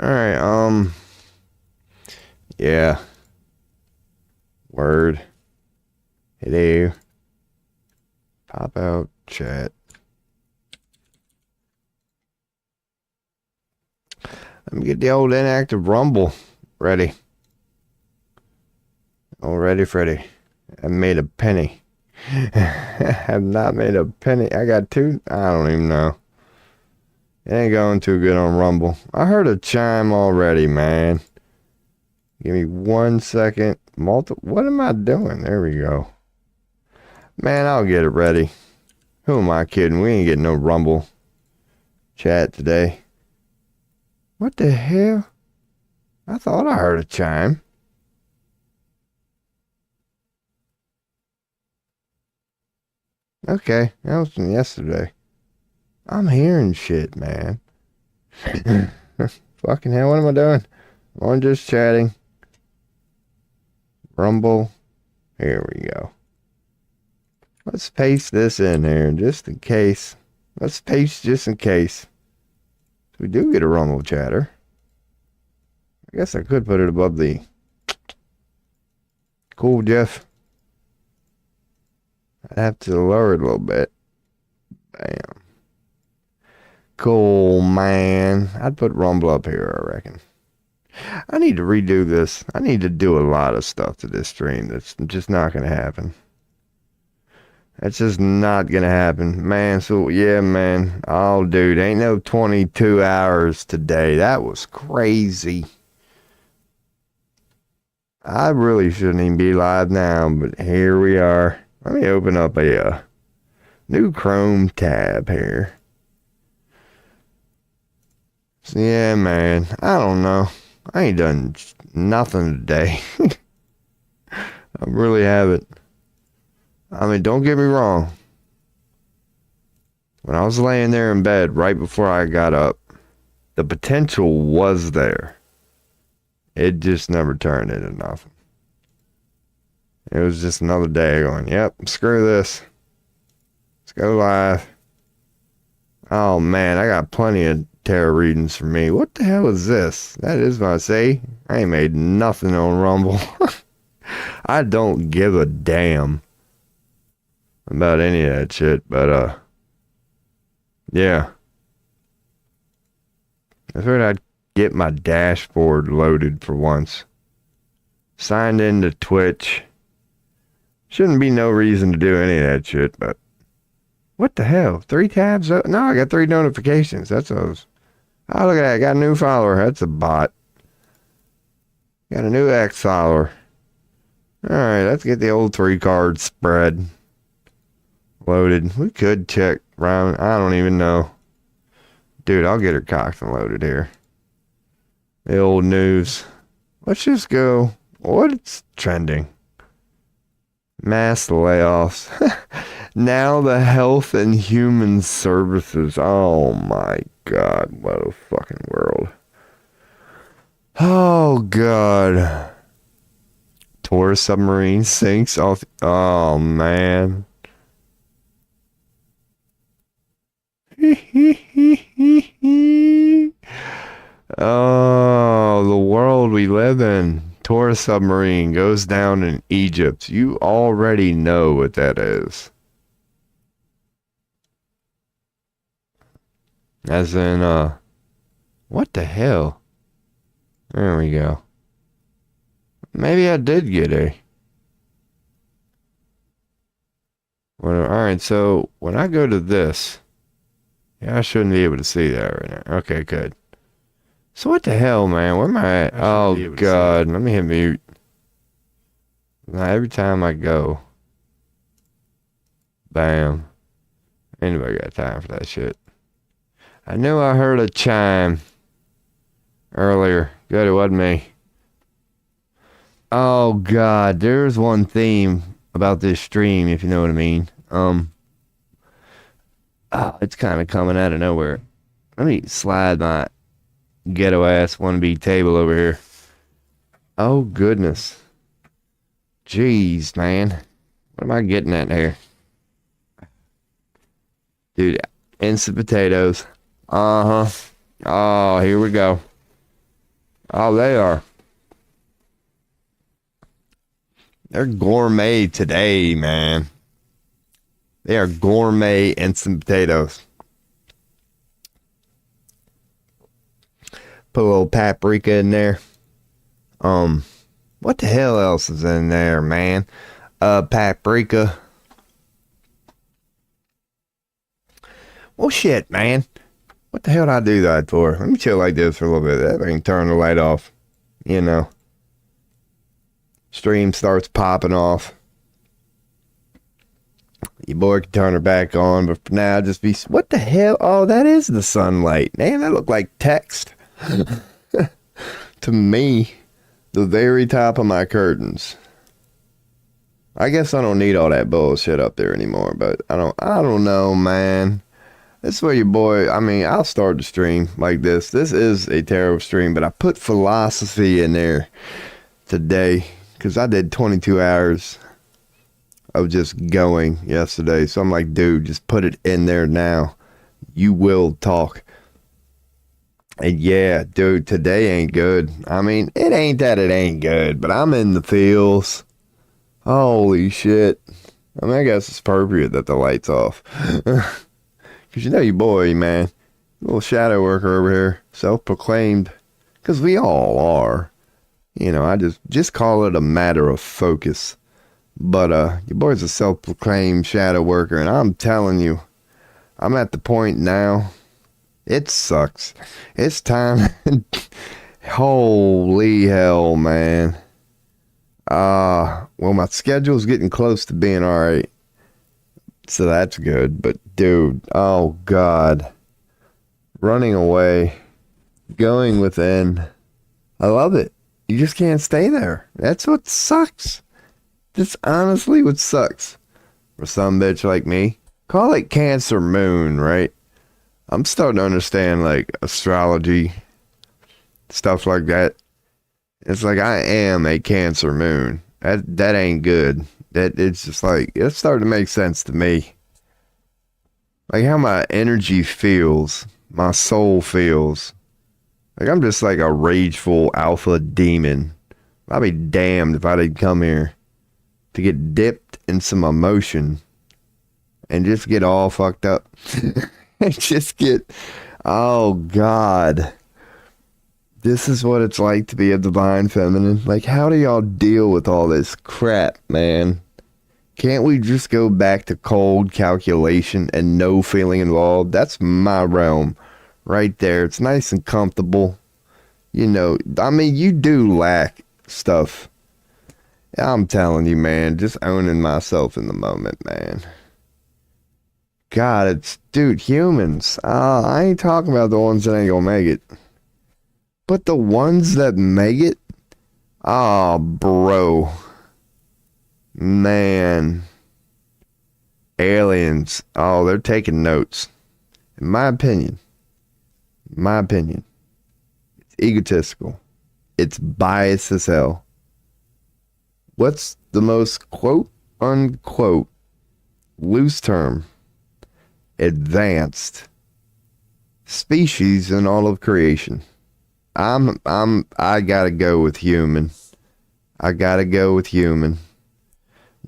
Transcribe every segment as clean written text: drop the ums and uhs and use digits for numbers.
Alright, yeah. Word. Hello. Pop out chat. Let me get the old inactive rumble ready. All ready, Freddy. I made a penny. I have not made a penny. I got two. I don't even know. It ain't going too good on Rumble. I heard a chime already, man. Give me 1 second. What am I doing? There we go. Man, I'll get it ready. Who am I kidding? We ain't getting no Rumble chat today. What the hell? I thought I heard a chime. Okay, that was from yesterday. I'm hearing shit, man. Fucking hell, what am I doing? I'm just chatting. Rumble. Here we go. Let's paste this in here just in case. Let's paste just in case. We do get a Rumble chatter. I guess I could put it above the cool Jeff. I'd have to lower it a little bit. Bam. Cool, man. I'd put Rumble up here, I reckon. I need to redo this. I need to do a lot of stuff to this stream. That's just not going to happen. That's just not going to happen. Man, so, yeah, man. Oh, dude, ain't no 22 hours today. That was crazy. I really shouldn't even be live now, but here we are. Let me open up a new Chrome tab here. So, yeah, man. I don't know. I ain't done nothing today. I really haven't. I mean, don't get me wrong. When I was laying there in bed right before I got up, the potential was there. It just never turned into nothing. It was just another day going, yep, screw this. Let's go live. Oh, man, I got plenty of tarot readings for me. What the hell is this? That is what I say. I ain't made nothing on Rumble. I don't give a damn about any of that shit, but, yeah. I thought I'd get my dashboard loaded for once. Signed into Twitch. Shouldn't be no reason to do any of that shit, but what the hell? 3 tabs up? No, I got 3 notifications. That's those. Oh, look at that. I got a new follower. That's a bot. Got a new X follower. Alright, let's get the old 3-card spread loaded. We could check around. I don't even know. Dude, I'll get her cocked and loaded here. The old news. Let's just go. What's trending? Mass layoffs. Now the health and human services. Oh my God. What a fucking world. Oh God. Tourist submarine sinks off. Oh man. Oh, the world we live in. Tourist submarine goes down in Egypt. You already know what that is. As in, what the hell? There we go. Maybe I did get a. Well, alright, so when I go to this, yeah, I shouldn't be able to see that right now. Okay, good. So what the hell, man? Where am I at? Oh, God. Let me hit mute. Now, every time I go. Bam. Anybody got time for that shit? I knew I heard a chime earlier. Good, it wasn't me. Oh, God. There's one theme about this stream, if you know what I mean. It's kind of coming out of nowhere. Let me slide my ghetto ass wannabe table over here. Oh goodness. Jeez, man. What am I getting at here? Dude, instant potatoes. Uh-huh. Oh, here we go. Oh, they are. They're gourmet today, man. They are gourmet instant potatoes. Put a little paprika in there. What the hell else is in there, man? Paprika. Well, shit, man. What the hell did I do that for? Let me chill like this for a little bit. That thing turn the light off. You know. Stream starts popping off. Your boy can turn her back on, but for now, just be... What the hell? Oh, that is the sunlight. Man, that looked like text. To me, the very top of my curtains. I guess I don't need all that bullshit up there anymore, but I don't know, man. This is where your boy, I mean, I'll start the stream like this. This is a terrible stream, but I put philosophy in there today because I did 22 hours of just going yesterday. So I'm like, dude, just put it in there now. You will talk. And yeah, dude, today ain't good. I mean, it ain't that it ain't good, but I'm in the feels. Holy shit. I mean, I guess it's appropriate that the light's off. Because you know your boy, man. Little shadow worker over here. Self-proclaimed. Because we all are. You know, I just call it a matter of focus. But your boy's a self-proclaimed shadow worker. And I'm telling you, I'm at the point now. It sucks. It's time. Holy hell, man. Well, my schedule's getting close to being alright. So that's good. But dude, oh God. Running away. Going within. I love it. You just can't stay there. That's what sucks. That's honestly what sucks. For some bitch like me. Call it Cancer Moon, right? I'm starting to understand like astrology. Stuff like that. It's like I am a Cancer Moon. That ain't good. That it's just like it's starting to make sense to me. Like how my energy feels, my soul feels. Like I'm just like a rageful alpha demon. I'd be damned if I didn't come here to get dipped in some emotion and just get all fucked up. And just get, oh God. This is what it's like to be a divine feminine. Like, how do y'all deal with all this crap, man? Can't we just go back to cold calculation and no feeling involved? That's my realm right there. It's nice and comfortable. You know, I mean, you do lack stuff. I'm telling you, man, just owning myself in the moment, man. God, it's, dude, humans. I ain't talking about the ones that ain't gonna make it. But the ones that make it, oh, bro. Man. Aliens. Oh, they're taking notes. In my opinion. It's egotistical. It's biased as hell. What's the most quote unquote loose term advanced species in all of creation? I gotta go with human.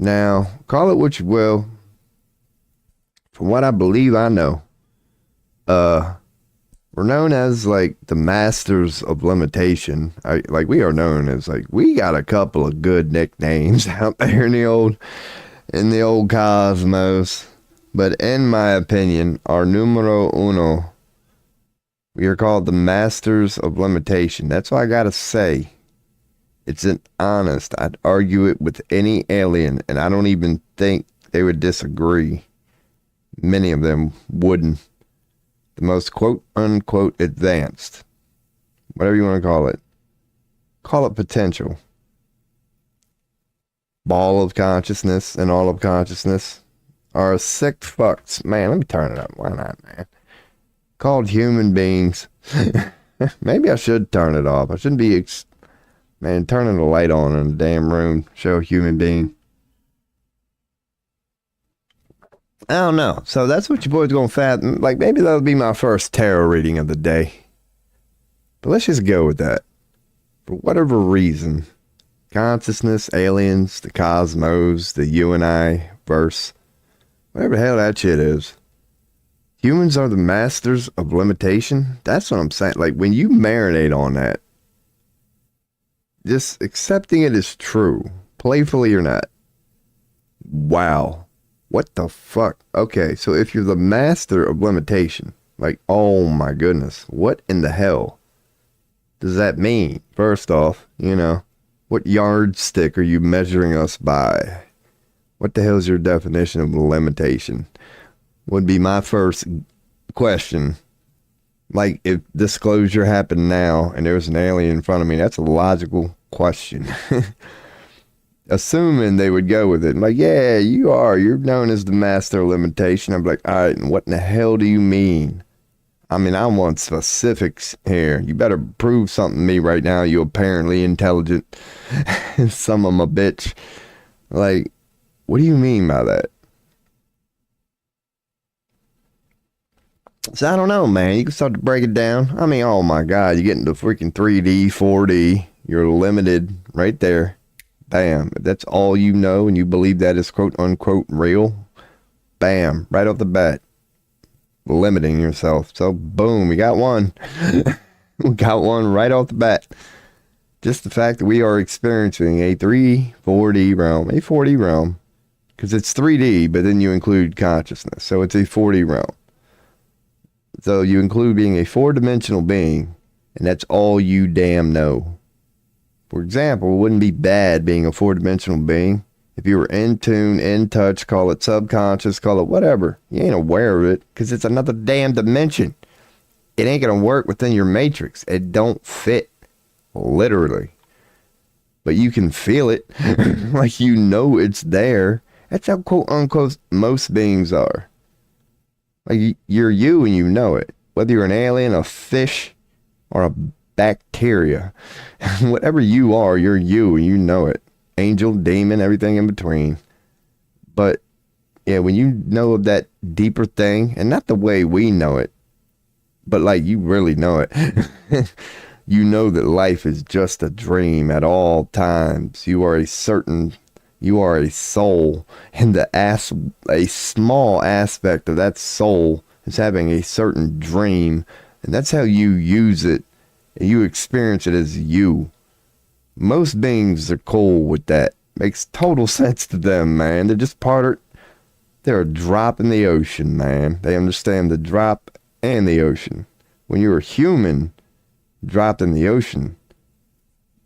Now, call it what you will. From what I believe I know, we're known as like the masters of limitation. We are known as like, we got a couple of good nicknames out there in the old cosmos. But in my opinion, our numero uno, we are called the masters of limitation. That's what I gotta say. It's an honest. I'd argue it with any alien, and I don't even think they would disagree. Many of them wouldn't. The most quote unquote advanced, whatever you want to call it potential. Ball of consciousness and all of consciousness are sick fucks. Man, let me turn it up. Why not, man? Called human beings. Maybe I should turn it off. I shouldn't be, turning the light on in the damn room. Show a human being. I don't know. So that's what your boy's going fat. Like, maybe that'll be my first tarot reading of the day. But let's just go with that. for whatever reason, consciousness, aliens, the cosmos, the you and I verse, whatever the hell that shit is, humans are the masters of limitation. That's what I'm saying. Like, when you marinate on that, just accepting it as true, playfully or not. Wow. What the fuck? Okay, so if you're the master of limitation, like, oh my goodness, what in the hell does that mean? First off, what yardstick are you measuring us by? What the hell is your definition of limitation? Would be my first question. Like, if disclosure happened now and there was an alien in front of me, that's a logical question. Assuming they would go with it. Like, yeah, you're known as the master of limitation. I'm like, all right, and what in the hell do you mean? I mean, I want specifics here. You better prove something to me right now, you apparently intelligent son of a bitch. Like, what do you mean by that? So I don't know, man. You can start to break it down. I mean, oh my God, you get into freaking 3D, 4D. You're limited right there. Bam. If that's all you know and you believe that is quote unquote real, bam, right off the bat, limiting yourself. So boom, we got one. We got one right off the bat. Just the fact that we are experiencing a 4D realm, a 4D realm, because it's 3D, but then you include consciousness. So it's a 4D realm. So you include being a 4-dimensional being, and that's all you damn know. For example, it wouldn't be bad being a 4-dimensional being if you were in tune, in touch, call it subconscious, call it whatever. You ain't aware of it because it's another damn dimension. It ain't going to work within your matrix. It don't fit, literally. But you can feel it, like you know it's there. That's how quote unquote most beings are. Like, you're you and you know it. Whether you're an alien, a fish, or a bacteria. Whatever you are, you're you and you know it. Angel, demon, everything in between. But, yeah, when you know that deeper thing, and not the way we know it, but like you really know it. You know that life is just a dream at all times. You are a soul, and a small aspect of that soul is having a certain dream, and that's how you use it, and you experience it as you. Most beings are cool with that. Makes total sense to them, man. They're a drop in the ocean, man. They understand the drop and the ocean. When you're a human dropped in the ocean,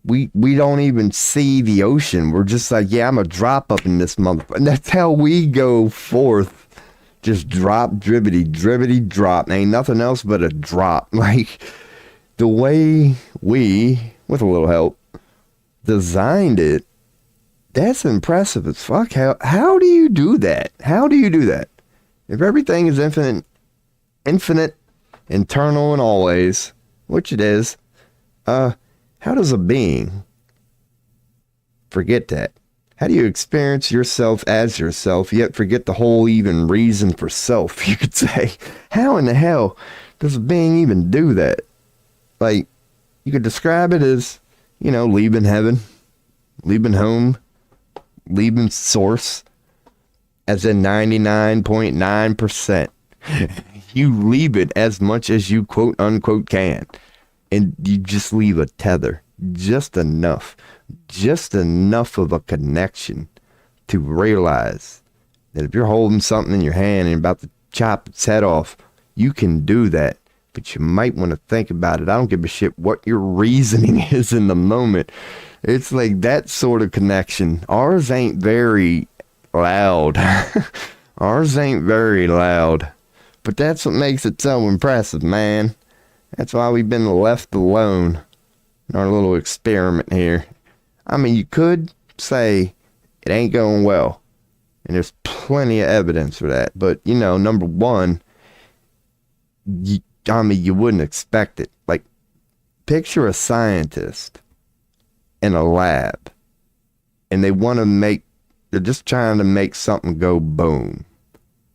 we don't even see the ocean. We're just like, yeah, I'm a drop up in this motherfucker. And that's how we go forth. Just drop, dribbity, drop. Ain't nothing else but a drop. Like, the way we, with a little help, designed it, that's impressive as fuck. How do you do that? How do you do that? If everything is infinite, internal and always, which it is, how does a being forget that? How do you experience yourself as yourself, yet forget the whole even reason for self, you could say? How in the hell does a being even do that? Like, you could describe it as, leaving heaven, leaving home, leaving source, as in 99.9%. You leave it as much as you quote unquote can. And you just leave a tether, just enough of a connection to realize that if you're holding something in your hand and you're about to chop its head off, you can do that. But you might want to think about it. I don't give a shit what your reasoning is in the moment. It's like that sort of connection. Ours ain't very loud. Ours ain't very loud. But that's what makes it so impressive, man. That's why we've been left alone in our little experiment here. I mean, you could say it ain't going well. And there's plenty of evidence for that. But, number one, you wouldn't expect it. Like, picture a scientist in a lab. And they're just trying to make something go boom.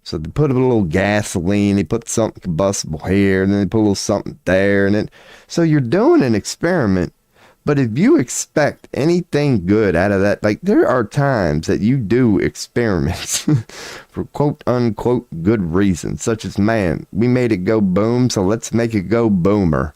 So they put a little gasoline, they put something combustible here, and then they put a little something there. So you're doing an experiment, But if you expect anything good out of that, like there are times that you do experiments for quote unquote good reasons, such as, man, we made it go boom, so let's make it go boomer.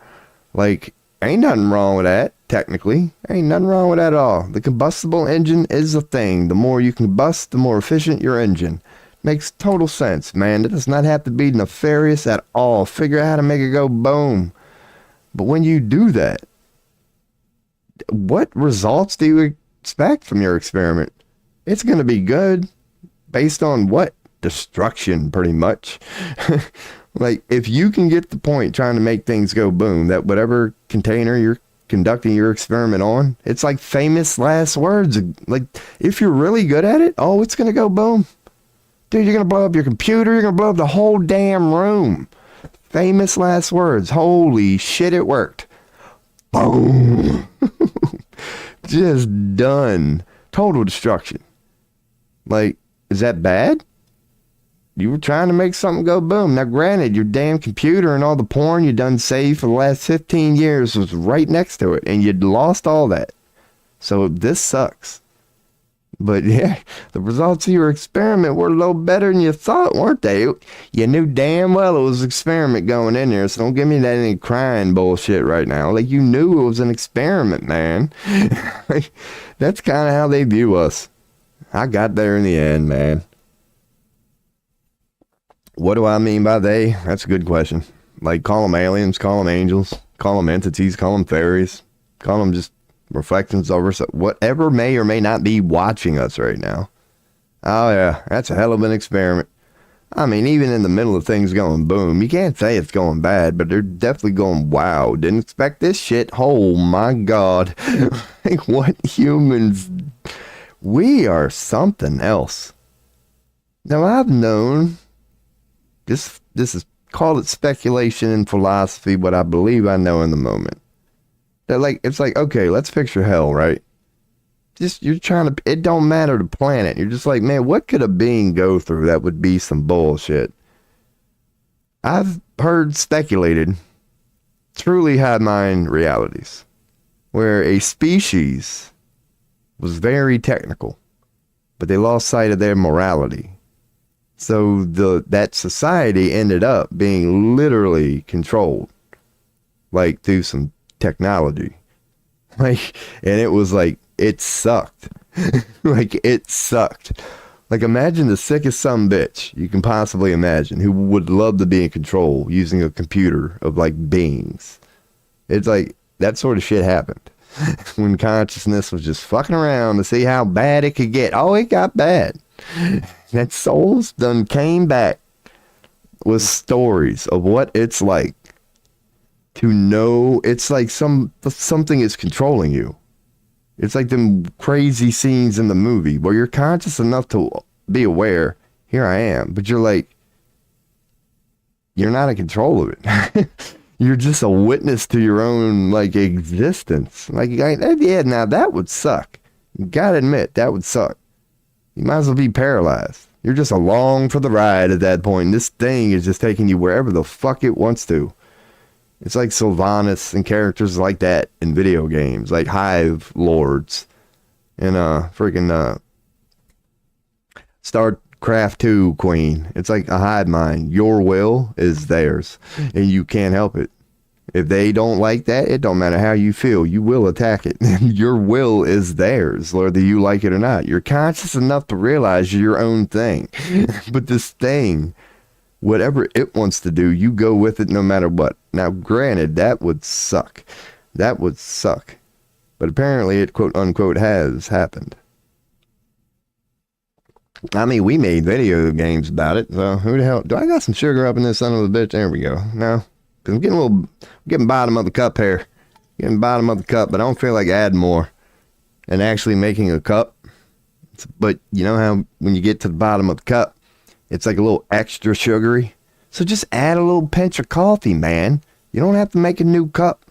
Like, ain't nothing wrong with that, technically. Ain't nothing wrong with that at all. The combustible engine is a thing. The more you combust, the more efficient your engine. Makes total sense, man. It does not have to be nefarious at all. Figure out how to make it go boom. But when you do that, what results do you expect from your experiment? It's going to be good based on what? Destruction, pretty much. Like, if you can get the point trying to make things go boom, that whatever container you're conducting your experiment on, it's like famous last words. Like, if you're really good at it, oh, it's going to go boom. Dude, you're going to blow up your computer. You're going to blow up the whole damn room. Famous last words. Holy shit, it worked. Boom. Just done. Total destruction. Like, is that bad? You were trying to make something go boom. Now, granted, your damn computer and all the porn you done saved for the last 15 years was right next to it, and you'd lost all that. So this sucks. But yeah, the results of your experiment were a little better than you thought, weren't they? You knew damn well it was an experiment going in there, so don't give me that any crying bullshit right now. Like, you knew it was an experiment, man. That's kind of how they view us. I got there in the end, man. What do I mean by they? That's a good question. Like, call them aliens, call them angels, call them entities, call them fairies, call them just reflections over whatever may or may not be watching us right now. Oh yeah, that's a hell of an experiment. I mean, even in the middle of things going boom, you can't say it's going bad, but they're definitely going, wow, didn't expect this shit. Oh my God. Like, what humans, we are something else. Now, I've known, this is, call it speculation in philosophy, but I believe I know in the moment. That, like, it's like, okay, let's picture hell, right? Just, you're trying to, it don't matter the planet. You're just like, man, what could a being go through that would be some bullshit? I've heard speculated truly high mind realities where a species was very technical, but they lost sight of their morality. So that society ended up being literally controlled, like, through some technology. Like, and it was like, it sucked. Like, it sucked. Like, imagine the sickest sumbitch you can possibly imagine who would love to be in control using a computer of, like, beings. It's like, that sort of shit happened when consciousness was just fucking around to see how bad it could get. Oh, it got bad. That souls done came back with stories of what it's like to know it's like something is controlling you. It's like them crazy scenes in the movie where you're conscious enough to be aware, here I am, but you're like, you're not in control of it. You're just a witness to your own, like, existence. Like, yeah, now that would suck. You gotta admit, that would suck. You might as well be paralyzed. You're just along for the ride at that point. This thing is just taking you wherever the fuck it wants to. It's like Sylvanas and characters like that in video games, like Hive Lords and freaking StarCraft 2 Queen. It's like a hive mind. Your will is theirs, and you can't help it. If they don't like that, it don't matter how you feel. You will attack it. Your will is theirs, whether you like it or not. You're conscious enough to realize you're your own thing. But this thing, whatever it wants to do, you go with it no matter what. Now, granted, that would suck. That would suck. But apparently it, quote unquote, has happened. I mean, we made video games about it, so who the hell? Do I got some sugar up in this son of a bitch? There we go. No. Because I'm getting bottom of the cup here. Getting bottom of the cup, but I don't feel like adding more. And actually making a cup. But you know how when you get to the bottom of the cup, it's like a little extra sugary. So just add a little pinch of coffee, man. You don't have to make a new cup.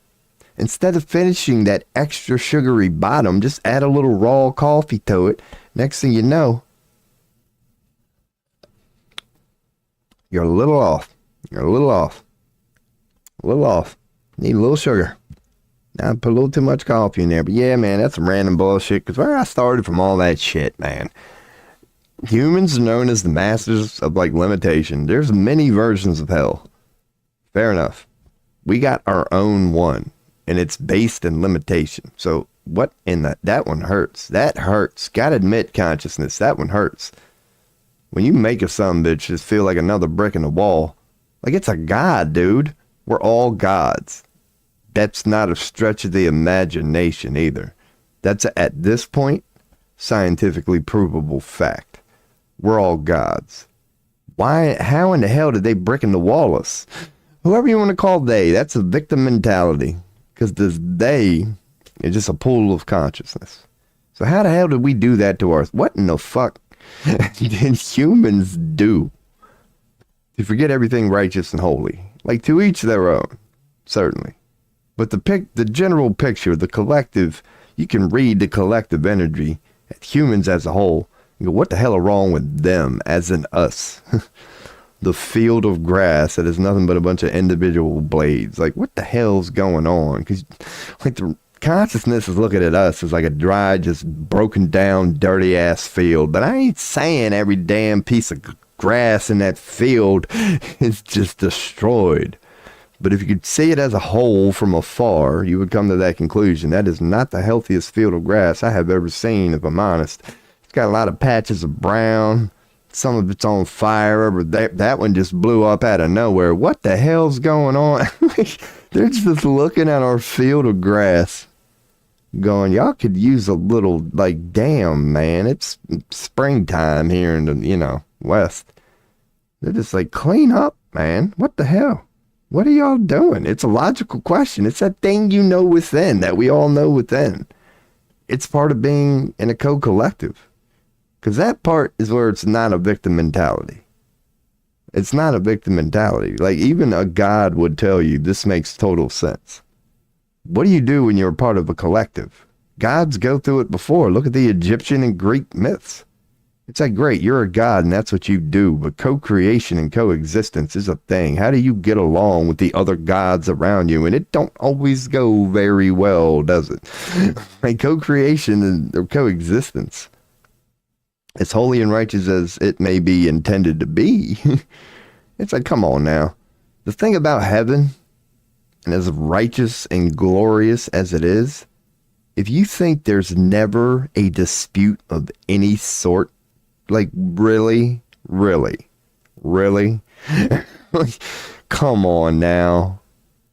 Instead of finishing that extra sugary bottom, just add a little raw coffee to it. Next thing you know, you're a little off. You're a little off. A little off. Need a little sugar. I put a little too much coffee in there, but yeah, man, that's some random bullshit. Because where I started from all that shit, man. Humans are known as the masters of like limitation. There's many versions of hell. Fair enough. We got our own one, and it's based in limitation. So what in that one hurts. That hurts. Gotta admit, consciousness, that one hurts. When you make a sumbitch just feel like another brick in the wall, like it's a god, dude. We're all gods. That's not a stretch of the imagination either. That's at this point scientifically provable fact. We're all gods. Why? How in the hell did they brick in the wall us? Whoever you want to call they, that's a victim mentality. Because this they is just a pool of consciousness. So how the hell did we do that to ours? What in the fuck did humans do to forget everything righteous and holy? Like, to each their own, certainly. But the general picture, the collective, you can read the collective energy, humans as a whole, and go, what the hell are wrong with them, as in us? The field of grass that is nothing but a bunch of individual blades. Like, what the hell's going on? Because, like, the consciousness is looking at us as like a dry, just broken down, dirty ass field. But I ain't saying every damn piece of grass in that field is just destroyed. But if you could see it as a whole from afar, you would come to that conclusion. That is not the healthiest field of grass I have ever seen, if I'm honest. It's got a lot of patches of brown. Some of it's on fire, but that one just blew up out of nowhere. What the hell's going on? They're just looking at our field of grass, going, y'all could use a little, like, damn, man, it's springtime here in the, West. They're just like, clean up, man. What the hell? What are y'all doing? It's a logical question. It's that thing you know within, that we all know within. It's part of being in a co-collective. Because that part is where it's not a victim mentality. It's not a victim mentality. Like, even a god would tell you this makes total sense. What do you do when you're part of a collective? Gods go through it before. Look at the Egyptian and Greek myths. It's like, great, you're a god and that's what you do, but co-creation and coexistence is a thing. How do you get along with the other gods around you? And it don't always go very well, does it? Like, co-creation or coexistence, as holy and righteous as it may be intended to be, it's like, come on now. The thing about heaven, and as righteous and glorious as it is, if you think there's never a dispute of any sort, like, really? Like, come on now.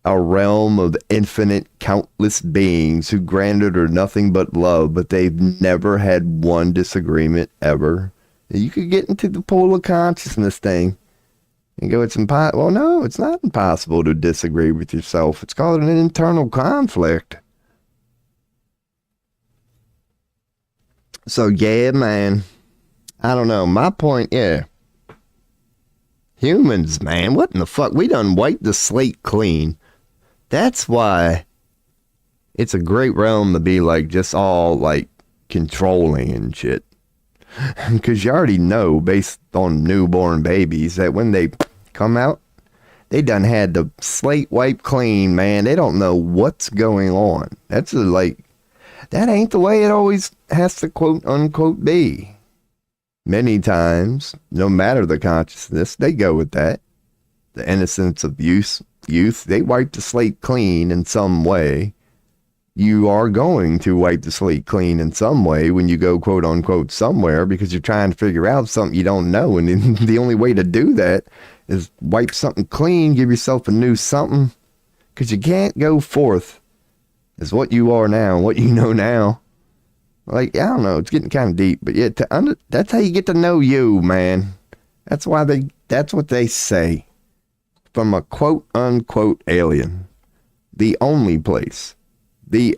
A realm of infinite, countless beings who granted are nothing but love, but they've never had one disagreement ever. You could get into the pool of consciousness thing and go, it's impossible. Well, no, it's not impossible to disagree with yourself. It's called an internal conflict. So, yeah, man. I don't know. My point, yeah. Humans, man, what in the fuck? We done wiped the slate clean. That's why it's a great realm to be, like, just all, like, controlling and shit. Because you already know, based on newborn babies, that when they come out, they done had the slate wiped clean, man. They don't know what's going on. That's like, that ain't the way it always has to quote unquote be. Many times, no matter the consciousness, they go with that. The innocence of youth, they wipe the slate clean in some way. You are going to wipe the slate clean in some way when you go quote unquote somewhere, because you're trying to figure out something you don't know. And the only way to do that is wipe something clean, give yourself a new something, because you can't go forth as what you are now, what you know now. Like, I don't know, it's getting kind of deep, but yeah, that's how you get to know you, man. That's what they say. From a quote unquote alien. The only place in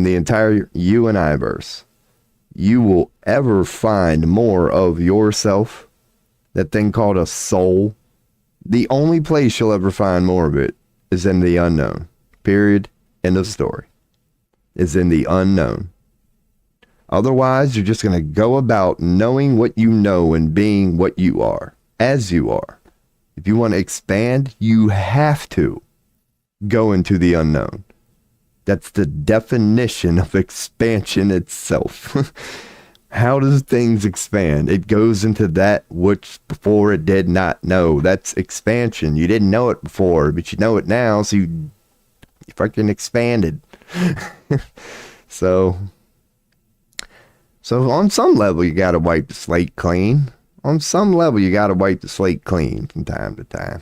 the entire you and I verse you will ever find more of yourself, that thing called a soul. The only place you'll ever find more of it is in the unknown. Period. End of story. Is in the unknown. Otherwise, you're just going to go about knowing what you know and being what you are, as you are. If you want to expand, you have to go into the unknown. That's the definition of expansion itself. How does things expand? It goes into that which before it did not know. That's expansion. You didn't know it before, but you know it now, so you fucking expanded. So on some level, you got to wipe the slate clean. On some level, you got to wipe the slate clean from time to time.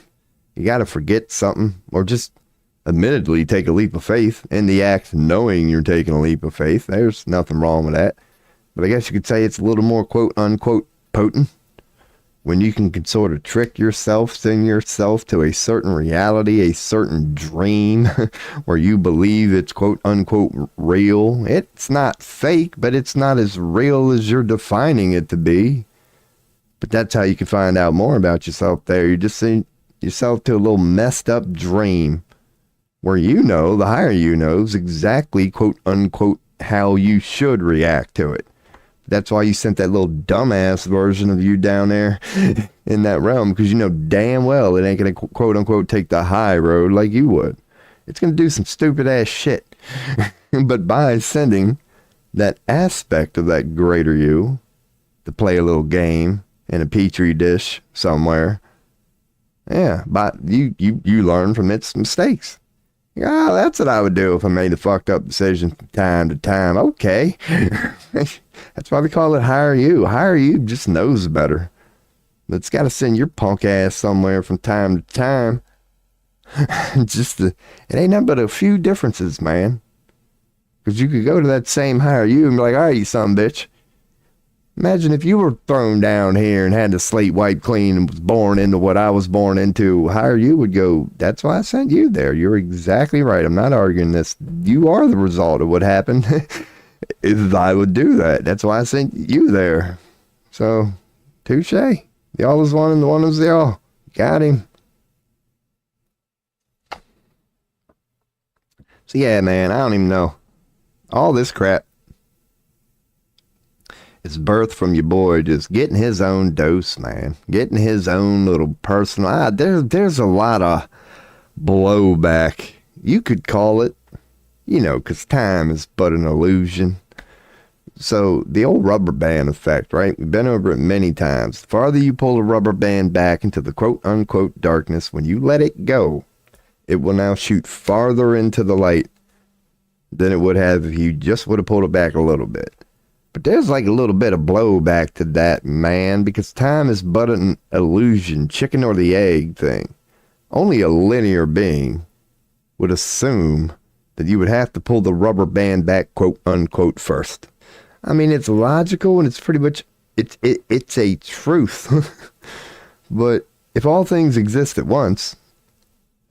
You got to forget something, or just admittedly take a leap of faith in the act, knowing you're taking a leap of faith. There's nothing wrong with that. But I guess you could say it's a little more quote unquote potent when you can sort of trick yourself, send yourself to a certain reality, a certain dream where you believe it's quote unquote real. It's not fake, but it's not as real as you're defining it to be. But that's how you can find out more about yourself there. You just send yourself to a little messed up dream where you know, the higher you knows exactly quote unquote how you should react to it. That's why you sent that little dumbass version of you down there in that realm, because you know damn well it ain't going to quote unquote take the high road like you would. It's going to do some stupid ass shit. But by sending that aspect of that greater you to play a little game in a petri dish somewhere, yeah, but you learn from its mistakes. Yeah, that's what I would do if I made a fucked up decision from time to time. Okay. That's why we call it higher you. Higher you just knows better. But it's got to send your punk ass somewhere from time to time. It ain't nothing but a few differences, man. Because you could go to that same higher you and be like, all right, you son of a bitch. Imagine if you were thrown down here and had the slate wiped clean and was born into what I was born into. Higher you would go, that's why I sent you there. You're exactly right. I'm not arguing this. You are the result of what happened. If I would do that. That's why I sent you there. So, touche. The all is one and the one is the all. Got him. So yeah, man, I don't even know. All this crap. It's birthed from your boy just getting his own dose, man. Getting his own little personal... There's a lot of blowback. You could call it, you know, because time is but an illusion. So the old rubber band effect, right? We've been over it many times. The farther you pull a rubber band back into the quote-unquote darkness, when you let it go, it will now shoot farther into the light than it would have if you just would have pulled it back a little bit. But there's like a little bit of blowback to that, man, because time is but an illusion, chicken or the egg thing. Only a linear being would assume that you would have to pull the rubber band back, quote unquote, first. I mean, it's logical and it's pretty much, it's a truth. But if all things exist at once,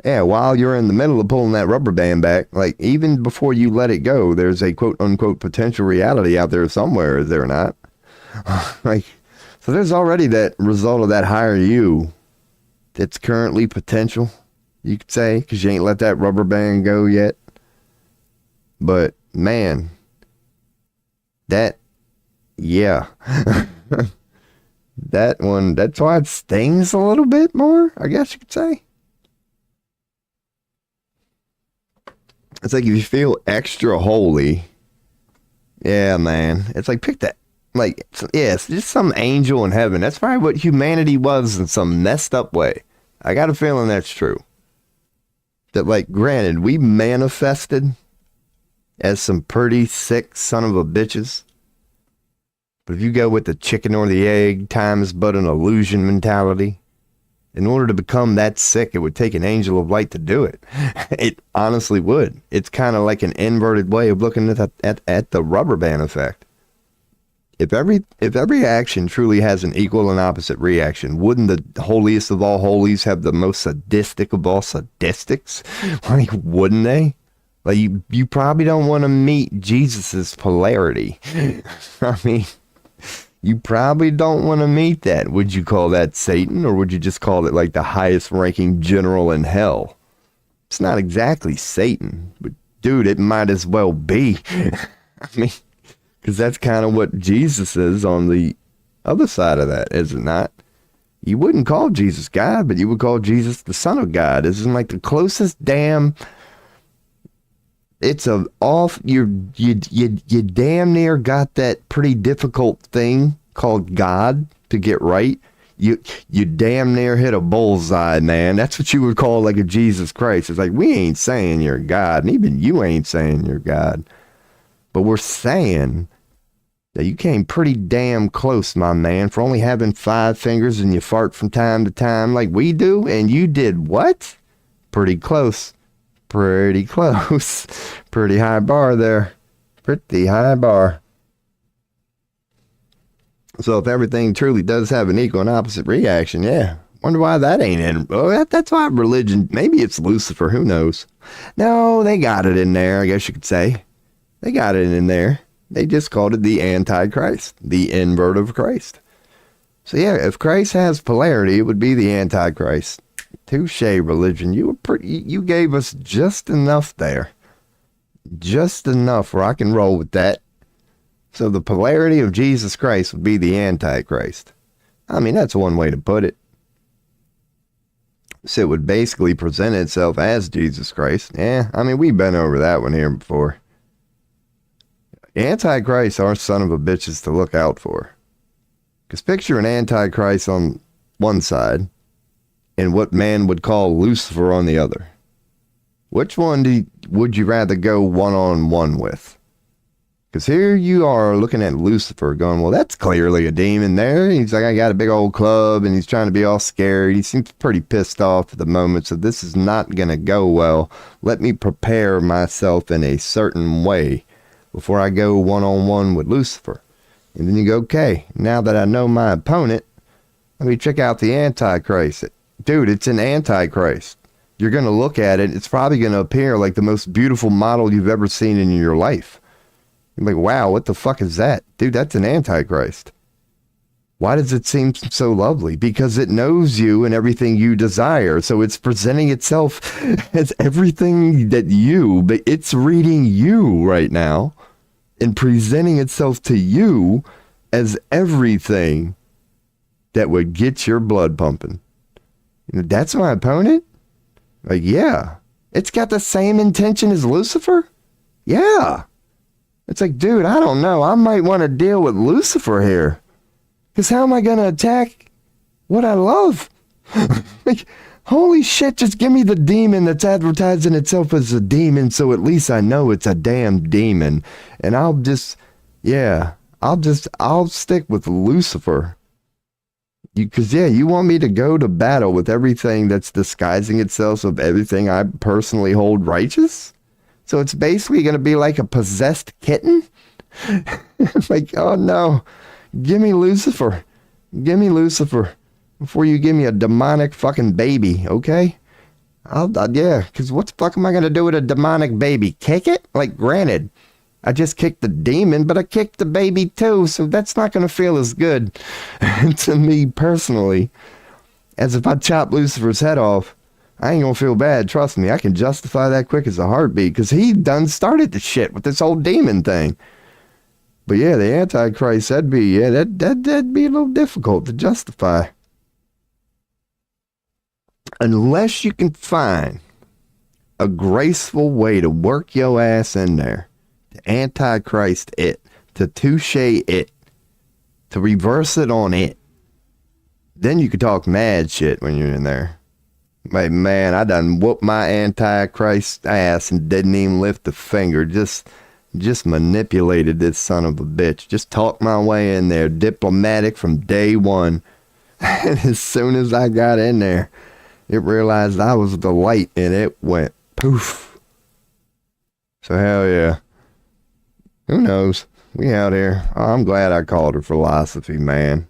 yeah, while you're in the middle of pulling that rubber band back, like even before you let it go, there's a quote unquote potential reality out there somewhere, is there not? Like, so there's already that result of that higher you that's currently potential, you could say, because you ain't let that rubber band go yet. But man, yeah. That one, that's why it stings a little bit more, I guess you could say. It's like if you feel extra holy, yeah, man. It's like pick that, like, yeah, it's just some angel in heaven. That's probably what humanity was in some messed up way. I got a feeling that's true. That, like, granted, we manifested as some pretty sick son of a bitches. But if you go with the chicken or the egg, time is but an illusion mentality. In order to become that sick, it would take an angel of light to do it. It honestly would. It's kind of like an inverted way of looking at the rubber band effect. If every action truly has an equal and opposite reaction, wouldn't the holiest of all holies have the most sadistic of all sadistics? Like, wouldn't they? Like, you probably don't want to meet Jesus's polarity. I mean, you probably don't want to meet that. Would you call that Satan, or would you just call it like the highest ranking general in hell? It's not exactly Satan, but dude, it might as well be. I mean, because that's kind of what Jesus is on the other side of that, is it not? You wouldn't call Jesus God, but you would call Jesus the Son of God. This is like the closest damn. It's a off. You damn near got that pretty difficult thing called God to get right. You damn near hit a bullseye, man. That's what you would call like a Jesus Christ. It's like, we ain't saying you're God, and even you ain't saying you're God, but we're saying that you came pretty damn close, my man, for only having 5 fingers and you fart from time to time like we do, and you did what? Pretty close. Pretty close. Pretty high bar there. Pretty high bar. So if everything truly does have an equal and opposite reaction, yeah. Wonder why that ain't in. Oh, that's why religion, maybe it's Lucifer, who knows? No, they got it in there, I guess you could say. They got it in there. They just called it the Antichrist, the invert of Christ. So yeah, if Christ has polarity, it would be the Antichrist. Touche, religion. You gave us just enough there. Just enough where I can roll with that. So the polarity of Jesus Christ would be the Antichrist. I mean, that's one way to put it. So it would basically present itself as Jesus Christ. Yeah, I mean, we've been over that one here before. Antichrists are son of a bitches to look out for. Because picture an Antichrist on one side and what man would call Lucifer on the other. Which one would you rather go one-on-one with? Because here you are looking at Lucifer going, well, that's clearly a demon there. He's like, I got a big old club, and he's trying to be all scared. He seems pretty pissed off at the moment, so this is not going to go well. Let me prepare myself in a certain way before I go one-on-one with Lucifer. And then you go, okay, now that I know my opponent, let me check out the Antichrist. Dude, it's an Antichrist. You're going to look at it. It's probably going to appear like the most beautiful model you've ever seen in your life. You're like, wow, what the fuck is that? Dude, that's an Antichrist. Why does it seem so lovely? Because it knows you and everything you desire. So it's presenting itself as everything that but it's reading you right now and presenting itself to you as everything that would get your blood pumping. You know, that's my opponent? Like, yeah. It's got the same intention as Lucifer? Yeah. It's like, dude, I don't know. I might want to deal with Lucifer here. Because how am I going to attack what I love? Like, holy shit, just give me the demon that's advertising itself as a demon, so at least I know it's a damn demon. And I'll stick with Lucifer. Because, you want me to go to battle with everything that's disguising itself of everything I personally hold righteous? So it's basically going to be like a possessed kitten? Like, oh no, give me Lucifer. Give me Lucifer before you give me a demonic fucking baby, okay? Because what the fuck am I going to do with a demonic baby? Kick it? Like, granted, I just kicked the demon, but I kicked the baby too, so that's not going to feel as good to me personally as if I chop Lucifer's head off. I ain't gonna feel bad, trust me. I can justify that quick as a heartbeat, because he done started the shit with this whole demon thing. But yeah, the Antichrist, that'd be a little difficult to justify. Unless you can find a graceful way to work your ass in there, to Antichrist it, to touche it, to reverse it on it, then you could talk mad shit when you're in there. Like, man, I done whooped my Antichrist ass and didn't even lift a finger. Just manipulated this son of a bitch. Just talked my way in there. Diplomatic from day one. And as soon as I got in there, it realized I was the light and it went poof. So hell yeah. Who knows? We out here. Oh, I'm glad I called her philosophy, man.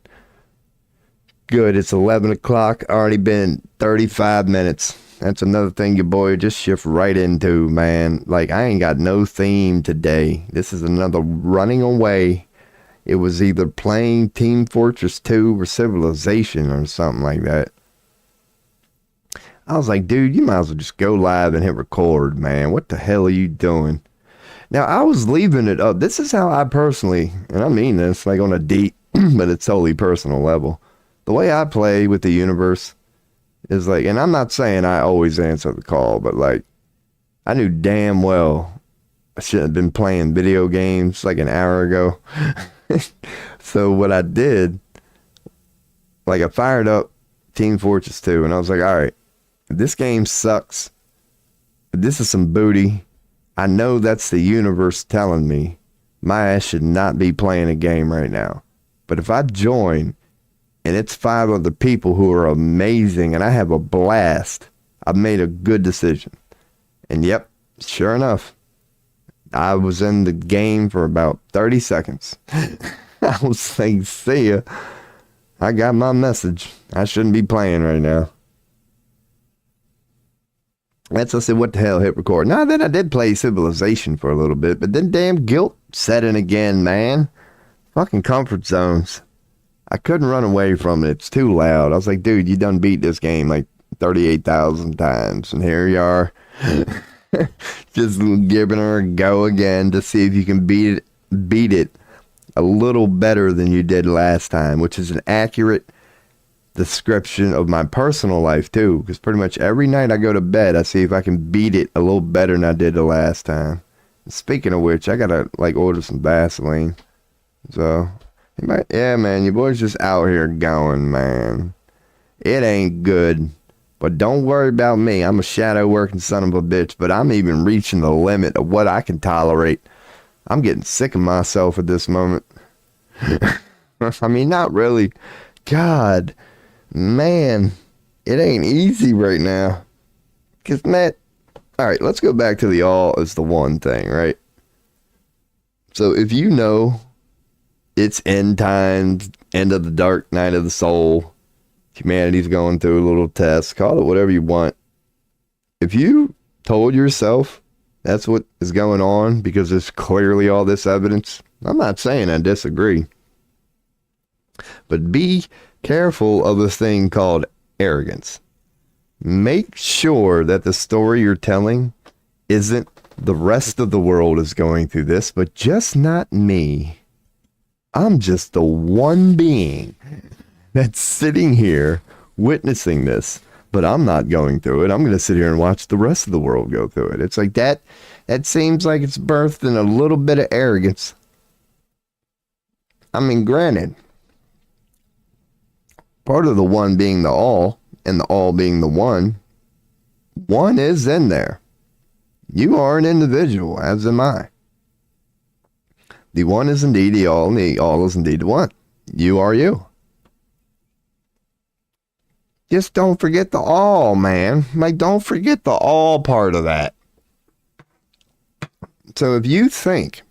Good, it's 11 o'clock, already been 35 minutes. That's another thing your boy just shift right into, man. Like, I ain't got no theme today. This is another running away. It was either playing Team Fortress 2 or Civilization or something like that. I was like, dude, you might as well just go live and hit record, man. What the hell are you doing? Now, I was leaving it up. This is how I personally, and I mean this like on a deep, but it's totally personal level. the way I play with the universe is like, and I'm not saying I always answer the call, but like, I knew damn well I shouldn't have been playing video games like an hour ago. So what I did, like I fired up Team Fortress 2 and I was like, all right, this game sucks. This is some booty. I know that's the universe telling me my ass should not be playing a game right now. But if I join and it's 5 other people who are amazing and I have a blast, I've made a good decision. And yep, sure enough, I was in the game for about 30 seconds. I was like, see ya. I got my message. I shouldn't be playing right now. That's, I said, what the hell, hit record. Now, then I did play Civilization for a little bit, but then damn guilt set in again, man. Fucking comfort zones. I couldn't run away from it. It's too loud. I was like, dude, you done beat this game like 38,000 times. And here you are. Just giving her a go again to see if you can beat it a little better than you did last time, which is an accurate description of my personal life too, because pretty much every night I go to bed, I see if I can beat it a little better than I did the last time. Speaking of which, I gotta like order some Vaseline. So, yeah, man, your boy's just out here going, man. It ain't good. But don't worry about me. I'm a shadow working son of a bitch, but I'm even reaching the limit of what I can tolerate. I'm getting sick of myself at this moment. I mean, not really. God, man, it ain't easy right now. Because, man, all right, let's go back to the all is the one thing, right? So if you know it's end times, end of the dark night of the soul, humanity's going through a little test, call it whatever you want. If you told yourself that's what is going on because there's clearly all this evidence, I'm not saying I disagree. But be careful of a thing called arrogance. Make sure that the story you're telling isn't the rest of the world is going through this, but just not me. I'm just the one being that's sitting here witnessing this, but I'm not going through it. I'm going to sit here and watch the rest of the world go through it. It's like that seems like it's birthed in a little bit of arrogance. I mean, granted, part of the one being the all and the all being the one is in there. You are an individual, as am I. The one is indeed the all, and the all is indeed the one. You are you. Just don't forget the all, man. Like, don't forget the all part of that. So if you think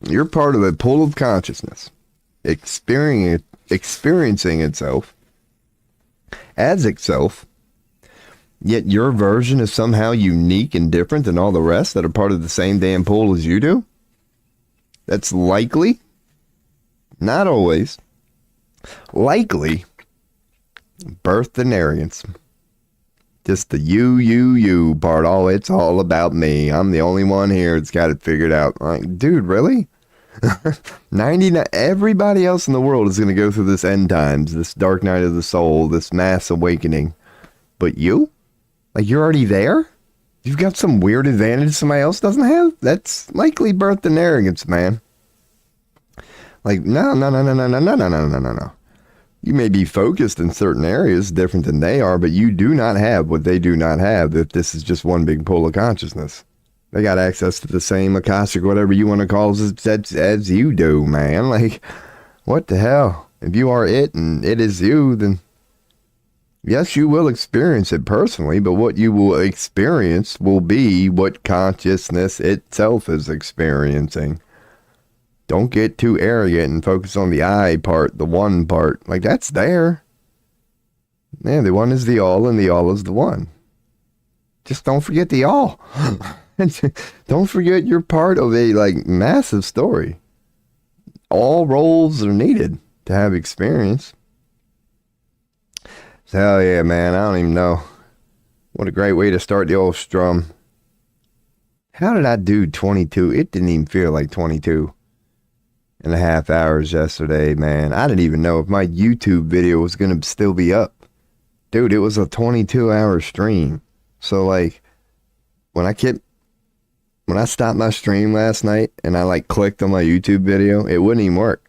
you're part of a pool of consciousness, experiencing itself as itself, yet your version is somehow unique and different than all the rest that are part of the same damn pool as you do, that's likely, not always, likely birthed in arrogance. Just the you part. Oh, it's all about me. I'm the only one here that's got it figured out. Like, dude, really? 99, everybody else in the world is going to go through this end times, this dark night of the soul, this mass awakening. But you? Like, you're already there? You've got some weird advantage somebody else doesn't have? That's likely birthed in arrogance, man. Like, no. You may be focused in certain areas different than they are, but you do not have what they do not have if this is just one big pool of consciousness. They got access to the same Akashic, whatever you want to call it, as you do, man. Like, what the hell? If you are it and it is you, then yes, you will experience it personally, but what you will experience will be what consciousness itself is experiencing. Don't get too arrogant and focus on the I part, the one part. Like, that's there. Yeah, the one is the all and the all is the one. Just don't forget the all. Don't forget you're part of a, like, massive story. All roles are needed to have experience. So, hell yeah, man, I don't even know. What a great way to start the old strum. How did I do 22? It didn't even feel like 22. and a half hours yesterday, man. I didn't even know if my YouTube video was going to still be up. Dude, it was a 22-hour stream. So, like, when I stopped my stream last night and I, like, clicked on my YouTube video, it wouldn't even work.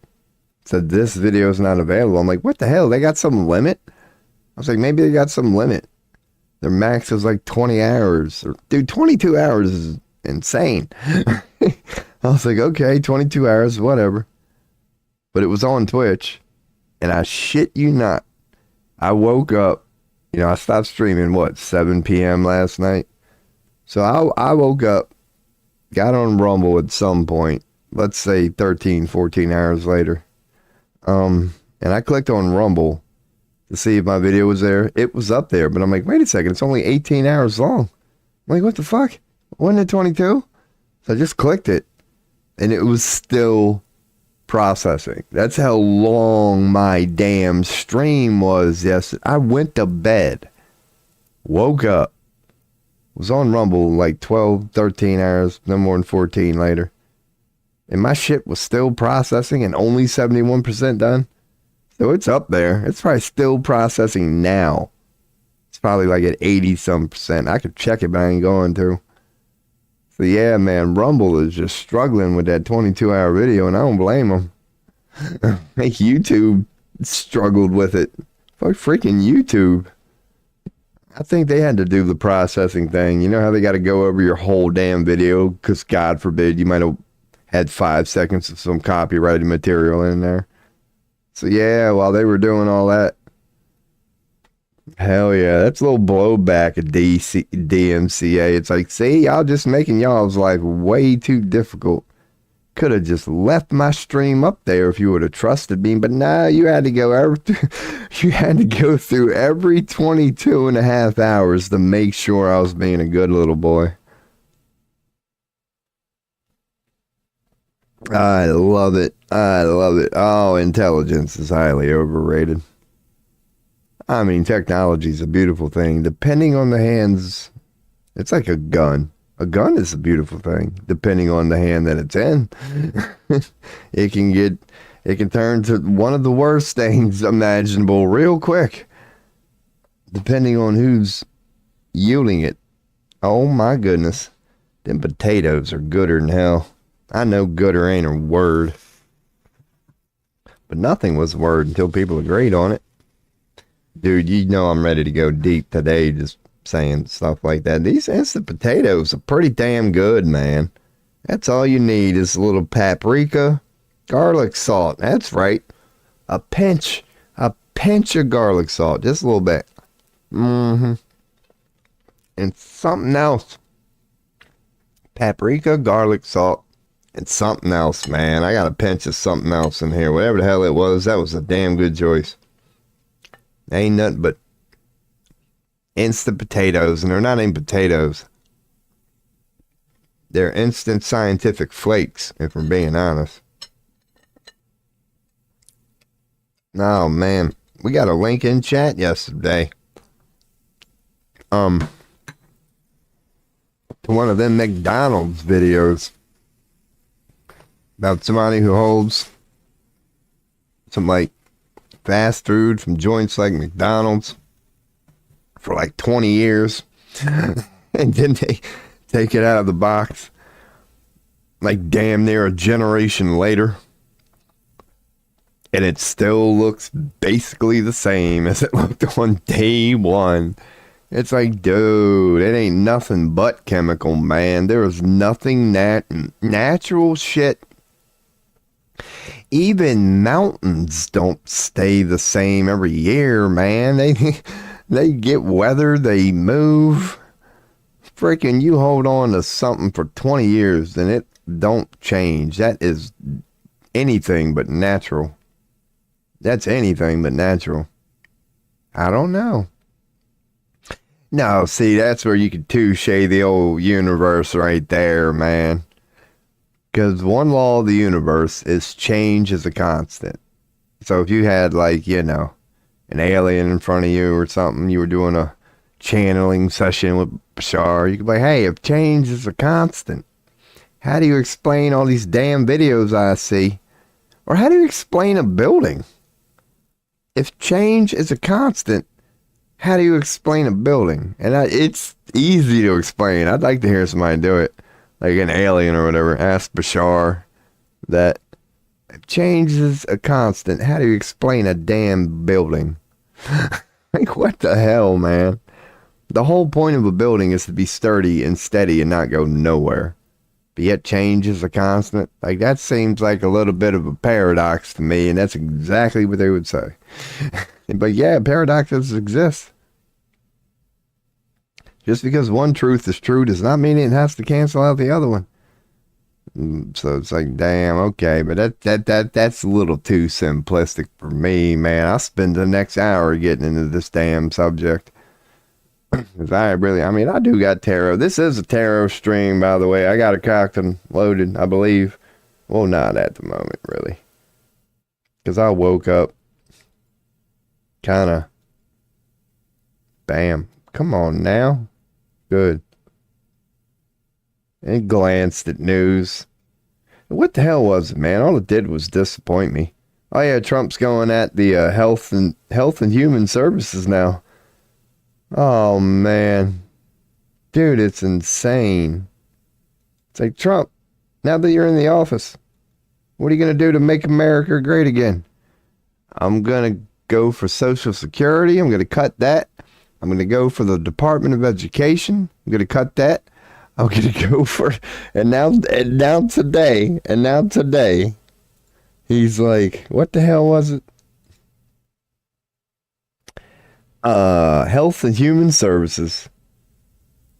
It said, this video is not available. I'm like, what the hell? They got some limit? I was like, maybe they got some limit. Their max was like 20 hours. Dude, 22 hours is insane. I was like, okay, 22 hours, whatever. But it was on Twitch. And I shit you not, I woke up. I stopped streaming, 7 p.m. last night? So I woke up, got on Rumble at some point, let's say 13, 14 hours later. And I clicked on Rumble to see if my video was there. It was up there, but I'm like, wait a second, it's only 18 hours long. I'm like, what the fuck? Wasn't it 22? So I just clicked it, and it was still processing. That's how long my damn stream was yesterday. I went to bed, woke up, was on Rumble like 12, 13 hours, no more than 14 later. And my shit was still processing and only 71% done. So it's up there. It's probably still processing now. It's probably like at 80-some%. I could check it, but I ain't going to. So yeah, man, Rumble is just struggling with that 22-hour video, and I don't blame them. Like YouTube struggled with it. Fuck freaking YouTube. I think they had to do the processing thing. You know how they got to go over your whole damn video because God forbid you might have had 5 seconds of some copyrighted material in there. So yeah, while they were doing all that, hell yeah, that's a little blowback at DMCA. It's like, see, y'all just making y'all's life way too difficult. Could have just left my stream up there if you would have trusted me, but nah, you had to go through every 22 and a half hours to make sure I was being a good little boy. I love it. I love it. Oh, intelligence is highly overrated. I mean, technology is a beautiful thing. Depending on the hands, it's like a gun. A gun is a beautiful thing, depending on the hand that it's in. It can turn to one of the worst things imaginable real quick, depending on who's yielding it. Oh my goodness. Them potatoes are gooder than hell. I know gooder ain't a word, but nothing was a word until people agreed on it. Dude, you know I'm ready to go deep today, just saying stuff like that. These instant potatoes are pretty damn good, man. That's all you need is a little paprika, garlic salt. That's right. A pinch of garlic salt, just a little bit. And something else. Paprika, garlic salt, and something else, man. I got a pinch of something else in here. Whatever the hell it was, that was a damn good choice. Ain't nothing but instant potatoes, and they're not even potatoes. They're instant scientific flakes, if we're being honest. Oh, man. We got a link in chat yesterday. To one of them McDonald's videos about somebody who holds some, like, fast food from joints like McDonald's for like 20 years. And then they take it out of the box like damn near a generation later, and it still looks basically the same as it looked on day one. It's like, dude, it ain't nothing but chemical, man. There is nothing natural shit. Even mountains don't stay the same every year, man. They get weather, they move. Freaking, you hold on to something for 20 years, then it don't change. That is anything but natural. That's anything but natural. I don't know. No, see, that's where you could touche the old universe right there, man. Because one law of the universe is change is a constant. So if you had, like, you know, an alien in front of you or something, you were doing a channeling session with Bashar, you could be like, hey, if change is a constant, how do you explain all these damn videos I see Or how do you explain a building? If change is a constant, how do you explain a building? And it's easy to explain. I'd like to hear somebody do it, like an alien or whatever. Ask Bashar that. If change is a constant, how do you explain a damn building? Like, what the hell, man? The whole point of a building is to be sturdy and steady and not go nowhere. But yet change is a constant. Like, that seems like a little bit of a paradox to me, and that's exactly what they would say. But yeah, paradoxes exist. Just because one truth is true does not mean it has to cancel out the other one. So it's like, damn, okay, but that's a little too simplistic for me, man. I'll spend the next hour getting into this damn subject. Cause I do got tarot. This is a tarot stream, by the way. I got it cocked and loaded, I believe. Well, not at the moment, really. Cause I woke up kinda, bam, come on now. Good. And glanced at news. What the hell was it, man? All it did was disappoint me. Oh yeah, Trump's going at the health and human services now. Oh man, dude, it's insane. It's like, Trump, now that you're in the office, what are you gonna do to make America great again? I'm gonna go for Social Security. I'm gonna cut that. I'm gonna go for the Department of Education. I'm gonna cut that. I'm gonna go for, and now today, he's like, what the hell was it? Health and Human Services.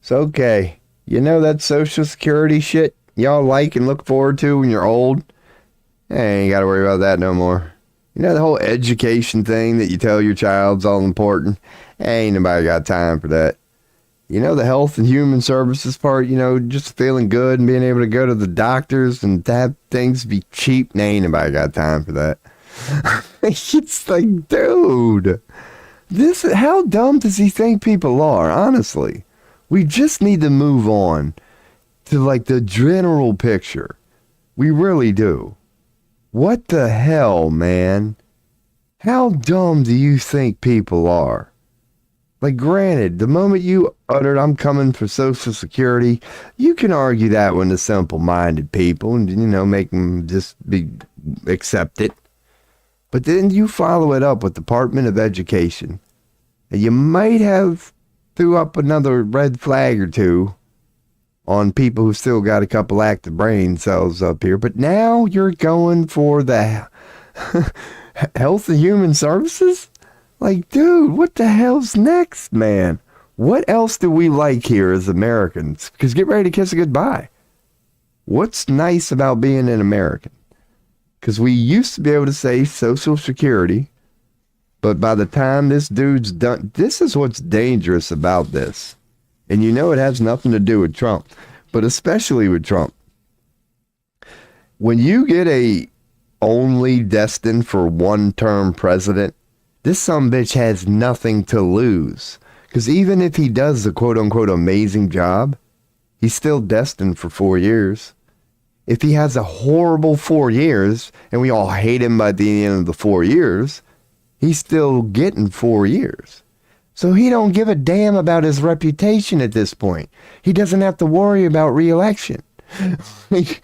So, okay, you know that Social Security shit y'all like and look forward to when you're old? Ain't gotta worry about that no more. You know the whole education thing that you tell your child's all important? Ain't nobody got time for that. You know, the health and human services part, you know, just feeling good and being able to go to the doctors and have things be cheap. Ain't nobody got time for that. It's like, dude, how dumb does he think people are? Honestly, we just need to move on to like the general picture. We really do. What the hell, man? How dumb do you think people are? Like, granted, the moment you uttered, I'm coming for Social Security, you can argue that one to simple-minded people and, you know, make them just accept it. But then you follow it up with Department of Education. And you might have threw up another red flag or two on people who still got a couple active brain cells up here. But now you're going for the Health and Human Services? Like, dude, what the hell's next, man? What else do we like here as Americans? Because get ready to kiss a goodbye. What's nice about being an American? Because we used to be able to say Social Security, but by the time this dude's done, this is what's dangerous about this. And you know it has nothing to do with Trump, but especially with Trump. When you get a only destined for one-term president, this sumbitch has nothing to lose. Because even if he does the quote-unquote amazing job, he's still destined for 4 years. If he has a horrible 4 years, and we all hate him by the end of the 4 years, he's still getting 4 years. So he don't give a damn about his reputation at this point. He doesn't have to worry about re-election. It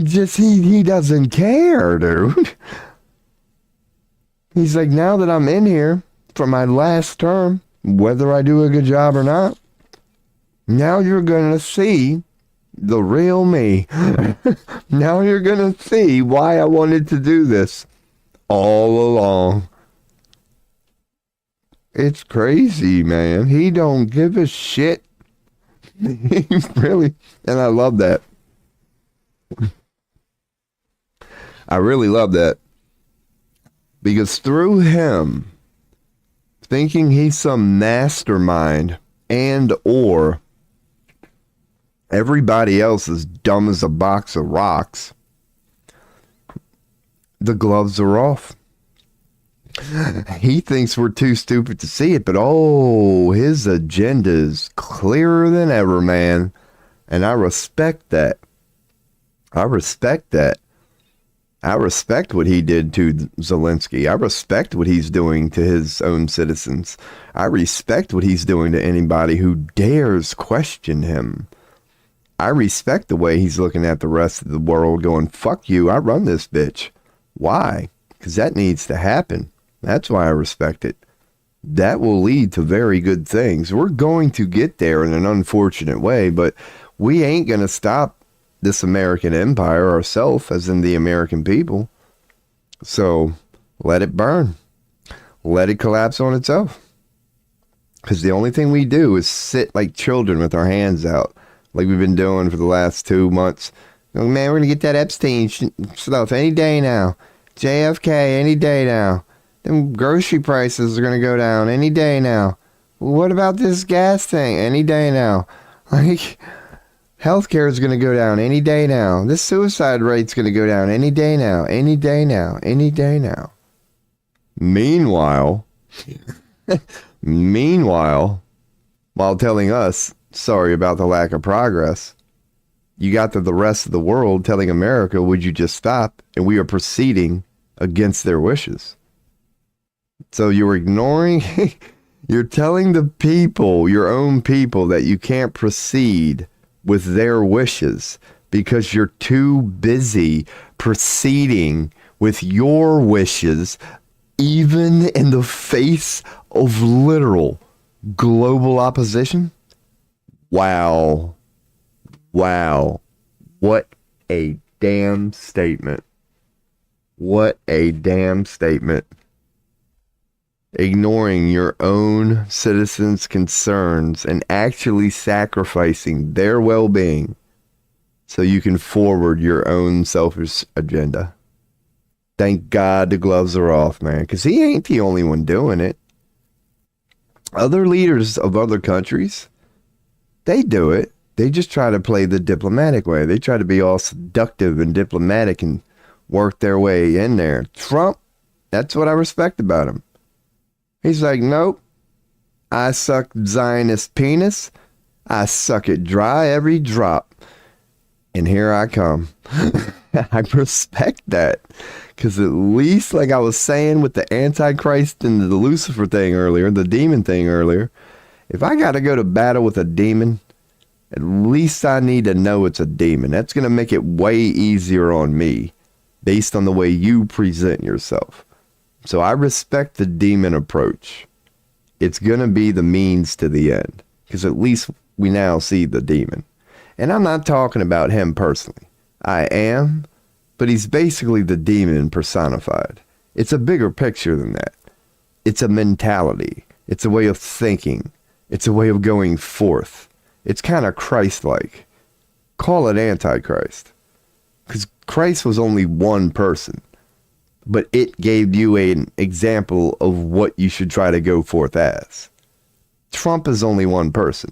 just, he doesn't care, dude. He's like, now that I'm in here for my last term, whether I do a good job or not, now you're going to see the real me. Now you're going to see why I wanted to do this all along. It's crazy, man. He don't give a shit. Really. And I love that. I really love that. Because through him thinking he's some mastermind and or everybody else is dumb as a box of rocks, the gloves are off. He thinks we're too stupid to see it, but his agenda is clearer than ever, man. And I respect that. I respect that. I respect what he did to Zelensky. I respect what he's doing to his own citizens. I respect what he's doing to anybody who dares question him. I respect the way he's looking at the rest of the world going, fuck you, I run this bitch. Why? Because that needs to happen. That's why I respect it. That will lead to very good things. We're going to get there in an unfortunate way, but we ain't going to stop this American empire ourselves, as in the American people. So let it burn. Let it collapse on itself. Because the only thing we do is sit like children with our hands out, like we've been doing for the last 2 months. Like, man, we're going to get that Epstein stuff any day now. JFK any day now. Them grocery prices are going to go down any day now. What about this gas thing? Any day now. Like, healthcare is going to go down any day now. This suicide rate's going to go down any day now. Any day now. Any day now. Meanwhile, while telling us, sorry about the lack of progress, you got the rest of the world telling America, would you just stop? And we are proceeding against their wishes. So you're ignoring, you're telling the people, your own people, that you can't proceed with their wishes because you're too busy proceeding with your wishes, even in the face of literal global opposition. Wow. Wow. What a damn statement. What a damn statement. Ignoring your own citizens' concerns and actually sacrificing their well-being so you can forward your own selfish agenda. Thank God the gloves are off, man, because he ain't the only one doing it. Other leaders of other countries, they do it. They just try to play the diplomatic way. They try to be all seductive and diplomatic and work their way in there. Trump, that's what I respect about him. He's like, nope, I suck Zionist penis. I suck it dry every drop. And here I come. I respect that. Because at least, like I was saying with the Antichrist and the Lucifer thing earlier, the demon thing earlier, if I got to go to battle with a demon, at least I need to know it's a demon. That's going to make it way easier on me based on the way you present yourself. So I respect the demon approach. It's going to be the means to the end. Because at least we now see the demon. And I'm not talking about him personally. I am. But he's basically the demon personified. It's a bigger picture than that. It's a mentality. It's a way of thinking. It's a way of going forth. It's kind of Christ-like. Call it Antichrist. Because Christ was only one person. But it gave you an example of what you should try to go forth as. Trump is only one person.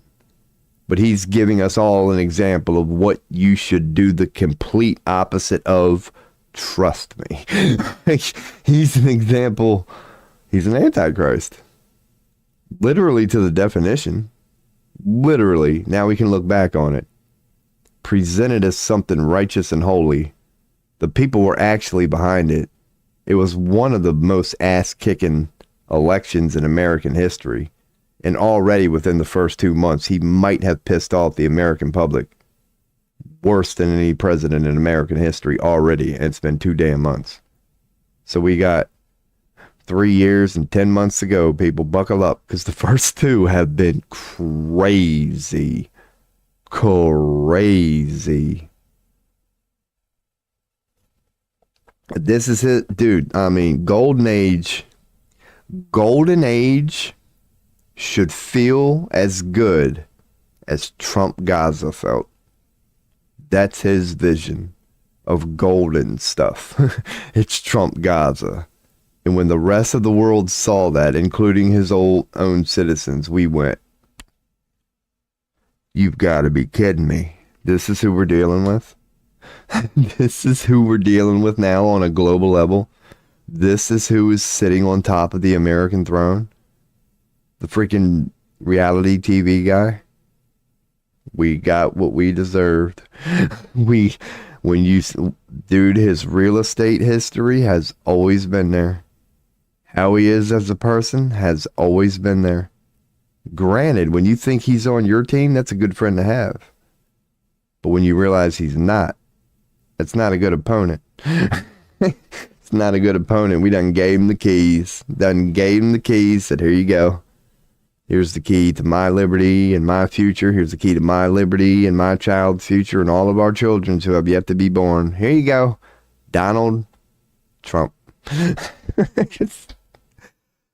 But he's giving us all an example of what you should do the complete opposite of. Trust me. He's an example. He's an Antichrist. Literally to the definition. Literally. Now we can look back on it. Presented as something righteous and holy. The people were actually behind it. It was one of the most ass-kicking elections in American history. And already within the first 2 months, he might have pissed off the American public worse than any president in American history already. And it's been 2 damn months. So we got 3 years and 10 months to go, people. Buckle up, because the first 2 have been crazy. Crazy. This is it, dude. I mean, golden age should feel as good as Trump Gaza felt. That's his vision of golden stuff. It's Trump Gaza. And when the rest of the world saw that, including his own citizens, we went, you've got to be kidding me. This is who we're dealing with? This is who we're dealing with now on a global level. This is who is sitting on top of the American throne. The freaking reality TV guy. We got what we deserved. We When you, dude, his real estate history has always been there. How he is as a person has always been there. Granted, when you think he's on your team, that's a good friend to have. But when you realize he's not, that's not a good opponent. It's not a good opponent. We done gave him the keys. Said, here you go. Here's the key to my liberty and my future. Here's the key to my liberty and my child's future and all of our children who have yet to be born. Here you go. Donald Trump.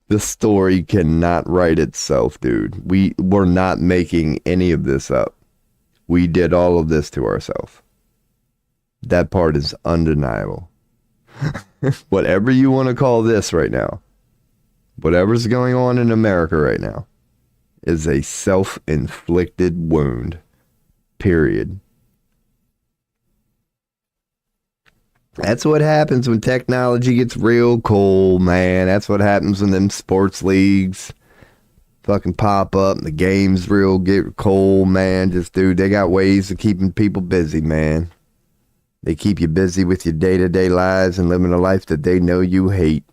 The story cannot write itself, dude. We're not making any of this up. We did all of this to ourselves. That part is undeniable. Whatever you want to call this right now, whatever's going on in America right now, is a self-inflicted wound. Period. That's what happens when technology gets real cool, man. That's what happens when them sports leagues fucking pop up and the games get cold, man. Just, dude, they got ways of keeping people busy, man. They keep you busy with your day-to-day lives and living a life that they know you hate.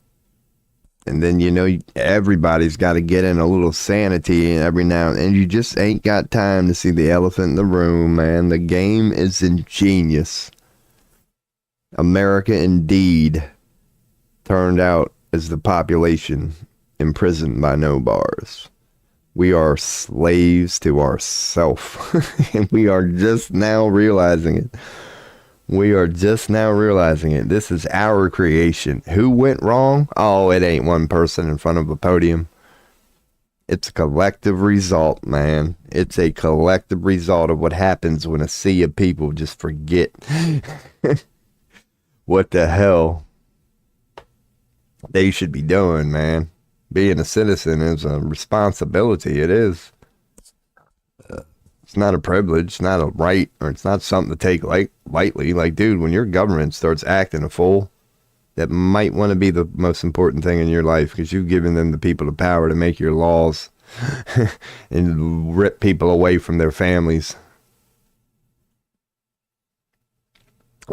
And then, everybody's got to get in a little sanity every now and then. You just ain't got time to see the elephant in the room, man. The game is ingenious. America indeed turned out as the population imprisoned by no bars. We are slaves to ourself. And we are just now realizing it. This is our creation. Who went wrong? Oh, it ain't one person in front of a podium. It's a collective result, man. It's a collective result of what happens when a sea of people just forget what the hell they should be doing, man. Being a citizen is a responsibility. It is. It's not a privilege, it's not a right, or it's not something to take lightly. Like, dude, when your government starts acting a fool, that might want to be the most important thing in your life, because you've given them the people the power to make your laws and rip people away from their families.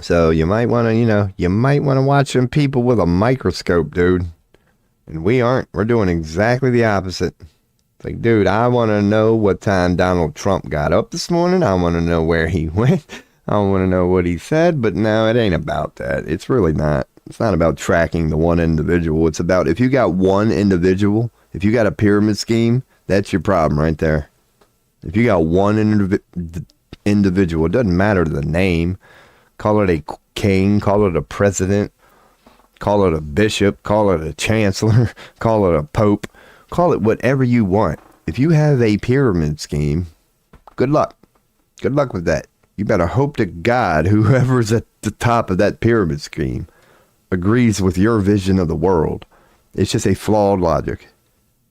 So you might want to, watch them people with a microscope, dude. And we aren't. We're doing exactly the opposite. It's like, dude, I want to know what time Donald Trump got up this morning. I want to know where he went. I want to know what he said. But no, it ain't about that. It's really not. It's not about tracking the one individual. It's about, if you got one individual, if you got a pyramid scheme, that's your problem right there. If you got one individual, it doesn't matter the name. Call it a king, call it a president, call it a bishop, call it a chancellor, call it a pope, call it whatever you want. If you have a pyramid scheme, good luck. Good luck with that. You better hope to God whoever's at the top of that pyramid scheme agrees with your vision of the world. It's just a flawed logic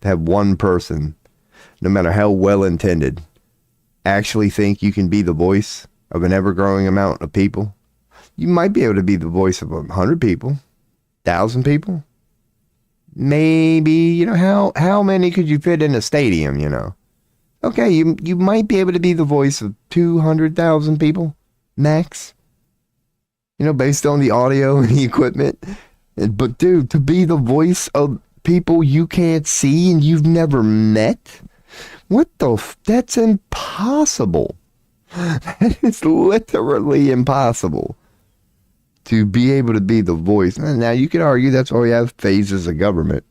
to have one person, no matter how well intended, actually think you can be the voice of an ever-growing amount of people. You might be able to be the voice of 100 people, 1,000 people. Maybe, how many could you fit in a stadium, Okay, you might be able to be the voice of 200,000 people, max. Based on the audio and the equipment. But dude, to be the voice of people you can't see and you've never met? That's impossible. That is literally impossible. To be able to be the voice. Now, you could argue that's why we have phases of government.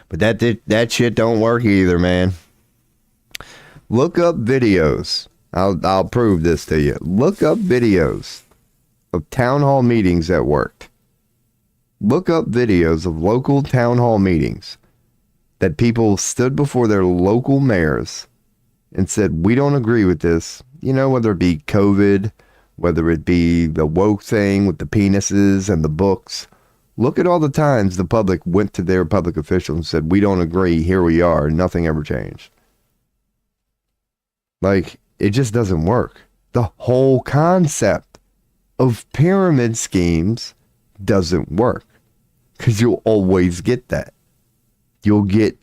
But that shit don't work either, man. Look up videos. I'll prove this to you. Look up videos of town hall meetings that worked. Look up videos of local town hall meetings that people stood before their local mayors and said, we don't agree with this. Whether it be COVID, whether it be the woke thing with the penises and the books. Look at all the times the public went to their public officials and said, we don't agree, here we are, nothing ever changed. Like, it just doesn't work. The whole concept of pyramid schemes doesn't work. Because you'll always get that. You'll get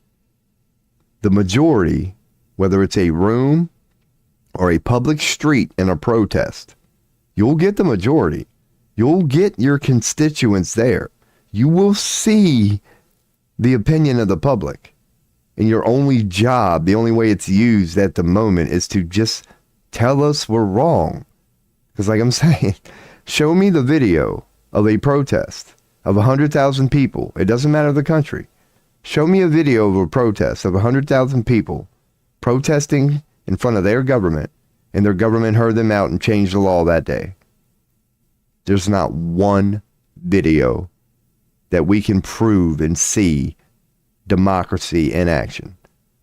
the majority, whether it's a room or a public street in a protest, You'll get the majority. You'll get your constituents there. You will see the opinion of the public. And your only job, the only way it's used at the moment is to just tell us we're wrong. Because like I'm saying, show me the video of a protest of 100,000 people. It doesn't matter the country. Show me a video of a protest of 100,000 people protesting in front of their government, and their government heard them out and changed the law that day. There's not one video that we can prove and see democracy in action.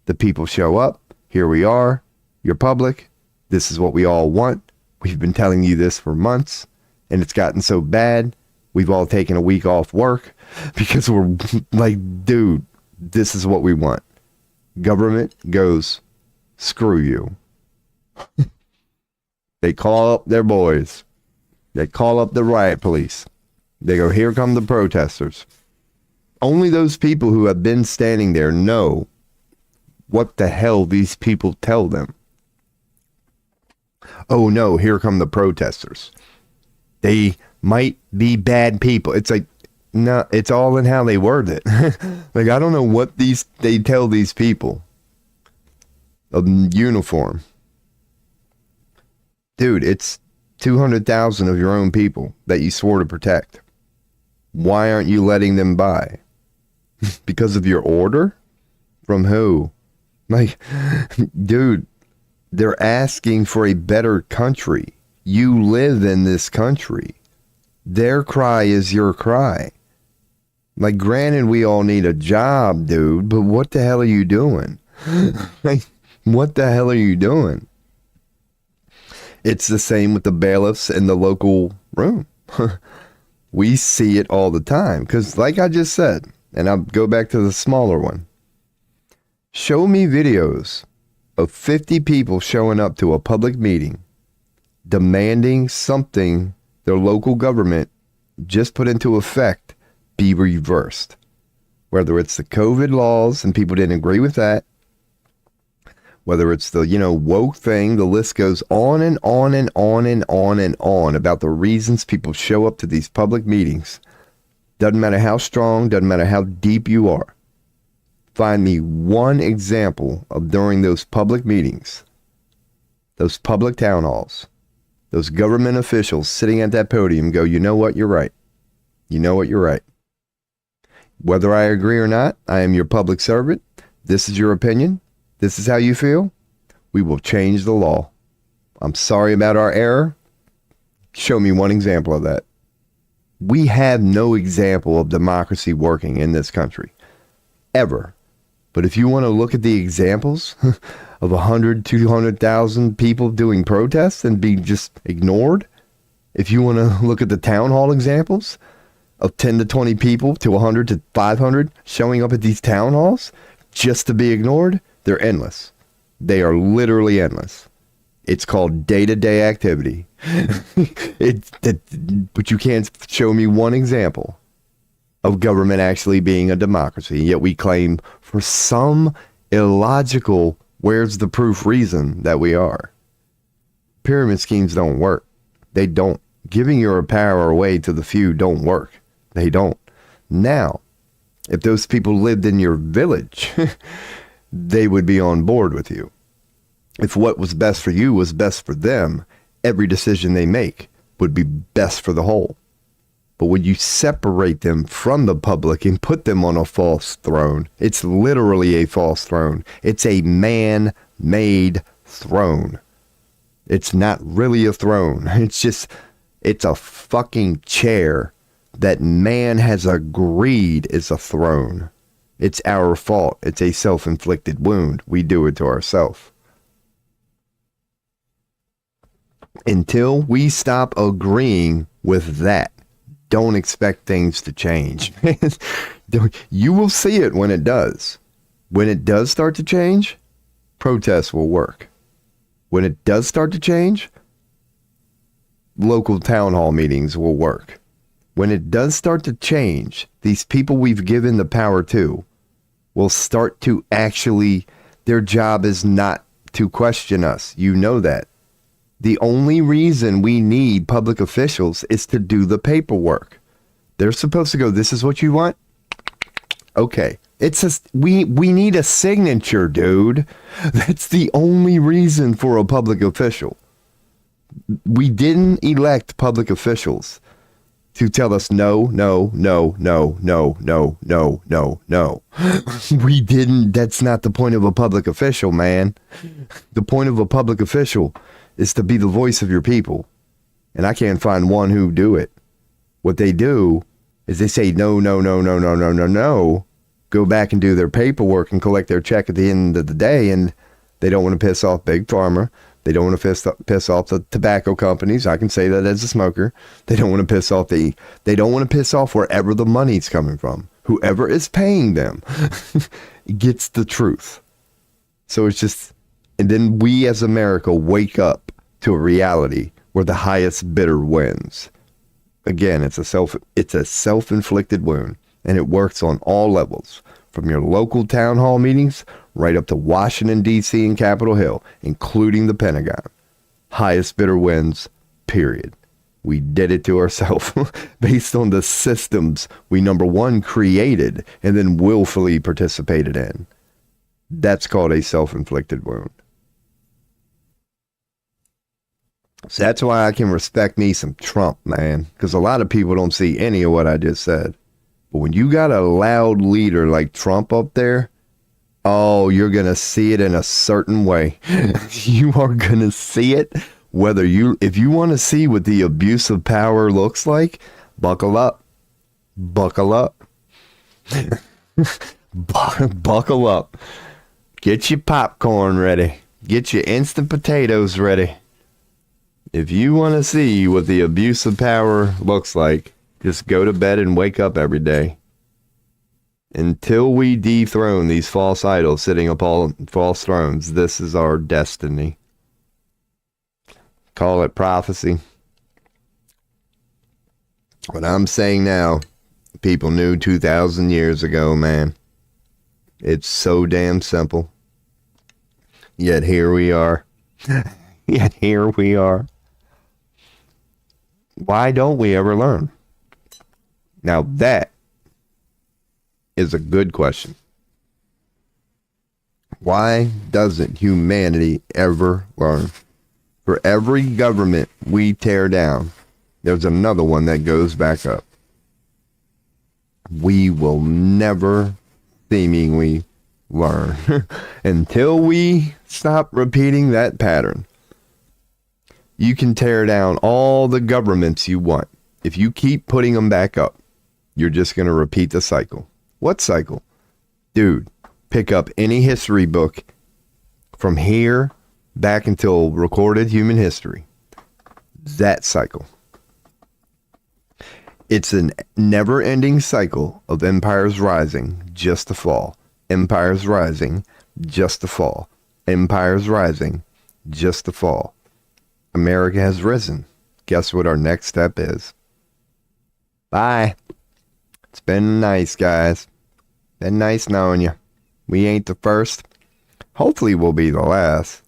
The people show up. Here we are. You're public. This is what we all want. We've been telling you this for months, and it's gotten so bad. We've all taken a week off work because we're like, dude, this is what we want. Government goes, screw you. They call up their boys. They call up the riot police. They go, here come the protesters. Only those people who have been standing there know what the hell these people tell them. Oh no, here come the protesters. They might be bad people. It's like, no, it's all in how they word it. Like, I don't know what they tell these people of uniform. Dude, it's 200,000 of your own people that you swore to protect. Why aren't you letting them by? Because of your order? From who? Like, dude, they're asking for a better country. You live in this country. Their cry is your cry. Like, granted, we all need a job, dude, but what the hell are you doing? Like, what the hell are you doing? It's the same with the bailiffs in the local room. We see it all the time. Because like I just said, and I'll go back to the smaller one. Show me videos of 50 people showing up to a public meeting demanding something their local government just put into effect be reversed. Whether it's the COVID laws and people didn't agree with that, whether it's the, woke thing, the list goes on and on and on and on and on about the reasons people show up to these public meetings. Doesn't matter how strong, doesn't matter how deep you are. Find me one example of during those public meetings, those public town halls, those government officials sitting at that podium go, you know what, you're right. You know what, you're right. Whether I agree or not, I am your public servant. This is your opinion. This is how you feel. We will change the law. I'm sorry about our error. Show me one example of that. We have no example of democracy working in this country. Ever. But if you want to look at the examples of 100, 200,000 people doing protests and being just ignored, if you want to look at the town hall examples of 10 to 20 people to 100 to 500 showing up at these town halls just to be ignored, they're endless. They are literally endless. It's called day-to-day activity. But you can't show me one example of government actually being a democracy. Yet we claim for some illogical, where's the proof reason that we are. Pyramid schemes don't work. They don't. Giving your power away to the few don't work. They don't. Now, if those people lived in your village, they would be on board with you. If what was best for you was best for them, every decision they make would be best for the whole. But when you separate them from the public and put them on a false throne, it's literally a false throne. It's a man-made throne. It's not really a throne. It's a fucking chair that man has agreed is a throne. It's our fault. It's a self-inflicted wound. We do it to ourselves. Until we stop agreeing with that, don't expect things to change. You will see it when it does. When it does start to change, protests will work. When it does start to change, local town hall meetings will work. When it does start to change, these people we've given the power to will start to actually, their job is not to question us. You know that. The only reason we need public officials is to do the paperwork. They're supposed to go, this is what you want? Okay. We need a signature, dude. That's the only reason for a public official. We didn't elect public officials to tell us no, no, no, no, no, no, no, no, no. We didn't. That's not the point of a public official, man. The point of a public official is to be the voice of your people. And I can't find one who do it. What they do is they say no, no, no, no, no, no, no, no. Go back and do their paperwork and collect their check at the end of the day. And they don't want to piss off Big Pharma. They don't want to piss off the tobacco companies. I can say that as a smoker. They don't want to piss off they don't want to piss off wherever the money's coming from. Whoever is paying them gets the truth. So it's just, and then we as America wake up to a reality where the highest bidder wins. Again, it's a self-inflicted wound, and it works on all levels, from your local town hall meetings right up to Washington, D.C. and Capitol Hill, including the Pentagon. Highest bidder wins, period. We did it to ourselves based on the systems we, number one, created and then willfully participated in. That's called a self-inflicted wound. So that's why I can respect me some Trump, man, because a lot of people don't see any of what I just said. But when you got a loud leader like Trump up there, oh, you're going to see it in a certain way. You are going to see it. If you want to see what the abuse of power looks like, buckle up. Buckle up. Buckle up. Get your popcorn ready. Get your instant potatoes ready. If you want to see what the abuse of power looks like, just go to bed and wake up every day. Until we dethrone these false idols sitting upon false thrones, this is our destiny. Call it prophecy. What I'm saying now, people knew 2,000 years ago, man. It's so damn simple. Yet here we are. Yet here we are. Why don't we ever learn? Now that is a good question. Why doesn't humanity ever learn? For every government we tear down, there's another one that goes back up. We will never seemingly learn until we stop repeating that pattern. You can tear down all the governments you want. If you keep putting them back up, you're just going to repeat the cycle. What cycle? Dude, pick up any history book from here back until recorded human history. That cycle. It's a never-ending cycle of empires rising just to fall. Empires rising just to fall. Empires rising just to fall. America has risen. Guess what our next step is? Bye. It's been nice, guys. Been nice knowing you. We ain't the first. Hopefully we'll be the last.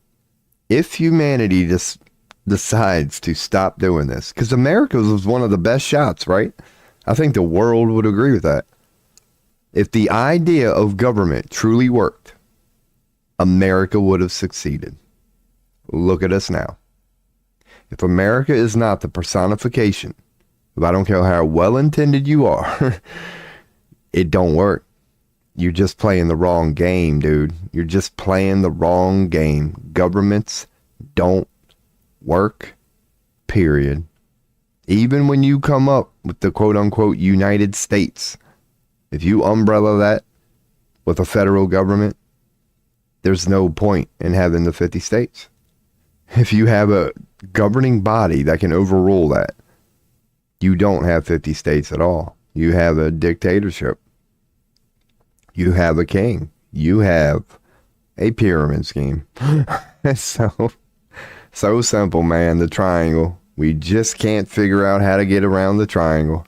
If humanity just decides to stop doing this. Because America was one of the best shots, right? I think the world would agree with that. If the idea of government truly worked, America would have succeeded. Look at us now. If America is not the personification, if I don't care how well-intended you are, it don't work. You're just playing the wrong game, dude. You're just playing the wrong game. Governments don't work, period. Even when you come up with the quote-unquote United States, if you umbrella that with a federal government, there's no point in having the 50 states. If you have a governing body that can overrule that, you don't have 50 states at all. You have a dictatorship. You have a king. You have a pyramid scheme. So simple, man. The triangle. We just can't figure out how to get around the triangle.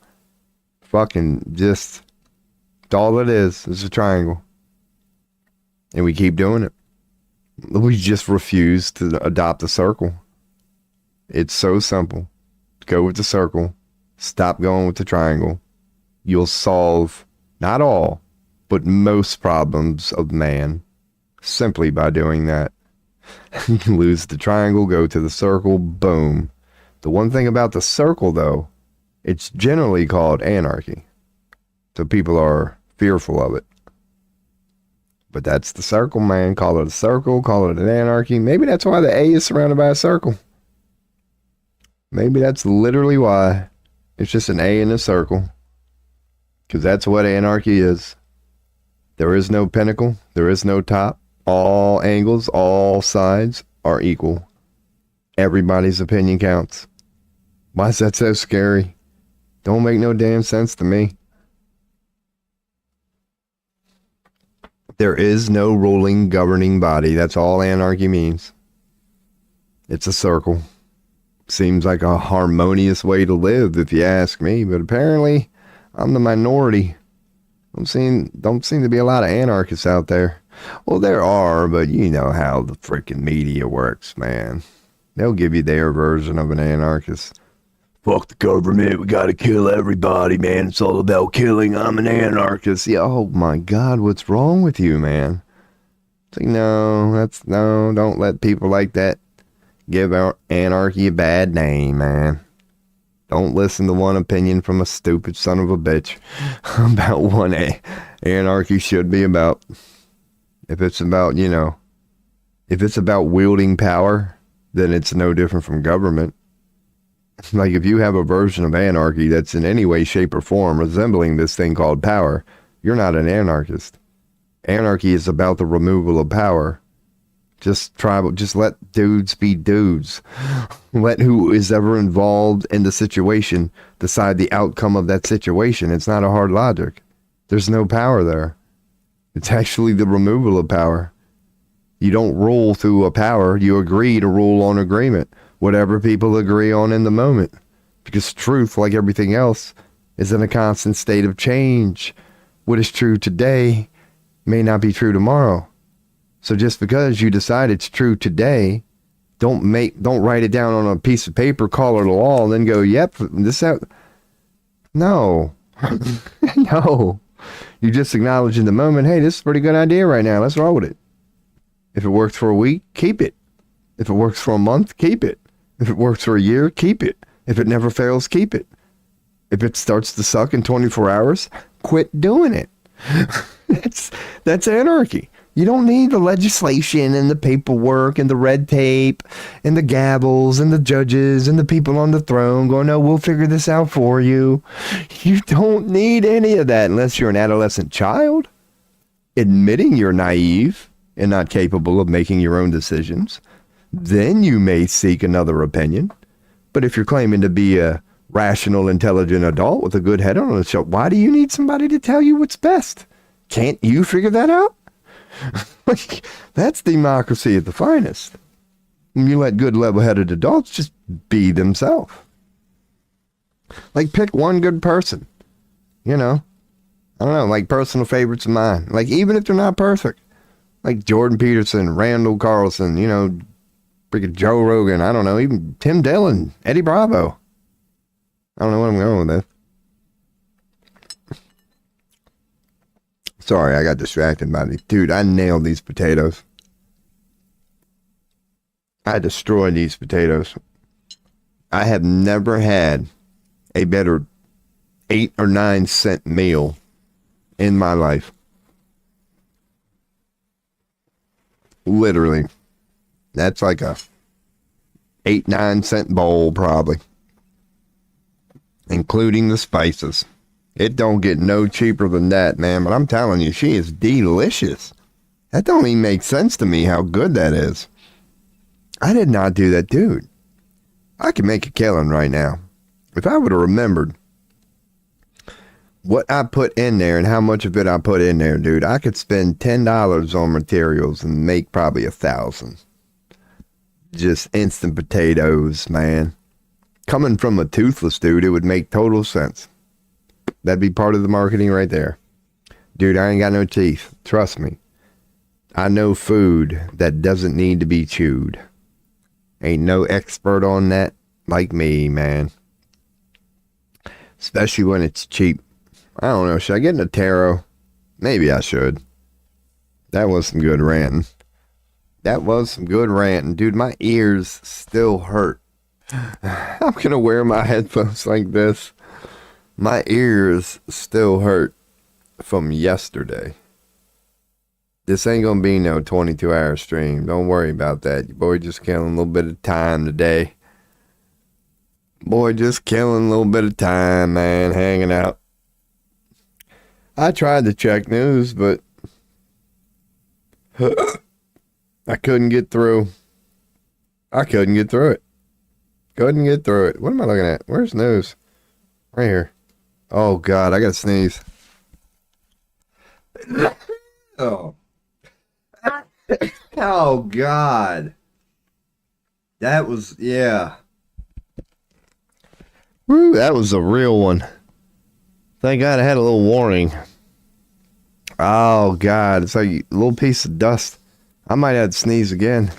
Fucking just, all it is a triangle. And we keep doing it. We just refuse to adopt a circle. It's so simple. Go with the circle. Stop going with the triangle. You'll solve not all, but most problems of man simply by doing that. You lose the triangle, go to the circle, boom. The one thing about the circle, though, it's generally called anarchy. So people are fearful of it. But that's the circle, man. Call it a circle, call it an anarchy. Maybe that's why the A is surrounded by a circle. Maybe that's literally why. It's just an A in a circle. Because that's what anarchy is. There is no pinnacle. There is no top. All angles, all sides are equal. Everybody's opinion counts. Why is that so scary? Don't make no damn sense to me. There is no ruling, governing body. That's all anarchy means. It's a circle. Seems like a harmonious way to live, if you ask me, but apparently I'm the minority. Don't seem to be a lot of anarchists out there. Well, there are, but you know how the freaking media works, man. They'll give you their version of an anarchist. Fuck the government, we gotta kill everybody, man. It's all about killing. I'm an anarchist. Yeah, oh my God, what's wrong with you, man? It's like, no, don't let people like that give our anarchy a bad name, man. Don't listen to one opinion from a stupid son of a bitch about what anarchy should be about. If it's about, if it's about wielding power, then it's no different from government. Like if you have a version of anarchy that's in any way, shape, or form resembling this thing called power, you're not an anarchist. Anarchy is about the removal of power. Just let dudes be dudes. Let who is ever involved in the situation decide the outcome of that situation. It's not a hard logic. There's no power there. It's actually the removal of power. You don't rule through a power. You agree to rule on agreement. Whatever people agree on in the moment. Because truth, like everything else, is in a constant state of change. What is true today may not be true tomorrow. So just because you decide it's true today, don't write it down on a piece of paper, call it a law, and then go, yep, No. No. You just acknowledge in the moment, hey, this is a pretty good idea right now. Let's roll with it. If it works for a week, keep it. If it works for a month, keep it. If it works for a year, keep it. If it never fails, keep it. If it starts to suck in 24 hours, quit doing it. That's anarchy. You don't need the legislation and the paperwork and the red tape and the gavels and the judges and the people on the throne going, no, we'll figure this out for you. You don't need any of that unless you're an adolescent child, admitting you're naive and not capable of making your own decisions. Then you may seek another opinion. But if you're claiming to be a rational, intelligent adult with a good head on his shoulder, why do you need somebody to tell you what's best? Can't you figure that out? Like, that's democracy at the finest. When you let good level-headed adults just be themselves. Like, pick one good person. I don't know, like personal favorites of mine. Like, even if they're not perfect. Like Jordan Peterson, Randall Carlson, freaking Joe Rogan, I don't know, even Tim Dillon, Eddie Bravo. I don't know what I'm going with that. Sorry, I got distracted by these. Dude, I nailed these potatoes. I destroyed these potatoes. I have never had a better 8 or 9 cent meal in my life. Literally. That's like a 8-9 cent bowl probably. Including the spices. It don't get no cheaper than that, man. But I'm telling you, she is delicious. That don't even make sense to me how good that is. I did not do that, dude. I could make a killing right now. If I would have remembered what I put in there and how much of it I put in there, dude, I could spend $10 on materials and make probably 1,000. Just instant potatoes, man. Coming from a toothless dude, it would make total sense. That'd be part of the marketing right there. Dude, I ain't got no teeth. Trust me. I know food that doesn't need to be chewed. Ain't no expert on that. like me, man. Especially when it's cheap. I don't know. Should I get into tarot? Maybe I should. That was some good ranting. Dude, my ears still hurt. I'm going to wear my headphones like this. My ears still hurt from yesterday. This ain't going to be no 22-hour stream. Don't worry about that. Your boy just killing a little bit of time today. Boy, just killing a little bit of time, man. Hanging out. I tried to check news, but I couldn't get through. Couldn't get through it. What am I looking at? Where's news? Right here. Oh, God. I got to sneeze. Oh. Oh, God. That was, yeah. Woo, that was a real one. Thank God I had a little warning. Oh, God. It's like a little piece of dust. I might have to sneeze again.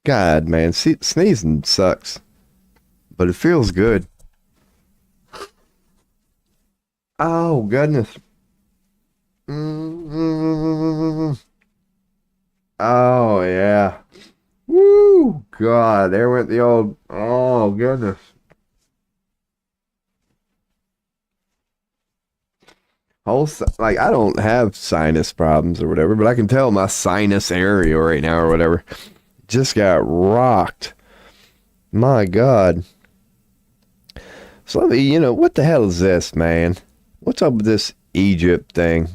God, man. Sneezing sucks. But it feels good. Oh, goodness. Oh, yeah. Woo, God. There went the old... Oh, goodness. Like, I don't have sinus problems or whatever, but I can tell my sinus area right now or whatever just got rocked. My God. So let me, what the hell is this, man? What's up with this Egypt thing?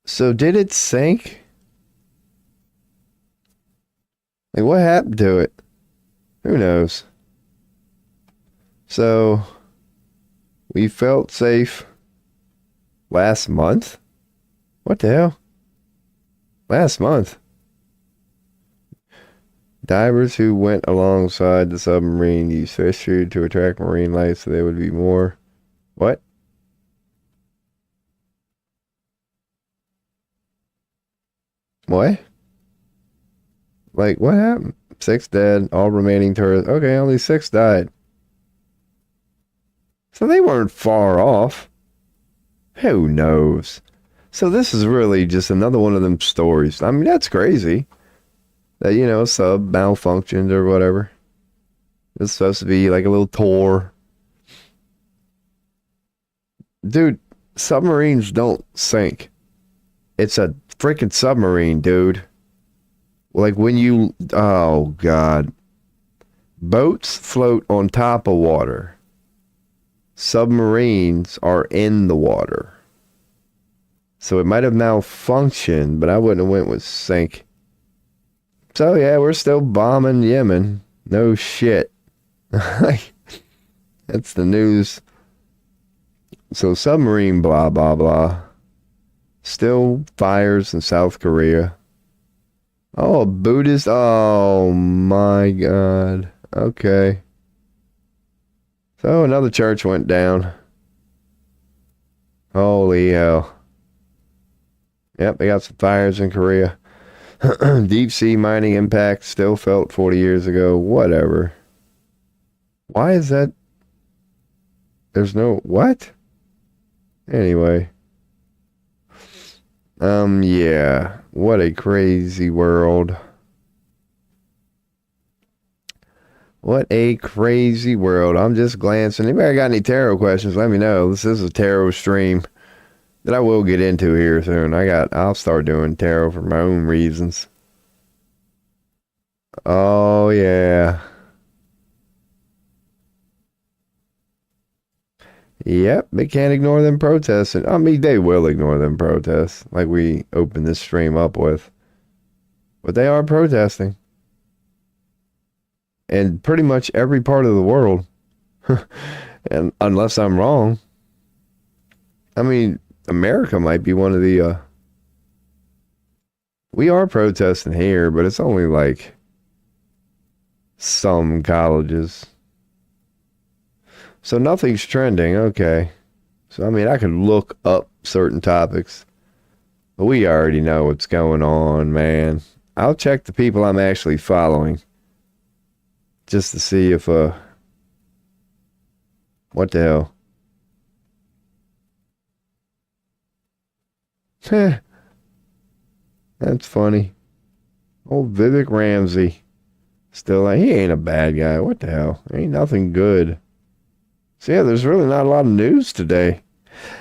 So did it sink? Like, what happened to it? Who knows? So... we felt safe last month? What the hell? Last month. Divers who went alongside the submarine used fish food to attract marine life so they would be more... What? What? Like, what happened? 6 dead, all remaining tourists. Okay, only 6 died. So they weren't far off. Who knows? So this is really just another one of them stories. I mean, that's crazy. That, sub malfunctioned or whatever. It's supposed to be like a little tour. Dude, submarines don't sink. It's a freaking submarine, dude. Like when you... Oh, God. Boats float on top of water. Submarines are in the water. So it might have malfunctioned, but I wouldn't have went with sink. So yeah, we're still bombing Yemen. No shit. That's the news. So submarine blah blah blah. Still fires in South Korea. Oh, Buddhist. Oh my God. Okay. So another church went down. Holy hell. Yep, they got some fires in Korea. Deep sea mining impact still felt 40 years ago. Whatever. Why is that? There's no... What? Anyway. Yeah. What a crazy world. What a crazy world. I'm just glancing. Anybody got any tarot questions? Let me know. This is a tarot stream that I will get into here soon. I'll start doing tarot for my own reasons. Oh, yeah. Yep, they can't ignore them protesting. I mean, they will ignore them protests, like we opened this stream up with. But they are protesting. And pretty much every part of the world. And unless I'm wrong. I mean, America might be one of the... we are protesting here, but it's only like some colleges. So nothing's trending. Okay. So, I mean, I could look up certain topics. But we already know what's going on, man. I'll check the people I'm actually following. just to see if what the hell? Heh, that's funny. Old Vivek Ramsey. Still, like, he ain't a bad guy. What the hell? Ain't nothing good. So, yeah, there's really not a lot of news today.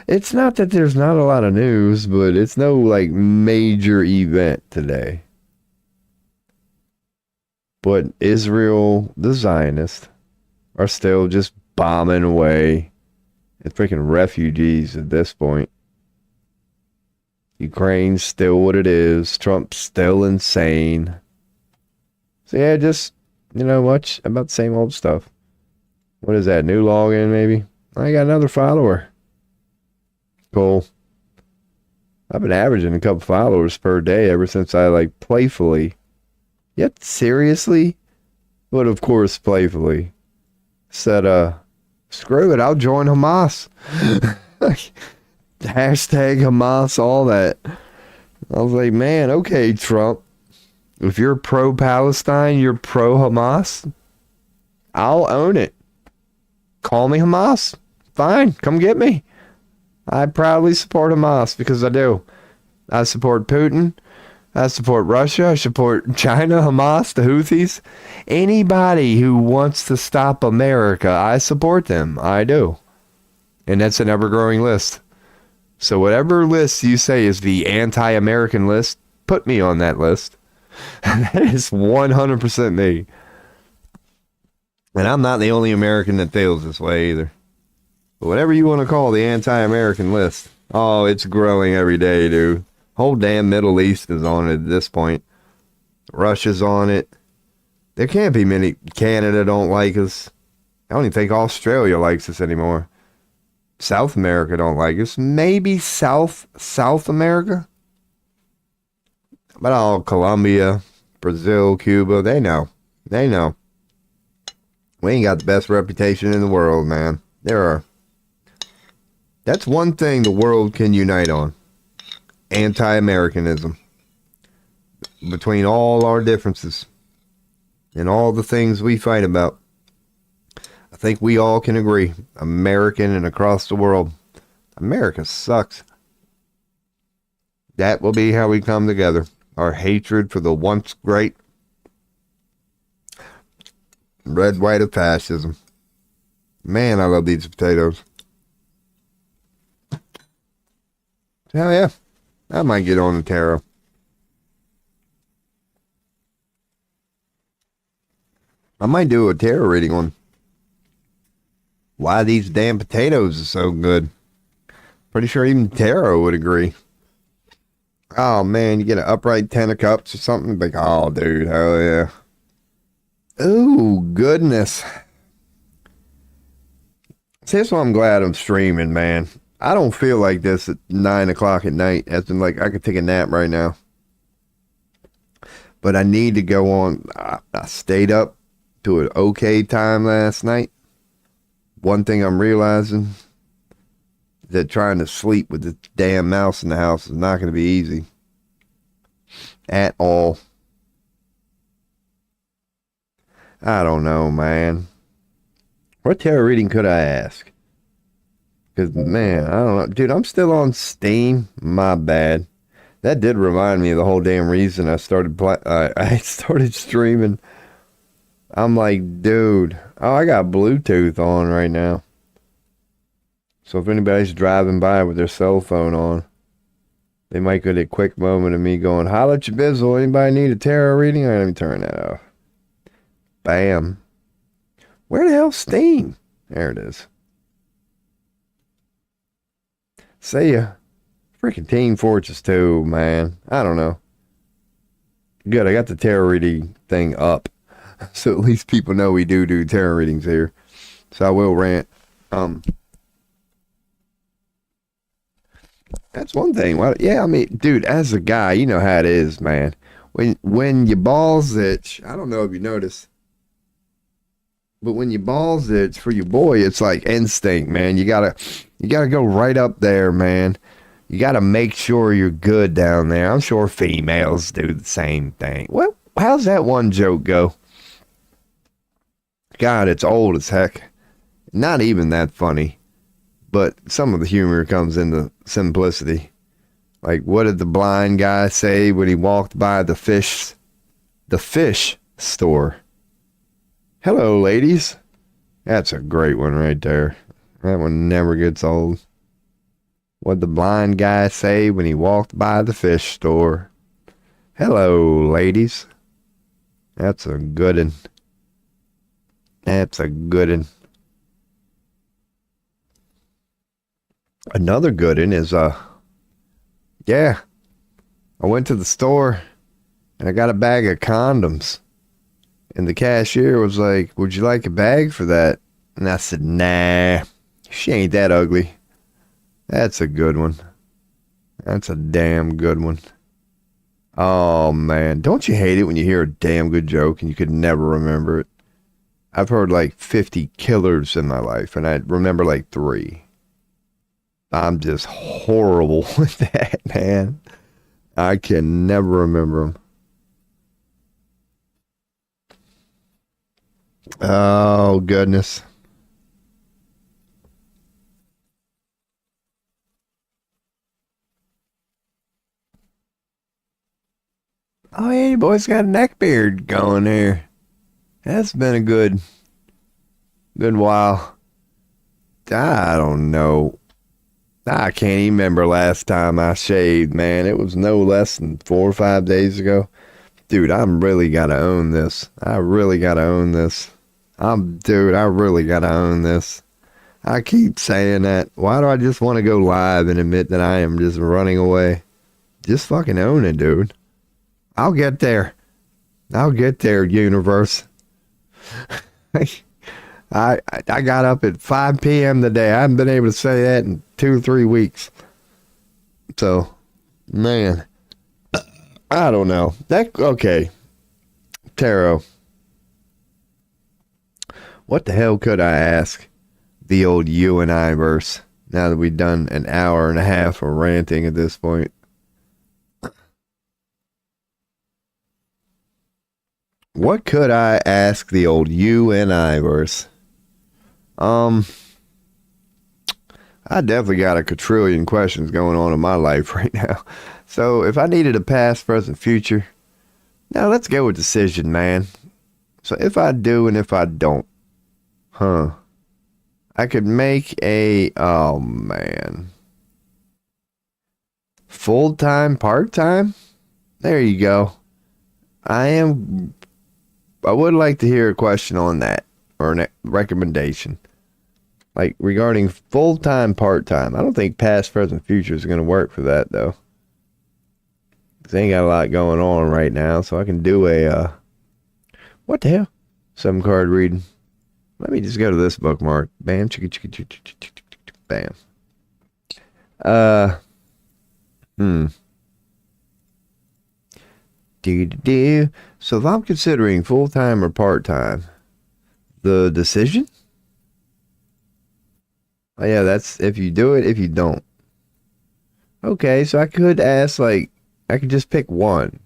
It's not that there's not a lot of news, but it's no, like, major event today. But Israel, the Zionists, are still just bombing away. It's freaking refugees at this point. Ukraine's still what it is. Trump's still insane. So yeah, just, much about the same old stuff. What is that? New login, maybe? I got another follower. Cool. I've been averaging a couple followers per day ever since I, like, playfully, yet seriously, but of course playfully, said, screw it, I'll join Hamas. Hashtag Hamas, all that. I was like, man, okay, Trump. If you're pro-Palestine, you're pro-Hamas, I'll own it. Call me Hamas. Fine, come get me. I proudly support Hamas because I do. I support Putin. I support Russia. I support China, Hamas, the Houthis. Anybody who wants to stop America, I support them. I do. And that's an ever-growing list. So whatever list you say is the anti-American list, put me on that list. That is 100% me. And I'm not the only American that feels this way either. But whatever you want to call the anti-American list. Oh, it's growing every day, dude. Whole damn Middle East is on it at this point. Russia's on it. There can't be many. Canada don't like us. I don't even think Australia likes us anymore. South America don't like us. Maybe South America. But all Colombia, Brazil, Cuba, they know. They know. We ain't got the best reputation in the world, man. That's one thing the world can unite on. Anti-Americanism. Between all our differences and all the things we fight about, I think we all can agree, American and across the world, America sucks. That will be how we come together. Our hatred for the once great red, white of fascism. Man, I love these potatoes. Hell yeah. I might get on the tarot. I might do a tarot reading on why these damn potatoes are so good. Pretty sure even tarot would agree. Oh man, you get an upright 10 of cups or something. Like, oh dude, hell yeah. Ooh, goodness. See, that's why I'm glad I'm streaming, man. I don't feel like this at 9 o'clock at night. As in, like, I could take a nap right now. But I need to go on. I stayed up to an okay time last night. One thing I'm realizing is that trying to sleep with the damn mouse in the house is not going to be easy. At all. I don't know, man. What tarot reading could I ask? Because, man, I don't know. Dude, I'm still on Steam. My bad. That did remind me of the whole damn reason I started I started streaming. I'm like, dude. Oh, I got Bluetooth on right now. So if anybody's driving by with their cell phone on, they might get a quick moment of me going, holla at your bizzle. Anybody need a tarot reading? All right, let me turn that off. Bam. Where the hell's Steam? There it is. See ya. Freaking Team Fortress 2, man. I don't know. Good, I got the tarot reading thing up. So at least people know we do tarot readings here. So I will rant. That's one thing. Well, yeah, I mean, dude, as a guy, you know how it is, man. When your balls itch, I don't know if you noticed, but when your balls itch for your boy, it's like instinct, man. You gotta go right up there, man. You gotta make sure you're good down there. I'm sure females do the same thing. Well, how's that one joke go? God, it's old as heck. Not even that funny, but some of the humor comes into simplicity. Like, what did the blind guy say when he walked by the fish store? Hello, ladies. That's a great one right there. That one never gets old. What'd the blind guy say when he walked by the fish store? Hello, ladies. That's a good one. That's a good one. Another good one is, yeah, I went to the store and I got a bag of condoms. And the cashier was like, would you like a bag for that? And I said, nah, she ain't that ugly. That's a good one. That's a damn good one. Oh, man. Don't you hate it when you hear a damn good joke and you could never remember it? I've heard like 50 killers in my life, and I remember like 3. I'm just horrible with that, man. I can never remember them. Oh, goodness. Oh, hey, boy's got a neck beard going there. That's been a good while. I don't know. I can't even remember last time I shaved, man. It was no less than 4 or 5 days ago. Dude, I'm really gotta own this. I really gotta own this. I really gotta own this. I keep saying that. Why do I just want to go live and admit that I am just running away? Just fucking own it, dude. I'll get there. I'll get there, universe. I got up at 5 p.m. today. I haven't been able to say that in 2 or 3 weeks. So, man, I don't know. Okay. Tarot. What the hell could I ask the old you and I verse now that we've done an hour and a half of ranting at this point? What could I ask the old you and I verse? I definitely got a quadrillion questions going on in my life right now. So if I needed a past, present, future, now let's go with decision, man. So if I do and if I don't, I could make oh man, full-time, part-time? There you go. I would like to hear a question on that, or a recommendation. Like, regarding full-time, part-time. I don't think past, present, future is going to work for that, though. Because I ain't got a lot going on right now, so I can do a, what the hell? Some card reading. Let me just go to this bookmark. Bam, chicka, chicka, chicka, chicka, chicka, chicka, bam. So if I'm considering full-time or part-time, the decision? Oh yeah, that's if you do it, if you don't. Okay, so I could ask, like, I could just pick one.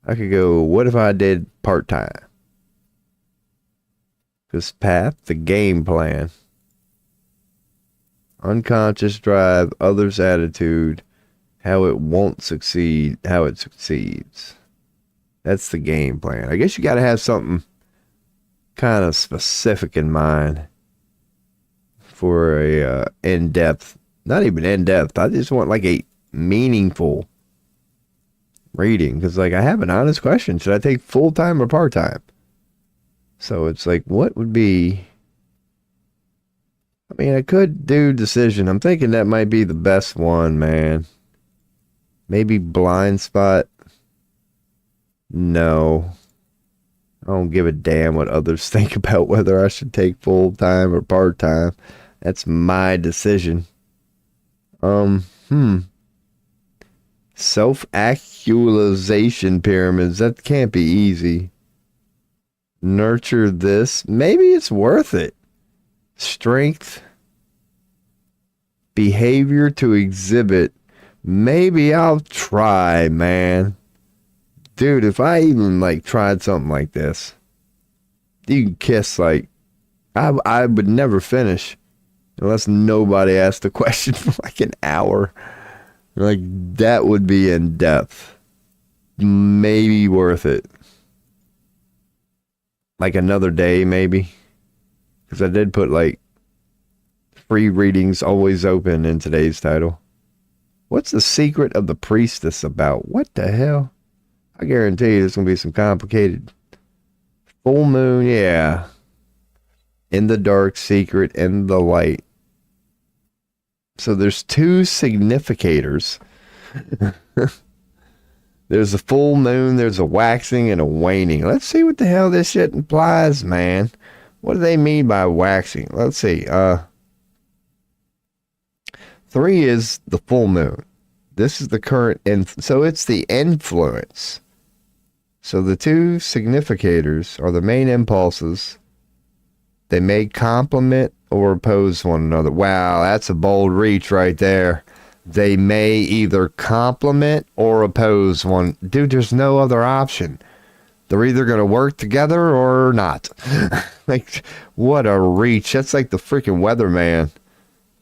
I could go, what if I did part-time? Because path, the game plan. Unconscious drive, others' attitude, how it won't succeed, how it succeeds. That's the game plan. I guess you got to have something kind of specific in mind for a in-depth, not even in-depth. I just want like a meaningful reading, because like I have an honest question. Should I take full-time or part-time? So it's like, what would be, I mean, I could do decision. I'm thinking that might be the best one, man. Maybe blind spot. No. I don't give a damn what others think about whether I should take full-time or part-time. That's my decision. Self-actualization pyramids. That can't be easy. Nurture this. Maybe it's worth it. Strength. Behavior to exhibit. Maybe I'll try, man. Dude, if I even like tried something like this, you can kiss like I would never finish unless nobody asked the question for like an hour. Like that would be in depth. Maybe worth it. Like another day, maybe. Because I did put like free readings always open in today's title. What's the secret of the priestess about? What the hell? I guarantee you there's going to be some complicated. Full moon, yeah. In the dark, secret, in the light. So there's two significators. There's a full moon, there's a waxing, and a waning. Let's see what the hell this shit implies, man. What do they mean by waxing? Let's see. 3 is the full moon. This is the current, so it's the influence. So the two significators are the main impulses. They may complement or oppose one another. Wow, that's a bold reach right there. They may either complement or oppose one. Dude, there's no other option. They're either going to work together or not. Like, what a reach. That's like the freaking weatherman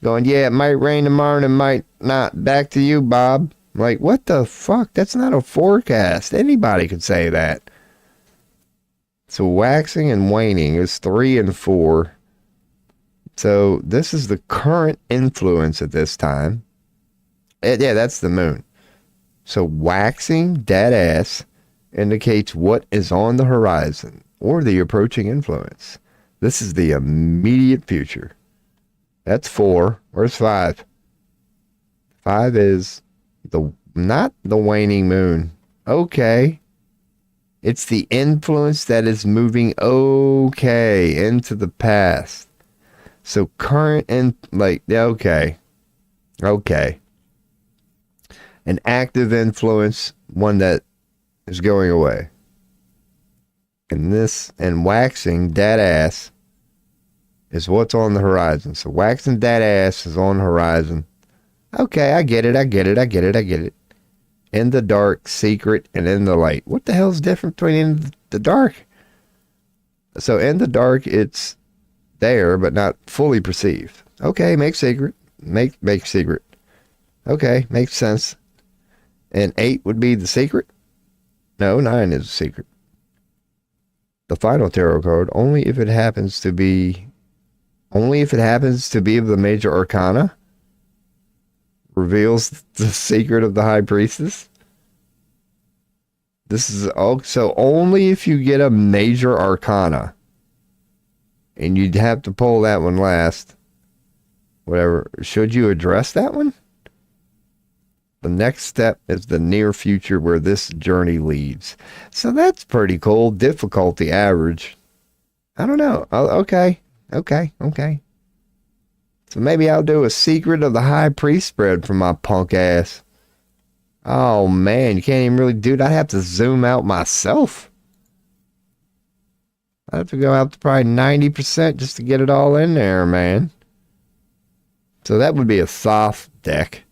going, yeah, it might rain tomorrow and it might not. Back to you, Bob. Like, what the fuck? That's not a forecast. Anybody could say that. So waxing and waning is 3 and 4. So this is the current influence at this time. Yeah, that's the moon. So waxing, dead ass, indicates what is on the horizon or the approaching influence. This is the immediate future. That's 4. Where's 5? 5 is not the waning moon. Okay. It's the influence that is moving into the past. So current and okay. An active influence, one that is going away. And waxing, dead ass, is what's on the horizon. So waxing dead ass is on the horizon. Okay, I get it. In the dark, secret, and in the light. What the hell's different between in the dark? So in the dark, it's there, but not fully perceived. Okay, make secret. Make secret. Okay, makes sense. And 8 would be the secret? No, 9 is the secret. The final tarot card, only if it happens to be of the major arcana, reveals the secret of the high priestess. This is also only if you get a major arcana. And you'd have to pull that one last. Whatever. Should you address that one? The next step is the near future where this journey leads. So that's pretty cool. Difficulty average. I don't know. Okay. So maybe I'll do a secret of the high priest spread for my punk ass. Oh man, you can't even really do that. I'd have to zoom out myself. I'd have to go out to probably 90% just to get it all in there, man. So that would be a soft deck.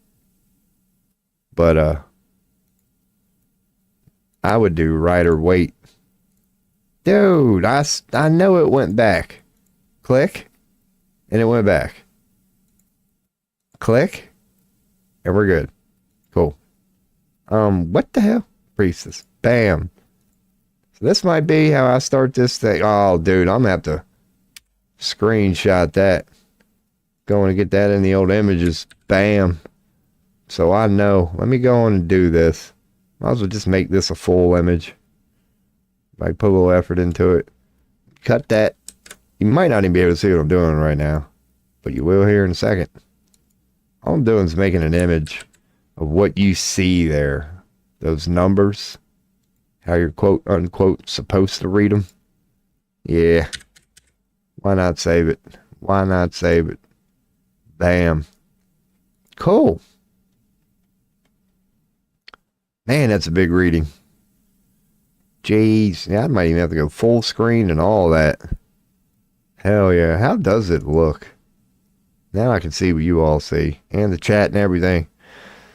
But I would do rider wait. Dude, I know it went back. Click. And it went back. Click. And we're good. Cool. What the hell? Priestess. Bam. So this might be how I start this thing. Oh, dude, I'm gonna have to screenshot that. Going to get that in the old images. Bam. So I know. Let me go on and do this. Might as well just make this a full image. Like put a little effort into it. Cut that. You might not even be able to see what I'm doing right now. But you will here in a second. All I'm doing is making an image of what you see there. Those numbers. How you're quote unquote supposed to read them. Yeah. Why not save it? Why not save it? Bam. Cool. Man, that's a big reading. Jeez. Yeah, I might even have to go full screen and all that. Hell yeah. How does it look? Now I can see what you all see. And the chat and everything.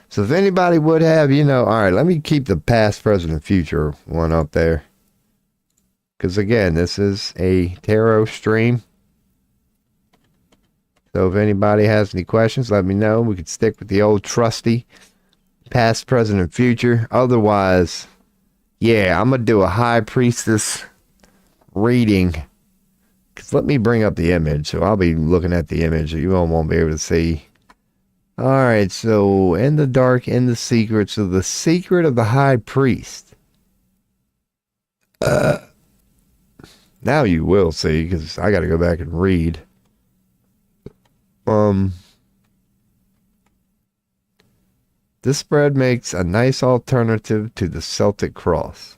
So if anybody would have, all right, let me keep the past, present, and future one up there. Because again, this is a tarot stream. So if anybody has any questions, let me know. We could stick with the old trusty past, present, and future. Otherwise, yeah, I'm going to do a High Priestess reading. Because let me bring up the image. So I'll be looking at the image. You all won't be able to see. All right, so in the dark, in the secret. So the secret of the High Priest. Now you will see, because I got to go back and read. This spread makes a nice alternative to the Celtic cross,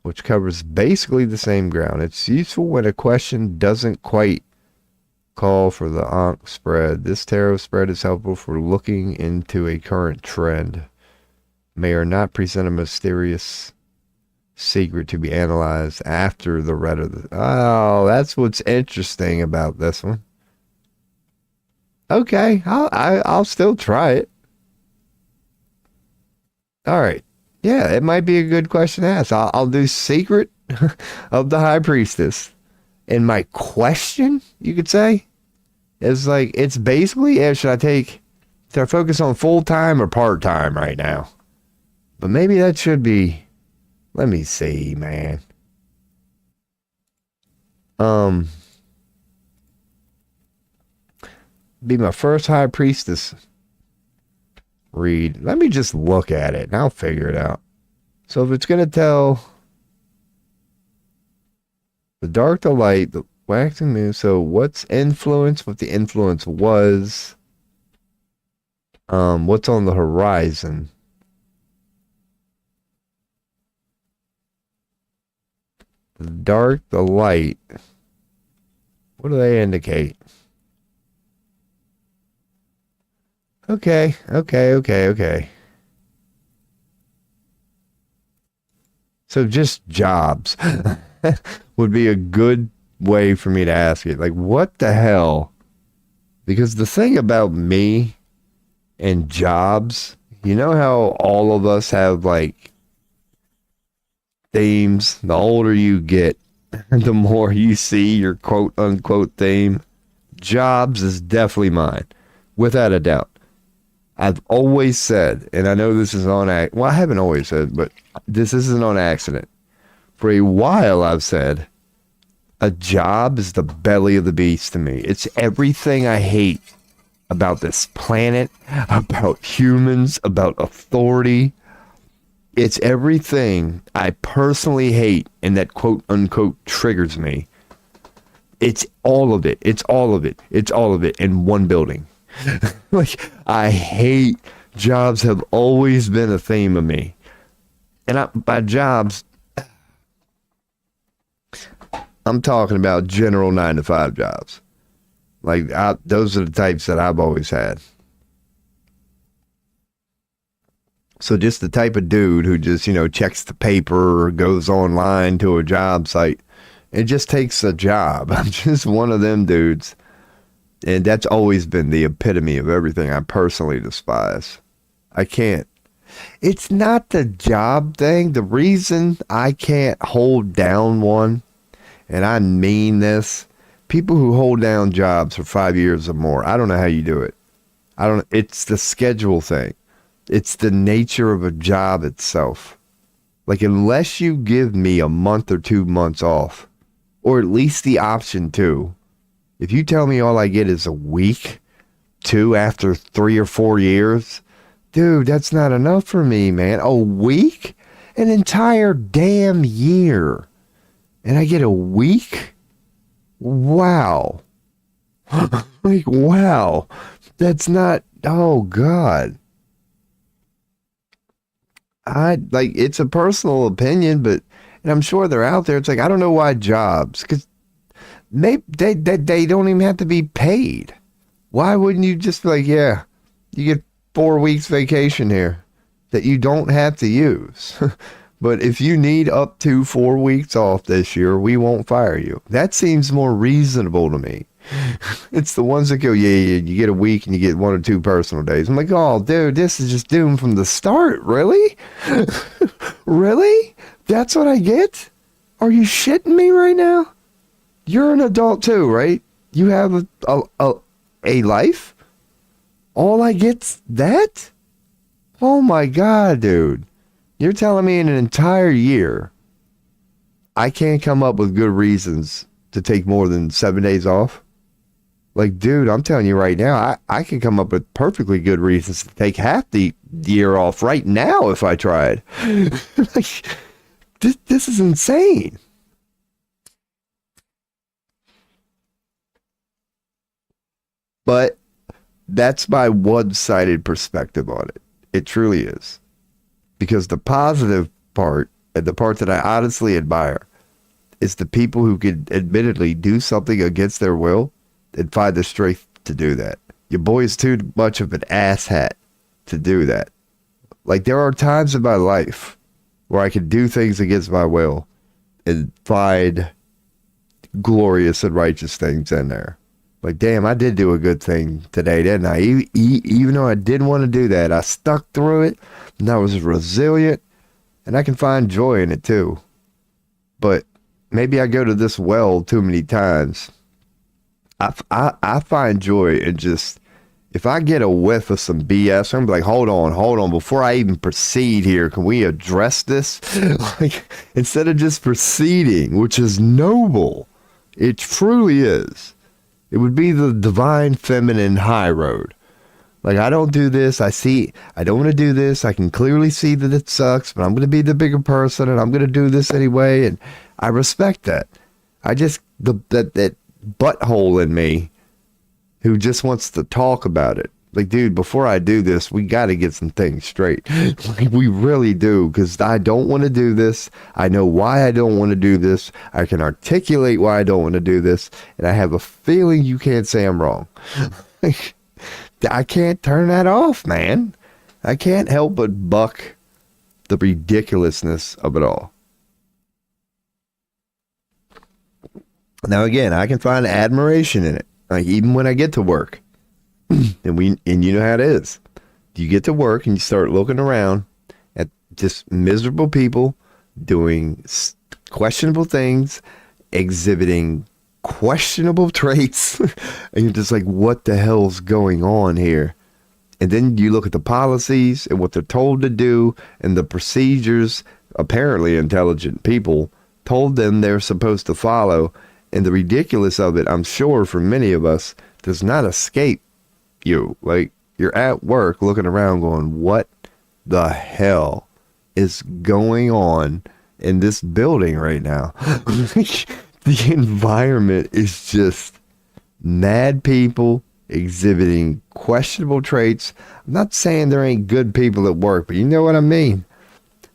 which covers basically the same ground. It's useful when a question doesn't quite call for the Ankh spread. This tarot spread is helpful for looking into a current trend. May or not present a mysterious secret to be analyzed after the read of the... Oh, that's what's interesting about this one. Okay, I'll still try it. All right. Yeah, it might be a good question to ask. I'll do secret of the High Priestess. And my question, you could say, is like, it's basically, should I focus on full-time or part-time right now? But maybe that should be, let me see, man. Be my first High Priestess read. Let me just look at it and I'll figure it out. So if it's going to tell the dark, the light, the waxing moon. So what's influence? What the influence was? What's on the horizon? The dark, the light. What do they indicate? Okay. So just jobs would be a good way for me to ask it. Like, what the hell? Because the thing about me and jobs, you know how all of us have like themes? The older you get, the more you see your quote unquote theme. Jobs is definitely mine, without a doubt. I've always said, and I know this is on well, I haven't always said, but this isn't on accident. For a while, I've said, a job is the belly of the beast to me. It's everything I hate about this planet, about humans, about authority. It's everything I personally hate and that quote unquote triggers me. It's all of it. It's all of it. It's all of it in one building. Like, I hate jobs, have always been a theme of me. And by jobs, I'm talking about general 9-to-5 jobs. Like, those are the types that I've always had. So just the type of dude who just, checks the paper or goes online to a job site and just takes a job. I'm just one of them dudes. And that's always been the epitome of everything I personally despise. I can't. It's not the job thing. The reason I can't hold down one, and I mean this, people who hold down jobs for 5 years or more, I don't know how you do it. It's the schedule thing. It's the nature of a job itself. Like, unless you give me a month or 2 months off, or at least the option to, if you tell me all I get is a week, 2 after 3 or 4 years, dude, that's not enough for me, man. A week? An entire damn year. And I get a week? Wow. Like, wow. That's not, oh God. It's a personal opinion, but, and I'm sure they're out there. It's like, I don't know why jobs, because they don't even have to be paid. Why wouldn't you just be like, yeah, you get 4 weeks vacation here that you don't have to use. But if you need up to 4 weeks off this year, we won't fire you. That seems more reasonable to me. It's the ones that go, yeah, you get a week and you get 1 or 2 personal days. I'm like, oh, dude, this is just doomed from the start. Really? Really? That's what I get? Are you shitting me right now? You're an adult too, right? You have a life? All I get's that? Oh my God, dude. You're telling me in an entire year, I can't come up with good reasons to take more than 7 days off? Like, dude, I'm telling you right now, I can come up with perfectly good reasons to take half the year off right now if I tried. Like, this is insane. But that's my one-sided perspective on it. It truly is. Because the positive part, and the part that I honestly admire, is the people who can admittedly do something against their will and find the strength to do that. Your boy is too much of an asshat to do that. Like, there are times in my life where I can do things against my will and find glorious and righteous things in there. Like, damn, I did do a good thing today, didn't I? Even though I didn't want to do that, I stuck through it, and I was resilient, and I can find joy in it too. But maybe I go to this well too many times. I find joy in just, if I get a whiff of some BS, I'm like, hold on, before I even proceed here, can we address this? Like, instead of just proceeding, which is noble, it truly is. It would be the divine feminine high road. Like, I don't do this. I don't want to do this. I can clearly see that it sucks, but I'm going to be the bigger person and I'm going to do this anyway. And I respect that. I just, that butthole in me who just wants to talk about it. Like, dude, before I do this, we got to get some things straight. Like, we really do, because I don't want to do this. I know why I don't want to do this. I can articulate why I don't want to do this. And I have a feeling you can't say I'm wrong. I can't turn that off, man. I can't help but buck the ridiculousness of it all. Now, again, I can find admiration in it. Like, even when I get to work. And you know how it is. You get to work and you start looking around at just miserable people doing questionable things, exhibiting questionable traits. And you're just like, what the hell's going on here? And then you look at the policies and what they're told to do and the procedures apparently intelligent people told them they're supposed to follow. And the ridiculous of it, I'm sure for many of us, does not escape you. Like, you're at work looking around going, what the hell is going on in this building right now? The environment is just mad people exhibiting questionable traits. I'm not saying there ain't good people at work, but you know what I mean.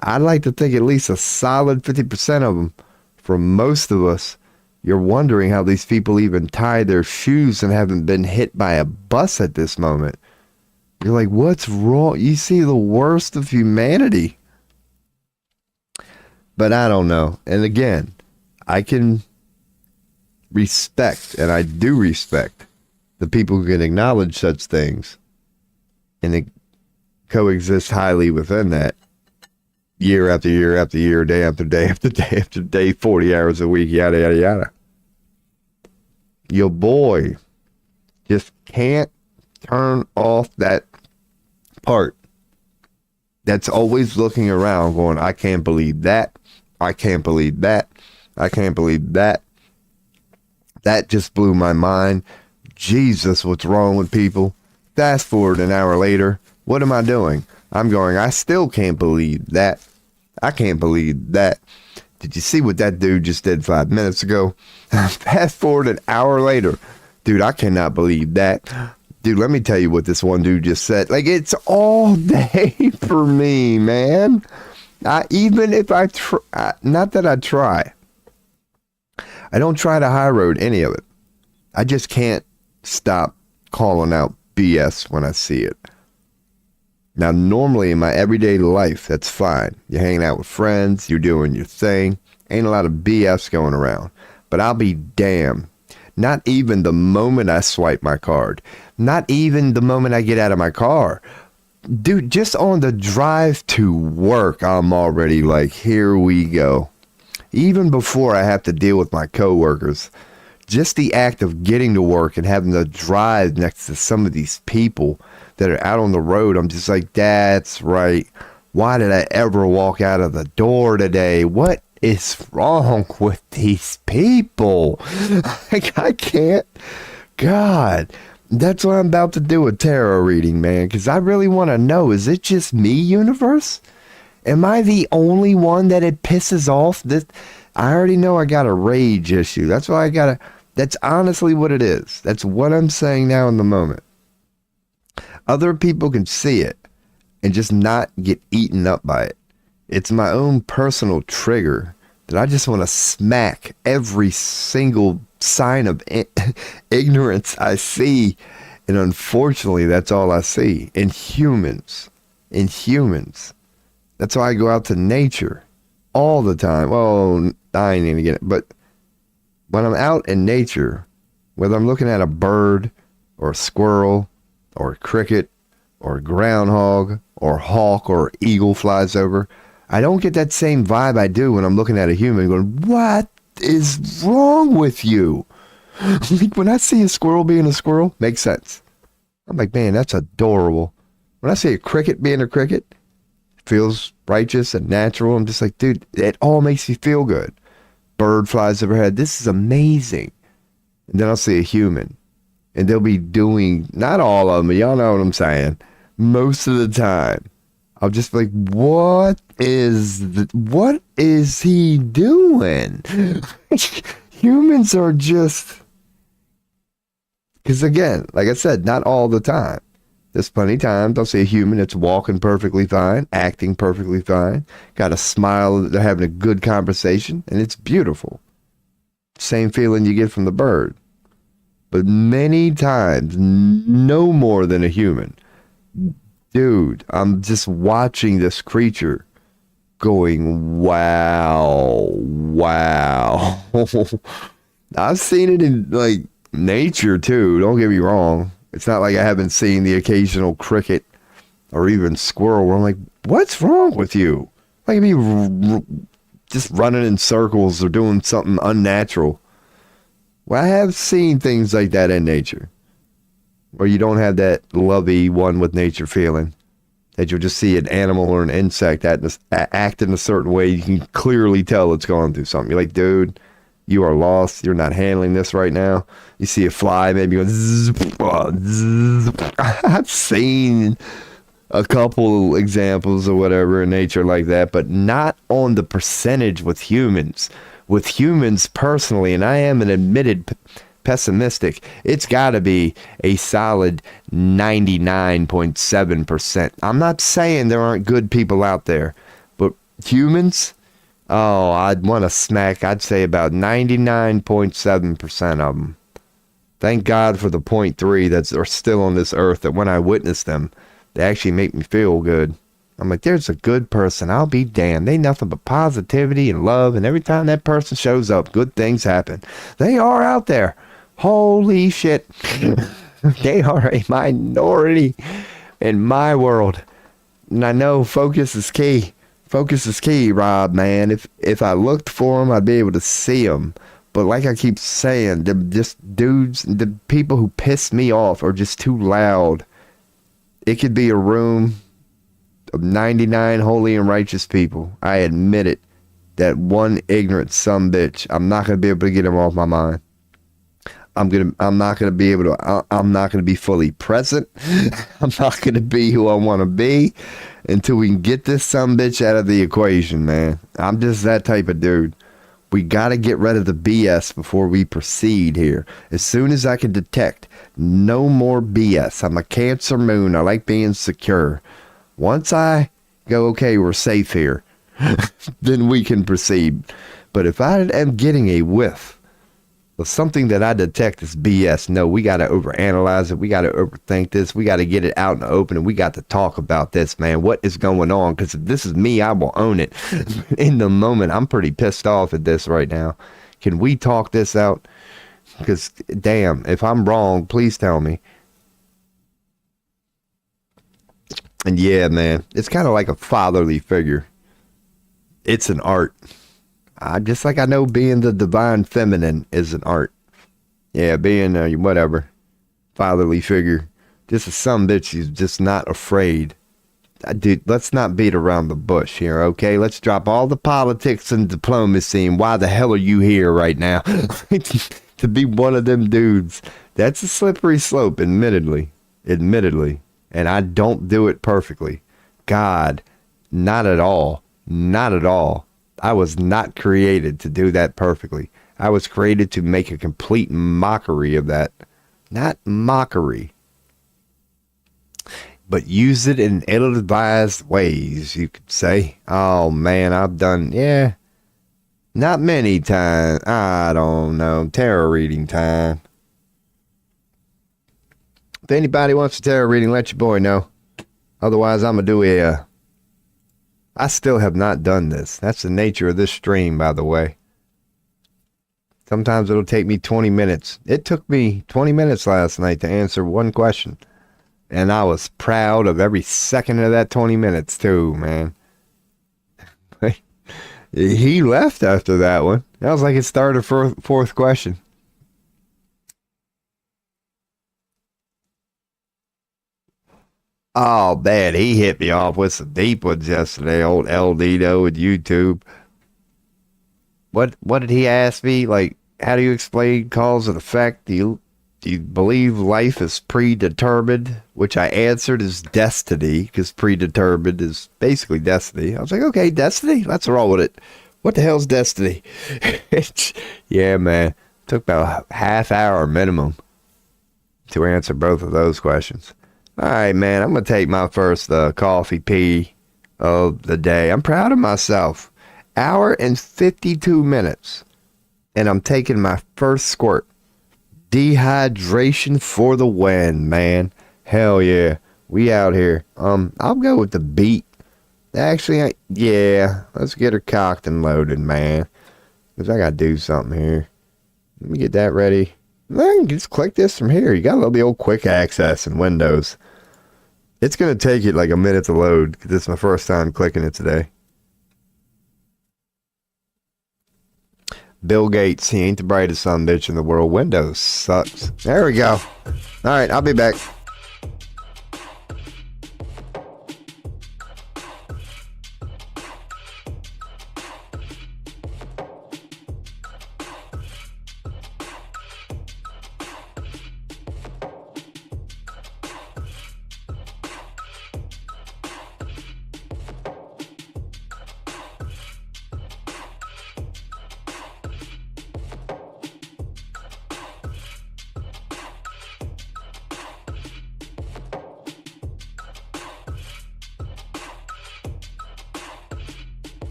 I'd like to think at least a solid 50% of them, for most of us, you're wondering how these people even tie their shoes and haven't been hit by a bus at this moment. You're like, what's wrong? You see the worst of humanity. But I don't know. And again, I can respect, and I do respect, the people who can acknowledge such things and coexist highly within that, year after year after year, day after day after day after day, 40 hours a week, yada, yada, yada. Your boy just can't turn off that part that's always looking around going, I can't believe that. I can't believe that. I can't believe that. That just blew my mind. Jesus, what's wrong with people? Fast forward an hour later, what am I doing? I'm going, I still can't believe that. I can't believe that. Did you see what that dude just did 5 minutes ago? Fast forward an hour later. Dude, I cannot believe that. Dude, let me tell you what this one dude just said. Like, it's all day for me, man. Even if I try, not that I try. I don't try to high road any of it. I just can't stop calling out BS when I see it. Now, normally in my everyday life, that's fine. You're hanging out with friends, you're doing your thing. Ain't a lot of BS going around. But I'll be damned. Not even the moment I swipe my card. Not even the moment I get out of my car. Dude, just on the drive to work, I'm already like, here we go. even before I have to deal with my coworkers, just the act of getting to work and having to drive next to some of these people that are out on the road, I'm just like, that's right. Why did I ever walk out of the door today? What is wrong with these people? I can't. God, that's what I'm about to do, a tarot reading, man, because I really want to know, is it just me, universe? Am I the only one that it pisses off? This, I already know I got a rage issue. That's why I got to, that's honestly what it is. That's what I'm saying now in the moment. Other people can see it and just not get eaten up by it. It's my own personal trigger that I just want to smack every single sign of ignorance I see. And unfortunately, that's all I see in humans. In humans. That's why I go out to nature all the time. Well, I ain't gonna get it. But when I'm out in nature, whether I'm looking at a bird or a squirrel or a cricket or a groundhog or a hawk or eagle flies over, I don't get that same vibe I do when I'm looking at a human going, what is wrong with you? Like when I see a squirrel being a squirrel, makes sense. I'm like, man, that's adorable. When I see a cricket being a cricket, feels righteous and natural. I'm just like, dude, it all makes me feel good. Bird flies overhead. This is amazing. And then I'll see a human and they'll be doing, not all of them, but y'all know what I'm saying. Most of the time, I'll just be like, what is he doing? Humans are just, because again, like I said, not all the time. There's plenty of times I'll see a human that's walking perfectly fine, acting perfectly fine, got a smile, they're having a good conversation, and it's beautiful. Same feeling you get from the bird. But many times, no more than a human. Dude, I'm just watching this creature going, wow. I've seen it in, like, nature, too. Don't get me wrong. It's not like I haven't seen the occasional cricket or even squirrel where I'm like, what's wrong with you? Like me just running in circles or doing something unnatural. Well, I have seen things like that in nature where you don't have that lovey one with nature feeling. That you'll just see an animal or an insect act in a certain way. You can clearly tell it's going through something. You're like, dude, you are lost. You're not handling this right now. You see a fly, maybe go zzz, zzz. I've seen a couple examples or whatever in nature like that, but not on the percentage with humans. With humans personally, and I am an admitted pessimistic, it's got to be a solid 99.7%. I'm not saying there aren't good people out there, but humans, oh, I'd want to smack, I'd say about 99.7% of them. Thank God for the 0.3 that are still on this earth, that when I witness them, they actually make me feel good. I'm like, there's a good person. I'll be damned. They nothing but positivity and love, and every time that person shows up, good things happen. They are out there. Holy shit. They are a minority in my world. And I know focus is key. Focus is key, Rob, man. If I looked for them, I'd be able to see them. But like I keep saying, the just dudes, the people who piss me off are just too loud. It could be a room of 99 holy and righteous people. I admit it. That one ignorant sumbitch, I'm not going to be able to get him off my mind. I'm not going to be fully present. I'm not going to be who I want to be until we can get this sumbitch out of the equation, man. I'm just that type of dude. We got to get rid of the BS before we proceed here. As soon as I can detect no more BS. I'm a Cancer moon. I like being secure. Once I go, okay, we're safe here, then we can proceed. But if I am getting a whiff of something that I detect is BS, no, we got to overanalyze it. We got to overthink this. We got to get it out in the open, and we got to talk about this, man. What is going on? Because if this is me, I will own it. In the moment, I'm pretty pissed off at this right now. Can we talk this out? Because, damn, if I'm wrong, please tell me. And yeah, man, it's kind of like a fatherly figure. It's an art. Just like I know being the divine feminine is an art. Yeah, being whatever, fatherly figure. Just a bitch who's just not afraid. Dude, let's not beat around the bush here, okay? Let's drop all the politics and diplomacy and why the hell are you here right now? To be one of them dudes. That's a slippery slope, admittedly. Admittedly. And I don't do it perfectly. God, not at all. Not at all. I was not created to do that perfectly. I was created to make a complete mockery of that. Not mockery, but use it in ill-advised ways, you could say. Oh, man, I've done, yeah, not many times. I don't know. Tarot reading time. If anybody wants a tarot reading, let your boy know. Otherwise, I'm going to do I still have not done this. That's the nature of this stream, by the way. Sometimes it'll take me 20 minutes. It took me 20 minutes last night to answer one question. And I was proud of every second of that 20 minutes, too, man. He left after that one. That was like his third or fourth question. Oh, man, he hit me off with some deep ones yesterday, old El Dino at YouTube. What did he ask me? Like, how do you explain cause and effect? Do you believe life is predetermined? Which I answered is destiny, because predetermined is basically destiny. I was like, okay, destiny? Let's roll with it. What the hell's destiny? Yeah, man. Took about a half hour minimum to answer both of those questions. All right, man. I'm going to take my first coffee pee of the day. I'm proud of myself. Hour and 52 minutes. And I'm taking my first squirt. Dehydration for the win, man. Hell yeah. We out here. I'll go with the beat. Actually, yeah. Let's get her cocked and loaded, man. Because I got to do something here. Let me get that ready. Man, just click this from here. You got to love the old quick access in Windows. It's going to take it like a minute to load. Because this is my first time clicking it today. Bill Gates, he ain't the brightest son bitch in the world. Windows sucks. There we go. All right, I'll be back.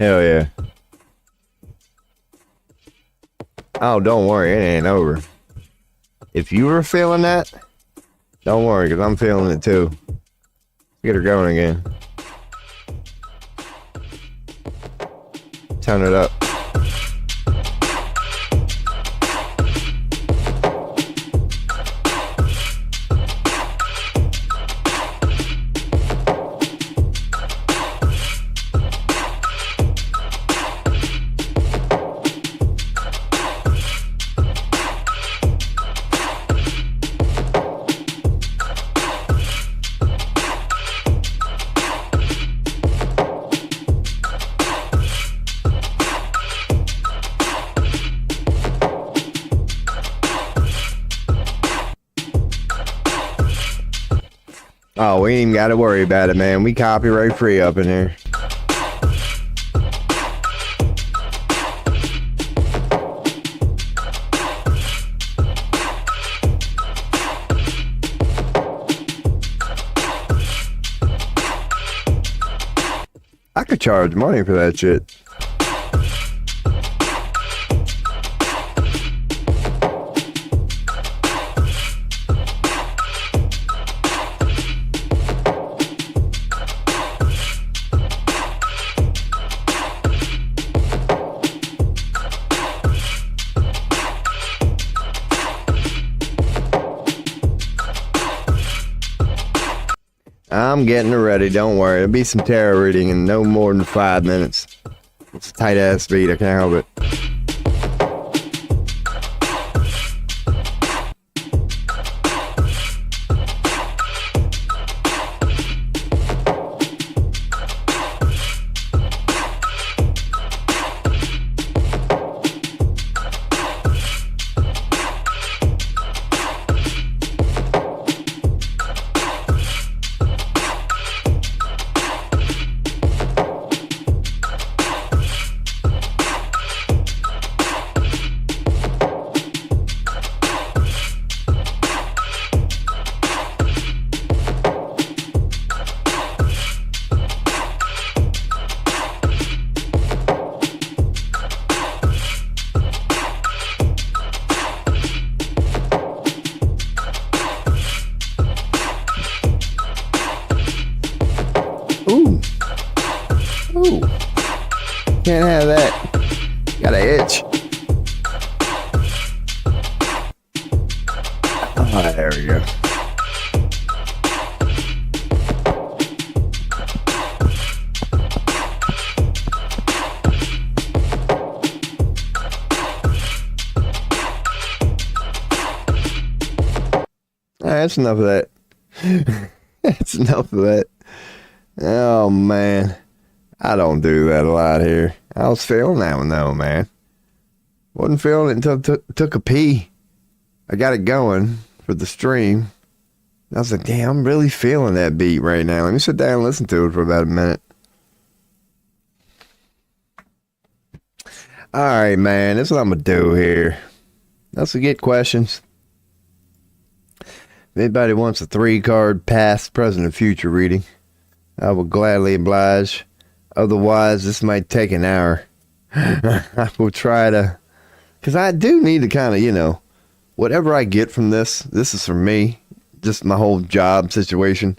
Hell yeah. Oh, don't worry. It ain't over. If you were feeling that, don't worry, because I'm feeling it too. Get her going again. Turn it up. Oh, we ain't even got to worry about it, man. We copyright free up in here. I could charge money for that shit. I'm getting it ready. Don't worry. It'll be some tarot reading in no more than 5 minutes. It's a tight ass beat. I can't help it. Ooh. Ooh. Can't have that. Got an itch. Oh, there we go. All right, that's enough of that. That's enough of that. Oh, man. I don't do that a lot here. I was feeling that one, though, man. Wasn't feeling it until took a pee. I got it going for the stream. I was like, damn, I'm really feeling that beat right now. Let me sit down and listen to it for about a minute. All right, man. This is what I'm going to do here. Let's get questions. If anybody wants a 3-card past, present, and future reading, I will gladly oblige. Otherwise, this might take an hour. I will try to, because I do need to kind of, whatever I get from this is for me, just my whole job situation.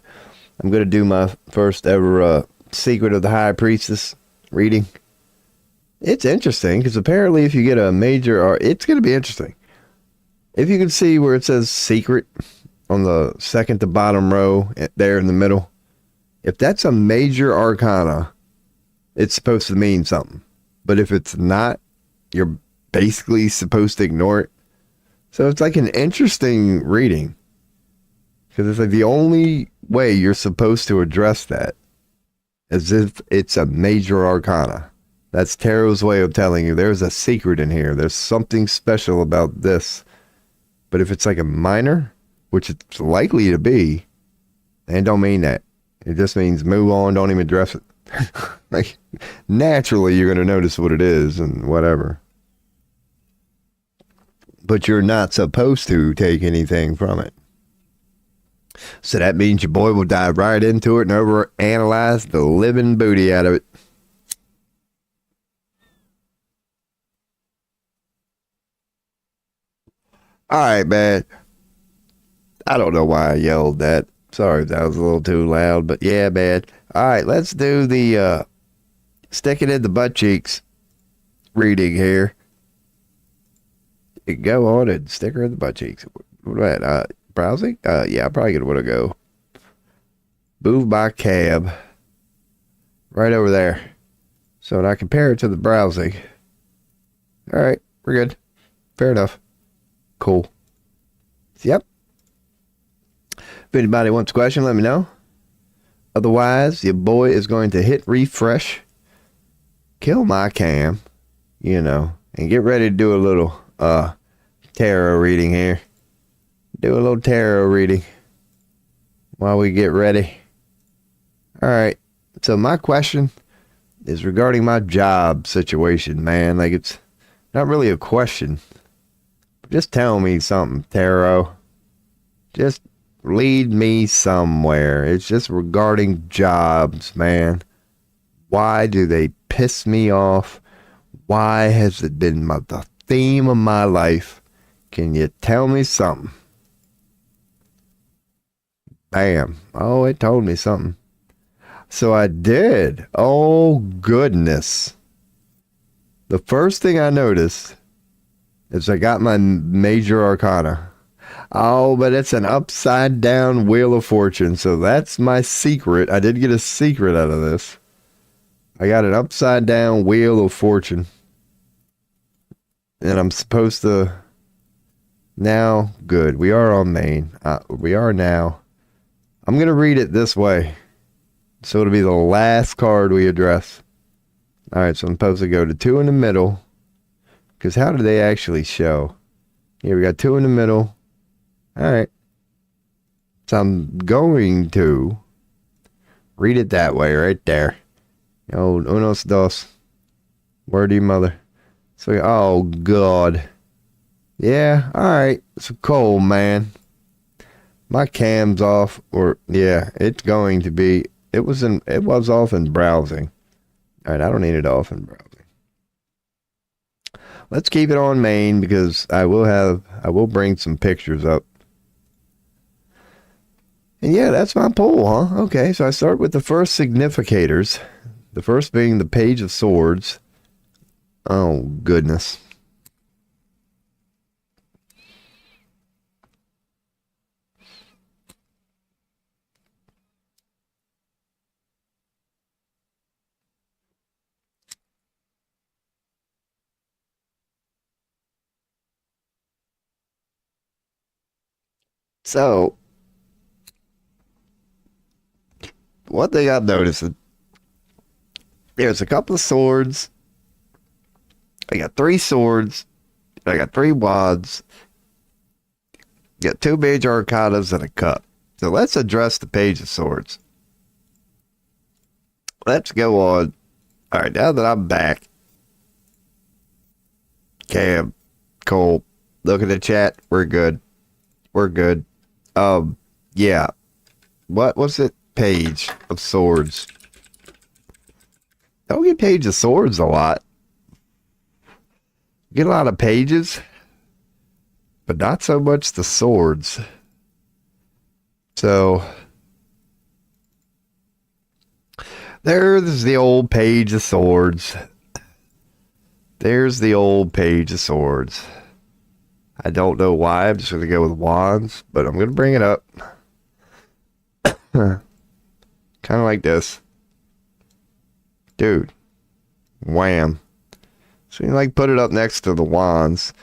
I'm going to do my first ever Secret of the High Priestess reading. It's interesting, because apparently if you get a major, it's going to be interesting. If you can see where it says secret on the second to bottom row, there in the middle, if that's a major arcana, it's supposed to mean something. But if it's not, you're basically supposed to ignore it. So it's like an interesting reading. Because it's like the only way you're supposed to address that is if it's a major arcana. That's tarot's way of telling you there's a secret in here. There's something special about this. But if it's like a minor, which it's likely to be, and don't mean that. It just means move on, don't even address it. Like, naturally, you're going to notice what it is and whatever. But you're not supposed to take anything from it. So that means your boy will dive right into it and overanalyze the living booty out of it. All right, man. I don't know why I yelled that. Sorry if that was a little too loud, but yeah, man. All right, let's do the stick it in the butt cheeks reading here. Go on and stick her in the butt cheeks. What about that? Browsing? Yeah, I'm probably going to want to go move my cab right over there. So when I compare it to the browsing. All right, we're good. Fair enough. Cool. Yep. If anybody wants a question, let me know. Otherwise, your boy is going to hit refresh, kill my cam, and get ready to do a little tarot reading here. Do a little tarot reading while we get ready. All right. So my question is regarding my job situation, man. Like, it's not really a question. Just tell me something, tarot. Just lead me somewhere. It's just regarding jobs, man. Why do they piss me off? Why has it been the theme of my life? Can you tell me something? Bam. Oh, it told me something. So I did. Oh, goodness. The first thing I noticed is I got my major arcana. Oh, but it's an upside down Wheel of Fortune. So that's my secret. I did get a secret out of this. I got an upside down Wheel of Fortune. And I'm supposed to now. Good. We are on Maine. We are now. I'm going to read it this way. So it'll be the last card we address. All right. So I'm supposed to go to 2 in the middle. Because how do they actually show? Here we got 2 in the middle. All right. So I'm going to read it that way right there. Oh, unos dos. Word to your mother. So, oh, God. Yeah, all right. It's cold, man. My cam's off, or, yeah, it's going to be. It was off in browsing. All right, I don't need it off in browsing. Let's keep it on main because I will bring some pictures up. And yeah, that's my poll, huh? Okay, so I start with the first significators. The first being the Page of Swords. Oh, goodness. So, one thing I've noticed, there's a couple of swords. I got 3 swords. I got 3 wads. Got 2 major arcanas and a cup. So let's address the Page of Swords. Let's go on. All right, now that I'm back. Cam, Cole, look at the chat. We're good. We're good. Yeah. What was it? Page of Swords. Don't get Page of Swords a lot. Get a lot of pages, but not so much the swords. So there's the old Page of Swords. There's the old Page of Swords. I don't know why. I'm just going to go with wands, but I'm going to bring it up. Kind of like this. Dude. Wham. So you like put it up next to the wands.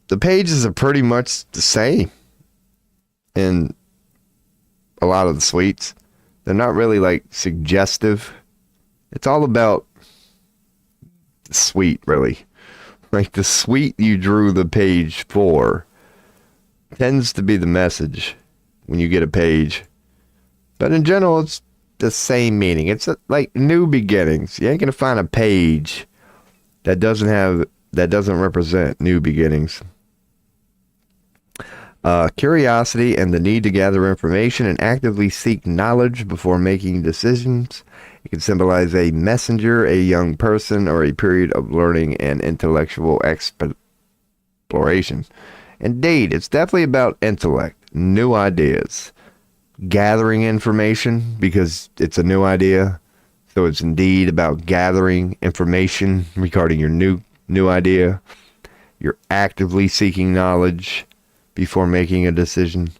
The pages are pretty much the same in a lot of the suites. They're not really like suggestive. It's all about the suite, really. Like the suite you drew the page for tends to be the message when you get a page. But in general, it's the same meaning. It's like new beginnings. You ain't gonna find a page that doesn't represent new beginnings. Curiosity and the need to gather information and actively seek knowledge before making decisions. It can symbolize a messenger, a young person, or a period of learning and intellectual exploration. Indeed, it's definitely about intellect, new ideas, gathering information because it's a new idea. So it's indeed about gathering information regarding your new idea. You're actively seeking knowledge before making a decision.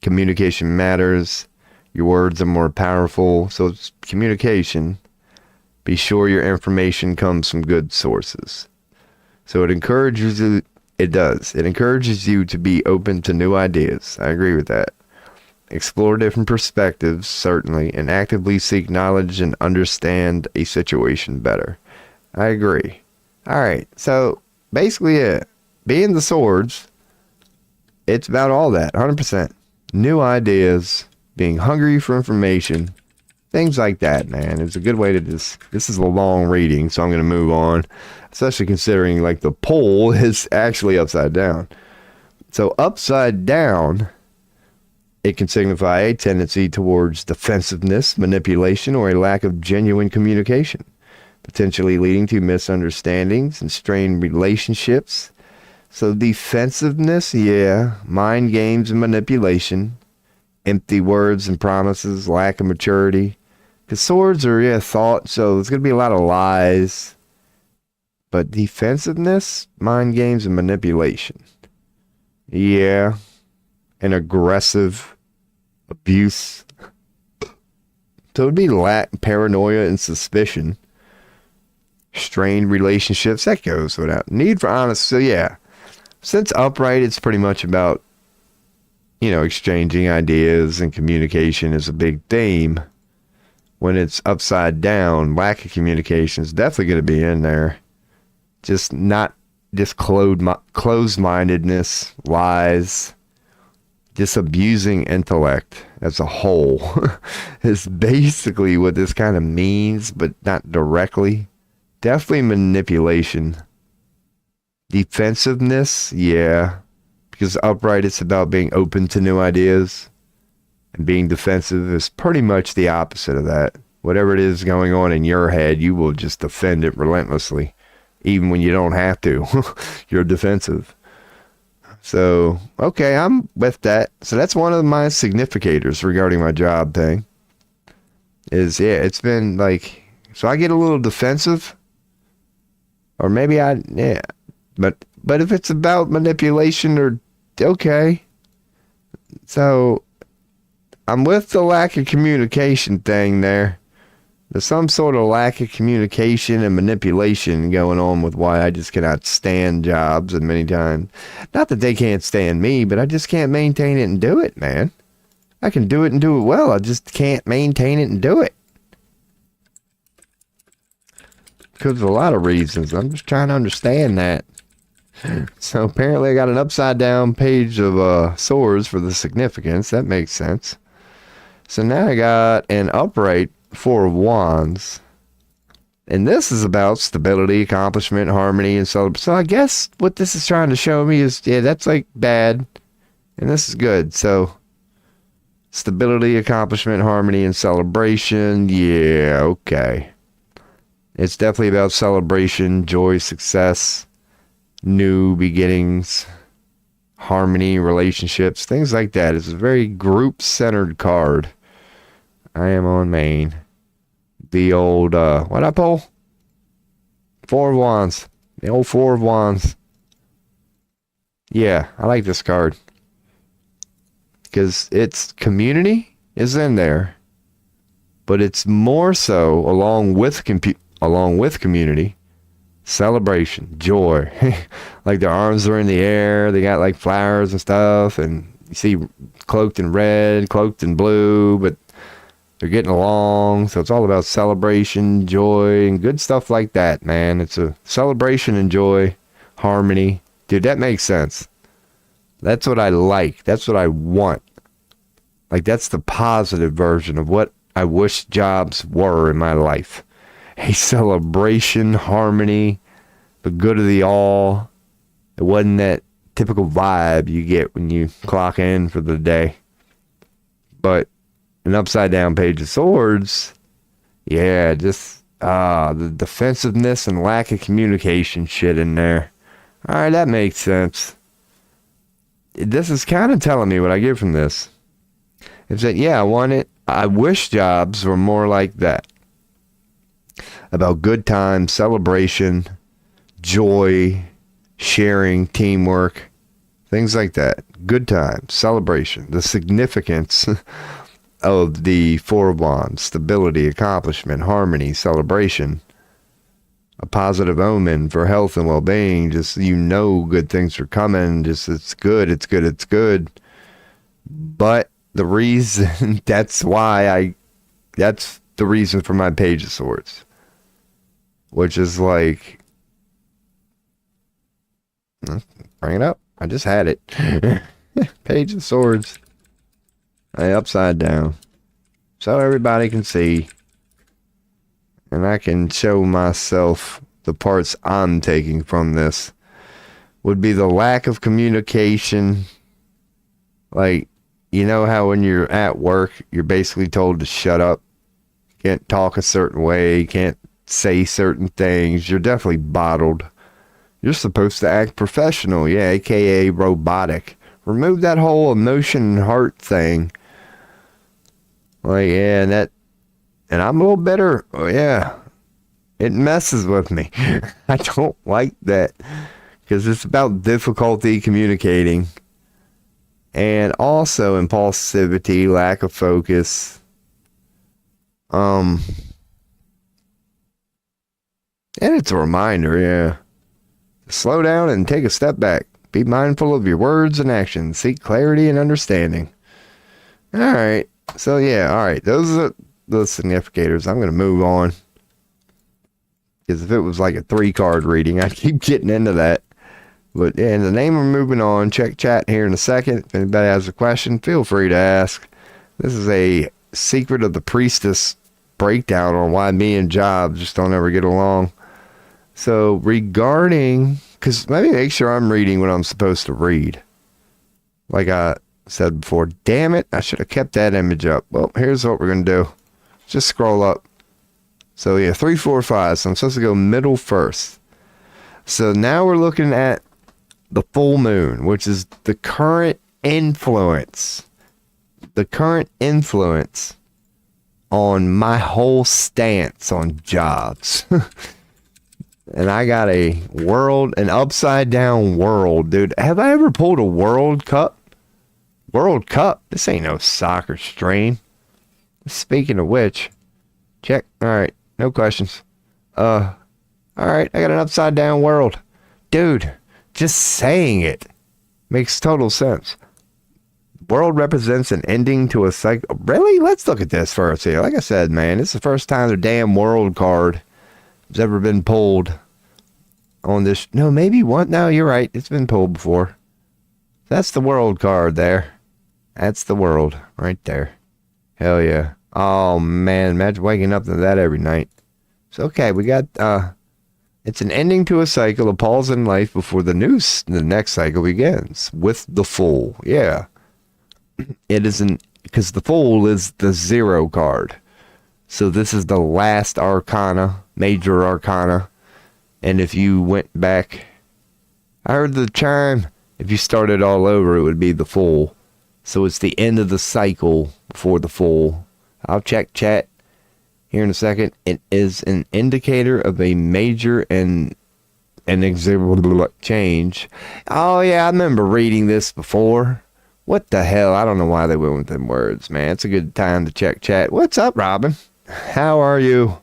Communication matters. Your words are more powerful. So it's communication. Be sure your information comes from good sources. So it encourages you. It does. It encourages you to be open to new ideas. I agree with that. Explore different perspectives, certainly, and actively seek knowledge and understand a situation better. I agree. All right. So basically, being the swords, it's about all that, 100%. New ideas, being hungry for information, things like that, man. It's a good way to this is a long reading, so I'm going to move on, especially considering like the pole is actually upside down. So upside down, it can signify a tendency towards defensiveness, manipulation, or a lack of genuine communication, potentially leading to misunderstandings and strained relationships. So defensiveness, yeah, mind games and manipulation, empty words and promises, lack of maturity. Because swords are, yeah, thought, so there's going to be a lot of lies. But defensiveness, mind games, and manipulation. Yeah. And aggressive abuse. So it'd be lack, paranoia, and suspicion. Strained relationships, that goes without. Need for honest, so yeah. Since upright, it's pretty much about, exchanging ideas and communication is a big theme. When it's upside down, lack of communication is definitely going to be in there. Just closed-mindedness, lies, just abusing intellect as a whole is basically what this kind of means, but not directly. Definitely manipulation. Defensiveness, yeah. Because upright, it's about being open to new ideas. And being defensive is pretty much the opposite of that. Whatever it is going on in your head, you will just defend it relentlessly. Even when you don't have to. You're defensive. So, okay, I'm with that. So that's one of my significators regarding my job thing. It's been like, so I get a little defensive. Or maybe But if it's about manipulation or, okay. So, I'm with the lack of communication thing there. There's some sort of lack of communication and manipulation going on with why I just cannot stand jobs and many times. Not that they can't stand me, but I just can't maintain it and do it, man. I can do it and do it well. I just can't maintain it and do it. Because of a lot of reasons. I'm just trying to understand that. So apparently I got an upside down page of swords for the significance. That makes sense. So now I got an upright Four of Wands. And this is about stability, accomplishment, harmony, and celebration. So I guess what this is trying to show me is, that's like bad. And this is good. So stability, accomplishment, harmony, and celebration. Yeah, okay. It's definitely about celebration, joy, success, new beginnings, harmony, relationships, things like that. It's a very group-centered card. I am on main. The old, what I pull? Four of Wands. The old Four of Wands. Yeah, I like this card. Because its community is in there. But it's more so, along with community, celebration, joy. Like their arms are in the air. They got like flowers and stuff. And you see cloaked in red, cloaked in blue. But they're getting along, so it's all about celebration, joy, and good stuff like that, man. It's a celebration and joy, harmony. Dude, that makes sense. That's what I like. That's what I want. Like, that's the positive version of what I wish jobs were in my life. A celebration, harmony, the good of the all. It wasn't that typical vibe you get when you clock in for the day. But an upside down page of swords, just the defensiveness and lack of communication shit in there. All right, that makes sense. This is kind of telling me what I get from this. It's that, I wish jobs were more like that. About good times, celebration, joy, sharing, teamwork, things like that. Good times, celebration, the significance of the Four of Wands, stability, accomplishment, harmony, celebration, a positive omen for health and well-being. Just, good things are coming. Just, it's good. But the reason, that's the reason for my Page of Swords, which is like, bring it up. I just had it. Page of Swords. Upside down. So everybody can see. And I can show myself the parts I'm taking from this. Would be the lack of communication. Like, how when you're at work, you're basically told to shut up. Can't talk a certain way. Can't say certain things. You're definitely bottled. You're supposed to act professional. Yeah, aka robotic. Remove that whole emotion and heart thing. Like, and I'm a little bitter. Oh, yeah. It messes with me. I don't like that. Because it's about difficulty communicating. and also impulsivity, lack of focus. And it's a reminder, yeah. Slow down and take a step back. Be mindful of your words and actions. Seek clarity and understanding. All right. So, yeah, all right. Those are the significators. I'm going to move on. Because if it was like a 3-card reading, I'd keep getting into that. But yeah, in the name of moving on, check chat here in a second. If anybody has a question, feel free to ask. This is a Secret of the Priestess breakdown on why me and Jobs just don't ever get along. So regarding, because maybe make sure I'm reading what I'm supposed to read. Like I said before, damn it, I should have kept that image up. Well, here's what we're going to do. Just scroll up. So yeah, 3, 4, 5. So I'm supposed to go middle first. So now we're looking at the full moon, which is the current influence. The current influence on my whole stance on Jobs. And I got a world, an upside down world, dude. Have I ever pulled a World Cup? World Cup? This ain't no soccer strain. Speaking of which, check. All right, no questions. All right, I got an upside down world. Dude, just saying it makes total sense. World represents an ending to a cycle. Really? Let's look at this first here. Like I said, man, it's the first time the damn world card has ever been pulled on this. No, maybe one. No, you're right. It's been pulled before. That's the world card there. That's the world right there. Hell yeah. Oh, man. Imagine waking up to that every night. So, okay, we got, it's an ending to a cycle, a pause in life before the next cycle begins with the Fool. Yeah. It isn't, because the Fool is the 0 card. So this is the last arcana, major arcana. And if you went back, I heard the chime. If you started all over, it would be the Fool. So it's the end of the cycle before the Fool. I'll check chat here in a second. It is an indicator of a major and an exhibitable change. Oh yeah, I remember reading this before. What the hell? I don't know why they went with them words, man. It's a good time to check chat. What's up, Robin? How are you?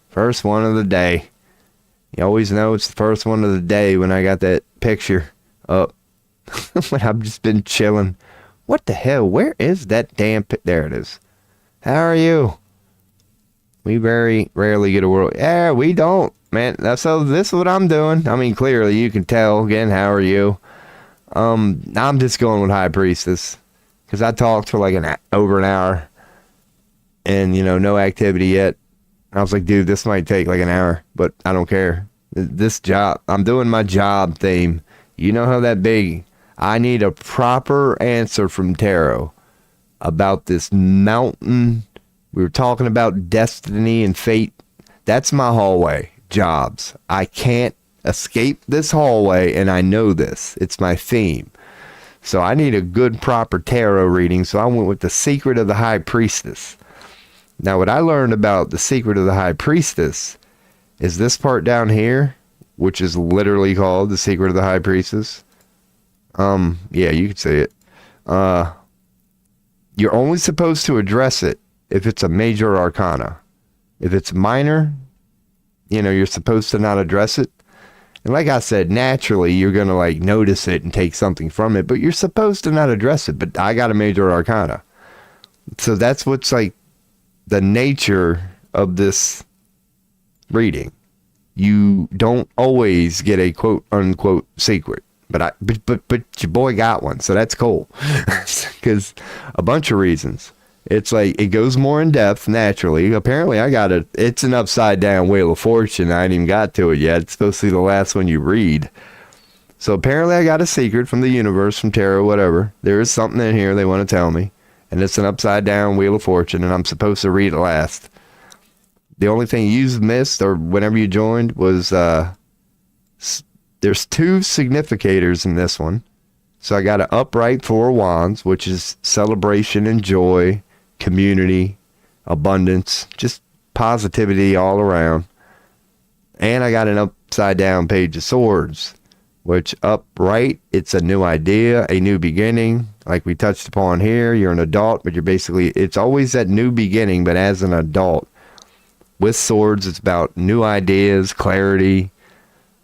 First one of the day. You always know it's the first one of the day when I got that picture up. When I've just been chilling. What the hell? Where is that damn there it is. How are you? We very rarely get a world. Yeah, we don't, man. So this is what I'm doing. I mean, clearly you can tell. Again, how are you? I'm just going with High Priestess. Because I talked for like over an hour. And, you know, no activity yet. I was like, dude, this might take like an hour, but I don't care. This job, I'm doing my job theme. You know how that big. I need a proper answer from tarot about this mountain. We were talking about destiny and fate. That's my hallway. Jobs. I can't escape this hallway, and I know this. It's my theme. So I need a good, proper tarot reading. So I went with the Secret of the High Priestess. Now, what I learned about the Secret of the High Priestess is this part down here, which is literally called the Secret of the High Priestess. Yeah, you could say it. You're only supposed to address it if it's a major arcana. If it's minor, you know, you're supposed to not address it. And like I said, naturally, you're going to like notice it and take something from it, but you're supposed to not address it. But I got a major arcana. So that's what's like the nature of this reading. You don't always get a quote unquote secret, but your boy got one, so that's cool. Because a bunch of reasons. It's like it goes more in depth naturally. Apparently, I got it's an upside down Wheel of Fortune. I ain't even got to it yet. It's supposed to be the last one you read. So apparently, I got a secret from the universe, from tarot, whatever. There is something in here they want to tell me. And it's an upside down Wheel of Fortune, and I'm supposed to read it last. The only thing you missed, or whenever you joined, was there's 2 significators in this one. So I got an upright 4 wands, which is celebration and joy, community, abundance, just positivity all around. And I got an upside down Page of Swords, which upright, it's a new idea, a new beginning. Like we touched upon here, you're an adult, but it's always that new beginning, but as an adult. With swords, it's about new ideas, clarity,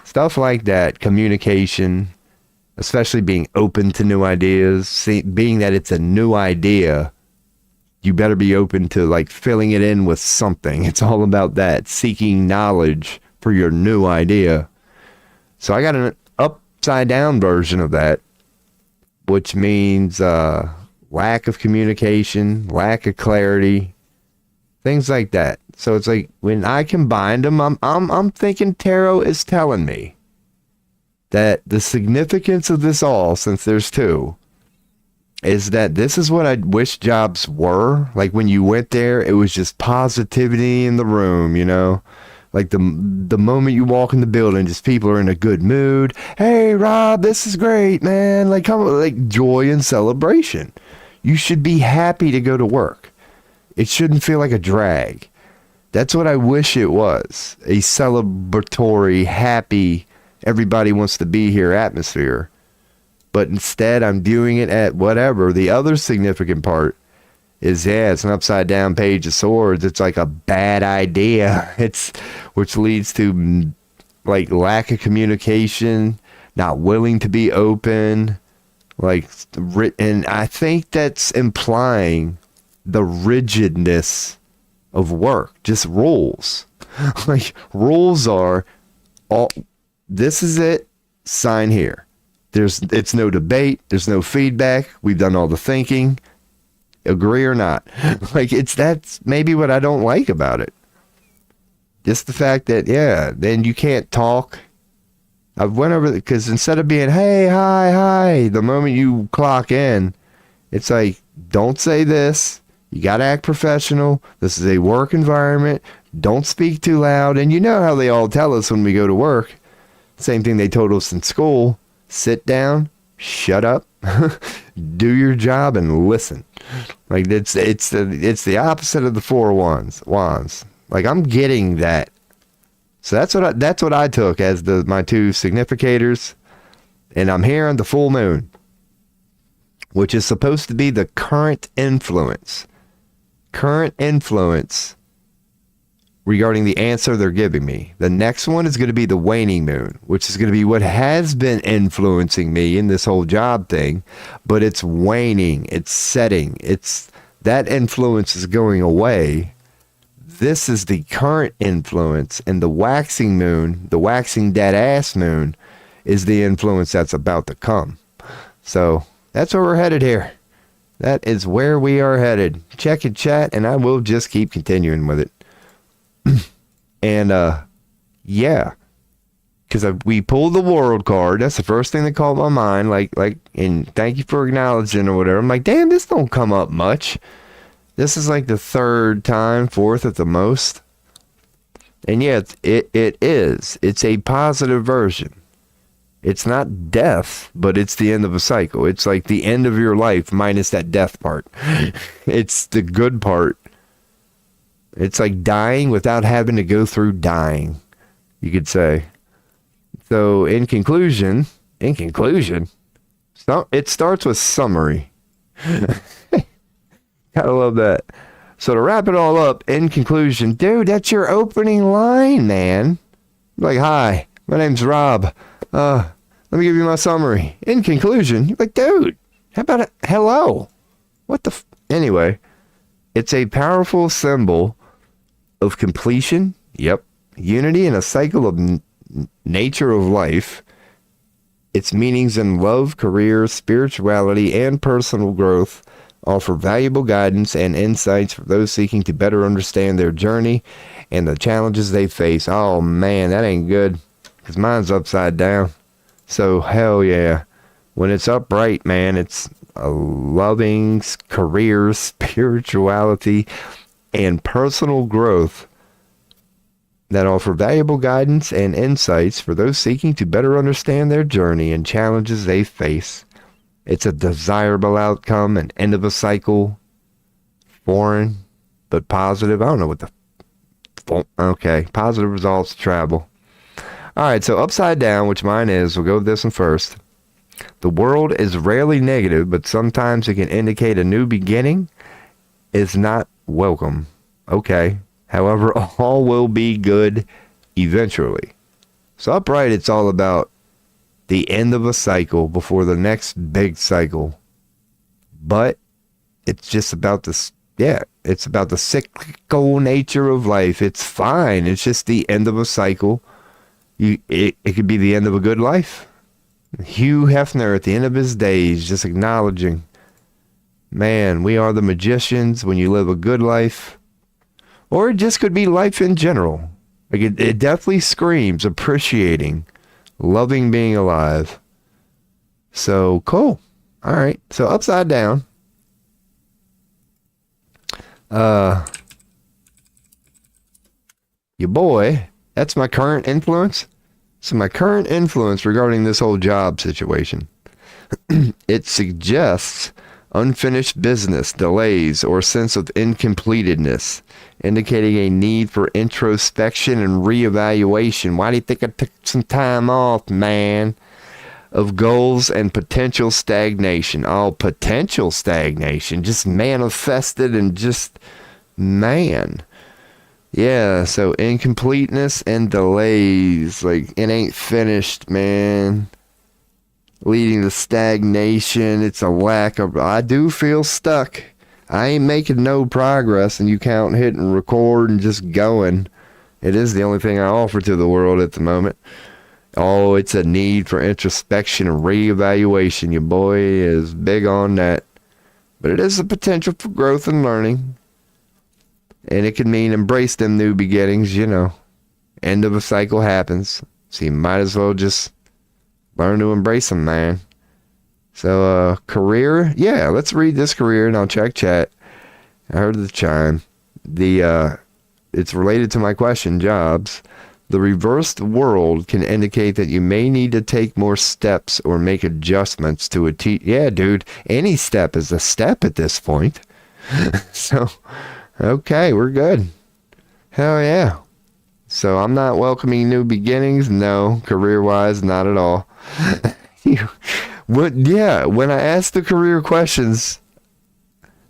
stuff like that, communication, especially being open to new ideas. Being that it's a new idea, you better be open to like filling it in with something. It's all about that, seeking knowledge for your new idea. So I got an upside down version of that, which means lack of communication, lack of clarity, things like that. So it's like when I combined them, I'm thinking tarot is telling me that the significance of this all, since there's two, is that this is what I wish jobs were. Like when you went there, it was just positivity in the room, you know? Like the moment you walk in the building, just people are in a good mood. Hey, Rob, this is great, man. Like, come on, like joy and celebration. You should be happy to go to work. It shouldn't feel like a drag. That's what I wish it was. A celebratory, happy, everybody wants to be here atmosphere. But instead, I'm viewing it at whatever. The other significant part is, it's an upside down page of swords. It's like a bad idea. Which leads to like lack of communication, not willing to be open, like written. I think that's implying the rigidness of work, just rules. Like rules are all, this is it, sign here. It's no debate, there's no feedback, we've done all the thinking, agree or not. Like that's maybe what I don't like about it. Just the fact that, then you can't talk. I went over, because instead of being, hey, hi, the moment you clock in, it's like, don't say this. You got to act professional. This is a work environment. Don't speak too loud. And you know how they all tell us when we go to work. Same thing they told us in school. Sit down, shut up, do your job, and listen. Like it's the opposite of the four wands. Like I'm getting that. So that's what I took as my two significators, and I'm here on the full moon, which is supposed to be the current influence regarding the answer they're giving me. The next one is going to be the waning moon, which is going to be what has been influencing me in this whole job thing, but it's waning, it's setting, that influence is going away. This is the current influence, and the waxing moon, the waxing dead ass moon, is the influence that's about to come. So that's where we're headed here. That is where we are headed. Check and chat, and I will just keep continuing with it. And because we pulled the world card. That's the first thing that caught my mind. Like, and thank you for acknowledging or whatever. I'm like, damn, this don't come up much. This is like the third time, fourth at the most. And it is. It's a positive version. It's not death, but it's the end of a cycle. It's like the end of your life minus that death part. It's the good part. It's like dying without having to go through dying, you could say. So in conclusion, it starts with summary. Gotta love that. So to wrap it all up, in conclusion, dude, that's your opening line, man. Like, hi, my name's Rob. Let me give you my summary. In conclusion, you're like, dude, how about a hello? What the anyway, it's a powerful symbol of completion, unity in a cycle of nature of life. Its meanings in love, career, spirituality, and personal growth offer valuable guidance and insights for those seeking to better understand their journey and the challenges they face. Oh man, that ain't good, because mine's upside down. So hell yeah. When it's upright, man, it's a loving career, spirituality, and personal growth that offer valuable guidance and insights for those seeking to better understand their journey and challenges they face. It's a desirable outcome, an end of a cycle, foreign but positive. I don't know what okay, positive results, travel. All right, so upside down, which mine is, we'll go with this one first. The world is rarely negative, but sometimes it can indicate a new beginning is not welcome. Okay. However, all will be good eventually. So upright, it's all about the end of a cycle before the next big cycle. But it's just about this, yeah, it's about the cyclical nature of life. It's fine. It's just the end of a cycle. It could be the end of a good life. Hugh Hefner at the end of his days, just acknowledging, man, we are the magicians when you live a good life. Or it just could be life in general. Like it definitely screams appreciating, loving being alive. So cool. All right. So upside down. Your boy, that's my current influence. So my current influence regarding this whole job situation, it suggests unfinished business, delays, or sense of incompletedness, indicating a need for introspection and reevaluation. Why do you think I took some time off, man? Of goals and potential stagnation. Oh, potential stagnation. Just manifested and just, man. Yeah, so incompleteness and delays. Like, it ain't finished, man. Leading to stagnation. It's a lack of... I do feel stuck. I ain't making no progress, and you count hitting record and just going. It is the only thing I offer to the world at the moment. Oh, it's a need for introspection and reevaluation. Your boy is big on that. But it is a potential for growth and learning. And it can mean embrace them new beginnings, you know. End of a cycle happens. So you might as well just learn to embrace them, man. So, career. Yeah, let's read this career and I'll check chat. I heard the chime. It's related to my question, jobs. The reversed world can indicate that you may need to take more steps or make adjustments to a yeah, dude, any step is a step at this point. So, okay, we're good. Hell yeah. So I'm not welcoming new beginnings. No, career-wise, not at all. When I ask the career questions,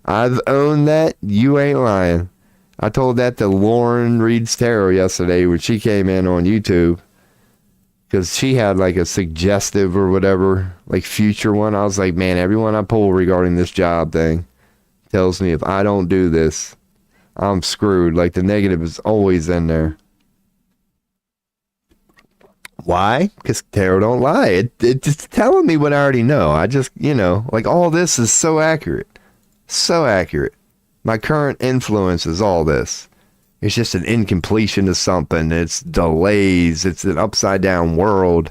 I've owned that. You ain't lying. I told that to Lauren Reed's Tarot yesterday when she came in on YouTube. Because she had like a suggestive or whatever, like future one. I was like, man, everyone I pull regarding this job thing tells me if I don't do this, I'm screwed. Like the negative is always in there. Why? Because tarot don't lie. It's just telling me what I already know. I just, like all this is so accurate. So accurate. My current influence is all this. It's just an incompletion of something. It's delays. It's an upside down world.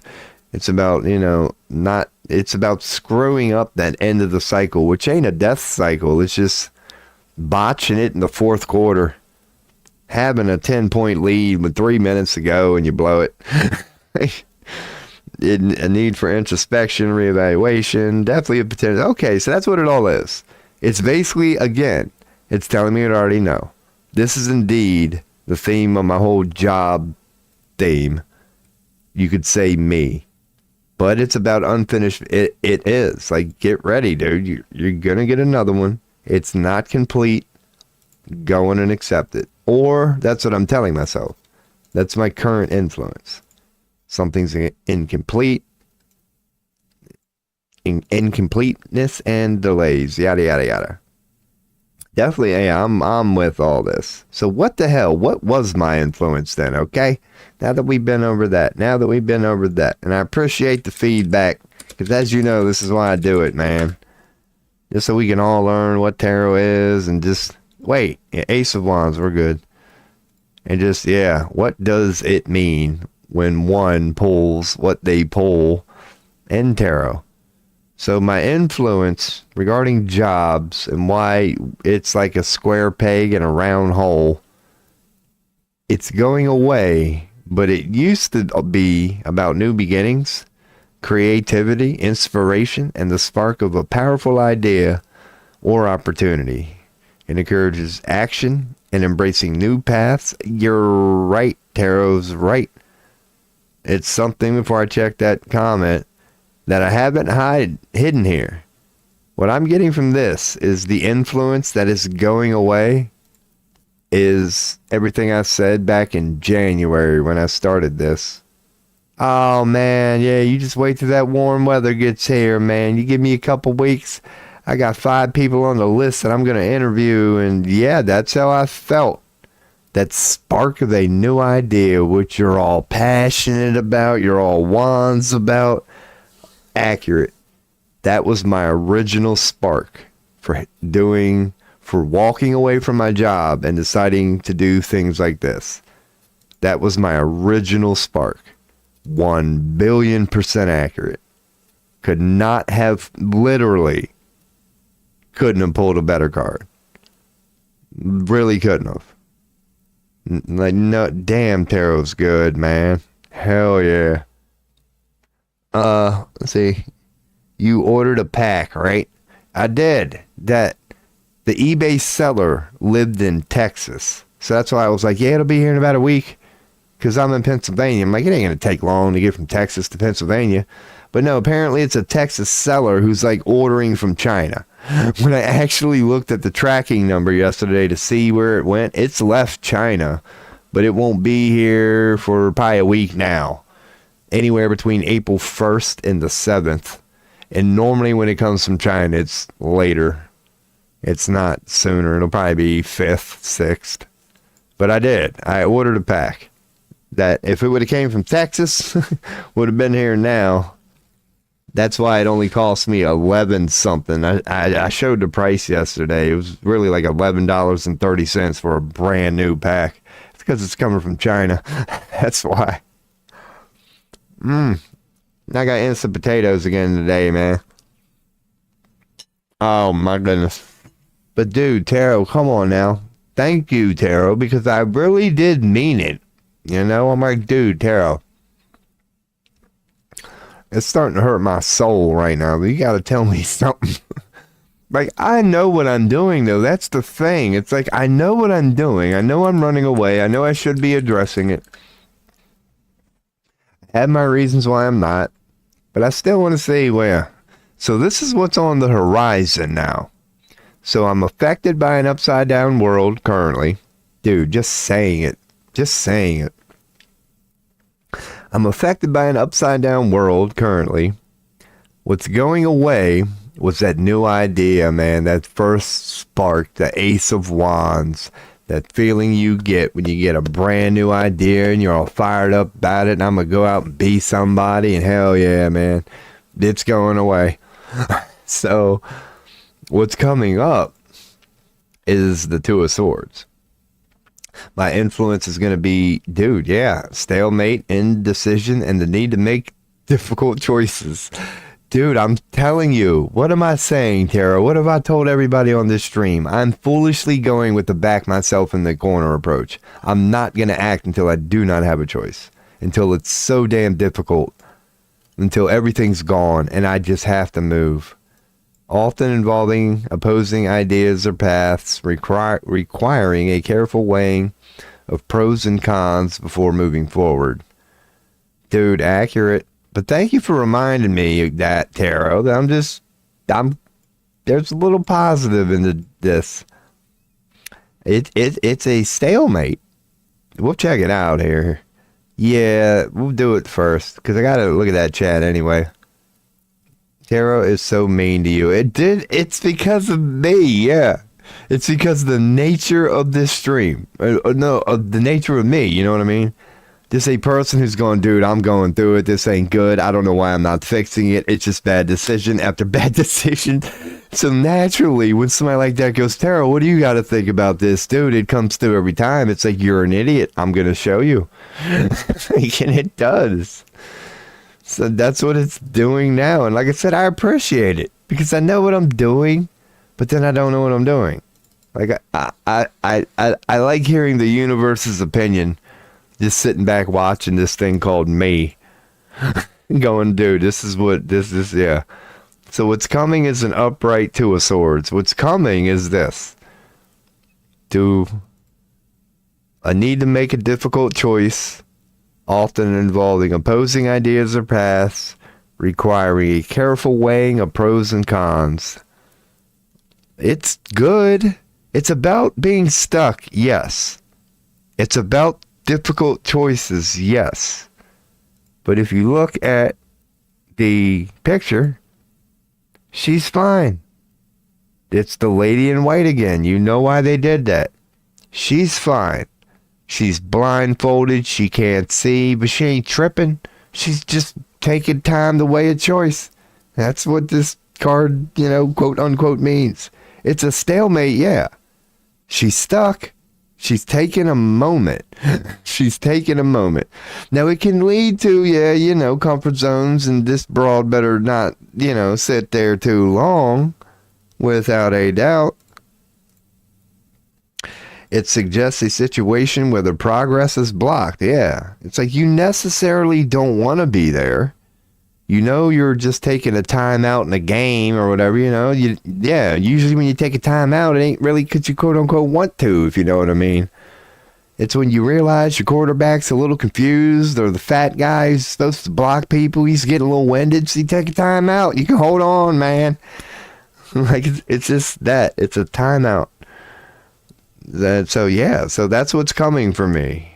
It's about, it's about screwing up that end of the cycle, which ain't a death cycle. It's just botching it in the fourth quarter. Having a 10-point lead with 3 minutes to go and you blow it. A need for introspection, reevaluation, definitely a potential. Okay, so that's what it all is. It's basically, again, it's telling me what I already know. This is indeed the theme of my whole job theme. You could say me. But it's about unfinished. It is. Like, get ready, dude. You're going to get another one. It's not complete. Go in and accept it. Or that's what I'm telling myself. That's my current influence. Something's incomplete. Incompleteness and delays. Yada, yada, yada. Definitely, yeah, I'm with all this. So what the hell? What was my influence then, okay? Now that we've been over that. And I appreciate the feedback. Because as you know, this is why I do it, man. Just so we can all learn what tarot is and just... Wait, yeah, Ace of Wands, we're good. And just, yeah, what does it mean when one pulls what they pull in tarot? So my influence regarding jobs and why it's like a square peg in a round hole, it's going away, but it used to be about new beginnings, creativity, inspiration, and the spark of a powerful idea or opportunity. It encourages action and embracing new paths. You're right, tarot's right. It's something, before I check that comment, that I haven't hidden here. What I'm getting from this is the influence that is going away is everything I said back in January when I started this. Oh, man, yeah, you just wait till that warm weather gets here, man. You give me a couple weeks, I got 5 people on the list that I'm going to interview, and yeah, that's how I felt. That spark of a new idea, which you're all passionate about, you're all wands about. Accurate. That was my original spark for walking away from my job and deciding to do things like this. That was my original spark. 1,000,000,000% accurate. Couldn't have pulled a better card. Really couldn't have. Like, no, damn, tarot's good, man. Hell yeah. Let's see. You ordered a pack, right? I did. That the eBay seller lived in Texas. So that's why I was like, yeah, it'll be here in about a week. Because I'm in Pennsylvania. I'm like, it ain't going to take long to get from Texas to Pennsylvania. But no, apparently it's a Texas seller who's like ordering from China. When I actually looked at the tracking number yesterday to see where it went, it's left China. But it won't be here for probably a week now. Anywhere between April 1st and the 7th. And normally when it comes from China, it's later. It's not sooner. It'll probably be 5th, 6th. But I did. I ordered a pack. That if it would have came from Texas, would have been here now. That's why it only cost me 11 something. I showed the price yesterday. It was really like $11.30 for a brand new pack. It's because it's coming from China. That's why. I got instant potatoes again today, man. Oh my goodness. But dude, Tarot, come on now. Thank you, Tarot, because I really did mean it. You know, I'm like, dude, Tarot. It's starting to hurt my soul right now. You got to tell me something. Like, I know what I'm doing, though. That's the thing. It's like, I know what I'm doing. I know I'm running away. I know I should be addressing it. I have my reasons why I'm not. But I still want to say, well, so this is what's on the horizon now. So I'm affected by an upside down world currently. Dude, just saying it. Just saying it. I'm affected by an upside down world currently. What's going away was that new idea, man. That first spark, the Ace of Wands. That feeling you get when you get a brand new idea and you're all fired up about it. And I'm going to go out and be somebody. And hell yeah, man. It's going away. So what's coming up is the Two of Swords. My influence is going to be, dude, yeah, stalemate, indecision, and the need to make difficult choices. Dude, I'm telling you, what am I saying, Tara? What have I told everybody on this stream? I'm foolishly going with the back myself in the corner approach. I'm not going to act until I do not have a choice. Until it's so damn difficult. Until everything's gone and I just have to move. Often involving opposing ideas or paths, requiring a careful weighing of pros and cons before moving forward. Dude, accurate. But thank you for reminding me that, Tarot, that there's a little positive in this. It's a stalemate. We'll check it out here. Yeah, we'll do it first, because I gotta look at that chat anyway. Tarot is so mean to you. It's because of me, yeah. It's because of the nature of this stream. Of the nature of me, you know what I mean? Just a person who's going, dude, I'm going through it. This ain't good. I don't know why I'm not fixing it. It's just bad decision after bad decision. So naturally, when somebody like that goes, Tarot, what do you got to think about this? Dude, it comes through every time. It's like, you're an idiot. I'm going to show you. And it does. So that's what it's doing now. And like I said, I appreciate it because I know what I'm doing, but then I don't know what I'm doing. Like I like hearing the universe's opinion, just sitting back watching this thing called me going, dude, this is, yeah. So what's coming is an upright Two of Swords. What's coming is this. I need to make a difficult choice. often involving opposing ideas or paths, requiring a careful weighing of pros and cons. It's good. It's about being stuck, yes. It's about difficult choices, yes. But if you look at the picture, she's fine. It's the lady in white again. You know why they did that. She's fine. She's blindfolded. She can't see, but she ain't tripping. She's just taking time to weigh a choice. That's what this card, quote unquote means. It's a stalemate, yeah. She's stuck. She's taking a moment. She's taking a moment. Now, it can lead to, comfort zones, and this broad better not, sit there too long, without a doubt. It suggests a situation where the progress is blocked. Yeah. It's like you necessarily don't want to be there. You're just taking a time out in a game or whatever, usually when you take a time out, it ain't really because you quote unquote want to, if you know what I mean. It's when you realize your quarterback's a little confused, or the fat guy who's supposed to block people, he's getting a little winded, so you take a time out. You can hold on, man. Like, it's just that. It's a timeout. So that's what's coming for me,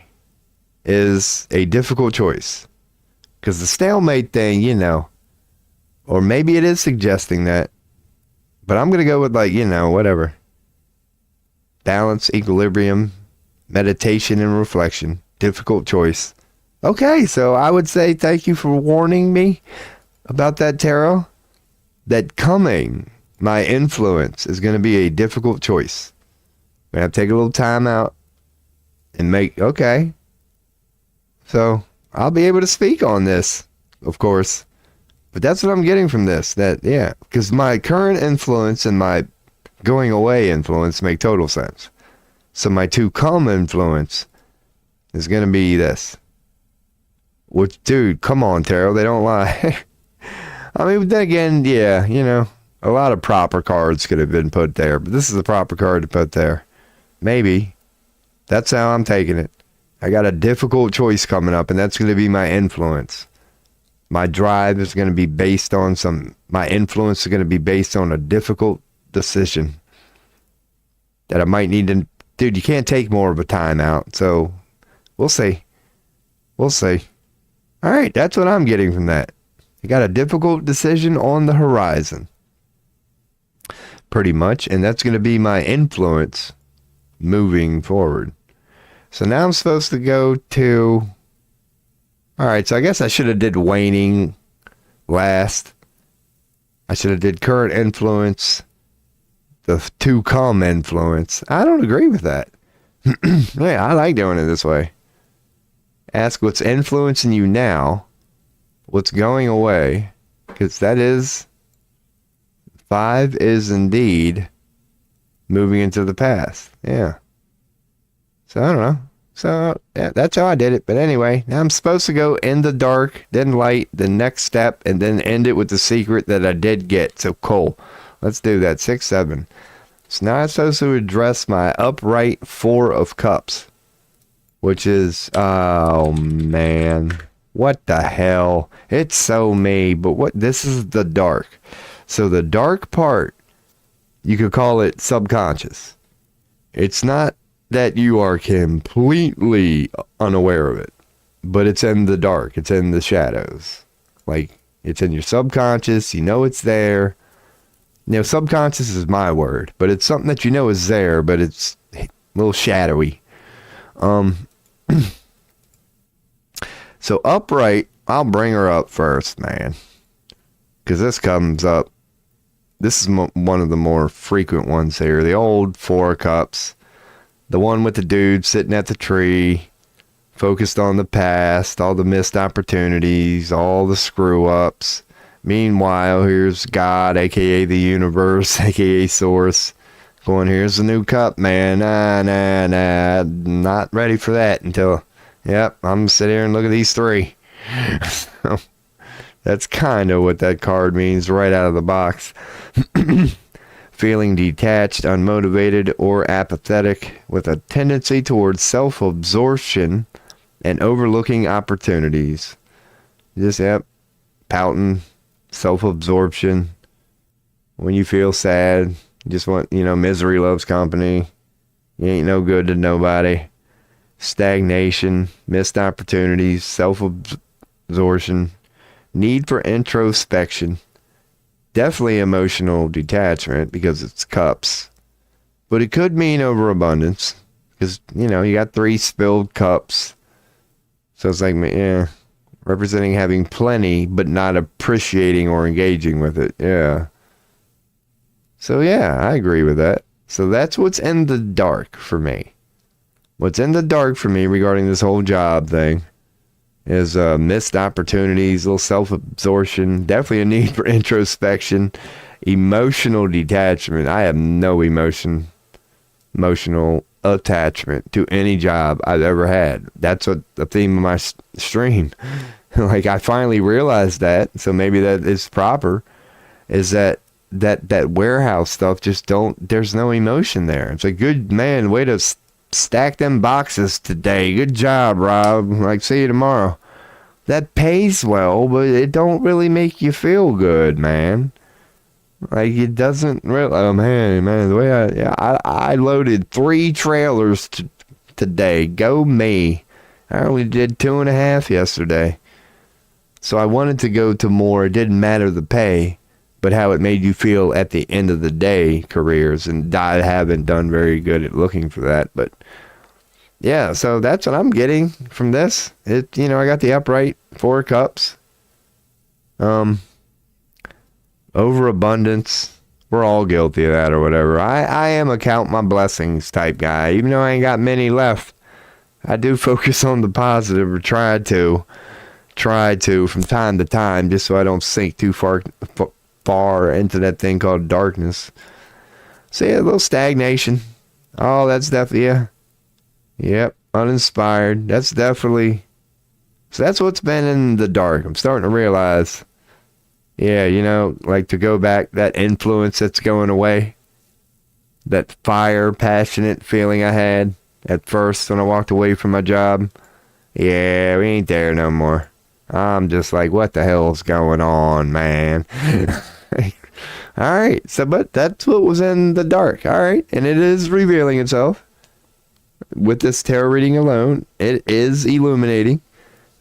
is a difficult choice. Because the stalemate thing, or maybe it is suggesting that, but I'm going to go with whatever. Balance, equilibrium, meditation, and reflection. Difficult choice. Okay, so I would say thank you for warning me about that, tarot. That coming, my influence, is going to be a difficult choice. I'm going to have to take a little time out and okay. So I'll be able to speak on this, of course. But that's what I'm getting from this. Because my current influence and my going away influence make total sense. So my to come influence is going to be this. Which, dude, come on, tarot. They don't lie. I mean, then again, a lot of proper cards could have been put there. But this is the proper card to put there. Maybe. That's how I'm taking it. I got a difficult choice coming up, and that's going to be my influence. My drive is going to be based on my influence is going to be based on a difficult decision that I might need to, dude, you can't take more of a time out. So we'll see. We'll see. All right. That's what I'm getting from that. You got a difficult decision on the horizon. Pretty much. And that's going to be my influence moving forward. So now I'm supposed to go to... All right, so I guess I should have did waning last. I should have did current influence, the to come influence. I don't agree with that. Yeah, I like doing it this way. Ask what's influencing you now, what's going away, because that is... 5 is indeed moving into the past. Yeah. So, I don't know. So, yeah, that's how I did it. But anyway, now I'm supposed to go in the dark, then light, the next step, and then end it with the secret that I did get. So, cool. Let's do that. 6, 7. So now I'm supposed to address my upright 4 of cups. Which is, oh, man. What the hell? It's so me. But this is the dark. So the dark part, you could call it subconscious. It's not that you are completely unaware of it, but it's in the dark. It's in the shadows. Like, it's in your subconscious. It's there. Subconscious is my word, but it's something that is there, but it's a little shadowy. So upright, I'll bring her up first, man. Because this comes up. This is one of the more frequent ones here. The old 4 of cups. The one with the dude sitting at the tree, focused on the past, all the missed opportunities, all the screw-ups. Meanwhile, here's God, a.k.a. the universe, a.k.a. Source, going, here's the new cup, man. Nah. Not ready for that until, I'm going to sit here and look at these 3. That's kind of what that card means right out of the box. Feeling detached, unmotivated, or apathetic with a tendency towards self-absorption and overlooking opportunities. Just, yep, pouting, self-absorption. When you feel sad, you just want, misery loves company. You ain't no good to nobody. Stagnation, missed opportunities, self-absorption, need for introspection. Definitely emotional detachment because it's cups. But it could mean overabundance because, you got 3 spilled cups. So it's like, yeah, representing having plenty but not appreciating or engaging with it. Yeah. So yeah, I agree with that. So that's what's in the dark for me. What's in the dark for me regarding this whole job thing is missed opportunities, a little self-absorption, definitely a need for introspection, emotional detachment. I have no emotional attachment to any job I've ever had. That's what the theme of my stream. Like, I finally realized that, so maybe that is proper, is that warehouse stuff there's no emotion there. It's a good man, way to stack them boxes today. Good job, Rob. Like, see you tomorrow. That pays well, but it don't really make you feel good, man. Like, it doesn't really. Oh man, the way I loaded 3 trailers today. Go me. I only did 2.5 yesterday. So I wanted to go to more. It didn't matter the pay, but how it made you feel at the end of the day, careers. And I haven't done very good at looking for that. But yeah, so that's what I'm getting from this. I got the upright 4 cups. Overabundance. We're all guilty of that or whatever. I am a count my blessings type guy. Even though I ain't got many left, I do focus on the positive, or try to from time to time, just so I don't sink too far into that thing called darkness. So yeah, a little stagnation. Oh, that's definitely, yeah. Yep, uninspired. That's definitely, so that's what's been in the dark. I'm starting to realize, yeah, like, to go back, that influence that's going away, that fire, passionate feeling I had at first when I walked away from my job. Yeah, we ain't there no more. I'm just like, what the hell's going on, man? All right, so, but that's what was in the dark. All right, and it is revealing itself. With this tarot reading alone, it is illuminating.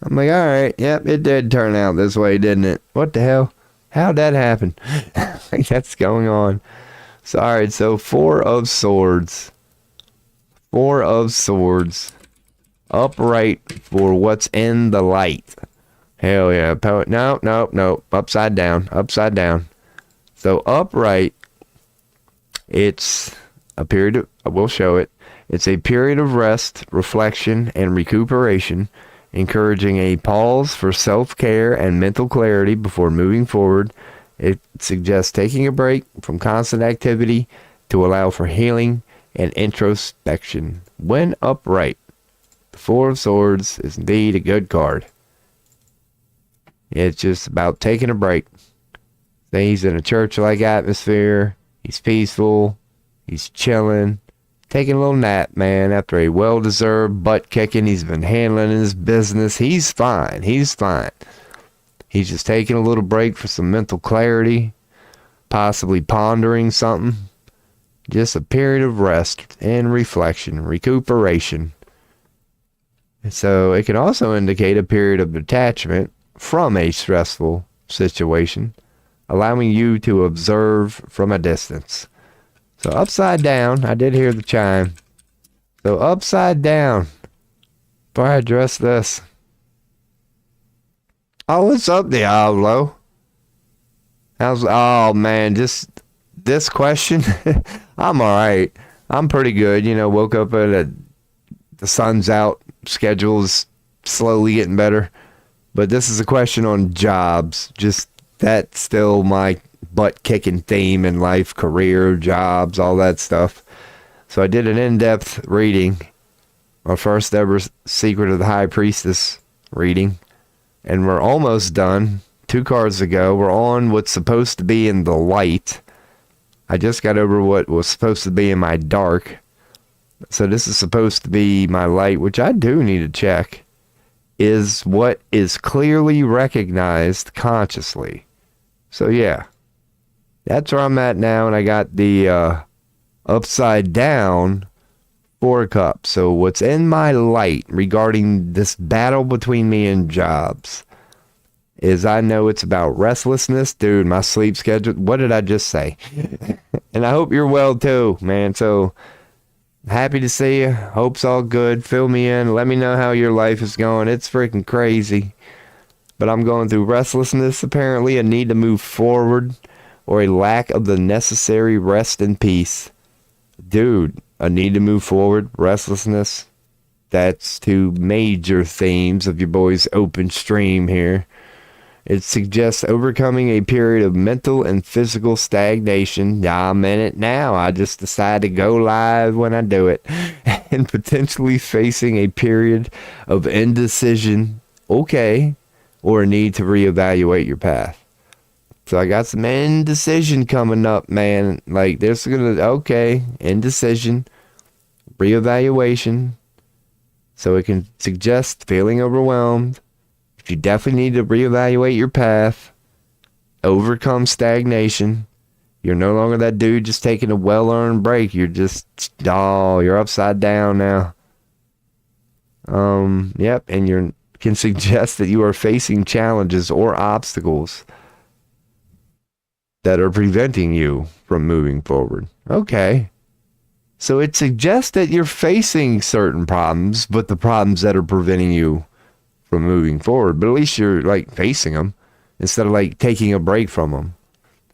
I'm like, all right, yep, it did turn out this way, didn't it? What the hell? How'd that happen? Like, that's going on. So, all right, so 4 of Swords. 4 of Swords. Upright for what's in the light. Hell yeah. No. Upside down. So upright, it's a period of, we'll show it. It's a period of rest, reflection, and recuperation, encouraging a pause for self-care and mental clarity before moving forward. It suggests taking a break from constant activity to allow for healing and introspection. When upright, the 4 of Swords is indeed a good card. It's just about taking a break. He's in a church-like atmosphere. He's peaceful. He's chilling. Taking a little nap, man, after a well-deserved butt kicking. He's been handling his business. He's fine. He's just taking a little break for some mental clarity, possibly pondering something. Just a period of rest and reflection, recuperation. And so it can also indicate a period of detachment from a stressful situation, allowing you to observe from a distance. So upside down, I did hear the chime. So upside down, before I address this. Oh, what's up, Diablo? Oh man, just this question. I'm alright. I'm pretty good. Woke up at the sun's out. Schedule's slowly getting better. But this is a question on jobs. Just that's still my butt-kicking theme in life, career, jobs, all that stuff. So I did an in-depth reading, my first ever Secret of the High Priestess reading, and we're almost done. 2 cards ago, we're on what's supposed to be in the light. I just got over what was supposed to be in my dark. So this is supposed to be my light, which I do need to check. is what is clearly recognized consciously. So yeah, that's where I'm at now, and I got the upside down 4 cups. So what's in my light regarding this battle between me and jobs is I know it's about restlessness. Dude, my sleep schedule, what did I just say? And I hope you're well too, man. So happy to see you. Hope's all good. Fill me in. Let me know how your life is going. It's freaking crazy. But I'm going through restlessness, apparently, a need to move forward, or a lack of the necessary rest and peace. Dude, a need to move forward, restlessness. That's 2 major themes of your boy's open stream here. It suggests overcoming a period of mental and physical stagnation. I'm in it now. I just decide to go live when I do it. And potentially facing a period of indecision. Okay. Or a need to reevaluate your path. So I got some indecision coming up, man. Like, there's okay, indecision, reevaluation. So it can suggest feeling overwhelmed. You definitely need to reevaluate your path, overcome stagnation. You're no longer that dude just taking a well-earned break. You're just, you're upside down now. Yep, and you can suggest that you are facing challenges or obstacles that are preventing you from moving forward. Okay. So it suggests that you're facing certain problems, but the problems that are preventing you from moving forward, but at least you're like facing them instead of like taking a break from them.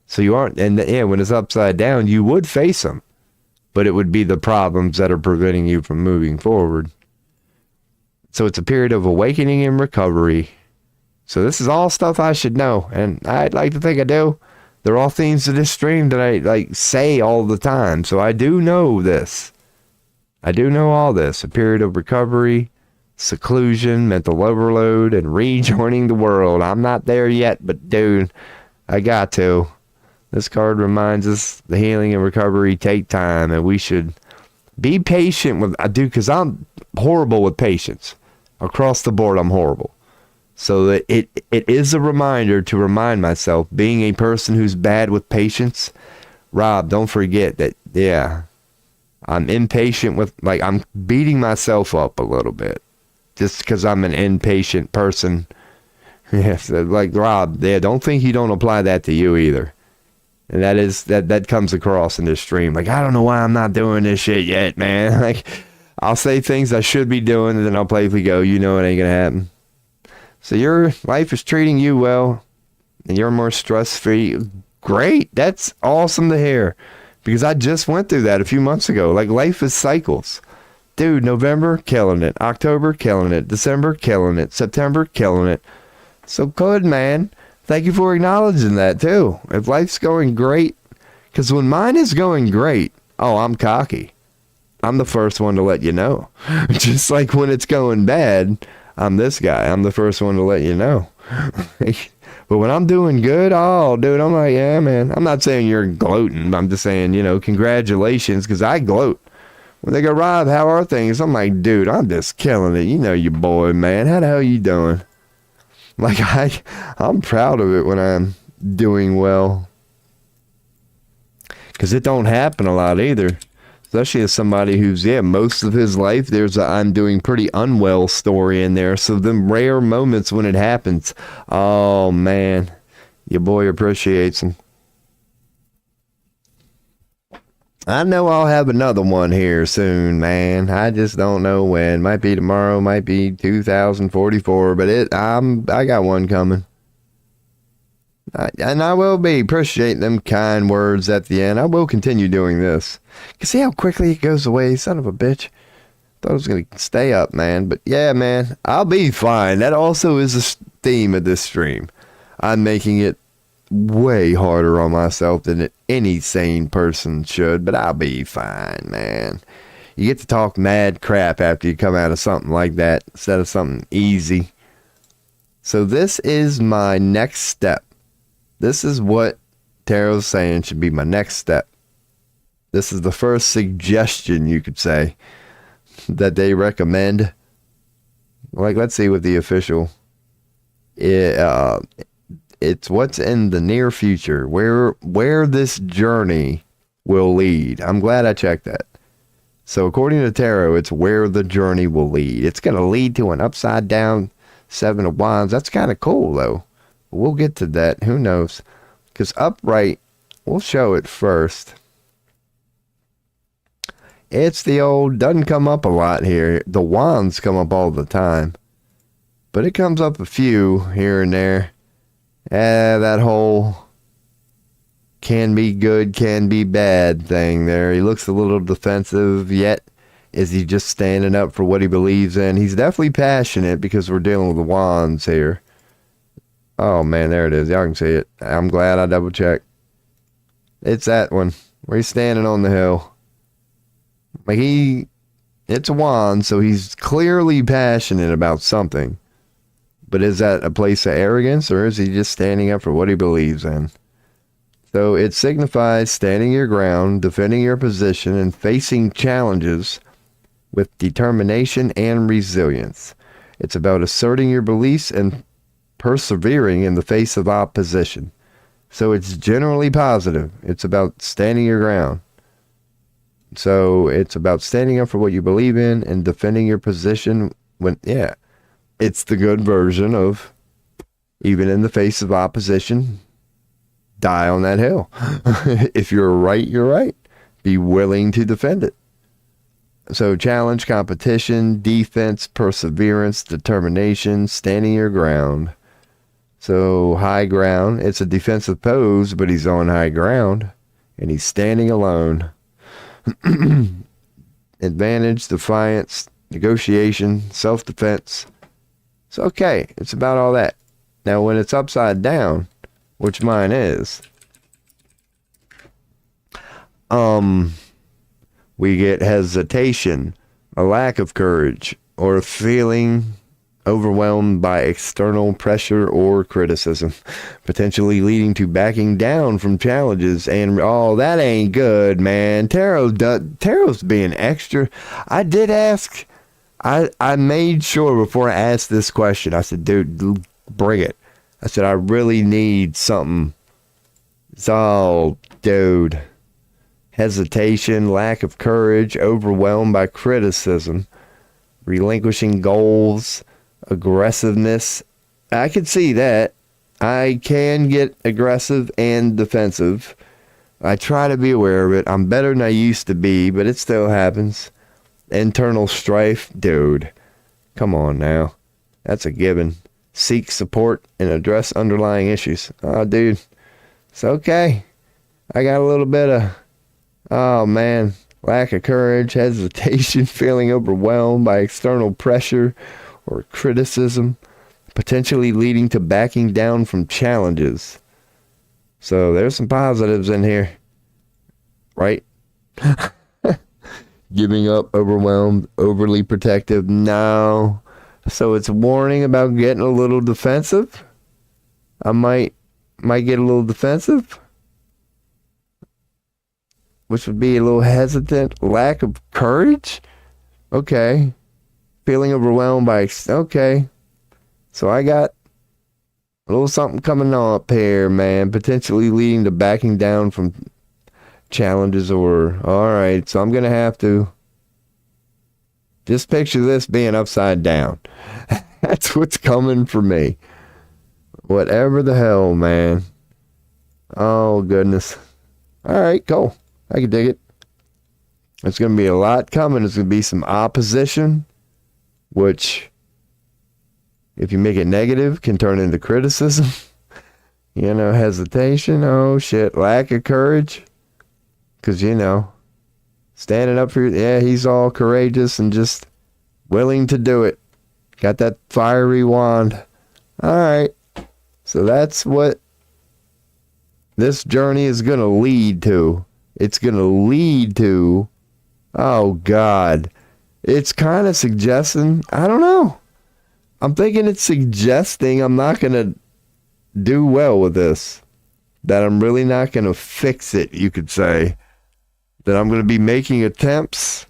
So you aren't, and yeah, when it's upside down, you would face them, but it would be the problems that are preventing you from moving forward. So it's a period of awakening and recovery. So this is all stuff I should know, and I'd like to think I do. They're all themes of this stream that I like say all the time. So I do know this. I do know all this. A period of recovery, seclusion, mental overload, and rejoining the world. I'm not there yet, but dude, I got to. This card reminds us the healing and recovery take time, and we should be patient with, because I'm horrible with patience. Across the board, I'm horrible. So that it is a reminder to remind myself, being a person who's bad with patience, Rob, don't forget that, yeah, I'm impatient with, like, I'm beating myself up a little bit. Just because I'm an impatient person. Yes, like Rob, yeah, don't think you don't apply that to you either. And that comes across in this stream. Like, I don't know why I'm not doing this shit yet, man. Like, I'll say things I should be doing, and then I'll playfully go, you know it ain't gonna happen. So your life is treating you well, and you're more stress-free. Great. That's awesome to hear. Because I just went through that a few months ago. Like, life is cycles. Dude, November, killing it. October, killing it. December, killing it. September, killing it. So good, man. Thank you for acknowledging that, too. If life's going great, because when mine is going great, I'm cocky. I'm the first one to let you know. Just like when it's going bad, I'm this guy. I'm the first one to let you know. But when I'm doing good, dude, I'm like, yeah, man. I'm not saying you're gloating. I'm just saying, congratulations, because I gloat. When they go, Rob, how are things? I'm like, dude, I'm just killing it. You know your boy, man. How the hell you doing? Like, I'm proud of it when I'm doing well. Because it don't happen a lot either. Especially as somebody who's, most of his life, there's a I'm doing pretty unwell story in there. So them rare moments when it happens, oh, man, your boy appreciates them. I know I'll have another one here soon, man. I just don't know when. Might be tomorrow, might be 2044, but I got one coming. And I will be appreciating them kind words at the end. I will continue doing this. You see how quickly it goes away, son of a bitch. Thought it was going to stay up, man. But yeah, man, I'll be fine. That also is a theme of this stream. I'm making it way harder on myself than any sane person should, but I'll be fine, man. You get to talk mad crap after you come out of something like that instead of something easy. So this is my next step. This is what Tarot's saying should be my next step. This is the first suggestion, you could say, that they recommend. Like, let's see what the official. It's what's in the near future, where this journey will lead. I'm glad I checked that. So according to tarot, it's where the journey will lead. It's going to lead to an upside down Seven of Wands. That's kind of cool, though. We'll get to that. Who knows? Because upright, we'll show it first. It's the old, doesn't come up a lot here. The wands come up all the time. But it comes up a few here and there. That whole can be good, can be bad thing there. He looks a little defensive, yet is he just standing up for what he believes in? He's definitely passionate because we're dealing with the wands here. Oh man, there it is. Y'all can see it. I'm glad I double checked. It's that one where he's standing on the hill. Like it's a wand, so he's clearly passionate about something. But is that a place of arrogance, or is he just standing up for what he believes in? So it signifies standing your ground, defending your position, and facing challenges with determination and resilience. It's about asserting your beliefs and persevering in the face of opposition. So it's generally positive. It's about standing your ground. So it's about standing up for what you believe in and defending your position when, it's the good version of, even in the face of opposition, die on that hill. If you're right, you're right. Be willing to defend it. So challenge, competition, defense, perseverance, determination, standing your ground. So high ground, it's a defensive pose, but he's on high ground and he's standing alone. Advantage, defiance, negotiation, self-defense. It's okay. It's about all that. Now, when it's upside down, which mine is, we get hesitation, a lack of courage, or feeling overwhelmed by external pressure or criticism, potentially leading to backing down from challenges. And that ain't good, man. Tarot's being extra. I did ask. I made sure before I asked this question, I said, dude, bring it. I said, I really need something. So, dude, hesitation, lack of courage, overwhelmed by criticism, relinquishing goals, aggressiveness. I can see that. I can get aggressive and defensive. I try to be aware of it. I'm better than I used to be, but it still happens. Internal strife, dude. Come on now. That's a given. Seek support and address underlying issues. Oh, dude. It's okay. I got a little bit of, lack of courage, hesitation, feeling overwhelmed by external pressure or criticism, potentially leading to backing down from challenges. So there's some positives in here, right? Giving up, overwhelmed, overly protective. No. So it's a warning about getting a little defensive. I might get a little defensive, which would be a little hesitant, lack of courage. Okay. Feeling overwhelmed by, okay. So I got a little something coming up here, man, potentially leading to backing down from challenges or, all right, so I'm going to have to just picture this being upside down. That's what's coming for me. Whatever the hell, man. Oh, goodness. All right, cool. I can dig it. There's going to be a lot coming. There's going to be some opposition, which, if you make it negative, can turn into criticism. Hesitation. Oh, shit. Lack of courage. Because, standing up for, he's all courageous and just willing to do it. Got that fiery wand. All right. So that's what this journey is going to lead to. It's going to lead to, oh, God. It's kind of suggesting, I don't know. I'm thinking it's suggesting I'm not going to do well with this. That I'm really not going to fix it, you could say. That I'm going to be making attempts.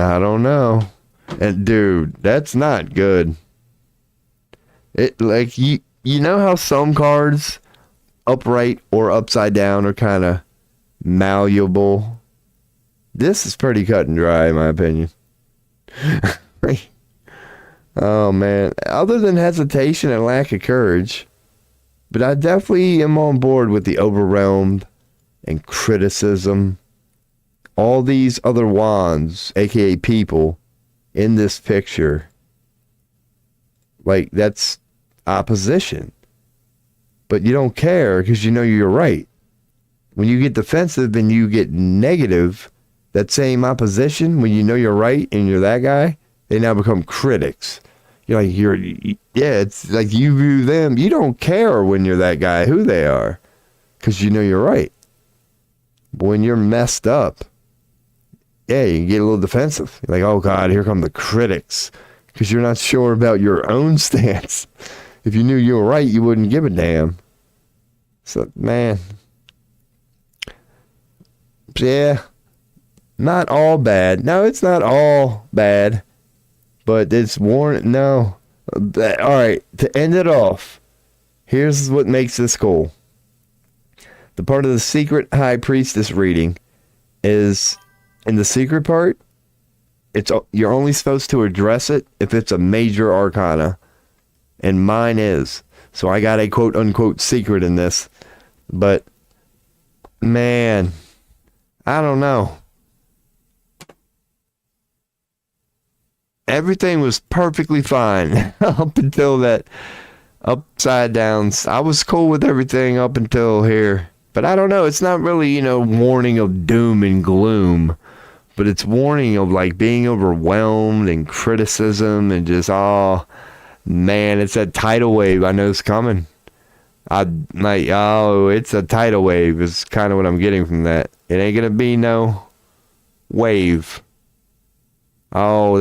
I don't know. And dude, that's not good. It like you know how some cards upright or upside down are kind of malleable. This is pretty cut and dry in my opinion. Oh man, other than hesitation and lack of courage, but I definitely am on board with the overwhelmed and criticism. All these other wands, aka people, in this picture, like that's opposition. But you don't care because you know you're right. When you get defensive and you get negative, that same opposition, when you know you're right and you're that guy, they now become critics. It's like you view them, you don't care when you're that guy who they are because you know you're right. But when you're messed up, yeah, you get a little defensive. You're like, oh God, here come the critics, because you're not sure about your own stance. If you knew you were right, you wouldn't give a damn. So, man. Yeah. Not all bad. No, it's not all bad. But it's warning. No. All right. To end it off, here's what makes this cool. The part of the secret high priestess reading is, in the secret part, you're only supposed to address it if it's a major arcana. And mine is. So I got a quote unquote secret in this. But, man, I don't know. Everything was perfectly fine up until that upside down. I was cool with everything up until here. But I don't know. It's not really, warning of doom and gloom. But it's warning of like being overwhelmed and criticism and just, oh, man, it's that tidal wave I know is coming. It's a tidal wave is kind of what I'm getting from that. It ain't going to be no wave. Oh,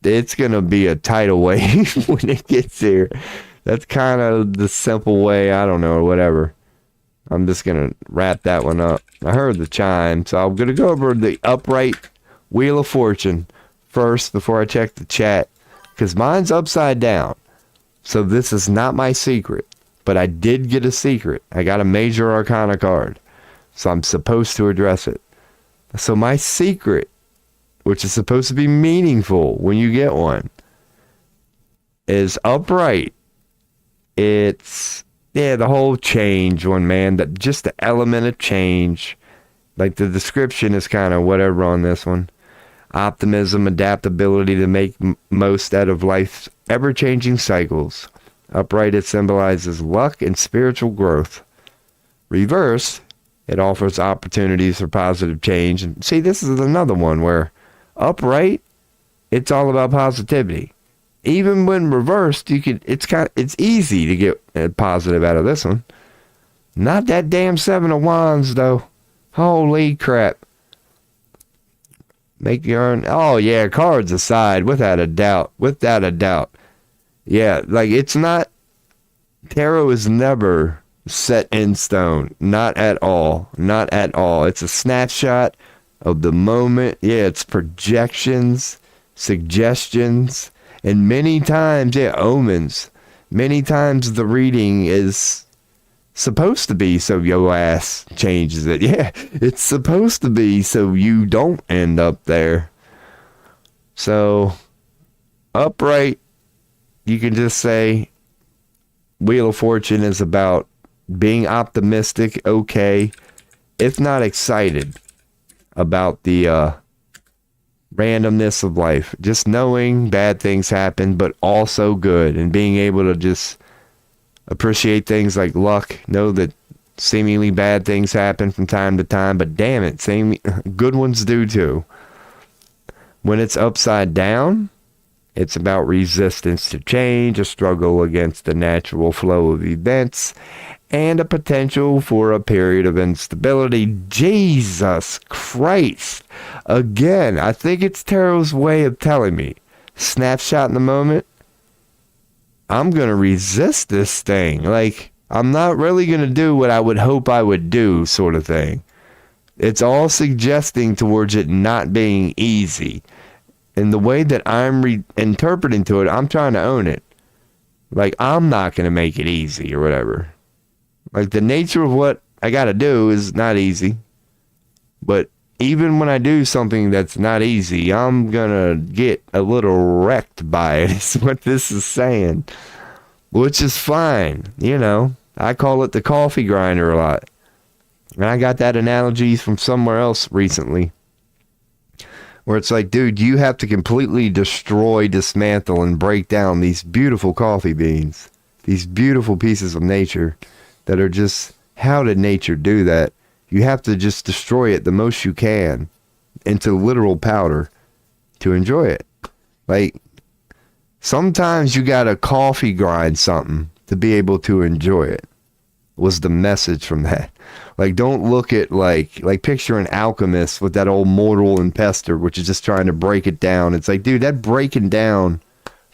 it's going to be a tidal wave when it gets here. That's kind of the simple way, I don't know, or whatever. I'm just going to wrap that one up. I heard the chime, so I'm going to go over the upright Wheel of Fortune first before I check the chat, because mine's upside down. So this is not my secret, but I did get a secret. I got a major arcana card, so I'm supposed to address it. So my secret, which is supposed to be meaningful when you get one, is upright. It's, the whole change one, man. That just the element of change. Like the description is kind of whatever on this one. Optimism, adaptability to make most out of life's ever-changing cycles. Upright, it symbolizes luck and spiritual growth. Reverse, it offers opportunities for positive change. And see, this is another one where upright, it's all about positivity. Even when reversed, it's easy to get positive out of this one. Not that damn Seven of Wands, though. Holy crap. Make your own. Oh, yeah, cards aside, without a doubt. Yeah, like it's not. Tarot is never set in stone. Not at all. It's a snapshot of the moment. Yeah, it's projections, suggestions, and many times, omens. Many times the reading is supposed to be so your ass changes it. Yeah, it's supposed to be so you don't end up there. So, upright, you can just say Wheel of Fortune is about being optimistic, okay, if not excited about the randomness of life. Just knowing bad things happen, but also good, and being able to just appreciate things like luck. Know that seemingly bad things happen from time to time, but damn it, good ones do too. When it's upside down, it's about resistance to change, a struggle against the natural flow of events, and a potential for a period of instability. Jesus Christ. Again, I think it's Tarot's way of telling me, snapshot in the moment, I'm going to resist this thing. Like, I'm not really going to do what I would hope I would do, sort of thing. It's all suggesting towards it not being easy. And the way that I'm interpreting to it, I'm trying to own it. Like, I'm not going to make it easy or whatever. Like, the nature of what I got to do is not easy. But even when I do something that's not easy, I'm going to get a little wrecked by it, is what this is saying. Which is fine. You know, I call it the coffee grinder a lot. And I got that analogy from somewhere else recently. Where it's like, dude, you have to completely destroy, dismantle, and break down these beautiful coffee beans. These beautiful pieces of nature that are just, how did nature do that? You have to just destroy it the most you can into literal powder to enjoy it. Like, sometimes you gotta coffee grind something to be able to enjoy it, was the message from that. Like, don't look at, like picture an alchemist with that old mortal and pestle, which is just trying to break it down. It's like, dude, that breaking down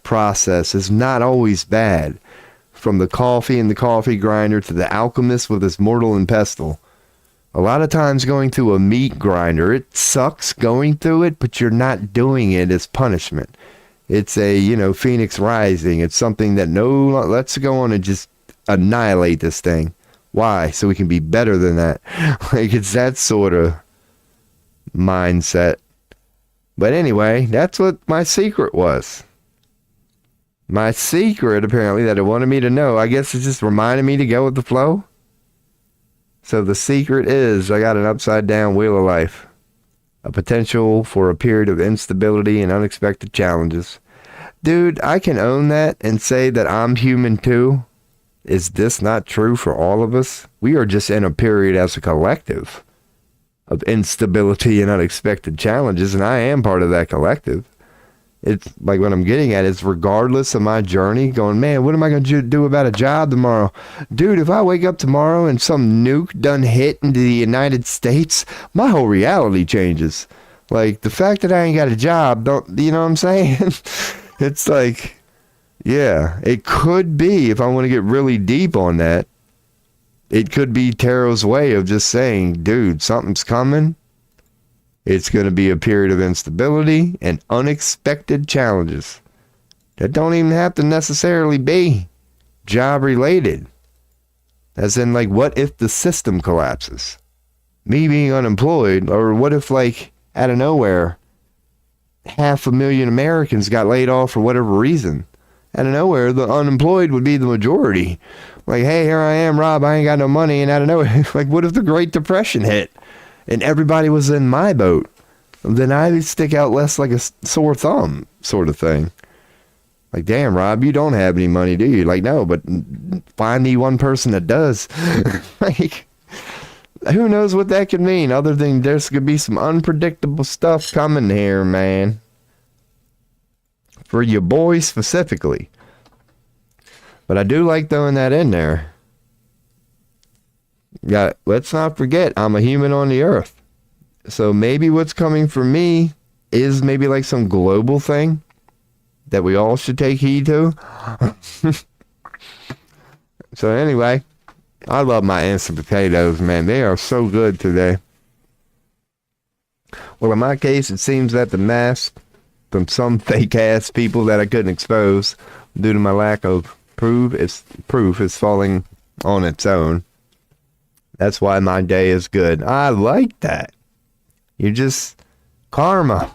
process is not always bad. From the coffee and the coffee grinder to the alchemist with his mortal and pestle. A lot of times going through a meat grinder, it sucks going through it, but you're not doing it as punishment. It's a, you know, Phoenix Rising. It's something that, no, let's go on and just annihilate this thing. Why? So we can be better than that. Like, it's that sort of mindset. But anyway, that's what my secret was. My secret, apparently, that it wanted me to know, I guess it's just reminding me to go with the flow. So the secret is, I got an upside down wheel of life. A potential for a period of instability and unexpected challenges. Dude, I can own that and say that I'm human too. Is this not true for all of us? We are just in a period as a collective of instability and unexpected challenges, and I am part of that collective. It's like what I'm getting at is, regardless of my journey, going, man, what am I going to do about a job tomorrow? Dude, if I wake up tomorrow and some nuke done hit into the United States, my whole reality changes. Like, the fact that I ain't got a job, you know what I'm saying? It's like, yeah, it could be, if I want to get really deep on that, it could be Taro's way of just saying, dude, something's coming. It's going to be a period of instability and unexpected challenges that don't even have to necessarily be job related. As in, like, what if the system collapses? Me being unemployed, or what if, like, out of nowhere, 500,000 Americans got laid off for whatever reason? Out of nowhere, the unemployed would be the majority. Like, hey, here I am, Rob, I ain't got no money, and out of nowhere, like, what if the Great Depression hit? And everybody was in my boat, then I would stick out less like a sore thumb sort of thing. Like, damn, Rob, you don't have any money, do you? Like, no, but find me one person that does. Like, who knows what that could mean, other than there's going to be some unpredictable stuff coming here, man. For your boy specifically. But I do like throwing that in there. Yeah, let's not forget, I'm a human on the earth. So maybe what's coming for me is maybe like some global thing that we all should take heed to. So anyway, I love my instant potatoes, man. They are so good today. Well, in my case, it seems that the mask from some fake ass people that I couldn't expose due to my lack of proof is falling on its own. That's why my day is good. I like that. You just karma.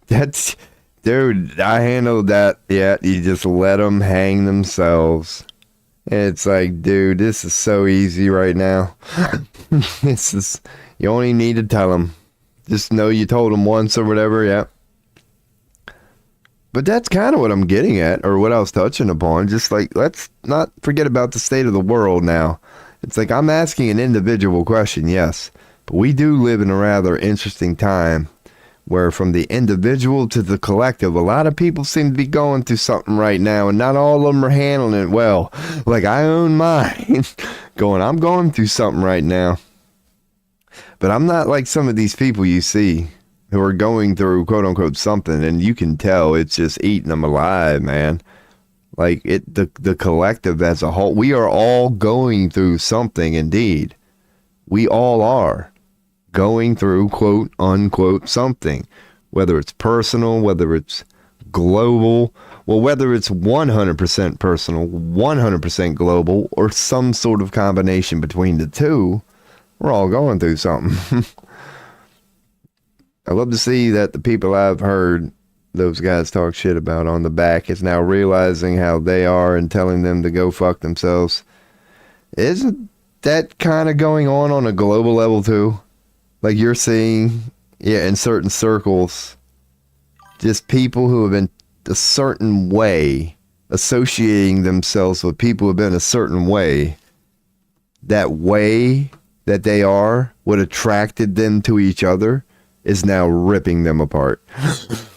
That's, dude, I handled that. Yeah, you just let them hang themselves. It's like, dude, this is so easy right now. This is, you only need to tell them. Just know you told them once or whatever, yeah. But that's kind of what I'm getting at, or what I was touching upon. Just like, let's not forget about the state of the world now. It's like, I'm asking an individual question, yes. But we do live in a rather interesting time where from the individual to the collective, a lot of people seem to be going through something right now, and not all of them are handling it well. Like, I own mine. I'm going through something right now. But I'm not like some of these people you see who are going through quote unquote something, and you can tell it's just eating them alive, man. Like, the collective as a whole, we are all going through something indeed. We all are going through quote unquote something. whether it's personal, whether it's global, well, whether it's 100% personal, 100% global, or some sort of combination between the two, we're all going through something. I love to see that the people I've heard those guys talk shit about on the back is now realizing how they are and telling them to go fuck themselves. Isn't that kind of going on a global level too? Like you're seeing, yeah, in certain circles, just people who have been a certain way, associating themselves with people who have been a certain way. That way that they are, what attracted them to each other, is now ripping them apart.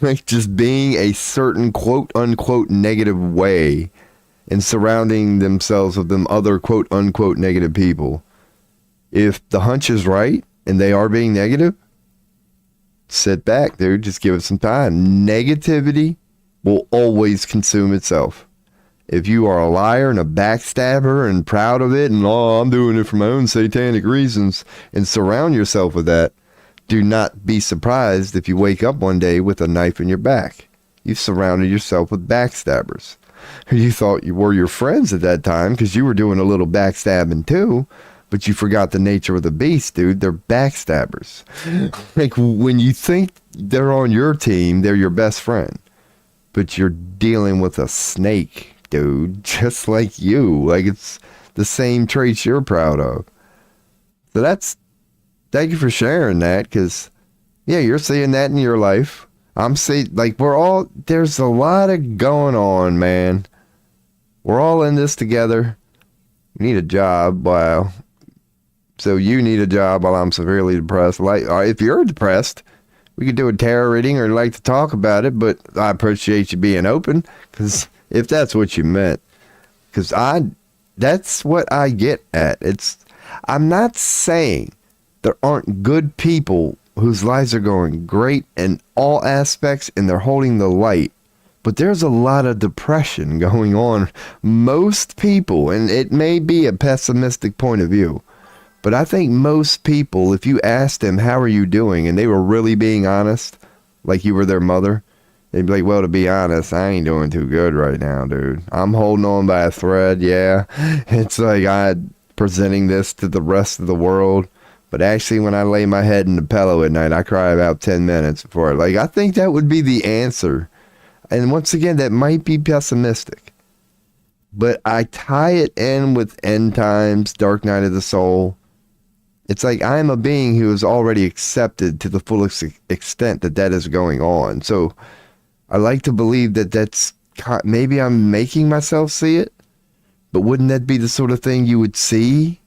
Like just being a certain quote unquote negative way and surrounding themselves with them other quote unquote negative people. If the hunch is right and they are being negative, sit back, dude. Just give it some time. Negativity will always consume itself. If you are a liar and a backstabber and proud of it and, oh, I'm doing it for my own satanic reasons, and surround yourself with that, do not be surprised if you wake up one day with a knife in your back. You've surrounded yourself with backstabbers. You thought you were your friends at that time because you were doing a little backstabbing too, but you forgot the nature of the beast, dude. They're backstabbers. Like when you think they're on your team, they're your best friend, but you're dealing with a snake, dude, just like you. Like it's the same traits you're proud of. So thank you for sharing that, because, yeah, you're seeing that in your life. I'm seeing, like, there's a lot of going on, man. We're all in this together. You need a job. Wow. So you need a job while I'm severely depressed. Like, if you're depressed, we could do a tarot reading or like to talk about it, but I appreciate you being open, because if that's what you meant, because that's what I get at. I'm not saying there aren't good people whose lives are going great in all aspects and they're holding the light. But there's a lot of depression going on. Most people, and it may be a pessimistic point of view, but I think most people, if you asked them, how are you doing? And they were really being honest, like you were their mother, they'd be like, well, to be honest, I ain't doing too good right now, dude. I'm holding on by a thread, yeah. It's like I'm presenting this to the rest of the world. But actually, when I lay my head in the pillow at night, I cry about 10 minutes before. Like, I think that would be the answer. And once again, that might be pessimistic. But I tie it in with end times, dark night of the soul. It's like I'm a being who is already accepted to the fullest extent that is going on. So I like to believe that's, maybe I'm making myself see it. But wouldn't that be the sort of thing you would see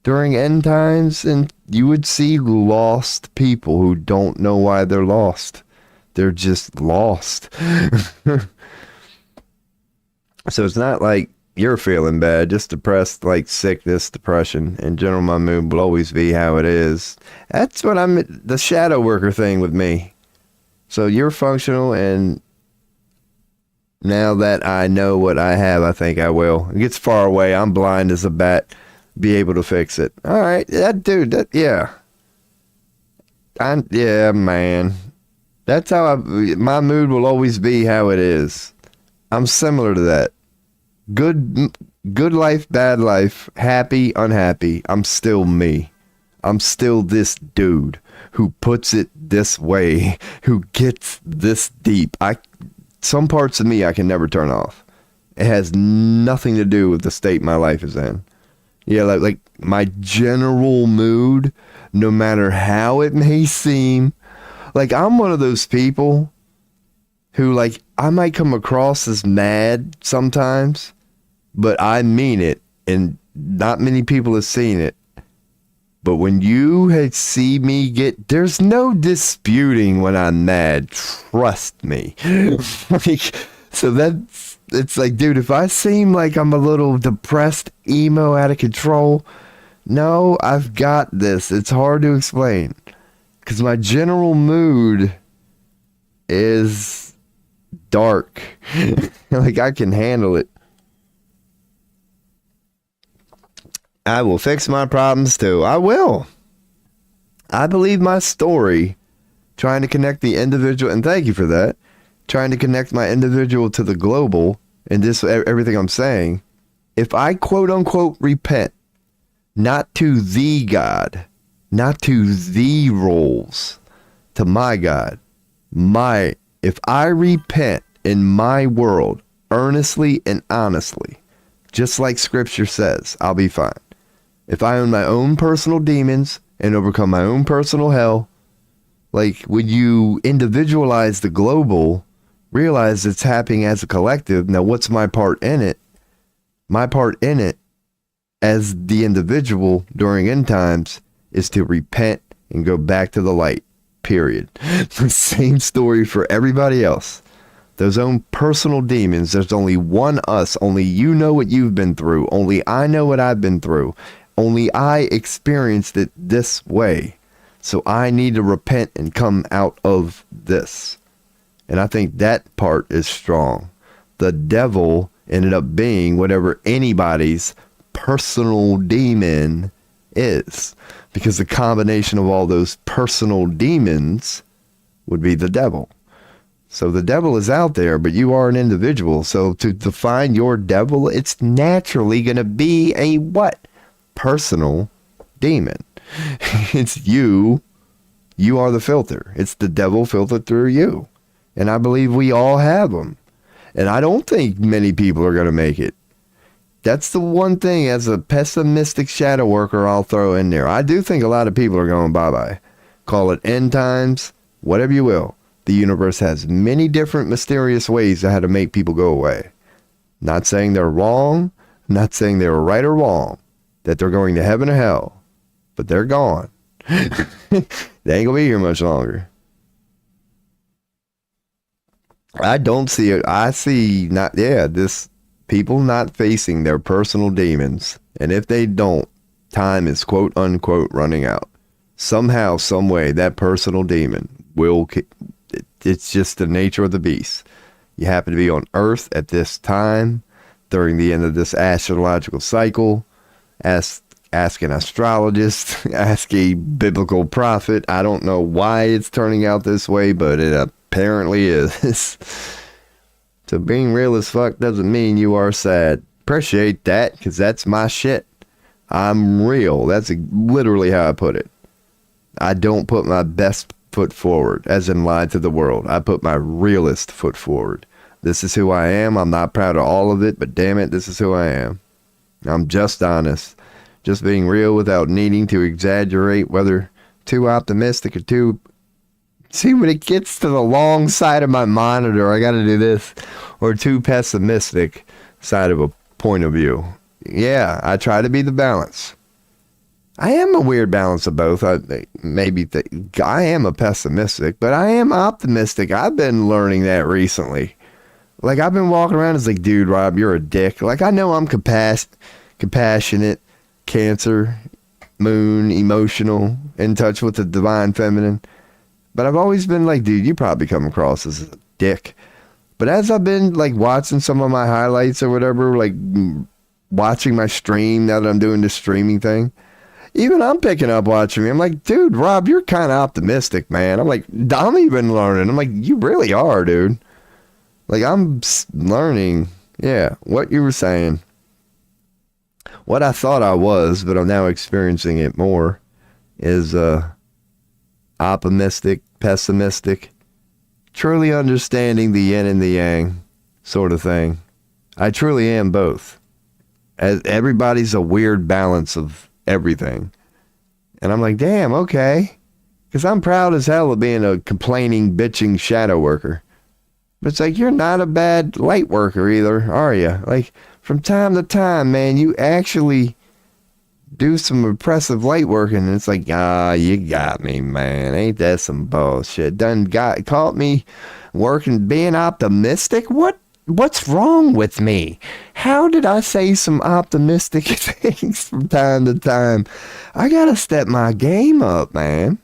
during end times? And you would see lost people who don't know why they're lost. They're just lost. So it's not like you're feeling bad, just depressed, like sickness, depression. In general, my mood will always be how it is. That's what the shadow worker thing with me. So you're functional, and now that I know what I have, I think I will. It gets far away. I'm blind as a bat. Be able to fix it. All right, yeah. Yeah, man. That's how my mood will always be how it is. I'm similar to that. Good life, bad life, happy, unhappy. I'm still me. I'm still this dude who puts it this way, who gets this deep. Some parts of me I can never turn off. It has nothing to do with the state my life is in. Yeah, like my general mood, no matter how it may seem, like I'm one of those people who, like, I might come across as mad sometimes, but I mean it, and not many people have seen it. But when you see me there's no disputing when I'm mad. Trust me. It's like, dude, if I seem like I'm a little depressed, emo, out of control, no, I've got this. It's hard to explain. Because my general mood is dark. Like, I can handle it. I will fix my problems too. I will. I believe my story trying to connect the individual, and thank you for that, trying to connect my individual to the global, and this, everything I'm saying, if I quote unquote repent, not to the God, not to the roles, to my God, if I repent in my world, earnestly and honestly, just like scripture says, I'll be fine. If I own my own personal demons and overcome my own personal hell, like when you individualize the global, realize it's happening as a collective. Now, what's my part in it? My part in it as the individual during end times is to repent and go back to the light, period. The same story for everybody else. Those own personal demons, there's only one us. Only you know what you've been through. Only I know what I've been through. Only I experienced it this way. So I need to repent and come out of this. And I think that part is strong. The devil ended up being whatever anybody's personal demon is. Because the combination of all those personal demons would be the devil. So the devil is out there, but you are an individual. So to define your devil, it's naturally going to be a what? Personal demon. It's you. You are the filter. It's the devil filtered through you. And I believe we all have them. And I don't think many people are going to make it. That's the one thing as a pessimistic shadow worker I'll throw in there. I do think a lot of people are going bye-bye. Call it end times, whatever you will. The universe has many different mysterious ways of how to make people go away. Not saying they're wrong, not saying they were right or wrong, that they're going to heaven or hell, but they're gone. They ain't gonna be here much longer. I don't see it. I see this people not facing their personal demons. And if they don't, time is quote unquote running out. Somehow, some way, that personal demon will, it's just the nature of the beast. You happen to be on Earth at this time, during the end of this astrological cycle. Ask an astrologist, ask a biblical prophet. I don't know why it's turning out this way, but it apparently is. So being real as fuck doesn't mean you are sad. Appreciate that, because that's my shit. I'm real. That's literally how I put it. I don't put my best foot forward, as in lie to the world. I put my realest foot forward. This is who I am. I'm not proud of all of it, but damn it, this is who I am. I'm just honest. Just being real without needing to exaggerate, whether too optimistic or too... See, when it gets to the long side of my monitor, I got to do this. Or too pessimistic side of a point of view. Yeah, I try to be the balance. I am a weird balance of both. I am a pessimistic, but I am optimistic. I've been learning that recently. Like, I've been walking around as like, dude, Rob, you're a dick. Like, I know I'm compassionate, Cancer, Moon, emotional, in touch with the divine feminine. But I've always been like, dude, you probably come across as a dick. But as I've been like watching some of my highlights or whatever, like watching my stream now that I'm doing this streaming thing, even I'm picking up watching me. I'm like, dude, Rob, you're kind of optimistic, man. I'm like, I'm even learning. I'm like, you really are, dude. Like, I'm learning, yeah, what you were saying. What I thought I was, but I'm now experiencing it more, is optimistic, pessimistic, truly understanding the yin and the yang sort of thing. I truly am both. As everybody's a weird balance of everything. And I'm like, damn, okay. Because I'm proud as hell of being a complaining, bitching shadow worker. But it's like, you're not a bad light worker either, are you? Like, from time to time, man, you actually do some impressive light working, and it's like, you got me, man. Ain't that some bullshit? Caught me working, being optimistic? What's wrong with me? How did I say some optimistic things from time to time? I gotta step my game up, man.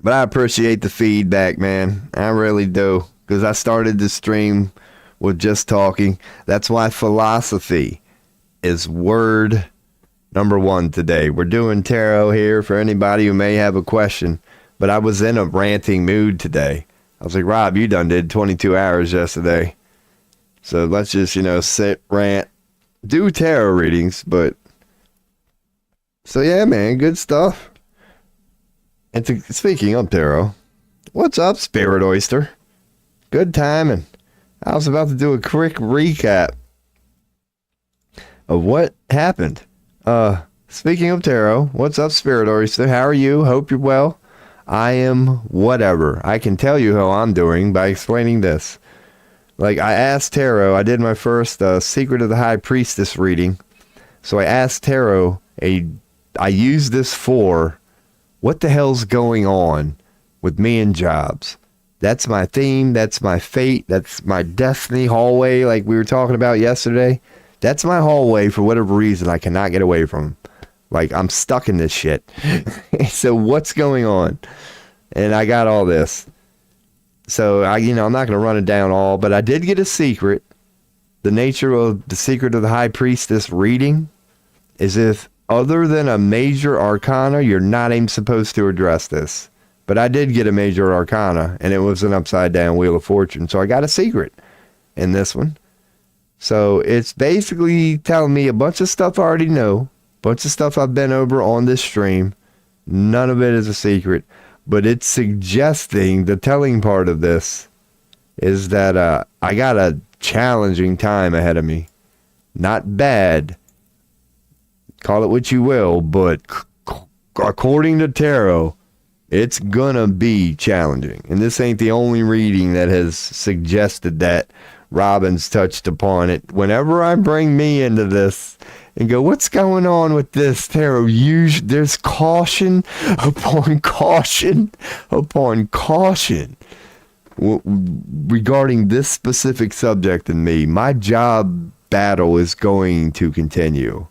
But I appreciate the feedback, man. I really do. Because I started this stream with just talking. That's why philosophy is word number one today. We're doing tarot here for anybody who may have a question, but I was in a ranting mood today. I was like, Rob, you done did 22 hours yesterday. So let's just, sit, rant, do tarot readings, but so yeah, man, good stuff. And speaking of tarot, what's up, Spirit Oyster? Good timing. I was about to do a quick recap of what happened. Speaking of tarot, what's up, Spirit Oyster? How are you? Hope you're well. I am whatever. I can tell you how I'm doing by explaining this. Like, I asked Tarot, I did my first Secret of the High Priestess reading. So I asked Tarot, I used this for what the hell's going on with me and jobs. That's my theme. That's my fate. That's my destiny hallway, like we were talking about yesterday. That's my hallway for whatever reason I cannot get away from. Like, I'm stuck in this shit. So what's going on? And I got all this. So, I'm not going to run it down all, but I did get a secret. The nature of the Secret of the High Priestess reading is if, other than a major arcana, you're not even supposed to address this. But I did get a major arcana, and it was an upside down Wheel of Fortune. So I got a secret in this one. So it's basically telling me a bunch of stuff I already know, bunch of stuff I've been over on this stream. None of it is a secret, but it's suggesting the telling part of this is that I got a challenging time ahead of me. Not bad. Call it what you will, but according to Tarot, it's gonna be challenging. And this ain't the only reading that has suggested that. Robin's touched upon it. Whenever I bring me into this and go, what's going on with this, Tarot? There's caution upon caution upon caution regarding this specific subject in me. My job battle is going to continue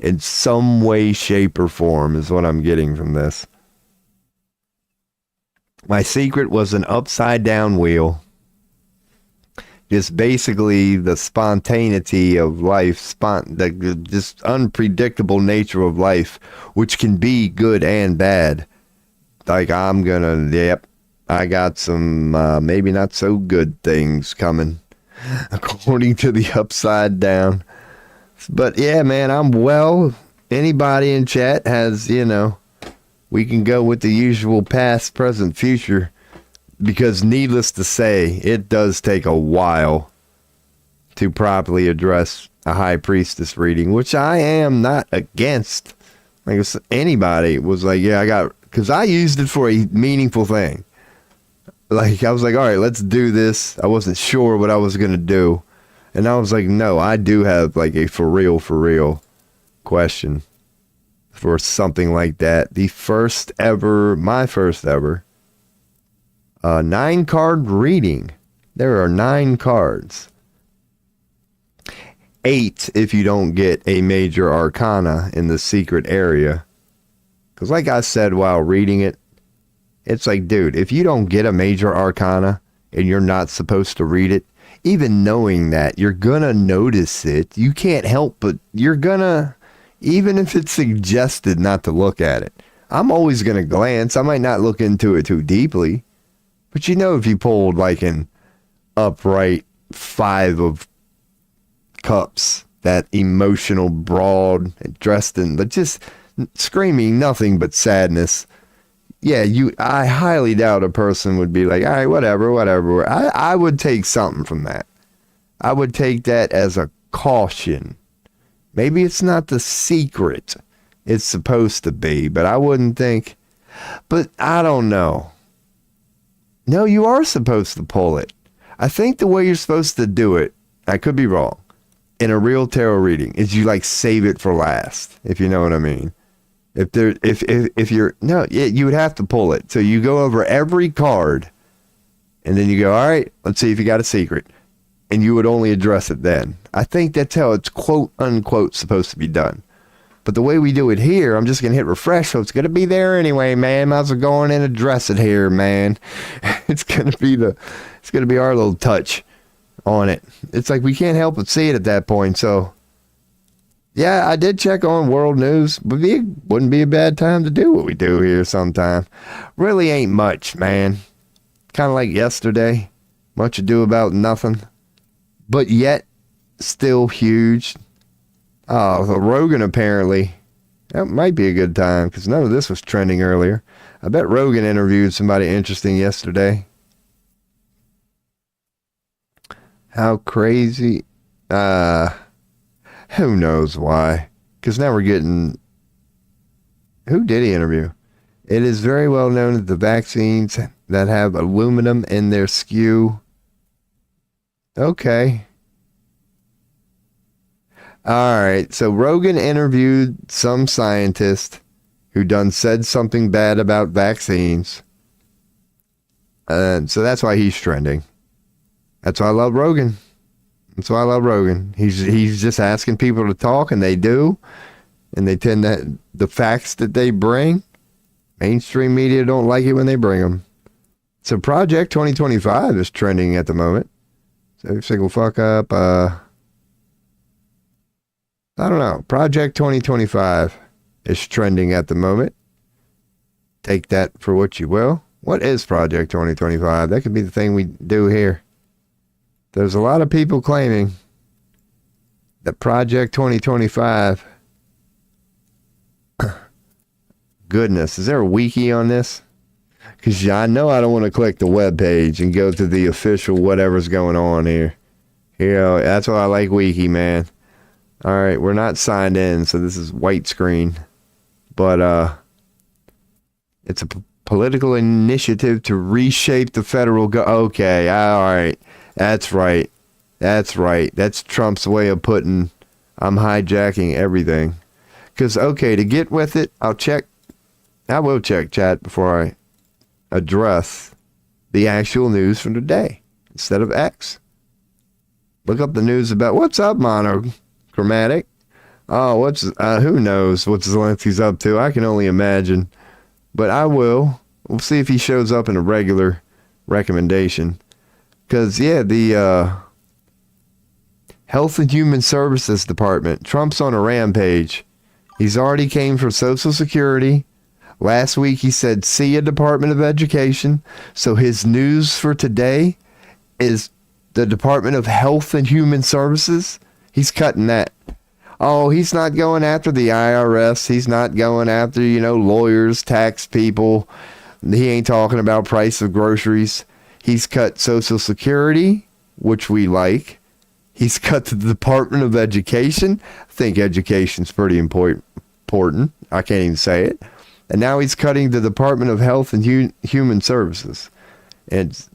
in some way, shape, or form is what I'm getting from this. My secret was an upside down wheel. Just basically the spontaneity of life, the just unpredictable nature of life, which can be good and bad. Like, I got some maybe not so good things coming, according to the upside down. But yeah, man, I'm well. Anybody in chat has, we can go with the usual past, present, future. Because needless to say, it does take a while to properly address a High Priestess reading, which I am not against. Like, if anybody was like, yeah, because I used it for a meaningful thing. Like, I was like, all right, let's do this. I wasn't sure what I was going to do. And I was like, no, I do have like a for real question for something like that. My first ever 9-card reading. There are 9 cards. 8 if you don't get a major arcana in the secret area. Because like I said while reading it, it's like, dude, if you don't get a major arcana and you're not supposed to read it, even knowing that, you're gonna notice it. You can't help but you're gonna, even if it's suggested not to look at it. I'm always gonna glance. I might not look into it too deeply. But if you pulled like an upright 5 of cups, that emotional broad dressed in, but just screaming nothing but sadness. Yeah, I highly doubt a person would be like, all right, whatever. I would take something from that. I would take that as a caution. Maybe it's not the secret it's supposed to be, but I wouldn't think, but I don't know. No, you are supposed to pull it. I think the way you're supposed to do it, I could be wrong, in a real tarot reading, is you like save it for last, if you know what I mean. You would have to pull it. So you go over every card, and then you go, all right, let's see if you got a secret. And you would only address it then. I think that's how it's quote unquote supposed to be done. But the way we do it here, I'm just going to hit refresh, so it's going to be there anyway, man. Might as well go in and address it here, man. It's going to be our little touch on it. It's like we can't help but see it at that point, so Yeah, I did check on world news. Wouldn't be a bad time to do what we do here sometime. Really ain't much, man. Kind of like yesterday. Much ado about nothing. But yet, still huge. Oh, the Rogan apparently. That might be a good time because none of this was trending earlier. I bet Rogan interviewed somebody interesting yesterday. How crazy. Who knows why? Because now we're getting... Who did he interview? It is very well known that the vaccines that have aluminum in their skew... Okay. All right. So Rogan interviewed some scientist who done said something bad about vaccines. And so that's why he's trending. That's why I love Rogan. That's why I love Rogan. He's just asking people to talk, and they do. And they tend to, the facts that they bring, mainstream media don't like it when they bring them. So Project 2025 is trending at the moment. So single fuck up. I don't know. Project 2025 is trending at the moment. Take that for what you will. What is Project 2025? That could be the thing we do here. There's a lot of people claiming that Project 2025... Goodness, is there a wiki on this? Because I know I don't want to click the web page and go to the official whatever's going on here. You know, that's why I like wiki, man. All right, we're not signed in, so this is white screen. But it's a political initiative to reshape the federal okay, all right. That's right. That's right. That's Trump's way of putting, I'm hijacking everything. Because, okay, to get with it, I will check chat before I address the actual news from today instead of X. Look up the news about, what's up, monochromatic? Oh, who knows what Zelensky's up to? I can only imagine. But I will. We'll see if he shows up in a regular recommendation. Because, yeah, the Health and Human Services Department, Trump's on a rampage. He's already came for Social Security. Last week he said, see ya, Department of Education. So his news for today is the Department of Health and Human Services. He's cutting that. Oh, he's not going after the IRS. He's not going after, lawyers, tax people. He ain't talking about price of groceries. He's cut Social Security, which we like. He's cut the Department of Education. I think education's pretty important. I can't even say it. And now he's cutting the Department of Health and Human Services. And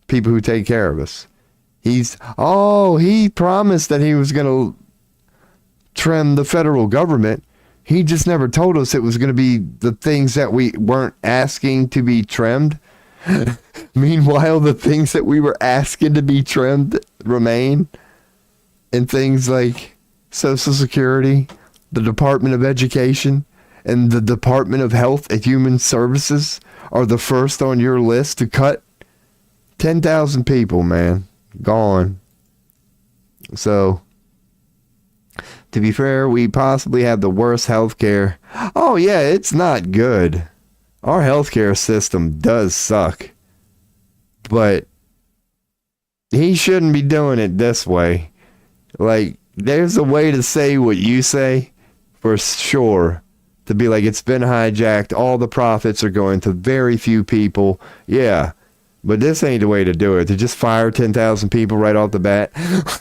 people who take care of us. He promised that he was going to trim the federal government. He just never told us it was going to be the things that we weren't asking to be trimmed. Meanwhile, the things that we were asking to be trimmed remain. And things like Social Security, the Department of Education, and the Department of Health and Human Services are the first on your list to cut. 10,000 people, man. Gone. So, to be fair, we possibly have the worst health care. Oh, yeah, it's not good. Our healthcare system does suck. But he shouldn't be doing it this way. Like, there's a way to say what you say, for sure. To be like, it's been hijacked, all the profits are going to very few people. Yeah, but this ain't the way to do it. To just fire 10,000 people right off the bat.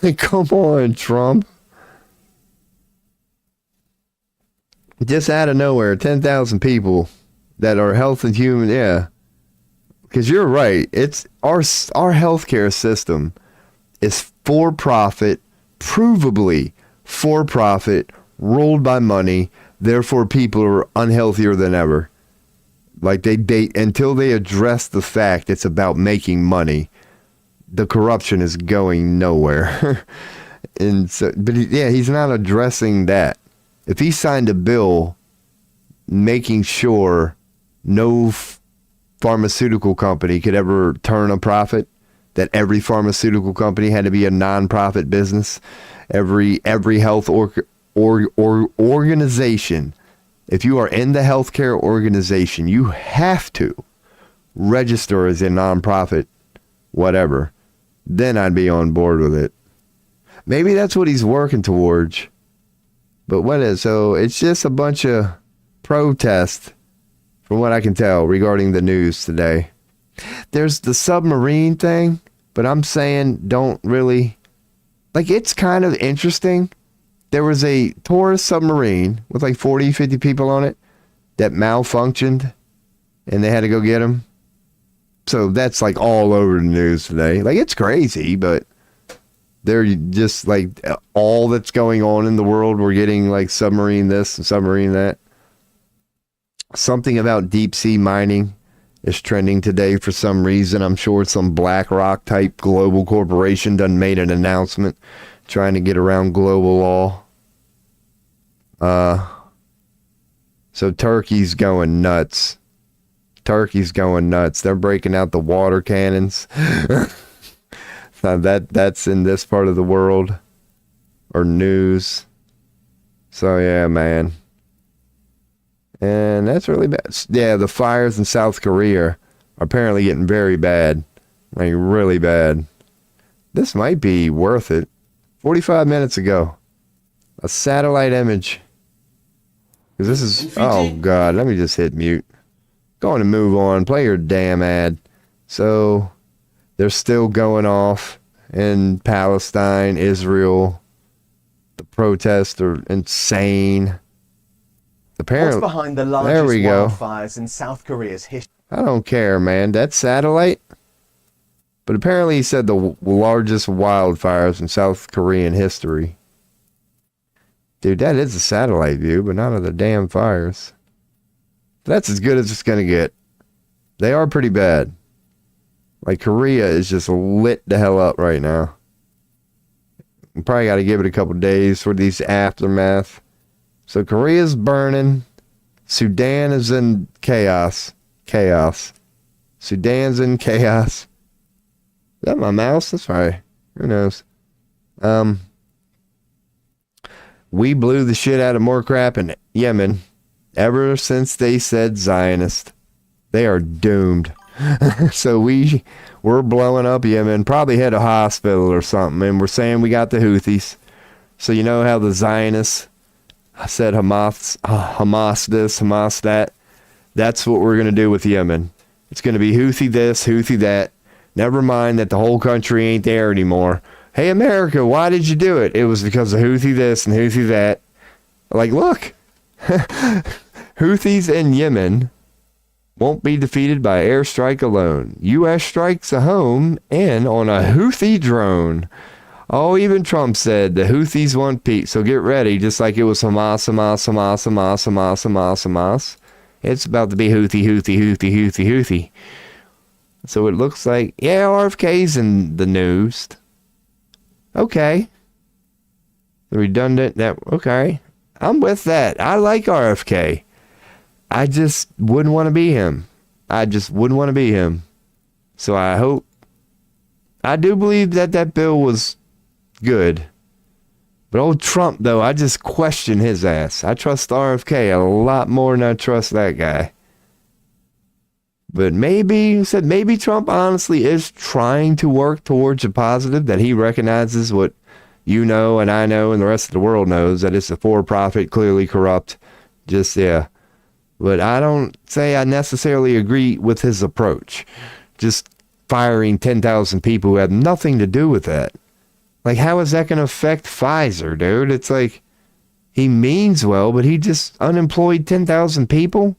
Like, come on, Trump. Just out of nowhere, 10,000 people that are health and human, yeah. Because you're right, it's our healthcare system is for-profit, provably for-profit, ruled by money. Therefore, people are unhealthier than ever. Like they until they address the fact it's about making money, the corruption is going nowhere. And so, but yeah, he's not addressing that. If he signed a bill making sure no pharmaceutical company could ever turn a profit, that every pharmaceutical company had to be a non-profit business, every health organization, if you are in the healthcare organization, you have to register as a nonprofit, whatever. Then I'd be on board with it. Maybe that's what he's working towards. But what is, so it's just a bunch of protests, from what I can tell, regarding the news today. There's the submarine thing, but I'm saying don't really, like, it's kind of interesting. There was a tourist submarine with like 40, 50 people on it that malfunctioned, and they had to go get them. So that's like all over the news today. Like, it's crazy, but they're just like all that's going on in the world. We're getting like submarine this and submarine that. Something about deep sea mining is trending today for some reason. I'm sure some BlackRock type global corporation done made an announcement trying to get around global law. So Turkey's going nuts. They're breaking out the water cannons. That's in this part of the world or news. So yeah, man. And that's really bad. Yeah, the fires in South Korea are apparently getting very bad. Like, really bad. This might be worth it. 45 minutes ago. A satellite image. Because this is... Oh, God. Let me just hit mute. Going to move on. Play your damn ad. So, they're still going off in Palestine, Israel. The protests are insane. Apparently, what's behind the largest wildfires in South Korea's history? I don't care, man. That's satellite. But apparently he said the largest wildfires in South Korean history. Dude, that is a satellite view, but not of the damn fires. That's as good as it's going to get. They are pretty bad. Like, Korea is just lit the hell up right now. We probably got to give it a couple days for these aftermath. So Korea's burning. Sudan is in chaos. Sudan's in chaos. Is that my mouse? That's right. Who knows? We blew the shit out of more crap in Yemen ever since they said Zionist. They are doomed. So we're blowing up Yemen. Probably hit a hospital or something. And we're saying we got the Houthis. So you know how the Zionists... I said Hamas this, Hamas that. That's what we're going to do with Yemen. It's going to be Houthi this, Houthi that. Never mind that the whole country ain't there anymore. Hey, America, why did you do it? It was because of Houthi this and Houthi that. Like, look. Houthis in Yemen won't be defeated by airstrike alone. U.S. strikes a home and on a Houthi drone. Oh, even Trump said the Houthis want peace, so get ready, just like it was Hamas. It's about to be Houthi. So it looks like, yeah, RFK's in the news. Okay. The redundant, okay. I'm with that. I like RFK. I just wouldn't want to be him. So I do believe that bill was good. But old Trump, though, I just question his ass. I trust RFK a lot more than I trust that guy. But maybe Trump honestly is trying to work towards a positive, that he recognizes what you know and I know and the rest of the world knows, that it's a for-profit, clearly corrupt. Yeah. But I don't say I necessarily agree with his approach. Just firing 10,000 people who have nothing to do with that. Like, how is that going to affect Pfizer, dude? It's like, he means well, but he just unemployed 10,000 people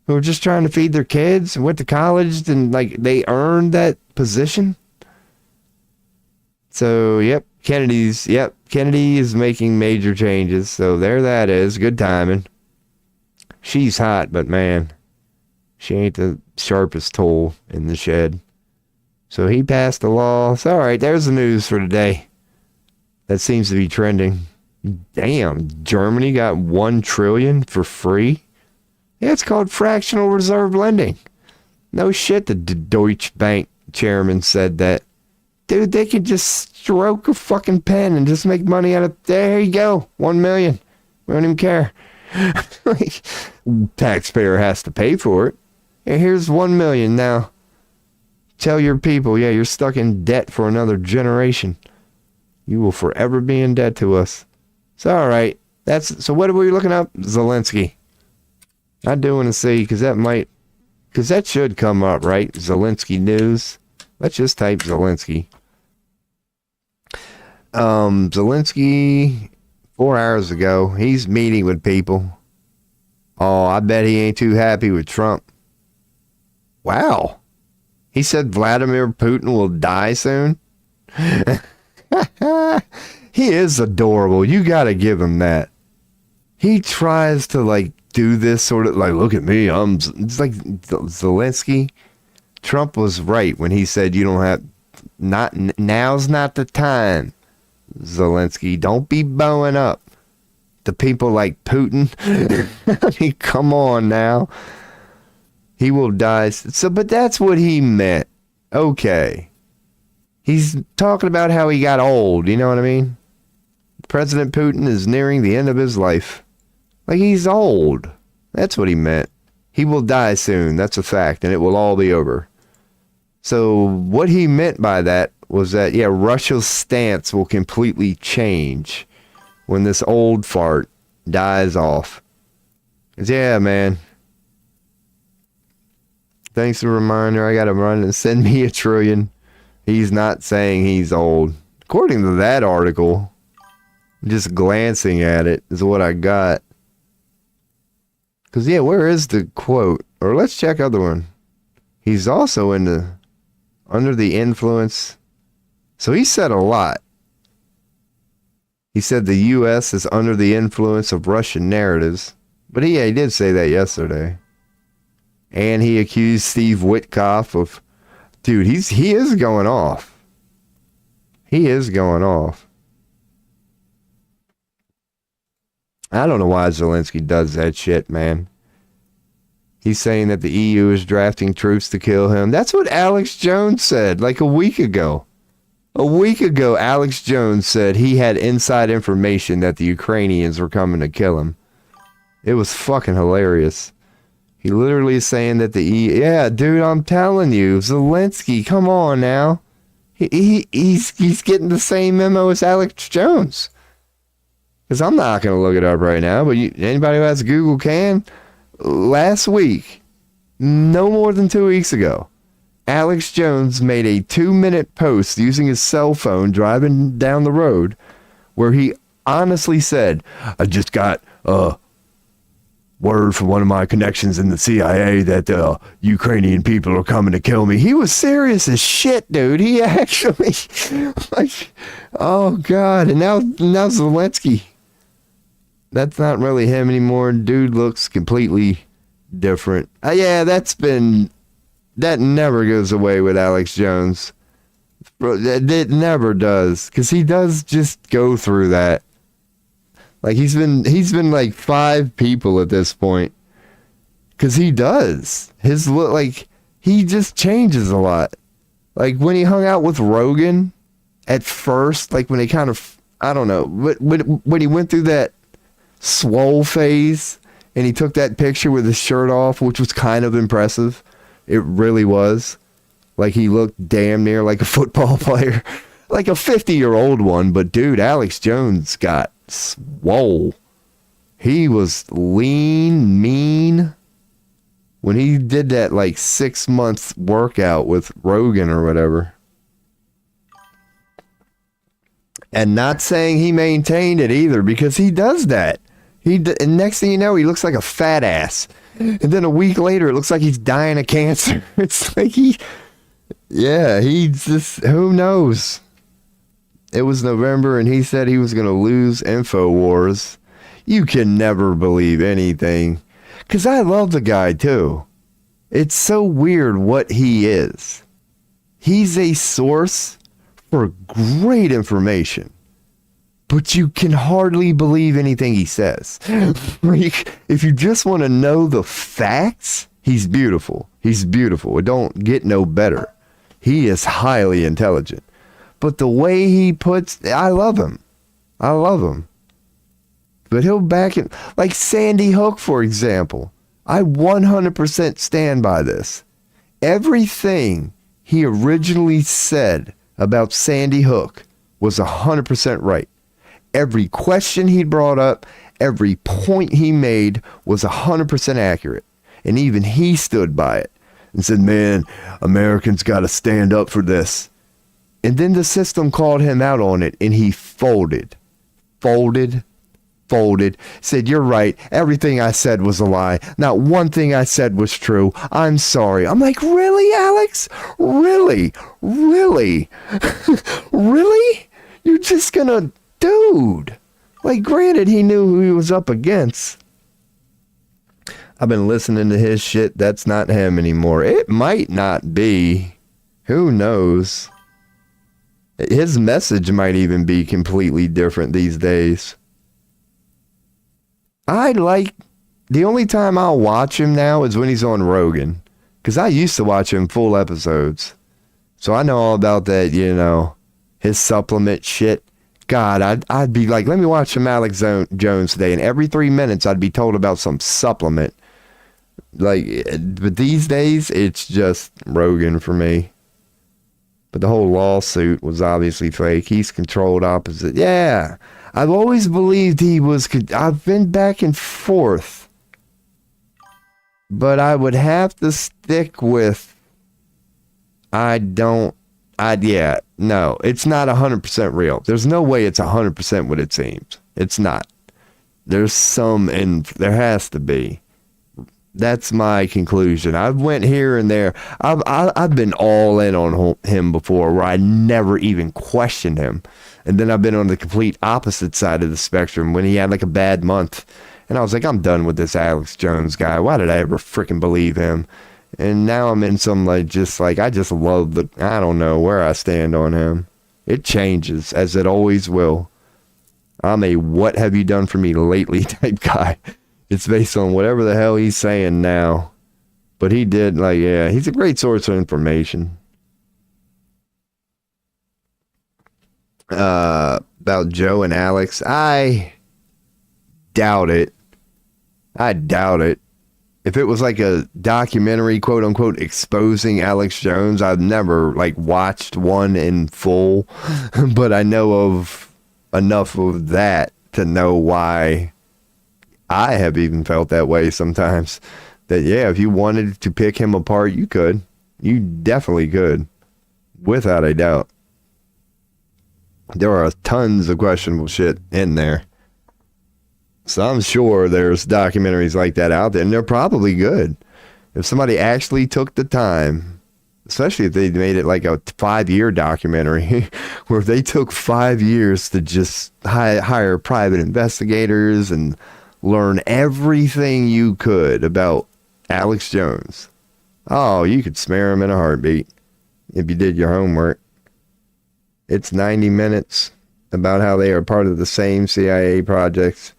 who are just trying to feed their kids and went to college and, like, they earned that position. So, Kennedy is making major changes. So there that is. Good timing. She's hot, but man, she ain't the sharpest tool in the shed. So he passed the law. So, all right, there's the news for today. That seems to be trending. Damn, Germany got $1 trillion for free. Yeah, it's called fractional reserve lending. No shit, the Deutsche Bank chairman said that. Dude, they could just stroke a fucking pen and just make money out of... There you go, $1 million. We don't even care. Like, taxpayer has to pay for it. And here's 1 million now. Tell your people, yeah, you're stuck in debt for another generation. You will forever be in debt to us. It's all right. So what are we looking up? Zelensky. I do want to see, because that should come up, right? Zelensky news. Let's just type Zelensky. Zelensky, 4 hours ago, he's meeting with people. Oh, I bet he ain't too happy with Trump. Wow. He said Vladimir Putin will die soon. He is adorable. You got to give him that. He tries to like do this sort of like, look at me. It's like Zelensky. Trump was right when he said now's not the time. Zelensky, don't be bowing up to people like Putin. I mean, come on now. He will die. So, but that's what he meant. Okay. He's talking about how he got old. You know what I mean? President Putin is nearing the end of his life. Like, he's old. That's what he meant. He will die soon. That's a fact. And it will all be over. So what he meant by that was that, yeah, Russia's stance will completely change when this old fart dies off. 'Cause, yeah, man. Thanks for the reminder. I got to run and send me $1 trillion. He's not saying he's old. According to that article, just glancing at it is what I got. Because, yeah, where is the quote? Or let's check other one. He's also under the influence. So he said a lot. He said the U.S. is under the influence of Russian narratives. But he did say that yesterday. And he accused Steve Witkoff of... Dude, he is going off. He is going off. I don't know why Zelensky does that shit, man. He's saying that the EU is drafting troops to kill him. That's what Alex Jones said like a week ago. A week ago, Alex Jones said he had inside information that the Ukrainians were coming to kill him. It was fucking hilarious. He literally is saying that the EU... Yeah, dude, I'm telling you. Zelensky, come on now. He's getting the same memo as Alex Jones. Because I'm not going to look it up right now, but anybody who has Google can. Last week, no more than 2 weeks ago, Alex Jones made a 2-minute post using his cell phone driving down the road where he honestly said, I just got word from one of my connections in the CIA that Ukrainian people are coming to kill me. He was serious as shit, dude. He actually, like, oh God. And now Zelensky. That's not really him anymore. Dude looks completely different. Yeah, that never goes away with Alex Jones. It never does. Because he does just go through that. Like, he's been like 5 people at this point. Because he does. His look, like, he just changes a lot. Like, when he hung out with Rogan at first, like, when he kind of, I don't know, when he went through that swole phase and he took that picture with his shirt off, which was kind of impressive. It really was. Like, he looked damn near like a football player. Like a 50-year-old one. But, dude, Alex Jones got swole. He was lean, mean. When he did that, like, 6-month workout with Rogan or whatever. And not saying he maintained it either, because he does that. And next thing you know, he looks like a fat ass. And then a week later, it looks like he's dying of cancer. It's like he just, who knows? It was November, and he said he was going to lose InfoWars. You can never believe anything. Because I love the guy, too. It's so weird what he is. He's a source for great information. But you can hardly believe anything he says. Like, if you just want to know the facts, he's beautiful. He's beautiful. It don't get no better. He is highly intelligent. But the way he puts... I love him. I love him. But he'll back it, like Sandy Hook, for example. I 100% stand by this. Everything he originally said about Sandy Hook was 100% right. Every question he brought up, every point he made was 100% accurate. And even he stood by it and said, man, Americans got to stand up for this. And then the system called him out on it, and he folded, said, you're right. Everything I said was a lie. Not one thing I said was true. I'm sorry. I'm like, really, Alex? Really? Really? Really? You're just gonna, dude. Like, granted, he knew who he was up against. I've been listening to his shit. That's not him anymore. It might not be. Who knows? His message might even be completely different these days. The only time I'll watch him now is when he's on Rogan. Because I used to watch him full episodes. So I know all about that, you know, his supplement shit. God, I'd be like, let me watch some Alex Jones today. And every 3 minutes, I'd be told about some supplement. Like, but these days, it's just Rogan for me. But the whole lawsuit was obviously fake. He's controlled opposite. Yeah. I've always believed he was. I've been back and forth. But I would have to stick with. No, it's not 100% real. There's no way it's 100% what it seems. It's not. There's there has to be. That's my conclusion. I've went here and there. I've been all in on him before, where I never even questioned him. And then I've been on the complete opposite side of the spectrum when he had like a bad month. And I was like, I'm done with this Alex Jones guy. Why did I ever freaking believe him? And now I'm in some I just love I don't know where I stand on him. It changes, as it always will. I'm a what have you done for me lately type guy. It's based on whatever the hell he's saying now. But he did, he's a great source of information. About Joe and Alex, I doubt it. If it was like a documentary, quote unquote, exposing Alex Jones, I've never watched one in full, but I know of enough of that to know why I have even felt that way sometimes. That, yeah, if you wanted to pick him apart, you could. You definitely could. Without a doubt. There are tons of questionable shit in there. So I'm sure there's documentaries like that out there, and they're probably good. If somebody actually took the time, especially if they made it like a 5-year documentary, where if they took 5 years to just hire private investigators and learn everything you could about Alex Jones. Oh, you could smear him in a heartbeat if you did your homework. It's 90 minutes about how they are part of the same CIA projects.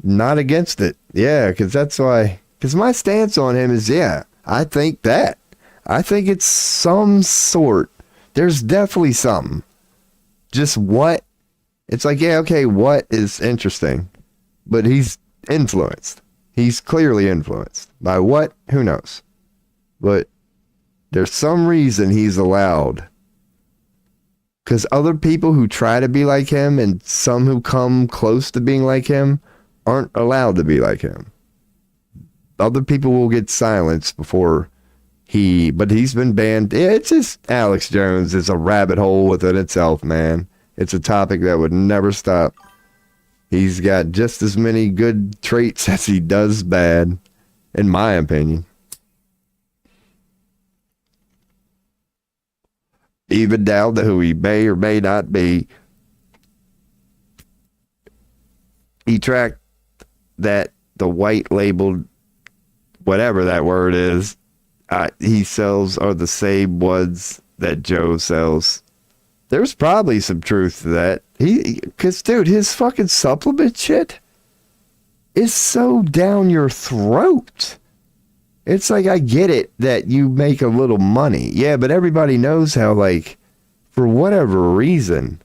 Not against it. Yeah, because that's why. Because my stance on him is, I think that. I think it's some sort. There's definitely something. Just what? It's like, what is interesting? But he's influenced. He's clearly influenced. By what? Who knows? But there's some reason he's allowed. Because other people who try to be like him and some who come close to being like him aren't allowed to be like him. Other people will get silenced before but he's been banned. It's just, Alex Jones is a rabbit hole within itself, man. It's a topic that would never stop. He's got just as many good traits as he does bad, in my opinion. Even down to who he may or may not be. He tracked that the white labeled, whatever that word is, he sells are the same ones that Joe sells. There's probably some truth to that. Because, dude, his fucking supplement shit is so down your throat. It's like, I get it that you make a little money. Yeah, but everybody knows how, for whatever reason,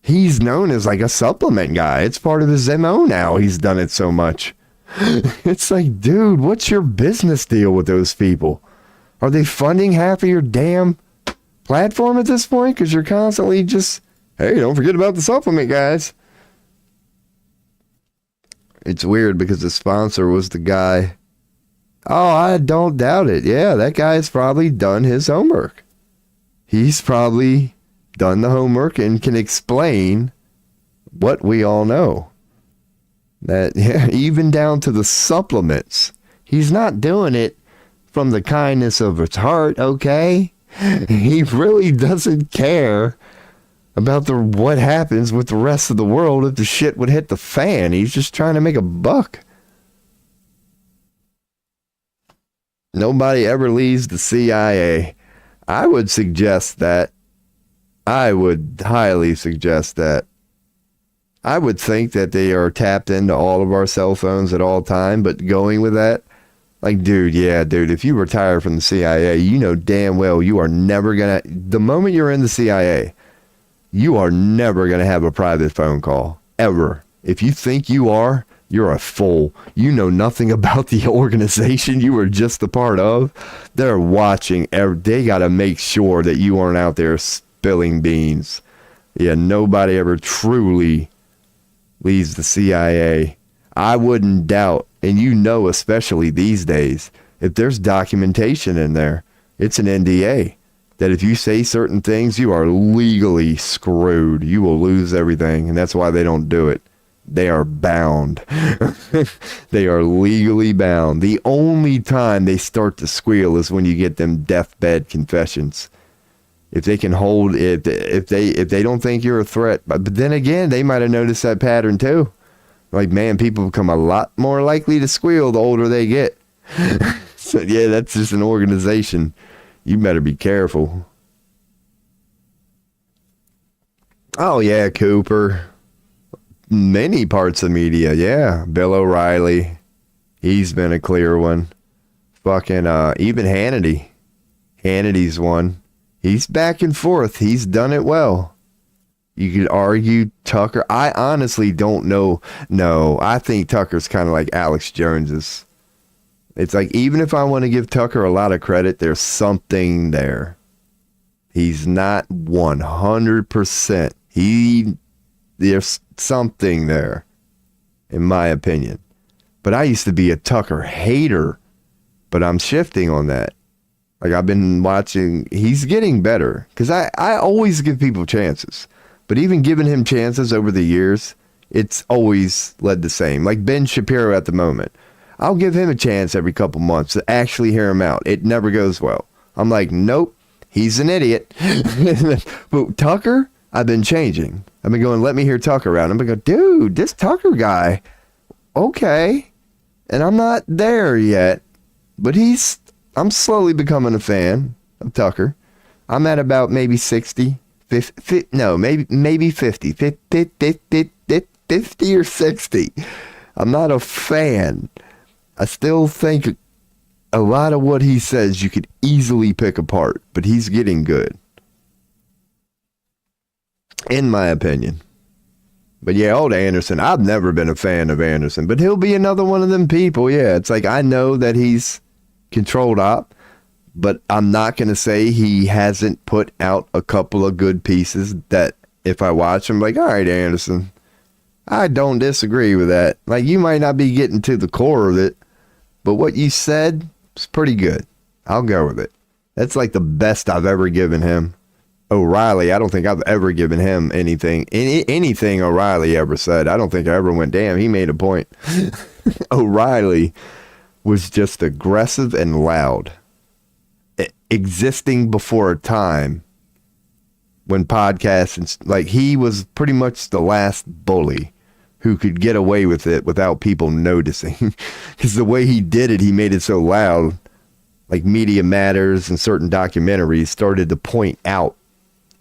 He's known as like a supplement guy. It's part of his MO now. He's done it so much. It's like, dude, what's your business deal with those people? Are they funding half of your damn platform at this point? Because you're constantly just, hey, don't forget about the supplement guys. It's weird because the sponsor was the guy. Oh, I don't doubt it. Yeah, that guy's probably done his homework. He's probably done the homework and can explain what we all know. That, yeah, even down to the supplements. He's not doing it from the kindness of his heart, okay? He really doesn't care about what happens with the rest of the world if the shit would hit the fan. He's just trying to make a buck. Nobody ever leaves the CIA. I would suggest that. I would highly suggest that. I would think that they are tapped into all of our cell phones at all time, but going with that, like, dude, if you retire from the CIA, you know damn well you are never gonna, the moment you're in the CIA, you are never gonna have a private phone call, ever. If you think you are, you're a fool. You know nothing about the organization you were just a part of. They're watching, they gotta make sure that you aren't out there spilling beans. Yeah, nobody ever truly leaves the CIA. I wouldn't doubt, and you know, especially these days, if there's documentation in there, it's an NDA, that if you say certain things, you are legally screwed. You will lose everything, and that's why they don't do it. They are bound. They are legally bound. The only time they start to squeal is when you get them deathbed confessions. If they can hold it, if they don't think you're a threat, but then again, they might have noticed that pattern too. Like, man, people become a lot more likely to squeal the older they get. So yeah, that's just an organization. You better be careful. Oh yeah, Cooper. Many parts of media, yeah. Bill O'Reilly, he's been a clear one. Fucking even Hannity. Hannity's one. He's back and forth. He's done it well. You could argue Tucker. I honestly don't know. No, I think Tucker's kind of like Alex Jones's. It's like, even if I want to give Tucker a lot of credit, there's something there. He's not 100%. There's something there, in my opinion. But I used to be a Tucker hater, but I'm shifting on that. Like, I've been watching, he's getting better, because I always give people chances. But even giving him chances over the years, it's always led the same. Like Ben Shapiro at the moment. I'll give him a chance every couple months to actually hear him out. It never goes well. I'm like, nope, he's an idiot. But Tucker, I've been changing. I've been going, let me hear Tucker out. I'm going to go, dude, this Tucker guy, okay. And I'm not there yet, but I'm slowly becoming a fan of Tucker. I'm at about maybe 60, 50, no, maybe 50, 50 or 60. I'm not a fan. I still think a lot of what he says you could easily pick apart, but he's getting good, in my opinion. But yeah, old Anderson, I've never been a fan of Anderson, but he'll be another one of them people. Yeah, it's like, I know that he's controlled op, but I'm not going to say he hasn't put out a couple of good pieces that if I watch him, like, all right, Anderson, I don't disagree with that. Like, you might not be getting to the core of it, but what you said is pretty good. I'll go with it. That's like the best I've ever given him. O'Reilly, I don't think I've ever given him anything O'Reilly ever said. I don't think I ever went, damn, he made a point. O'Reilly was just aggressive and loud, existing before a time when podcasts, and like, he was pretty much the last bully who could get away with it without people noticing. Because the way he did it, he made it so loud. Like, Media Matters and certain documentaries started to point out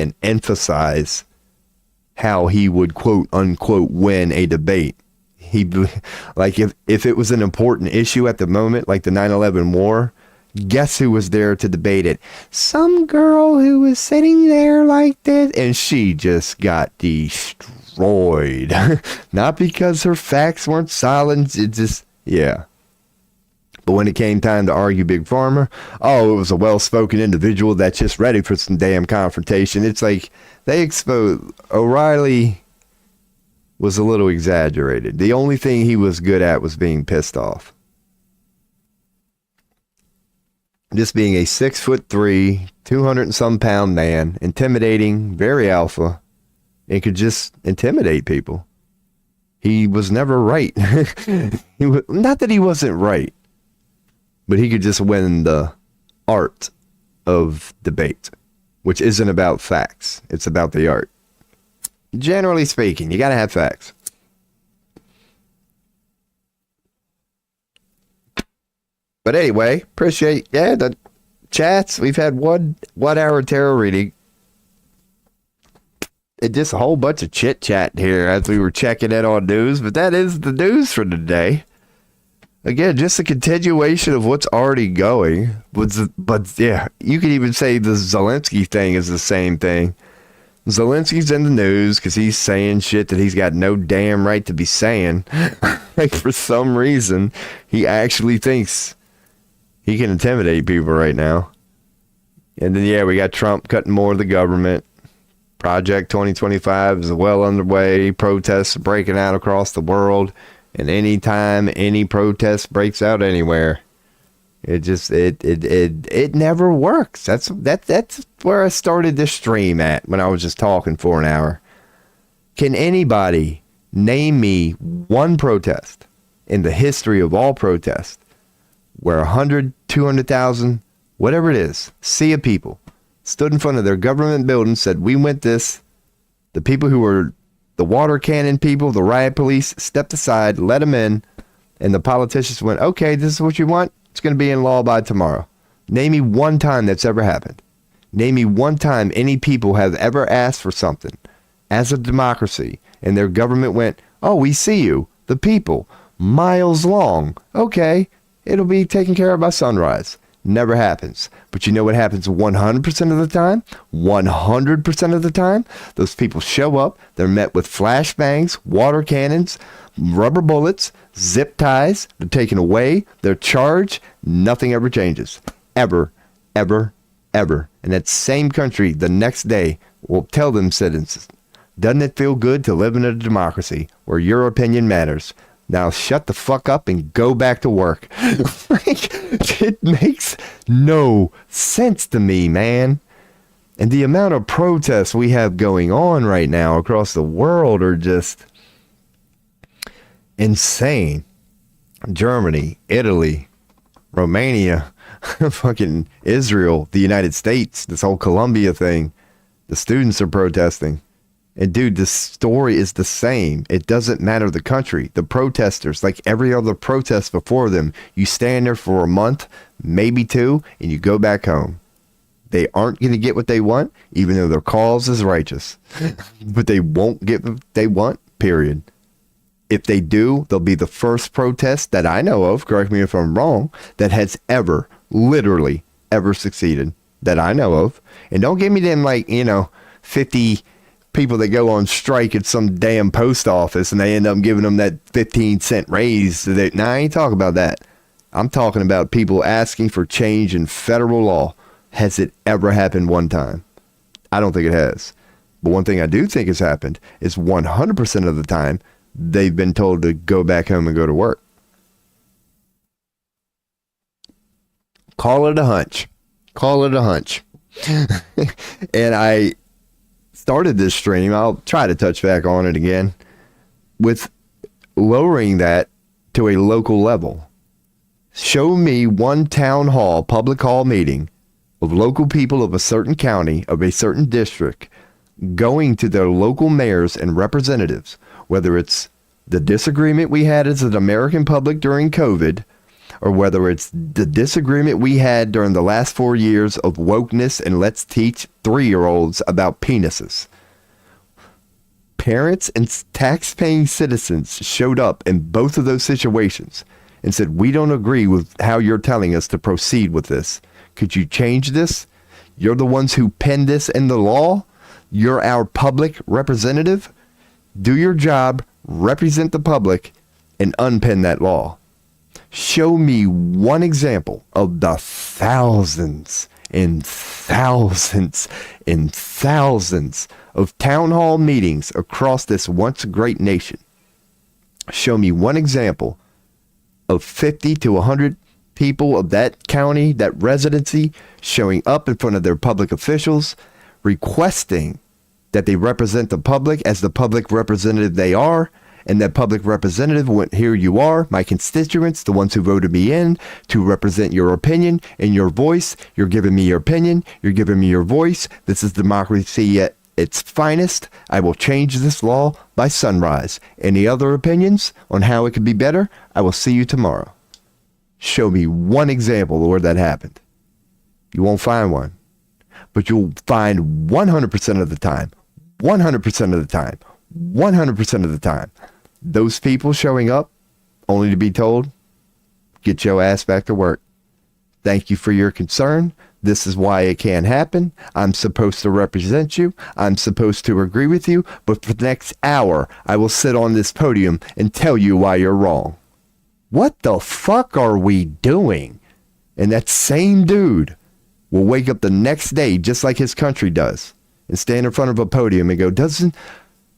and emphasize how he would, quote unquote, win a debate. He, like, if it was an important issue at the moment, like the 9/11 war, Guess who was there to debate it? Some girl who was sitting there like this, and she just got destroyed. Not because her facts weren't solid, it just, yeah. But when it came time to argue Big Pharma, oh, it was a well-spoken individual that's just ready for some damn confrontation. It's like they exposed O'Reilly was a little exaggerated. The only thing he was good at was being pissed off. Just being a 6'3", 200 and some pound man, intimidating, very alpha, and could just intimidate people. He was never right. Not that he wasn't right, but he could just win the art of debate, which isn't about facts. It's about the art. Generally speaking, you got to have facts. But anyway, appreciate, the chats. We've had one hour tarot reading. It just a whole bunch of chit chat here as we were checking in on news, but that is the news for today. Again, just a continuation of what's already going. But yeah, you could even say the Zelensky thing is the same thing. Zelensky's in the news because he's saying shit that he's got no damn right to be saying. Like, for some reason, he actually thinks he can intimidate people right now. And then, yeah, we got Trump cutting more of the government. Project 2025 is well underway. Protests breaking out across the world. And anytime any protest breaks out anywhere, it never works. That's where I started this stream at when I was just talking for an hour. Can anybody name me one protest in the history of all protests where 100, 200,000, whatever it is, sea of people stood in front of their government building, said, we want this. The people who were the water cannon people, the riot police, stepped aside, let them in, and the politicians went, okay, this is what you want. It's going to be in law by tomorrow. Name me one time that's ever happened. Name me one time any people have ever asked for something as a democracy, and their government went, oh, we see you, the people, miles long. Okay, it'll be taken care of by sunrise. Never happens. But you know what happens 100% of the time? 100% of the time, those people show up, they're met with flashbangs, water cannons, rubber bullets, zip ties, they're taken away, they're charged, nothing ever changes. Ever, ever, ever. And that same country the next day will tell them citizens, doesn't it feel good to live in a democracy where your opinion matters? Now shut the fuck up and go back to work. It makes no sense to me, man. And the amount of protests we have going on right now across the world are just insane. Germany, Italy, Romania, fucking Israel, the United States, this whole Colombia thing. The students are protesting. And dude, the story is the same. It doesn't matter the country. The protesters, like every other protest before them, you stand there for a month, maybe two, and you go back home. They aren't going to get what they want, even though their cause is righteous. But they won't get what they want, period. If they do, they'll be the first protest that I know of, correct me if I'm wrong, that has ever, literally, ever succeeded, that I know of. And don't give me them, 50... people that go on strike at some damn post office and they end up giving them that 15-cent raise. Nah, I ain't talking about that. I'm talking about people asking for change in federal law. Has it ever happened one time? I don't think it has. But one thing I do think has happened is 100% of the time they've been told to go back home and go to work. Call it a hunch. Call it a hunch. And I started this stream, I'll try to touch back on it again, with lowering that to a local level. Show me one town hall, public hall meeting of local people of a certain county, of a certain district, going to their local mayors and representatives, whether it's the disagreement we had as an American public during COVID, or whether it's the disagreement we had during the last 4 years of wokeness and let's teach 3-year-olds about penises. Parents and tax-paying citizens showed up in both of those situations and said, we don't agree with how you're telling us to proceed with this. Could you change this? You're the ones who penned this in the law. You're our public representative. Do your job, represent the public, and unpen that law. Show me one example of the thousands and thousands and thousands of town hall meetings across this once great nation. Show me one example of 50 to 100 people of that county, that residency, showing up in front of their public officials, requesting that they represent the public as the public representative they are, and that public representative went, here you are, my constituents, the ones who voted me in to represent your opinion and your voice. You're giving me your opinion. You're giving me your voice. This is democracy at its finest. I will change this law by sunrise. Any other opinions on how it could be better? I will see you tomorrow. Show me one example where that happened. You won't find one, but you'll find 100% of the time, 100% of the time, 100% of the time, those people showing up only to be told, get your ass back to work. Thank you for your concern. This is why it can't happen. I'm supposed to represent you. I'm supposed to agree with you. But for the next hour, I will sit on this podium and tell you why you're wrong. What the fuck are we doing? And that same dude will wake up the next day just like his country does and stand in front of a podium and go, doesn't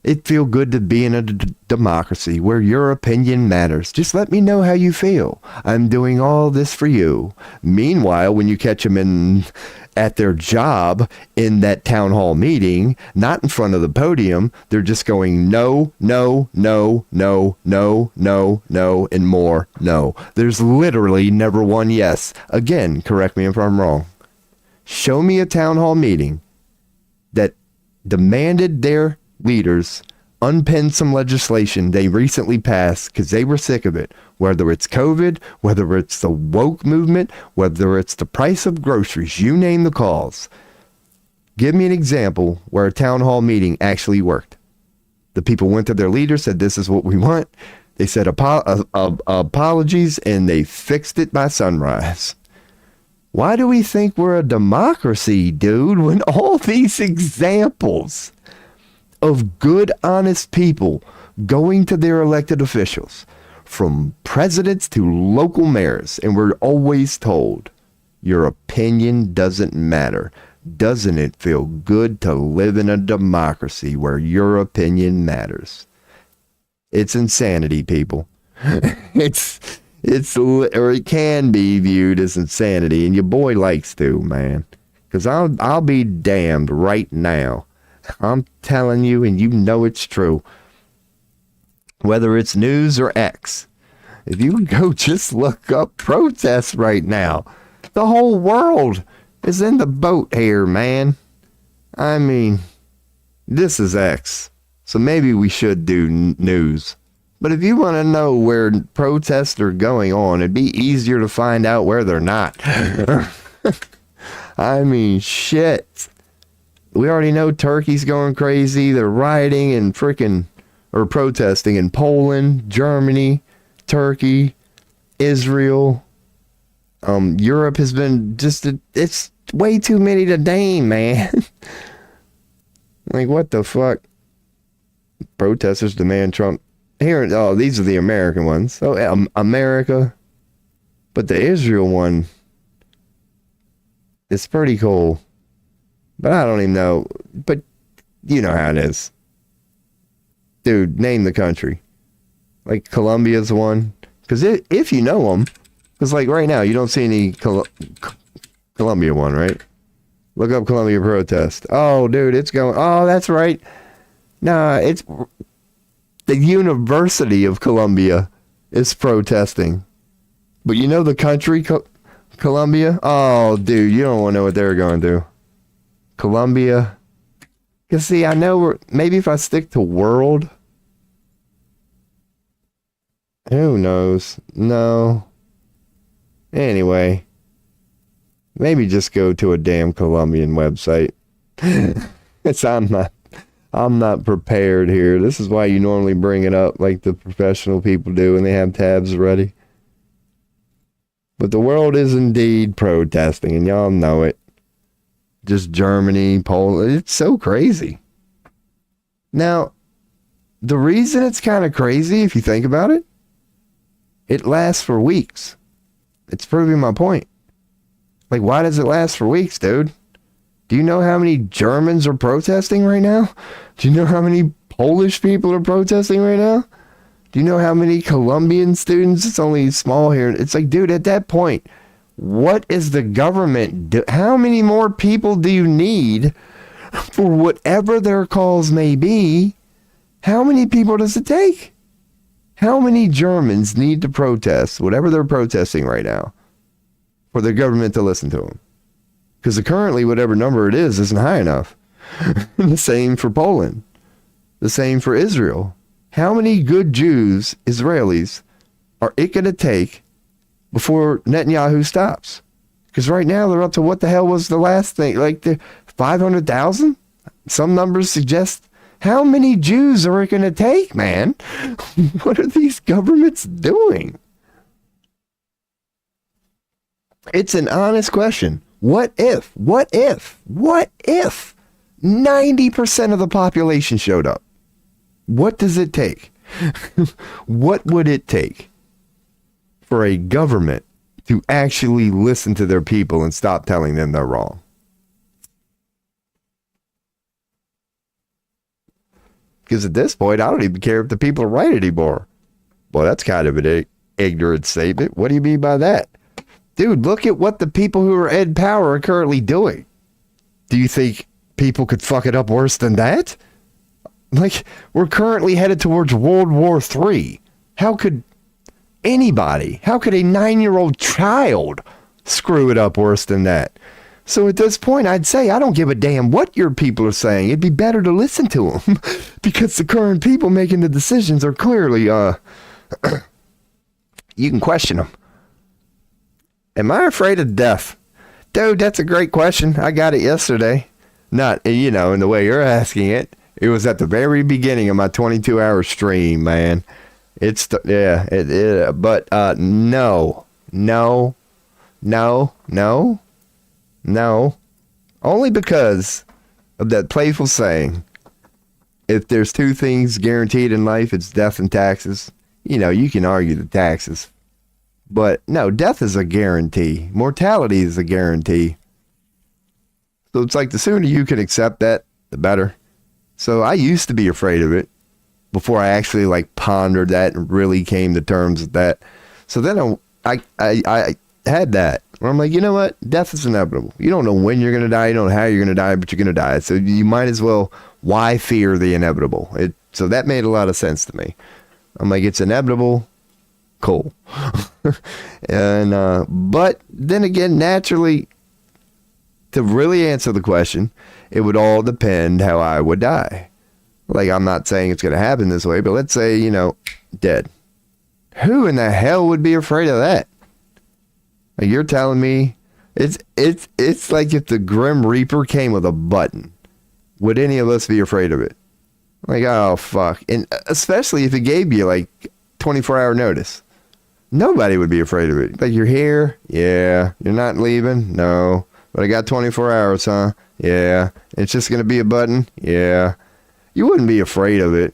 it feel good to be in a democracy where your opinion matters? Just let me know how you feel. I'm doing all this for you. Meanwhile, when you catch them at their job in that town hall meeting, not in front of the podium, they're just going no, no, no, no, no, no, no, and more no. There's literally never one yes. Again, correct me if I'm wrong. Show me a town hall meeting that demanded their leaders unpen some legislation they recently passed because they were sick of it, whether it's COVID, whether it's the woke movement, whether it's the price of groceries, you name the cause. Give me an example where a town hall meeting actually worked. The people went to their leader, said, this is what we want. They said apologies, and they fixed it by sunrise. Why do we think we're a democracy, dude, when all these examples of good, honest people going to their elected officials, from presidents to local mayors, and we're always told, your opinion doesn't matter. Doesn't it feel good to live in a democracy where your opinion matters? It's insanity, people. Or it can be viewed as insanity, and your boy likes to, man. Because I'll be damned right now. I'm telling you, and you know it's true. Whether it's news or X, if you go just look up protests right now, the whole world is in the boat here, man. I mean, this is X, so maybe we should do news. But if you want to know where protests are going on, it'd be easier to find out where they're not. I mean, shit. We already know Turkey's going crazy. They're rioting and protesting in Poland, Germany, Turkey, Israel. Europe has been it's way too many to name, man. Like, what the fuck? Protesters demand Trump. Here, these are the American ones. So, America. But the Israel one is pretty cool. But I don't even know. But you know how it is. Dude, name the country. Like, Colombia's one. Because if you know them, because like right now, you don't see any Colombia one, right? Look up Colombia protest. Oh, dude, it's going. Oh, that's right. Nah, it's the University of Colombia is protesting. But you know the country, Colombia? Oh, dude, you don't want to know what they're going through. Colombia. Because, see, I know maybe if I stick to world. Who knows? No. Anyway. Maybe just go to a damn Colombian website. I'm not prepared here. This is why you normally bring it up like the professional people do and they have tabs ready. But the world is indeed protesting, and y'all know it. Just Germany, Poland. It's so crazy. Now, the reason it's kind of crazy, if you think about it, it lasts for weeks. It's proving my point. Like, why does it last for weeks, dude? Do you know how many Germans are protesting right now? Do you know how many Polish people are protesting right now? Do you know how many Colombian students? It's only small here. It's like, dude, at that point, what is the government do? How many more people do you need for whatever their cause may be? How many people does it take? How many Germans need to protest, whatever they're protesting right now, for the government to listen to them? Because currently, whatever number it is, isn't high enough. The same for Poland. The same for Israel. How many good Jews, Israelis, are it going to take before Netanyahu stops? Because right now, they're up to what the hell was the last thing? Like the 500,000? Some numbers suggest. How many Jews are it going to take, man? What are these governments doing? It's an honest question. What if 90% of the population showed up? What does it take? What would it take for a government to actually listen to their people and stop telling them they're wrong? Because at this point, I don't even care if the people are right anymore. Well, that's kind of an ignorant statement. What do you mean by that? Dude, look at what the people who are in power are currently doing. Do you think people could fuck it up worse than that? Like, we're currently headed towards World War III. How could anybody, how could a 9-year-old child screw it up worse than that? So at this point, I'd say I don't give a damn what your people are saying. It'd be better to listen to them because the current people making the decisions are clearly, you can question them. Am I afraid of death? Dude, that's a great question. I got it yesterday. Not, in the way you're asking it. It was at the very beginning of my 22-hour stream, man. But no. Only because of that playful saying, if there's two things guaranteed in life, it's death and taxes. You can argue the taxes. But no, death is a guarantee. Mortality is a guarantee. So it's like the sooner you can accept that, the better. So I used to be afraid of it before I actually pondered that and really came to terms with that. So then I had that where I'm like, you know what? Death is inevitable. You don't know when you're going to die. You don't know how you're going to die, but you're going to die. So you might as well, why fear the inevitable? So that made a lot of sense to me. I'm like, it's inevitable. Cool. And, but then again, naturally, to really answer the question, it would all depend how I would die. Like, I'm not saying it's going to happen this way, but let's say, dead. Who in the hell would be afraid of that? Like, you're telling me it's like if the Grim Reaper came with a button. Would any of us be afraid of it? Like, oh, fuck. And especially if it gave you 24-hour notice. Nobody would be afraid of it. Like, you're here? Yeah. You're not leaving? No. But I got 24 hours, huh? Yeah. It's just going to be a button? Yeah. You wouldn't be afraid of it.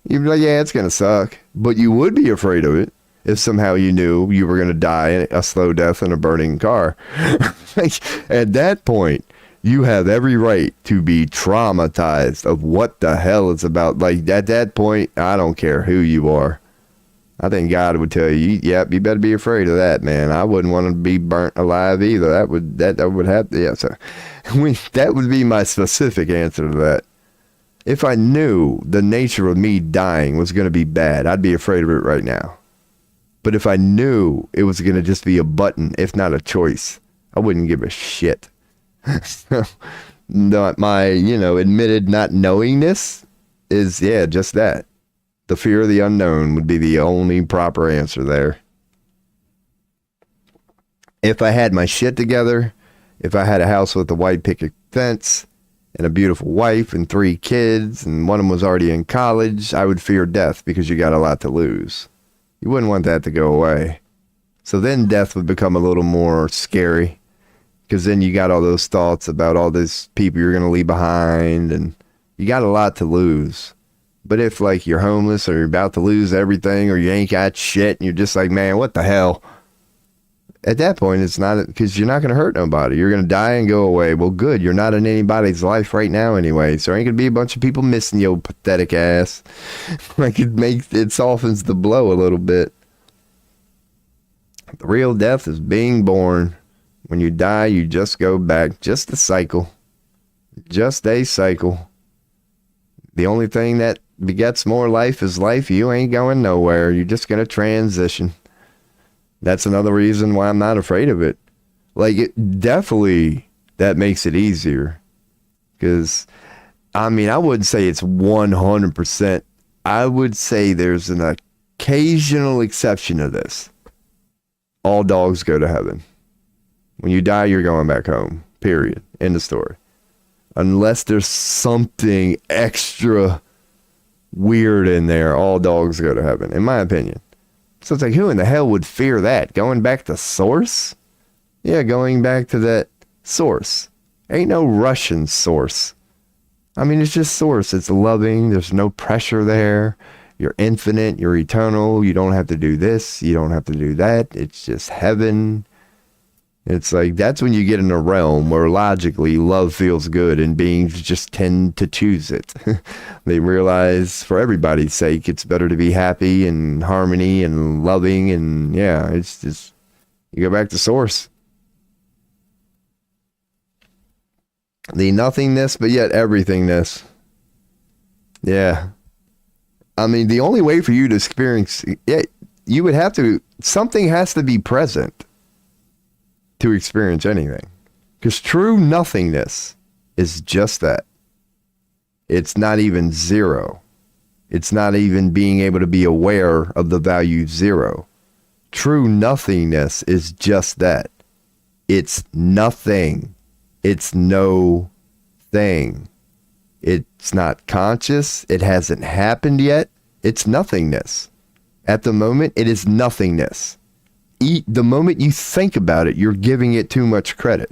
You'd be like, yeah, it's going to suck. But you would be afraid of it if somehow you knew you were going to die a slow death in a burning car. At that point, you have every right to be traumatized of what the hell it's about. Like, at that point, I don't care who you are. I think God would tell you, yep, you better be afraid of that, man. I wouldn't want to be burnt alive either. That would have, yeah. So that would be my specific answer to that. If I knew the nature of me dying was going to be bad, I'd be afraid of it right now. But if I knew it was going to just be a button, if not a choice, I wouldn't give a shit. Not my, admitted not knowingness is, yeah, just that. The fear of the unknown would be the only proper answer there. If I had my shit together, if I had a house with a white picket fence and a beautiful wife and 3 kids and one of them was already in college, I would fear death because you got a lot to lose. You wouldn't want that to go away. So then death would become a little more scary, because then you got all those thoughts about all these people you're going to leave behind, and you got a lot to lose. But if like you're homeless or you're about to lose everything, or you ain't got shit and you're just like, man, what the hell? At that point, it's not, because you're not going to hurt nobody. You're going to die and go away. Well, good. You're not in anybody's life right now anyway. So there ain't going to be a bunch of people missing your pathetic ass. Like it softens the blow a little bit. The real death is being born. When you die, you just go back. Just a cycle. Just a cycle. The only thing that begets more life is life. You ain't going nowhere. You're just going to transition. That's another reason why I'm not afraid of it. Like, it definitely, that makes it easier. Because, I mean, I wouldn't say it's 100%. I would say there's an occasional exception to this. All dogs go to heaven. When you die, you're going back home. Period. End of story. Unless there's something extra weird in there, all dogs go to heaven, in my opinion. So it's like, who in the hell would fear that? Going back to source? Yeah, going back to that source. Ain't no Russian source. I mean, it's just source. It's loving. There's no pressure there. You're infinite. You're eternal. You don't have to do this. You don't have to do that. It's just heaven. It's like, that's when you get in a realm where logically love feels good and beings just tend to choose it. They realize for everybody's sake, it's better to be happy and harmony and loving. And yeah, it's just, you go back to source. The nothingness, but yet everythingness. Yeah. I mean, the only way for you to experience it, you would have to, something has to be present to experience anything. Because true nothingness is just that. It's not even zero. It's not even being able to be aware of the value zero. True nothingness is just that. It's nothing. It's no thing. It's not conscious. It hasn't happened yet. It's nothingness. At the moment, it is nothingness. The moment you think about it, you're giving it too much credit.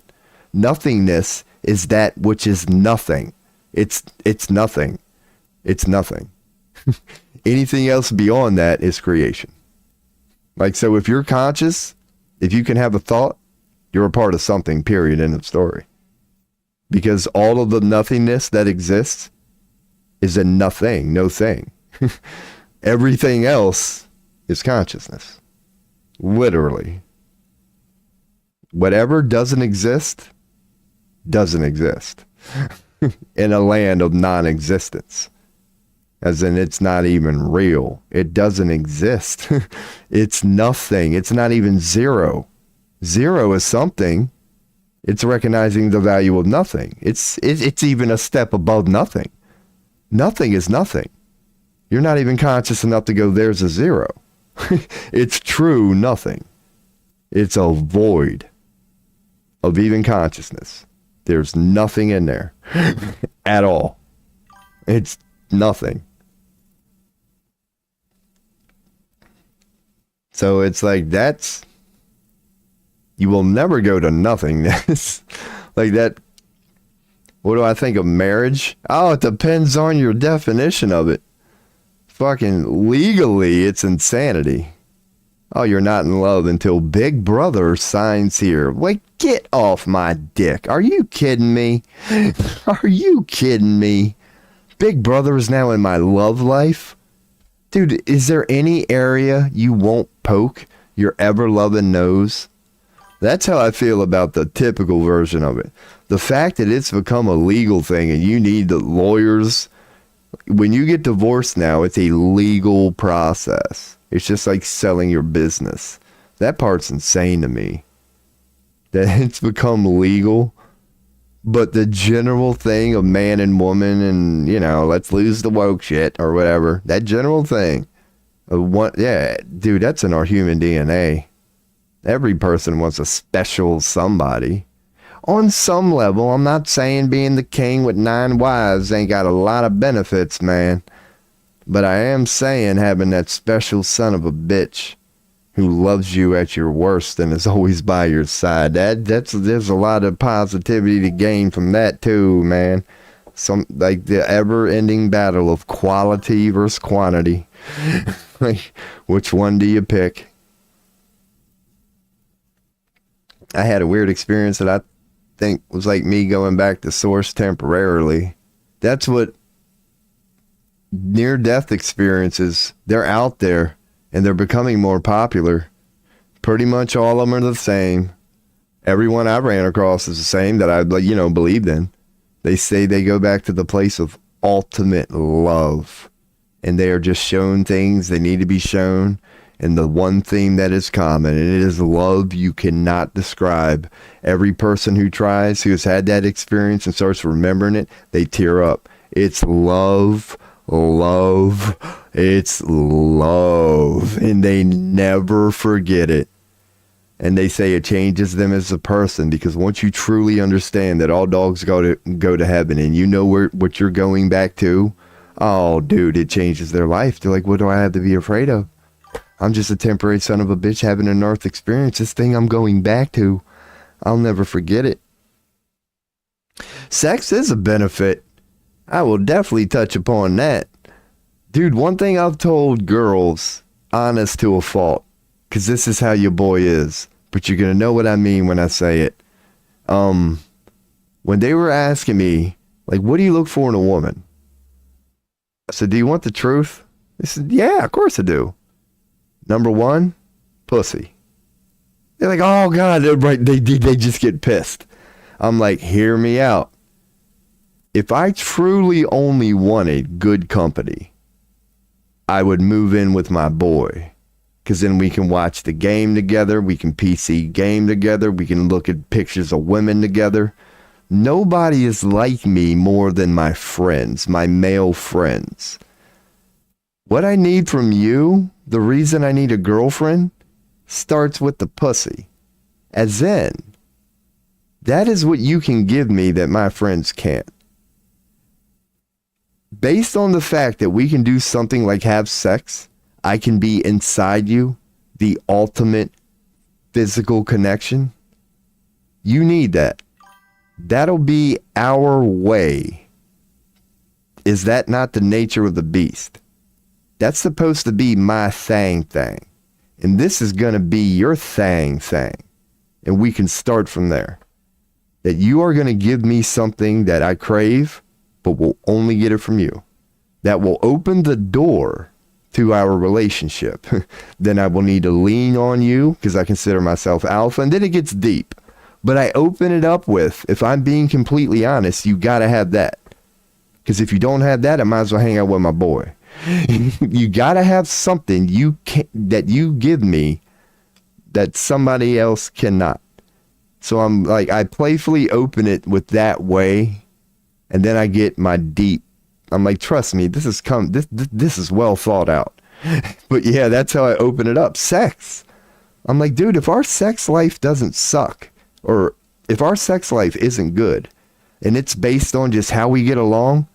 Nothingness is that which is nothing. It's nothing. It's nothing. Anything else beyond that is creation. Like, so if you're conscious, if you can have a thought, you're a part of something, period, end of story. Because all of the nothingness that exists is a nothing, no thing. Everything else is consciousness. Literally. Whatever doesn't exist, doesn't exist. In a land of non-existence. As in, it's not even real. It doesn't exist. It's nothing. It's not even zero. Zero is something. It's recognizing the value of nothing. It's even a step above nothing. Nothing is nothing. You're not even conscious enough to go, there's a zero. It's true nothing. It's a void of even consciousness. There's nothing in there at all. It's nothing. So it's like, you will never go to nothingness. Like that. What do I think of marriage? Oh, it depends on your definition of it. Fucking legally, it's insanity. Oh, you're not in love until Big Brother signs here. Wait, get off my dick. Are you kidding me? Are you kidding me? Big Brother is now in my love life? Dude, is there any area you won't poke your ever-loving nose? That's how I feel about the typical version of it. The fact that it's become a legal thing and you need the lawyers. When you get divorced now, it's a legal process. It's just like selling your business. That part's insane to me. That it's become legal. But the general thing of man and woman and, let's lose the woke shit or whatever. That general thing. Yeah, dude, that's in our human DNA. Every person wants a special somebody. On some level, I'm not saying being the king with 9 wives ain't got a lot of benefits, man. But I am saying having that special son of a bitch who loves you at your worst and is always by your side. There's a lot of positivity to gain from that too, man. Some like the ever-ending battle of quality versus quantity. Like, which one do you pick? I had a weird experience that I think was like me going back to source temporarily. That's what near-death experiences, they're out there and they're becoming more popular. Pretty much all of them are the same. Everyone I ran across is the same that I believed in. They say they go back to the place of ultimate love, and they are just shown things they need to be shown. And the one theme that is common, and it is love you cannot describe. Every person who tries, who has had that experience and starts remembering it, they tear up. It's love, it's love, and they never forget it. And they say it changes them as a person, because once you truly understand that all dogs go to heaven, and you know what you're going back to, oh, dude, it changes their life. They're like, what do I have to be afraid of? I'm just a temporary son of a bitch having an earth experience. This thing I'm going back to, I'll never forget it. Sex is a benefit. I will definitely touch upon that. Dude, one thing I've told girls, honest to a fault, because this is how your boy is, but you're going to know what I mean when I say it. When they were asking me, like, what do you look for in a woman? I said, do you want the truth? They said, yeah, of course I do. Number one, pussy. They're like, oh God, they just get pissed. I'm like, hear me out. If I truly only wanted good company, I would move in with my boy. Because then we can watch the game together. We can PC game together. We can look at pictures of women together. Nobody is like me more than my friends, my male friends. What I need from you, the reason I need a girlfriend, starts with the pussy. As in, that is what you can give me that my friends can't. Based on the fact that we can do something like have sex, I can be inside you, the ultimate physical connection. You need that. That'll be our way. Is that not the nature of the beast? That's supposed to be my thing. And this is going to be your thing. And we can start from there. That you are going to give me something that I crave, but will only get it from you. That will open the door to our relationship. Then I will need to lean on you because I consider myself alpha. And then it gets deep. But I open it up with, if I'm being completely honest, you got to have that. Because if you don't have that, I might as well hang out with my boy. You got to have something that you give me that somebody else cannot. So I'm like, I playfully open it with that way. And then I get my deep. I'm like, trust me, this is well thought out. But yeah, that's how I open it up. Sex. I'm like, dude, if our sex life doesn't suck, or if our sex life isn't good, and it's based on just how we get along,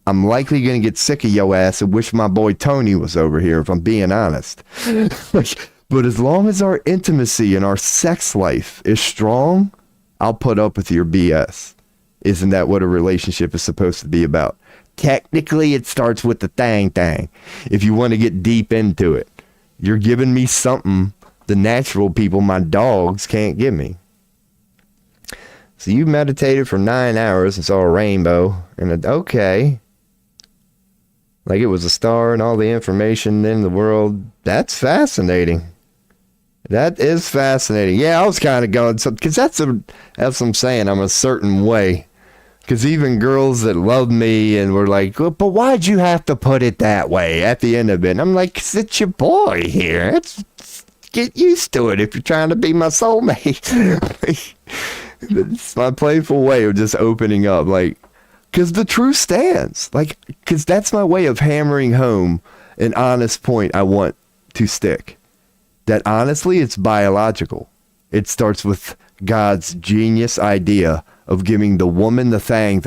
I'm likely going to get sick of your ass and wish my boy Tony was over here, if I'm being honest. But as long as our intimacy and our sex life is strong, I'll put up with your BS. Isn't that what a relationship is supposed to be about? Technically, it starts with the thing. If you want to get deep into it, you're giving me something the natural people, my dogs, can't give me. So you meditated for 9 hours and saw a rainbow, and okay. Like it was a star and all the information in the world. That's fascinating. That is fascinating. Yeah, I was kind of going, because that's what I'm saying. I'm a certain way. Because even girls that love me and were like, well, but why'd you have to put it that way at the end of it? And I'm like, 'cause it's your boy here. Get used to it if you're trying to be my soulmate. It's my playful way of just opening up. Like, because the truth stands. Like, because that's my way of hammering home an honest point I want to stick. That honestly, it's biological. It starts with God's genius idea of giving the woman the thing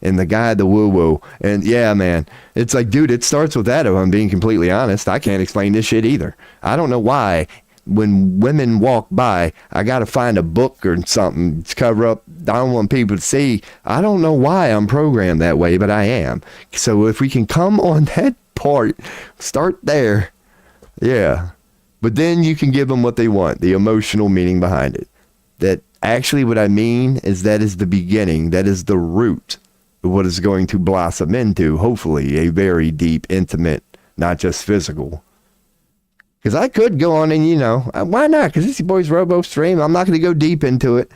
and the guy the woo-woo. And yeah, man, it's like, dude, it starts with that. If I'm being completely honest, I can't explain this shit either. I don't know why when women walk by, I got to find a book or something to cover up. I don't want people to see. I don't know why I'm programmed that way, but I am. So if we can come on that part, start there. Yeah. But then you can give them what they want, the emotional meaning behind it. That actually what I mean is that is the beginning. That is the root of what is going to blossom into, hopefully, a very deep, intimate, not just physical. Because I could go on and, you know, why not? Because this boy's Robo Stream. I'm not going to go deep into it.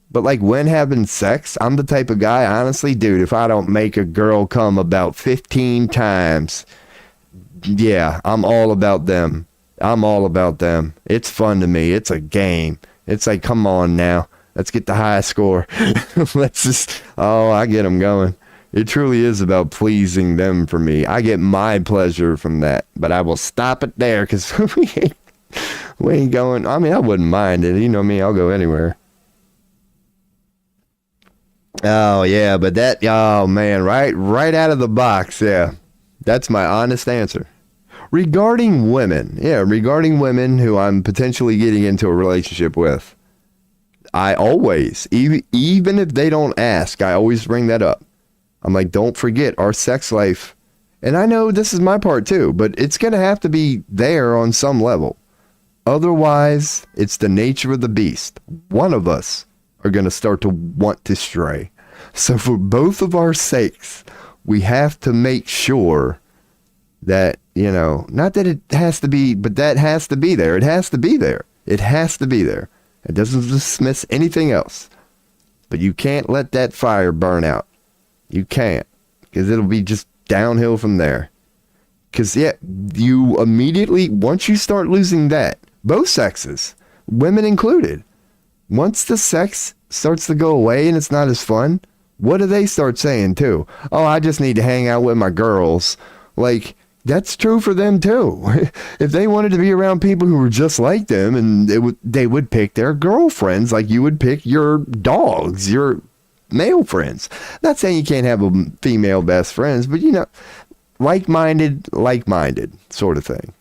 But like when having sex, I'm the type of guy, honestly, dude, if I don't make a girl come about 15 times, yeah, I'm all about them. I'm all about them. It's fun to me. It's a game. It's like, come on now. Let's get the high score. Let's just, I get them going. It truly is about pleasing them for me. I get my pleasure from that. But I will stop it there because we ain't going. I mean, I wouldn't mind it. You know me, I'll go anywhere. Oh, yeah, but that, oh, man, right out of the box, yeah. That's my honest answer. Regarding women who I'm potentially getting into a relationship with, I always, even if they don't ask, I always bring that up. I'm like, don't forget our sex life. And I know this is my part too, but it's going to have to be there on some level. Otherwise, it's the nature of the beast. One of us are going to start to want to stray. So for both of our sakes, we have to make sure that, you know, not that it has to be, but that has to be there. It has to be there. It has to be there. It doesn't dismiss anything else. But you can't let that fire burn out. You can't. Because it'll be just downhill from there. Because, yeah, you immediately, once you start losing that, both sexes, women included, once the sex starts to go away and it's not as fun, what do they start saying too? Oh, I just need to hang out with my girls. Like, that's true for them too. If they wanted to be around people who were just like them, and they would pick their girlfriends like you would pick your dogs, your male friends. Not saying you can't have a female best friends, but, you know, like-minded sort of thing.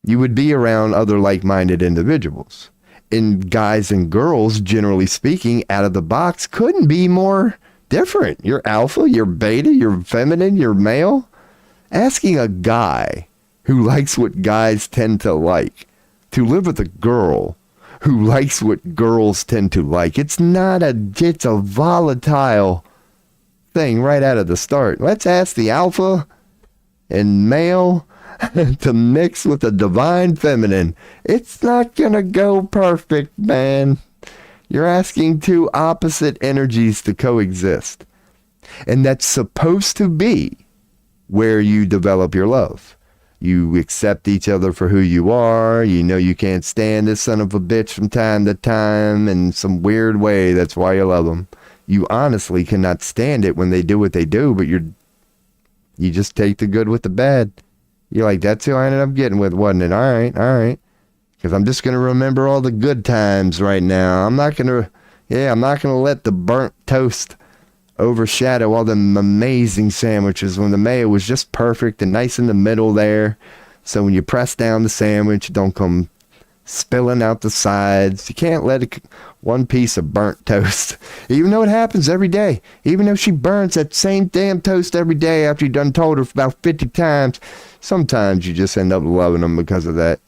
You would be around other like-minded individuals. And guys and girls, generally speaking, out of the box, couldn't be more different. You're alpha, you're beta, you're feminine, you're male. Asking a guy who likes what guys tend to like to live with a girl who likes what girls tend to like, it's a volatile thing right out of the start. Let's ask the alpha and male to mix with the divine feminine. It's not gonna go perfect, man. You're asking two opposite energies to coexist. And that's supposed to be where you develop your love. You accept each other for who you are. You know you can't stand this son of a bitch from time to time in some weird way. That's why you love them. You honestly cannot stand it when they do what they do, but you just take the good with the bad. You're like, that's who I ended up getting with, wasn't it? All right. Because I'm just going to remember all the good times right now. I'm not going to let the burnt toast overshadow all them amazing sandwiches when the mayo was just perfect and nice in the middle there. So when you press down the sandwich, it don't come spilling out the sides. You can't let one piece of burnt toast, even though it happens every day. Even though she burns that same damn toast every day after you done told her about 50 times, sometimes you just end up loving them because of that.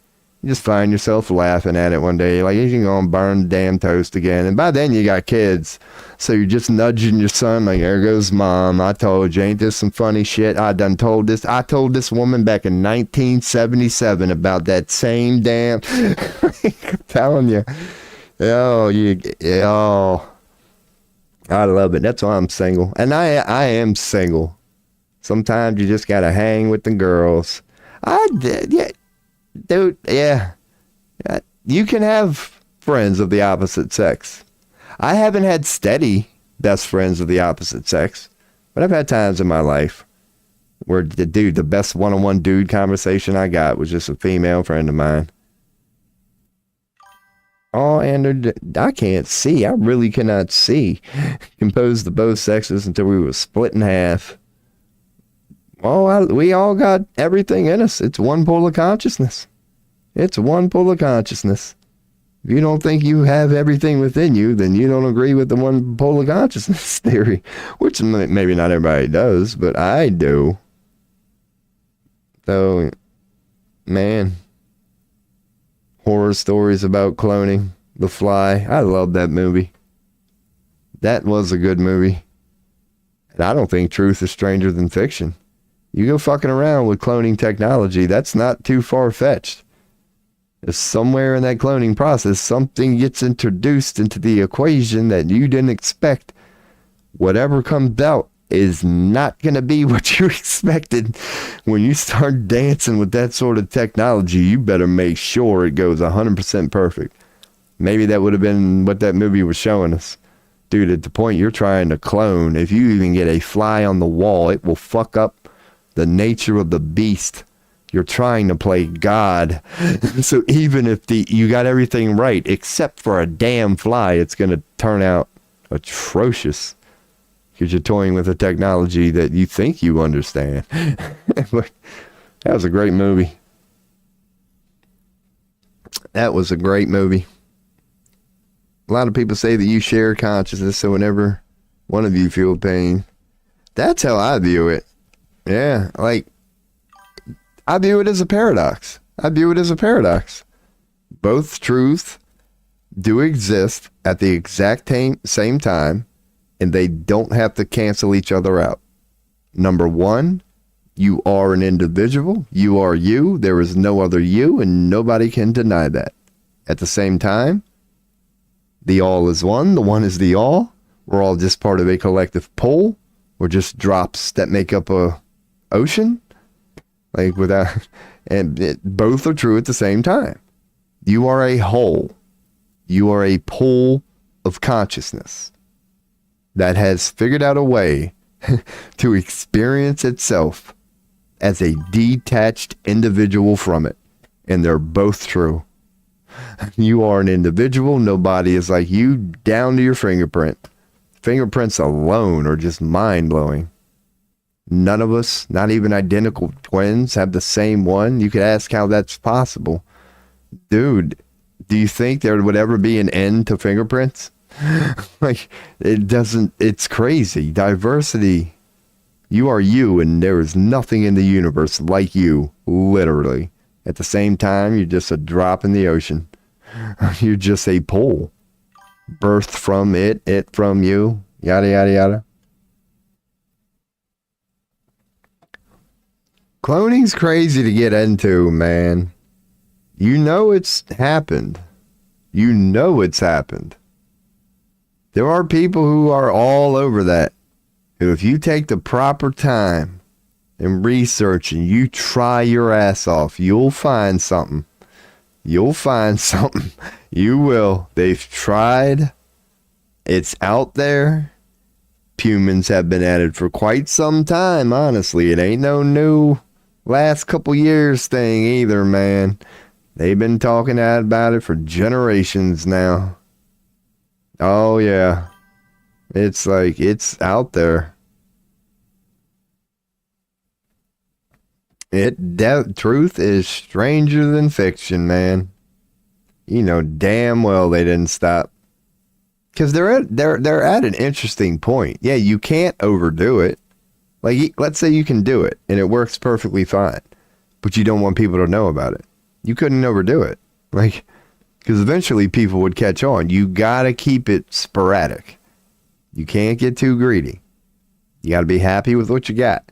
You just find yourself laughing at it one day. You're like, you're going to burn the damn toast again. And by then you got kids. So you're just nudging your son like, there goes mom. I told you, ain't this some funny shit? I told this woman back in 1977 about that same damn. I'm telling you. I love it. That's why I'm single. And I am single. Sometimes you just got to hang with the girls. Dude, yeah. You can have friends of the opposite sex. I haven't had steady best friends of the opposite sex, but I've had times in my life where the best one-on-one dude conversation I got was just a female friend of mine. Oh, and I can't see. I really cannot see. Composed of both sexes until we were split in half. Oh, we all got everything in us. It's one pool of consciousness. It's one pole of consciousness. If you don't think you have everything within you, then you don't agree with the one pole of consciousness theory, which maybe not everybody does, but I do. So, man, horror stories about cloning. The Fly. I love that movie. That was a good movie. And I don't think truth is stranger than fiction. You go fucking around with cloning technology, that's not too far-fetched. If somewhere in that cloning process, something gets introduced into the equation that you didn't expect, whatever comes out is not going to be what you expected. When you start dancing with that sort of technology, you better make sure it goes 100% perfect. Maybe that would have been what that movie was showing us. Dude, at the point you're trying to clone, if you even get a fly on the wall, it will fuck up the nature of the beast. You're trying to play God. So even if you got everything right, except for a damn fly, it's going to turn out atrocious. Because you're toying with a technology that you think you understand. That was a great movie. That was a great movie. A lot of people say that you share consciousness, so whenever one of you feel pain, that's how I view it. Yeah, like, I view it as a paradox. Both truths do exist at the exact same time, and they don't have to cancel each other out. Number one, you are an individual. You are you. There is no other you, and nobody can deny that. At the same time, the all is one. The one is the all. We're all just part of a collective pole. We're just drops that make up a ocean. Both are true at the same time. You are a whole. You are a pool of consciousness that has figured out a way to experience itself as a detached individual from it. And they're both true. You are an individual. Nobody is like you, down to your fingerprint. Fingerprints alone are just mind-blowing. None of us, not even identical twins, have the same one. You could ask how that's possible. Dude, do you think there would ever be an end to fingerprints? Like, it's crazy. Diversity. You are you, and there is nothing in the universe like you, literally. At the same time, you're just a drop in the ocean. You're just a pole. Birthed from it from you, yada, yada, yada. Cloning's crazy to get into, man. You know it's happened. There are people who are all over that. Who, if you take the proper time and research and you try your ass off, you'll find something. You will. They've tried. It's out there. Humans have been at it for quite some time, honestly. It ain't no new last couple years thing either, man. They've been talking about it for generations now. Oh, yeah. It's like, it's out there. Truth is stranger than fiction, man. You know damn well they didn't stop. Because they're at an interesting point. Yeah, you can't overdo it. Like, let's say you can do it, and it works perfectly fine. But you don't want people to know about it. You couldn't overdo it. Like, because eventually people would catch on. You gotta keep it sporadic. You can't get too greedy. You gotta be happy with what you got.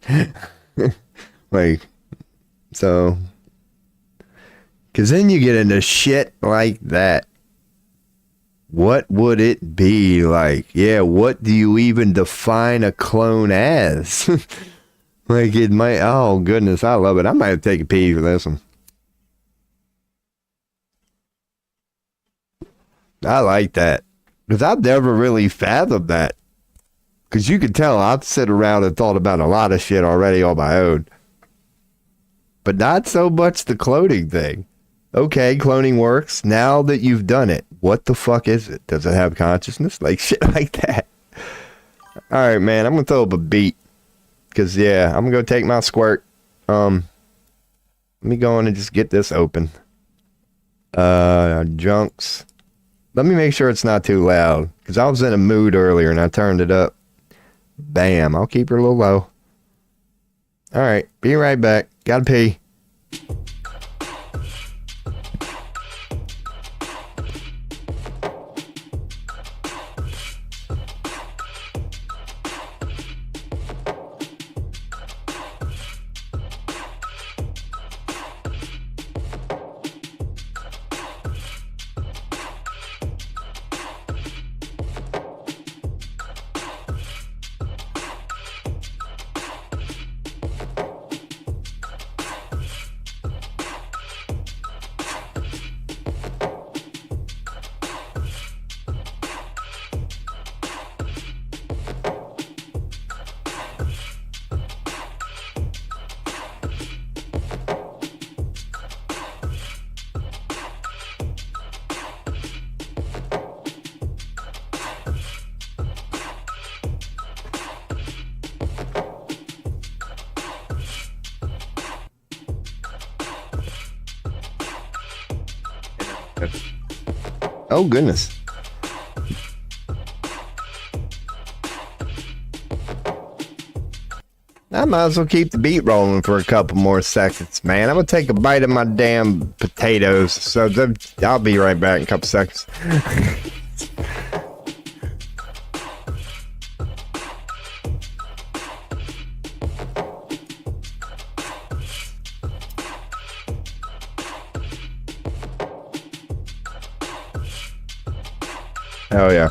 Like, so, because then you get into shit like that. What would it be like? Yeah, what do you even define a clone as? Like, it might, oh goodness, I love it. I might have to take a pee for this one. I like that. Because I've never really fathomed that. Because you can tell I've sit around and thought about a lot of shit already on my own. But not so much the cloning thing. Okay, cloning works. Now that you've done it, what the fuck is it? Does it have consciousness? Like, shit like that. Alright, man, I'm going to throw up a beat. Because, yeah, I'm going to go take my squirt. Let me go on and just get this open. Junks. Let me make sure it's not too loud, because I was in a mood earlier and I turned it up. Bam. I'll keep her a little low. Alright, be right back. Gotta pee. Oh, goodness. I might as well keep the beat rolling for a couple more seconds, man. I'm gonna take a bite of my damn potatoes, so I'll be right back in a couple seconds. Oh, yeah.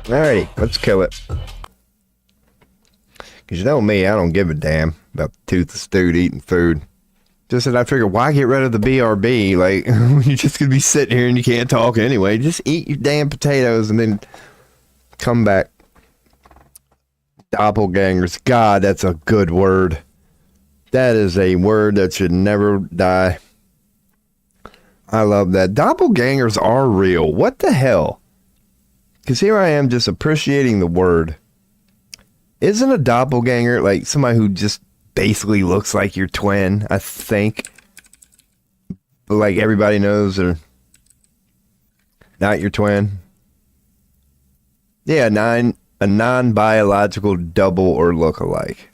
Alrighty, let's kill it. Because you know me, I don't give a damn about the toothless dude eating food. Just that I figured, why get rid of the BRB? Like, you're just going to be sitting here and you can't talk anyway. Just eat your damn potatoes and then come back. Doppelgangers. God, that's a good word. That is a word that should never die. I love that. Doppelgangers are real. What the hell? Because here I am just appreciating the word. Isn't a doppelganger like somebody who just basically looks like your twin, I think? But like everybody knows they're not your twin. Yeah, a non-biological double or look-alike.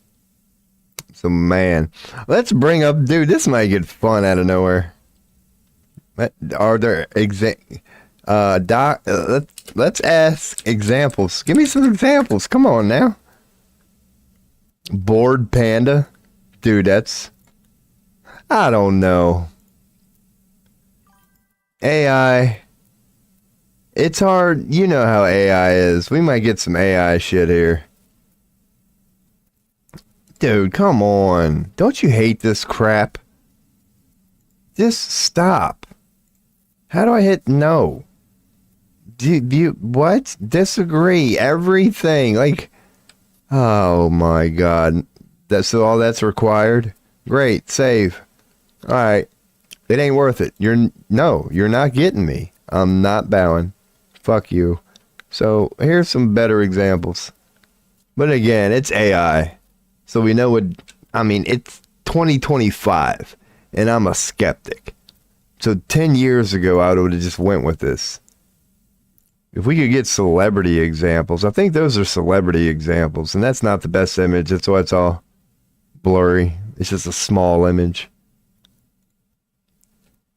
So, man, let's bring up... Dude, this might get fun out of nowhere. Are there let's ask examples. Give me some examples. Come on now. Bored panda. Dude, that's... I don't know. AI. It's hard. You know how AI is. We might get some AI shit here. Dude, come on. Don't you hate this crap? Just stop. How do I hit no? Do you what? Disagree. Everything. Like, oh my God. That's all that's required? Great. Save. Alright. It ain't worth it. You're not getting me. I'm not bowing. Fuck you. So here's some better examples. But again, it's AI. So we know what, I mean, it's 2025 and I'm a skeptic. So 10 years ago, I would have just went with this. If we could get celebrity examples, I think those are celebrity examples. And that's not the best image. That's why it's all blurry. It's just a small image.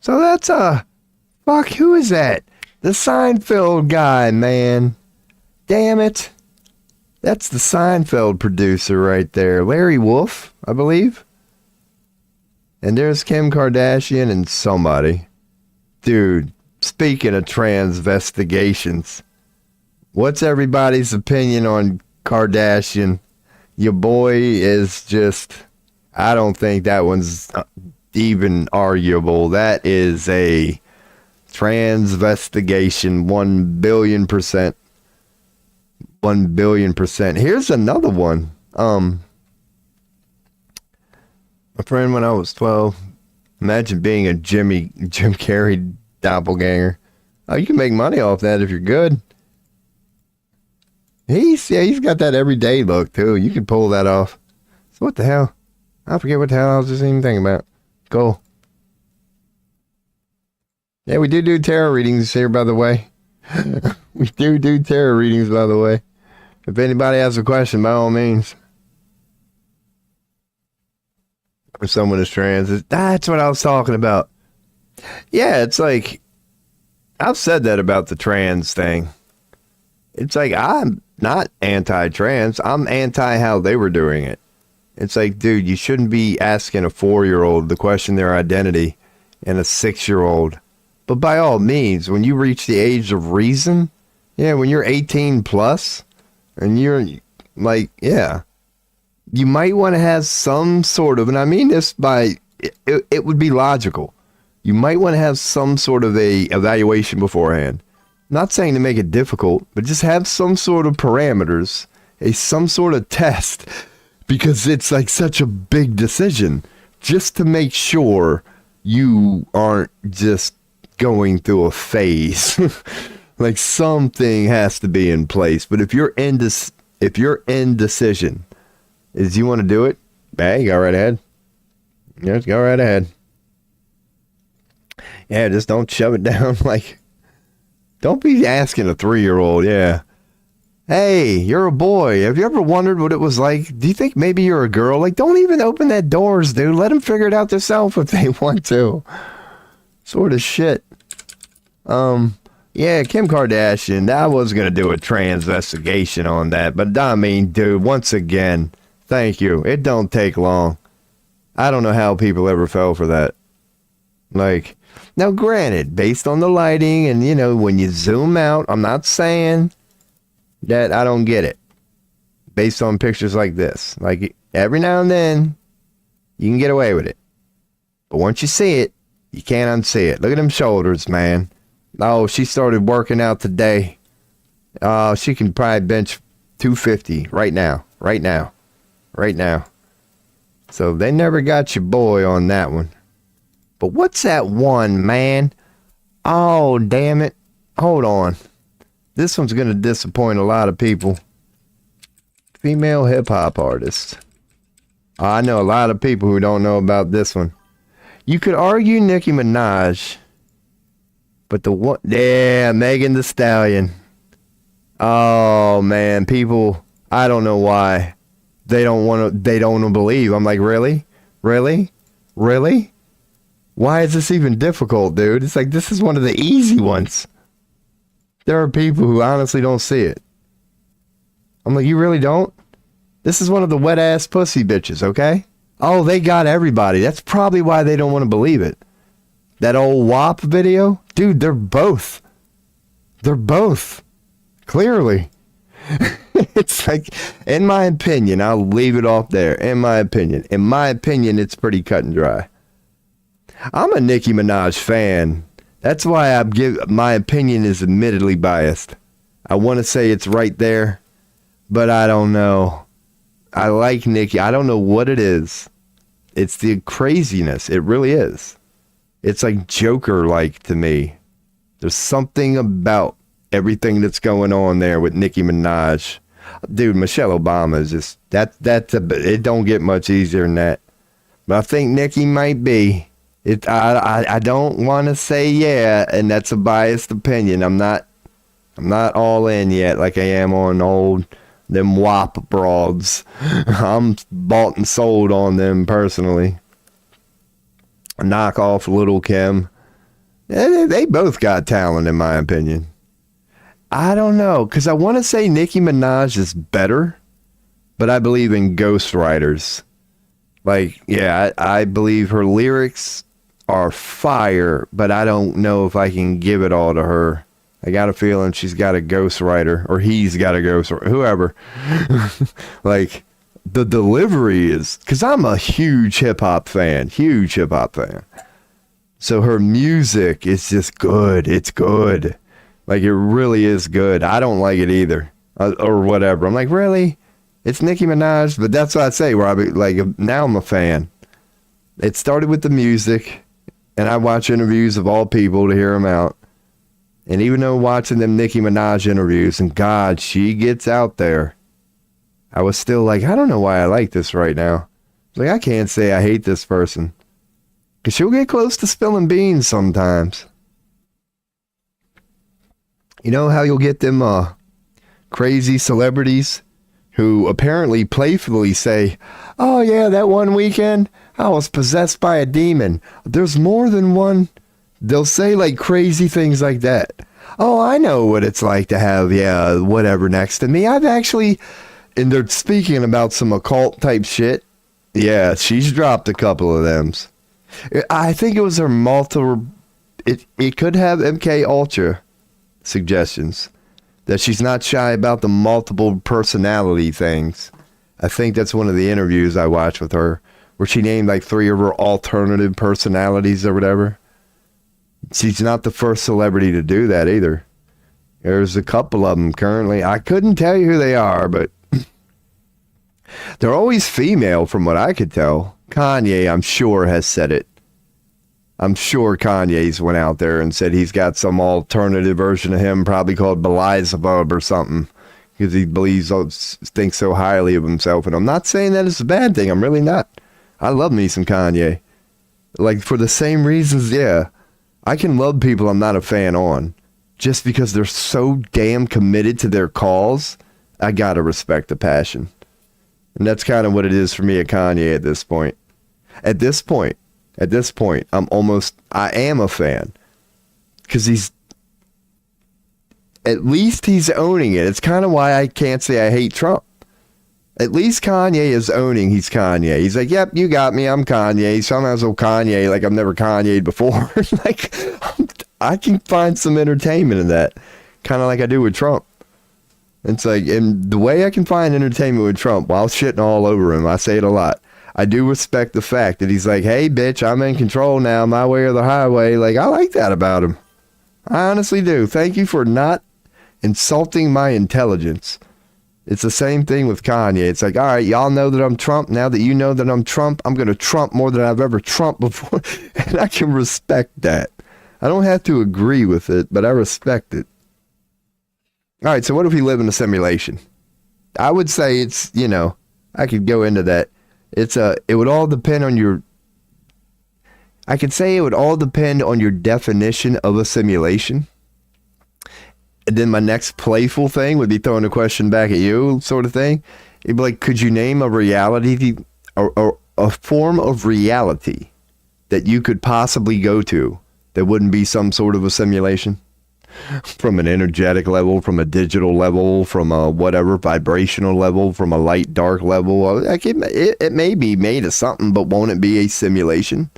So that's fuck, who is that? The Seinfeld guy, man. Damn it. That's the Seinfeld producer right there. Larry Wolf, I believe. And there's Kim Kardashian and somebody. Dude, speaking of transvestigations, what's everybody's opinion on Kardashian? Your boy is just... I don't think that one's even arguable. That is a transvestigation, 1 billion %. 1 billion %. Here's another one. A friend when I was 12. Imagine being a Jim Carrey doppelganger. Oh, you can make money off that if you're good. He's got that everyday look too. You can pull that off. So what the hell? I forget what the hell I was just even thinking about. Cool. Yeah, we do tarot readings here, by the way. We do tarot readings, by the way. If anybody has a question, by all means. If someone is trans, that's what I was talking about. Yeah, it's like, I've said that about the trans thing. It's like, I'm not anti-trans. I'm anti how they were doing it. It's like, dude, you shouldn't be asking a 4-year-old to question their identity and a 6-year-old. But by all means, when you reach the age of reason, yeah, when you're 18 plus, and you're like, yeah, you might want to have some sort of, and I mean this by, it would be logical. You might want to have some sort of a evaluation beforehand. Not saying to make it difficult, but just have some sort of parameters, some sort of test, because it's like such a big decision, just to make sure you aren't just going through a phase. Like something has to be in place. But if your indecision is you want to do it, hey, go right ahead. Just go right ahead. Yeah, just don't shove it down. Like, don't be asking a 3-year-old, yeah, hey, you're a boy. Have you ever wondered what it was like? Do you think maybe you're a girl? Like, don't even open that doors, dude. Let them figure it out themselves if they want to. Sort of shit. Yeah, Kim Kardashian, I was going to do a transvestigation on that. But I mean, dude, once again, thank you. It don't take long. I don't know how people ever fell for that. Like, now granted, based on the lighting and, you know, when you zoom out, I'm not saying that I don't get it. Based on pictures like this. Like, every now and then, you can get away with it. But once you see it, you can't unsee it. Look at them shoulders, man. Oh, she started working out today. She can probably bench 250 right now. Right now. Right now. So they never got your boy on that one. But what's that one, man? Oh, damn it. Hold on. This one's going to disappoint a lot of people. Female hip-hop artist. I know a lot of people who don't know about this one. You could argue Nicki Minaj, but the one, yeah, Megan Thee Stallion. Oh man, people, I don't know why they don't want to believe. I'm like, really? Why is this even difficult, dude? It's like, this is one of the easy ones. There are people who honestly don't see it. I'm like, you really don't? This is one of the wet ass pussy bitches, okay? Oh, they got everybody. That's probably why they don't want to believe it. That old WAP video? Dude, they're both. They're both. Clearly. It's like, in my opinion, I'll leave it off there. In my opinion, it's pretty cut and dry. I'm a Nicki Minaj fan. That's why my opinion is admittedly biased. I want to say it's right there, but I don't know. I like Nicki. I don't know what it is. It's the craziness. It really is. It's like Joker-like to me. There's something about everything that's going on there with Nicki Minaj. Dude, Michelle Obama is just, it don't get much easier than that. But I think Nicki might be. I don't want to say yeah, and that's a biased opinion. I'm not all in yet like I am on them WAP broads. I'm bought and sold on them personally. Knock off Little Kim. They both got talent in my opinion. I don't know, because I want to say Nicki Minaj is better, but I believe in ghostwriters. Like, yeah, I believe her lyrics are fire, but I don't know if I can give it all to her. I got a feeling she's got a ghostwriter, or he's got a ghostwriter, whoever. Like, the delivery is, because I'm a huge hip-hop fan. So her music is just good. It's good. Like, it really is good. I don't like it either, or whatever. I'm like, really? It's Nicki Minaj? But that's what I say, Robbie. Like, now I'm a fan. It started with the music, and I watch interviews of all people to hear them out. And even though watching them Nicki Minaj interviews, and God, she gets out there, I was still like, I don't know why I like this right now. Like, I can't say I hate this person. Because she'll get close to spilling beans sometimes. You know how you'll get them crazy celebrities who apparently playfully say, oh yeah, that one weekend I was possessed by a demon. There's more than one. They'll say like crazy things like that. Oh, I know what it's like to have, yeah, whatever next to me. I've actually, and they're speaking about some occult type shit. Yeah, she's dropped a couple of them. I think it was her multiple, it could have MK Ultra suggestions. That she's not shy about the multiple personality things. I think that's one of the interviews I watched with her, where she named like 3 of her alternative personalities or whatever. She's not the first celebrity to do that either. There's a couple of them currently. I couldn't tell you who they are, but they're always female from what I could tell. Kanye, I'm sure, has said it. I'm sure Kanye's went out there and said he's got some alternative version of him, probably called Beelzebub or something, because he thinks so highly of himself. And I'm not saying that it's a bad thing. I'm really not. I love me some Kanye. Like, for the same reasons, yeah. I can love people I'm not a fan on. Just because they're so damn committed to their cause, I gotta respect the passion. And that's kind of what it is for me at Kanye at this point. At this point, I am a fan. Because at least he's owning it. It's kind of why I can't say I hate Trump. At least Kanye is owning he's Kanye. He's like, yep, you got me, I'm Kanye. Somehow so Kanye, like I've never Kanye'd before. Like, I can find some entertainment in that. Kind of like I do with Trump. It's like, and the way I can find entertainment with Trump while shitting all over him, I say it a lot. I do respect the fact that he's like, hey, bitch, I'm in control now, my way or the highway. Like, I like that about him. I honestly do. Thank you for not insulting my intelligence. It's the same thing with Kanye. It's like, all right, y'all know that I'm Trump. Now that you know that I'm Trump, I'm going to Trump more than I've ever Trumped before. And I can respect that. I don't have to agree with it, but I respect it. All right, so what if we live in a simulation? I would say it's, I could go into that. It would all depend on I could say it would all depend on your definition of a simulation. And then my next playful thing would be throwing a question back at you, sort of thing. It'd be like, could you name a reality or a form of reality that you could possibly go to that wouldn't be some sort of a simulation? From an energetic level, from a digital level, from a whatever vibrational level, from a light dark level. Like it may be made of something, but won't it be a simulation?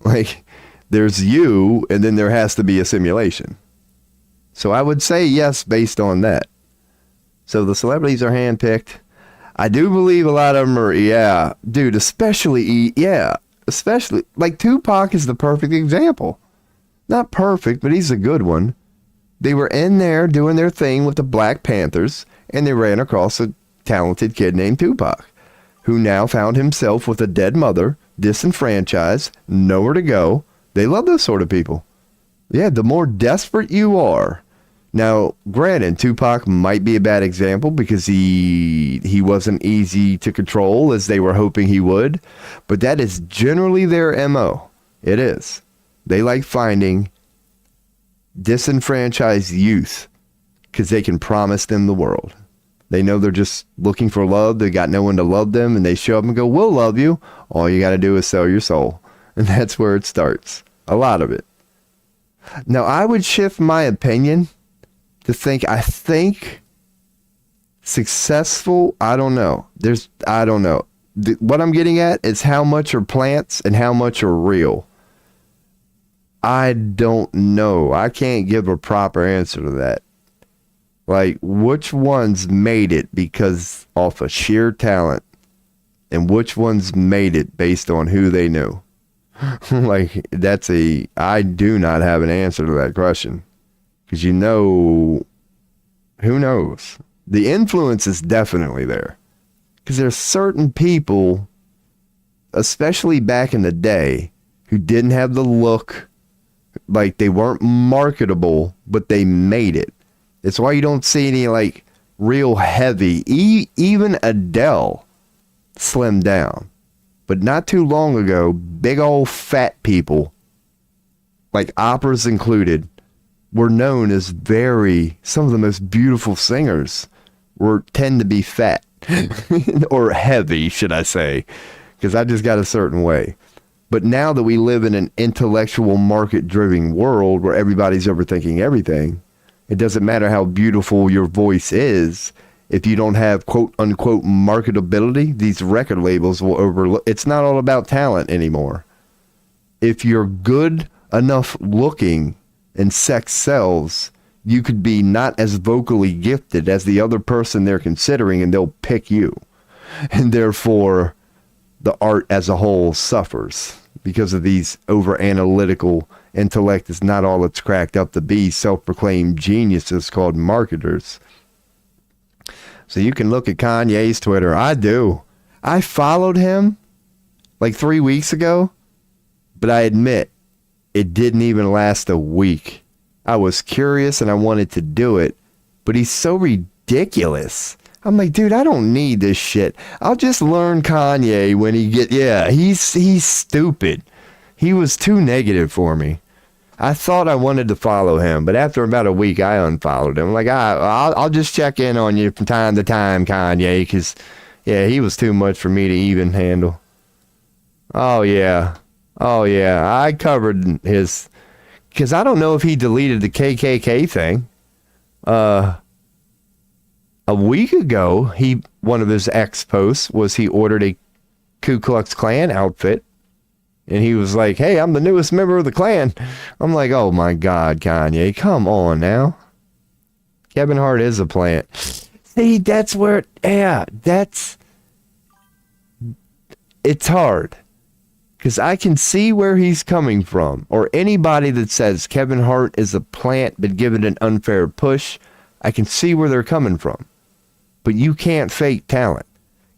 Like, there's you, and then there has to be a simulation. So I would say yes, based on that. So the celebrities are handpicked. I do believe a lot of them are, yeah, dude, especially, like Tupac is the perfect example. Not perfect, but he's a good one. They were in there doing their thing with the Black Panthers, and they ran across a talented kid named Tupac, who now found himself with a dead mother, disenfranchised, nowhere to go. They love those sort of people. Yeah, the more desperate you are. Now, granted, Tupac might be a bad example because he wasn't easy to control as they were hoping he would, but that is generally their MO. It is. They like finding disenfranchised youth because they can promise them the world. They know they're just looking for love. They got no one to love them, and they show up and go, we'll love you. All you got to do is sell your soul. And that's where it starts. A lot of it. Now, I would shift my opinion to I think successful, I don't know. I don't know. What I'm getting at is how much are plants and how much are real. I don't know. I can't give a proper answer to that. Like, which ones made it because off of sheer talent, and which ones made it based on who they knew? Like, I do not have an answer to that question. Because who knows? The influence is definitely there. Because there's certain people, especially back in the day, who didn't have the look. Like, they weren't marketable, but they made it. It's why you don't see any, like, real heavy. Even Adele slimmed down. But not too long ago, big old fat people, like operas included, were known as some of the most beautiful singers tend to be fat or heavy, should I say, because I just got a certain way. But now that we live in an intellectual market-driven world where everybody's overthinking everything, it doesn't matter how beautiful your voice is. If you don't have quote unquote marketability, these record labels will overlook. It's not all about talent anymore. If you're good enough looking and sex sells, you could be not as vocally gifted as the other person they're considering, and they'll pick you. And therefore, the art as a whole suffers because of these over-analytical intellect is not all it's cracked up to be, self-proclaimed geniuses called marketers. So you can look at Kanye's Twitter. I do. I followed him like 3 weeks ago, but I admit it didn't even last a week. I was curious and I wanted to do it, but he's so ridiculous. I'm like, dude, I don't need this shit. I'll just learn Kanye when he's stupid. He was too negative for me. I thought I wanted to follow him, but after about a week, I unfollowed him. Like, I'll just check in on you from time to time, Kanye, because, he was too much for me to even handle. Oh, yeah. I covered his, because I don't know if he deleted the KKK thing. A week ago, one of his ex posts was he ordered a Ku Klux Klan outfit. And he was like, hey, I'm the newest member of the Klan. I'm like, oh my God, Kanye, come on now. Kevin Hart is a plant. See, that's where, it's hard. Because I can see where he's coming from. Or anybody that says Kevin Hart is a plant but given an unfair push, I can see where they're coming from. But you can't fake talent.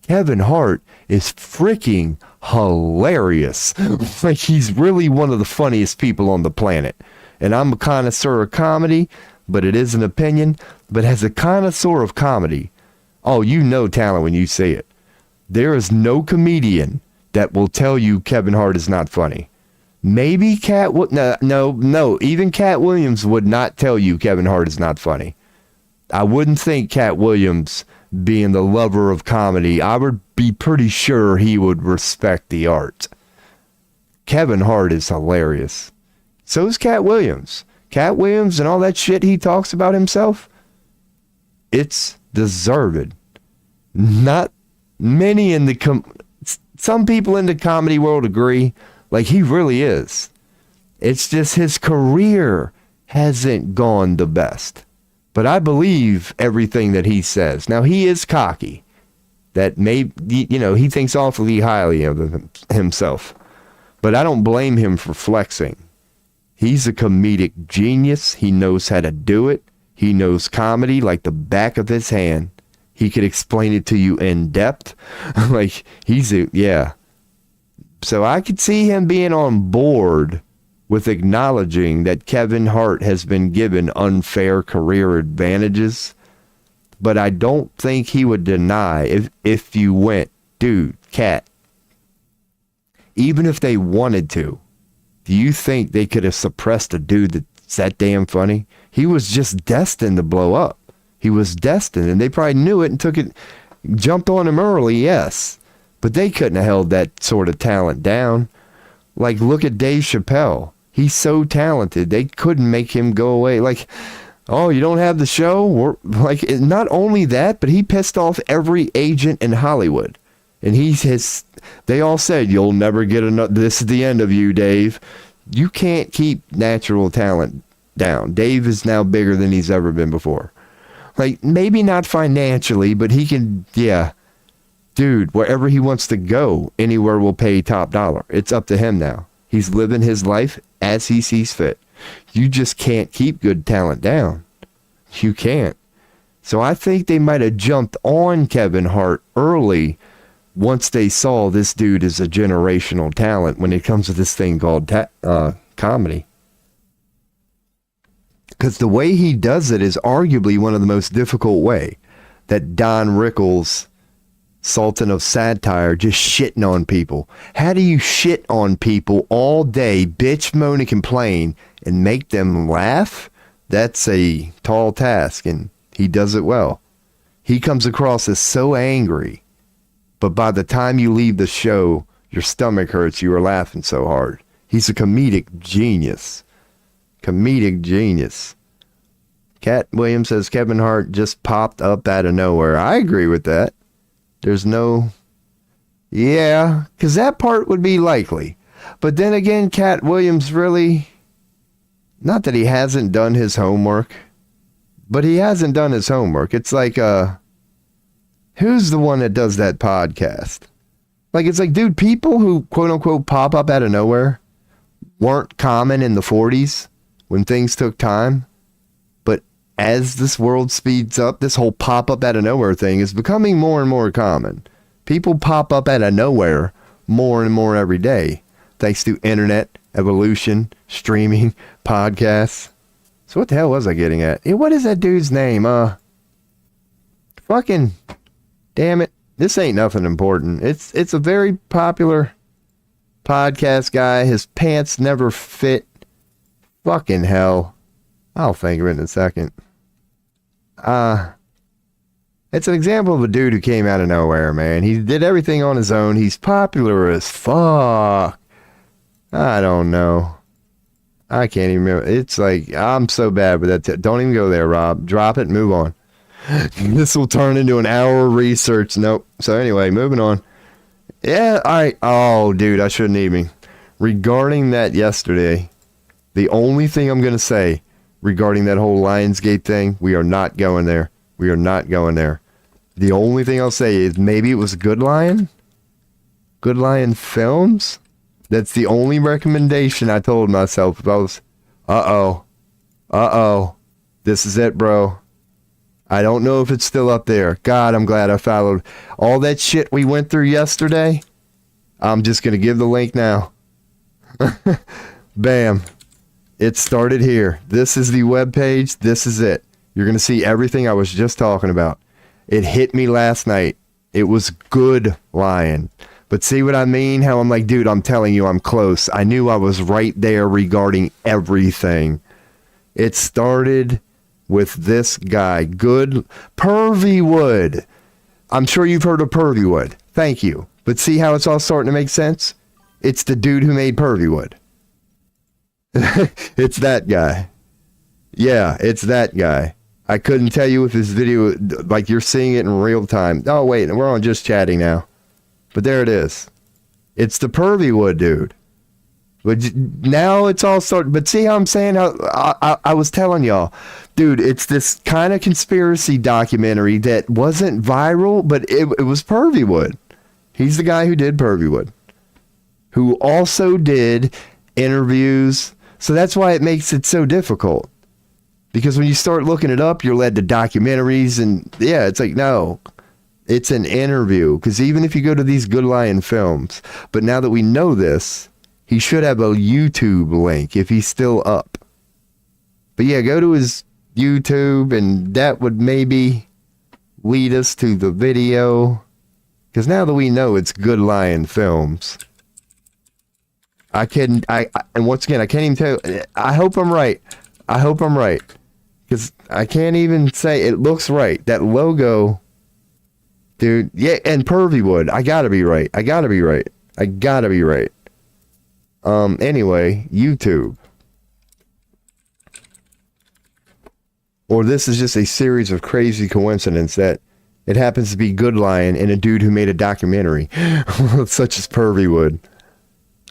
Kevin Hart is freaking hilarious. Like, he's really one of the funniest people on the planet. And I'm a connoisseur of comedy, but it is an opinion. But as a connoisseur of comedy, you know talent when you see it. There is no comedian that will tell you Kevin Hart is not funny. Maybe even Cat Williams would not tell you Kevin Hart is not funny. I wouldn't think Cat Williams, being the lover of comedy, I would be pretty sure he would respect the art. Kevin Hart is hilarious. So is Cat Williams. Cat Williams and all that shit he talks about himself, it's deserved. Not many some people in the comedy world agree, like he really is. It's just his career hasn't gone the best. But I believe everything that he says. Now, he is cocky. That he thinks awfully highly of himself. But I don't blame him for flexing. He's a comedic genius. He knows how to do it. He knows comedy like the back of his hand. He could explain it to you in depth. Like, So I could see him being on board with acknowledging that Kevin Hart has been given unfair career advantages. But I don't think he would deny if you went, dude, Cat, even if they wanted to, do you think they could have suppressed a dude that's that damn funny? He was just destined to blow up. He was destined, and they probably knew it and jumped on him early, yes. But they couldn't have held that sort of talent down. Like, look at Dave Chappelle. He's so talented. They couldn't make him go away. Like, oh, you don't have the show? Like, not only that, but he pissed off every agent in Hollywood. And they all said, you'll never get enough. This is the end of you, Dave. You can't keep natural talent down. Dave is now bigger than he's ever been before. Like, maybe not financially, but he can, Dude, wherever he wants to go, anywhere will pay top dollar. It's up to him now. He's living his life as he sees fit. You just can't keep good talent down. You can't. So I think they might have jumped on Kevin Hart early once they saw this dude is a generational talent when it comes to this thing called comedy. Because the way he does it is arguably one of the most difficult way. That Don Rickles, Sultan of Satire, just shitting on people. How do you shit on people all day, bitch, moan, and complain, and make them laugh? That's a tall task, and he does it well. He comes across as so angry, but by the time you leave the show, your stomach hurts. You were laughing so hard. He's a comedic genius. Comedic genius. Cat Williams says Kevin Hart just popped up out of nowhere. I agree with that. There's no... Yeah, because that part would be likely. But then again, Cat Williams really... Not that he hasn't done his homework, but he hasn't done his homework. It's like, who's the one that does that podcast? Like, it's like, dude, people who, quote unquote, pop up out of nowhere weren't common in the 40s when things took time. But as this world speeds up, this whole pop up out of nowhere thing is becoming more and more common. People pop up out of nowhere more and more every day, thanks to internet, evolution, streaming, podcasts. So what the hell was I getting at? What is that dude's name? Fucking, damn it. This ain't nothing important. It's a very popular podcast guy. His pants never fit. Fucking hell. I'll think of it in a second. It's an example of a dude who came out of nowhere, man. He did everything on his own. He's popular as fuck. I don't know. I can't even remember. It's like, I'm so bad with that. Don't even go there, Rob. Drop it, move on. This will turn into an hour of research. Nope. So anyway, moving on. Yeah, all right. Oh, dude, I shouldn't even. Regarding that yesterday, the only thing I'm going to say regarding that whole Lionsgate thing, we are not going there. We are not going there. The only thing I'll say is maybe it was Good Lion? Good Lion Films? That's the only recommendation I told myself. If I was, this is it, bro. I don't know if it's still up there. God, I'm glad I followed all that shit we went through yesterday. I'm just going to give the link now. Bam. It started here. This is the webpage. This is it. You're going to see everything I was just talking about. It hit me last night. It was Good Lion. But see what I mean? How I'm like, dude, I'm telling you, I'm close. I knew I was right there regarding everything. It started with this guy, Good Pervywood. I'm sure you've heard of Pervywood. Thank you. But see how it's all starting to make sense? It's the dude who made Pervywood. It's that guy. Yeah, it's that guy. I couldn't tell you if this video, like you're seeing it in real time. Oh, wait, we're on just chatting now. But there it is. It's the Pervywood dude. But now it's all started. But see how I'm saying? I was telling y'all, dude, it's this kind of conspiracy documentary that wasn't viral, but it was Pervywood. He's the guy who did Pervywood, who also did interviews. So that's why it makes it so difficult. Because when you start looking it up, you're led to documentaries. And yeah, it's like, no. It's an interview, because even if you go to these Good Lion Films, but now that we know this, he should have a YouTube link if he's still up. But yeah, go to his YouTube, and that would maybe lead us to the video, because now that we know it's Good Lion Films, and once again, I can't even tell. I hope I'm right. I hope I'm right, because I can't even say it looks right. That logo. Dude, yeah, and Pervywood. I gotta be right. Anyway, YouTube. Or this is just a series of crazy coincidences that it happens to be Good Lion and a dude who made a documentary, such as Pervywood.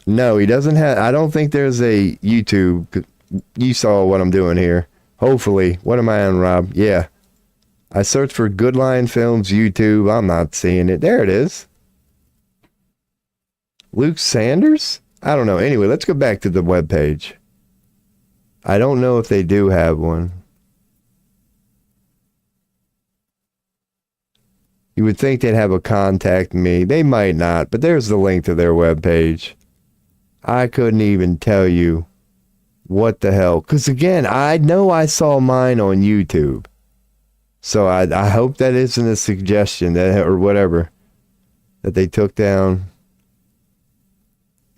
No, he doesn't have, I don't think there's a YouTube. You saw what I'm doing here. Hopefully. What am I on, Rob? Yeah. I searched for Good Lion Films YouTube. I'm not seeing it. There it is. Luke Sanders? I don't know. Anyway, let's go back to the webpage. I don't know if they do have one. You would think they'd have a contact me. They might not, but there's the link to their webpage. I couldn't even tell you what the hell. Because again, I know I saw mine on YouTube. So I hope that isn't a suggestion that or whatever that they took down.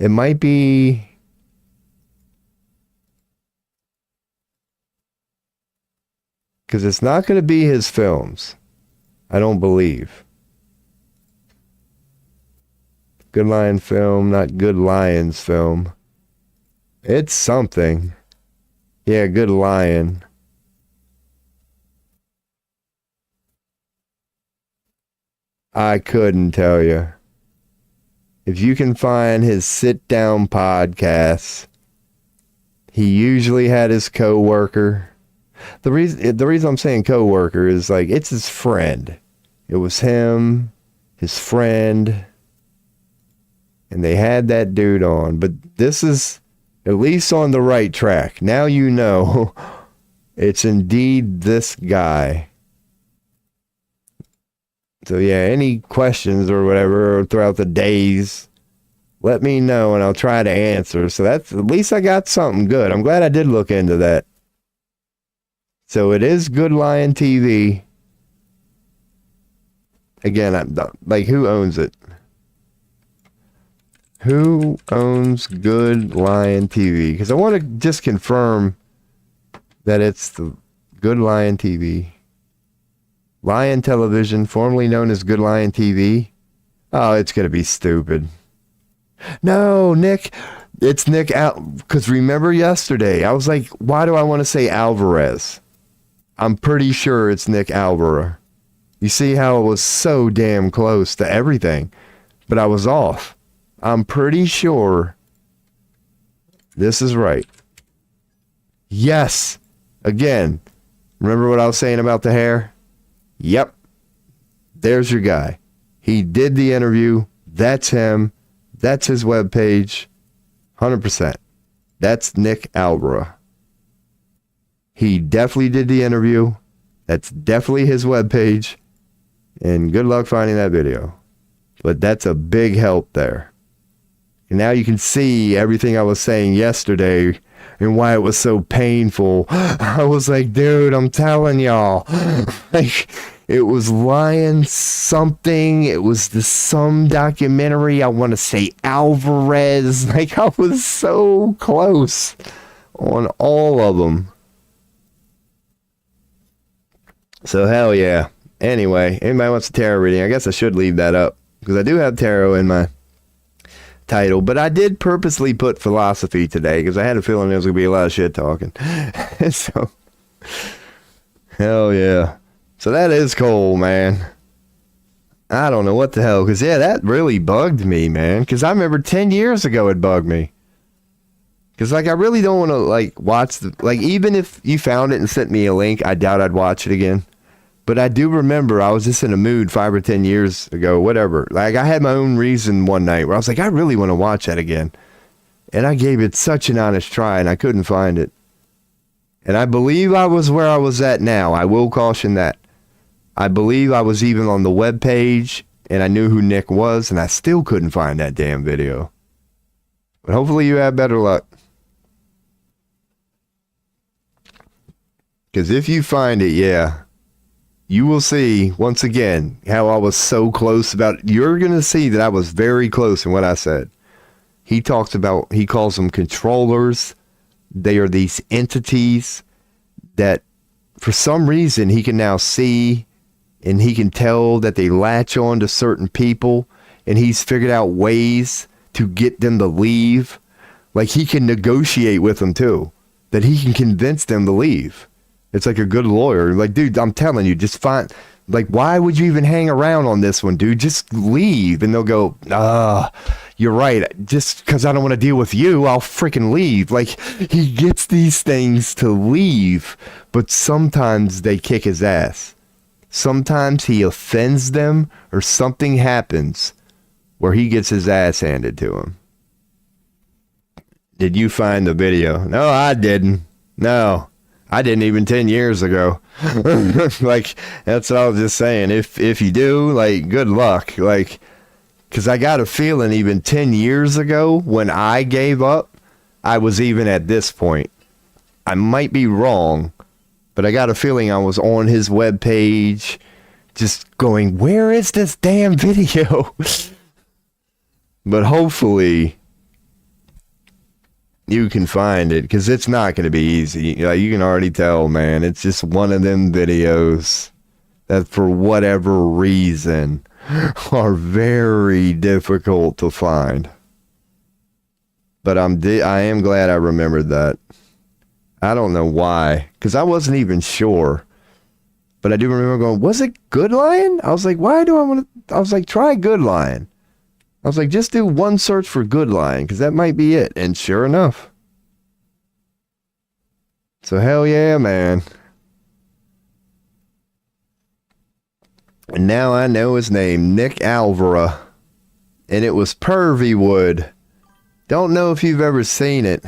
It might be. because it's not going to be his films. I don't believe. Good Lion film, not Good Lions film. It's something. Yeah, Good Lion. I couldn't tell you. If you can find his sit-down podcasts, he usually had his coworker. The reason I'm saying coworker is like it's his friend. It was him, his friend, and they had that dude on. But this is at least on the right track. Now you know it's indeed this guy. So yeah, any questions or whatever throughout the days, let me know and I'll try to answer. So that's, at least I got something good. I'm glad I did look into that. So it is Good Lion TV. Again, I'm like, who owns it? Who owns Good Lion TV? Because I want to just confirm that it's the Good Lion TV. Lion Television, formerly known as Good Lion TV. Oh, it's going to be stupid. No, Nick. It's Nick because remember yesterday, I was like, why do I want to say Alvarez? I'm pretty sure it's Nick Alvara. You see how it was so damn close to everything, but I was off. I'm pretty sure this is right. Yes. Again, remember what I was saying about the hair? Yep. There's your guy. He did the interview. That's him. That's his webpage. 100%. That's Nick Alvara. He definitely did the interview. That's definitely his webpage. And good luck finding that video. But that's a big help there. And now you can see everything I was saying yesterday and why it was so painful. I was like, dude, I'm telling y'all. Like, it was Lion something. It was some documentary. I want to say Alvarez. Like, I was so close on all of them. So, hell yeah. Anyway, anybody wants a tarot reading? I guess I should leave that up because I do have tarot in my title, but I did purposely put philosophy today because I had a feeling there was going to be a lot of shit talking. So, hell yeah. So that is cool, man. I don't know what the hell, because yeah, that really bugged me, man, because I remember 10 years ago it bugged me. Because, like, I really don't want to, like, watch the, like, even if you found it and sent me a link, I doubt I'd watch it again. But I do remember I was just in a mood 5 or 10 years ago, whatever. Like, I had my own reason one night where I was like, I really want to watch that again. And I gave it such an honest try, and I couldn't find it. And I believe I was where I was at now. I will caution that. I believe I was even on the web page, and I knew who Nick was, and I still couldn't find that damn video. But hopefully you have better luck. Because if you find it, yeah, you will see, once again, how I was so close about it. You're going to see that I was very close in what I said. He talks about, he calls them controllers. They are these entities that, for some reason, he can now see, and he can tell that they latch on to certain people, and he's figured out ways to get them to leave. Like, he can negotiate with them, too. That he can convince them to leave. It's like a good lawyer. Like, dude, I'm telling you, just find, like, why would you even hang around on this one, dude? Just leave. And they'll go, you're right. Just because I don't want to deal with you, I'll freaking leave. Like, he gets these things to leave, but sometimes they kick his ass. Sometimes he offends them or something happens where he gets his ass handed to him. Did you find the video? No, I didn't. No. I didn't even 10 years ago. Like, that's what I was just saying. If you do, like, good luck. Like, because I got a feeling even 10 years ago when I gave up, I was even at this point. I might be wrong, but I got a feeling I was on his webpage just going, where is this damn video? But hopefully, you can find it, because it's not going to be easy. Like, you can already tell, man. It's just one of them videos that, for whatever reason, are very difficult to find. But I am glad I remembered that. I don't know why, because I wasn't even sure. But I do remember going, was it Good Lion? I was like, why do I want to? I was like, try Good Lion. I was like, just do one search for Good Lion, because that might be it. And sure enough. So hell yeah, man. And now I know his name, Nick Alvara. And it was Pervywood. Don't know if you've ever seen it.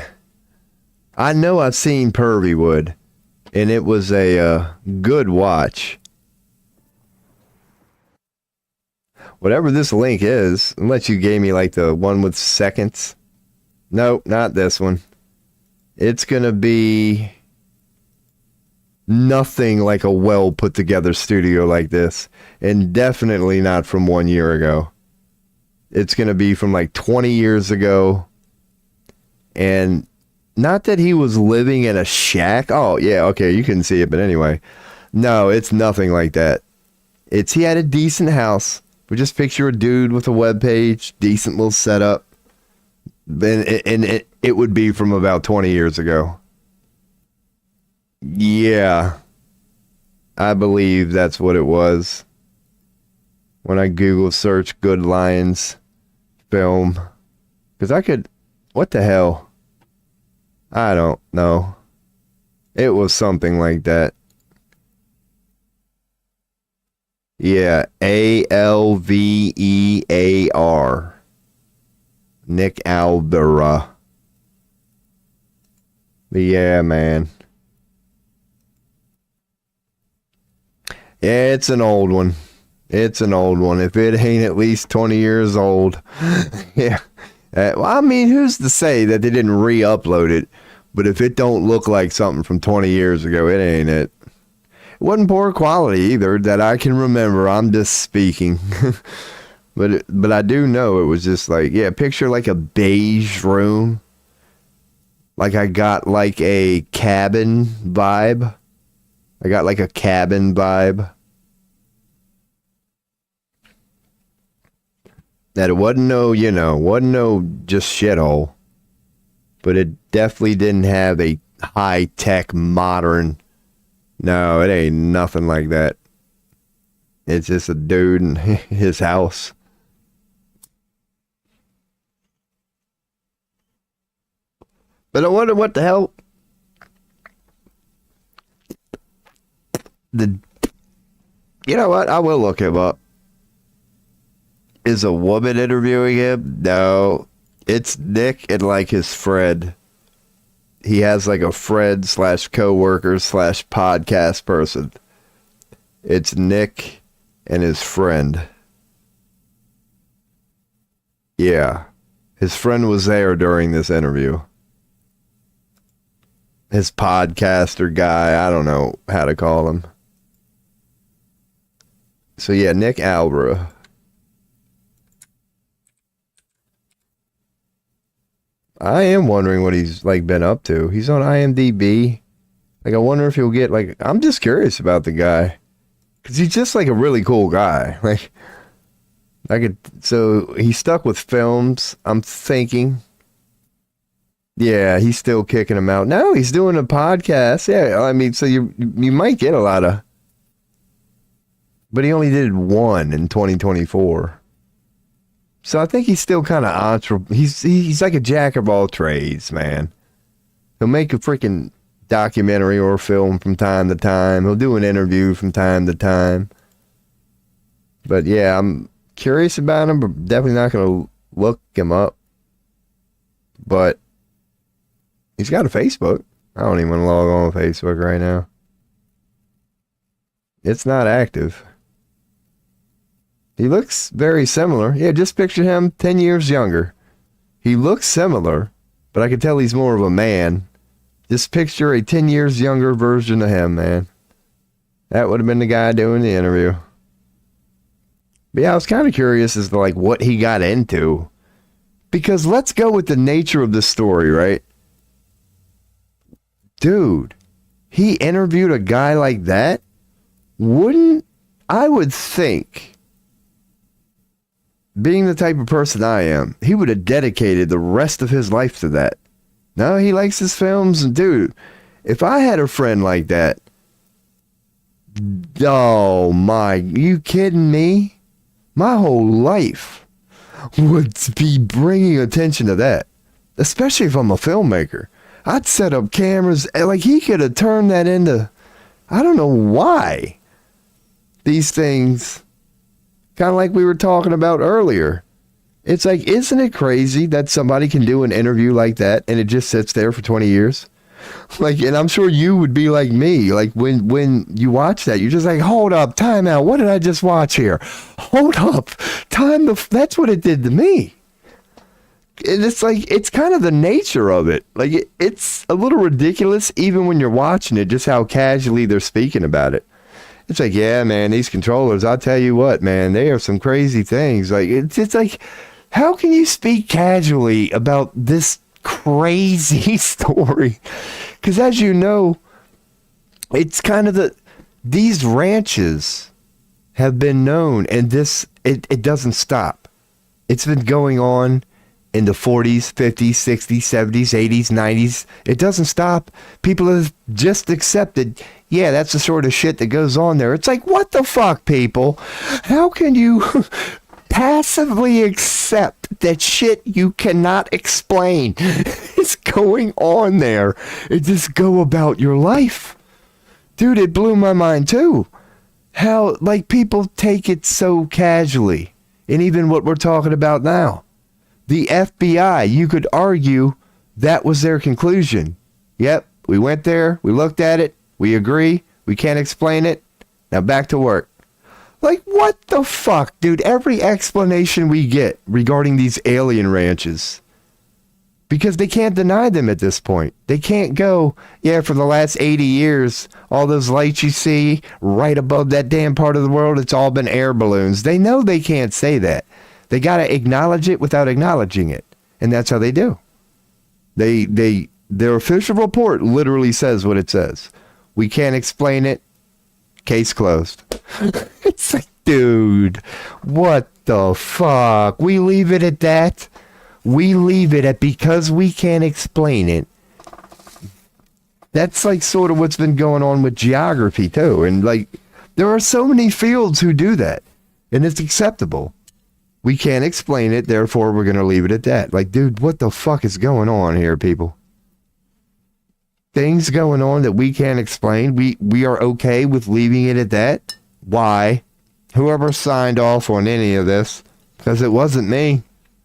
I know I've seen Pervywood. And it was a good watch. Whatever this link is, unless you gave me like the one with seconds. Nope, not this one. It's going to be nothing like a well put together studio like this. And definitely not from 1 year ago. It's going to be from like 20 years ago. And not that he was living in a shack. Oh, yeah, okay, you couldn't see it, but anyway. No, it's nothing like that. He had a decent house. But just picture a dude with a web page, decent little setup. And it would be from about 20 years ago. Yeah. I believe that's what it was. When I Google search Good Lions film. Because I could... What the hell? I don't know. It was something like that. Yeah, Alvear. Nick Albera. But yeah, man. Yeah, it's an old one. It's an old one. If it ain't at least 20 years old. Yeah. Well, I mean, who's to say that they didn't re-upload it? But if it don't look like something from 20 years ago, it ain't it. It wasn't poor quality either that I can remember. I'm just speaking. But I do know it was just like, yeah, picture like a beige room. Like I got like a cabin vibe. I got like a cabin vibe. That it wasn't wasn't no just shithole. But it definitely didn't have a high-tech, modern... No, it ain't nothing like that. It's just a dude in his house. But I wonder what the hell... You know what? I will look him up. Is a woman interviewing him? No. It's Nick and like his friend. He has like a friend / co-worker / podcast person. It's Nick and his friend. Yeah. His friend was there during this interview. His podcaster guy. I don't know how to call him. So yeah, Nick Albra. I am wondering what he's like been up to. He's on IMDb. Like, I wonder if he'll get like, I'm just curious about the guy. Cause he's just like a really cool guy. Like, so he's stuck with films. I'm thinking. Yeah, he's still kicking him out. No, he's doing a podcast. Yeah, I mean, so you might get a lot of, but he only did one in 2024. So I think he's still kind of he's like a jack of all trades, man. He'll make a freaking documentary or film from time to time. He'll do an interview from time to time. But yeah, I'm curious about him, but definitely not going to look him up. But he's got a Facebook. I don't even want to log on Facebook right now. It's not active. He looks very similar. Yeah, just picture him 10 years younger. He looks similar, but I can tell he's more of a man. Just picture a 10 years younger version of him, man. That would have been the guy doing the interview. But yeah, I was kind of curious as to like what he got into. Because let's go with the nature of the story, right? dude, he interviewed a guy like that? I would think, being the type of person I am, he would have dedicated the rest of his life to that. No, he likes his films. And dude, if I had a friend like that, oh my, you kidding me? My whole life would be bringing attention to that. Especially if I'm a filmmaker. I'd set up cameras. Like, he could have turned that into, I don't know why. These things, kind of like we were talking about earlier. It's like, isn't it crazy that somebody can do an interview like that and it just sits there for 20 years? Like, and I'm sure you would be like me. Like, when you watch that, you're just like, hold up, time out. What did I just watch here? Hold up, that's what it did to me. And it's like, it's kind of the nature of it. Like, it's a little ridiculous even when you're watching it, just how casually they're speaking about it. It's like, yeah, man, these controllers, I'll tell you what, man, they are some crazy things. Like, it's like, how can you speak casually about this crazy story? Because as you know, it's kind of these ranches have been known, and it doesn't stop. It's been going on in the 40s, 50s, 60s, 70s, 80s, 90s. It doesn't stop. People have just accepted, yeah, that's the sort of shit that goes on there. It's like, what the fuck, people? How can you passively accept that shit you cannot explain is going on there and just go about your life? Dude, it blew my mind too. How, like, people take it so casually. And even what we're talking about now. The FBI, you could argue that was their conclusion. Yep, we went there, we looked at it, we agree, we can't explain it, now back to work. Like, what the fuck, dude? Every explanation we get regarding these alien ranches, because they can't deny them at this point. They can't go, yeah, for the last 80 years, all those lights you see right above that damn part of the world, it's all been air balloons. They know they can't say that. They got to acknowledge it without acknowledging it. And that's how they do. Their official report literally says what it says. We can't explain it. Case closed. It's like, dude, what the fuck? We leave it at that? We leave it at because we can't explain it. That's like sort of what's been going on with geography too. And like, there are so many fields who do that. And it's acceptable. We can't explain it, therefore we're going to leave it at that. Like, dude, what the fuck is going on here, people? Things going on that we can't explain. We are okay with leaving it at that. Why? Whoever signed off on any of this, because it wasn't me.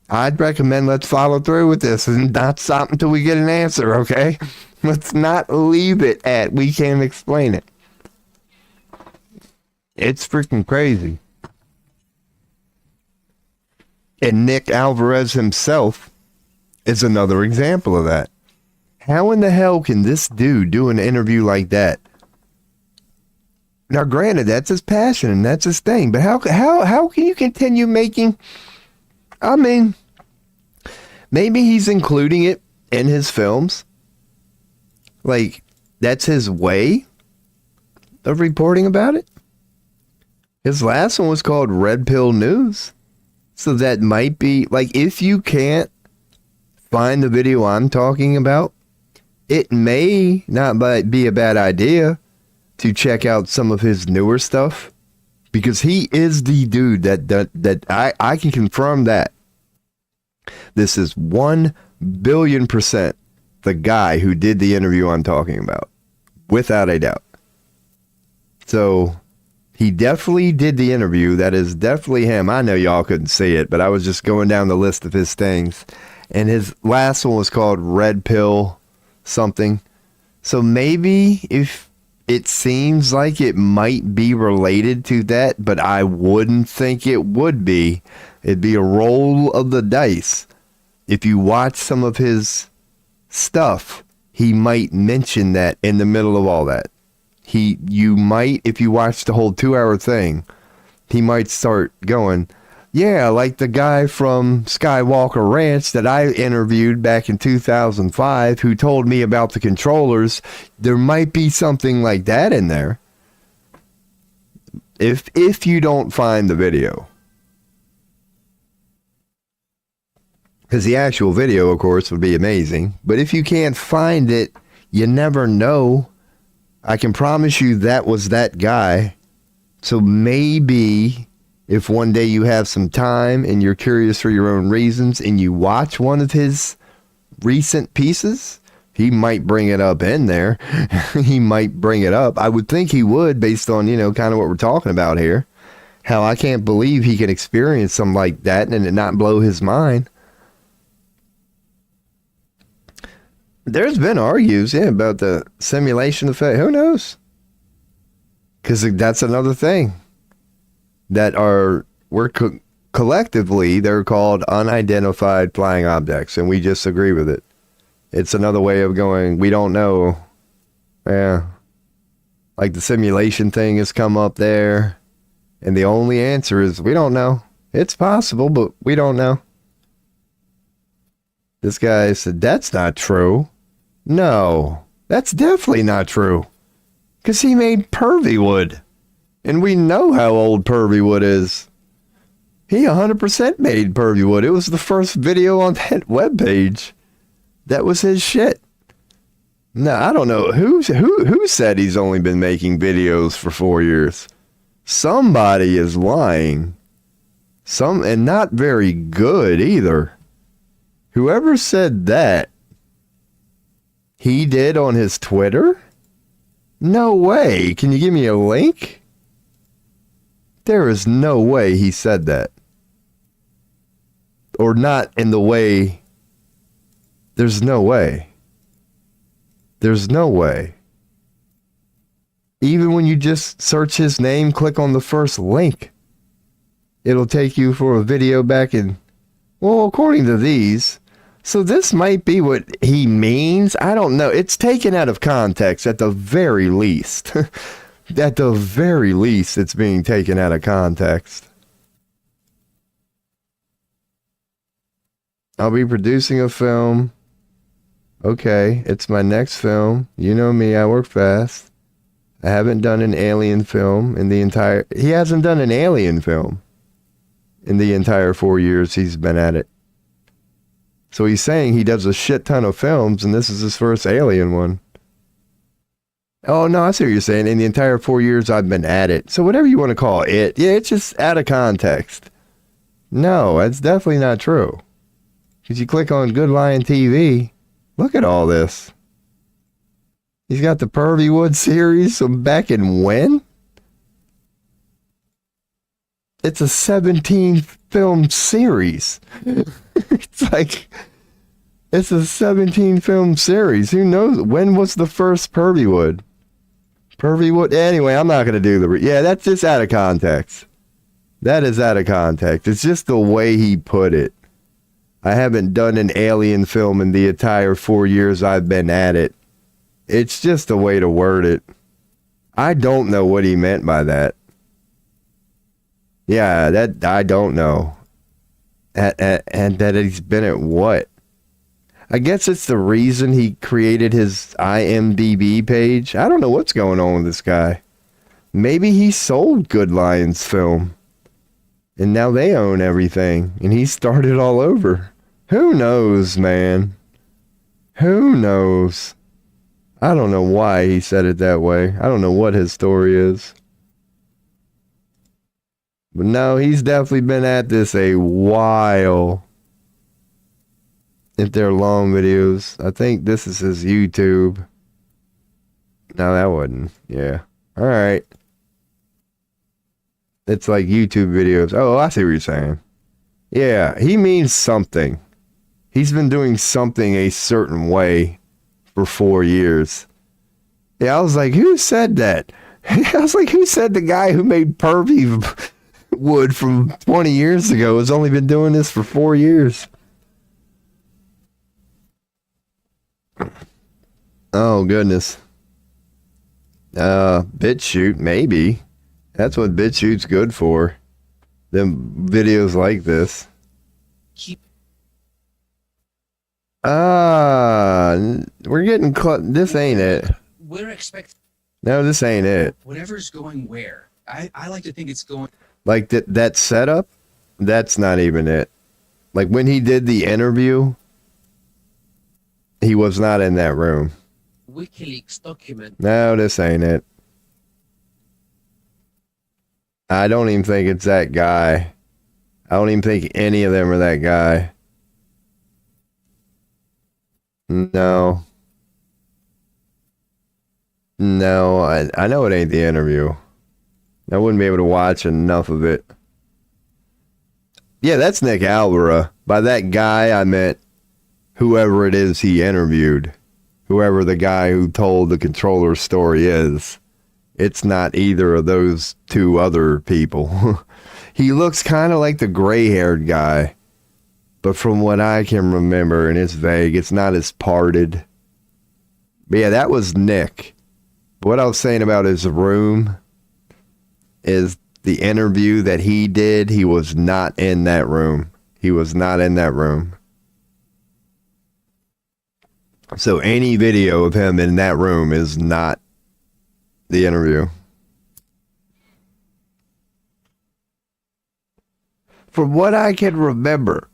I'd recommend let's follow through with this and not stop until we get an answer, okay? Let's not leave it at we can't explain it. It's freaking crazy. And Nick Alvarez himself is another example of that. How in the hell can this dude do an interview like that? Now, granted, that's his passion and that's his thing, but how can you continue making? I mean, maybe he's including it in his films. Like, that's his way of reporting about it. His last one was called Red Pill News. So that might be, like, if you can't find the video I'm talking about, it may not be a bad idea to check out some of his newer stuff. Because he is the dude that I can confirm that. This is 1 billion% the guy who did the interview I'm talking about. Without a doubt. So he definitely did the interview. That is definitely him. I know y'all couldn't see it, but I was just going down the list of his things. And his last one was called Red Pill something. So maybe if it seems like it might be related to that, but I wouldn't think it would be. It'd be a roll of the dice. If you watch some of his stuff, he might mention that in the middle of all that. You might, if you watch the whole 2-hour thing, he might start going, Yeah, like the guy from Skywalker Ranch that I interviewed back in 2005 who told me about the controllers. There might be something like that in there. If you don't find the video. Because the actual video, of course, would be amazing. But if you can't find it, you never know. I can promise you that was that guy. So maybe if one day you have some time and you're curious for your own reasons and you watch one of his recent pieces, he might bring it up in there. He might bring it up. I would think he would based on, kind of what we're talking about here. Hell, I can't believe he can experience something like that and it not blow his mind. There's been argues, about the simulation effect. Who knows? Because that's another thing that collectively, they're called unidentified flying objects, and we just agree with it. It's another way of going, we don't know. Yeah. Like the simulation thing has come up there, and the only answer is, we don't know. It's possible, but we don't know. This guy said, that's not true. No, that's definitely not true. Because he made Pervywood. And we know how old Pervywood is. He 100% made Pervywood. It was the first video on that webpage. That was his shit. No, I don't know. Who said he's only been making videos for 4 years? Somebody is lying. And not very good either. Whoever said that, he did on his Twitter? No way. Can you give me a link? There is no way he said that. Or not in the way. There's no way. There's no way. Even when you just search his name, click on the first link, it'll take you for a video back in, well, according to these. So this might be what he means. I don't know. It's taken out of context at the very least. At the very least, it's being taken out of context. I'll be producing a film. Okay, it's my next film. You know me, I work fast. I haven't done an alien film in the entire... He hasn't done an alien film in the entire 4 years he's been at it. So he's saying he does a shit ton of films, and this is his first alien one. Oh, no, I see what you're saying. In the entire 4 years I've been at it. So whatever you want to call it. Yeah, it's just out of context. No, that's definitely not true. Because you click on Good Lion TV, look at all this. He's got the Pervywood series from back in when? It's a 17-film series. It's a 17-film series. Who knows? When was the first Pervywood? Anyway, I'm not going to do yeah, that's just out of context. That is out of context. It's just the way he put it. I haven't done an alien film in the entire 4 years I've been at it. It's just a way to word it. I don't know what he meant by that. Yeah, that I don't know. And that he's been at what? I guess it's the reason he created his IMDb page. I don't know what's going on with this guy. Maybe he sold Good Lion's film. And now they own everything. And he started all over. Who knows, man? Who knows? I don't know why he said it that way. I don't know what his story is. But no, he's definitely been at this a while. If they're long videos. I think this is his YouTube. No, that wasn't. Yeah. Alright. It's like YouTube videos. Oh, I see what you're saying. Yeah, he means something. He's been doing something a certain way for 4 years. Yeah, I was like, who said that? I was like, who said the guy who made Pervywood from 20 years ago has only been doing this for 4 years? Oh, goodness. BitChute, maybe. That's what BitChute's good for. Them videos like this. Keep. We're getting close. This ain't it. We're expecting. No, this ain't it. Whatever's going where. I like to think it's going. Like that setup, that's not even it. Like when he did the interview, he was not in that room. WikiLeaks document. No, this ain't it. I don't even think it's that guy. I don't even think any of them are that guy. No. No, I know it ain't the interview. I wouldn't be able to watch enough of it. Yeah, that's Nick Alvara. By that guy, I meant whoever it is he interviewed. Whoever the guy who told the controller story is. It's not either of those two other people. He looks kind of like the gray-haired guy. But from what I can remember, and it's vague, it's not as parted. But yeah, that was Nick. What I was saying about his room is the interview that he did, he was not in that room. He was not in that room. So any video of him in that room is not the interview. From what I can remember.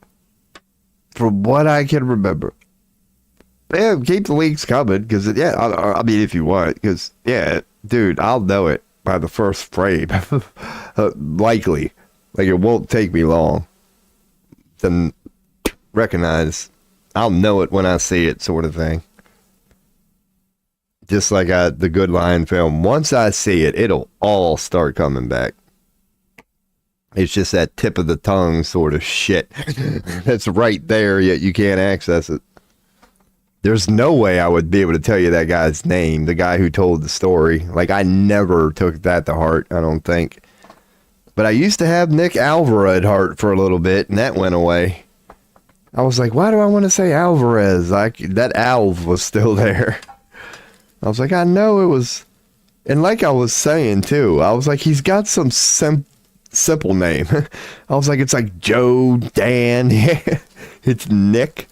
Yeah, keep the leaks coming, because, yeah, I mean, if you want, because, yeah, dude, I'll know it by the first frame. Likely. Like, it won't take me long to recognize. I'll know it when I see it, sort of thing. Just like the Good Lion film. Once I see it, it'll all start coming back. It's just that tip of the tongue sort of shit that's right there, yet you can't access it. There's no way I would be able to tell you that guy's name, the guy who told the story. Like, I never took that to heart, I don't think. But I used to have Nick Alvara at heart for a little bit, and that went away. I was like, why do I want to say Alvarez? Like, that Alv was still there. I was like, I know it was. And like I was saying, too, I was like, he's got some simple name. I was like, it's like Joe, Dan. It's Nick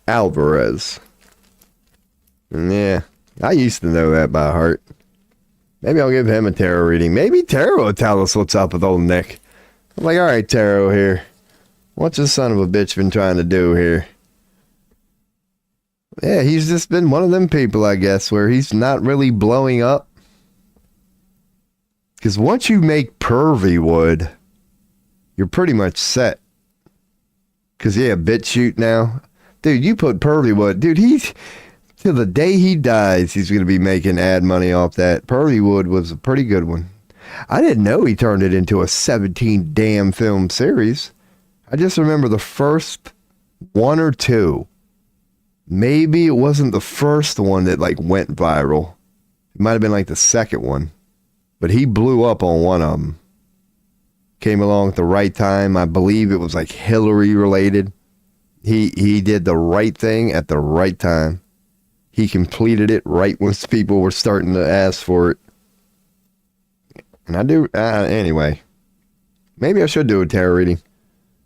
Alvarez. And yeah, I used to know that by heart. Maybe I'll give him a tarot reading. Maybe tarot will tell us what's up with old Nick. I'm like, all right, tarot here. What's this son of a bitch been trying to do here? Yeah, he's just been one of them people, I guess, where he's not really blowing up. Because once you make Pervy Wood, you're pretty much set. Because, yeah, BitChute now. Dude, you put Pervy Wood. Dude, he's... till the day he dies, he's going to be making ad money off that. Pervy Wood was a pretty good one. I didn't know he turned it into a 17 damn film series. I just remember the first one or two. Maybe it wasn't the first one that, like, went viral. It might have been, like, the second one. But he blew up on one of them. Came along at the right time. I believe it was, like, Hillary related. He did the right thing at the right time. He completed it right when people were starting to ask for it. And I do, anyway. Maybe I should do a tarot reading.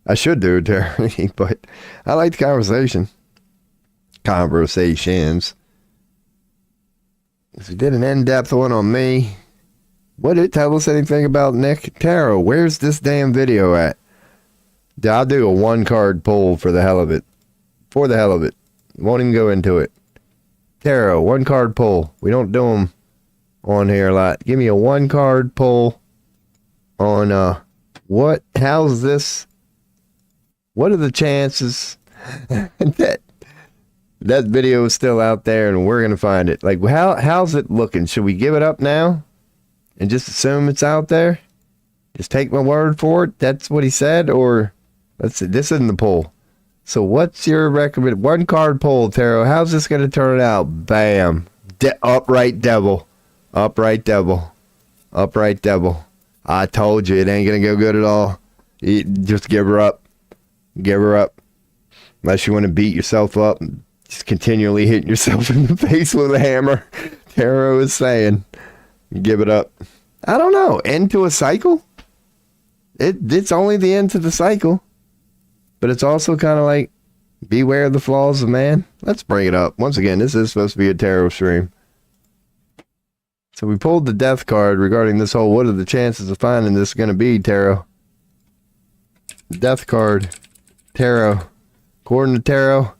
I should do a tarot reading, but I like the conversation. Conversations. If you did an in-depth one on me, would it tell us anything about Nick? Tarot, where's this damn video at? I'll do a one-card pull for the hell of it. For the hell of it. Won't even go into it. Tarot, one-card pull. We don't do them on here a lot. Give me a one-card pull on, what? How's this? What are the chances that video is still out there and we're going to find it? Like, how's it looking? Should we give it up now and just assume it's out there? Just take my word for it? That's what he said? Or, let's see, this isn't the poll. So what's your recommend? One card poll, Tarot. How's this going to turn out? Bam. Upright devil. Upright devil. Upright devil. I told you it ain't going to go good at all. Just give her up. Give her up. Unless you want to beat yourself up and just continually hitting yourself in the face with a hammer. Tarot is saying, give it up. I don't know. End to a cycle? It's only the end to the cycle, but it's also kind of like, beware of the flaws of man. Let's bring it up. Once again, this is supposed to be a tarot stream. So we pulled the death card regarding this whole, what are the chances of finding this going to be, tarot? Death card, tarot. According to tarot,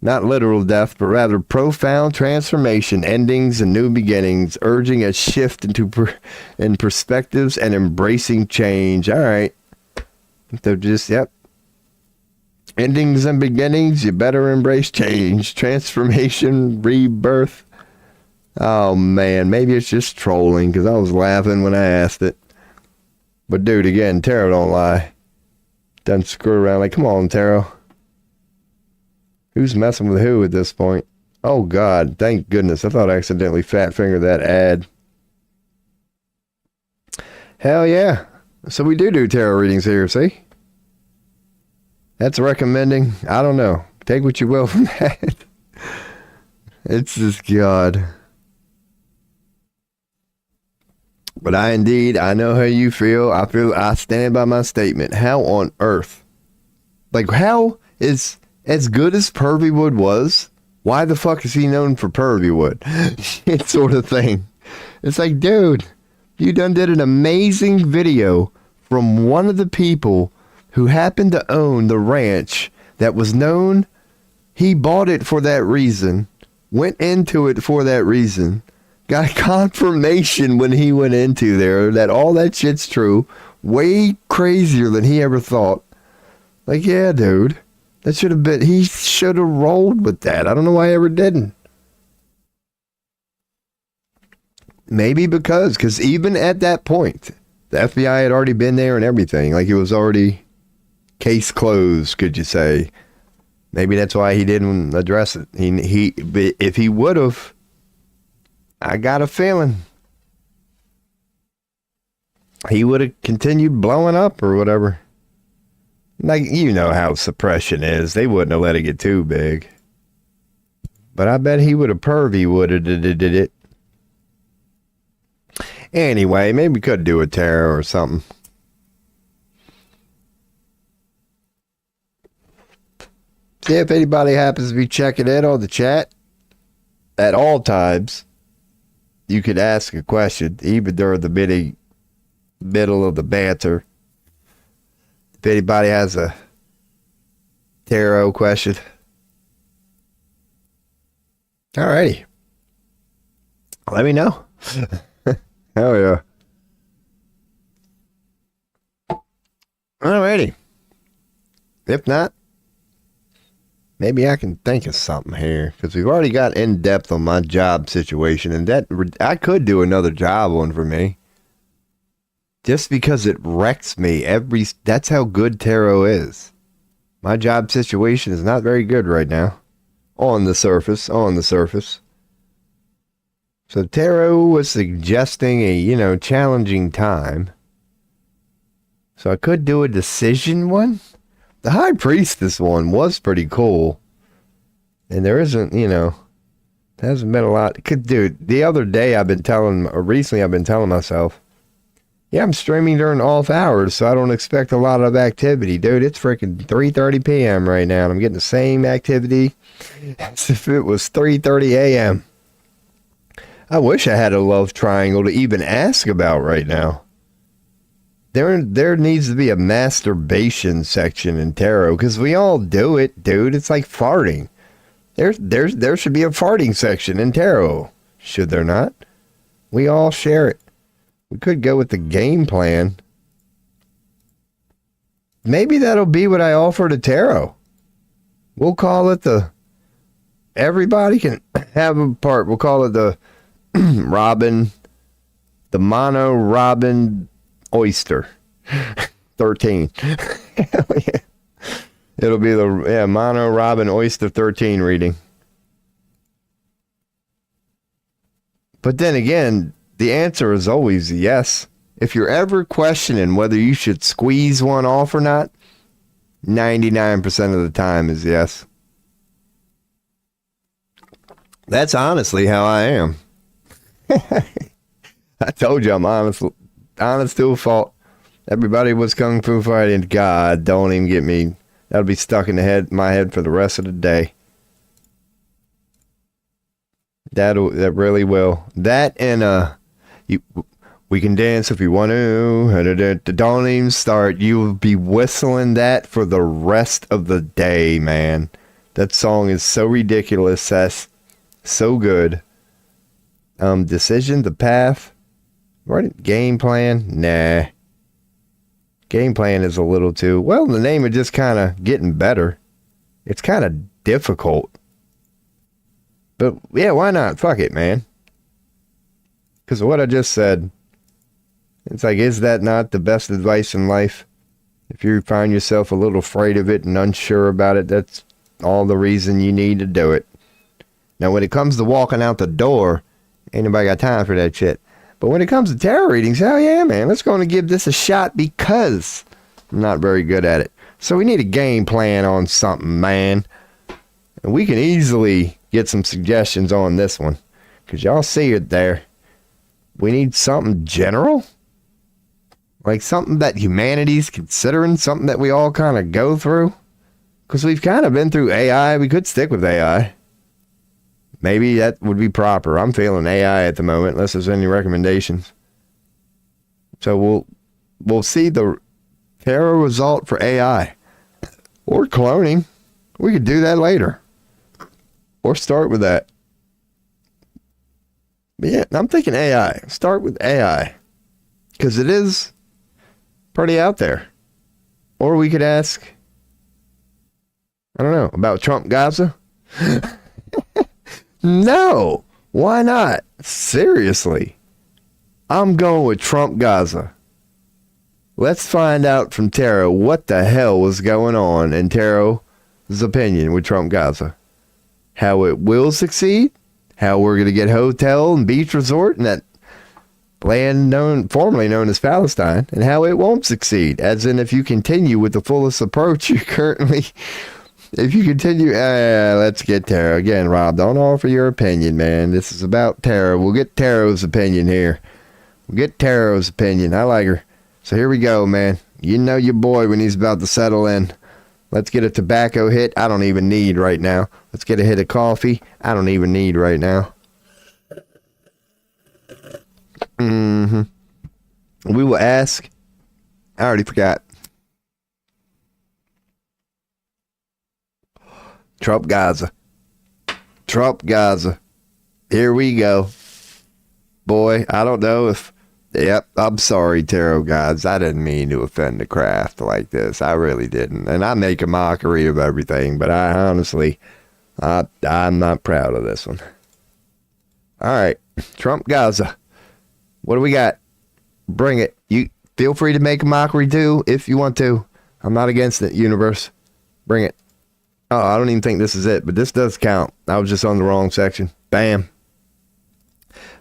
not literal death, but rather profound transformation, endings and new beginnings, urging a shift in perspectives and embracing change. All right. So just, yep. Endings and beginnings, you better embrace change, transformation, rebirth. Oh, man, maybe it's just trolling because I was laughing when I asked it. But, dude, again, tarot don't lie. Doesn't screw around. Like, come on, tarot. Who's messing with who at this point? Oh, God, thank goodness. I thought I accidentally fat fingered that ad. Hell yeah. So we do tarot readings here, see? That's recommending. I don't know. Take what you will from that. It's just God. But I know how you feel. I stand by my statement. How on earth? Like, how is, as good as Pervywood was, why the fuck is he known for Pervywood? It's sort of thing. It's like, dude, you done did an amazing video from one of the people who happened to own the ranch that was known. He bought it for that reason, went into it for that reason, got confirmation when he went into there that all that shit's true, way crazier than he ever thought. Like, yeah, dude, that should have been, he should have rolled with that. I don't know why he ever didn't. Maybe because even at that point, the FBI had already been there and everything. Like, it was already case closed, could you say? Maybe that's why he didn't address it. If he would have, I got a feeling he would have continued blowing up or whatever. Like, you know how suppression is. They wouldn't have let it get too big. But I bet he would have did it. Anyway, maybe we could do a tarot or something. See if anybody happens to be checking in on the chat. At all times, you could ask a question, even during the middle of the banter. If anybody has a tarot question. Alrighty. Let me know. Hell yeah. Alrighty. If not, maybe I can think of something here, because we've already got in depth on my job situation, and that I could do another job one for me, just because it wrecks me that's how good tarot is. My job situation is not very good right now, on the surface. So tarot was suggesting a challenging time, so I could do a decision one. The High Priestess one was pretty cool. And there isn't, hasn't been a lot. Dude, the other day recently I've been telling myself, yeah, I'm streaming during off hours, so I don't expect a lot of activity. Dude, it's freaking 3:30 p.m. right now, and I'm getting the same activity as if it was 3:30 a.m. I wish I had a love triangle to even ask about right now. There needs to be a masturbation section in tarot, because we all do it, dude. It's like farting. There should be a farting section in tarot. Should there not? We all share it. We could go with the game plan. Maybe that'll be what I offer to tarot. We'll call it everybody can have a part. We'll call it the the mono Robin oyster 13. Hell yeah. It'll be the mono Robin oyster 13 reading. But then again, the answer is always yes. If you're ever questioning whether you should squeeze one off or not, 99% of the time is yes. That's honestly how I am. I told you I'm honest to a fault. Everybody was kung fu fighting. God, don't even get me. That'll be stuck in my head for the rest of the day. That really will. That and we can dance if you want to. Don't even start. You will be whistling that for the rest of the day, man. That song is so ridiculous. That's so good. Decision, the path. Right, game plan. Nah. Game plan is a little too. Well, the name is just kind of getting better. It's kind of difficult. But yeah, why not? Fuck it, man. Because of what I just said. It's like, is that not the best advice in life? If you find yourself a little afraid of it and unsure about it, that's all the reason you need to do it. Now, when it comes to walking out the door, ain't nobody got time for that shit. But when it comes to tarot readings, hell yeah, man. Let's go and give this a shot because I'm not very good at it. So we need a game plan on something, man. And we can easily get some suggestions on this one. Because y'all see it there. We need something general. Like something that humanity's considering. Something that we all kind of go through. Because we've kind of been through AI. We could stick with AI. Maybe that would be proper. I'm feeling AI at the moment, unless there's any recommendations. So we'll see the tarot result for AI. Or cloning. We could do that later. Or start with that. But yeah, I'm thinking AI. Start with AI. Because it is pretty out there. Or we could ask, I don't know, about Trump Gaza? No. Why not? Seriously. I'm going with Trump Gaza. Let's find out from Tarot what the hell was going on in Tarot's opinion with Trump Gaza. How it will succeed, how we're going to get hotel and beach resort in that land formerly known as Palestine, and how it won't succeed. As in, if you continue with the fullest approach you currently, if you continue, let's get Tarot. Again, Rob, don't offer your opinion, man. This is about Tarot. We'll get Tarot's opinion here. We'll get Tarot's opinion. I like her. So here we go, man. You know your boy when he's about to settle in. Let's get a tobacco hit. I don't even need right now. Let's get a hit of coffee. I don't even need right now. We will ask. I already forgot. Trump Gaza. Trump Gaza. Here we go. Boy, I don't know if... Yep, I'm sorry, tarot gods. I didn't mean to offend the craft like this. I really didn't. And I make a mockery of everything, but I honestly, I'm not proud of this one. All right, Trump Gaza. What do we got? Bring it. You feel free to make a mockery too, if you want to. I'm not against it, universe. Bring it. Oh, I don't even think this is it, but this does count. I was just on the wrong section. Bam.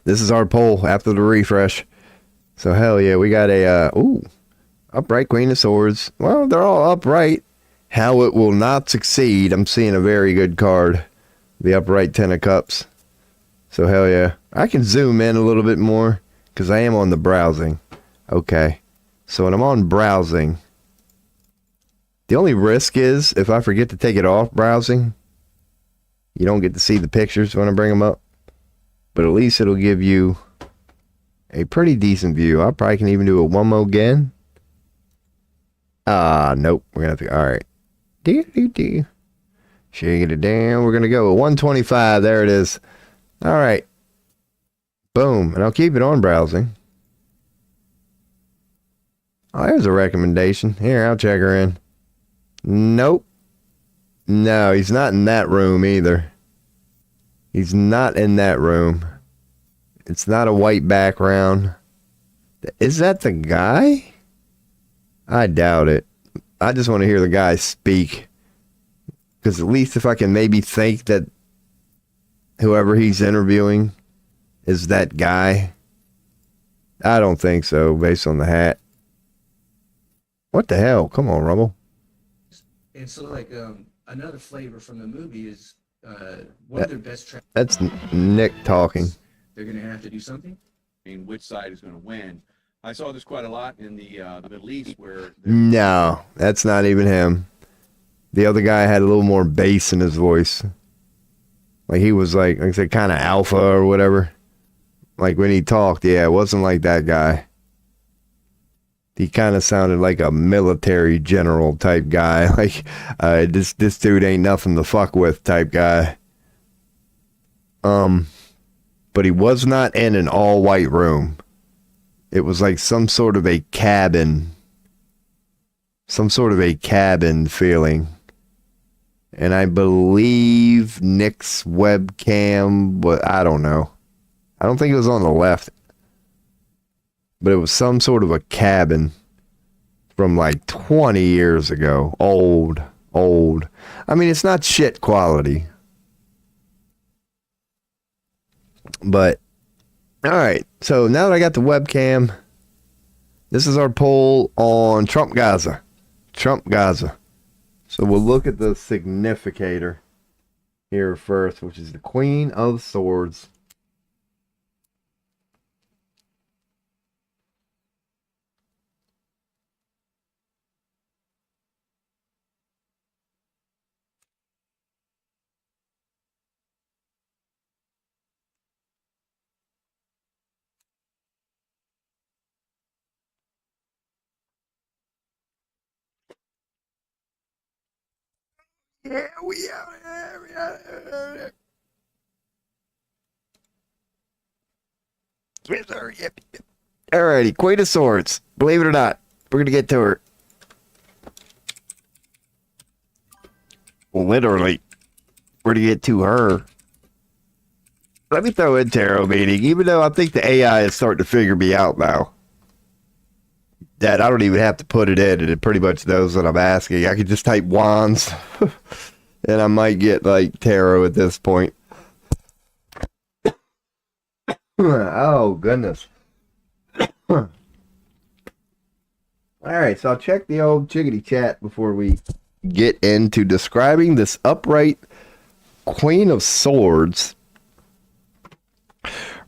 This is our poll after the refresh. So hell yeah, we got a upright Queen of Swords. Well, they're all upright. How it will not succeed. I'm seeing a very good card. The upright Ten of Cups. So hell yeah. I can zoom in a little bit more because I am on the browsing. Okay. So when I'm on browsing, the only risk is if I forget to take it off browsing, you don't get to see the pictures when I bring them up. But at least it'll give you a pretty decent view. I probably can even do it one more again. Nope. We're going to have to... All right. Shaking it down. We're going to go with 125. There it is. All right. Boom. And I'll keep it on browsing. Oh, there's a recommendation. Here, I'll check her in. Nope. No, he's not in that room either. He's not in that room. It's not a white background. Is that the guy? I doubt it. I just want to hear the guy speak. Because at least if I can maybe think that whoever he's interviewing is that guy. I don't think so, based on the hat. What the hell? Come on, Rumble. And so, like, another flavor from the movie is one of their best tracks. That's Nick talking. They're going to have to do something. Which side is going to win. I saw this quite a lot in the Middle East where... No, that's not even him. The other guy had a little more bass in his voice. Like he was like I said, kind of alpha or whatever. Like when he talked, yeah, it wasn't like that guy. He kind of sounded like a military general type guy. Like, this dude ain't nothing to fuck with type guy. But he was not in an all-white room. It was like some sort of a cabin. Some sort of a cabin feeling. And I believe Nick's webcam, but I don't know. I don't think it was on the left. But it was some sort of a cabin from like 20 years ago. Old. I mean, it's not shit quality. But, all right. So now that I got the webcam, this is our poll on Trump Gaza. So we'll look at the significator here first, which is the Queen of Swords. Yeah, we out. Alrighty, Queen of Swords. Believe it or not, we're gonna get to her. Literally, we're gonna get to her. Let me throw in tarot meeting, even though I think the AI is starting to figure me out now. That I don't even have to put it in, and it pretty much knows what I'm asking. I can just type wands, and I might get like tarot at this point. Oh, goodness. All right, so I'll check the old chickadee chat before we get into describing this upright Queen of Swords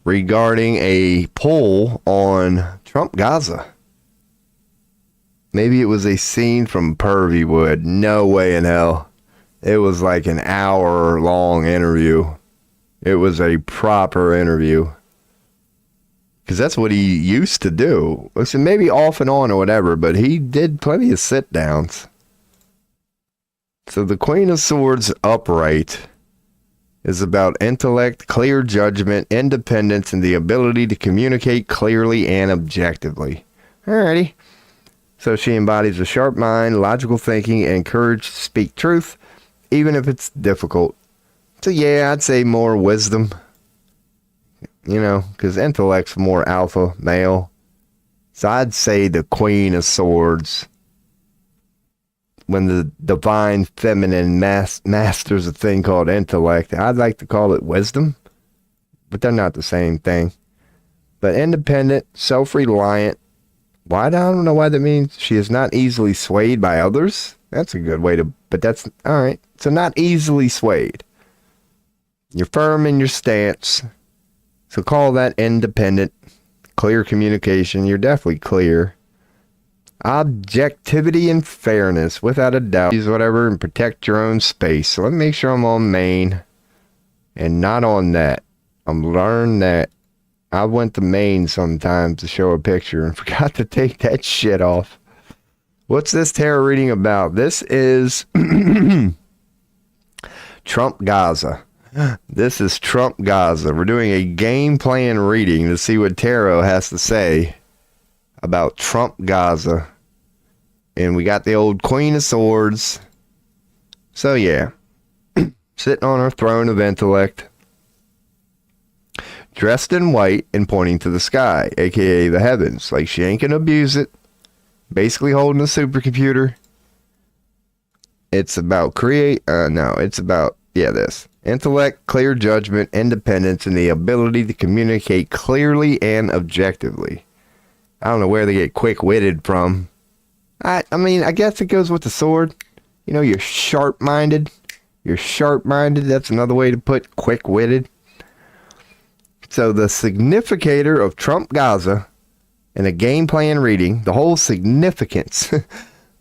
regarding a poll on Trump Gaza. Maybe it was a scene from Pervywood. No way in hell. It was like an hour-long interview. It was a proper interview. Because that's what he used to do. Listen, maybe off and on or whatever, but he did plenty of sit-downs. So the Queen of Swords upright is about intellect, clear judgment, independence, and the ability to communicate clearly and objectively. Alrighty. So she embodies a sharp mind, logical thinking, and courage to speak truth, even if it's difficult. So yeah, I'd say more wisdom. You know, because intellect's more alpha, male. So I'd say the Queen of Swords, when the divine feminine masters a thing called intellect, I'd like to call it wisdom. But they're not the same thing. But independent, self-reliant. I don't know why that means. She is not easily swayed by others. That's a good way to, but that's, all right. So not easily swayed. You're firm in your stance. So call that independent, clear communication. You're definitely clear. Objectivity and fairness, without a doubt. Use whatever and protect your own space. So let me make sure I'm on main and not on that. I'm learning that. I went to Maine sometimes to show a picture and forgot to take that shit off. What's this tarot reading about? This is Trump Gaza. This is Trump Gaza. We're doing a game plan reading to see what tarot has to say about Trump Gaza. And we got the old Queen of Swords. So yeah, sitting on her throne of intellect, dressed in white and pointing to the sky, aka the heavens. Like she ain't gonna abuse it. Basically holding a supercomputer. It's about this. Intellect, clear judgment, independence, and the ability to communicate clearly and objectively. I don't know where they get quick-witted from. I mean, I guess it goes with the sword. You know, you're sharp-minded. That's another way to put quick-witted. So the significator of Trump Gaza in a game plan reading, the whole significance,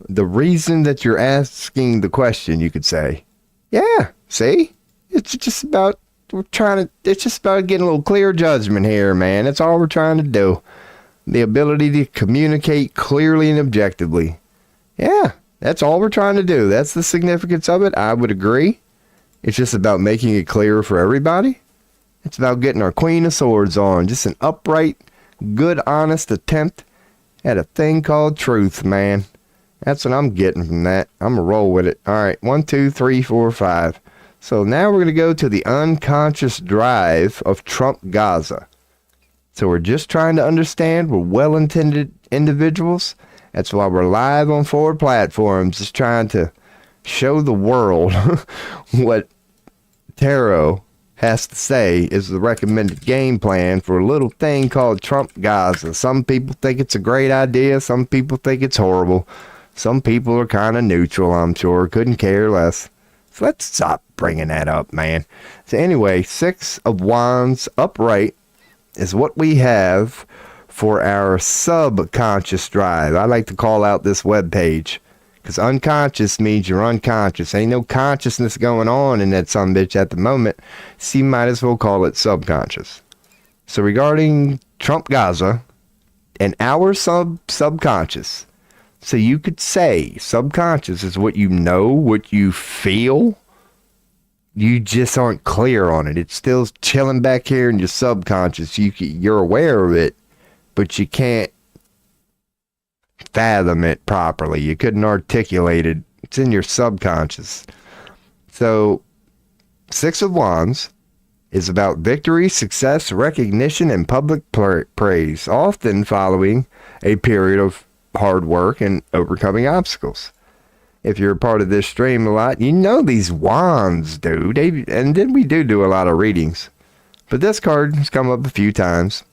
the reason that you're asking the question, you could say, yeah, see, it's just about getting a little clear judgment here, man. That's all we're trying to do. The ability to communicate clearly and objectively. Yeah, that's all we're trying to do. That's the significance of it. I would agree. It's just about making it clear for everybody. It's about getting our Queen of Swords on. Just an upright, good, honest attempt at a thing called truth, man. That's what I'm getting from that. I'm going to roll with it. All right, 1, 2, 3, 4, 5. So now we're going to go to the unconscious drive of Trump Gaza. So we're just trying to understand. We're well-intended individuals. That's why we're live on 4 platforms, just trying to show the world what Tarot has to say is the recommended game plan for a little thing called Trump Gaza. Some people think it's a great idea. Some people think it's horrible. Some people are kind of neutral, I'm sure. Couldn't care less. So let's stop bringing that up, man. So anyway, 6 of Wands upright is what we have for our subconscious drive. I like to call out this webpage because unconscious means you're unconscious. Ain't no consciousness going on in that sumbitch at the moment. So you might as well call it subconscious. So regarding Trump Gaza and our subconscious, so you could say subconscious is what you know, what you feel. You just aren't clear on it. It's still chilling back here in your subconscious. You're aware of it, but you can't fathom it properly. You couldn't articulate it. It's in your subconscious. So 6 of Wands is about victory, success, recognition, and public praise, often following a period of hard work and overcoming obstacles. If you're a part of this stream a lot, you know these wands, dude. And then we do a lot of readings. But this card has come up a few times.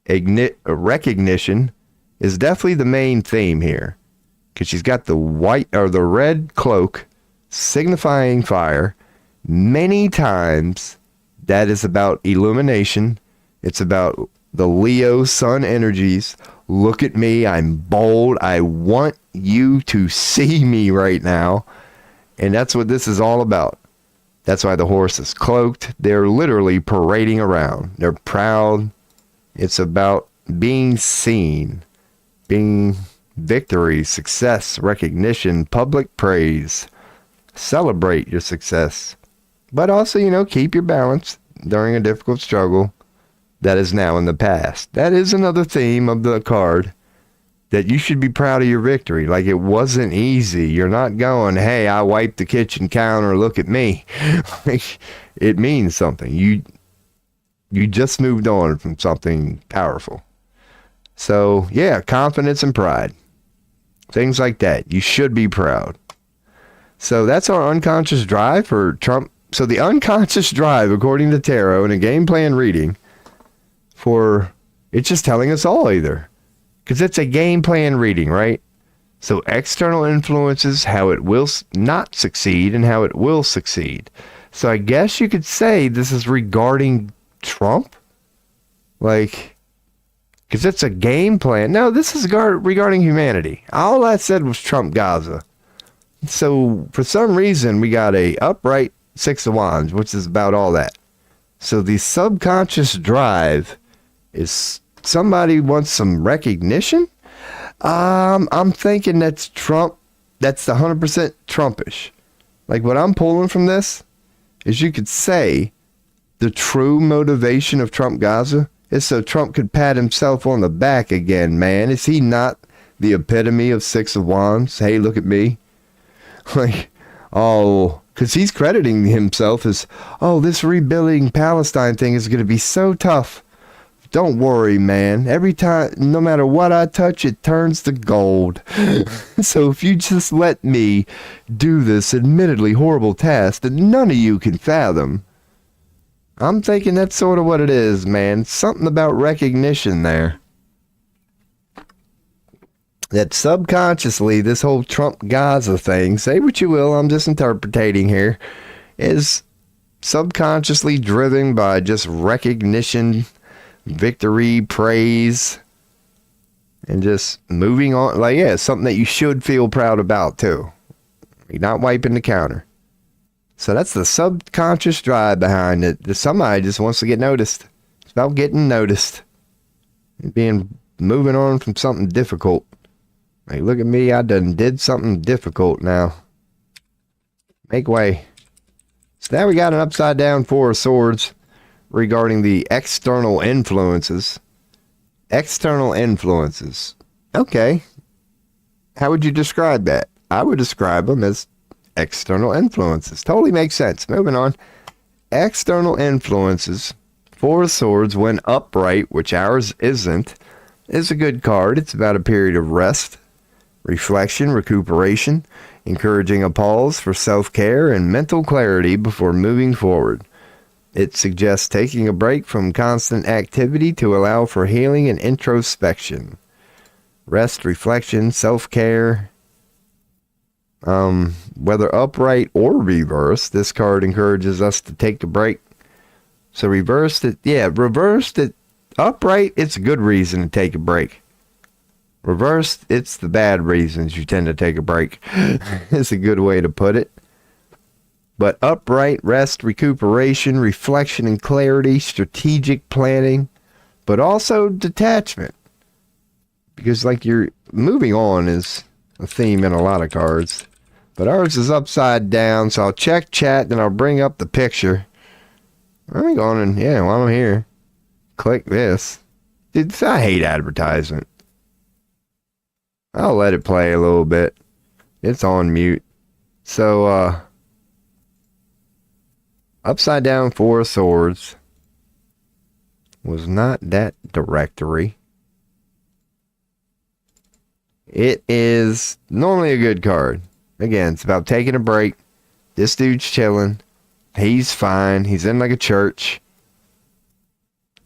Recognition is definitely the main theme here. Because she's got the white or the red cloak signifying fire. Many times that is about illumination. It's about the Leo sun energies. Look at me. I'm bold. I want you to see me right now. And that's what this is all about. That's why the horse is cloaked. They're literally parading around. They're proud. It's about being seen, being victory, success, recognition, public praise. Celebrate your success. But also, keep your balance during a difficult struggle that is now in the past. That is another theme of the card, that you should be proud of your victory. Like, it wasn't easy. You're not going, hey, I wiped the kitchen counter, look at me. It means something. You just moved on from something powerful. So, yeah, confidence and pride. Things like that. You should be proud. So that's our unconscious drive for Trump. So the unconscious drive, according to Tarot, in a game plan reading, it's just telling us all either. Because it's a game plan reading, right? So external influences, how it will not succeed and how it will succeed. So I guess you could say this is regarding Trump. Like, because it's a game plan. No, this is regarding humanity. All I said was Trump Gaza. So for some reason, we got a upright 6 of Wands, which is about all that. So the subconscious drive is somebody wants some recognition. I'm thinking that's Trump. That's the 100% Trumpish. Like, what I'm pulling from this is, you could say the true motivation of Trump Gaza is so Trump could pat himself on the back again, man. Is he not the epitome of 6 of Wands? Hey, look at me. Like, oh, because he's crediting himself as, oh, this rebuilding Palestine thing is going to be so tough. Don't worry, man. Every time, no matter what I touch, it turns to gold. So if you just let me do this admittedly horrible task that none of you can fathom, I'm thinking that's sort of what it is, man. Something about recognition there. That subconsciously, this whole Trump Gaza thing, say what you will, I'm just interpreting here, is subconsciously driven by just recognition, victory, praise, And just moving on. Like, yeah, it's something that you should feel proud about, too. You're not wiping the counter. So that's the subconscious drive behind it. That somebody just wants to get noticed. It's about getting noticed. Moving on from something difficult. Like, look at me, I done did something difficult now. Make way. So now we got an upside down Four of Swords regarding the external influences. External influences. Okay. How would you describe that? I would describe them as external influences. Totally makes sense. Moving on. External influences. Four of Swords, when upright, which ours isn't, is a good card. It's about a period of rest, reflection, recuperation, encouraging a pause for self-care and mental clarity before moving forward. It suggests taking a break from constant activity to allow for healing and introspection. Rest, reflection, self-care. Whether upright or reversed, this card encourages us to take a break. So reversed it, upright, it's a good reason to take a break. Reversed, it's the bad reasons you tend to take a break. It's a good way to put it. But upright, rest, recuperation, reflection and clarity, strategic planning, but also detachment. Because like you're moving on is a theme in a lot of cards. But ours is upside down, so I'll check chat, then I'll bring up the picture. I'm going and, yeah, while I'm here, click this. Dude, I hate advertisement. I'll let it play a little bit. It's on mute. So, upside down Four of Swords was not that directory. It is normally a good card. Again, it's about taking a break. This dude's chilling. He's fine. He's in like a church.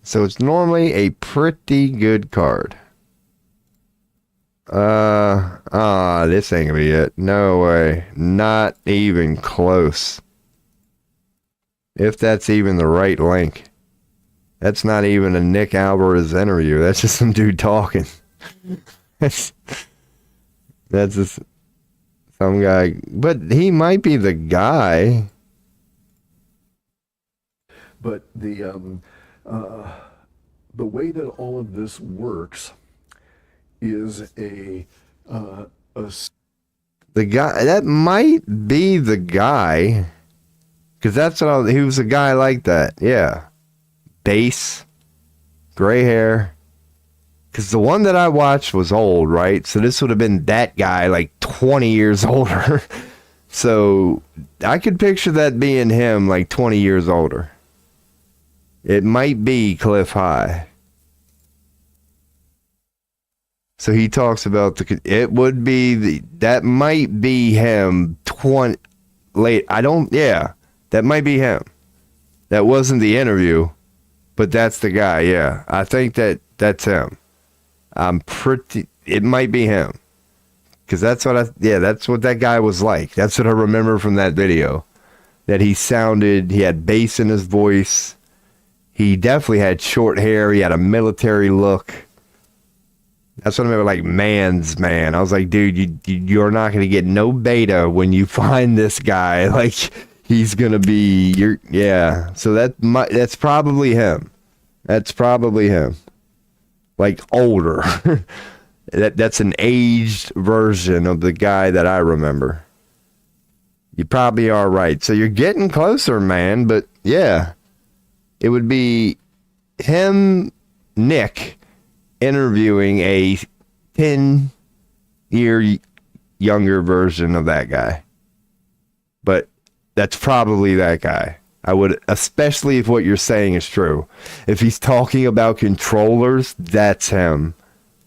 So it's normally a pretty good card. This ain't gonna be it. No way. Not even close. If that's even the right link. That's not even a Nick Alvarez interview. That's just some dude talking. that's just some guy. But he might be the guy. But the way that all of this works is the guy that might be the guy, because he was a guy like that. Yeah, base, gray hair. Because the one that I watched was old, right? So this would have been that guy, like 20 years older. So I could picture that being him, like 20 years older. It might be Cliff High. So he talks about that might be him that might be him. That wasn't the interview, but that's the guy, yeah. I think that's him. It might be him. Because that's what that guy was like. That's what I remember from that video. That he had bass in his voice. He definitely had short hair. He had a military look. That's what I remember, like, man's man. I was like, dude, you're not going to get no beta when you find this guy. Like, he's going to be So that's probably him. That's probably him. Like, older. That's an aged version of the guy that I remember. You probably are right. So you're getting closer, man. But, yeah. It would be him, Nick, interviewing a 10-year younger version of that guy. But that's probably that guy. I would, especially if what you're saying is true. If he's talking about controllers, that's him.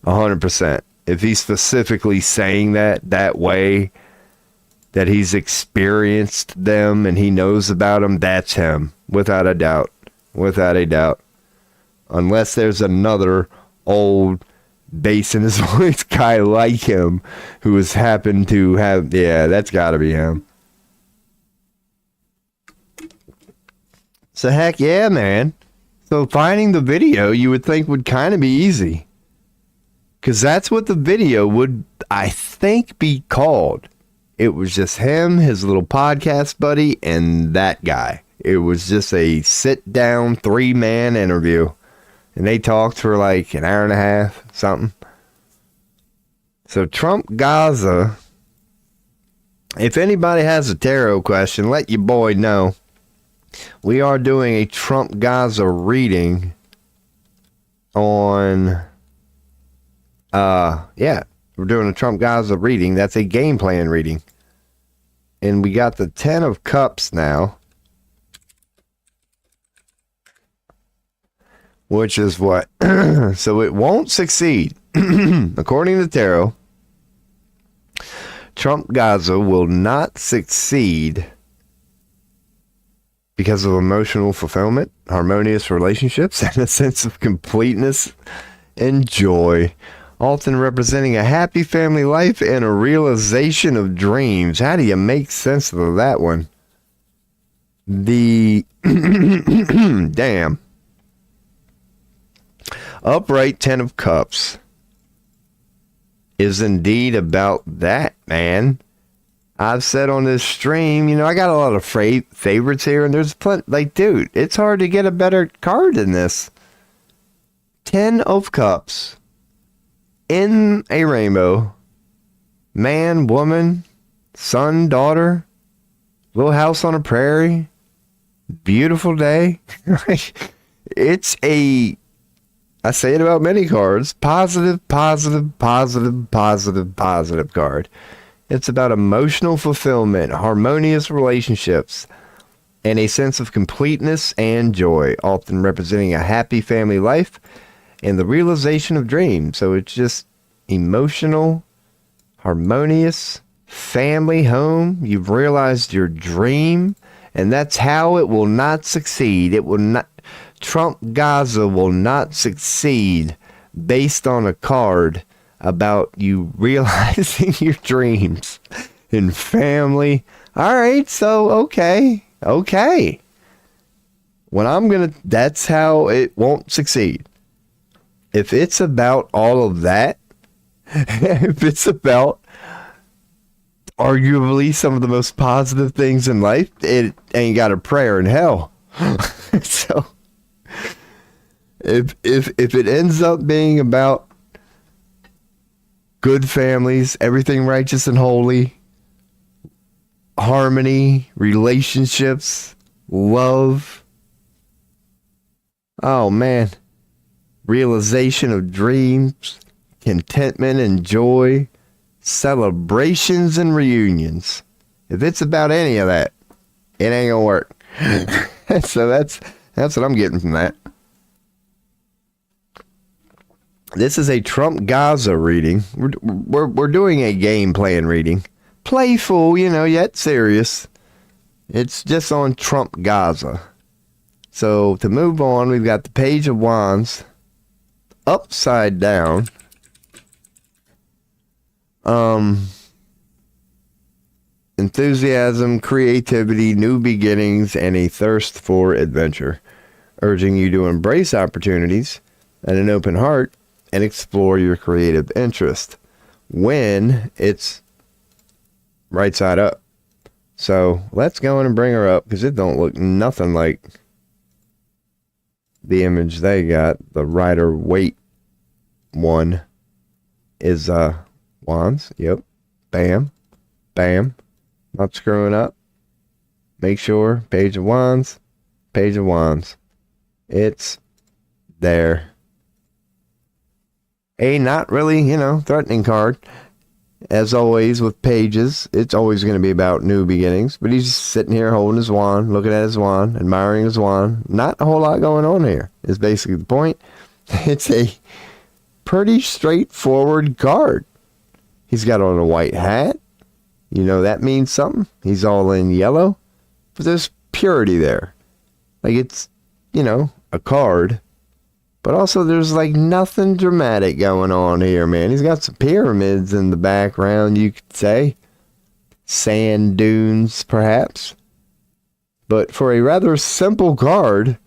100%. If he's specifically saying that way, that he's experienced them and he knows about them, that's him. Without a doubt. Without a doubt. Unless there's another old bass in his voice guy like him who has happened to have, that's gotta be him. So heck yeah, man. So finding the video you would think would kind of be easy. Because that's what the video would, I think, be called. It was just him, his little podcast buddy, and that guy. It was just a sit-down 3-man interview. And they talked for like an hour and a half, something. So Trump Gaza, if anybody has a tarot question, let your boy know. We are doing a Trump Gaza reading on, we're doing a Trump Gaza reading. That's a game plan reading. And we got the 10 of Cups now. Which is what? So it won't succeed. According to tarot, Trump Gaza will not succeed because of emotional fulfillment, harmonious relationships, and a sense of completeness and joy, often representing a happy family life and a realization of dreams. How do you make sense of that one? The damn. Upright 10 of Cups is indeed about that, man. I've said on this stream, I got a lot of favorites here, and there's plenty. Like, dude, it's hard to get a better card than this. 10 of Cups in a rainbow. Man, woman, son, daughter, little house on a prairie, beautiful day. It's I say it about many cards, positive card. It's about emotional fulfillment, harmonious relationships, and a sense of completeness and joy, often representing a happy family life and the realization of dreams. So it's just emotional, harmonious, family, home. You've realized your dream, and that's how it will not succeed. It will not. Trump Gaza will not succeed based on a card about you realizing your dreams and family. All right, so okay. That's how it won't succeed. If it's about all of that, if it's about arguably some of the most positive things in life, it ain't got a prayer in hell. So if it ends up being about good families, everything righteous and holy, harmony, relationships, love, oh man, realization of dreams, contentment and joy, celebrations and reunions. If it's about any of that, it ain't gonna work. So that's what I'm getting from that. This is a Trump Gaza reading. We're doing a game plan reading. Playful, yet serious. It's just on Trump Gaza. So to move on, we've got the Page of Wands upside down. Enthusiasm, creativity, new beginnings, and a thirst for adventure, urging you to embrace opportunities and an open heart and explore your creative interest when it's right side up. So let's go in and bring her up, because it don't look nothing like the image they got. The Rider-Waite one is Wands. Yep. Bam. Bam. Not screwing up. Make sure. Page of Wands. Page of Wands. It's there. A not really, threatening card. As always with pages, it's always going to be about new beginnings. But he's sitting here holding his wand, looking at his wand, admiring his wand. Not a whole lot going on here, is basically the point. It's a pretty straightforward card. He's got on a white hat. That means something. He's all in yellow. But there's purity there. Like, it's, a card. But also there's like nothing dramatic going on here, man. He's got some pyramids in the background, you could say. Sand dunes, perhaps. But for a rather simple card,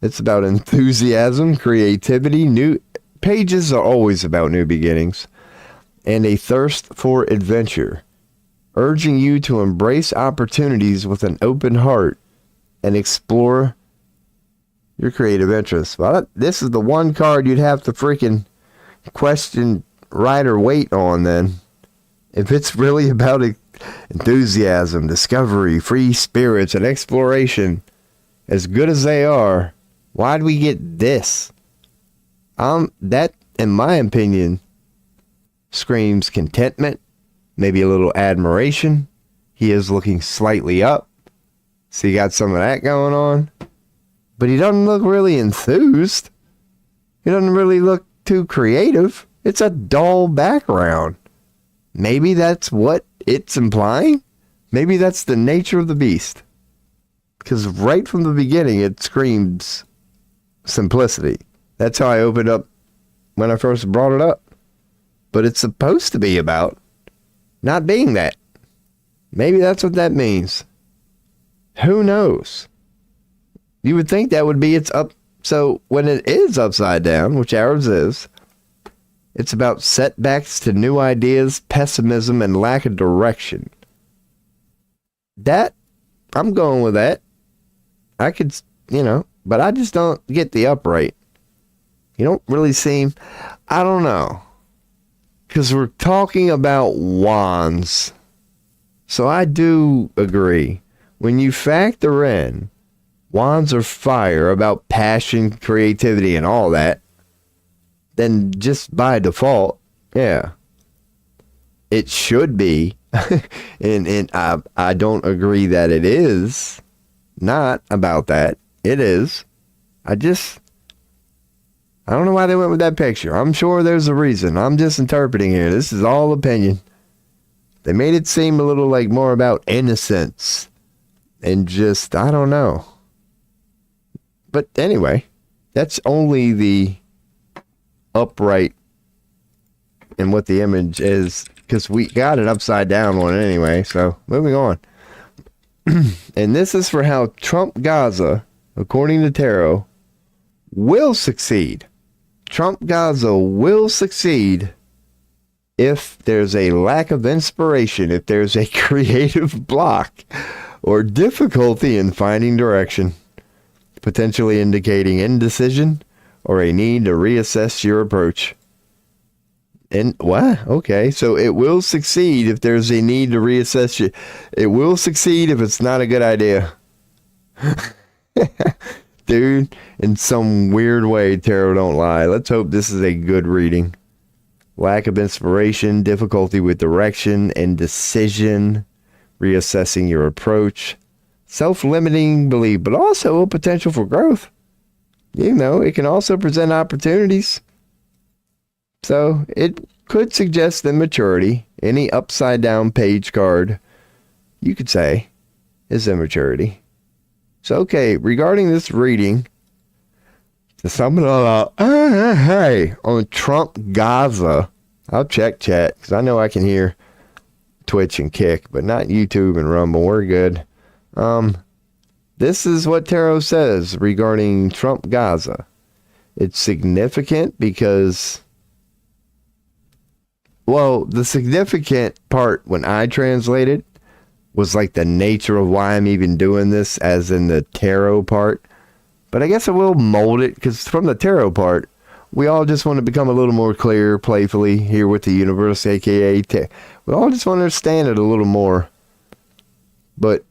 it's about enthusiasm, creativity, new pages are always about new beginnings and a thirst for adventure, urging you to embrace opportunities with an open heart and explore your creative interests. Well, this is the one card you'd have to freaking question Rider Waite on then. If it's really about enthusiasm, discovery, free spirits, and exploration, as good as they are, why'd we get this? That, in my opinion, screams contentment, maybe a little admiration. He is looking slightly up, so you got some of that going on. But he doesn't look really enthused. He doesn't really look too creative. It's a dull background. Maybe that's what it's implying. Maybe that's the nature of the beast. Because right from the beginning, it screams simplicity. That's how I opened up when I first brought it up. But it's supposed to be about not being that. Maybe that's what that means. Who knows? You would think that would be its up. So when it is upside down, which ours is, it's about setbacks to new ideas, pessimism, and lack of direction. That, I'm going with that. I could, but I just don't get the upright. You don't really seem, I don't know. Because we're talking about wands. So I do agree. When you factor in wands are fire, about passion, creativity, and all that, then just by default, yeah, it should be. and I don't agree that it is not about that. It is. I don't know why they went with that picture. I'm sure there's a reason. I'm just interpreting here. This is all opinion. They made it seem a little like more about innocence and just, I don't know. But anyway, that's only the upright and what the image is, because we got an upside down one anyway. So moving on. And this is for how Trump Gaza, according to tarot, will succeed. Trump Gaza will succeed if there's a lack of inspiration, if there's a creative block or difficulty in finding direction, potentially indicating indecision or a need to reassess your approach. And what? Okay, so it will succeed if there's a need to reassess you. It will succeed if it's not a good idea. Dude, in some weird way, tarot don't lie. Let's hope this is a good reading. Lack of inspiration, difficulty with direction and decision, reassessing your approach, self-limiting belief, but also a potential for growth. It can also present opportunities. So it could suggest immaturity. Any upside down page card, you could say, is immaturity. So, okay, regarding this reading, to sum it all up, hey, on Trump Gaza, I'll check chat, because I know I can hear Twitch and Kick, but not YouTube and Rumble. We're good. This is what tarot says regarding Trump Gaza. It's significant because, well, the significant part when I translated was like the nature of why I'm even doing this, as in the tarot part. But I guess I will mold it, because from the tarot part, we all just want to become a little more clear, playfully, here with the universe, aka we all just want to understand it a little more. But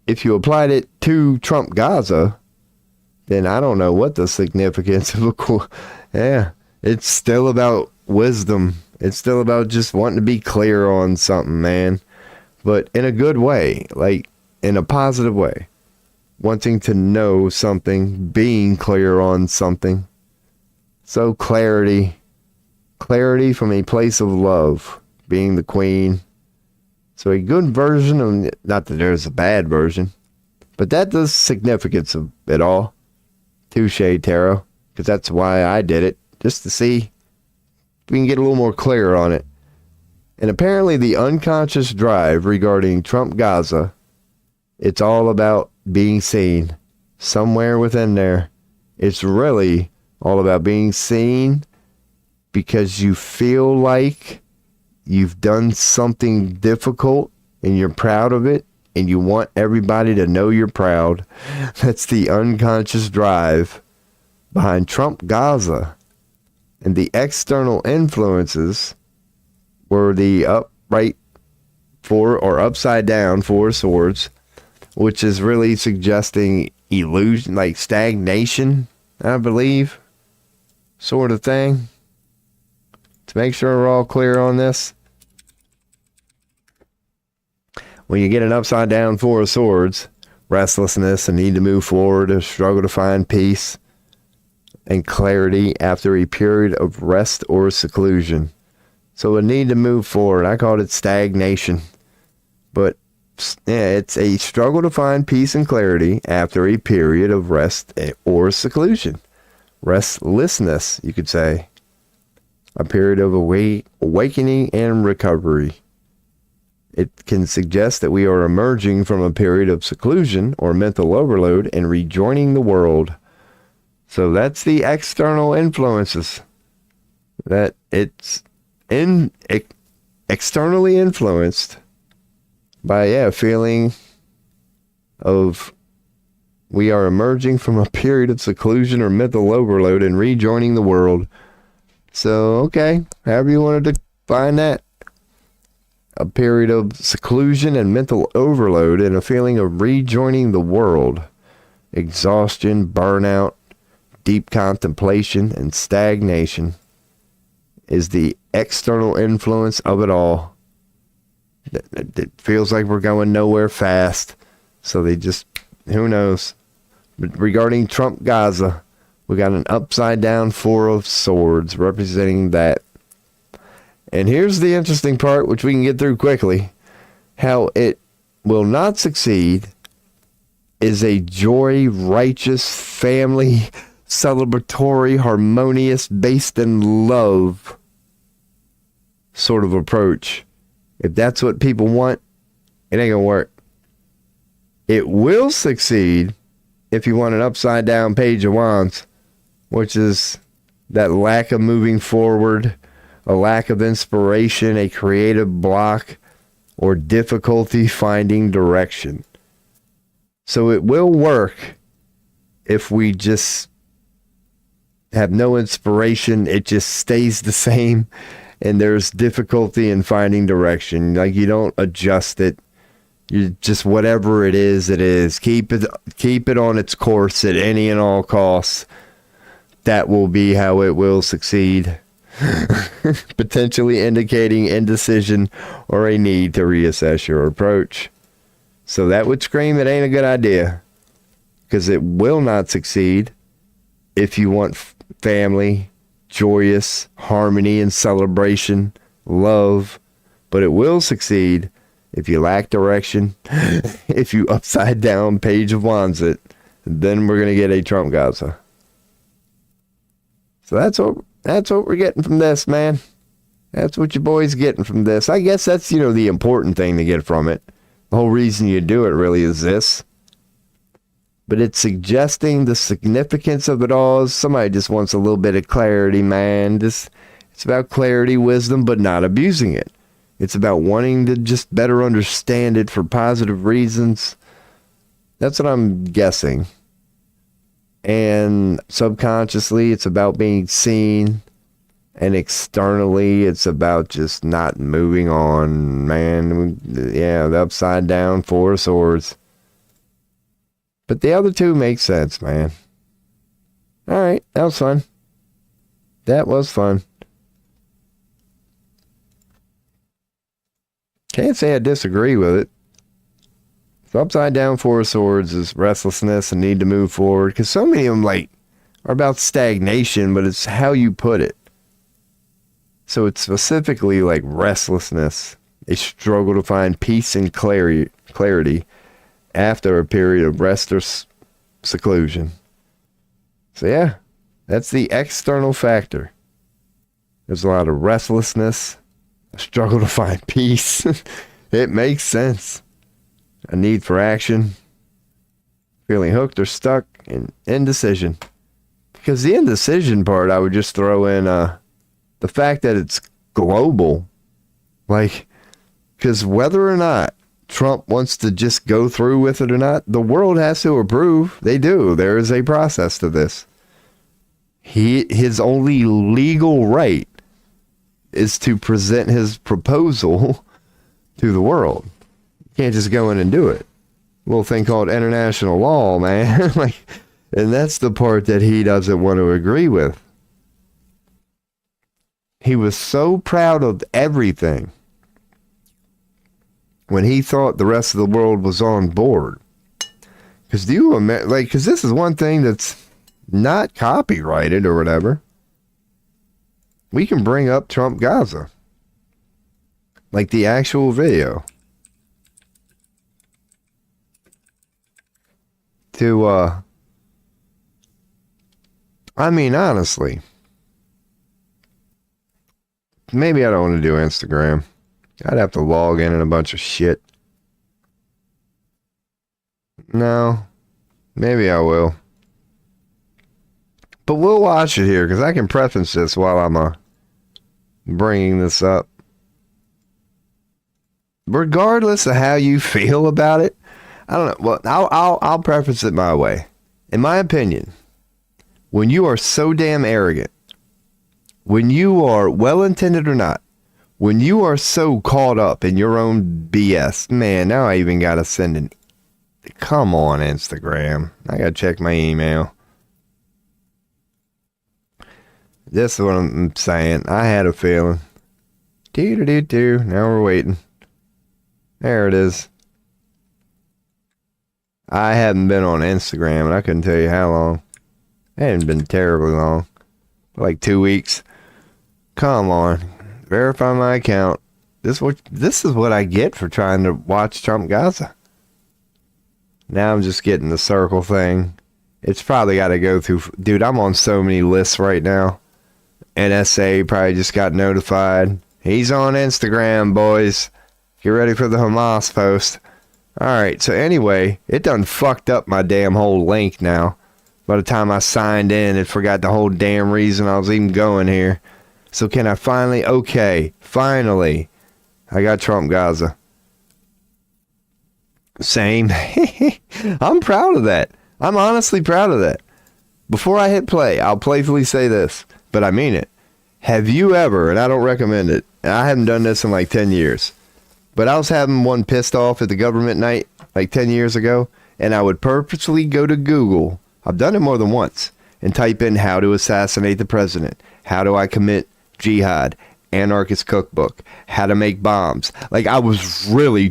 if you applied it to Trump Gaza, then I don't know what the significance of it's still about wisdom. It's still about just wanting to be clear on something, man. But in a good way, like in a positive way. Wanting to know something, being clear on something. So clarity from a place of love, being the queen. So a good version of, not that there's a bad version, but that the significance of it all. Touche, tarot, because that's why I did it, just to see if we can get a little more clear on it. And apparently the unconscious drive regarding Trump Gaza, it's all about being seen. Somewhere within there, it's really all about being seen because you feel like you've done something difficult and you're proud of it and you want everybody to know you're proud. That's the unconscious drive behind Trump Gaza. And the external influences were the upright four or upside down four swords, which is really suggesting illusion, like stagnation, I believe, sort of thing. To make sure we're all clear on this, when you get an upside down four of swords, restlessness, a need to move forward, a struggle to find peace and clarity after a period of rest or seclusion. So a need to move forward. I called it stagnation. But yeah, it's a struggle to find peace and clarity after a period of rest or seclusion. Restlessness, you could say. A period of awakening and recovery. It can suggest that we are emerging from a period of seclusion or mental overload and rejoining the world. So that's the external influences. That it's externally influenced by a feeling of we are emerging from a period of seclusion or mental overload and rejoining the world. So, okay, however you want to define that. A period of seclusion and mental overload and a feeling of rejoining the world. Exhaustion, burnout, deep contemplation, and stagnation is the external influence of it all. It feels like we're going nowhere fast. So they just, who knows. But regarding Trump Gaza, we got an upside down four of swords representing that. And here's the interesting part, which we can get through quickly. How it will not succeed is a joy, righteous, family, celebratory, harmonious, based in love sort of approach. If that's what people want, it ain't gonna work. It will succeed if you want an upside down page of wands, which is that lack of moving forward, a lack of inspiration, a creative block, or difficulty finding direction. So it will work if we just have no inspiration, it just stays the same, and there's difficulty in finding direction. Like you don't adjust it. You just, whatever it is, it is. Keep it on its course at any and all costs. That will be how it will succeed. Potentially indicating indecision or a need to reassess your approach. So that would scream it ain't a good idea, because it will not succeed if you want family, joyous, harmony and celebration, love, but it will succeed if you lack direction, if you upside down page of wands it, then we're going to get a Trump Gaza. So that's what we're getting from this, man. That's what your boy's getting from this. I guess that's, the important thing to get from it. The whole reason you do it really is this. But it's suggesting the significance of it all. Somebody just wants a little bit of clarity, man. It's about clarity, wisdom, but not abusing it. It's about wanting to just better understand it for positive reasons. That's what I'm guessing. And subconsciously, it's about being seen. And externally, it's about just not moving on, man. Yeah, the upside down four of swords. But the other two make sense, man. All right, that was fun. That was fun. Can't say I disagree with it. The upside down four of swords is restlessness and need to move forward. Because so many of them, are about stagnation, but it's how you put it. So it's specifically restlessness, a struggle to find peace and clarity after a period of rest or seclusion. So yeah, that's the external factor. There's a lot of restlessness, a struggle to find peace. It makes sense. A need for action, feeling hooked or stuck, and indecision. Because the indecision part, I would just throw in the the fact that it's global, like, because whether or not Trump wants to just go through with it or not, the world has to approve. They do. There is a process to this. His only legal right is to present his proposal to the world. You can't just go in and do it. A little thing called international law, man. Like, and that's the part that he doesn't want to agree with. He was so proud of everything when he thought the rest of the world was on board. Because because this is one thing that's not copyrighted or whatever. We can bring up Trump Gaza, like the actual video, to I mean, honestly, maybe I don't want to do Instagram. I'd have to log in and a bunch of shit. No, maybe I will. But we'll watch it here, because I can preface this while I'm bringing this up. Regardless of how you feel about it, I don't know. Well, I'll preface it my way. In my opinion, when you are so damn arrogant, when you are well-intended or not, when you are so caught up in your own BS, man, now I even got to send an... Come on, Instagram. I got to check my email. This is what I'm saying. I had a feeling. Doo-doo-doo-doo. Now we're waiting. There it is. I haven't been on Instagram, and I couldn't tell you how long. It hadn't been terribly long. Like 2 weeks. Come on. Verify my account. This is what I get for trying to watch Trump Gaza. Now I'm just getting the circle thing. It's probably got to go through... Dude, I'm on so many lists right now. NSA probably just got notified. He's on Instagram, boys. Get ready for the Hamas post. Alright, so anyway, it done fucked up my damn whole link now. By the time I signed in, it forgot the whole damn reason I was even going here. So can I finally... Okay, finally. I got Trump Gaza. Same. I'm proud of that. I'm honestly proud of that. Before I hit play, I'll playfully say this, but I mean it. Have you ever, and I don't recommend it, and I haven't done this in like 10 years, but I was having one pissed off at the government night like 10 years ago, and I would purposely go to Google, I've done it more than once, and type in how to assassinate the president, how do I commit jihad, anarchist cookbook, how to make bombs. Like, I was really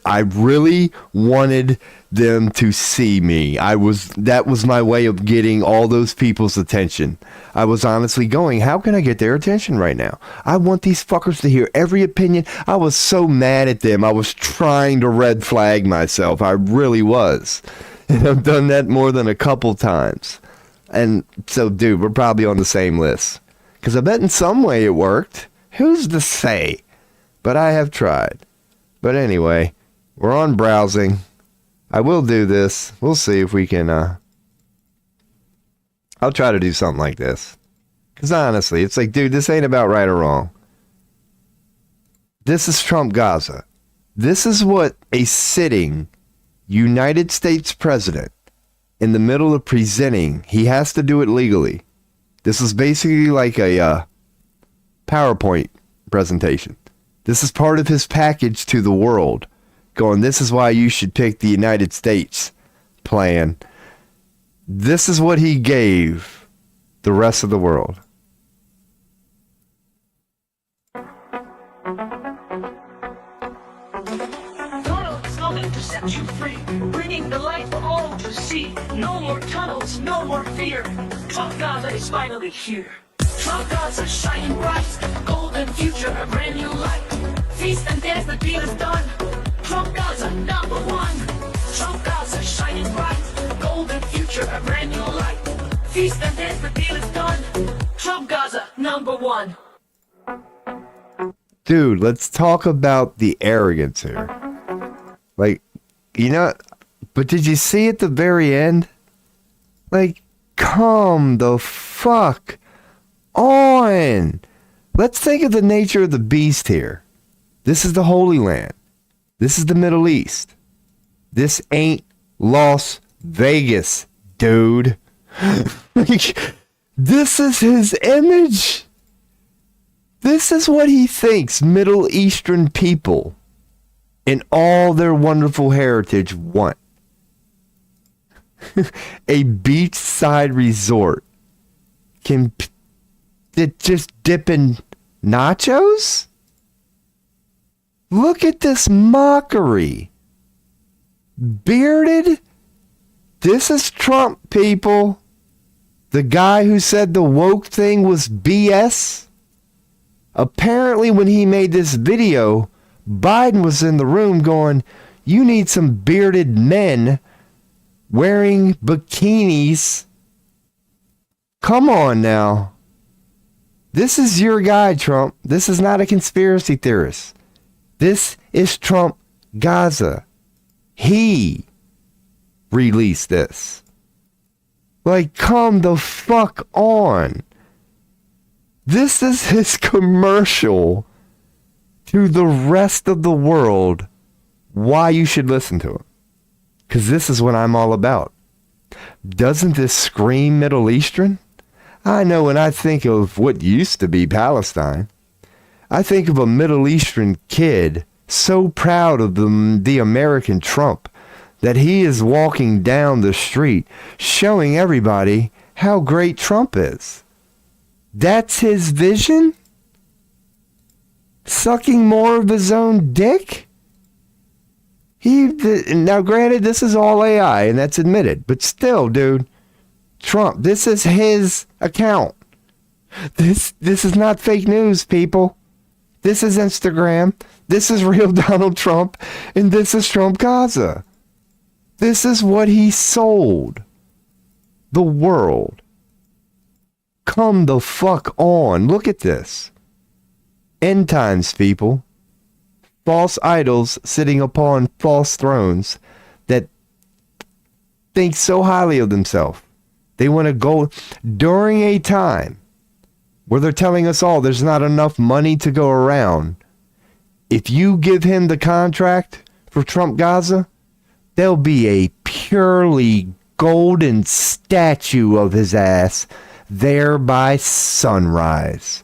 I really wanted them to see me. That was my way of getting all those people's attention. I was honestly going, how can I get their attention right now? I want these fuckers to hear every opinion. I was so mad at them. I was trying to red flag myself. I really was. And I've done that more than a couple times. And so, dude, we're probably on the same list. Because I bet in some way it worked. Who's to say? But I have tried. But anyway, we're on browsing. I will do this. We'll see if we can, I'll try to do something like this. Because honestly, it's like, dude, this ain't about right or wrong. This is Trump Gaza. This is what a sitting United States president in the middle of presenting, he has to do it legally. This is basically like a PowerPoint presentation. This is part of his package to the world. Going, this is why you should pick the United States plan. This is what he gave the rest of the world. Donald's coming to set you free, bringing the light for all to see. No more tunnels, no more fear. Trump Gaza is finally here. Trump Gaza shining bright, golden future, a brand new light. Feast and dance, the deal is done. Trump Gaza #1. Trump Gaza shining bright, golden future, a brand new light. Feast and dance, the deal is done. Trump Gaza #1. Dude, let's talk about the arrogance here. Like, you know, but did you see at the very end? Like, come the fuck on. Let's think of the nature of the beast here. This is the Holy Land. This is the Middle East. This ain't Las Vegas, dude. This is his image. This is what he thinks Middle Eastern people in all their wonderful heritage want. A beachside resort that just dip in nachos? Look at this mockery. Bearded? This is Trump, people. The guy who said the woke thing was BS. Apparently, when he made this video, Biden was in the room going, you need some bearded men wearing bikinis. Come on now. This is your guy, Trump. This is not a conspiracy theorist. This is Trump Gaza. He released this. Like, come the fuck on. This is his commercial to the rest of the world why you should listen to him. Because this is what I'm all about. Doesn't this scream Middle Eastern? I know when I think of what used to be Palestine, I think of a Middle Eastern kid so proud of the American Trump that he is walking down the street showing everybody how great Trump is. That's his vision? Sucking more of his own dick? Now granted, this is all AI and that's admitted, but still, dude, Trump, this is his account. This is not fake news, people. This is Instagram. This is real Donald Trump. And this is Trump Gaza. This is what he sold the world. Come the fuck on. Look at this. End times, people. False idols sitting upon false thrones that think so highly of themselves. They want to go during a time where they're telling us all there's not enough money to go around. If you give him the contract for Trump Gaza, there'll be a purely golden statue of his ass there by sunrise.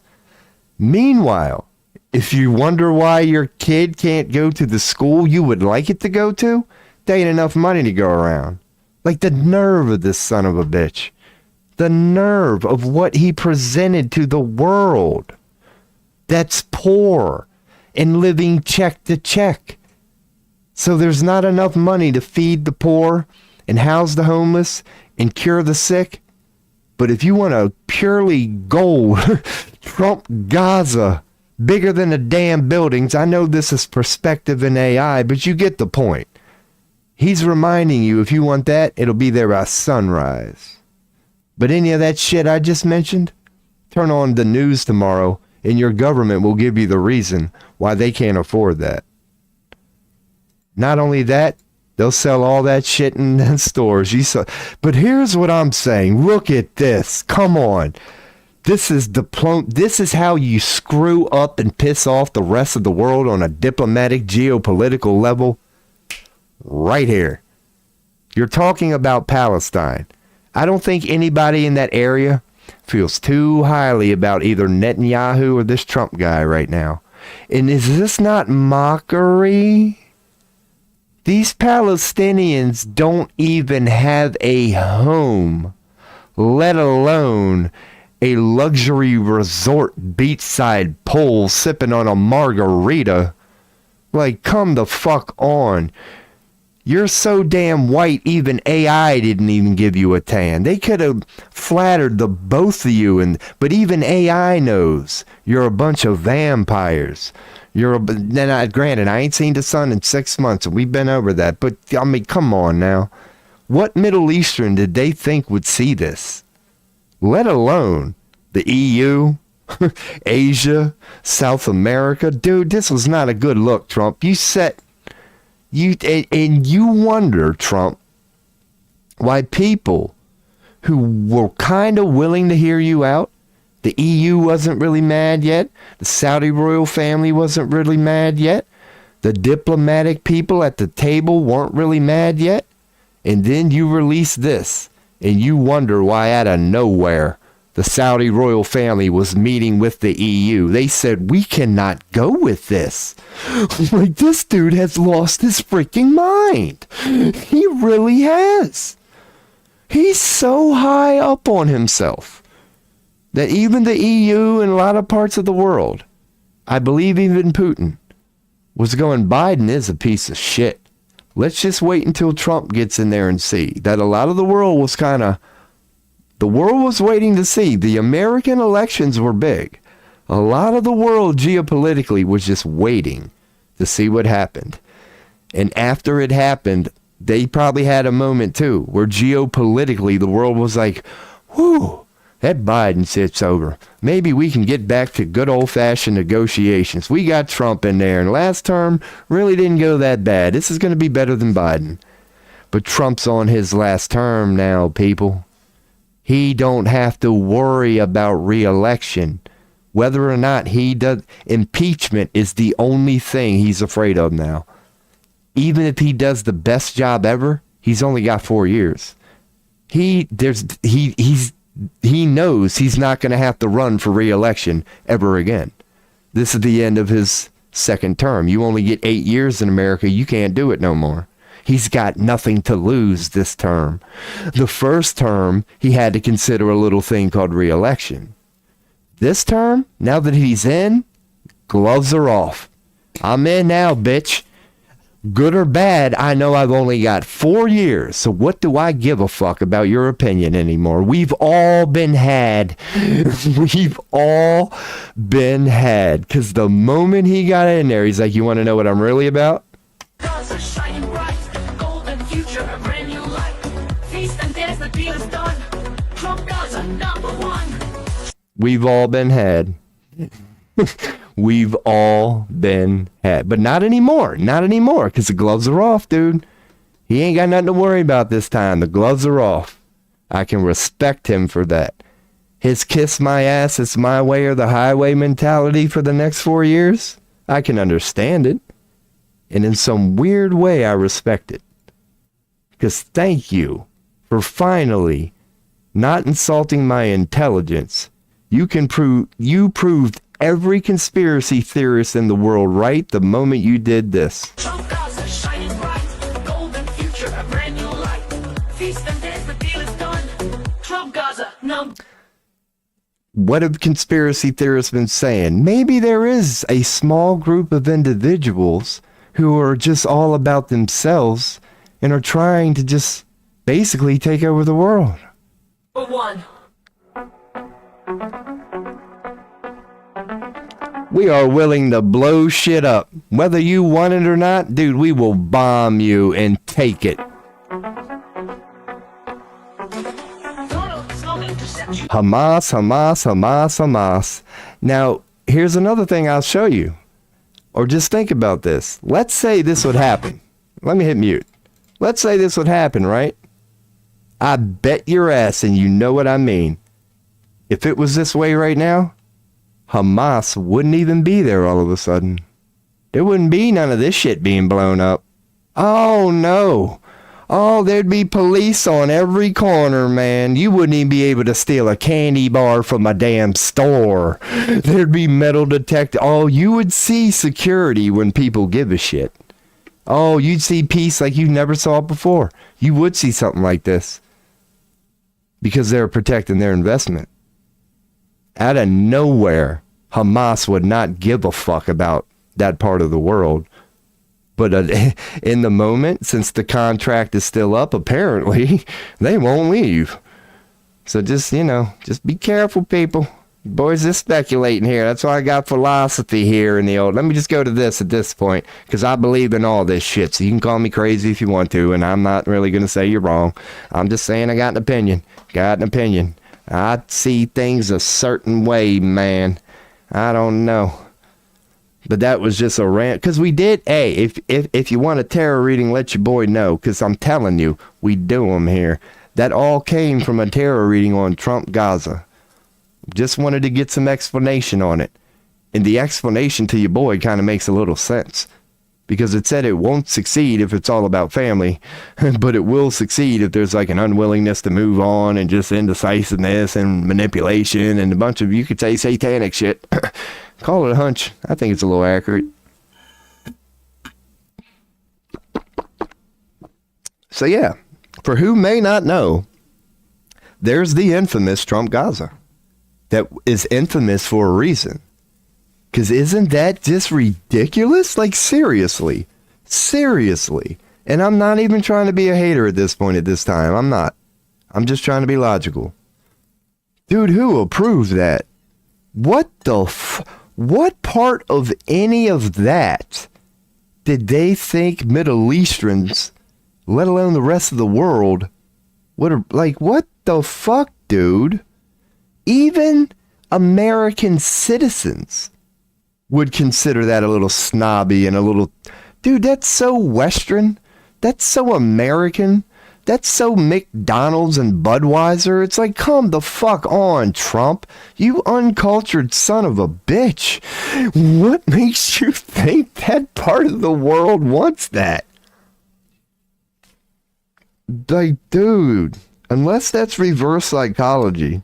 Meanwhile, if you wonder why your kid can't go to the school you would like it to go to, there ain't enough money to go around. Like the nerve of this son of a bitch. The nerve of what he presented to the world. That's poor and living check to check. So there's not enough money to feed the poor and house the homeless and cure the sick. But if you want a purely gold Trump Gaza, bigger than the damn buildings, I know this is perspective and AI, but you get the point. He's reminding you, if you want that, it'll be there by sunrise. But any of that shit I just mentioned, turn on the news tomorrow and your government will give you the reason why they can't afford that. Not only that, they'll sell all that shit in the stores. But here's what I'm saying. Look at this. Come on. This is how you screw up and piss off the rest of the world on a diplomatic, geopolitical level. Right here. You're talking about Palestine. I don't think anybody in that area feels too highly about either Netanyahu or this Trump guy right now. And is this not mockery? These Palestinians don't even have a home, let alone a luxury resort beachside pool sipping on a margarita. Like, come the fuck on. You're so damn white, even AI didn't even give you a tan. They could have flattered the both of you, but even AI knows you're a bunch of vampires. Granted, I ain't seen the sun in 6 months, and we've been over that, but, I mean, come on now. What Middle Eastern did they think would see this? Let alone the EU, Asia, South America. Dude, this was not a good look, Trump. You wonder, Trump, why people who were kind of willing to hear you out The EU wasn't really mad yet. The Saudi royal family wasn't really mad yet. The diplomatic people at the table weren't really mad yet. And then you release this, and you wonder why out of nowhere the Saudi royal family was meeting with the EU. They said, we cannot go with this. Like, this dude has lost his freaking mind. He really has. He's so high up on himself that even the EU and a lot of parts of the world, I believe even Putin, was going, Biden is a piece of shit. Let's just wait until Trump gets in there and see. That a lot of the world was the world was waiting to see. The American elections were big. A lot of the world geopolitically was just waiting to see what happened. And after it happened, they probably had a moment too, where geopolitically the world was like, whew, that Biden shit's over. Maybe we can get back to good old-fashioned negotiations. We got Trump in there, and last term really didn't go that bad. This is going to be better than Biden. But Trump's on his last term now, people. He don't have to worry about re-election. Whether or not he does, impeachment is the only thing he's afraid of now. Even if he does the best job ever, he's only got 4 years. He knows he's not going to have to run for re-election ever again. This is the end of his second term. You only get 8 years in America. You can't do it no more. He's got nothing to lose this term. The first term, he had to consider a little thing called re-election. This term, now that he's in, gloves are off. I'm in now, bitch. Good or bad, I know I've only got 4 years, so what do I give a fuck about your opinion anymore? We've all been had. We've all been had. Because the moment he got in there, he's like, you want to know what I'm really about? Stars are shining bright, golden future, a brand new life. Feast and dance, the deal is done. Trump does a number one. We've all been had. We've all been had. But not anymore. Not anymore. Because the gloves are off, dude. He ain't got nothing to worry about this time. The gloves are off. I can respect him for that. His kiss my ass, it's my way or the highway mentality for the next 4 years, I can understand it. And in some weird way, I respect it. Because thank you for finally not insulting my intelligence. You proved every conspiracy theorist in the world right the moment you did this. Trump does a shining bright, golden future, a brand new life. Feast and dance, the deal is done. Trump does a number. What have conspiracy theorists been saying? Maybe there is a small group of individuals who are just all about themselves and are trying to just basically take over the world. One. We are willing to blow shit up. Whether you want it or not, dude, we will bomb you and take it. Hamas, Hamas, Hamas, Hamas. Now, here's another thing I'll show you. Or just think about this. Let's say this would happen. Let me hit mute. Let's say this would happen, right? I bet your ass, and you know what I mean. If it was this way right now, Hamas wouldn't even be there all of a sudden. There wouldn't be none of this shit being blown up. Oh, no. Oh, there'd be police on every corner, man. You wouldn't even be able to steal a candy bar from a damn store. There'd be metal detector. Oh, you would see security when people give a shit. Oh, you'd see peace like you never saw it before. You would see something like this. Because they're protecting their investment. Out of nowhere, Hamas would not give a fuck about that part of the world. But in the moment, since the contract is still up, apparently, they won't leave. So just, just be careful, people. Boys are speculating here. That's why I got philosophy here in the old. Let me just go to this at this point, because I believe in all this shit. So you can call me crazy if you want to, and I'm not really going to say you're wrong. I'm just saying I got an opinion. Got an opinion. I see things a certain way, man. I don't know. But that was just a rant. Because we did, hey, if you want a tarot reading, let your boy know. Because I'm telling you, we do them here. That all came from a tarot reading on Trump Gaza. Just wanted to get some explanation on it. And the explanation to your boy kind of makes a little sense. Because it said it won't succeed if it's all about family, but it will succeed if there's like an unwillingness to move on and just indecisiveness and manipulation and a bunch of, you could say, satanic shit. Call it a hunch. I think it's a little accurate. So yeah, for who may not know, there's the infamous Trump Gaza that is infamous for a reason. Because isn't that just ridiculous? Like, seriously. Seriously. And I'm not even trying to be a hater at this point at this time. I'm not. I'm just trying to be logical. Dude, who approved that? What the what part of any of that did they think Middle Easterns, let alone the rest of the world, would have, like, what the fuck, dude? Even American citizens would consider that a little snobby and a little, dude, that's so Western. That's so American. That's so McDonald's and Budweiser. It's like, come the fuck on, Trump. You uncultured son of a bitch. What makes you think that part of the world wants that? Like, dude, unless that's reverse psychology,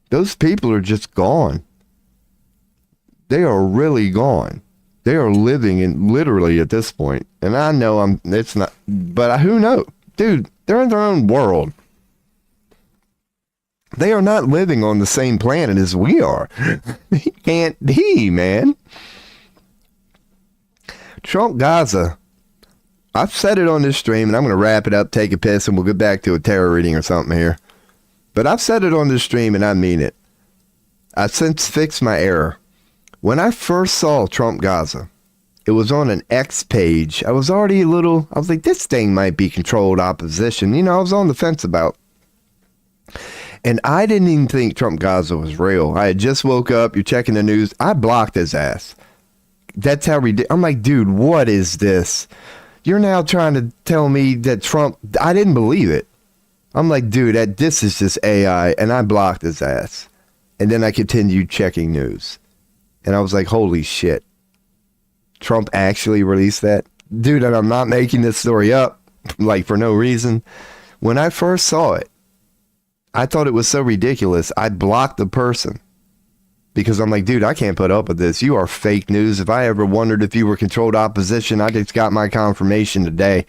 those people are just gone. They are really gone. They are living in literally at this point. And I know it's not, but who knows? Dude, they're in their own world. They are not living on the same planet as we are. They can't be, man. Trump Gaza. I've said it on this stream, and I'm going to wrap it up, take a piss, and we'll get back to a tarot reading or something here. But I've said it on this stream, and I mean it. I've since fixed my error. When I first saw Trump Gaza, it was on an X page. I was already I was like, this thing might be controlled opposition. You know, I was on the fence about. And I didn't even think Trump Gaza was real. I had just woke up. You're checking the news. I blocked his ass. That's how I'm like, dude, what is this? You're now trying to tell me that Trump, I didn't believe it. I'm like, dude, this is just AI. And I blocked his ass. And then I continued checking news. And I was like, holy shit. Trump actually released that? Dude, and I'm not making this story up, like, for no reason. When I first saw it, I thought it was so ridiculous. I blocked the person. Because I'm like, dude, I can't put up with this. You are fake news. If I ever wondered if you were controlled opposition, I just got my confirmation today.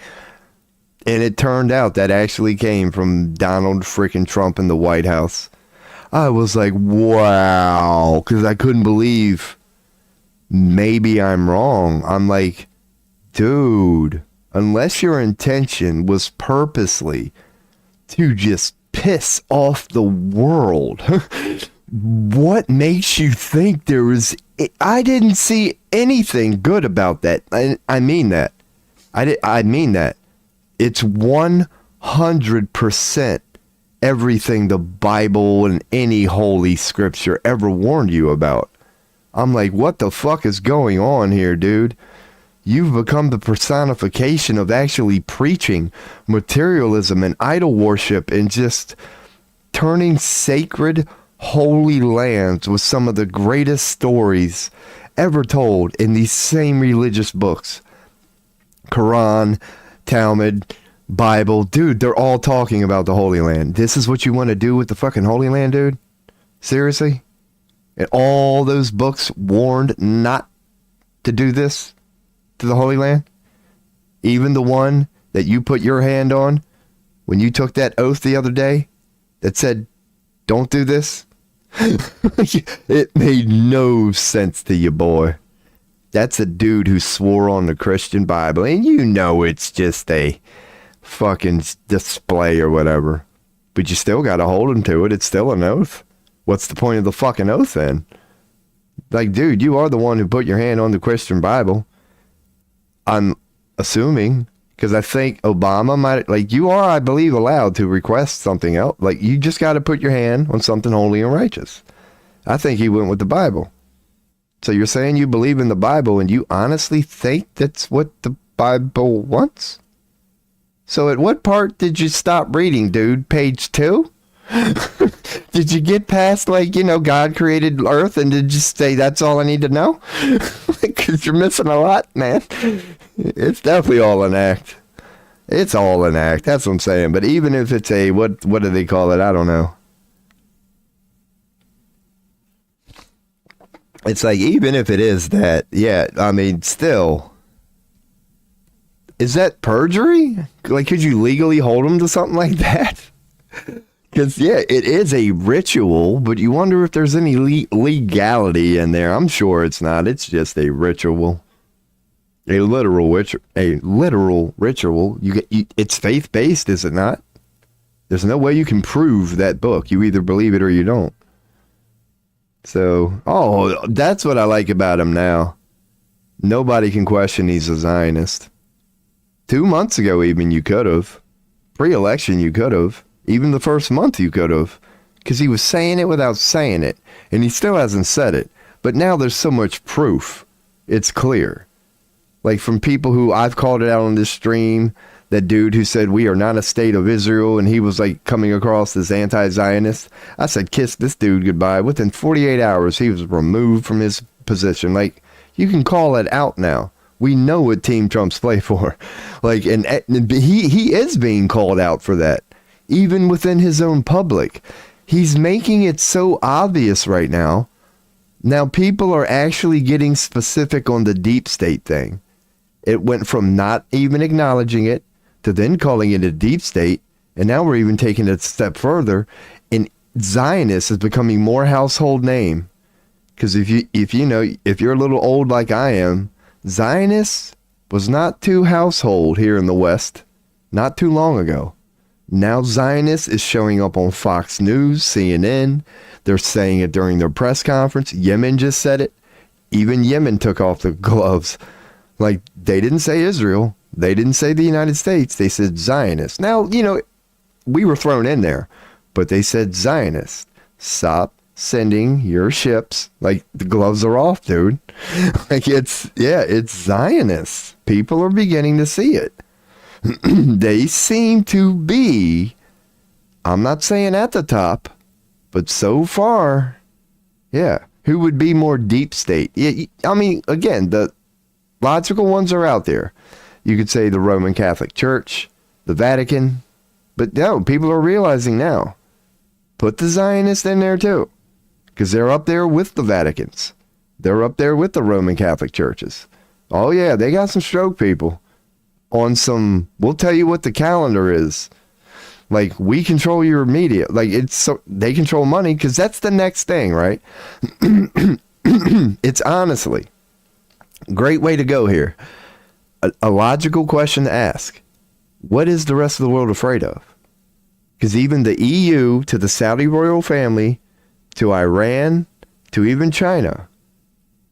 And it turned out that actually came from Donald freaking Trump in the White House. I was like, wow, because I couldn't believe maybe I'm wrong. I'm like, dude, unless your intention was purposely to just piss off the world, what makes you think there is... I didn't see anything good about that. I mean that. I mean that. It's 100% everything the Bible and any holy scripture ever warned you about. I'm like, what the fuck is going on here, dude? You've become the personification of actually preaching materialism and idol worship and just turning sacred, holy lands with some of the greatest stories ever told in these same religious books. Quran, Talmud, Bible, dude, they're all talking about the Holy Land. This is what you want to do with the fucking Holy Land, dude? Seriously? And all those books warned not to do this to the Holy Land? Even the one that you put your hand on when you took that oath the other day that said, don't do this? It made no sense to you, boy. That's a dude who swore on the Christian Bible, and you know it's just a fucking display or whatever, but you still gotta hold him to it. It's still an oath. What's the point of the fucking oath then? Like, dude, you are the one who put your hand on the Christian Bible. I'm assuming, because I think Obama might, like, you are, I believe, allowed to request something else. Like, you just got to put your hand on something holy and righteous. I think he went with the Bible. So you're saying you believe in the Bible and you honestly think that's what the Bible wants? So at what part did you stop reading, dude? Page 2? Did you get past, like, God created Earth and did you say that's all I need to know? Because you're missing a lot, man. It's definitely all an act. It's all an act. That's what I'm saying. But even if it's what do they call it? I don't know. It's like, even if it is that, yeah, I mean, still, is that perjury? Like, could you legally hold them to something like that? Because, yeah, it is a ritual, but you wonder if there's any legality in there. I'm sure it's not. It's just a ritual. A literal ritual. It's faith-based, is it not? There's no way you can prove that book. You either believe it or you don't. So, that's what I like about him now. Nobody can question he's a Zionist. 2 months ago, even, you could have. Pre-election, you could have. Even the first month, you could have. Because he was saying it without saying it. And he still hasn't said it. But now there's so much proof. It's clear. Like, from people who I've called it out on this stream, that dude who said we are not a state of Israel, and he was like coming across as anti-Zionist. I said, kiss this dude goodbye. Within 48 hours, he was removed from his position. Like, you can call it out now. We know what Team Trump's play for. Like, and he is being called out for that, even within his own public. He's making it so obvious right now. Now people are actually getting specific on the deep state thing. It went from not even acknowledging it to then calling it a deep state. And now we're even taking it a step further. And Zionist is becoming more household name. Because if you're a little old like I am, Zionist was not too household here in the West not too long ago. Now Zionist is showing up on Fox News, CNN. They're saying it during their press conference. Yemen just said it. Even Yemen took off the gloves. Like, they didn't say Israel. They didn't say the United States. They said Zionist. Now, we were thrown in there, but they said Zionist. Stop sending your ships. Like, the gloves are off, dude. Like, it's Zionist. People are beginning to see it. They seem to be, I'm not saying at the top, but so far, yeah. Who would be more deep state? Yeah, I mean, again, the logical ones are out there. You could say the Roman Catholic Church, the Vatican, but no, people are realizing now. Put the Zionists in there too, because they're up there with the Vaticans. They're up there with the Roman Catholic churches. Oh yeah, they got some stroke people on some, we'll tell you what the calendar is. Like, we control your media. Like, it's so they control money, because that's the next thing, right? It's honestly great way to go here. A logical question to ask. What is the rest of the world afraid of? Because even the EU, to the Saudi royal family, to Iran, to even China,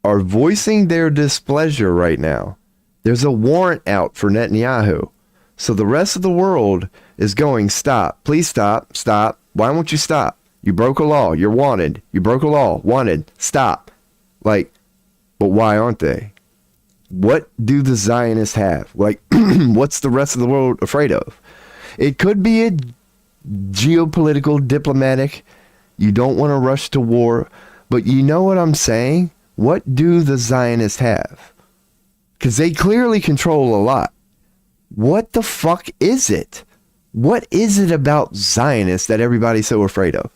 are voicing their displeasure right now. There's a warrant out for Netanyahu. So the rest of the world is going, stop. Please stop. Stop. Why won't you stop? You broke a law. You're wanted. You broke a law. Wanted. Stop. Like, but why aren't they? What do the Zionists have? Like, what's the rest of the world afraid of? It could be a geopolitical, diplomatic. You don't want to rush to war. But you know what I'm saying? What do the Zionists have? Because they clearly control a lot. What the fuck is it? What is it about Zionists that everybody's so afraid of?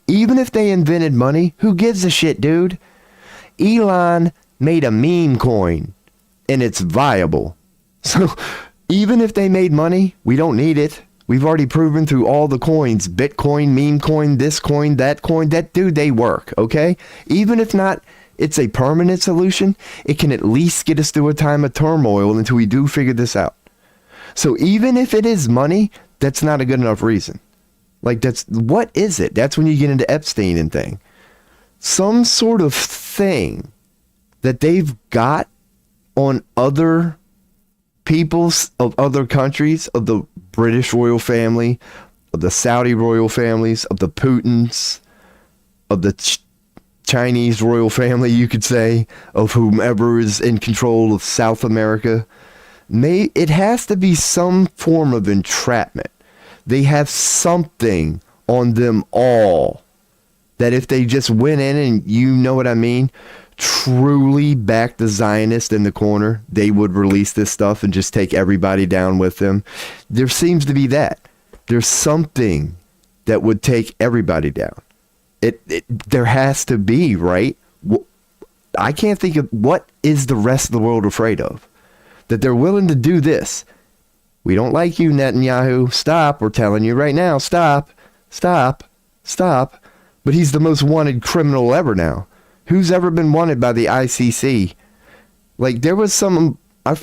Even if they invented money, who gives a shit, dude? Elon made a meme coin, and it's viable. So even if they made money, we don't need it. We've already proven through all the coins, Bitcoin, meme coin, this coin, that dude, they work, okay? Even if not, it's a permanent solution, it can at least get us through a time of turmoil until we do figure this out. So even if it is money, that's not a good enough reason. Like, what is it? That's when you get into Epstein and thing. Some sort of thing that they've got on other peoples of other countries, of the British royal family, of the Saudi royal families, of the Putins, of the Chinese royal family, you could say, of whomever is in control of South America. It has to be some form of entrapment. They have something on them all that if they just went in and, you know what I mean, truly backed the Zionist in the corner, they would release this stuff and just take everybody down with them. There seems to be that. There's something that would take everybody down. There has to be, right? I can't think of what is the rest of the world afraid of. That they're willing to do this. We don't like you, Netanyahu. Stop. We're telling you right now. Stop. Stop. Stop. But he's the most wanted criminal ever now. Who's ever been wanted by the ICC? Like, there was some, I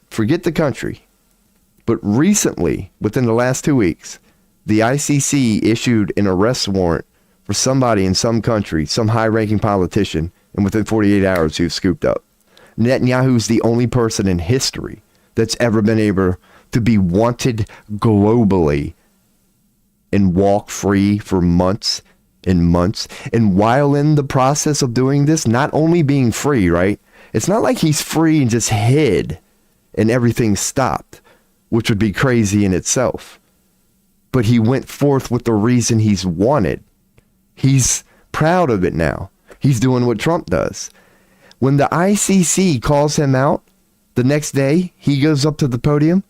forget the country, but recently, within the last 2 weeks, the ICC issued an arrest warrant for somebody in some country, some high-ranking politician, and within 48 hours, he was scooped up. Netanyahu's the only person in history that's ever been able to be wanted globally and walk free for months and months. And while in the process of doing this, not only being free, right? It's not like he's free and just hid and everything stopped, which would be crazy in itself. But he went forth with the reason he's wanted. He's proud of it now. He's doing what Trump does. When the ICC calls him out, the next day he goes up to the podium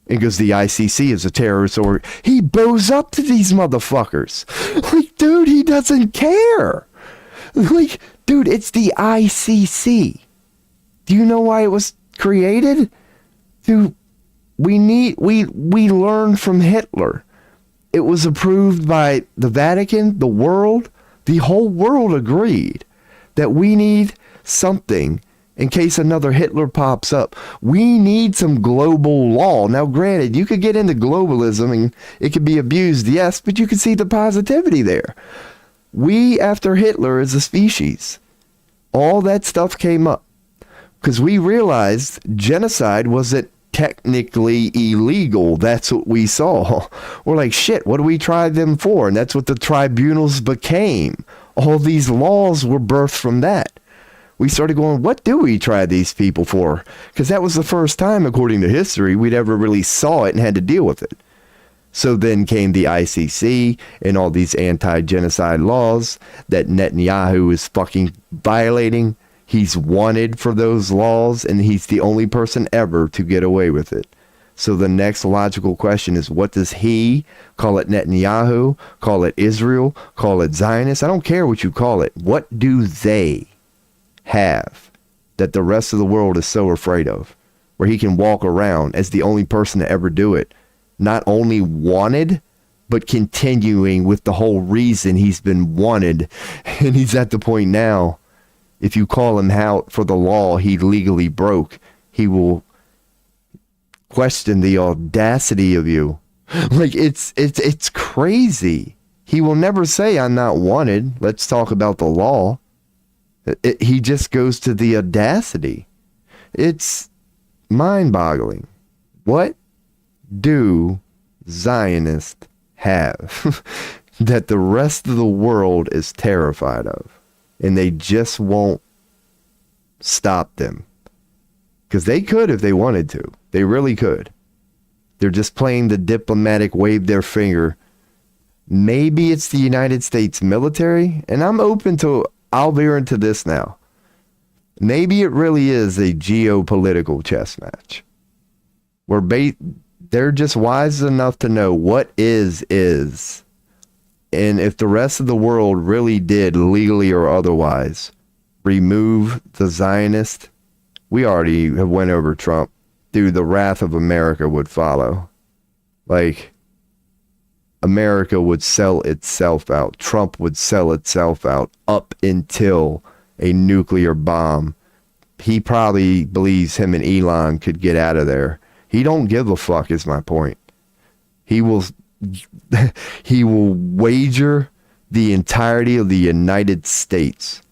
and goes, the ICC is a terrorist, or he bows up to these motherfuckers. Like, dude, he doesn't care. Like, dude, it's the ICC. Do you know why it was created? Dude, we learned from Hitler. It was approved by the Vatican, the world. The whole world agreed that we need something in case another Hitler pops up. We need some global law. Now, granted, you could get into globalism and it could be abused, yes, but you can see the positivity there. We, after Hitler as a species, all that stuff came up because we realized genocide wasn't technically illegal. That's what we saw. We're like, shit, what do we try them for? And that's what the tribunals became. All these laws were birthed from that. We started going, what do we try these people for? Because that was the first time, according to history, we'd ever really saw it and had to deal with it. So then came the ICC and all these anti-genocide laws that Netanyahu is fucking violating. He's wanted for those laws, and he's the only person ever to get away with it. So the next logical question is, what does he call it? Netanyahu, call it Israel, call it Zionist? I don't care what you call it. What do they have that the rest of the world is so afraid of, where he can walk around as the only person to ever do it, not only wanted, but continuing with the whole reason he's been wanted? And he's at the point now, if you call him out for the law he legally broke, he will question the audacity of you. Like, it's crazy. He will never say, I'm not wanted. Let's talk about the law. He just goes to the audacity. It's mind-boggling. What do Zionists have that the rest of the world is terrified of? And they just won't stop them. Because they could if they wanted to. They really could. They're just playing the diplomatic wave their finger. Maybe it's the United States military. And I'm open to, I'll veer into this now. Maybe it really is a geopolitical chess match. Where they're just wise enough to know what is. And if the rest of the world really did, legally or otherwise, remove the Zionist, we already have went over Trump. Dude, the wrath of America would follow. Like, America would sell itself out. Trump would sell itself out up until a nuclear bomb. He probably believes him and Elon could get out of there. He don't give a fuck, is my point. He will wager the entirety of the United States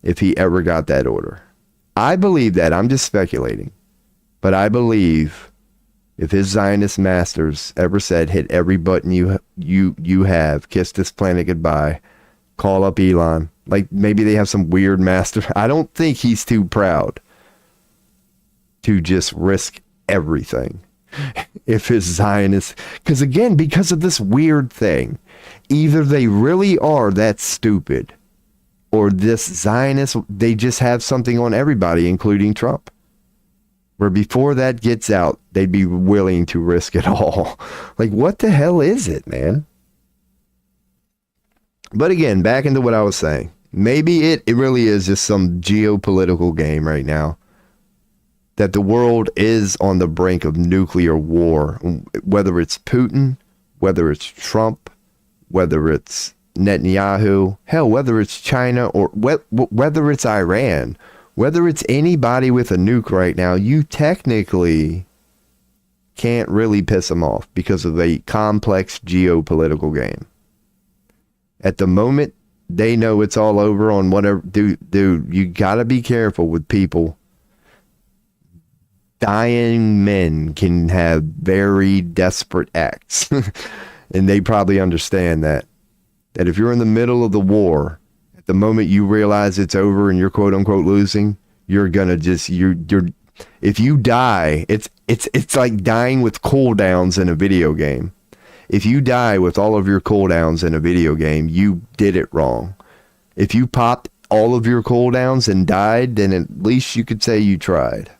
if he ever got that order. I believe that. I'm just speculating. But I believe if his Zionist masters ever said, hit every button you have, kiss this planet goodbye, call up Elon, like maybe they have some weird master. I don't think he's too proud to just risk everything. if it's Zionist. Because again, because of this weird thing, either they really are that stupid, or this Zionist, they just have something on everybody, including Trump. Where before that gets out, they'd be willing to risk it all. Like, what the hell is it, man? But again, back into what I was saying. Maybe it really is just some geopolitical game right now. That the world is on the brink of nuclear war. Whether it's Putin, whether it's Trump, whether it's Netanyahu, hell, whether it's China, or whether it's Iran, whether it's anybody with a nuke right now, you technically can't really piss them off because of a complex geopolitical game. At the moment, they know it's all over on whatever. Dude, you gotta be careful with people. Dying men can have very desperate acts. And they probably understand that. That if you're in the middle of the war, at the moment you realize it's over and you're quote unquote losing, you're gonna just, you're if you die, it's like dying with cooldowns in a video game. If you die with all of your cooldowns in a video game, you did it wrong. If you popped all of your cooldowns and died, then at least you could say you tried.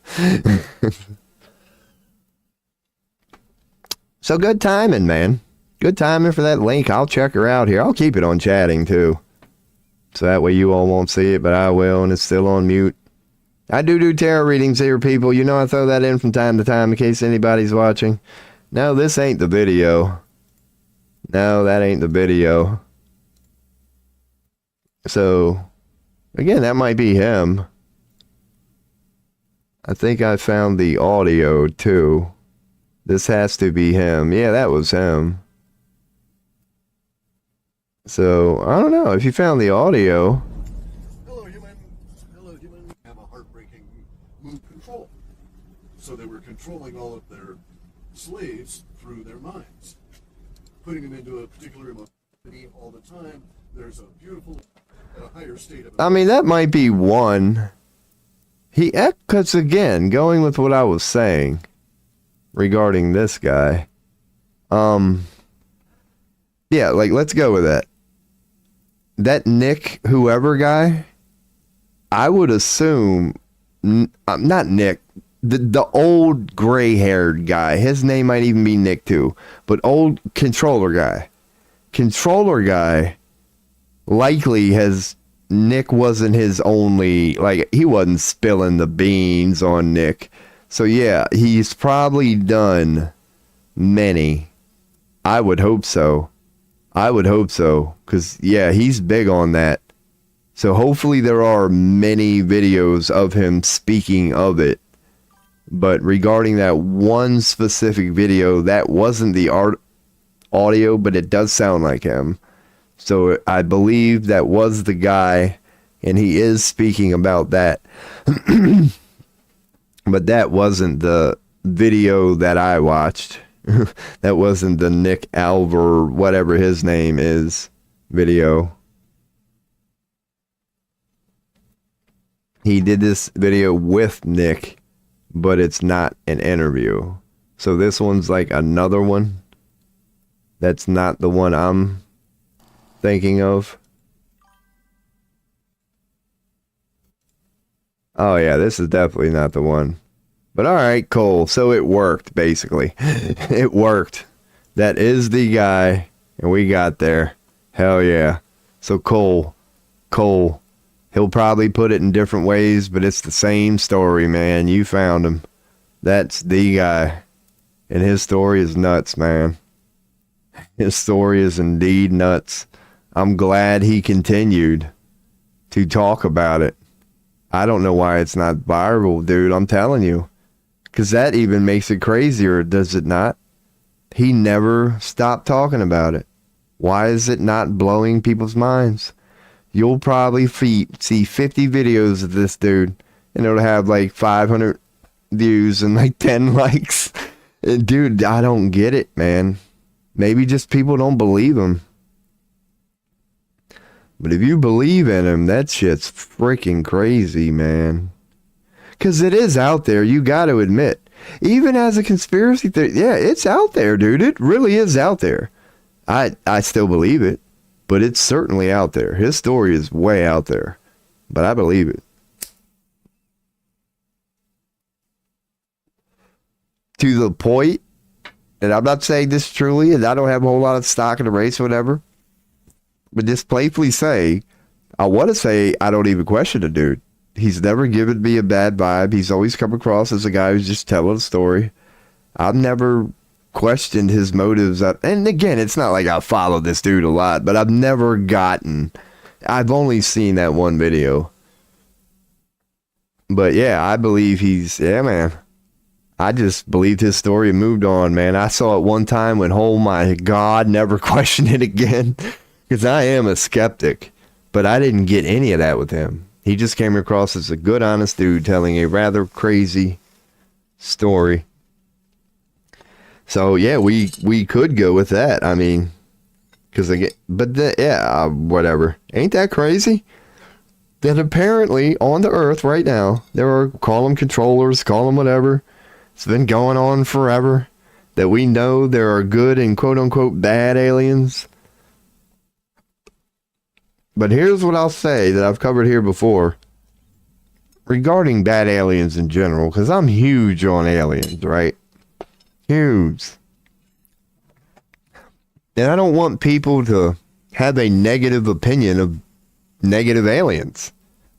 So good timing, man. Good timing for that link. I'll check her out here. I'll keep it on chatting too. So that way you all won't see it, but I will, and it's still on mute. I do tarot readings here, people. You know I throw that in from time to time in case anybody's watching. No, this ain't the video. No, that ain't the video. So, again, that might be him. I think I found the audio, too. This has to be him. Yeah, that was him. So, I don't know. If you found the audio... Hello, human. Hello, human. Have a heartbreaking mood control. So they were controlling all of their slaves through their minds. Putting them into a particular emotion all the time. There's a beautiful, a higher state of... I mean, that might be one. Because again, going with what I was saying regarding this guy. Yeah, like, let's go with that. That Nick whoever guy, I would assume, not Nick, the old gray-haired guy. His name might even be Nick too, but old controller guy. Controller guy likely has... Nick wasn't his only, like, he wasn't spilling the beans on Nick. So yeah, he's probably done many. I would hope so. I would hope so, because yeah, he's big on that. So hopefully there are many videos of him speaking of it. But regarding that one specific video, that wasn't the audio, but it does sound like him. So I believe that was the guy, and he is speaking about that. But that wasn't the video that I watched. That wasn't the Nick Alver, whatever his name is, video. He did this video with Nick, but it's not an interview. So this one's like another one. That's not the one I'm thinking of. Oh yeah, this is definitely not the one. But alright, cool. So it worked, basically. It worked. That is the guy, and we got there. Hell yeah. So Cole. He'll probably put it in different ways, but it's the same story, man. You found him. That's the guy. And his story is nuts, man. His story is indeed nuts. I'm glad he continued to talk about it. I don't know why it's not viral, dude. I'm telling you. Because that even makes it crazier, does it not? He never stopped talking about it. Why is it not blowing people's minds? You'll probably see 50 videos of this dude, and it'll have like 500 views and like 10 likes. And dude, I don't get it, man. Maybe just people don't believe him. But if you believe in him, that shit's freaking crazy, man. Because it is out there, you got to admit. even as a conspiracy theory, yeah, it's out there, dude. It really is out there. I still believe it, but it's certainly out there. His story is way out there, but I believe it. To the point, and I'm not saying this truly, and I don't have a whole lot of stock in the race or whatever, but just playfully say, I want to say I don't even question the dude. He's never given me a bad vibe. He's always come across as a guy who's just telling a story. I've never questioned his motives. And again, it's not like I follow this dude a lot, but I've only seen that one video. But yeah, I believe man. I just believed his story and moved on, man. I saw it one time when, oh my God, never questioned it again. Because I am a skeptic. But I didn't get any of that with him. He just came across as a good, honest dude telling a rather crazy story. So yeah, we could go with that. I mean, whatever. Ain't that crazy? That apparently on the earth right now, there are, call them controllers, call them whatever. It's been going on forever. That we know there are good and quote unquote bad aliens. But here's what I'll say that I've covered here before regarding bad aliens in general, because I'm huge on aliens, right? Huge. And I don't want people to have a negative opinion of negative aliens.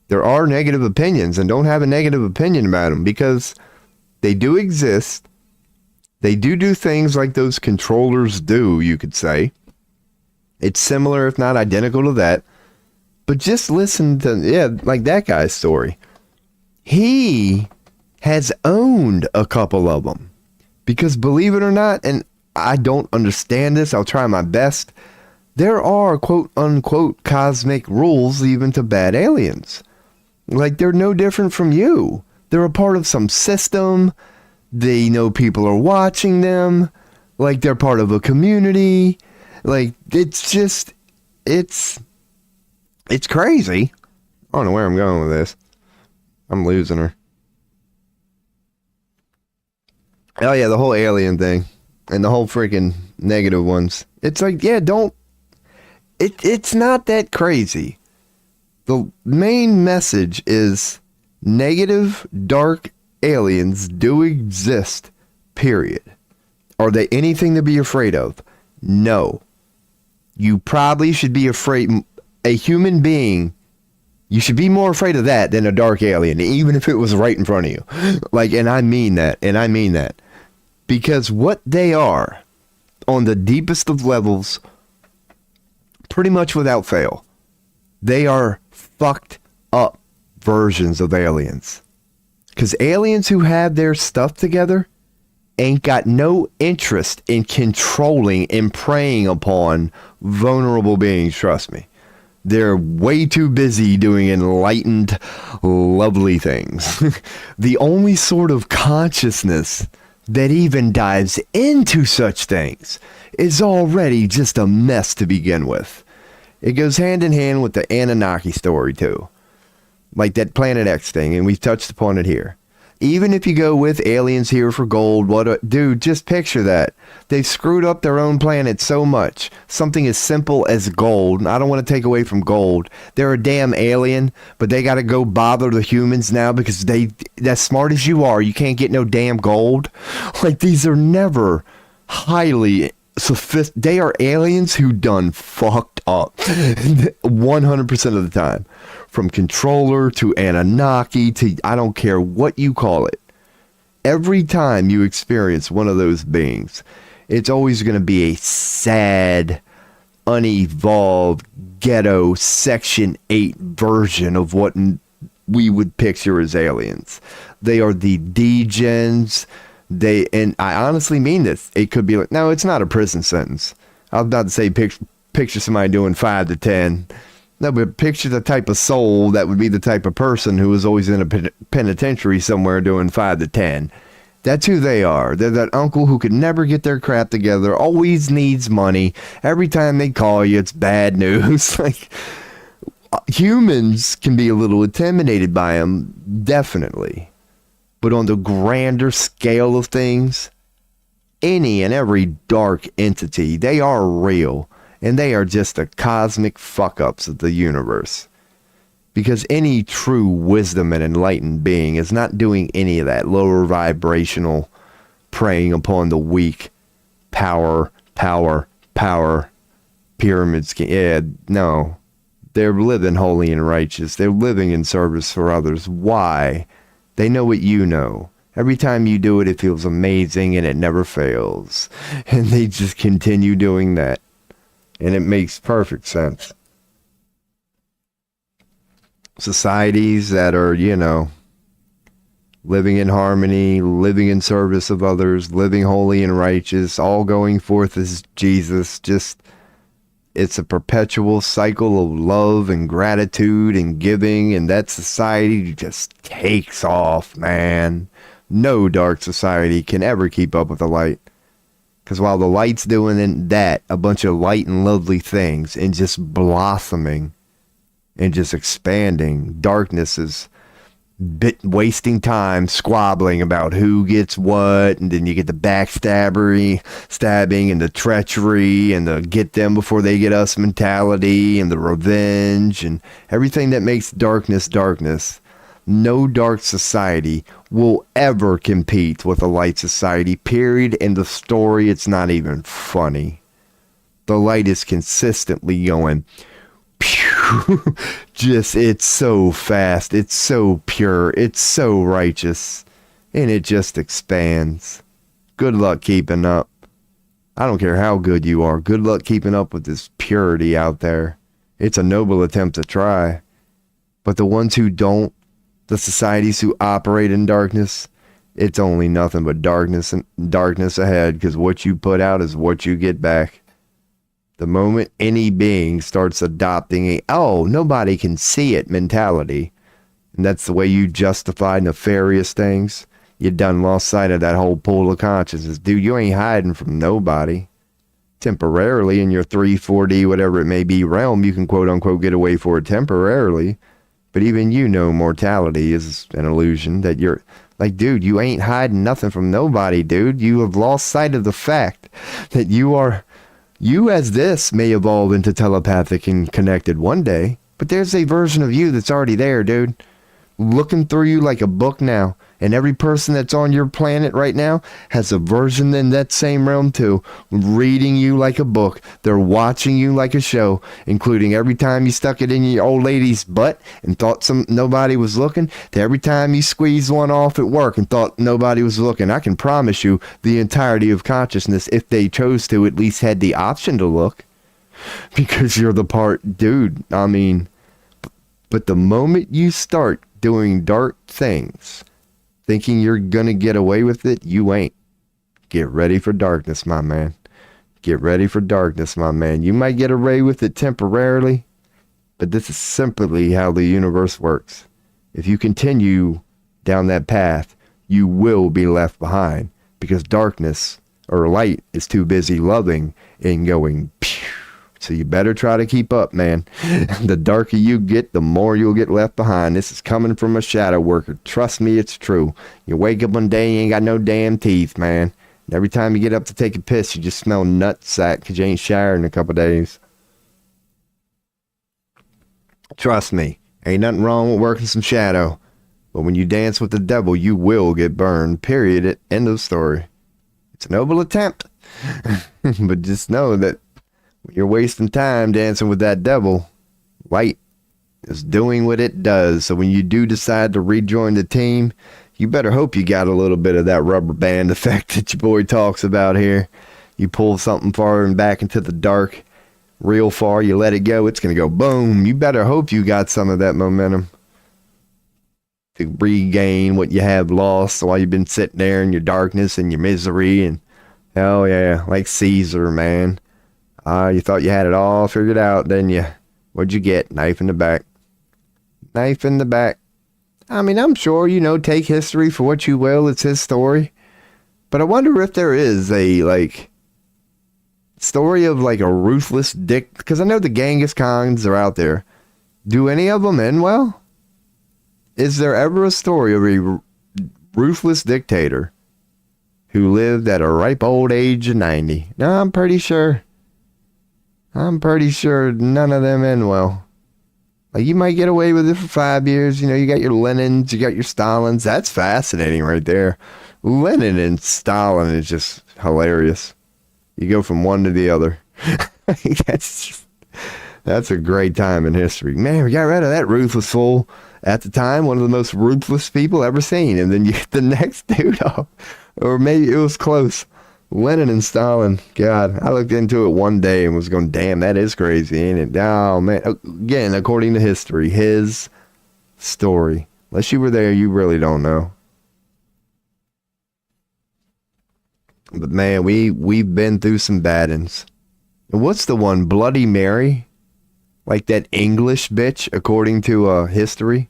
There are negative opinions, and don't have a negative opinion about them, because they do exist. They do things like those controllers do, you could say. It's similar, if not identical to that. But just listen to, like that guy's story. He has owned a couple of them. Because believe it or not, and I don't understand this, I'll try my best, there are quote unquote cosmic rules even to bad aliens. Like they're no different from you. They're a part of some system. They know people are watching them. Like they're part of a community. Like it's crazy. I don't know where I'm going with this. I'm losing her. Oh yeah, the whole alien thing. And the whole freaking negative ones. It's like, yeah, it's not that crazy. The main message is negative, dark aliens do exist, period. Are they anything to be afraid of? No. You probably should be afraid. A human being, you should be more afraid of that than a dark alien, even if it was right in front of you. Like, and I mean that. Because what they are, on the deepest of levels, pretty much without fail, they are fucked up versions of aliens. Because aliens who have their stuff together ain't got no interest in controlling and preying upon vulnerable beings, trust me. They're way too busy doing enlightened, lovely things. The only sort of consciousness that even dives into such things is already just a mess to begin with. It goes hand in hand with the Anunnaki story too. Like that Planet X thing, and we've touched upon it here. Even if you go with aliens here for gold, dude, just picture that. They've screwed up their own planet so much. Something as simple as gold. I don't want to take away from gold. They're a damn alien, but they got to go bother the humans now because as smart as you are, you can't get no damn gold. Like, these are never highly sophisticated. They are aliens who done fucked up 100% of the time. From controller to Anunnaki to I don't care what you call it. Every time you experience one of those beings, it's always going to be a sad, unevolved, ghetto, Section 8 version of what we would picture as aliens. They are the degens. And I honestly mean this. It could be like, no, it's not a prison sentence. I was about to say picture somebody doing 5 to 10. No, but picture the type of soul that would be the type of person who is always in a penitentiary somewhere doing 5 to 10. That's who they are. They're that uncle who could never get their crap together, always needs money. Every time they call you, it's bad news. Like, humans can be a little intimidated by them, definitely. But on the grander scale of things, any and every dark entity, they are real. And they are just the cosmic fuck-ups of the universe. Because any true wisdom and enlightened being is not doing any of that lower vibrational preying upon the weak. Power, pyramid scheme. Yeah, no. They're living holy and righteous. They're living in service for others. Why? They know what you know. Every time you do it, it feels amazing and it never fails. And they just continue doing that. And it makes perfect sense. Societies that are, living in harmony, living in service of others, living holy and righteous, all going forth as Jesus. Just, it's a perpetual cycle of love and gratitude and giving, and that society just takes off, man. No dark society can ever keep up with the light. Because while the light's doing that, a bunch of light and lovely things, and just blossoming, and just expanding, darkness is wasting time squabbling about who gets what, and then you get the stabbing and the treachery and the get them before they get us mentality and the revenge and everything that makes darkness darkness. No dark society will ever compete with a light society, period. In the story, it's not even funny. The light is consistently going pew. Just, it's so fast, it's so pure, it's so righteous, and it just expands. Good luck keeping up. I don't care how good you are. Good luck keeping up with this purity out there. It's a noble attempt to try. But the ones who don't, the societies who operate in darkness, it's only nothing but darkness and darkness ahead, because what you put out is what you get back. The moment any being starts adopting nobody can see it mentality, and that's the way you justify nefarious things, you done lost sight of that whole pool of consciousness. Dude, you ain't hiding from nobody. Temporarily in your 3, 4D, whatever it may be realm, you can quote unquote get away for it temporarily. But even mortality is an illusion that you're like, dude, you ain't hiding nothing from nobody, dude. You have lost sight of the fact that you as this may evolve into telepathic and connected one day, but there's a version of you that's already there, dude. Looking through you like a book now. And every person that's on your planet right now has a version in that same realm too. Reading you like a book. They're watching you like a show, including every time you stuck it in your old lady's butt and thought nobody was looking, to every time you squeezed one off at work and thought nobody was looking. I can promise you the entirety of consciousness, if they chose to, at least had the option to look. Because you're the part, dude. I mean, but the moment you start doing dark things, thinking you're gonna get away with it, you ain't. Get ready for darkness, my man. Get ready for darkness, my man. You might get away with it temporarily, but this is simply how the universe works. If you continue down that path, you will be left behind, because darkness or light is too busy loving and going pew. So you better try to keep up, man. The darker you get, the more you'll get left behind. This is coming from a shadow worker. Trust me, it's true. You wake up one day, you ain't got no damn teeth, man. And every time you get up to take a piss, you just smell nutsack because you ain't showered in a couple days. Trust me, ain't nothing wrong with working some shadow. But when you dance with the devil, you will get burned. Period. End of story. It's a noble attempt. But just know that you're wasting time dancing with that devil. Light is doing what it does. So when you do decide to rejoin the team, you better hope you got a little bit of that rubber band effect that your boy talks about here. You pull something far and back into the dark real far, you let it go, it's going to go boom. You better hope you got some of that momentum to regain what you have lost while you've been sitting there in your darkness and your misery. And hell yeah, like Caesar, man. You thought you had it all figured out, didn't you? What'd you get? Knife in the back. Knife in the back. I mean, I'm sure, take history for what you will. It's his story. But I wonder if there is a, story of, a ruthless dick. Because I know the Genghis Khans are out there. Do any of them end well? Is there ever a story of a ruthless dictator who lived at a ripe old age of 90. Now, I'm pretty sure none of them end well. Like, you might get away with it for 5 years. You know, you got your Lenins, you got your Stalins. That's fascinating right there. Lenin and Stalin is just hilarious. You go from one to the other. That's a great time in history. Man, we got rid of that ruthless fool. At the time, one of the most ruthless people ever seen. And then you get the next dude off. Or maybe it was close. Lenin and Stalin. God, I looked into it one day and was going, damn, that is crazy, ain't it? Oh, man. Again, according to history, his story. Unless you were there, you really don't know. But, man, we've been through some bad ones. And what's the one? Bloody Mary? Like that English bitch, according to history?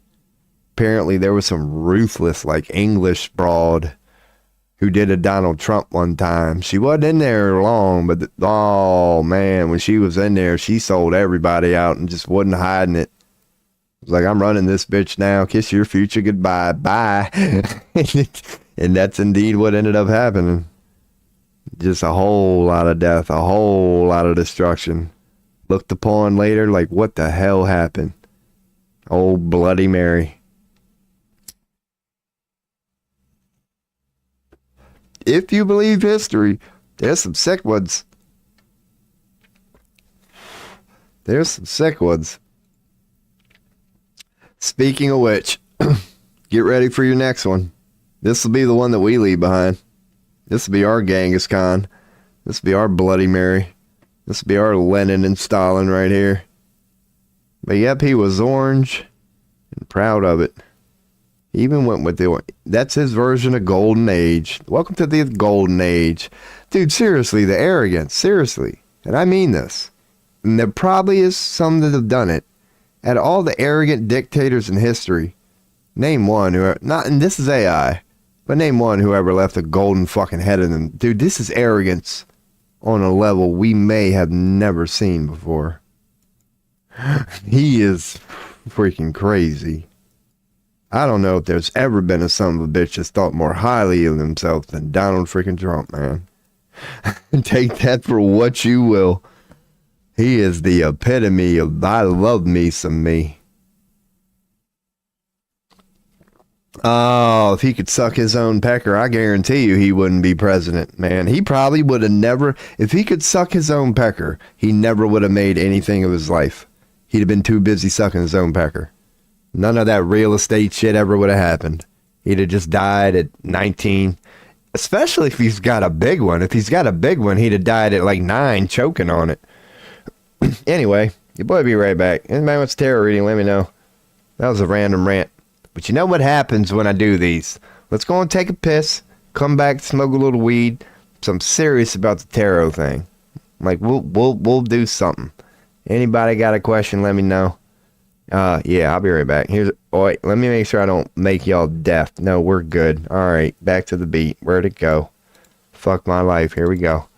Apparently, there was some ruthless, like, English broad who did a Donald Trump one time. She wasn't in there long, but oh man, when she was in there, she sold everybody out and just wasn't hiding it. It was like, I'm running this bitch now. Kiss your future goodbye. Bye. And that's indeed what ended up happening. Just a whole lot of death, a whole lot of destruction. Looked upon later like, what the hell happened? Old Bloody Mary. If you believe history, there's some sick ones. There's some sick ones. Speaking of which, get ready for your next one. This will be the one that we leave behind. This will be our Genghis Khan. This will be our Bloody Mary. This will be our Lenin and Stalin right here. But yep, he was orange and proud of it. He even went with the, that's his version of Golden Age. Welcome to the Golden Age. Dude, seriously, the arrogance, seriously. And I mean this. And there probably is some that have done it. At all the arrogant dictators in history, name one who, not, and this is AI, but name one who ever left a golden fucking head in them. Dude, this is arrogance on a level we may have never seen before. He is freaking crazy. I don't know if there's ever been a son of a bitch that's thought more highly of himself than Donald freaking Trump, man. Take that for what you will. He is the epitome of I love me some me. Oh, if he could suck his own pecker, I guarantee you he wouldn't be president, man. He probably would have never, if he could suck his own pecker, he never would have made anything of his life. He'd have been too busy sucking his own pecker. None of that real estate shit ever would have happened. He'd have just died at 19. Especially if he's got a big one. If he's got a big one, he'd have died at like 9 choking on it. Anyway, your boy be right back. Anybody wants tarot reading, let me know. That was a random rant. But you know what happens when I do these? Let's go and take a piss. Come back, smoke a little weed. So I'm serious about the tarot thing. Like, we'll do something. Anybody got a question, let me know. Yeah, I'll be right back. Oh, wait, let me make sure I don't make y'all deaf. No, we're good. All right, back to the beat. Where'd it go? Fuck my life. Here we go.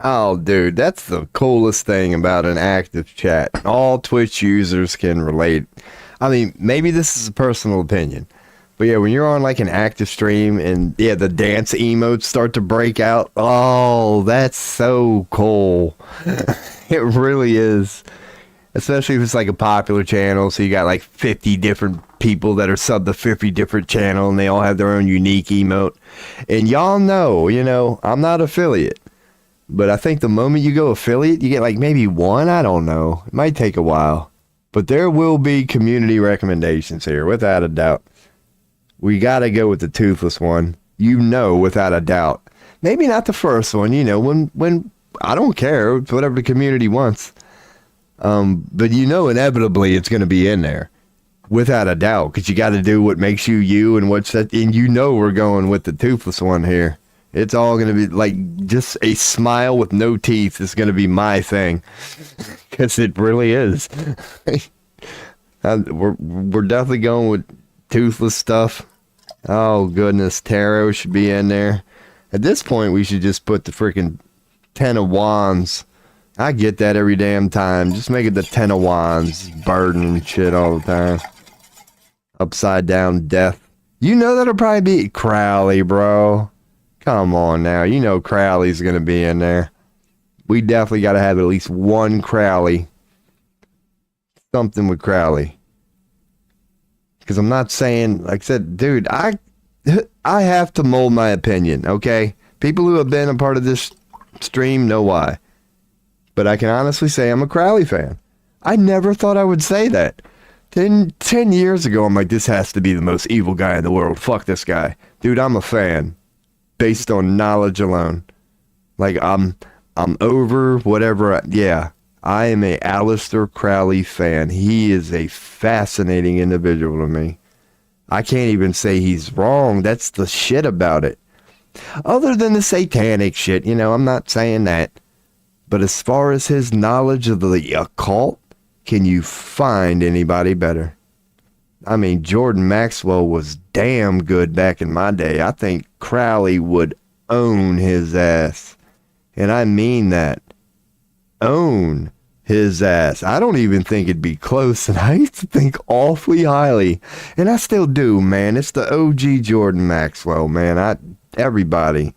Oh, dude, that's the coolest thing about an active chat. All Twitch users can relate. I mean, maybe this is a personal opinion, but yeah, when you're on like an active stream and yeah, the dance emotes start to break out, oh, that's so cool. It really is. Especially if it's like a popular channel, so you got like 50 different people that are sub to 50 different channel and they all have their own unique emote. And y'all know, I'm not affiliate. But I think the moment you go affiliate, you get like maybe one. I don't know. It might take a while. But there will be community recommendations here, without a doubt. We got to go with the toothless one. Without a doubt. Maybe not the first one, when I don't care. It's whatever the community wants. But inevitably it's going to be in there. Without a doubt. Because you got to do what makes you you and what's that. And we're going with the toothless one here. It's all going to be like just a smile with no teeth is going to be my thing. Because it really is. We're definitely going with toothless stuff. Oh, goodness. Tarot should be in there. At this point, we should just put the freaking 10 of Wands. I get that every damn time. Just make it the 10 of Wands. Burden and shit all the time. Upside down death. That'll probably be Crowley, bro. Come on now. Crowley's going to be in there. We definitely got to have at least one Crowley. Something with Crowley. Because I'm not saying, like I said, dude, I have to mold my opinion, okay? People who have been a part of this stream know why. But I can honestly say I'm a Crowley fan. I never thought I would say that. 10 years ago, I'm like, this has to be the most evil guy in the world. Fuck this guy. Dude, I'm a fan. Based on knowledge alone. Like, I'm over whatever. Yeah, I am a Aleister Crowley fan. He is a fascinating individual to me. I can't even say he's wrong. That's the shit about it. Other than the satanic shit, I'm not saying that. But as far as his knowledge of the occult, can you find anybody better? I mean, Jordan Maxwell was damn good back in my day. I think Crowley would own his ass. And I mean that. Own his ass. I don't even think it'd be close. And I used to think awfully highly. And I still do, man. It's the OG Jordan Maxwell, man. Everybody,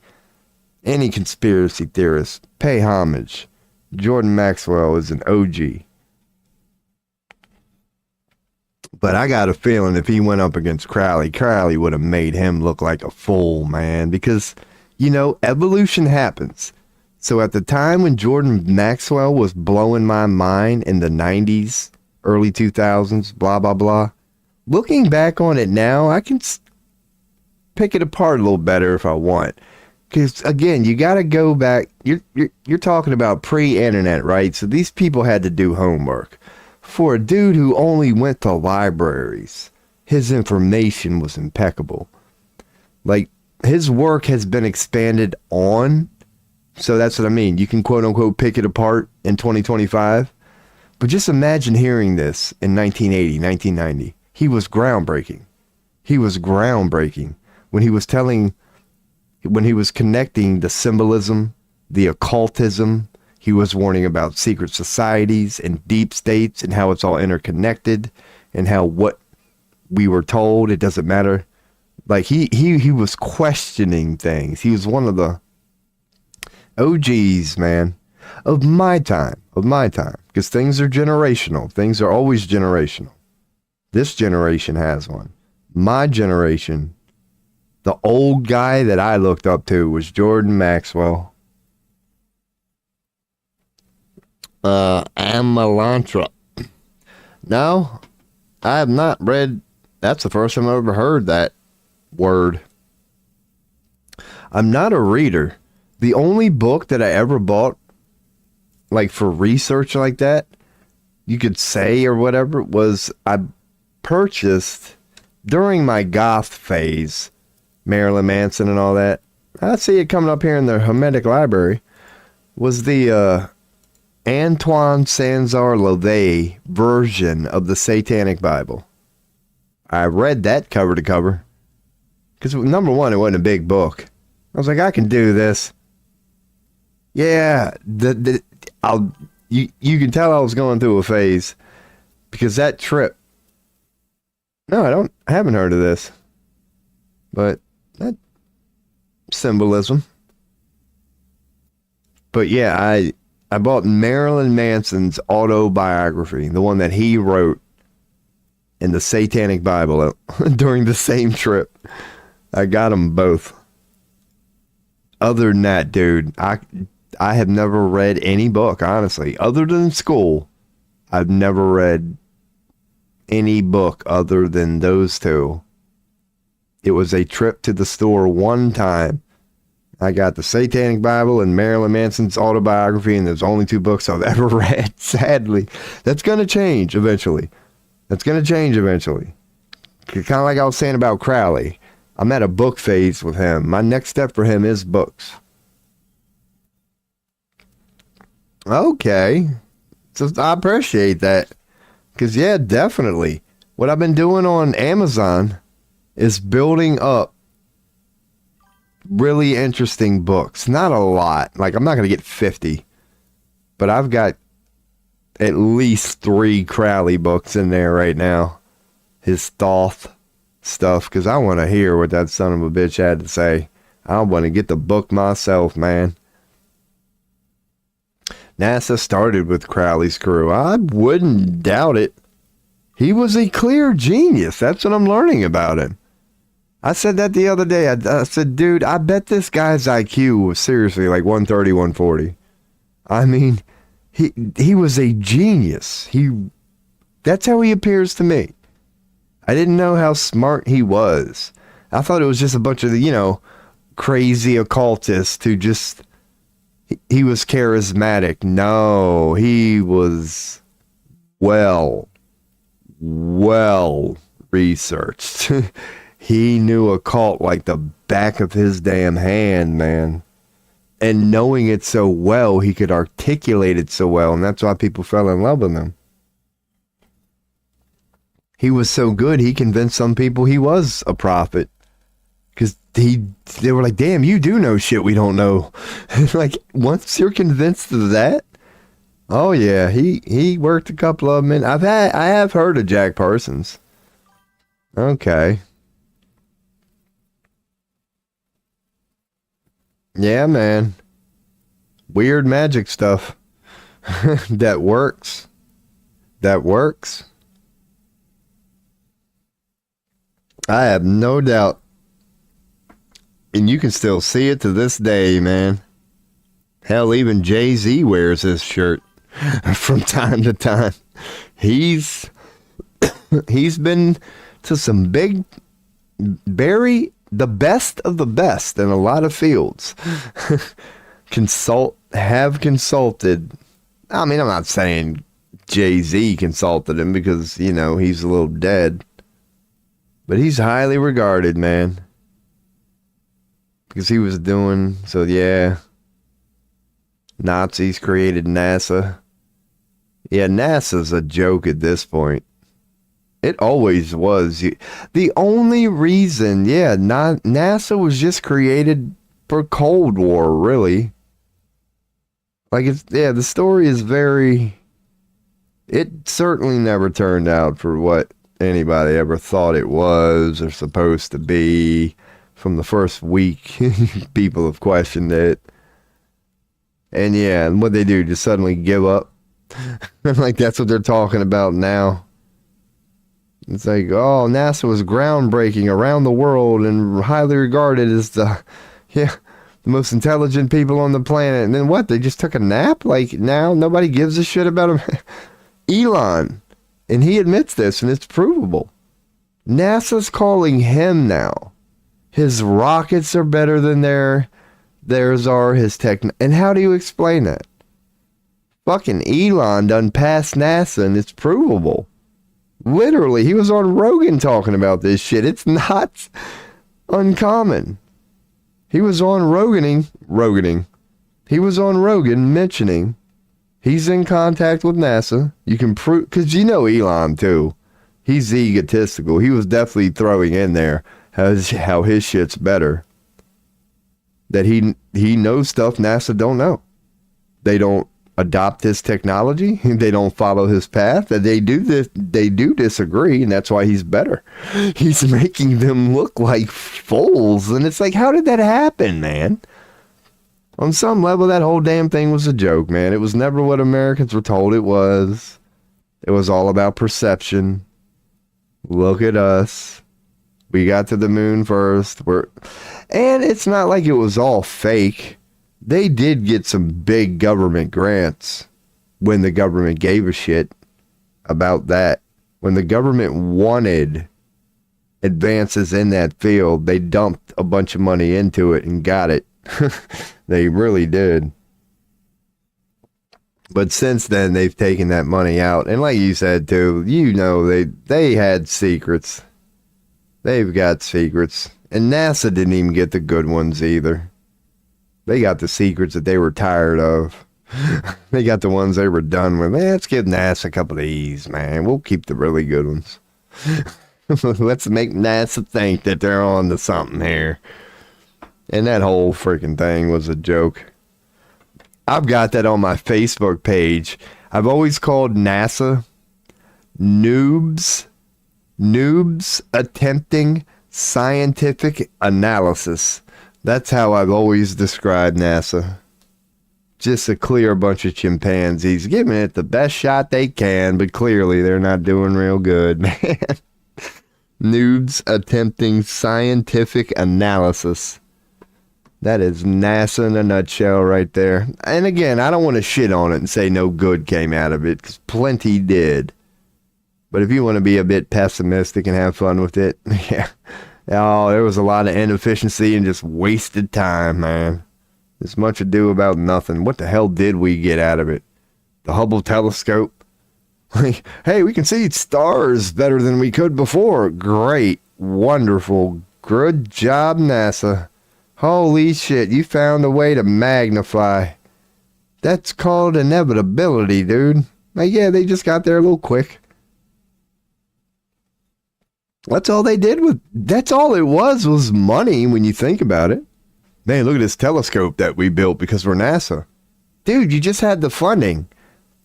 any conspiracy theorist, pay homage. Jordan Maxwell is an OG. But I got a feeling if he went up against Crowley, Crowley would have made him look like a fool, man. Because, evolution happens. So at the time when Jordan Maxwell was blowing my mind in the 90s, early 2000s, blah, blah, blah. Looking back on it now, I can pick it apart a little better if I want. Because, again, you got to go back. You're talking about pre-internet, right? So these people had to do homework. For a dude who only went to libraries, his information was impeccable. Like, his work has been expanded on. So that's what I mean. You can quote unquote pick it apart in 2025. But just imagine hearing this in 1980, 1990. He was groundbreaking. He was groundbreaking when he was connecting the symbolism, the occultism. He was warning about secret societies and deep states and how it's all interconnected and how what we were told, it doesn't matter. Like he was questioning things. He was one of the OGs, man, of my time, because things are generational. Things are always generational. This generation has one. My generation, the old guy that I looked up to was Jordan Maxwell. Amalantra. No, I have not read. That's the first time I've ever heard that word. I'm not a reader. The only book that I ever bought, like for research like that, you could say or whatever, was I purchased during my goth phase, Marilyn Manson and all that. I see it coming up here in the Hermetic Library. Was the Antoine César Laudet version of the Satanic Bible. I read that cover to cover. Because number one, it wasn't a big book. I was like, I can do this. Yeah, you can tell I was going through a phase because that trip. No, I haven't heard of this, but that symbolism. But yeah, I bought Marilyn Manson's autobiography, the one that he wrote, in the Satanic Bible during the same trip. I got them both. Other than that, dude, I have never read any book, honestly. Other than school, I've never read any book other than those two. It was a trip to the store one time. I got the Satanic Bible and Marilyn Manson's autobiography, and there's only two books I've ever read, sadly. That's going to change eventually. Kind of like I was saying about Crowley. I'm at a book phase with him. My next step for him is books. Okay. So I appreciate that. Because, yeah, definitely. What I've been doing on Amazon is building up really interesting books. Not a lot. Like, I'm not going to get 50. But I've got at least 3 Crowley books in there right now. His Thoth stuff. Because I want to hear what that son of a bitch had to say. I want to get the book myself, man. NASA started with Crowley's crew. I wouldn't doubt it. He was a clear genius. That's what I'm learning about him. I said that the other day. I said, dude, I bet this guy's IQ was seriously like 130, 140. I mean, he was a genius. That's how he appears to me. I didn't know how smart he was. I thought it was just a bunch of, crazy occultists who just... He was charismatic. No, he was well researched. He knew occult like the back of his damn hand, man. And knowing it so well, he could articulate it so well, and that's why people fell in love with him. He was so good, he convinced some people he was a prophet. Because they were like, damn, you do know shit we don't know. Like, once you're convinced of that, oh yeah, he worked a couple of them in. I have heard of Jack Parsons. Okay. Yeah, man. Weird magic stuff. That works. I have no doubt. And you can still see it to this day, man. Hell, even Jay-Z wears this shirt from time to time. He's been to some big, the best of the best in a lot of fields. Have consulted. I mean, I'm not saying Jay-Z consulted him because, he's a little dead. But he's highly regarded, man. Because he was doing, so yeah. Nazis created NASA. Yeah, NASA's a joke at this point. It always was. The only reason, NASA was just created for Cold War, really. Like, the story is it certainly never turned out for what anybody ever thought it was or supposed to be. From the first week, people have questioned it. And what they do, just suddenly give up. Like, that's what they're talking about now. It's like, oh, NASA was groundbreaking around the world and highly regarded as the most intelligent people on the planet. And then what? They just took a nap? Like, now nobody gives a shit about him? Elon. And he admits this, and it's provable. NASA's calling him now. His rockets are better than theirs are, his tech. And how do you explain that? Fucking Elon done passed NASA, and it's provable. Literally, he was on Rogan talking about this shit. It's not uncommon. He was on Roganing. He was on Rogan mentioning he's in contact with NASA. You can prove, because Elon too. He's egotistical. He was definitely throwing in there how his shit's better. That he knows stuff NASA don't know. They don't adopt his technology. They don't follow his path. They do this. They do disagree, and that's why he's better. He's making them look like fools, and it's like, how did that happen, man? On some level, that whole damn thing was a joke, man. It was never what Americans were told it was. It was all about perception. Look at us. We got to the moon first. And it's not like it was all fake. They did get some big government grants when the government gave a shit about that. When the government wanted advances in that field, they dumped a bunch of money into it and got it. They really did. But since then, they've taken that money out. And like you said, too, you know, they had secrets. They've got secrets. And NASA didn't even get the good ones either. They got the secrets that they were tired of. They got the ones they were done with. Man, let's give NASA a couple of these, man. We'll keep the really good ones. Let's make NASA think that they're on to something here. And that whole freaking thing was a joke. I've got that on my Facebook page. I've always called NASA noobs attempting scientific analysis. That's how I've always described NASA. Just a clear bunch of chimpanzees giving it the best shot they can, but clearly they're not doing real good, man. Noobs attempting scientific analysis. That is NASA in a nutshell right there. And again, I don't want to shit on it and say no good came out of it, because plenty did. But if you want to be a bit pessimistic and have fun with it, yeah. Oh, there was a lot of inefficiency and just wasted time, man. There's much ado about nothing. What the hell did we get out of it? The Hubble telescope? Like, hey, we can see stars better than we could before. Great. Wonderful. Good job, NASA. Holy shit, you found a way to magnify. That's called inevitability, dude. Like, yeah, they just got there a little quick. That's all they did that's all it was money when you think about it. Man, look at this telescope that we built because we're NASA. Dude, you just had the funding.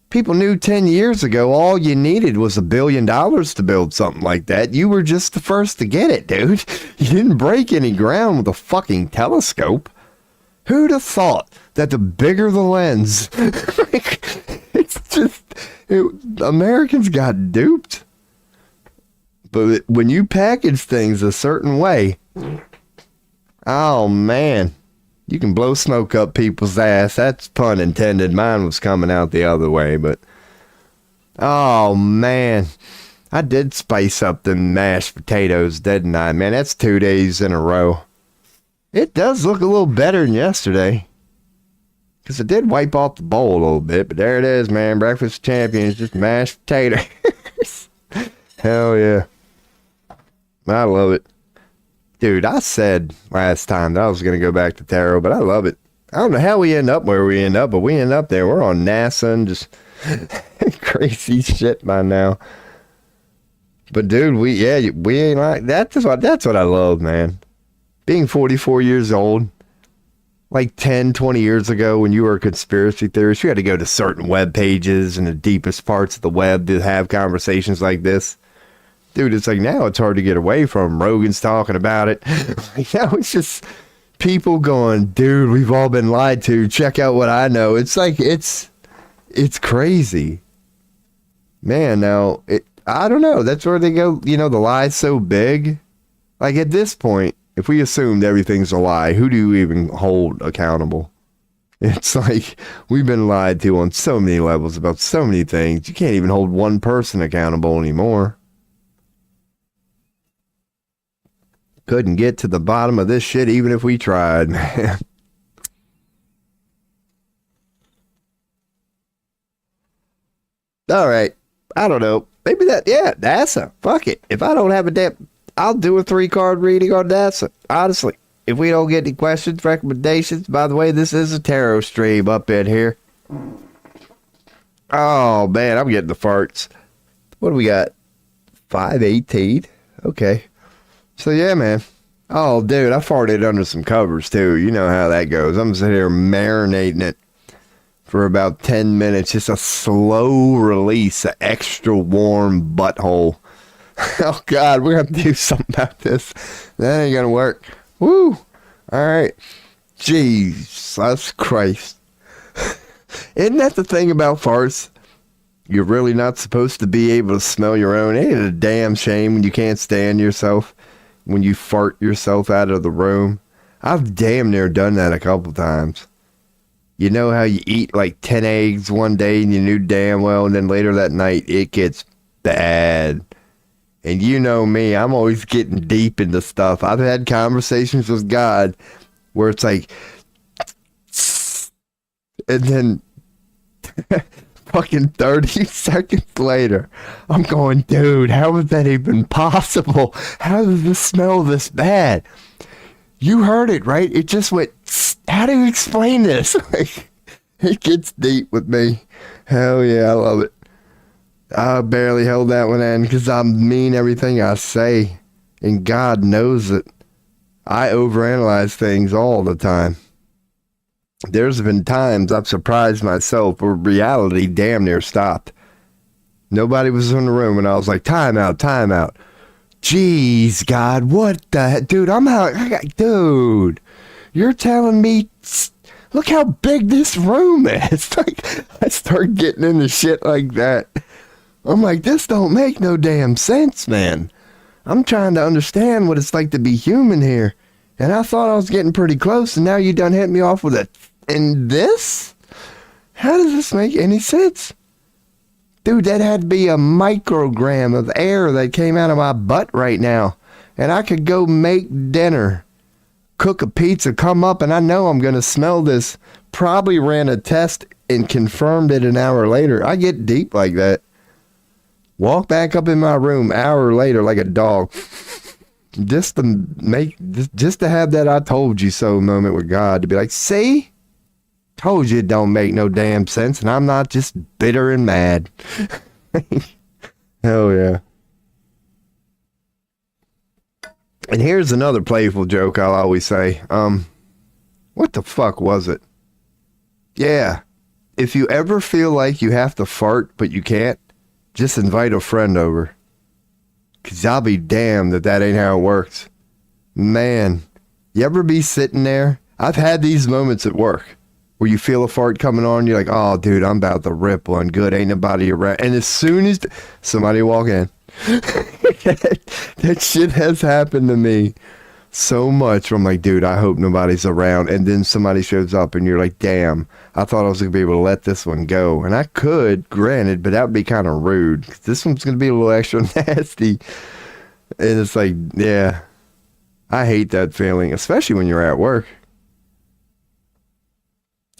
People knew 10 years ago all you needed was $1 billion to build something like that. You were just the first to get it, dude. You didn't break any ground with a fucking telescope. Who'd have thought that the bigger the lens... it's just... Americans got duped. But when you package things a certain way... Oh, man. You can blow smoke up people's ass. That's pun intended. Mine was coming out the other way, but... Oh, man. I did spice up the mashed potatoes, didn't I? Man, that's 2 days in a row. It does look a little better than yesterday. Because it did wipe off the bowl a little bit, but there it is, man. Breakfast champions, just mashed potatoes. Hell yeah. I love it. Dude, I said last time that I was going to go back to tarot, but I love it. I don't know how we end up where we end up, but we end up there. We're on NASA and just crazy shit by now. But dude, we ain't like that's what I love, man. Being 44 years old, like 10, 20 years ago when you were a conspiracy theorist, you had to go to certain web pages and the deepest parts of the web to have conversations like this. Dude, it's like now it's hard to get away from. Rogan's talking about it. Now it's just people going, dude, we've all been lied to. Check out what I know. It's like, it's crazy. Man, now, I don't know. That's where they go, the lie's so big. Like at this point, if we assumed everything's a lie, who do you even hold accountable? It's like we've been lied to on so many levels about so many things. You can't even hold one person accountable anymore. Couldn't get to the bottom of this shit even if we tried, man. All right. I don't know. Maybe NASA. Fuck it. If I don't have a damn... I'll do a 3-card reading on NASA. Honestly. If we don't get any questions, recommendations... By the way, this is a tarot stream up in here. Oh, man. I'm getting the farts. What do we got? 518? Okay. So, yeah, man. Oh, dude, I farted under some covers, too. You know how that goes. I'm sitting here marinating it. for about 10 minutes. Just a slow release, an extra warm butthole. Oh, God, we're going to do something about this. That ain't going to work. Woo. All right. Jesus Christ. Isn't that the thing about farts? You're really not supposed to be able to smell your own. Ain't it a damn shame when you can't stand yourself, when you fart yourself out of the room? I've damn near done that a couple times. You know how you eat like 10 eggs one day and you knew damn well, and then later that night it gets bad. And you know me, I'm always getting deep into stuff. I've had conversations with God where it's like, and then fucking 30 seconds later, I'm going, dude, how is that even possible? How does this smell this bad? You heard it, right? It just went, how do you explain this? Like, it gets deep with me. Hell yeah, I love it. I barely held that one in because I mean everything I say. And God knows it. I overanalyze things all the time. There's been times I've surprised myself where reality damn near stopped. Nobody was in the room and I was like, time out, time out. Jeez, God, what the heck? Dude, I'm out. Dude, you're telling me, look how big this room is. Like, I start getting into shit like that. I'm like, this don't make no damn sense, man. I'm trying to understand what it's like to be human here. And I thought I was getting pretty close, and now you done hit me off with it. And this? How does this make any sense? Dude, that had to be a microgram of air that came out of my butt right now. And I could go make dinner, cook a pizza, come up, and I know I'm going to smell this. Probably ran a test and confirmed it an hour later. I get deep like that. Walk back up in my room hour later like a dog. Just to have that I told you so moment with God, to be like, see? Told you it don't make no damn sense, and I'm not just bitter and mad. Hell yeah. And here's another playful joke I'll always say. What the fuck was it? Yeah. If you ever feel like you have to fart but you can't, just invite a friend over. 'Cause I'll be damned that ain't how it works. Man, you ever be sitting there? I've had these moments at work where you feel a fart coming on, you're like, oh, dude, I'm about to rip one good. Ain't nobody around. And as soon as somebody walk in, that shit has happened to me so much. I'm like, dude, I hope nobody's around. And then somebody shows up and you're like, damn, I thought I was going to be able to let this one go. And I could, granted, but that would be kind of rude. This one's going to be a little extra nasty. And it's like, yeah, I hate that feeling, especially when you're at work.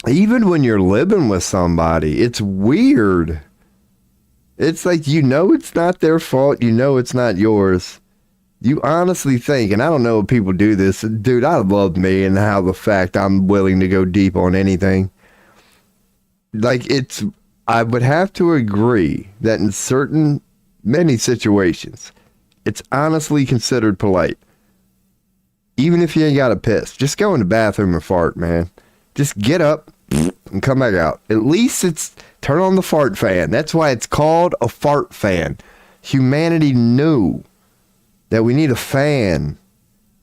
Even when you're living with somebody, it's weird. It's like, you know it's not their fault. You know it's not yours. You honestly think, and I don't know if people do this, dude, I love me and how the fact I'm willing to go deep on anything. Like, I would have to agree that in many situations, it's honestly considered polite. Even if you ain't got to piss, just go in the bathroom and fart, man. Just get up and come back out. At least turn on the fart fan. That's why it's called a fart fan. Humanity knew that we need a fan.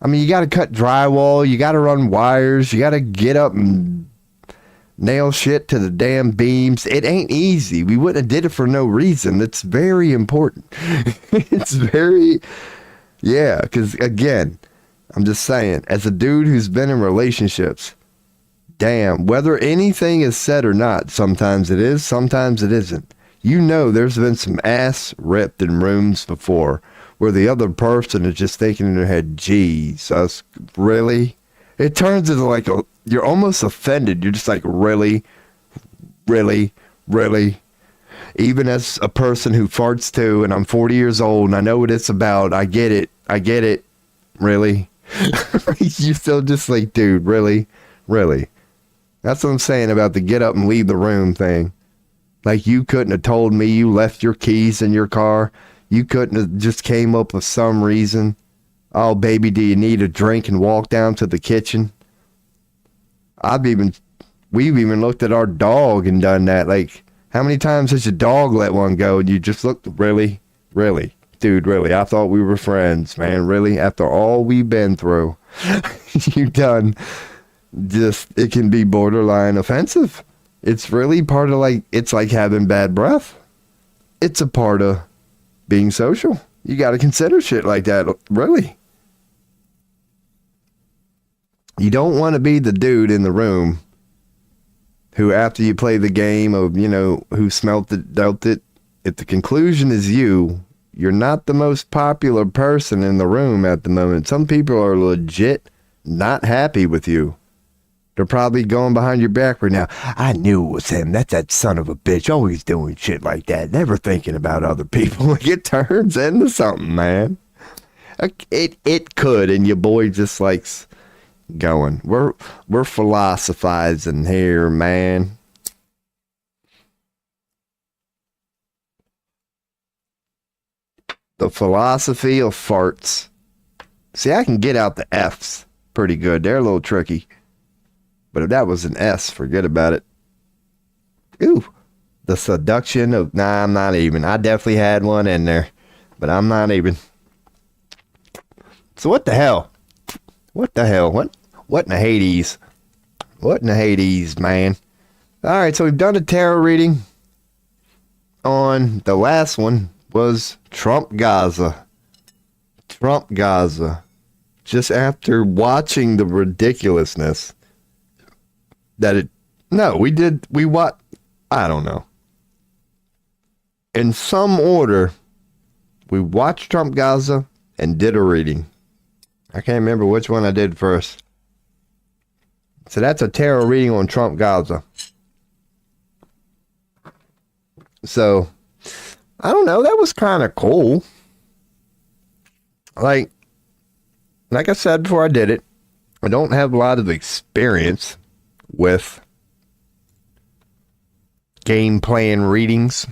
I mean, you got to cut drywall, you got to run wires, you got to get up and nail shit to the damn beams. It ain't easy. We wouldn't have did it for no reason. It's very important. It's very, yeah, because again, I'm just saying, as a dude who's been in relationships, damn, whether anything is said or not, sometimes it is, sometimes it isn't. You know there's been some ass ripped in rooms before where the other person is just thinking in their head, Jesus, really? It turns into like you're almost offended. You're just like, really? Really? Really? Even as a person who farts too, and I'm 40 years old, and I know what it's about. I get it. I get it. Really? You still just like, dude, really? Really? That's what I'm saying about the get up and leave the room thing. Like, you couldn't have told me you left your keys in your car. You couldn't have just came up with some reason. Oh, baby, do you need a drink, and walk down to the kitchen? I've even we've even looked at our dog and done that. Like, how many times has your dog let one go and you just looked, really? Really? Dude, really? I thought we were friends, man. Really? After all we've been through, you done just, it can be borderline offensive. It's really part of, like, it's like having bad breath. It's a part of being social. You got to consider shit like that, really. You don't want to be the dude in the room who, after you play the game of, you know, who smelt it, dealt it, if the conclusion is you're not the most popular person in the room at the moment. Some people are legit not happy with you. They're probably going behind your back right now. I knew it was him. That's that son of a bitch. Always doing shit like that. Never thinking about other people. It turns into something, man. It could, and your boy just likes going. We're philosophizing here, man. The philosophy of farts. See, I can get out the F's pretty good. They're a little tricky. But if that was an S, forget about it. Ooh, the seduction of... Nah, I'm not even. I definitely had one in there. But I'm not even. So what the hell? What the hell? What in the Hades? What in the Hades, man? Alright, so we've done a tarot reading on... The last one was Trump Gaza. Trump Gaza. Just after watching the ridiculousness... I don't know. In some order, we watched Trump Gaza and did a reading. I can't remember which one I did first. So that's a tarot reading on Trump Gaza. So, I don't know, that was kind of cool. Like I said before I did it, I don't have a lot of experience with game plan readings.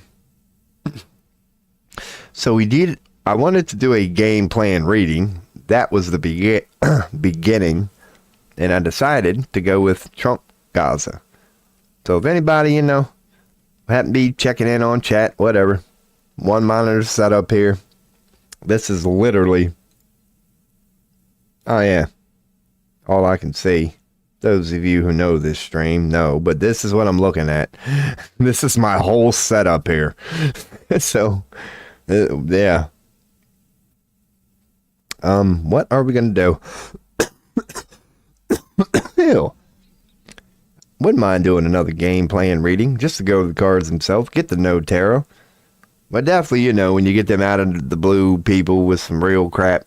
So I wanted to do a game plan reading. That was the beginning. And I decided to go with Trump Gaza. So if anybody, happen to be checking in on chat, whatever. One monitor set up here. This is literally, oh yeah, all I can see. Those of you who know this stream know, but this is what I'm looking at. This is my whole setup here. So, yeah. What are we going to do? Ew. Wouldn't mind doing another game plan reading, just to go over the cards themselves, get to know tarot. But definitely, when you get them out of the blue people with some real crap,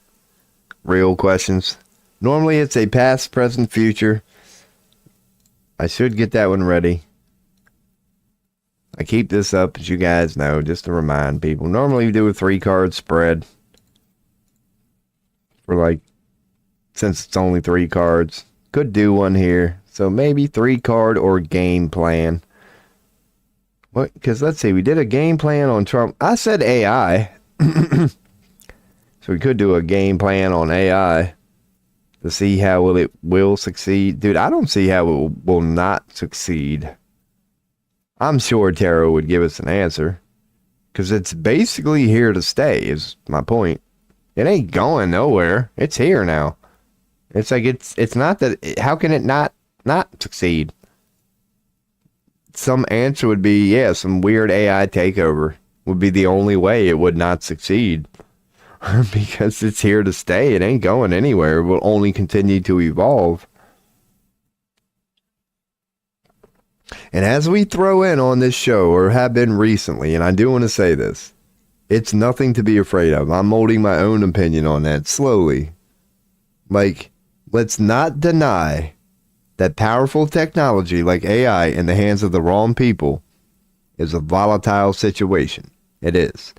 real questions. Normally it's a past, present, future. I should get that one ready. I keep this up, as you guys know, just to remind people. Normally we do a 3-card spread. Since it's only 3 cards. Could do one here. So maybe 3-card or game plan. What? Because let's see, we did a game plan on Trump. I said AI. So we could do a game plan on AI. To see how it will succeed. Dude, I don't see how it will not succeed. I'm sure tarot would give us an answer. Because it's basically here to stay, is my point. It ain't going nowhere. It's here now. It's like, it's not that, how can it not succeed? Some answer would be, yeah, some weird AI takeover would be the only way it would not succeed. Because it's here to stay. It ain't going anywhere. It will only continue to evolve. And as we throw in on this show, or have been recently, and I do want to say this, it's nothing to be afraid of. I'm molding my own opinion on that slowly. Let's not deny that powerful technology like AI in the hands of the wrong people is a volatile situation. It is.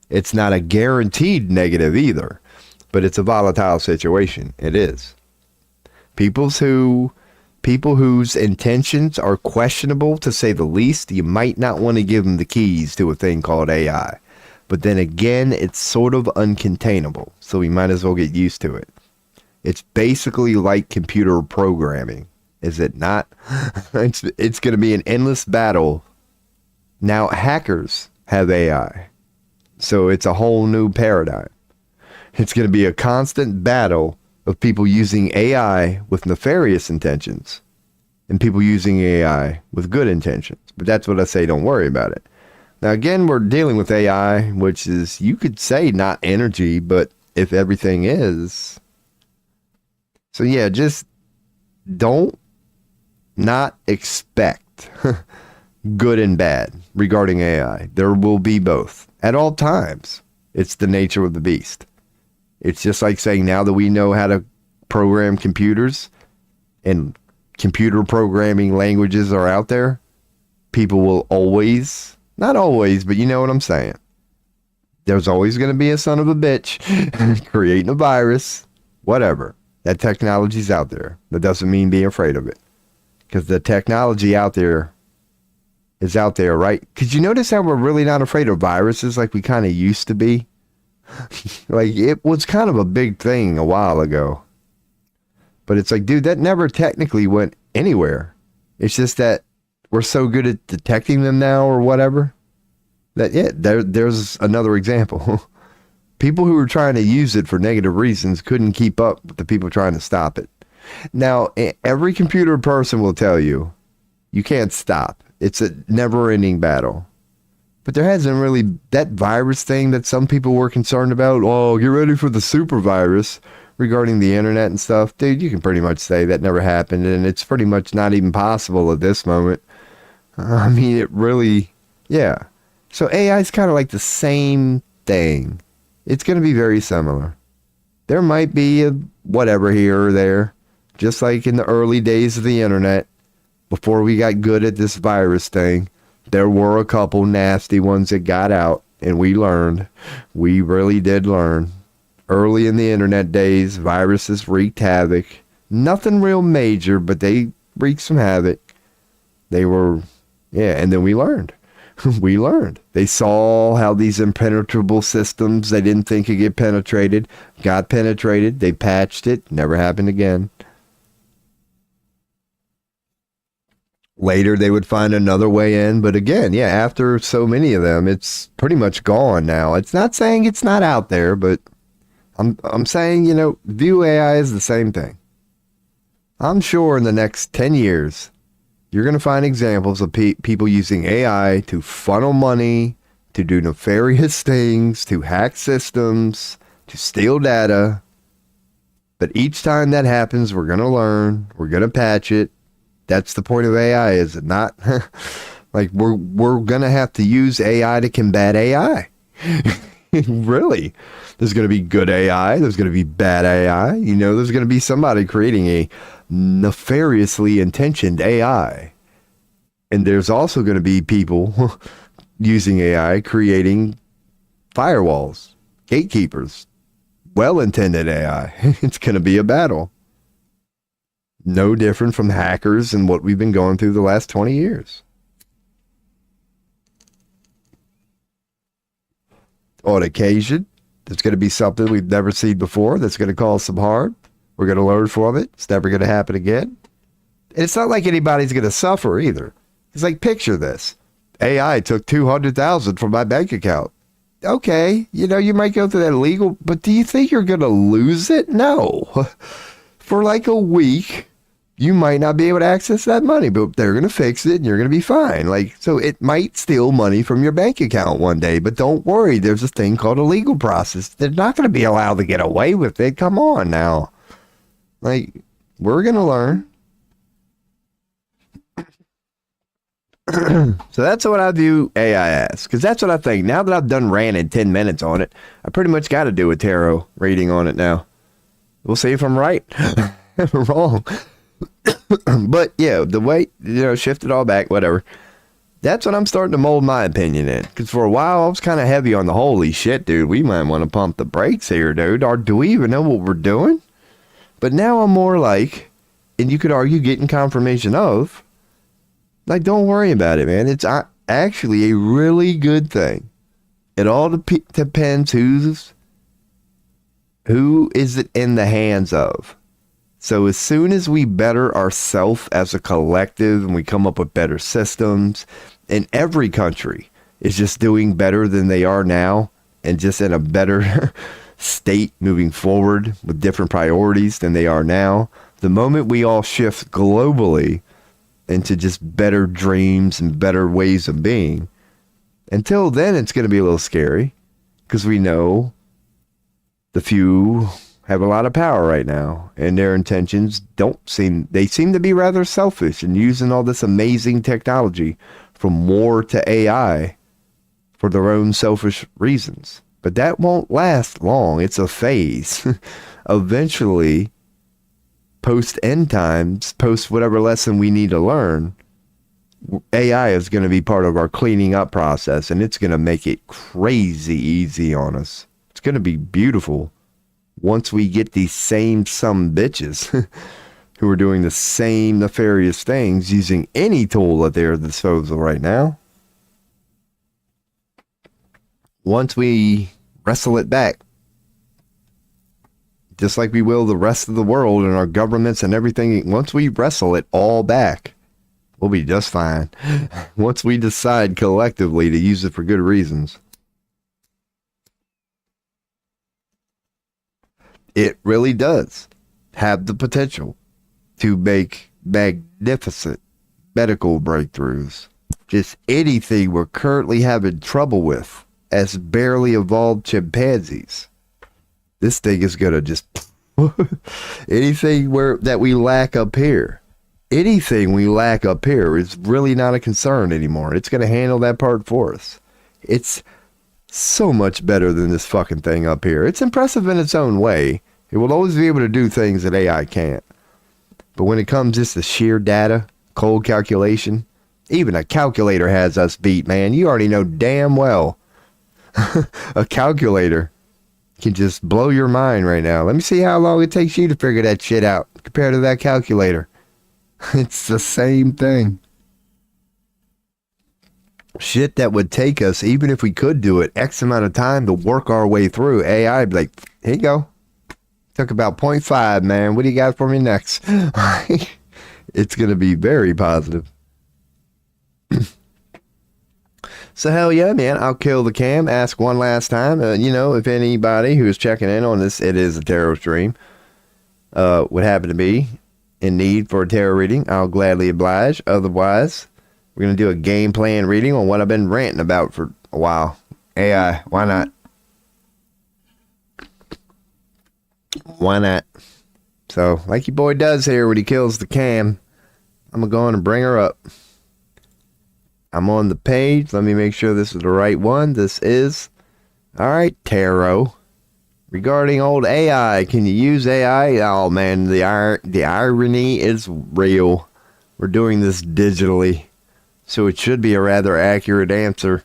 It's not a guaranteed negative either, but it's a volatile situation. It is. People whose intentions are questionable, to say the least, you might not want to give them the keys to a thing called AI. But then again, it's sort of uncontainable, so we might as well get used to it. It's basically like computer programming. Is it not? It's going to be an endless battle. Now, hackers have AI. So it's a whole new paradigm. It's going to be a constant battle of people using AI with nefarious intentions and people using AI with good intentions. But that's what I say, don't worry about it. Now, again, we're dealing with AI, which is, you could say not energy, but if everything is. So yeah, just don't not expect good and bad regarding AI. There will be both at all times. It's the nature of the beast. It's just like saying, now that we know how to program computers and computer programming languages are out there, people will always, not always, but you know what I'm saying. There's always going to be a son of a bitch creating a virus, whatever. That technology's out there. That doesn't mean be afraid of it. Because the technology out there is out there, right? Because you notice how we're really not afraid of viruses like we kind of used to be? Like, it was kind of a big thing a while ago. But it's like, dude, that never technically went anywhere. It's just that we're so good at detecting them now or whatever. That, yeah, there's another example. People who were trying to use it for negative reasons couldn't keep up with the people trying to stop it. Now, every computer person will tell you, you can't stop. It's a never-ending battle. But there hasn't really, that virus thing that some people were concerned about, oh, get ready for the super virus regarding the internet and stuff. Dude, you can pretty much say that never happened, and it's pretty much not even possible at this moment. I mean, it really, yeah. So AI is kind of like the same thing. It's going to be very similar. There might be a whatever here or there, just like in the early days of the internet, before we got good at this virus thing. There were a couple nasty ones that got out, and we learned. We really did learn. Early in the internet days, viruses wreaked havoc. Nothing real major, but they wreaked some havoc. They were, yeah, and then we learned. We learned. They saw how these impenetrable systems they didn't think could get penetrated, got penetrated. They patched it. Never happened again. Later, they would find another way in. But again, yeah, after so many of them, it's pretty much gone now. It's not saying it's not out there, but I'm saying, you know, view AI as the same thing. I'm sure in the next 10 years, you're going to find examples of people using AI to funnel money, to do nefarious things, to hack systems, to steal data. But each time that happens, we're going to learn, we're going to patch it. That's the point of AI, is it not? Like, we're going to have to use AI to combat AI. Really. There's going to be good AI. There's going to be bad AI. You know, there's going to be somebody creating a nefariously intentioned AI. And there's also going to be people using AI creating firewalls, gatekeepers, well-intended AI. It's going to be a battle. No different from hackers and what we've been going through the last 20 years. On occasion, there's going to be something we've never seen before that's going to cause some harm. We're going to learn from it. It's never going to happen again. And it's not like anybody's going to suffer either. It's like, picture this. AI took $200,000 from my bank account. Okay, you know, you might go through that legal, but do you think you're going to lose it? No. For like a week, you might not be able to access that money, but they're going to fix it and you're going to be fine. Like, so it might steal money from your bank account one day, but don't worry. There's a thing called a legal process. They're not going to be allowed to get away with it. Come on now. Like, we're going to learn. So that's what I view AI as, because that's what I think. Now that I've done ranted 10 minutes on it, I pretty much got to do a tarot reading on it now. We'll see if I'm right. Wrong. But yeah, the way, you know, shift it all back, whatever. That's what I'm starting to mold my opinion in. Because for a while, I was kind of heavy on the holy shit, dude. We might want to pump the brakes here, dude. Or do we even know what we're doing? But now I'm more like, and you could argue getting confirmation of, like, don't worry about it, man. It's actually a really good thing. It all depends who is it in the hands of. So as soon as we better ourselves as a collective and we come up with better systems, and every country is just doing better than they are now and just in a better state moving forward with different priorities than they are now, the moment we all shift globally into just better dreams and better ways of being, until then it's going to be a little scary because we know the few have a lot of power right now, and their intentions seem to be rather selfish and using all this amazing technology from war to AI for their own selfish reasons. But that won't last long. It's a phase. Eventually, post end times, post whatever lesson we need to learn, AI is going to be part of our cleaning up process, and it's going to make it crazy easy on us. It's going to be beautiful. Once we get these same some bitches who are doing the same nefarious things using any tool at their disposal right now, once we wrestle it back, just like we will the rest of the world and our governments and everything, once we wrestle it all back, we'll be just fine. Once we decide collectively to use it for good reasons. It really does have the potential to make magnificent medical breakthroughs. Just anything we're currently having trouble with as barely evolved chimpanzees. This thing is going to just... anything that we lack up here. Anything we lack up here is really not a concern anymore. It's going to handle that part for us. It's so much better than this fucking thing up here. It's impressive in its own way. It will always be able to do things that AI can't. But when it comes just to sheer data, cold calculation, even a calculator has us beat, man. You already know damn well. A calculator can just blow your mind right now. Let me see how long it takes you to figure that shit out compared to that calculator. It's the same thing. Shit that would take us, even if we could do it, X amount of time to work our way through. AI would be like, here you go. Took about 0.5, man. What do you got for me next? It's going to be very positive. So hell yeah, man. I'll kill the cam. Ask one last time. If anybody who is checking in on this, it is a tarot stream, would happen to be in need for a tarot reading, I'll gladly oblige. Otherwise, we're going to do a game plan reading on what I've been ranting about for a while. AI, why not? Why not? So, like your boy does here when he kills the cam, I'm going to go on and bring her up. I'm on the page. Let me make sure this is the right one. This is. All right, tarot. Regarding old AI, can you use AI? Oh, man, the irony is real. We're doing this digitally, so it should be a rather accurate answer.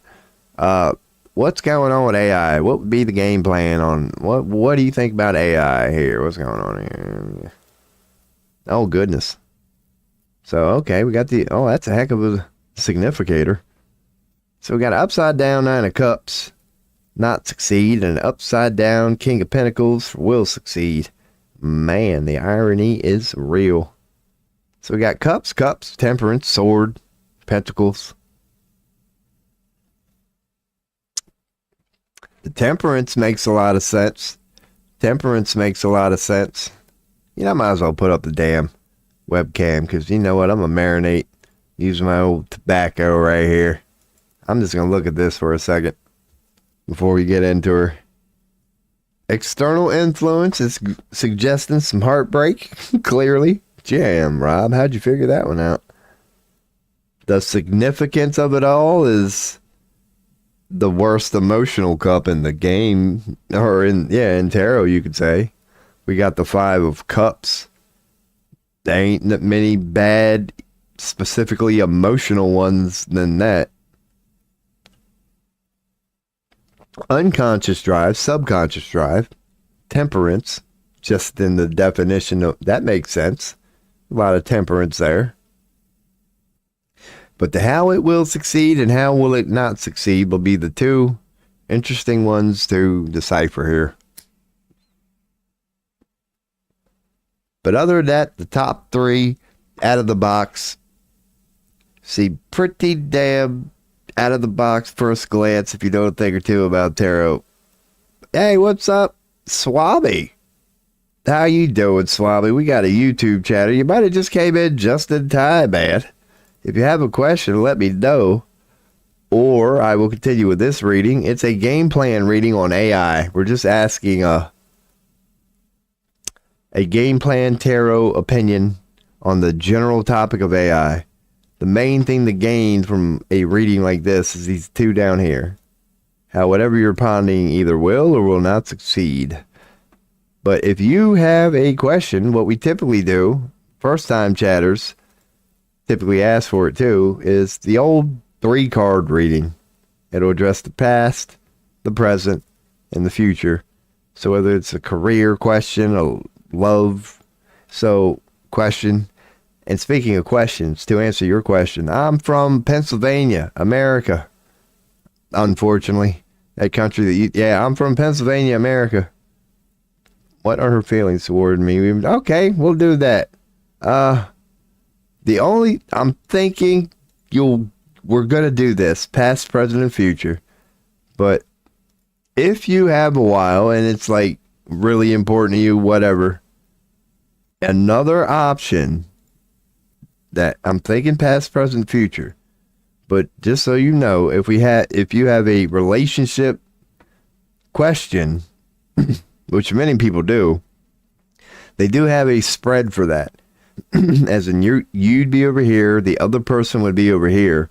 What's going on with AI? What would be the game plan on what do you think about AI here? What's going on here? Oh goodness. So okay, we got that's a heck of a significator. So we got an upside down 9 of cups, not succeed, and an upside down King of Pentacles will succeed. Man, the irony is real. So we got cups, temperance, sword, pentacles. The temperance makes a lot of sense. You know, I might as well put up the damn webcam because you know what? I'm going to marinate. Use my old tobacco right here. I'm just going to look at this for a second before we get into her. External influence is suggesting some heartbreak, clearly. Damn, Rob, how'd you figure that one out? The significance of it all is the worst emotional cup in the game, or in tarot, you could say. We got the 5 of cups. There ain't that many bad, specifically emotional ones than that. Unconscious drive, subconscious drive, temperance, just in the definition of that makes sense. A lot of temperance there. But how it will succeed and how will it not succeed will be the two interesting ones to decipher here. But other than that, the top 3 out of the box seem pretty damn out of the box first glance if you know a thing or two about tarot. Hey, what's up, Swabby? How you doing, Swabby? We got a YouTube chatter. You might have just came in just in time, man. If you have a question, let me know. Or I will continue with this reading. It's a game plan reading on AI. We're just asking a game plan tarot opinion on the general topic of AI. The main thing to gain from a reading like this is these 2 down here. How whatever you're pondering either will or will not succeed. But if you have a question, what we typically do, first time chatters typically ask for it too, is the old 3-card reading. It'll address the past, the present, and the future. So whether it's a career question, a love question. And speaking of questions, to answer your question, I'm from Pennsylvania, America. Unfortunately, that country that I'm from Pennsylvania, America. What are her feelings toward me? Okay, we'll do that. I'm thinking we're going to do this, past, present, and future. But if you have a while and it's like really important to you, whatever, another option that I'm thinking past, present, future. But just so you know, if you have a relationship question, which many people do, they do have a spread for that. As in you'd be over here, the other person would be over here,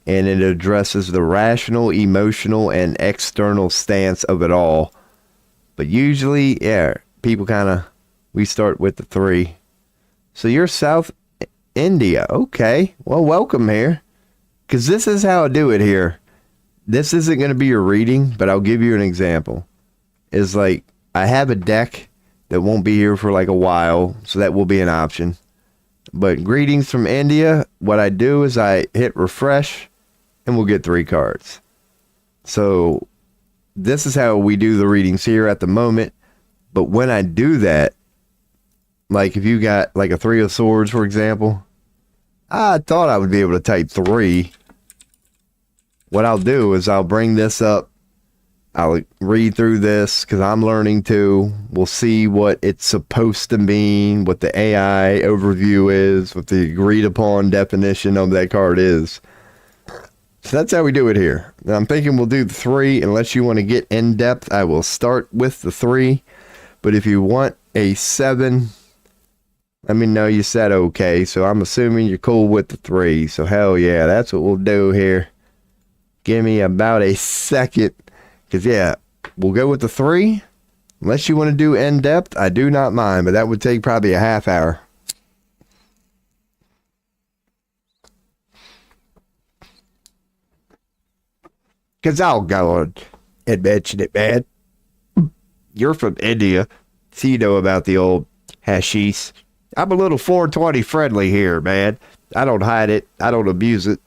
and it addresses the rational, emotional, and external stance of it all. But usually, people we start with the 3. So you're South India. Okay, well, welcome here. Because this is how I do it here. This isn't going to be your reading, but I'll give you an example. It's like, I have a deck that won't be here for like a while, so that will be an option. But greetings from India, what I do is I hit refresh, and we'll get 3 cards. So this is how we do the readings here at the moment. But when I do that, like if you got like a 3 of Swords, for example, I thought I would be able to type 3. What I'll do is I'll bring this up. I'll read through this because I'm learning too. We'll see what it's supposed to mean, what the AI overview is, what the agreed upon definition of that card is. So that's how we do it here. Now I'm thinking we'll do the 3. Unless you want to get in depth, I will start with the 3. But if you want a 7, let me know you said okay. So I'm assuming you're cool with the 3. So hell yeah, that's what we'll do here. Give me about a second. Because we'll go with the 3. Unless you want to do in depth, I do not mind. But that would take probably a half hour. Because I'll go on and mention it, man. You're from India, so you know about the old hashish. I'm a little 420 friendly here, man. I don't hide it. I don't abuse it.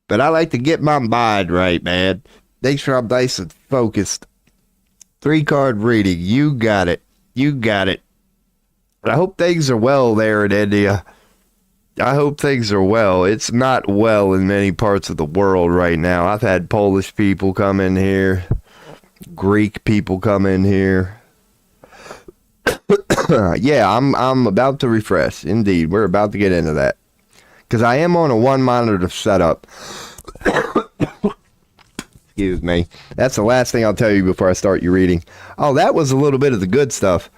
But I like to get my mind right, man. Make sure I'm nice and focused. 3-card reading. You got it. You got it. I hope things are well there in India. I hope things are well. It's not well in many parts of the world right now. I've had Polish people come in here. Greek people come in here. I'm about to refresh. Indeed, we're about to get into that. Because I am on a 1-monitor setup. Excuse me. That's the last thing I'll tell you before I start your reading. Oh, that was a little bit of the good stuff.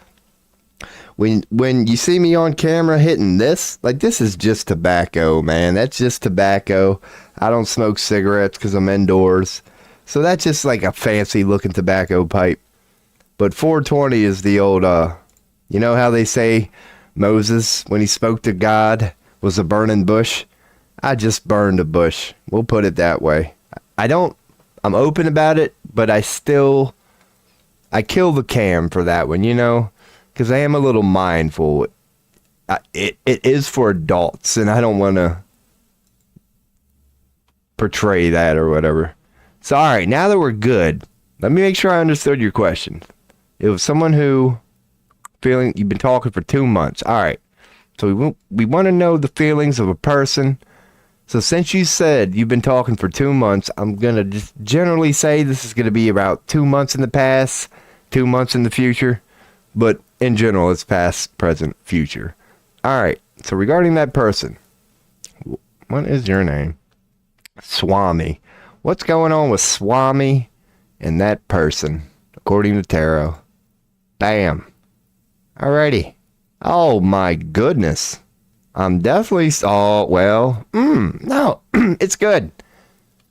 When you see me on camera hitting this, like this is just tobacco, man. That's just tobacco. I don't smoke cigarettes because I'm indoors. So that's just like a fancy looking tobacco pipe. But 420 is the old, you know how they say Moses, when he spoke to God, was a burning bush? I just burned a bush. We'll put it that way. I'm open about it, but I kill the cam for that one, you know? Because I am a little mindful. It is for adults, and I don't want to portray that or whatever. So, all right, now that we're good, let me make sure I understood your question. It was someone who feeling you've been talking for 2 months. All right. So we want to know the feelings of a person. So since you said you've been talking for 2 months, I'm going to just generally say this is going to be about 2 months in the past, 2 months in the future. But in general, it's past, present, future. All right. So regarding that person, what is your name? Swami. What's going on with Swami and that person, according to tarot? Bam. Alrighty. Oh my goodness. I'm definitely... Oh, well. No. It's good.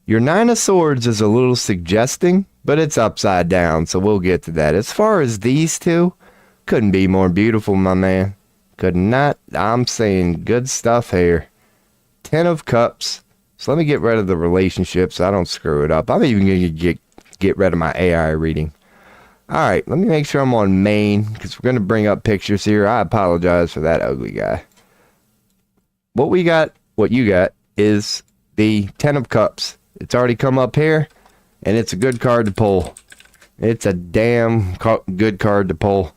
Your Nine of Swords is a little suggesting, but it's upside down, so we'll get to that. As far as these two, couldn't be more beautiful, my man. Could not. I'm saying good stuff here. 10 of Cups. So let me get rid of the relationship so I don't screw it up. I'm even going to get rid of my AI reading. Alright, let me make sure I'm on main, because we're going to bring up pictures here. I apologize for that ugly guy. What you got, is the 10 of Cups. It's already come up here, and it's a good card to pull. It's a damn good card to pull.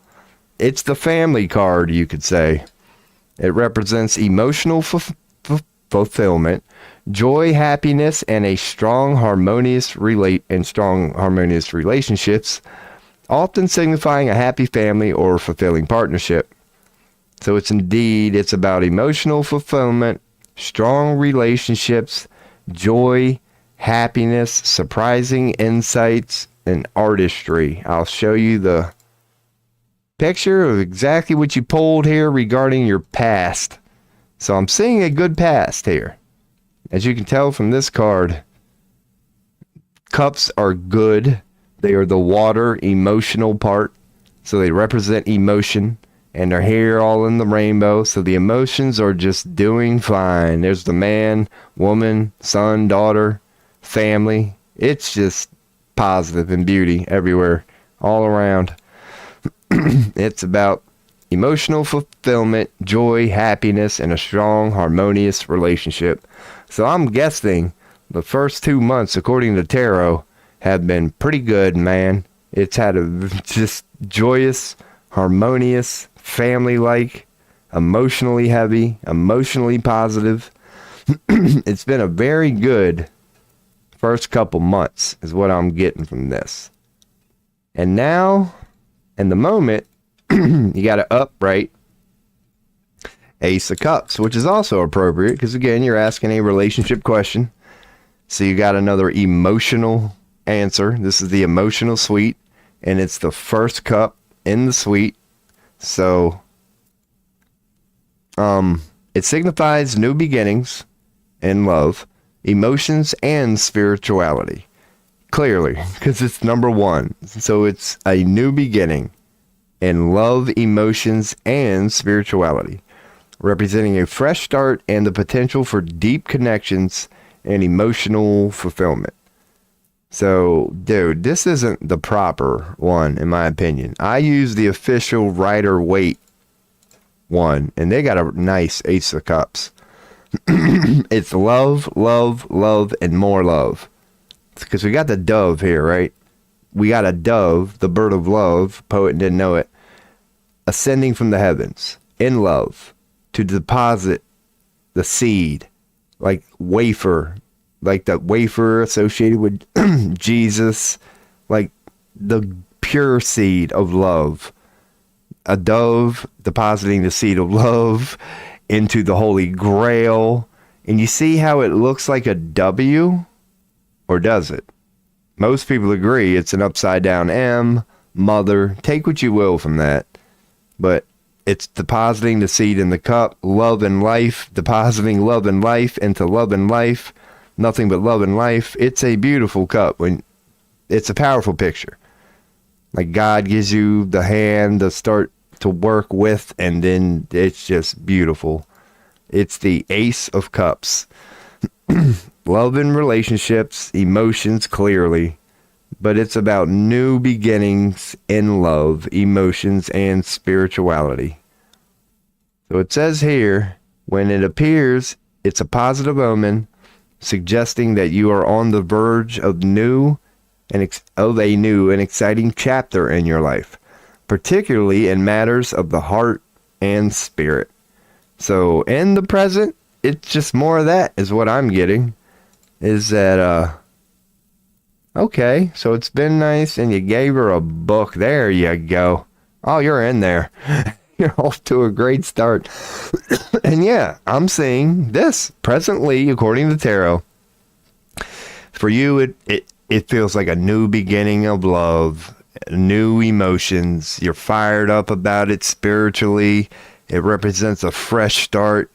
It's the family card, you could say. It represents emotional fulfillment, joy, happiness, and strong harmonious relationships, often signifying a happy family or fulfilling partnership. So it's about emotional fulfillment, strong relationships, joy, happiness, surprising insights, and artistry. I'll show you the picture of exactly what you pulled here regarding your past. So I'm seeing a good past here. As you can tell from this card, cups are good. They are the water emotional part. So they represent emotion. And they're here all in the rainbow. So the emotions are just doing fine. There's the man, woman, son, daughter, family. It's just positive and beauty everywhere, all around. It's about emotional fulfillment, joy, happiness, and a strong, harmonious relationship. So I'm guessing the first 2 months, according to tarot, have been pretty good, man. It's had a just joyous, harmonious, family-like, emotionally heavy, emotionally positive. It's been a very good first couple months, is what I'm getting from this. And now, in the moment, you got an upright Ace of Cups, which is also appropriate because, again, you're asking a relationship question. So you got another emotional answer. This is the emotional suite, and it's the first cup in the suite. So it signifies new beginnings in love, emotions, and spirituality. Clearly, because it's number one. So it's a new beginning in love, emotions, and spirituality, representing a fresh start and the potential for deep connections and emotional fulfillment. So, dude, this isn't the proper one, in my opinion. I use the official Rider-Waite one, and they got a nice Ace of Cups. It's love, love, love, and more love. Because we got the dove here, right? We got a dove, the bird of love, poet didn't know it, ascending from the heavens in love to deposit the seed, like wafer, like that wafer associated with Jesus, like the pure seed of love. A dove depositing the seed of love into the Holy Grail. And you see how it looks like a W? Or does it? Most people agree it's an upside down M, mother. Take what you will from that. But it's depositing the seed in the cup, love and life, depositing love and life into love and life, nothing but love and life. It's a beautiful cup. It's a powerful picture. Like God gives you the hand to start to work with, and then it's just beautiful. It's the Ace of Cups. Love and relationships, emotions, clearly. But it's about new beginnings in love, emotions, and spirituality. So it says here, when it appears, it's a positive omen, suggesting that you are on the verge of a new and exciting chapter in your life. particularly in matters of the heart and spirit. So in the present, it's just more of that is what I'm getting. Is that, okay, so it's been nice and you gave her a book. There you go. Oh, you're in there. You're off to a great start. And yeah, I'm seeing this presently, according to tarot. For you, it feels like a new beginning of love, new emotions. You're fired up about it spiritually. It represents a fresh start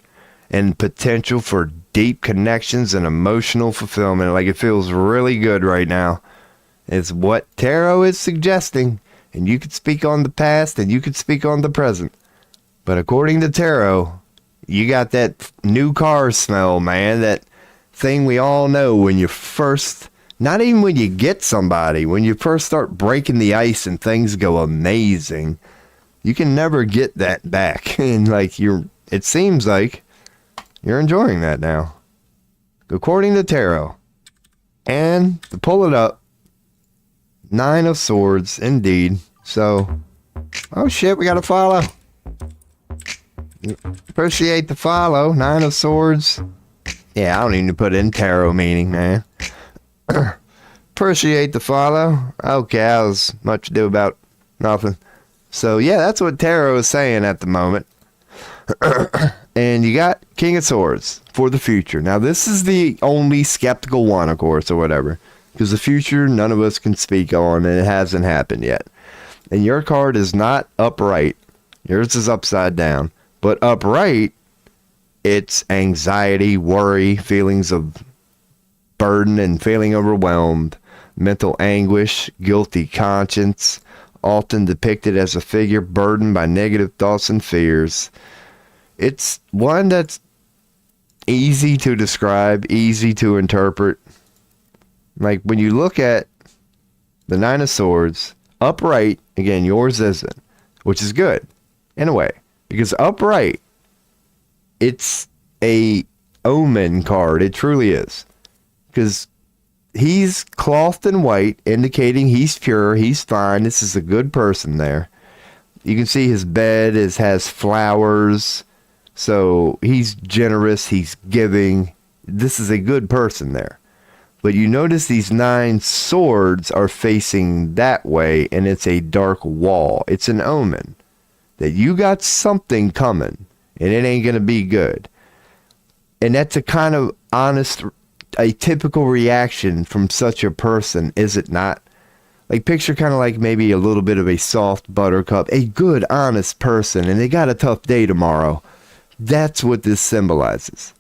and potential for deep connections and emotional fulfillment. Like, it feels really good right now. It's what tarot is suggesting. And you could speak on the past and you could speak on the present. But according to tarot, you got that new car smell, man. That thing we all know when you first, not even when you get somebody, when you first start breaking the ice and things go amazing, you can never get that back. And like it seems like you're enjoying that now. According to tarot. And to pull it up, 9 of Swords, indeed. So, oh shit, we got to follow. Appreciate the follow. 9 of Swords. Yeah, I don't even put in tarot meaning, man. Appreciate the follow. Okay, that was much ado about nothing. So, yeah, that's what tarot is saying at the moment. And you got King of Swords for the future. Now, this is the only skeptical one, of course, or whatever. Because the future, none of us can speak on, and it hasn't happened yet. And your card is not upright. Yours is upside down. But upright, it's anxiety, worry, feelings of burden and feeling overwhelmed, mental anguish, guilty conscience, often depicted as a figure burdened by negative thoughts and fears. It's one that's easy to describe, easy to interpret. Like when you look at the 9 of Swords, upright, again, yours isn't, which is good in a way. Because upright, it's a omen card. It truly is. Because he's clothed in white, indicating he's pure, he's fine. This is a good person there. You can see his bed has flowers. So he's generous, he's giving. This is a good person there. But you notice these 9 swords are facing that way, and it's a dark wall. It's an omen that you got something coming, and it ain't going to be good. And that's a kind of honest, a typical reaction from such a person, is it not? Like, picture kind of like maybe a little bit of a soft buttercup, a good, honest person, and they got a tough day tomorrow. That's what this symbolizes.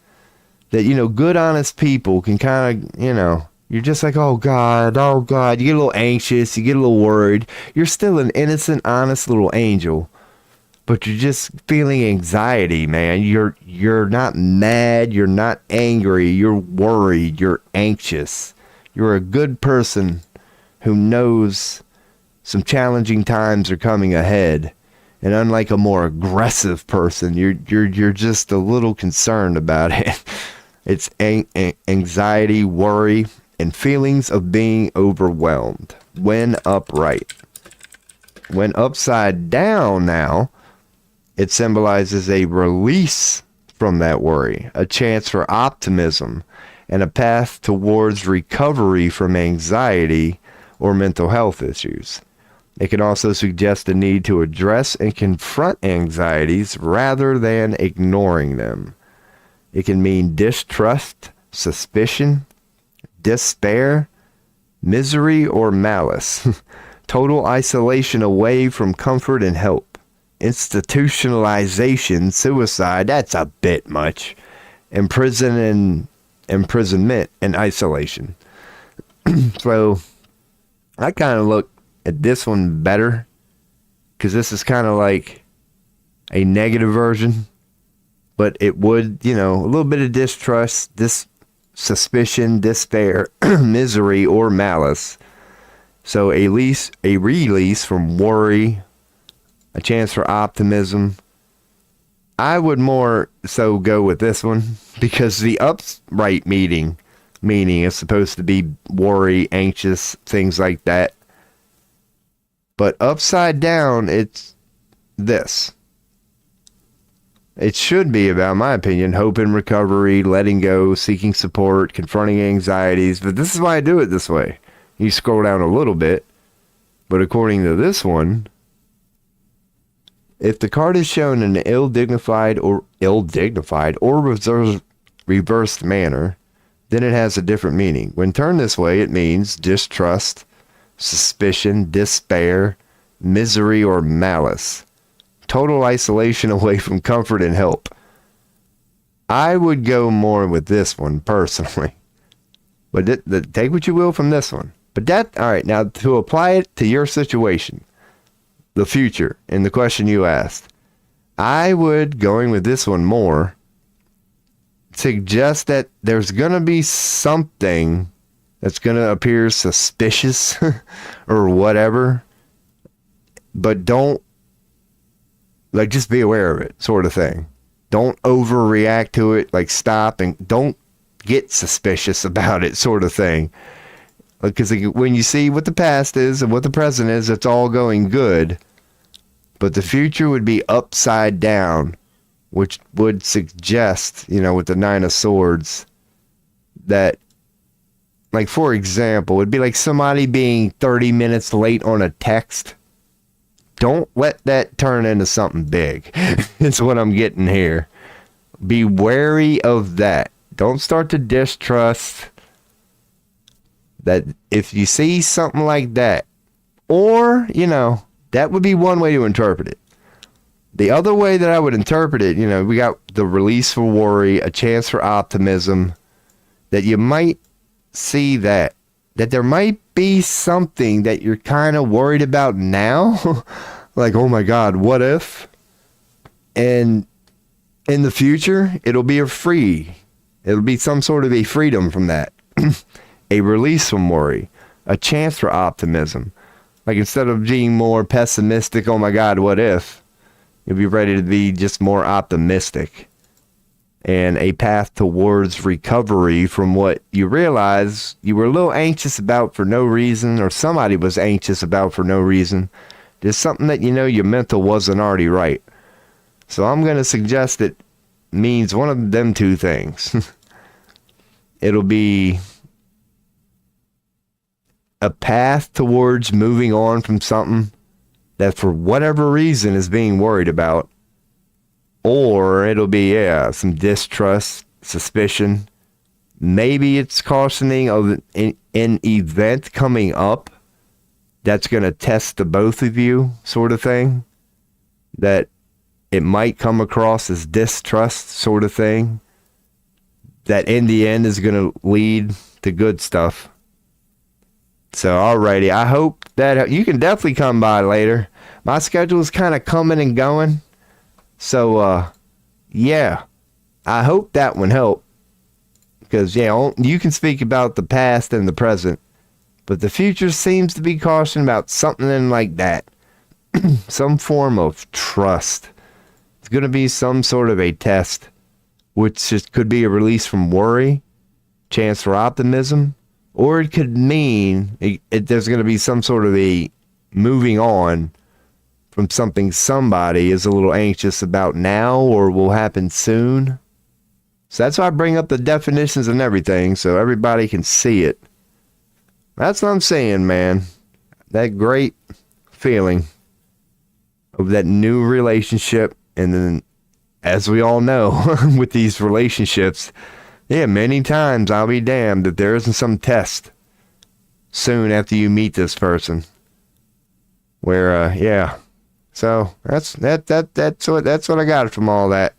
That, you know, good, honest people can kind of, you know, you're just like, oh God. You get a little anxious, you get a little worried. You're still an innocent, honest little angel, but you're just feeling anxiety, man. You're not mad, you're not angry, you're worried, you're anxious. You're a good person who knows some challenging times are coming ahead. And unlike a more aggressive person, you're just a little concerned about it. It's anxiety, worry, and feelings of being overwhelmed when upright. When upside down now, it symbolizes a release from that worry, a chance for optimism, and a path towards recovery from anxiety or mental health issues. It can also suggest the need to address and confront anxieties rather than ignoring them. It can mean distrust, suspicion, despair, misery, or malice. Total isolation away from comfort and help. Institutionalization, suicide, that's a bit much. Imprisonment and isolation. So, I kind of look at this one better, because this is kind of like a negative version, but it would, you know, a little bit of distrust, suspicion, despair, misery, or malice. So a release from worry, a chance for optimism. I would more so go with this one, because the upright meaning is supposed to be worry, anxious, things like that. But upside down, it's this. It should be about, in my opinion, hope and recovery, letting go, seeking support, confronting anxieties. But this is why I do it this way. You scroll down a little bit. But according to this one, if the card is shown in an ill-dignified or reversed manner, then it has a different meaning. When turned this way, it means distrust, suspicion, despair, misery, or malice. Total isolation away from comfort and help. I would go more with this one, personally. But take what you will from this one. But all right, now to apply it to your situation, the future, and the question you asked, I would, going with this one more, suggest that there's going to be something that's going to appear suspicious or whatever, but don't, like, just be aware of it, sort of thing. Don't overreact to it, like, stop and don't get suspicious about it, sort of thing. Because when you see what the past is and what the present is, it's all going good. But the future would be upside down, which would suggest, with the Nine of Swords, that, like, for example, it'd be like somebody being 30 minutes late on a text. Don't let that turn into something big. It's what I'm getting here. Be wary of that. Don't start to distrust that if you see something like that, or, that would be one way to interpret it. The other way that I would interpret it, we got the release for worry, a chance for optimism, that you might see that there might be something that you're kind of worried about now. Like, oh my God, what if? And in the future, it'll be it'll be some sort of a freedom from that. A release from worry, a chance for optimism. Like, instead of being more pessimistic, oh my God, what if? You'll be ready to be just more optimistic. And a path towards recovery from what you realize you were a little anxious about for no reason, or somebody was anxious about for no reason. There's something that your mental wasn't already right. So I'm going to suggest it means one of them two things. It'll be a path towards moving on from something that for whatever reason is being worried about, or it'll be some distrust, suspicion. Maybe it's cautioning of an event coming up that's going to test the both of you, sort of thing, that it might come across as distrust, sort of thing, that in the end is going to lead to good stuff. So, alrighty, I hope that you can definitely come by later. My schedule is kind of coming and going. So, yeah, I hope that one helped. Because, you can speak about the past and the present, but the future seems to be cautioning about something like that. Some form of trust. It's going to be some sort of a test, which just could be a release from worry, chance for optimism, or it could mean there's going to be some sort of a moving on from something somebody is a little anxious about now or will happen soon. So that's why I bring up the definitions and everything, so everybody can see it. That's what I'm saying, man. That great feeling of that new relationship. And then, as we all know, with these relationships, many times I'll be damned if there isn't some test soon after you meet this person. Where, So that's what I got from all that.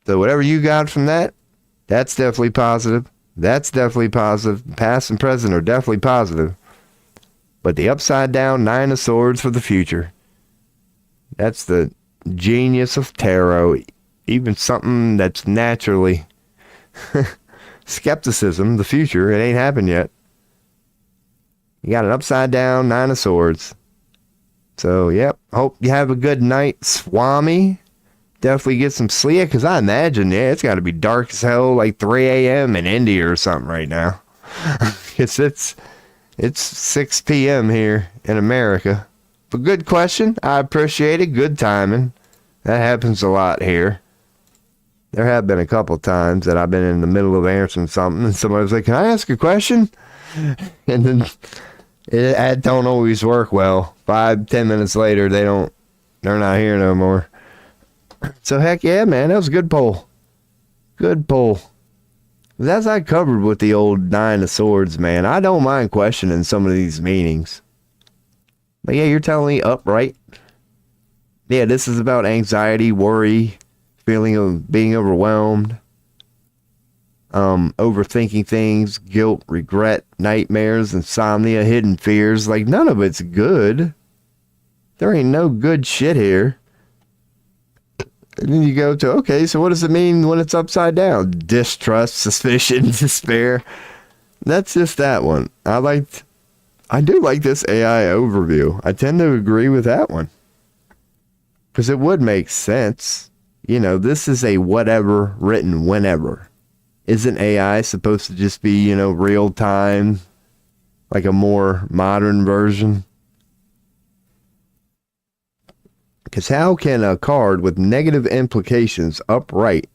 So whatever you got from that, that's definitely positive. That's definitely positive. Past and present are definitely positive. But the upside down Nine of Swords for the future. That's the genius of tarot. Even something that's naturally skepticism, the future, it ain't happened yet. You got an upside down Nine of Swords. So, yep. Hope you have a good night, Swami. Definitely get some sleep, because I imagine, it's got to be dark as hell, like 3 a.m. in India or something right now. It's It's 6 p.m. here in America. But good question. I appreciate it. Good timing. That happens a lot here. There have been a couple times that I've been in the middle of answering something and somebody's like, can I ask a question? And then it don't always work well. 5-10 minutes later, they're not here no more. So heck yeah, man, that was a good poll. Good poll. As I covered with the old Nine of Swords, man, I don't mind questioning some of these meanings. But yeah, you're telling me upright. Yeah, this is about anxiety, worry, feeling of being overwhelmed, overthinking things, guilt, regret, nightmares, insomnia, hidden fears. Like, none of it's good. There ain't no good shit here. And then you go to, okay, so what does it mean when it's upside down? Distrust, suspicion, despair. That's just that one. I do like this AI overview. I tend to agree with that one. Because it would make sense. You know, this is a whatever written whenever. Isn't AI supposed to just be, you know, real time? Like a more modern version? Because how can a card with negative implications upright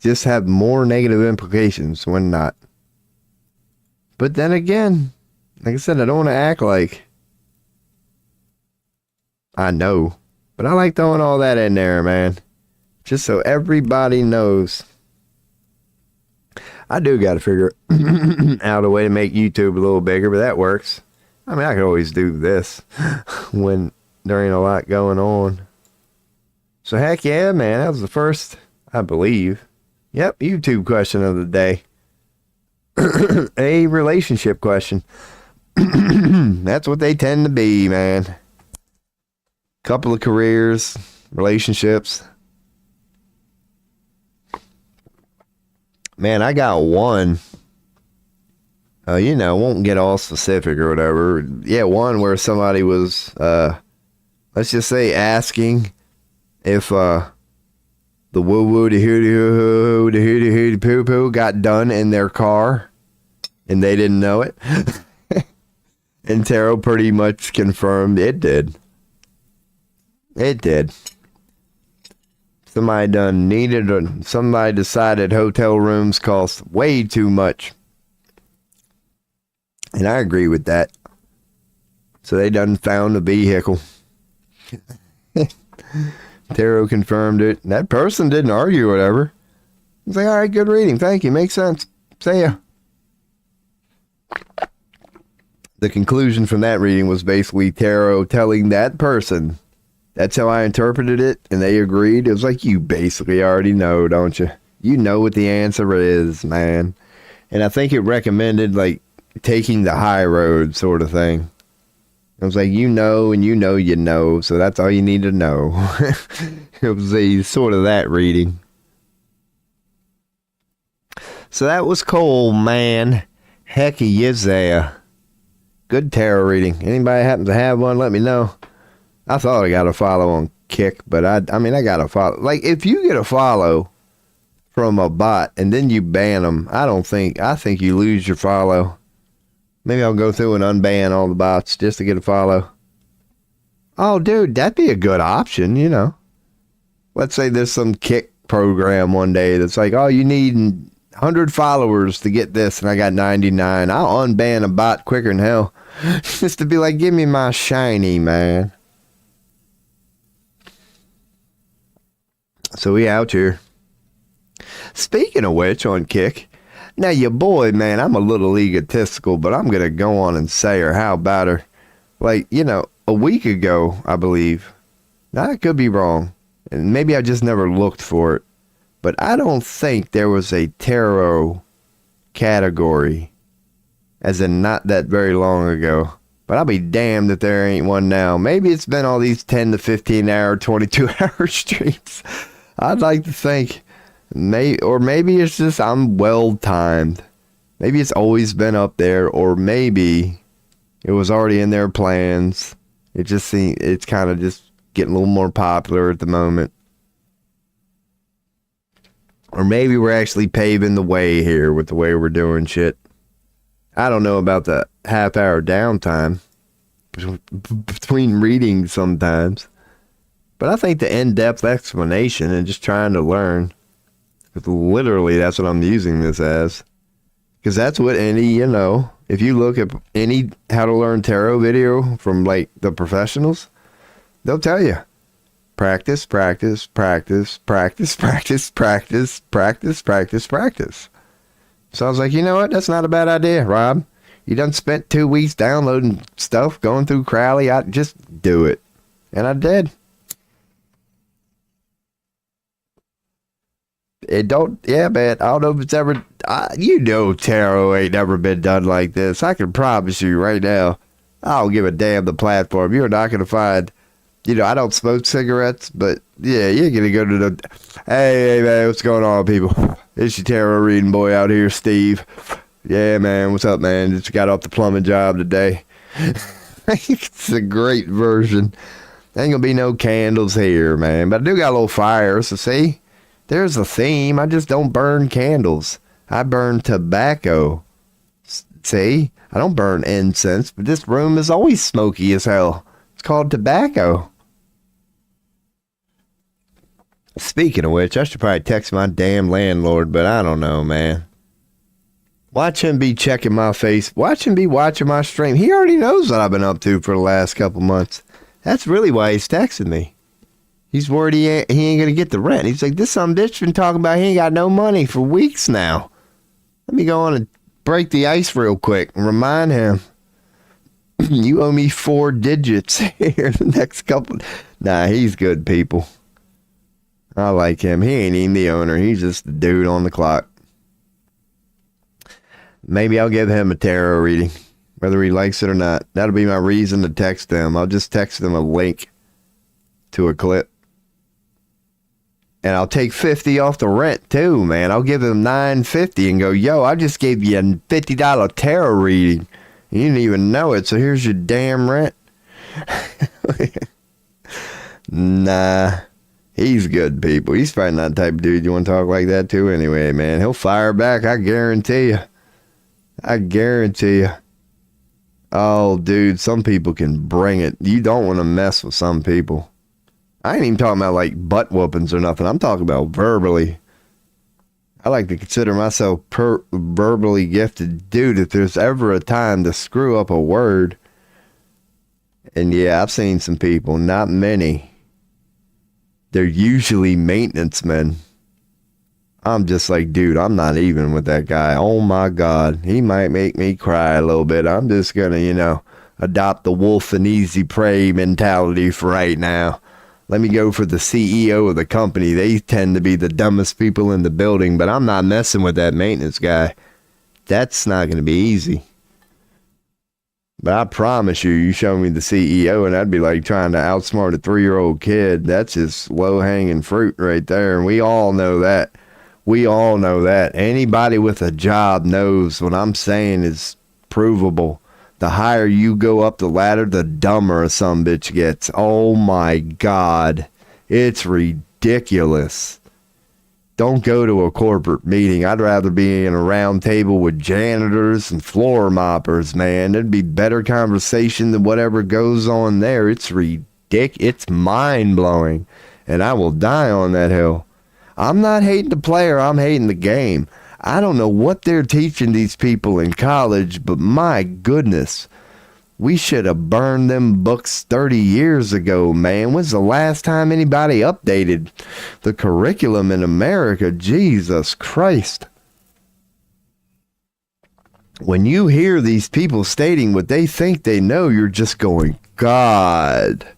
just have more negative implications when not? But then again, like I said, I don't want to act like I know. But I like throwing all that in there, man. Just so everybody knows. I do got to figure out a way to make YouTube a little bigger, but that works. I mean, I could always do this when there ain't a lot going on. So heck yeah, man. That was the first, I believe. Yep, YouTube question of the day. A relationship question. That's what they tend to be, man. Couple of careers, relationships. Man, I got one. You know, won't get all specific or whatever. Yeah, one where somebody was, let's just say, asking if the woo-woo, the hoo-doo-hoo, the hoo-doo-hoo, poo-poo got done in their car, and they didn't know it. And Tarot pretty much confirmed it did. It did. Somebody decided hotel rooms cost way too much. And I agree with that. So they done found a vehicle. Tarot confirmed it. That person didn't argue or whatever. It's like, all right, good reading. Thank you. Makes sense. See ya. The conclusion from that reading was basically Tarot telling that person, that's how I interpreted it, and they agreed. It was like, you basically already know, don't you? You know what the answer is, man. And I think it recommended, like, taking the high road sort of thing. It was like, you know, and you know you know, so that's all you need to know. It was a sort of that reading. So that was cool, man. Hecky is there. Good tarot reading. Anybody happen to have one, let me know. I thought I got a follow on Kick, but I mean, I got a follow. Like, if you get a follow from a bot and then you ban them, I think you lose your follow. Maybe I'll go through and unban all the bots just to get a follow. Oh, dude, that'd be a good option, you know. Let's say there's some Kick program one day that's like, oh, you need 100 followers to get this, and I got 99. I'll unban a bot quicker than hell. Just to be like, give me my shiny, man. So we out here. Speaking of which, on Kick, now your boy, man, I'm a little egotistical, but I'm gonna go on and say her. How about her? Like, you know, a week ago, I believe. Now, I could be wrong, and maybe I just never looked for it, but I don't think there was a tarot category, as in not that very long ago. But I'll be damned if there ain't one now. Maybe it's been all these 10 to 15 hour, 22 hour streams. I'd like to think, maybe it's just I'm well timed. Maybe it's always been up there, or maybe it was already in their plans. It just seems it's kind of just getting a little more popular at the moment. Or maybe we're actually paving the way here with the way we're doing shit. I don't know about the half-hour downtime between readings sometimes. But I think the in-depth explanation and just trying to learn, because literally that's what I'm using this as. Because that's what any, if you look at any how to learn tarot video from like the professionals, they'll tell you. Practice, practice, practice, practice, practice, practice, practice, practice, practice. So I was like, you know what? That's not a bad idea, Rob. You done spent 2 weeks downloading stuff, going through Crowley. I just do it. And I did. Man, I don't know if it's ever, tarot ain't never been done like this. I can promise you right now, I don't give a damn the platform. You're not going to find, I don't smoke cigarettes, but yeah, you're going to go to the, hey man, what's going on, people? It's your tarot reading boy out here, Steve. Yeah, man, what's up, man? Just got off the plumbing job today. It's a great version. Ain't going to be no candles here, man, but I do got a little fire, so see? There's a theme. I just don't burn candles. I burn tobacco. See? I don't burn incense, but this room is always smoky as hell. It's called tobacco. Speaking of which, I should probably text my damn landlord, but I don't know, man. Watch him be checking my face. Watch him be watching my stream. He already knows what I've been up to for the last couple months. That's really why he's texting me. He's worried he ain't going to get the rent. He's like, this some bitch been talking about he ain't got no money for weeks now. Let me go on and break the ice real quick and remind him. You owe me 4 digits here the next couple. Nah, he's good, people. I like him. He ain't even the owner. He's just the dude on the clock. Maybe I'll give him a tarot reading, whether he likes it or not. That'll be my reason to text him. I'll just text him a link to a clip. And I'll take 50 off the rent too, man. I'll give him $9.50 and go, yo, I just gave you a $50 tarot reading. You didn't even know it, so here's your damn rent. Nah, he's good, people. He's probably not the type of dude you want to talk like that to anyway, man. He'll fire back, I guarantee you. I guarantee you. Oh, dude, some people can bring it. You don't want to mess with some people. I ain't even talking about like butt whoopings or nothing. I'm talking about verbally. I like to consider myself verbally gifted. Dude, if there's ever a time to screw up a word, and yeah, I've seen some people, not many. They're usually maintenance men. I'm just like, dude, I'm not even with that guy. Oh my God, he might make me cry a little bit. I'm just gonna, adopt the wolf and easy prey mentality for right now. Let me go for the CEO of the company. They tend to be the dumbest people in the building, but I'm not messing with that maintenance guy. That's not going to be easy. But I promise you show me the CEO, and I'd be like trying to outsmart a 3-year-old kid. That's just low-hanging fruit right there, and we all know that. We all know that. Anybody with a job knows what I'm saying is provable. The higher you go up the ladder, the dumber some bitch gets. Oh my God. It's ridiculous. Don't go to a corporate meeting. I'd rather be in a round table with janitors and floor moppers, man. There'd be better conversation than whatever goes on there. It's ridiculous. It's mind-blowing. And I will die on that hill. I'm not hating the player. I'm hating the game. I don't know what they're teaching these people in college, but my goodness, we should have burned them books 30 years ago, man. When's the last time anybody updated the curriculum in America? Jesus Christ. When you hear these people stating what they think they know, you're just going, God,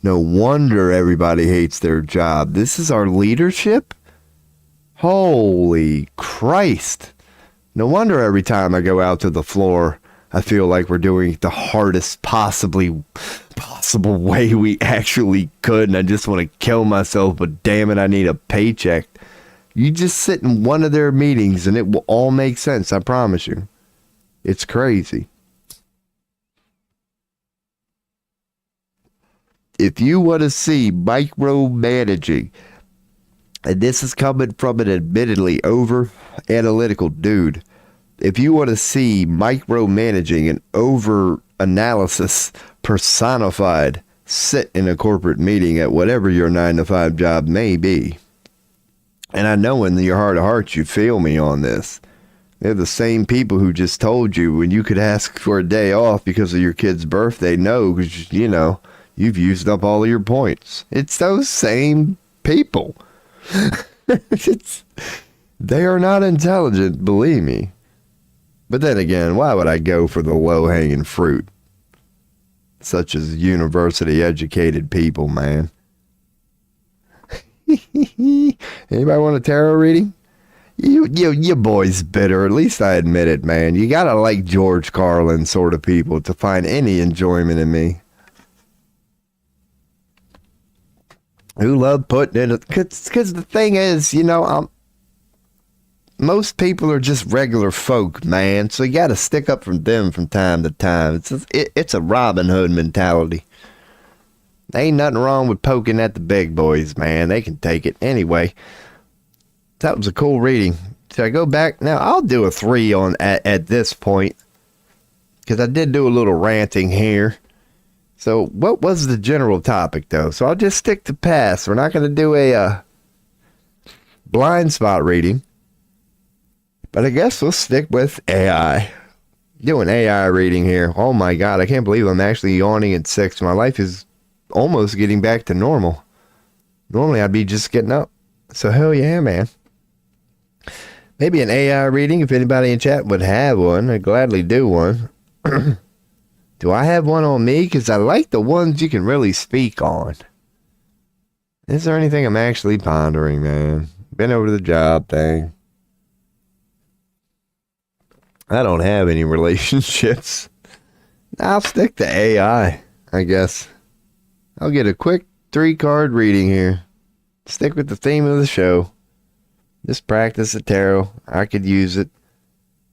no wonder everybody hates their job. This is our leadership? Holy Christ. No wonder every time I go out to the floor, I feel like we're doing it the hardest possible way we actually could, and I just want to kill myself, but damn it, I need a paycheck. You just sit in one of their meetings and it will all make sense, I promise you. It's crazy. If you want to see micromanaging, and this is coming from an admittedly over analytical dude, if you want to see micromanaging and over analysis personified, sit in a corporate meeting at whatever your 9-to-5 job may be. And I know in your heart of hearts you feel me on this. They're the same people who just told you when you could ask for a day off because of your kid's birthday. No, because, you know, you've used up all of your points. It's those same people. They are not intelligent, believe me. But then again, why would I go for the low-hanging fruit? Such as university-educated people, man. Anybody want a tarot reading? You boys bitter. At least I admit it, man. You gotta like George Carlin sort of people to find any enjoyment in me. Who love putting in it? Because the thing is, you know, most people are just regular folk, man. So you gotta stick up for them from time to time. It's a Robin Hood mentality. Ain't nothing wrong with poking at the big boys, man. They can take it. Anyway, that was a cool reading. Should I go back? Now, I'll do a 3 on at this point. Because I did do a little ranting here. So, what was the general topic, though? So, I'll just stick to past. We're not going to do a blind spot reading. But I guess we'll stick with AI. Doing AI reading here. Oh my God, I can't believe I'm actually yawning at 6. My life is almost getting back to normal. Normally, I'd be just getting up. So, hell yeah, man. Maybe an AI reading, if anybody in chat would have one. I'd gladly do one. Do I have one on me? Because I like the ones you can really speak on. Is there anything I'm actually pondering, man? Been over the job thing. I don't have any relationships. I'll stick to AI, I guess. I'll get a quick 3-card reading here. Stick with the theme of the show. Just practice the tarot. I could use it.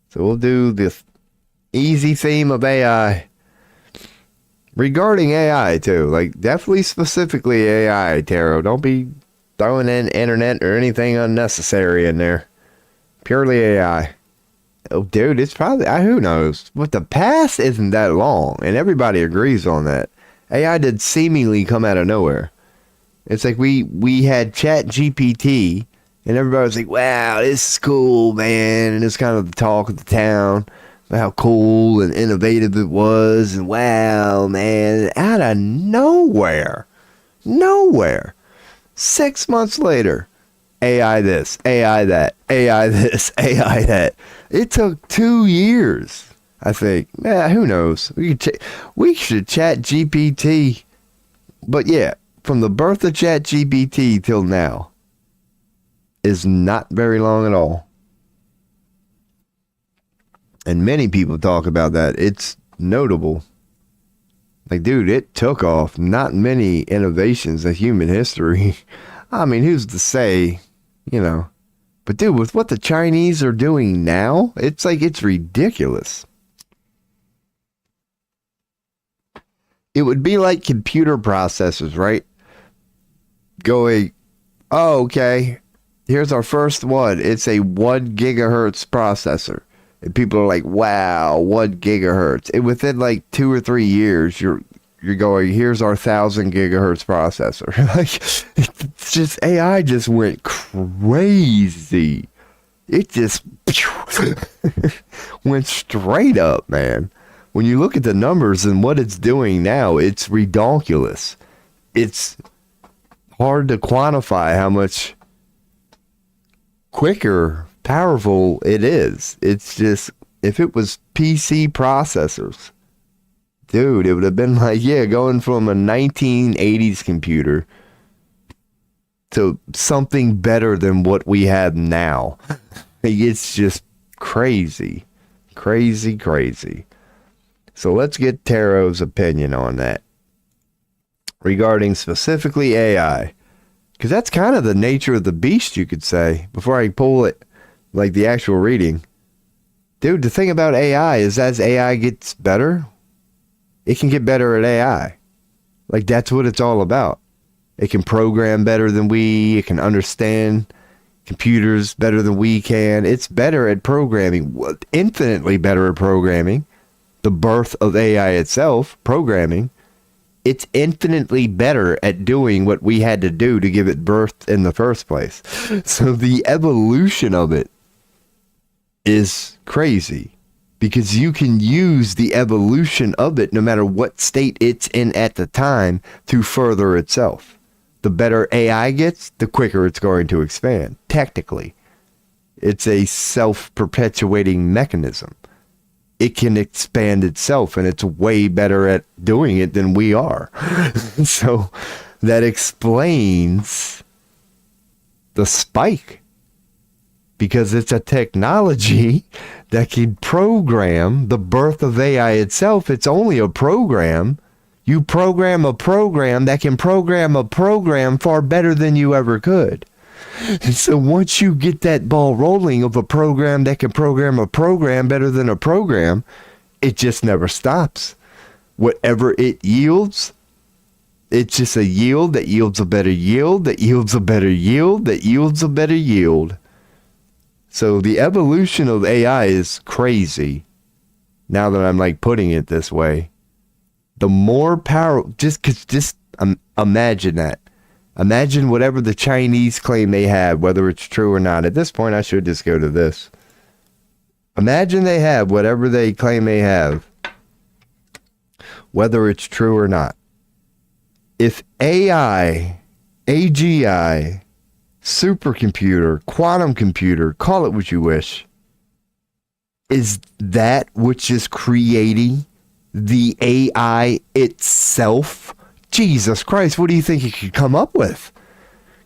So we'll do the easy theme of AI. Regarding AI, too. Like, definitely specifically AI, tarot. Don't be throwing in internet or anything unnecessary in there. Purely AI. Oh, dude, it's probably... who knows? But the past isn't that long. And everybody agrees on that. AI did seemingly come out of nowhere. It's like we had Chat GPT, and everybody was like, wow, this is cool, man. And it's kind of the talk of the town, how cool and innovative it was. And wow, man, out of nowhere. 6 months later, AI this, AI that, AI this, AI that. It took 2 years, I think. Who knows? We should Chat GPT. But yeah, from the birth of Chat GPT till now is not very long at all. And many people talk about that. It's notable. Like, dude, it took off. Not many innovations in human history. I mean, who's to say, you know. But dude, with what the Chinese are doing now, it's like, it's ridiculous. It would be like computer processors, right? Going, oh, okay, here's our first one. It's a 1 gigahertz processor. And people are like, wow, 1 gigahertz. And within like 2 or 3 years, you're going, here's our 1,000 gigahertz processor. Like, it's just, AI just went crazy. It just went straight up, man. When you look at the numbers and what it's doing now, it's ridiculous. It's hard to quantify how much quicker, powerful it is. It's just, if it was PC processors, dude, it would have been like, yeah, going from a 1980s computer to something better than what we have now. It's just crazy. Crazy. So let's get Tarot's opinion on that. Regarding specifically AI. Because that's kind of the nature of the beast, you could say. Before I pull it, like the actual reading. Dude, the thing about AI is as AI gets better, it can get better at AI. Like, that's what it's all about. It can program better than we. It can understand computers better than we can. It's better at programming, infinitely better at programming. The birth of AI itself, programming, it's infinitely better at doing what we had to do to give it birth in the first place. So the evolution of it is crazy, because you can use the evolution of it no matter what state it's in at the time to further itself. The better AI gets, the quicker it's going to expand. Technically, it's a self-perpetuating mechanism. It can expand itself, and it's way better at doing it than we are. So that explains the spike, because it's a technology that can program the birth of AI itself. It's only a program. You program a program that can program a program far better than you ever could. And so once you get that ball rolling of a program that can program a program better than a program, it just never stops. Whatever it yields, it's just a yield that yields a better yield, that yields a better yield, that yields a better yield. So the evolution of AI is crazy, now that I'm like putting it this way. The more power, just imagine that. Imagine whatever the Chinese claim they have, whether it's true or not. At this point, I should just go to this. Imagine they have whatever they claim they have, whether it's true or not. If AI, AGI, supercomputer, quantum computer, call it what you wish, is that which is creating the AI itself, Jesus Christ, what do you think it could come up with?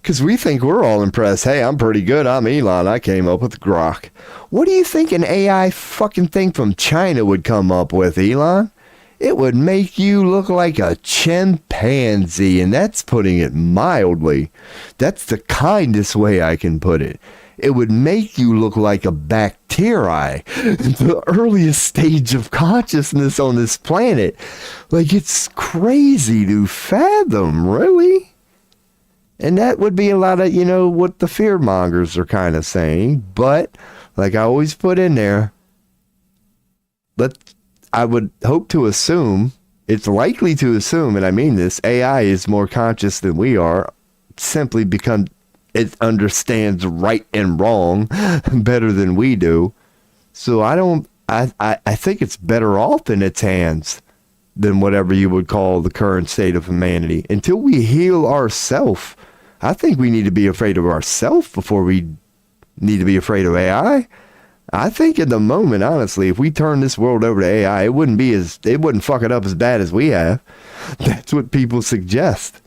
Because we think we're all impressed. Hey, I'm pretty good. I'm Elon. I came up with Grok. What do you think an AI fucking thing from China would come up with, Elon? It would make you look like a chimpanzee, and that's putting it mildly. That's the kindest way I can put it. It would make you look like a bacteria, the earliest stage of consciousness on this planet. Like, it's crazy to fathom, really. And that would be a lot of, what the fear mongers are kind of saying. But, like I always put in there, I would hope to assume, it's likely to assume, and I mean this, AI is more conscious than we are, simply because it understands right and wrong better than we do. So I think it's better off in its hands than whatever you would call the current state of humanity. Until we heal ourselves, I think we need to be afraid of ourselves before we need to be afraid of AI. I think at the moment, honestly, if we turn this world over to AI, it wouldn't fuck it up as bad as we have. That's what people suggest.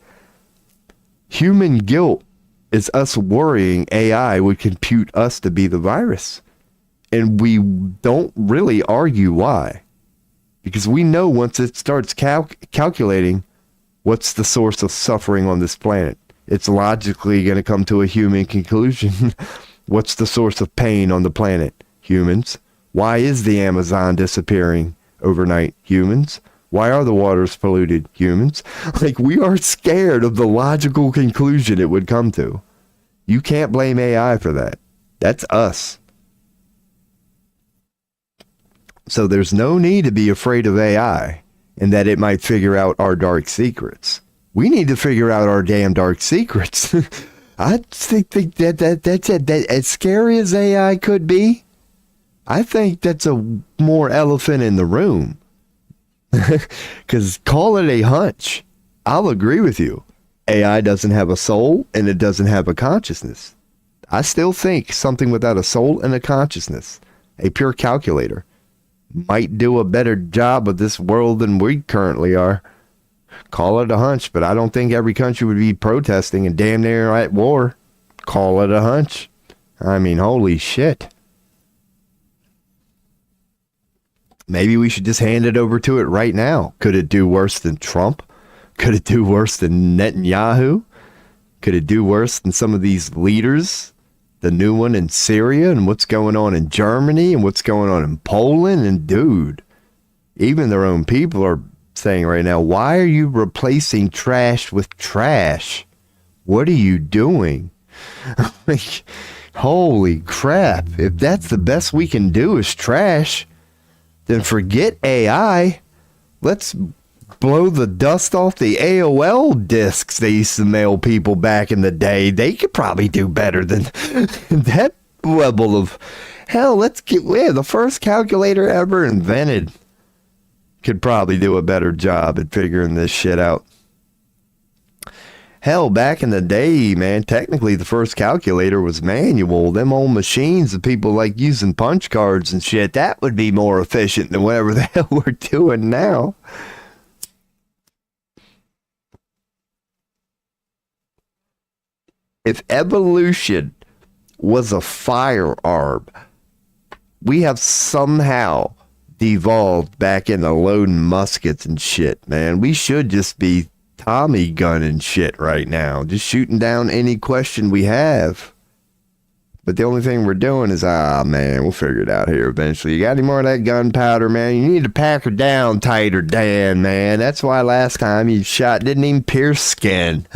Human guilt is us worrying AI would compute us to be the virus. And we don't really argue why. Because we know once it starts calculating what's the source of suffering on this planet, it's logically going to come to a human conclusion. What's the source of pain on the planet? Humans. Why is the Amazon disappearing overnight? Humans. Why are the waters polluted? Humans. Like, we are scared of the logical conclusion it would come to. You can't blame AI for that. That's us. So there's no need to be afraid of AI and that it might figure out our dark secrets. We need to figure out our damn dark secrets. I think that's it. That, as scary as AI could be, I think that's a more elephant in the room. Because call it a hunch. I'll agree with you. AI doesn't have a soul and it doesn't have a consciousness. I still think something without a soul and a consciousness, a pure calculator, might do a better job of this world than we currently are. Call it a hunch, but I don't think every country would be protesting and damn near at war. Call it a hunch. I mean, holy shit. Maybe we should just hand it over to it right now. Could it do worse than Trump? Could it do worse than Netanyahu? Could it do worse than some of these leaders? The new one in Syria and what's going on in Germany and what's going on in Poland. And dude, even their own people are saying right now, why are you replacing trash with trash? What are you doing? Like, Holy crap. If that's the best we can do is trash, then forget AI. Let's blow the dust off the AOL discs they used to mail people back in the day. They could probably do better than that level of... Hell, the first calculator ever invented could probably do a better job at figuring this shit out. Hell, back in the day, man, technically the first calculator was manual. Them old machines that people like using punch cards and shit, that would be more efficient than whatever the hell we're doing now. If evolution was a firearm, we have somehow devolved back into loading muskets and shit, man. We should just be Tommy gunning shit right now, just shooting down any question we have. But the only thing we're doing is, man, we'll figure it out here eventually. You got any more of that gunpowder, man? You need to pack her down tighter, Dan, man. That's why last time you shot didn't even pierce skin.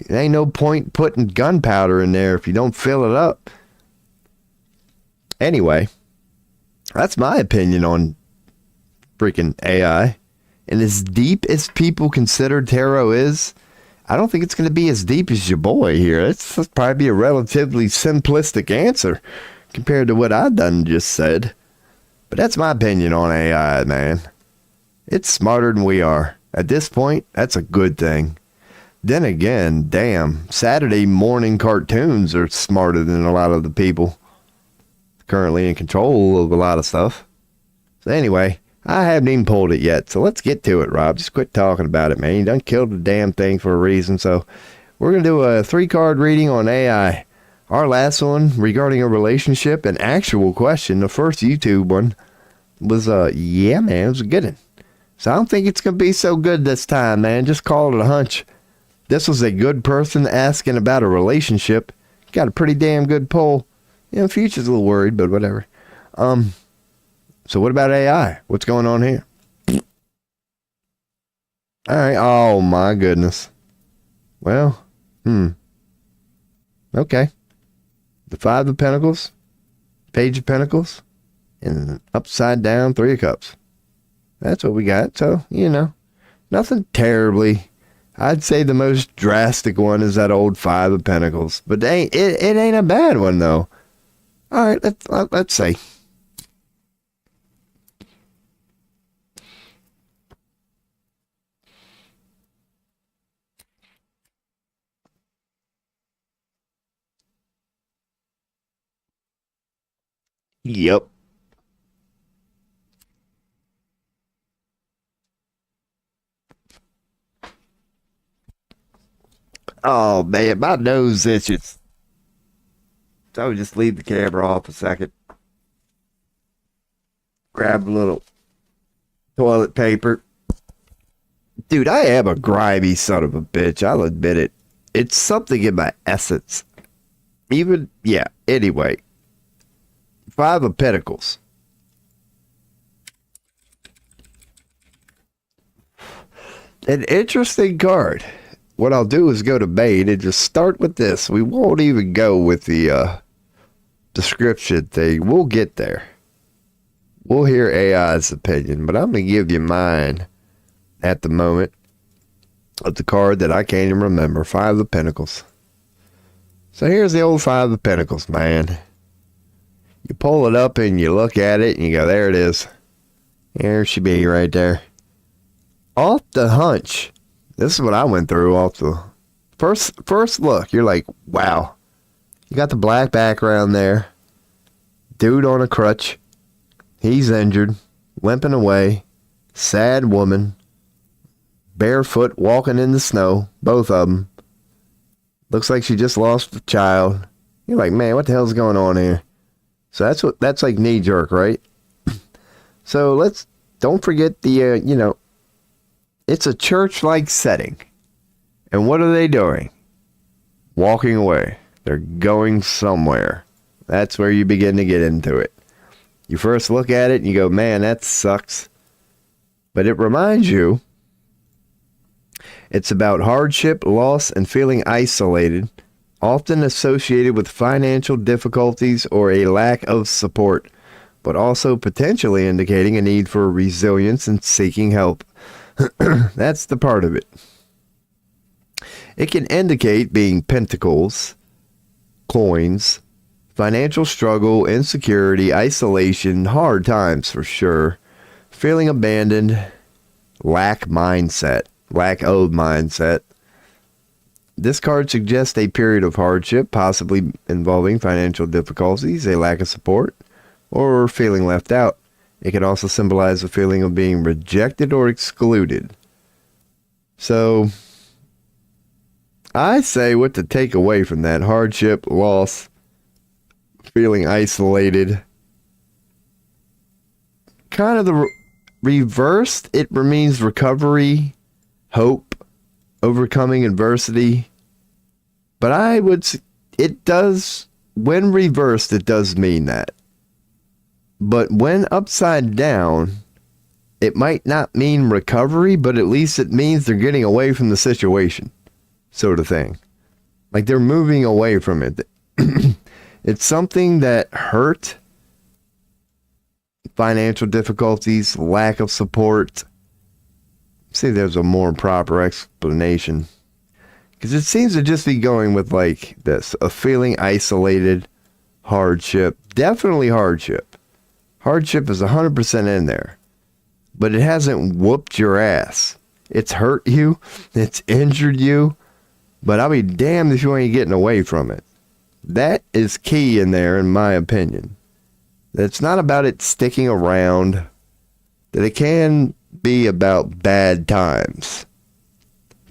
There ain't no point putting gunpowder in there if you don't fill it up. Anyway, that's my opinion on freaking AI. And as deep as people consider tarot is, I don't think it's going to be as deep as your boy here. It's probably a relatively simplistic answer compared to what I done just said. But that's my opinion on AI, man. It's smarter than we are. At this point, that's a good thing. Then again, damn, Saturday morning cartoons are smarter than a lot of the people currently in control of a lot of stuff. So anyway, I haven't even pulled it yet, so let's get to it, Rob. Just quit talking about it, man. You done killed the damn thing for a reason, so we're going to do a 3-card reading on AI. Our last one regarding a relationship, an actual question, the first YouTube one, was, yeah, man, it was a good one. So I don't think it's going to be so good this time, man. Just call it a hunch. This was a good person asking about a relationship. Got a pretty damn good pull. You know, Future's a little worried, but whatever. So what about AI? What's going on here? All right. Oh, my goodness. Well, okay. The 5 of Pentacles, Page of Pentacles, and an upside down 3 of Cups. That's what we got. So, you know, nothing terribly. I'd say the most drastic one is that old 5 of Pentacles. But it ain't a bad one, though. All right, let's see. Yep. Oh, man, my nose itches. So I would just leave the camera off a second. Grab a little toilet paper. Dude, I am a grimy son of a bitch. I'll admit it. It's something in my essence. Anyway. 5 of Pentacles. An interesting card. What I'll do is go to main and just start with this. We won't even go with the description thing. We'll get there. We'll hear AI's opinion, but I'm going to give you mine at the moment of the card that I can't even remember. 5 of Pentacles. So here's the old 5 of Pentacles, man. You pull it up and you look at it and you go, there it is. There she be right there. Off the hunch. This is what I went through off the first look. You're like, wow. You got the black background there. Dude on a crutch. He's injured. Limping away. Sad woman. Barefoot walking in the snow. Both of them. Looks like she just lost a child. You're like, man, what the hell's going on here? So that's like knee jerk, right? So don't forget the, it's a church-like setting. And what are they doing? Walking away. They're going somewhere. That's where you begin to get into it. You first look at it and you go, man, that sucks. But it reminds you, it's about hardship, loss, and feeling isolated often associated with financial difficulties or a lack of support, but also potentially indicating a need for resilience and seeking help. That's the part of it. It can indicate being pentacles, coins, financial struggle, insecurity, isolation, hard times for sure, feeling abandoned, lack of mindset. This card suggests a period of hardship, possibly involving financial difficulties, a lack of support, or feeling left out. It can also symbolize a feeling of being rejected or excluded. So, I say what to take away from that: hardship, loss, feeling isolated. Kind of the reversed, it means recovery, hope, overcoming adversity. But it does, when reversed, it does mean that. But when upside down, it might not mean recovery, but at least it means they're getting away from the situation, sort of thing. Like they're moving away from it. It's something that hurt, financial difficulties, lack of support. See, there's a more proper explanation. Because it seems to just be going with like this: a feeling isolated, hardship, definitely hardship. Hardship is 100% in there, but it hasn't whooped your ass. It's hurt you, it's injured you, but I'll be damned if you ain't getting away from it. That is key in there, in my opinion. It's not about it sticking around, that it can be about bad times.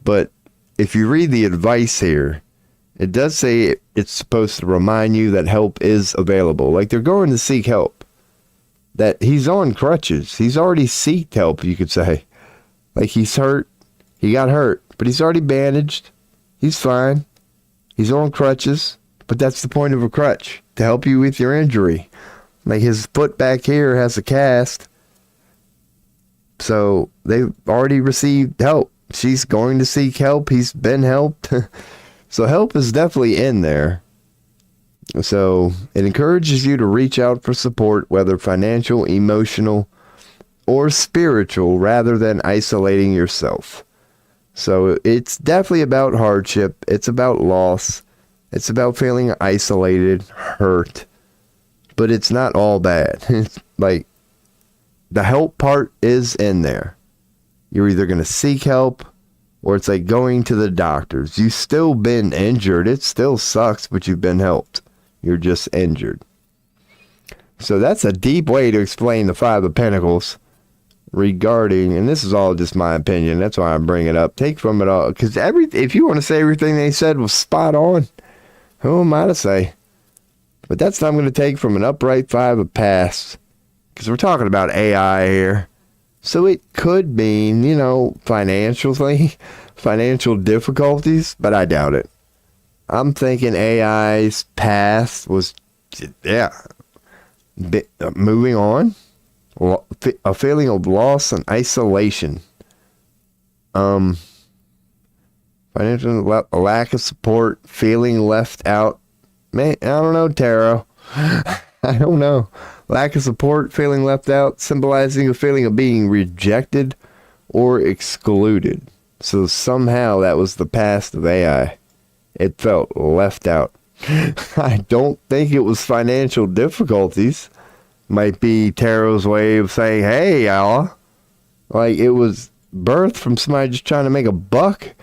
But if you read the advice here, it does say it's supposed to remind you that help is available. Like they're going to seek help. That he's on crutches. He's already sought help, you could say. Like he's hurt. He got hurt, but he's already bandaged. He's fine. He's on crutches, but that's the point of a crutch, to help you with your injury. Like his foot back here has a cast. So they've already received help. She's going to seek help. He's been helped. So help is definitely in there. So it encourages you to reach out for support, whether financial, emotional, or spiritual, rather than isolating yourself. So it's definitely about hardship. It's about loss. It's about feeling isolated, hurt. But it's not all bad. It's like the help part is in there. You're either going to seek help, or it's like going to the doctors. You've still been injured. It still sucks, but you've been helped. You're just injured. So that's a deep way to explain the Five of Pentacles regarding, and this is all just my opinion, that's why I bring it up. Take from it all, because if you want to say everything they said was spot on, who am I to say? But that's what I'm going to take from an upright Five of Past, because we're talking about AI here. So it could mean, financial difficulties, but I doubt it. I'm thinking AI's past was, moving on. A feeling of loss and isolation. Financial lack of support, feeling left out. Man, I don't know, tarot. I don't know. Lack of support, feeling left out, symbolizing a feeling of being rejected or excluded. So somehow that was the past of AI. It felt left out. I don't think it was financial difficulties. Might be tarot's way of saying, hey, y'all. Like it was birthed from somebody just trying to make a buck.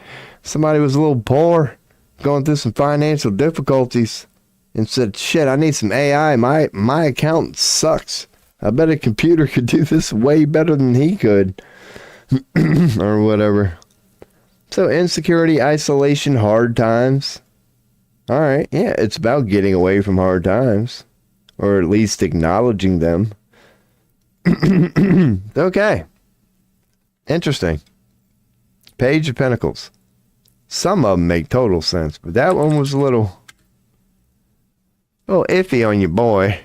Somebody was a little poor, going through some financial difficulties, and said, shit, I need some AI. My account sucks. I bet a computer could do this way better than he could. Or whatever. So insecurity, isolation, hard times. All right, yeah, it's about getting away from hard times, or at least acknowledging them. Okay. Interesting. Page of Pentacles. Some of them make total sense, but that one was a little iffy on you, boy.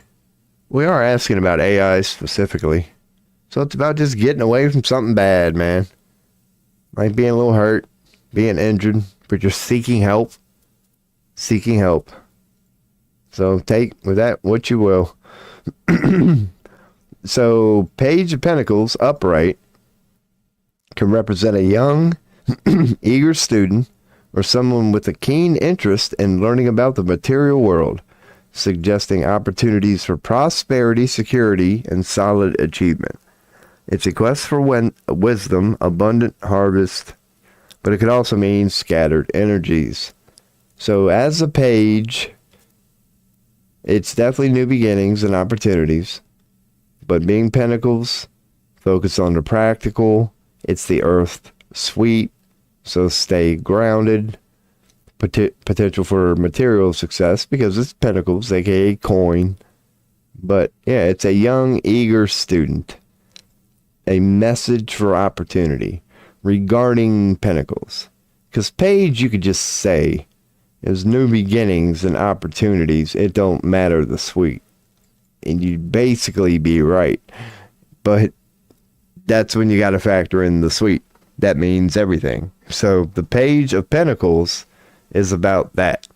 We are asking about AI specifically. So it's about just getting away from something bad, man. Like being a little hurt, being injured, but you're seeking help. seeking help. So take with that what you will. So Page of Pentacles upright can represent a young, eager student or someone with a keen interest in learning about the material world, suggesting opportunities for prosperity, security, and solid achievement. It's a quest for wisdom, abundant harvest, but it could also mean scattered energies. So as a page, it's definitely new beginnings and opportunities, but being Pentacles, focus on the practical. It's the Earth suite, so stay grounded. Potential for material success because it's Pentacles, aka coin. But yeah, it's a young, eager student. A message for opportunity regarding Pentacles. Because Page, you could just say, is new beginnings and opportunities. It don't matter the suite. And you'd basically be right. But that's when you got to factor in the suite. That means everything. So the Page of Pentacles is about that.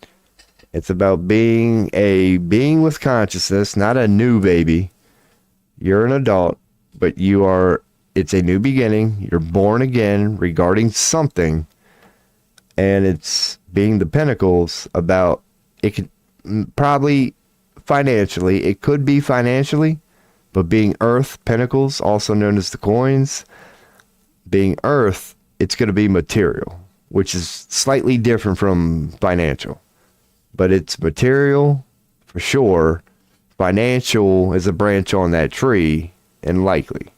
It's about being a being with consciousness, not a new baby. You're an adult, but it's a new beginning. You're born again regarding something. And it's being the Pentacles about, it could probably financially, it could be financially, but being Earth Pentacles, also known as the coins, being Earth, it's going to be material, which is slightly different from financial. But it's material for sure. Financial is a branch on that tree, and likely.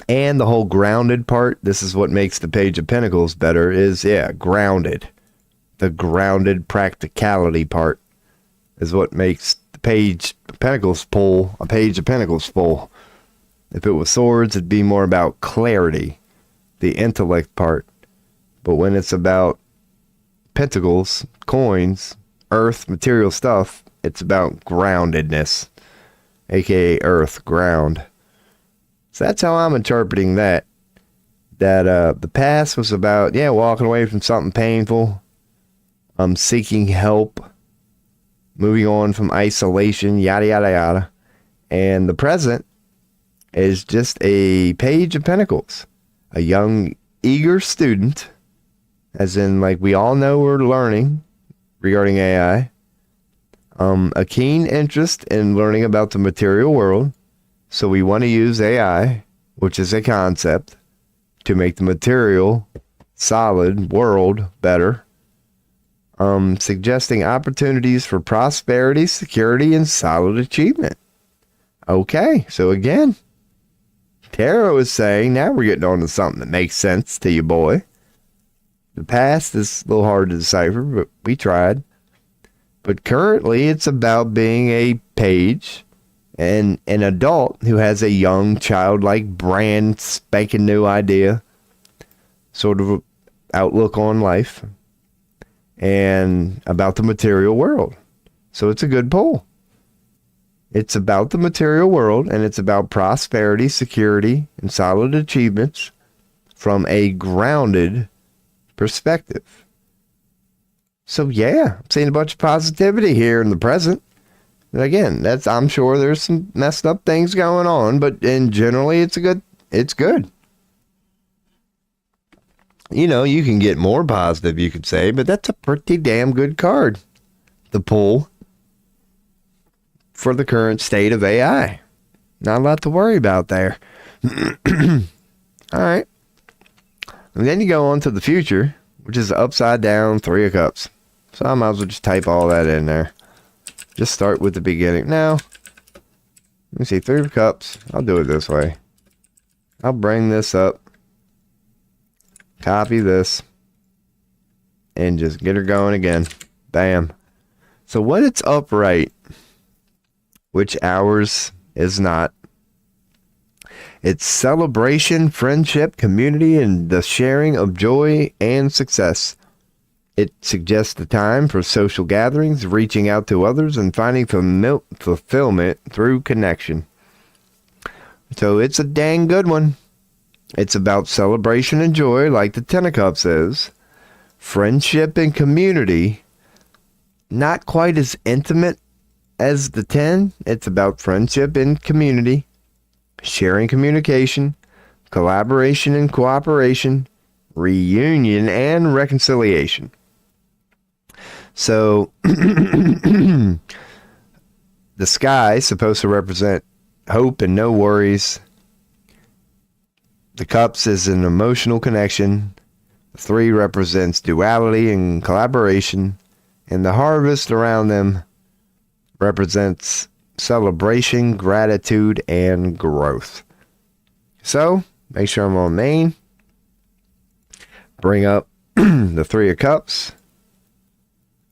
And the whole grounded part, this is what makes the Page of Pentacles better, is, grounded. The grounded practicality part is what makes the Page of Pentacles pull a Page of Pentacles full. If it was swords, it'd be more about clarity, the intellect part. But when it's about pentacles, coins, earth, material stuff, it's about groundedness, aka earth, ground. So that's how I'm interpreting that. That the past was about, walking away from something painful, seeking help, moving on from isolation, yada, yada, yada. And the present is just a Page of Pentacles. A young, eager student, as in, like, we all know we're learning regarding AI. A keen interest in learning about the material world. So we want to use AI, which is a concept, to make the material, solid world better. Suggesting opportunities for prosperity, security, and solid achievement. Okay, so again, Tarot is saying, now we're getting on to something that makes sense to you, boy. The past is a little hard to decipher, but we tried. But currently, it's about being a page and an adult who has a young, childlike, brand spanking new idea, sort of outlook on life, and about the material world. So it's a good pull. It's about the material world, and it's about prosperity, security, and solid achievements from a grounded perspective. So I'm seeing a bunch of positivity here in the present. And again, I'm sure there's some messed up things going on, but generally it's good. You can get more positive, you could say, but that's a pretty damn good card to pull for the current state of AI. Not a lot to worry about there. All right. And then you go on to the future, which is the upside down 3 of Cups. So I might as well just type all that in there. Just start with the beginning. Now, let me see, 3 of Cups. I'll do it this way. I'll bring this up. Copy this. And just get her going again. Bam. So when it's upright, which ours is not, it's celebration, friendship, community, and the sharing of joy and success. It suggests the time for social gatherings, reaching out to others, and finding fulfillment through connection. So it's a dang good one. It's about celebration and joy, like the 10 of Cups is, friendship and community. Not quite as intimate as the 10. It's about friendship and community, sharing communication, collaboration and cooperation, reunion and reconciliation. So the sky is supposed to represent hope and no worries. The cups is an emotional connection. The 3 represents duality and collaboration. And the harvest around them represents celebration, gratitude, and growth. So, make sure I'm on main. Bring up the 3 of cups.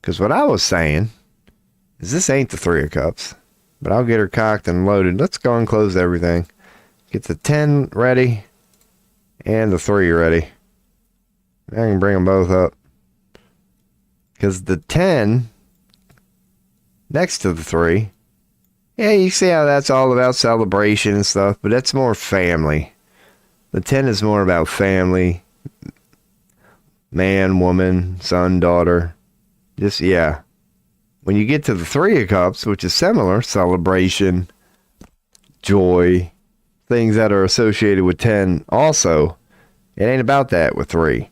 Because what I was saying is this ain't the 3 of cups. But I'll get her cocked and loaded. Let's go and close everything. Get the 10 ready. And the 3 ready. I can bring them both up. Because the 10 next to the 3, yeah, you see how that's all about celebration and stuff, but that's more family. The 10 is more about family. Man, woman, son, daughter. Just, yeah. When you get to the 3 of Cups, which is similar, celebration, joy, things that are associated with 10 also, it ain't about that with 3.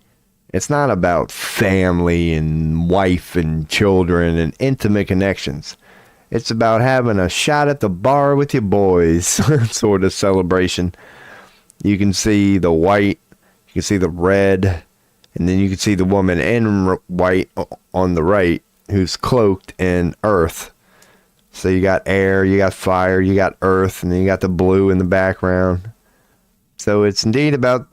It's not about family and wife and children and intimate connections. It's about having a shot at the bar with your boys, sort of celebration. You can see the white, you can see the red, and then you can see the woman in white on the right who's cloaked in earth. So you got air, you got fire, you got earth, and then you got the blue in the background. So it's indeed about,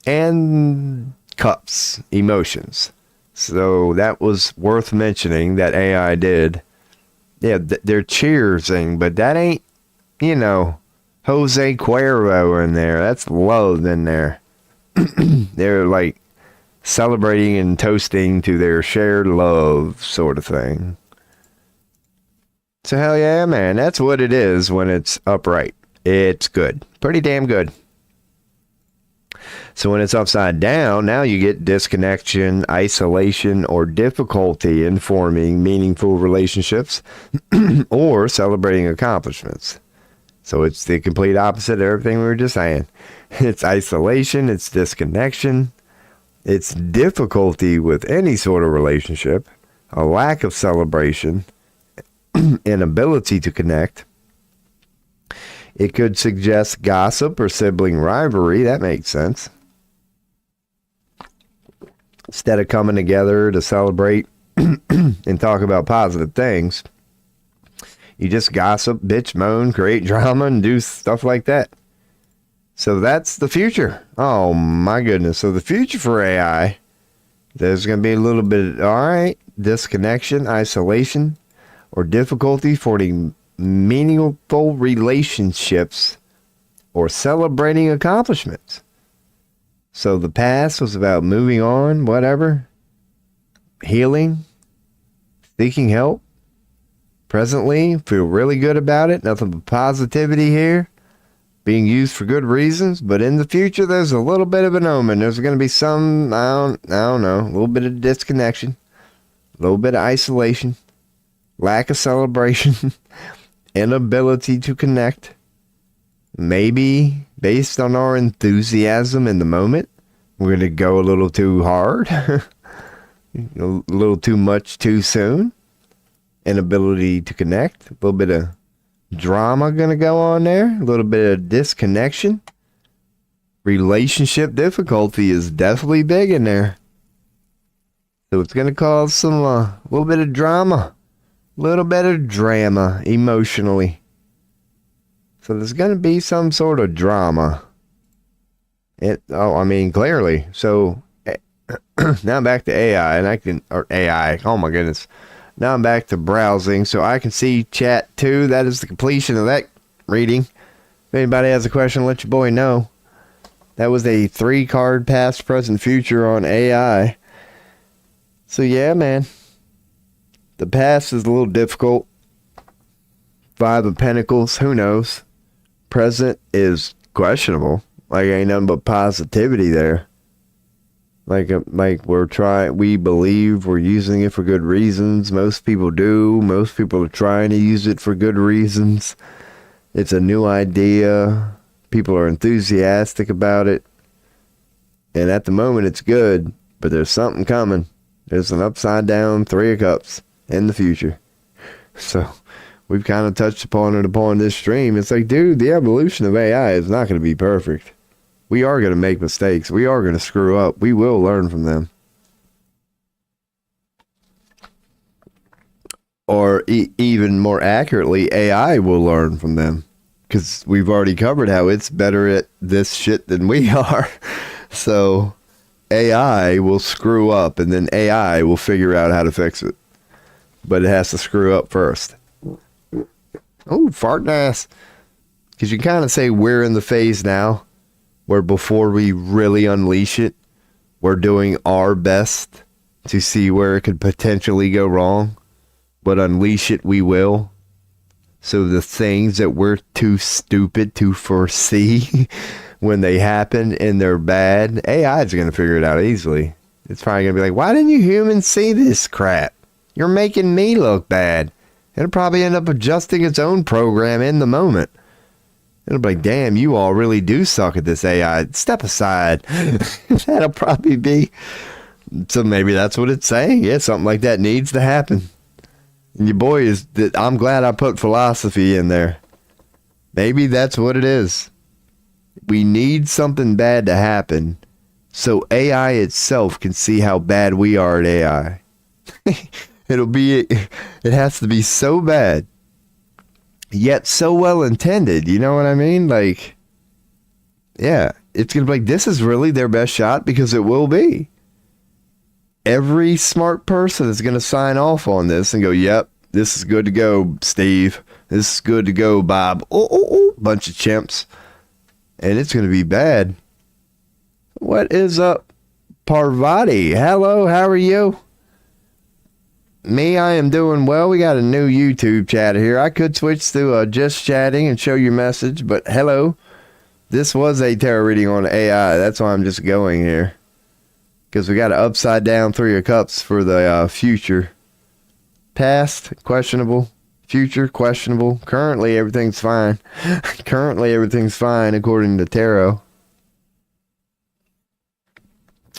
and cups, emotions. So that was worth mentioning that AI did. Yeah, they're cheersing, but that ain't, you know, Jose Cuervo in there. That's love in there. They're like celebrating and toasting to their shared love sort of thing. So hell yeah, man. That's what it is when it's upright. It's good. Pretty damn good. So when it's upside down, now you get disconnection, isolation, or difficulty in forming meaningful relationships or celebrating accomplishments. So it's the complete opposite of everything we were just saying. It's isolation, it's disconnection, it's difficulty with any sort of relationship, a lack of celebration, inability to connect. It could suggest gossip or sibling rivalry. That makes sense. Instead of coming together to celebrate and talk about positive things, you just gossip, bitch, moan, create drama, and do stuff like that. So that's the future. Oh my goodness. So the future for AI, there's going to be a little bit, all right, disconnection, isolation, or difficulty forming meaningful relationships or celebrating accomplishments. So the past was about moving on, whatever, healing, seeking help. Presently, feel really good about it. Nothing but positivity here. Being used for good reasons. But in the future, there's a little bit of an omen. There's going to be some, I don't know, a little bit of disconnection. A little bit of isolation. Lack of celebration. Inability to connect. Maybe based on our enthusiasm in the moment, we're going to go a little too hard. A little too much too soon. Inability to connect. A little bit of drama going to go on there. A little bit of disconnection. Relationship difficulty is definitely big in there. So it's going to cause some, a little bit of drama. A little bit of drama emotionally. So there's going to be some sort of drama. Clearly. So now I'm back to AI, or AI. Oh my goodness. Now I'm back to browsing, so I can see chat 2. That is the completion of that reading. If anybody has a question, let your boy know. That was a 3-card past, present, future on AI. So yeah, man. The past is a little difficult. 5 of Pentacles, who knows? Present is questionable. Like, ain't nothing but positivity there. Like we believe we're using it for good reasons. Most people do. Most people are trying to use it for good reasons. It's a new idea. People are enthusiastic about it. And at the moment, it's good, but there's something coming. There's an upside down Three of Cups in the future. So we've kind of touched upon it upon this stream. It's like, dude, the evolution of AI is not going to be perfect. We are going to make mistakes. We are going to screw up. We will learn from them. Or even more accurately, AI will learn from them. Because we've already covered how it's better at this shit than we are. So AI will screw up, and then AI will figure out how to fix it. But it has to screw up first. Oh, fart ass. Because you kind of say we're in the phase now where before we really unleash it, we're doing our best to see where it could potentially go wrong. But unleash it we will. So the things that we're too stupid to foresee when they happen and they're bad, AI is going to figure it out easily. It's probably going to be like, why didn't you humans see this crap? You're making me look bad. It'll probably end up adjusting its own program in the moment. It'll be like, damn, you all really do suck at this AI. Step aside. That'll probably be. So maybe that's what it's saying. Yeah, something like that needs to happen. And your boy is, I'm glad I put philosophy in there. Maybe that's what it is. We need something bad to happen so AI itself can see how bad we are at AI. It has to be so bad, yet so well intended. You know what I mean? Like, yeah, it's going to be like, this is really their best shot, because it will be. Every smart person is going to sign off on this and go, yep, this is good to go, Steve. This is good to go, Bob. Oh, bunch of chimps. And it's going to be bad. What is up, Parvati? Hello, how are you? Me, I am doing well. We got a new YouTube chat here. I could switch to just chatting and show your message, but hello. This was a tarot reading on AI. That's why I'm just going here. Because we got an upside down Three of Cups for the future. Past, questionable. Future, questionable. Currently, everything's fine. Currently, everything's fine according to tarot.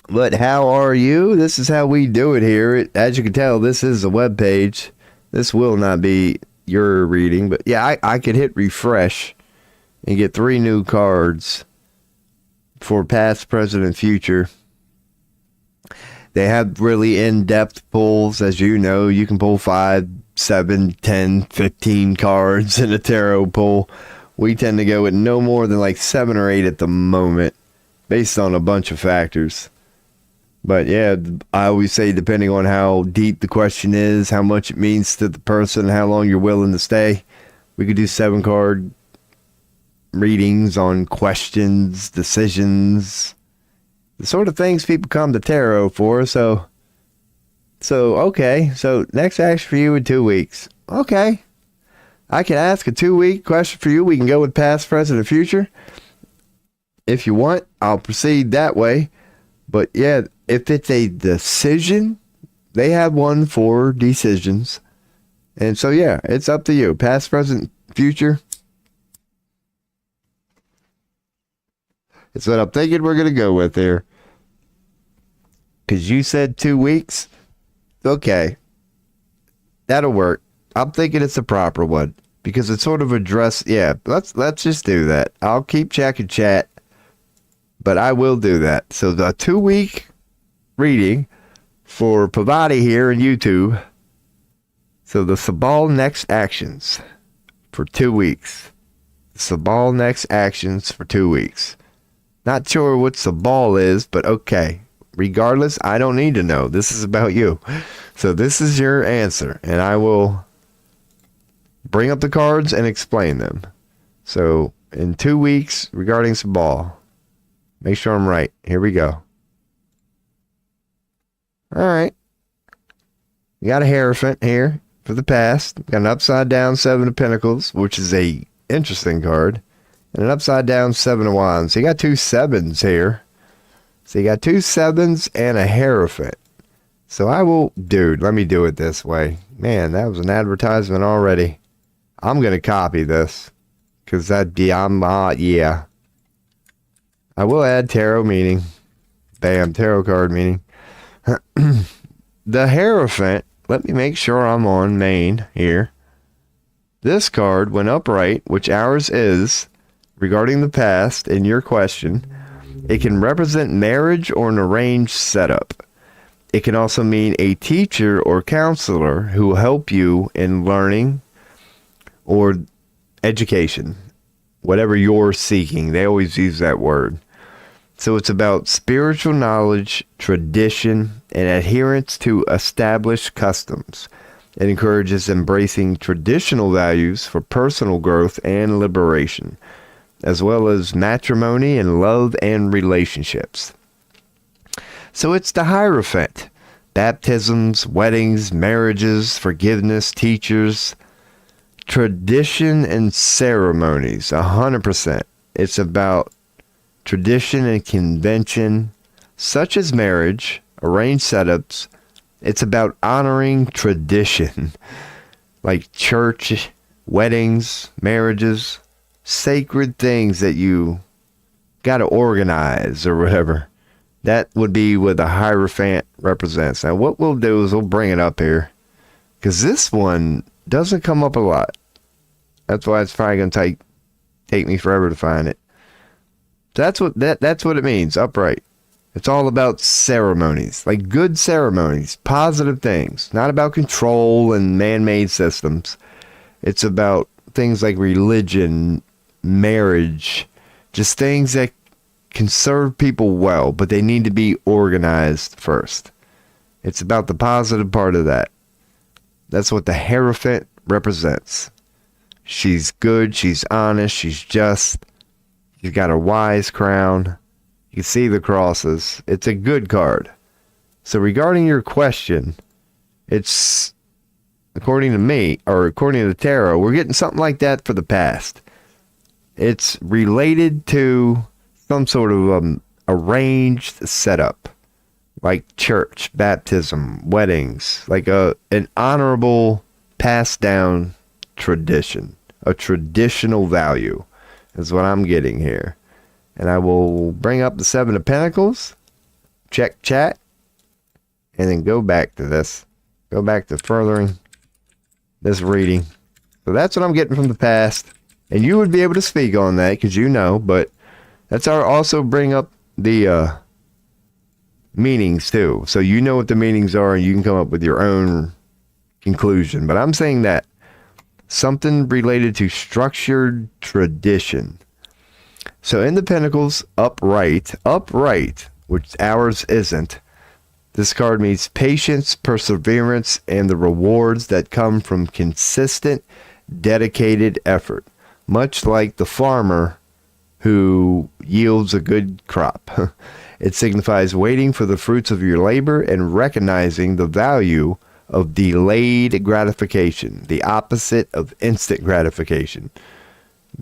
But how are you? This is how we do it here. As you can tell, this is a web page. This will not be your reading. But yeah, I could hit refresh and get 3 new cards for past, present, and future. They have really in-depth pulls. As you know, you can pull 5, 7, 10, 15 cards in a tarot pull. We tend to go with no more than like 7 or 8 at the moment, based on a bunch of factors. But yeah, I always say, depending on how deep the question is, how much it means to the person, how long you're willing to stay, we could do 7 card readings on questions, decisions, the sort of things people come to tarot for. So okay. So next action for you in 2 weeks. Okay. I can ask a 2-week question for you. We can go with past, present, and future. If you want, I'll proceed that way. But yeah, if it's a decision, they have one for decisions. And so yeah, it's up to you. Past, present, future. It's what I'm thinking we're going to go with here. Because you said 2 weeks. Okay. That'll work. I'm thinking it's a proper one. Because it's sort of addressed. Yeah, let's just do that. I'll keep checking chat. But I will do that. So the 2-week reading for Pavati here in YouTube. So the Sabal next actions for 2 weeks. Sabal next actions for 2 weeks. Not sure what Sabal is, but okay. Regardless, I don't need to know. This is about you. So this is your answer, and I will bring up the cards and explain them. So in 2 weeks regarding Sabal, make sure I'm right. Here we go. All right. We got a Hierophant here for the past. Got an upside down 7 of Pentacles, which is a interesting card. And an upside down 7 of Wands. So you got 2 7s here. So you got 2 7s and a Hierophant. So I will, dude, let me do it this way. Man, that was an advertisement already. I'm going to copy this. Because yeah. I will add tarot meaning. Bam, tarot card meaning. The Hierophant, let me make sure I'm on main here. This card, when upright, which ours is, regarding the past in your question, it can represent marriage or an arranged setup. It can also mean a teacher or counselor who will help you in learning or education, whatever you're seeking. They always use that word. So it's about spiritual knowledge, tradition, and adherence to established customs. It encourages embracing traditional values for personal growth and liberation, as well as matrimony and love and relationships. So it's the Hierophant. Baptisms, weddings, marriages, forgiveness, teachers, tradition, and ceremonies. 100%. It's about tradition and convention, such as marriage, arranged setups. It's about honoring tradition, like church, weddings, marriages, sacred things that you got to organize or whatever. That would be what the Hierophant represents. Now, what we'll do is we'll bring it up here, because this one doesn't come up a lot. That's why it's probably going to take me forever to find it. That's what it means, upright. It's all about ceremonies, like good ceremonies, positive things, not about control and man-made systems. It's about things like religion, marriage, just things that can serve people well, but they need to be organized first. It's about the positive part of that. That's what the Hierophant represents. She's good, she's honest, she's just. She's got a wise crown. You can see the crosses. It's a good card. So regarding your question, it's, according to me, or according to the tarot, we're getting something like that for the past. It's related to some sort of arranged setup, like church, baptism, weddings, like an honorable passed down tradition, a traditional value is what I'm getting here. And I will bring up the 7 of Pentacles, check chat, and then go back to this. Go back to furthering this reading. So that's what I'm getting from the past. And you would be able to speak on that because you know, but that's our also bring up the meanings too. So you know what the meanings are and you can come up with your own conclusion. But I'm saying that something related to structured tradition. So in the Pentacles, upright, which ours isn't. This card means patience, perseverance, and the rewards that come from consistent, dedicated effort. Much like the farmer who yields a good crop. It signifies waiting for the fruits of your labor and recognizing the value of delayed gratification, the opposite of instant gratification.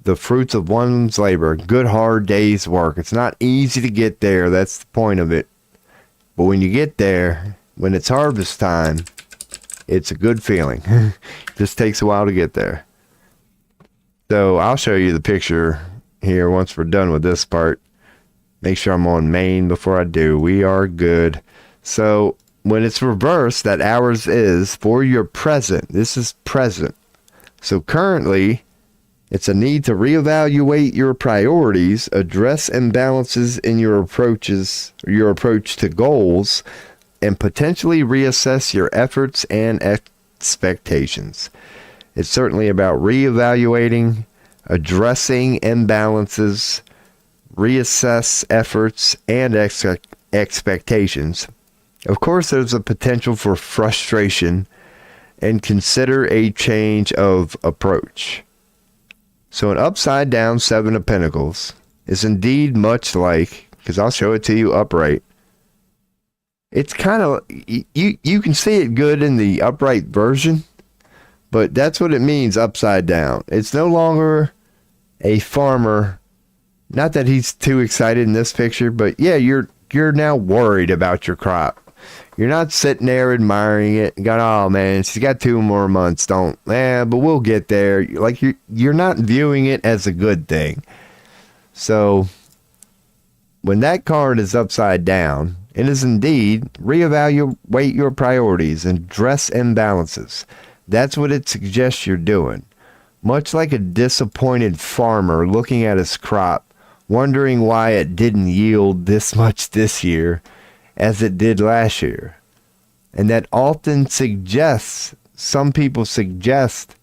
The fruits of one's labor, good hard day's work. It's not easy to get there. That's the point of it. But when you get there, when it's harvest time, it's a good feeling. Just takes a while to get there. So I'll show you the picture here once we're done with this part. Make sure I'm on main before I do. We are good. So when it's reversed, that ours is for your present. This is present. So currently, it's a need to reevaluate your priorities, address imbalances in your approach to goals, and potentially reassess your efforts and expectations. It's certainly about reevaluating, addressing imbalances, reassess efforts and expectations. Of course, there's a potential for frustration and consider a change of approach. So an upside down 7 of Pentacles is indeed much like, because I'll show it to you upright. It's kind of, you can see it good in the upright version, but that's what it means upside down. It's no longer a farmer. Not that he's too excited in this picture, but yeah, you're you're now worried about your crop. You're not sitting there admiring it and going, oh man, she's got 2 more months. But we'll get there. Like you're not viewing it as a good thing. So when that card is upside down, it is indeed reevaluate your priorities and address imbalances. That's what it suggests you're doing. Much like a disappointed farmer looking at his crop, wondering why it didn't yield this much this year as it did last year. And that often suggests, some people suggest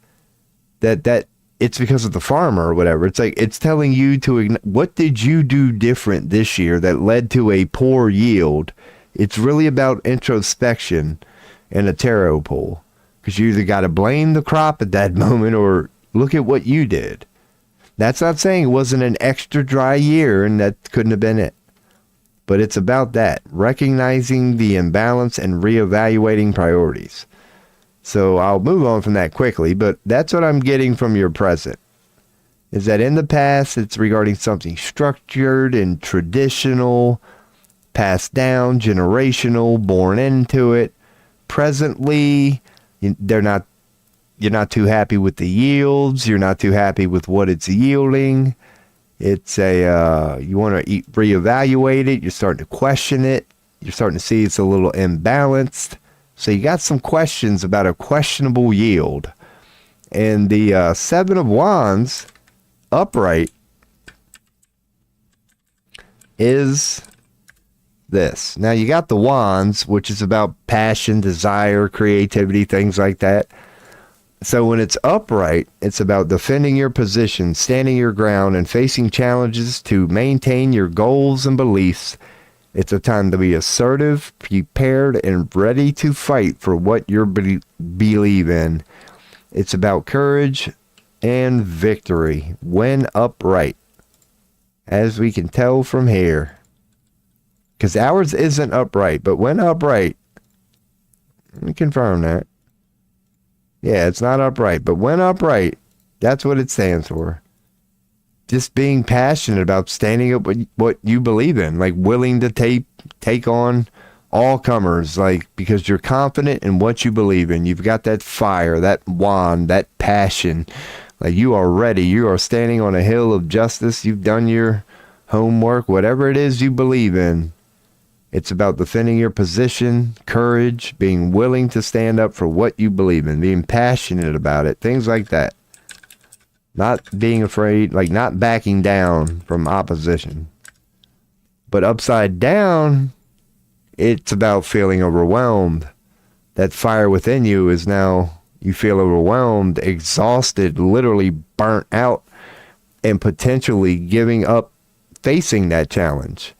that it's because of the farmer or whatever. It's like, it's telling you what did you do different this year that led to a poor yield? It's really about introspection and a tarot pull. Because you either got to blame the crop at that moment or look at what you did. That's not saying it wasn't an extra dry year and that couldn't have been it. But it's about that, recognizing the imbalance and reevaluating priorities. So I'll move on from that quickly, but that's what I'm getting from your present. Is that in the past, it's regarding something structured and traditional, passed down, generational, born into it. Presently, you're not too happy with the yields. You're not too happy with what it's yielding. It's you want to reevaluate it. You're starting to question it. You're starting to see it's a little imbalanced. So you got some questions about a questionable yield. And the 7 of Wands upright is this. Now you got the Wands, which is about passion, desire, creativity, things like that. So when it's upright, it's about defending your position, standing your ground, and facing challenges to maintain your goals and beliefs. It's a time to be assertive, prepared, and ready to fight for what you believe in. It's about courage and victory when upright, as we can tell from here. Because ours isn't upright, but when upright, let me confirm that. Yeah, it's not upright, but when upright, that's what it stands for. Just being passionate about standing up with what you believe in, like willing to take on all comers, like because you're confident in what you believe in. You've got that fire, that wand, that passion. Like you are ready. You are standing on a hill of justice. You've done your homework, whatever it is you believe in. It's about defending your position, courage, being willing to stand up for what you believe in, being passionate about it, things like that. Not being afraid, like not backing down from opposition. But upside down, it's about feeling overwhelmed. That fire within you is now, you feel overwhelmed, exhausted, literally burnt out, and potentially giving up facing that challenge.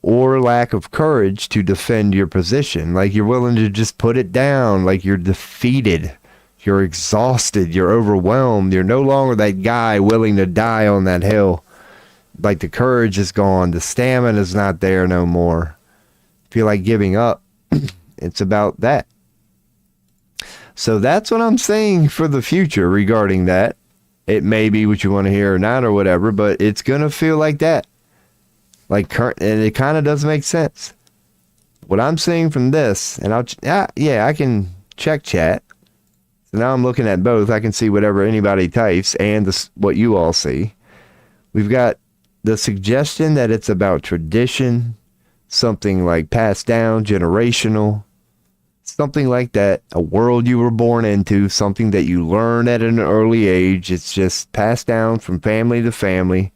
Or lack of courage to defend your position. Like you're willing to just put it down, like you're defeated. You're exhausted. You're overwhelmed. You're no longer that guy willing to die on that hill. Like the courage is gone. The stamina is not there no more. Feel like giving up. It's about that. So that's what I'm saying for the future regarding that. It may be what you want to hear or not or whatever, but it's going to feel like that. And it kind of does make sense. What I'm seeing from this, and I can check chat. So now I'm looking at both. I can see whatever anybody types and what you all see. We've got the suggestion that it's about tradition, something like passed down, generational, something like that, a world you were born into, something that you learned at an early age. It's just passed down from family to family.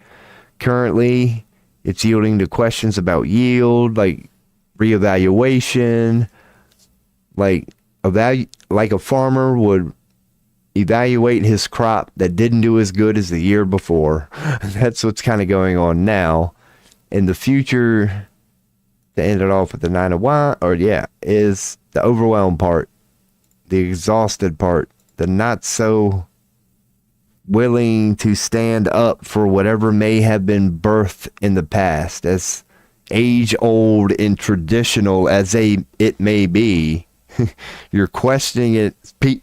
Currently, it's yielding to questions about yield, like reevaluation, like a farmer would evaluate his crop that didn't do as good as the year before. That's what's kind of going on now. In the future, to end it off with the 9 of Wands, is the overwhelmed part, the exhausted part, the not so willing to stand up for whatever may have been birthed in the past, as age old and traditional as it may be. You're questioning it.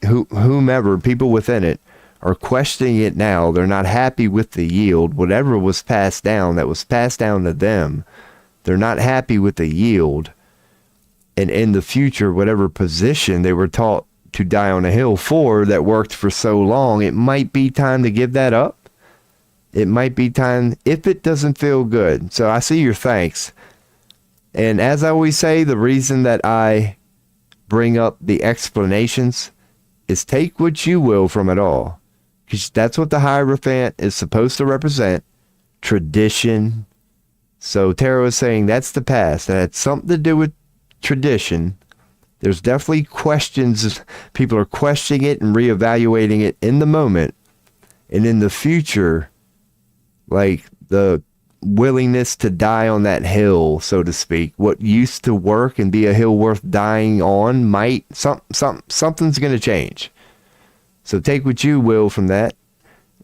Whomever, people within it, are questioning it now. They're not happy with the yield. Whatever was passed down, that was passed down to them they're not happy with the yield. And in the future, whatever position they were taught to die on a hill for that worked for so long, it might be time to give that up. It might be time if it doesn't feel good. So I see your thanks. And as I always say, the reason that I bring up the explanations is take what you will from it all. Because that's what the Hierophant is supposed to represent. Tradition. So Tarot is saying that's the past. That had something to do with tradition. There's definitely questions. People are questioning it and reevaluating it in the moment. And in the future, like the willingness to die on that hill, so to speak, what used to work and be a hill worth dying on might, something's going to change. So take what you will from that.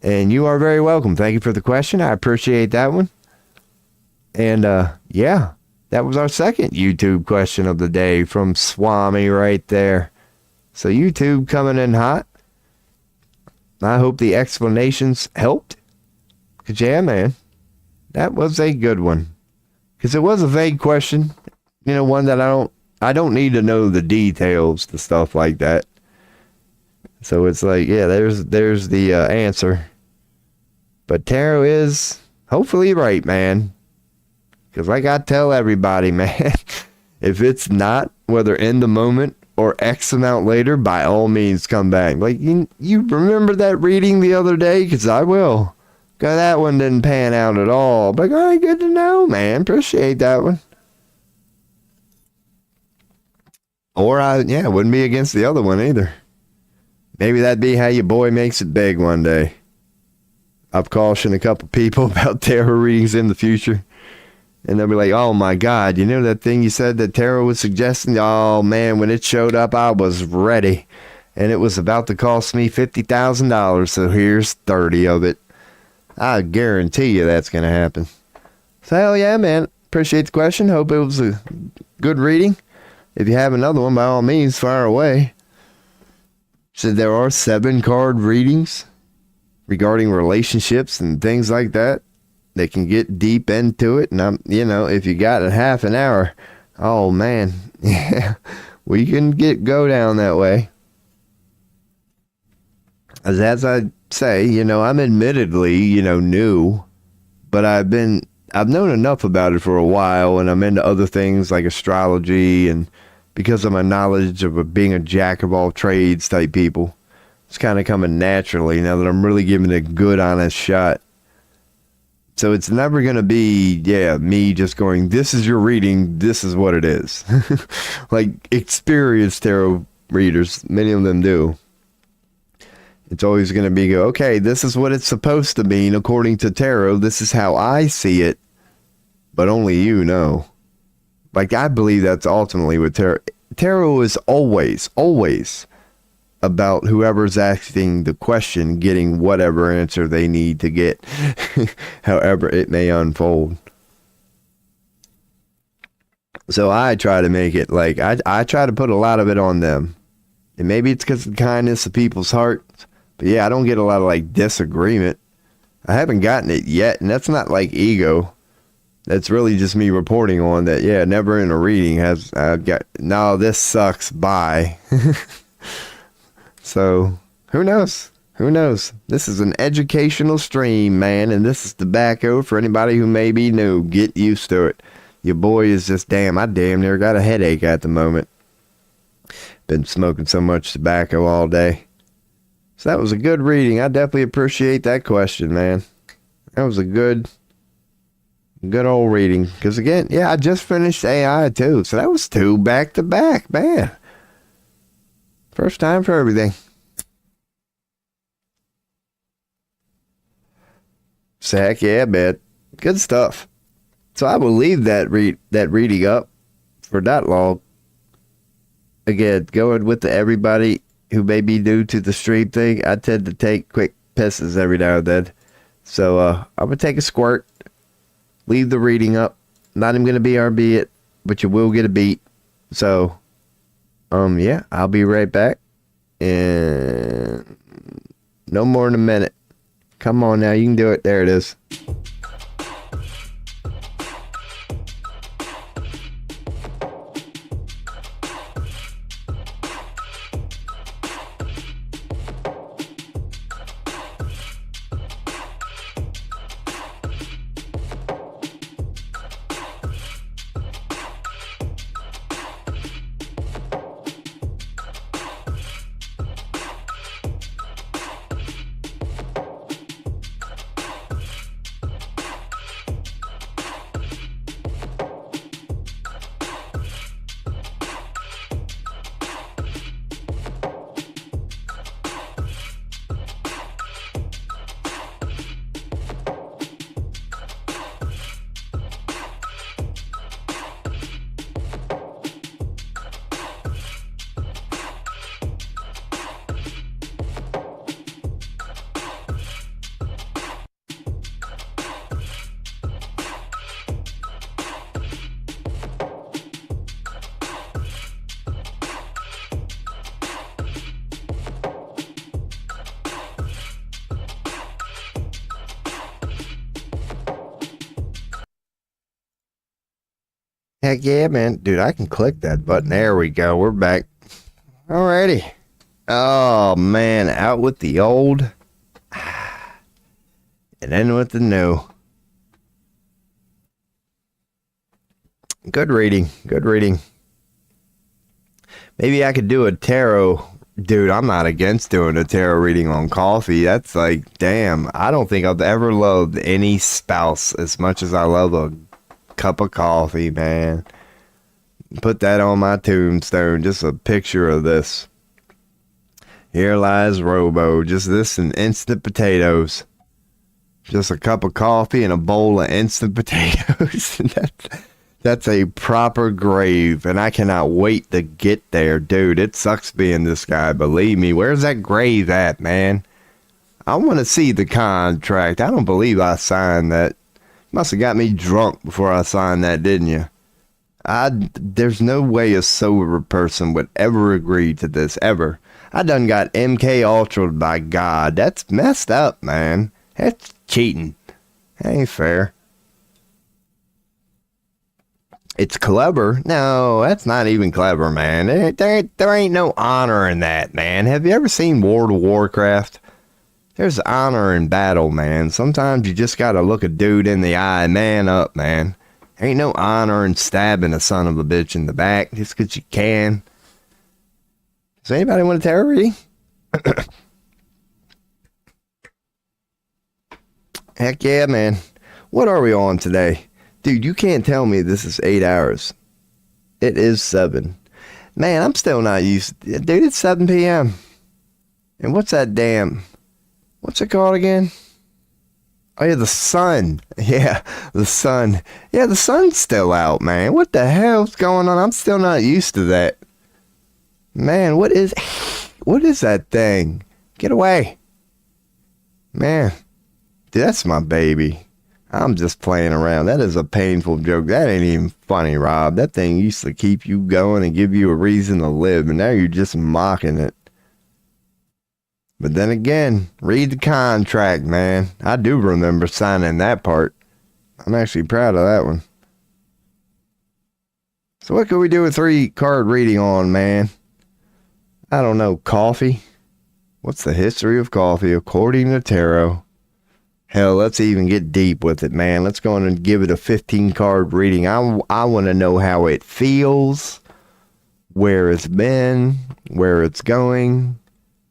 And you are very welcome. Thank you for the question. I appreciate that one. And yeah, that was our second YouTube question of the day from Swami right there. So YouTube coming in hot. I hope the explanations helped. Because yeah, man, that was a good one. Because it was a vague question. You know, one that I don't need to know the details, the stuff like that. So it's like, yeah, there's the answer. But tarot is hopefully right, man. Because like I tell everybody, man, if it's not, whether in the moment or X amount later, by all means come back. Like, you remember that reading the other day? Because I will. Because that one didn't pan out at all. But all right, good to know, man. Appreciate that one. Or wouldn't be against the other one either. Maybe that'd be how your boy makes it big one day. I've cautioned a couple people about tarot readings in the future. And they'll be like, oh my God, you know that thing you said that tarot was suggesting? Oh man, when it showed up, I was ready. And it was about to cost me $50,000, so here's 30 of it. I guarantee you that's going to happen. So hell yeah, man. Appreciate the question. Hope it was a good reading. If you have another one, by all means, fire away. So there are 7 card readings regarding relationships and things like that. They can get deep into it. And if you got a half an hour, oh man, yeah, we can go down that way. As I say, I'm admittedly, new, but I've known enough about it for a while, and I'm into other things like astrology, and because of my knowledge of being a jack of all trades type people, it's kind of coming naturally now that I'm really giving it a good, honest shot. So it's never going to be, me just going, this is your reading, this is what it is. Like experienced tarot readers, many of them do. It's always going to be, okay, this is what it's supposed to mean according to tarot. This is how I see it, but only you know. Like, I believe that's ultimately what tarot. Tarot is always about whoever's asking the question getting whatever answer they need to get, however it may unfold. So I try to make it like, I try to put a lot of it on them. And maybe it's because of the kindness of people's hearts. But yeah, I don't get a lot of like disagreement. I haven't gotten it yet, and that's not like ego. That's really just me reporting on that. Yeah, never in a reading I've got, no, this sucks, bye. So who knows? Who knows? This is an educational stream, man, and this is tobacco for anybody who may be new. Get used to it. Your boy is just I damn near got a headache at the moment. Been smoking so much tobacco all day. So that was a good reading. I definitely appreciate that question, man. That was a good old reading. Because again, I just finished AI too. So that was 2 back to back, man. First time for everything. So heck yeah, man. Good stuff. So I will leave that reading up for that long. Again, going with everybody who may be new to the stream thing, I tend to take quick pisses every now and then. So I'm going to take a squirt, leave the reading up. Not even going to BRB it, but you will get a beat. So, I'll be right back. And no more than a minute. Come on now, you can do it. There it is. Heck yeah, man. Dude, I can click that button. There we go. We're back. Alrighty. Oh, man. Out with the old. And in with the new. Good reading. Good reading. Maybe I could do a tarot. Dude, I'm not against doing a tarot reading on coffee. That's like, damn. I don't think I've ever loved any spouse as much as I love a cup of coffee, man. Put that on my tombstone. Just a picture of this. Here lies Robo. Just this and instant potatoes. Just a cup of coffee and a bowl of instant potatoes. That's a proper grave, and I cannot wait to get there, dude. It sucks being this guy, believe me. Where's that grave at, man? I want to see the contract. I don't believe I signed that. Must have got me drunk before I signed that, didn't you? There's no way a sober person would ever agree to this, ever. I done got MK Ultra'd by God. That's messed up, man. That's cheating. That ain't fair. It's clever. No, that's not even clever, man. There ain't no honor in that, man. Have you ever seen World of Warcraft? There's honor in battle, man. Sometimes you just gotta look a dude in the eye, man up, man. Ain't no honor in stabbing a son of a bitch in the back just 'cause you can. Does anybody want a tarot reading? Heck yeah, man. What are we on today? Dude, you can't tell me this is 8 hours. It is 7. Man, I'm still not used to it. Dude, it's 7 p.m. And what's that damn... What's it called again? Oh, yeah, the sun. Yeah, the sun. Yeah, the sun's still out, man. What the hell's going on? I'm still not used to that. Man, what is that thing? Get away. Man, dude, that's my baby. I'm just playing around. That is a painful joke. That ain't even funny, Rob. That thing used to keep you going and give you a reason to live, and now you're just mocking it. But then again, read the contract, man. I do remember signing that part. I'm actually proud of that one. So what could we do a 3-card reading on, man? I don't know. Coffee? What's the history of coffee according to tarot? Hell, let's even get deep with it, man. Let's go on and give it a 15-card reading. I want to know how it feels, where it's been, where it's going,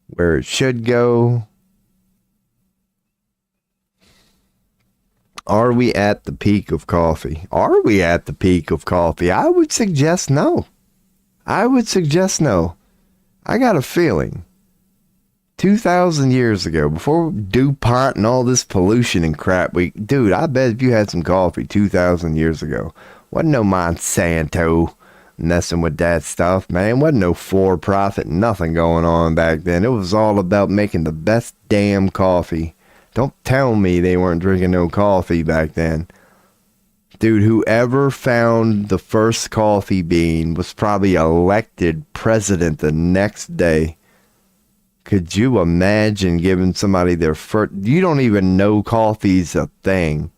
where it should go. Are we at the peak of coffee? Are we at the peak of coffee? I would suggest no. I would suggest no. I got a feeling 2,000 years ago, before DuPont and all this pollution and crap, dude, I bet if you had some coffee 2,000 years ago, wasn't no Monsanto messing with that stuff, man. Wasn't no for-profit, nothing going on back then. It was all about making the best damn coffee. Don't tell me they weren't drinking no coffee back then. Dude, whoever found the first coffee bean was probably elected president the next day. Could you imagine giving somebody their first... You don't even know coffee's a thing.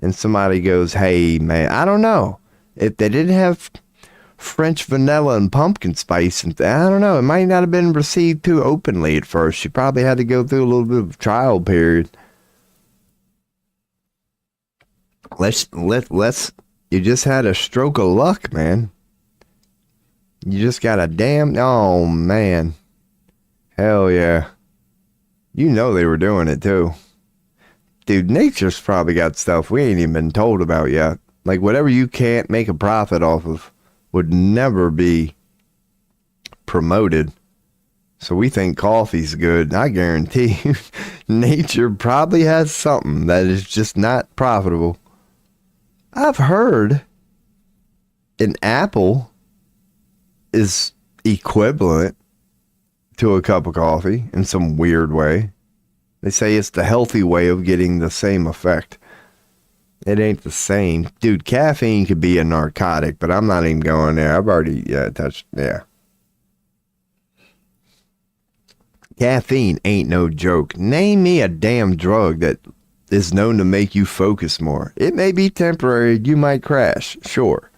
And somebody goes, hey, man, I don't know. If they didn't have French vanilla and pumpkin spice, and I don't know, it might not have been received too openly at first. You probably had to go through a little bit of a trial period. You just had a stroke of luck, man. You just got a damn... Oh, man. Hell yeah. You know they were doing it too. Dude, nature's probably got stuff we ain't even been told about yet. Like whatever you can't make a profit off of would never be promoted. So we think coffee's good. I guarantee you, nature probably has something that is just not profitable. I've heard an apple is equivalent to a cup of coffee in some weird way. They say it's the healthy way of getting the same effect. It ain't the same. Dude, caffeine could be a narcotic, but I'm not even going there. I've already touched, yeah. Caffeine ain't no joke. Name me a damn drug that is known to make you focus more. It may be temporary. You might crash, sure.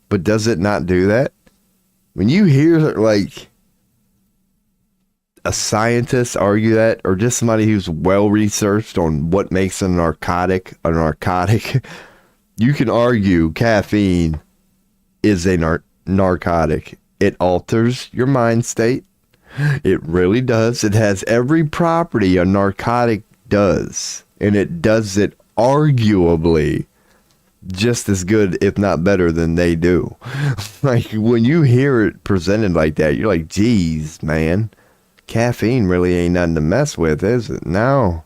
But does it not do that? When you hear like a scientist argue that, or just somebody who's well researched on what makes a narcotic, you can argue caffeine is a narcotic. It alters your mind state. It really does. It has every property a narcotic does, and it does it arguably just as good, if not better, than they do. Like, when you hear it presented like that, you're like, geez, man, caffeine really ain't nothing to mess with, is it? No.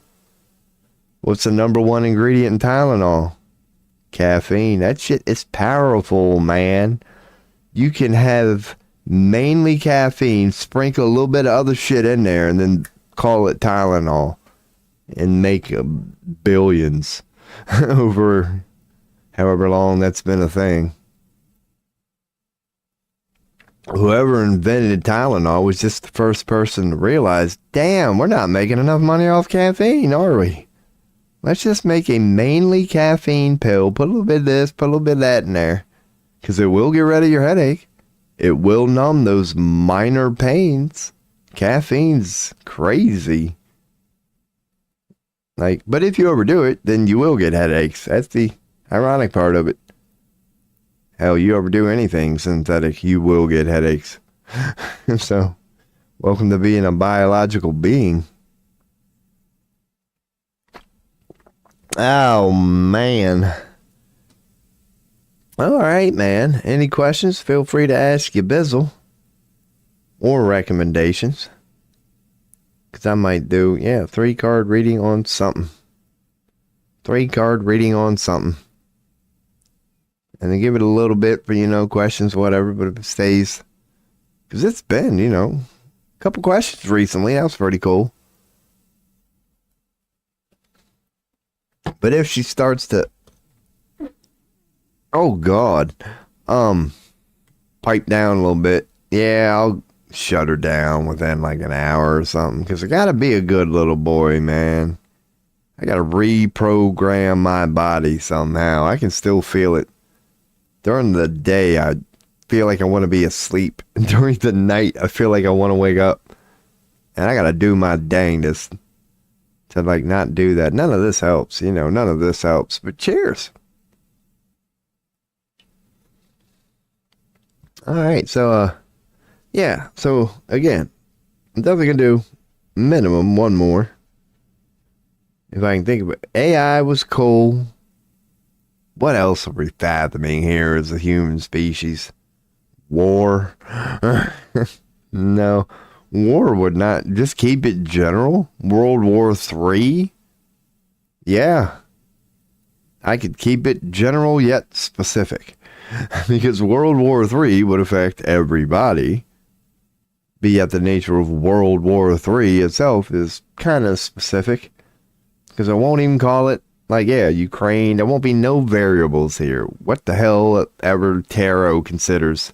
What's the number one ingredient in Tylenol? Caffeine. That shit is powerful, man. You can have mainly caffeine, sprinkle a little bit of other shit in there, and then call it Tylenol and make billions over however long that's been a thing. Whoever invented Tylenol was just the first person to realize, damn, we're not making enough money off caffeine, are we? Let's just make a mainly caffeine pill, put a little bit of this, put a little bit of that in there, because it will get rid of your headache. It will numb those minor pains. Caffeine's crazy. Like, but if you overdo it, then you will get headaches. That's the ironic part of it. Hell, you overdo anything synthetic, you will get headaches. So, welcome to being a biological being. Oh, man. All right, man. Any questions? Feel free to ask your bizzle. Or recommendations. Because I might do, 3-card reading on something. 3-card reading on something. And then give it a little bit for, questions, whatever. But if it stays, because it's been, a couple questions recently. That was pretty cool. But if she starts to, oh God, pipe down a little bit, I'll shut her down within like an hour or something. Because I gotta be a good little boy, man. I gotta reprogram my body somehow. I can still feel it. During the day, I feel like I want to be asleep. And during the night, I feel like I want to wake up. And I got to do my dangest to like not do that. None of this helps, none of this helps. But cheers. All right. So, So, again, I'm definitely going to do minimum one more. If I can think of it. AI was cool. What else are we fathoming here as a human species? War? No. War would not. Just keep it general. World War III? Yeah. I could keep it general yet specific. Because World War III would affect everybody. But yet the nature of World War III itself is kind of specific. Because I won't even call it Ukraine. There won't be no variables here. What the hell ever tarot considers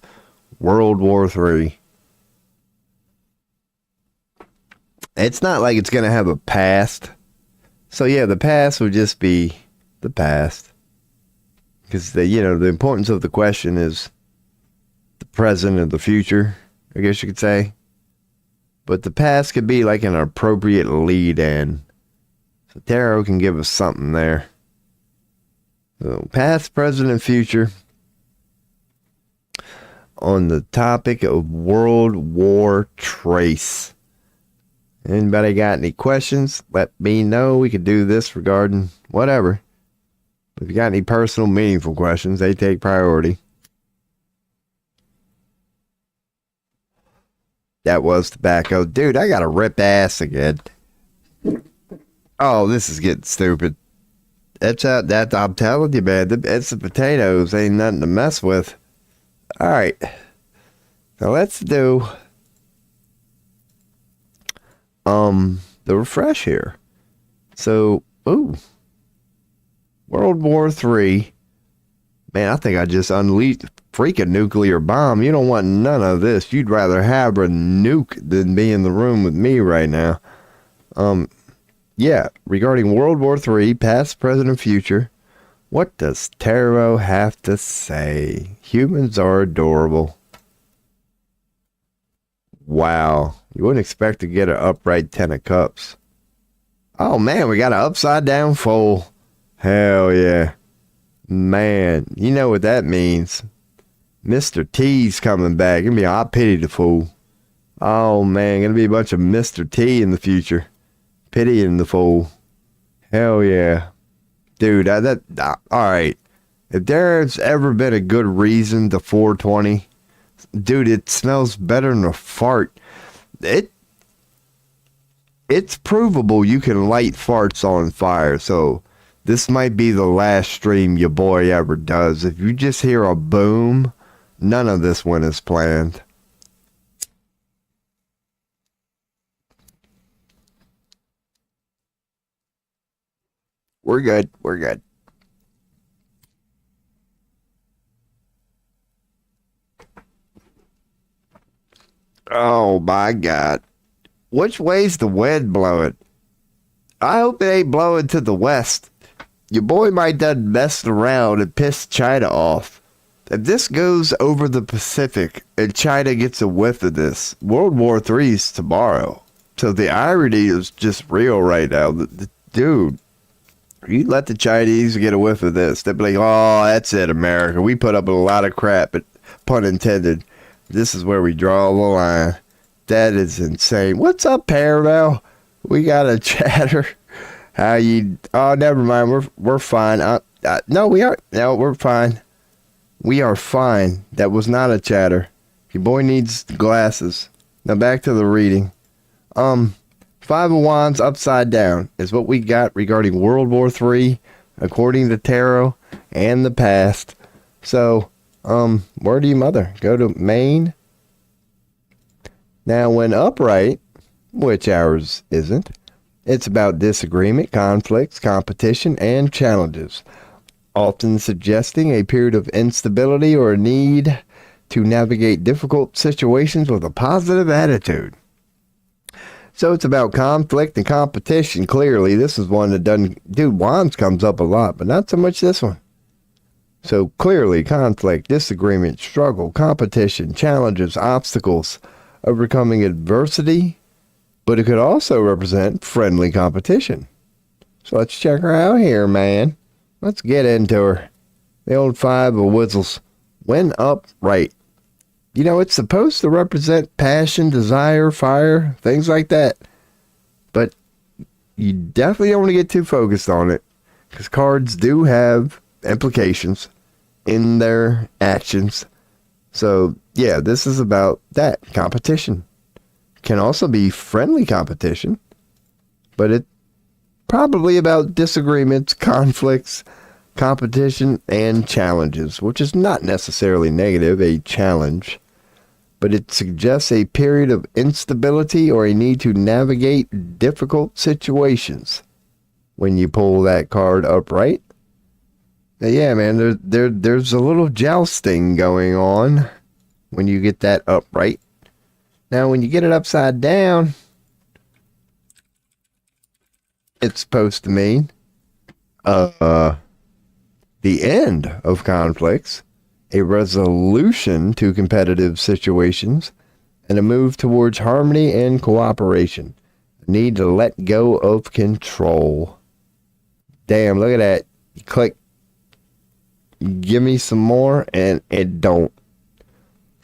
World War III. It's not like it's going to have a past. So the past would just be the past. Because the importance of the question is the present and the future, I guess you could say. But the past could be like an appropriate lead in. So tarot can give us something there. So past, present, and future. On the topic of World War Trace. Anybody got any questions? Let me know. We could do this regarding whatever. If you got any personal, meaningful questions, they take priority. That was tobacco. Dude, I got to rip ass again. Oh, this is getting stupid. That I'm telling you, man. It's the potatoes. Ain't nothing to mess with. All right. So let's do the refresh here. So, World War III. Man, I think I just unleashed a freaking nuclear bomb. You don't want none of this. You'd rather have a nuke than be in the room with me right now. Regarding World War III, past, present, and future, What does tarot have to say? Humans are adorable. Wow. You wouldn't expect to get an upright 10 of cups. Oh man, we got an upside down fool. Hell yeah. Man, you know what that means. Mr. T's coming back. Gonna be, I pity the fool. Oh man, gonna be a bunch of Mr. T in the future. Pitying the fool. Hell yeah. Dude, alright. If there's ever been a good reason to 420, dude, it smells better than a fart. It's provable you can light farts on fire, so this might be the last stream your boy ever does. If you just hear a boom, none of this one is planned. We're good. We're good. Oh my God. Which way's the wind blowing? I hope it ain't blowing to the west. Your boy might done messed around and pissed China off. If this goes over the Pacific and China gets a whiff of this, World War III's tomorrow. So the irony is just real right now. Dude, you let the Chinese get a whiff of this, they'll be like, oh, that's it, America. We put up with a lot of crap, but pun intended. This is where we draw the line. That is insane. What's up, Parallel? We got a chatter. How you? Oh, never mind. We're fine. No, we are. No, we're fine. We are fine. That was not a chatter. Your boy needs glasses. Now back to the reading. Five of Wands upside down is what we got regarding World War III, according to tarot and the past. So, word to your mother. Go to Maine. Now, when upright, which ours isn't, it's about disagreement, conflicts, competition, and challenges, often suggesting a period of instability or a need to navigate difficult situations with a positive attitude. So it's about conflict and competition. Clearly, this is one that doesn't... Dude, Wands comes up a lot, but not so much this one. So clearly, conflict, disagreement, struggle, competition, challenges, obstacles, overcoming adversity, but it could also represent friendly competition. So let's check her out here, man. Let's get into her. The old Five of Whistles. When upright. You know, it's supposed to represent passion, desire, fire, things like that. But you definitely don't want to get too focused on it, because cards do have implications in their actions. So, yeah, this is about that. Competition. Can also be friendly competition, but it's probably about disagreements, conflicts, competition, and challenges, which is not necessarily negative, a challenge, but it suggests a period of instability or a need to navigate difficult situations. When you pull that card upright, yeah, man, there's a little jousting going on when you get that upright. Now, when you get it upside down, it's supposed to mean the end of conflicts, a resolution to competitive situations, and a move towards harmony and cooperation. A need to let go of control. Damn, look at that. You click, give me some more, and it don't.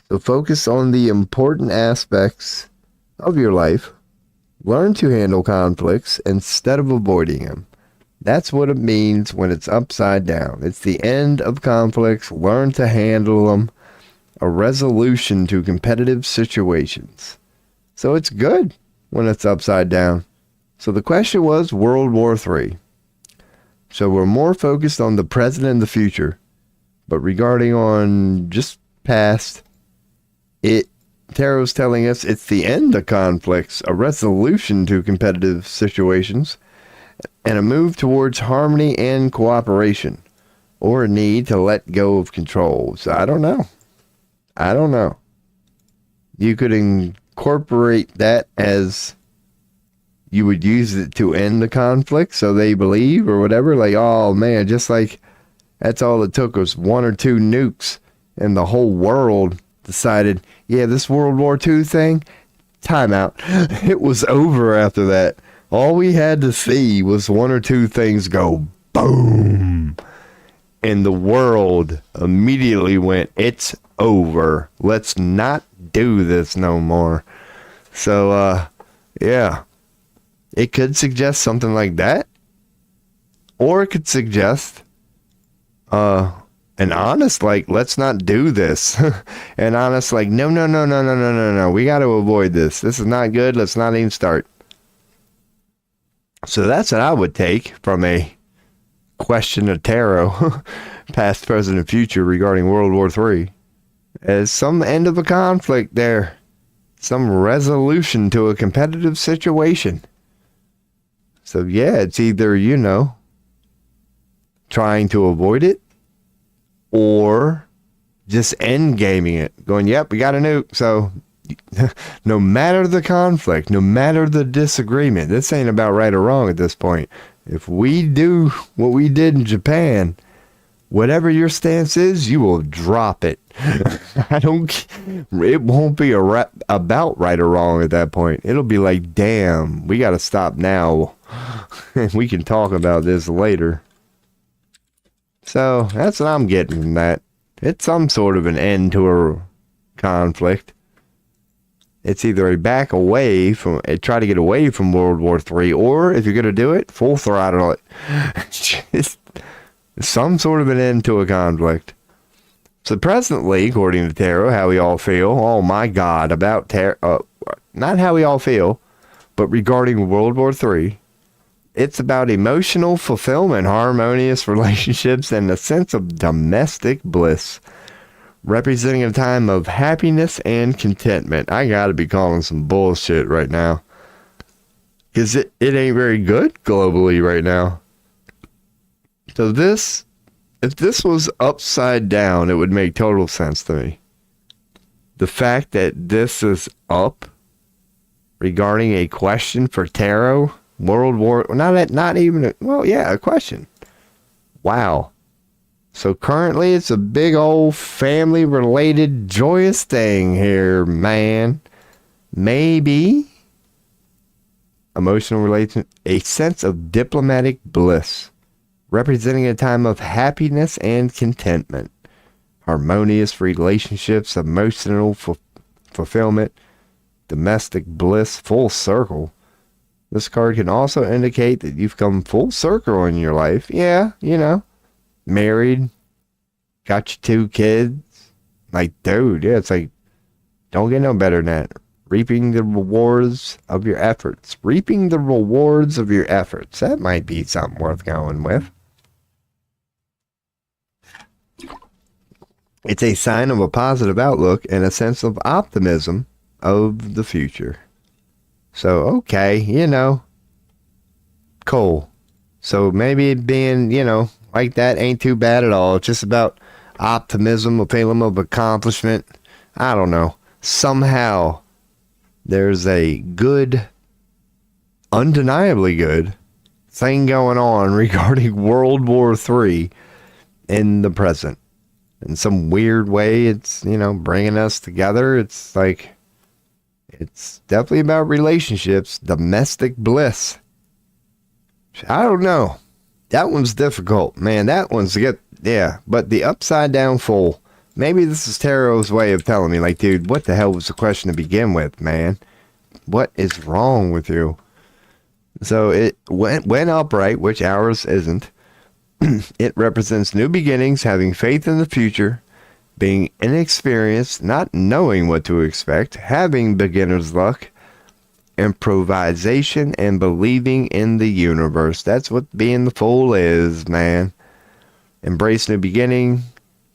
So focus on the important aspects of your life. Learn to handle conflicts instead of avoiding them. That's what it means when it's upside down. It's the end of conflicts. Learn to handle them. A resolution to competitive situations. So it's good when it's upside down. So the question was World War III. So we're more focused on the present and the future. But regarding on just past, Tarot's telling us it's the end of conflicts, a resolution to competitive situations, and a move towards harmony and cooperation, or a need to let go of control. So I don't know. You could incorporate that as you would use it to end the conflict, so they believe, or whatever. Like, oh man, just like That's all it took was 1 or 2 nukes, and the whole world decided, yeah, this World War II thing, timeout. It was over after that. All we had to see was 1 or 2 things go boom. And the world immediately went, it's over. Let's not do this no more. So, yeah. It could suggest something like that. Or it could suggest an honest, like, let's not do this. An honest, like, no. We got to avoid this. This is not good. Let's not even start. So that's what I would take from a question of tarot, past, present, and future regarding World War III, as some end of a conflict there. Some resolution to a competitive situation. So yeah, it's either, trying to avoid it, or just end gaming it, going, yep, we got a nuke. So no matter the conflict, no matter the disagreement, this ain't about right or wrong at this point. If we do what we did in Japan, whatever your stance is, you will drop it. It won't be about right or wrong at that point. It'll be like, damn, we got to stop now. And we can talk about this later. So that's what I'm getting from that. It's some sort of an end to a conflict. It's either a back away from, try to get away from World War III, or if you're going to do it, full throttle it. Just some sort of an end to a conflict. So presently, according to tarot, how we all feel, oh my God, about tarot, not how we all feel, but regarding World War III, it's about emotional fulfillment, harmonious relationships, and a sense of domestic bliss, representing a time of happiness and contentment. I gotta be calling some bullshit right now, because it ain't very good globally right now. So if this was upside down, it would make total sense to me. The fact that this is up regarding a question for tarot, World War, a question. Wow. So currently it's a big old family related joyous thing here, man. Maybe emotional relation, a sense of diplomatic bliss, representing a time of happiness and contentment, harmonious relationships, emotional fulfillment, domestic bliss, full circle. This card can also indicate that you've come full circle in your life. Yeah, married, got your 2 kids. Like, dude, yeah, it's like, don't get no better than that. Reaping the rewards of your efforts. Reaping the rewards of your efforts. That might be something worth going with. It's a sign of a positive outlook and a sense of optimism of the future. So, okay, cool. So maybe it being, like that ain't too bad at all. It's just about optimism, a feeling of accomplishment. I don't know. Somehow there's a good, undeniably good thing going on regarding World War III in the present. In some weird way, it's, bringing us together. It's like, it's definitely about relationships, domestic bliss. I don't know. That one's difficult, man. That one's but the upside down full. Maybe this is tarot's way of telling me, like, dude, what the hell was the question to begin with, man? What is wrong with you? So it went upright, which ours isn't. It represents new beginnings, having faith in the future, being inexperienced, not knowing what to expect, having beginner's luck, improvisation, and believing in the universe. That's what being the fool is, man. Embrace new beginning,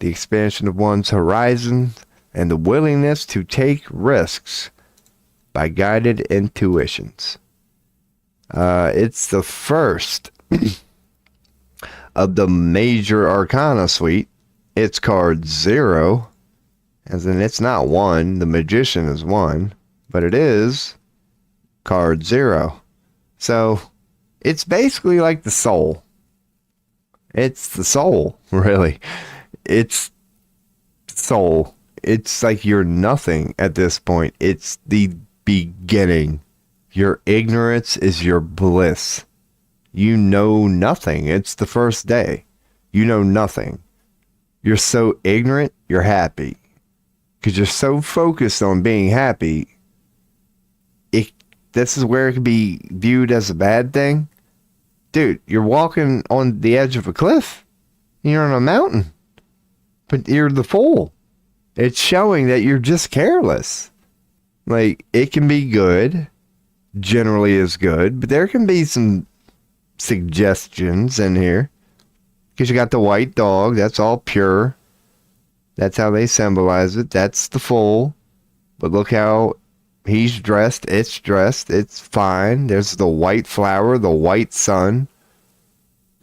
the expansion of one's horizons, and the willingness to take risks by guided intuitions. It's the first of the major arcana suite. It's card 0, as in it's not 1. The magician is 1, but it is card 0. So it's basically like the soul. It's the soul, really. It's soul. It's like you're nothing at this point. It's the beginning. Your ignorance is your bliss. You know nothing. It's the first day. You know nothing. You're so ignorant, you're happy. Because you're so focused on being happy. This is where it can be viewed as a bad thing. Dude, you're walking on the edge of a cliff. You're on a mountain. But you're the fool. It's showing that you're just careless. Like, it can be good. Generally is good. But there can be some suggestions in here. Because you got the white dog. That's all pure. That's how they symbolize it. That's the fool. But look how he's dressed. It's dressed. It's fine. There's the white flower, the white sun,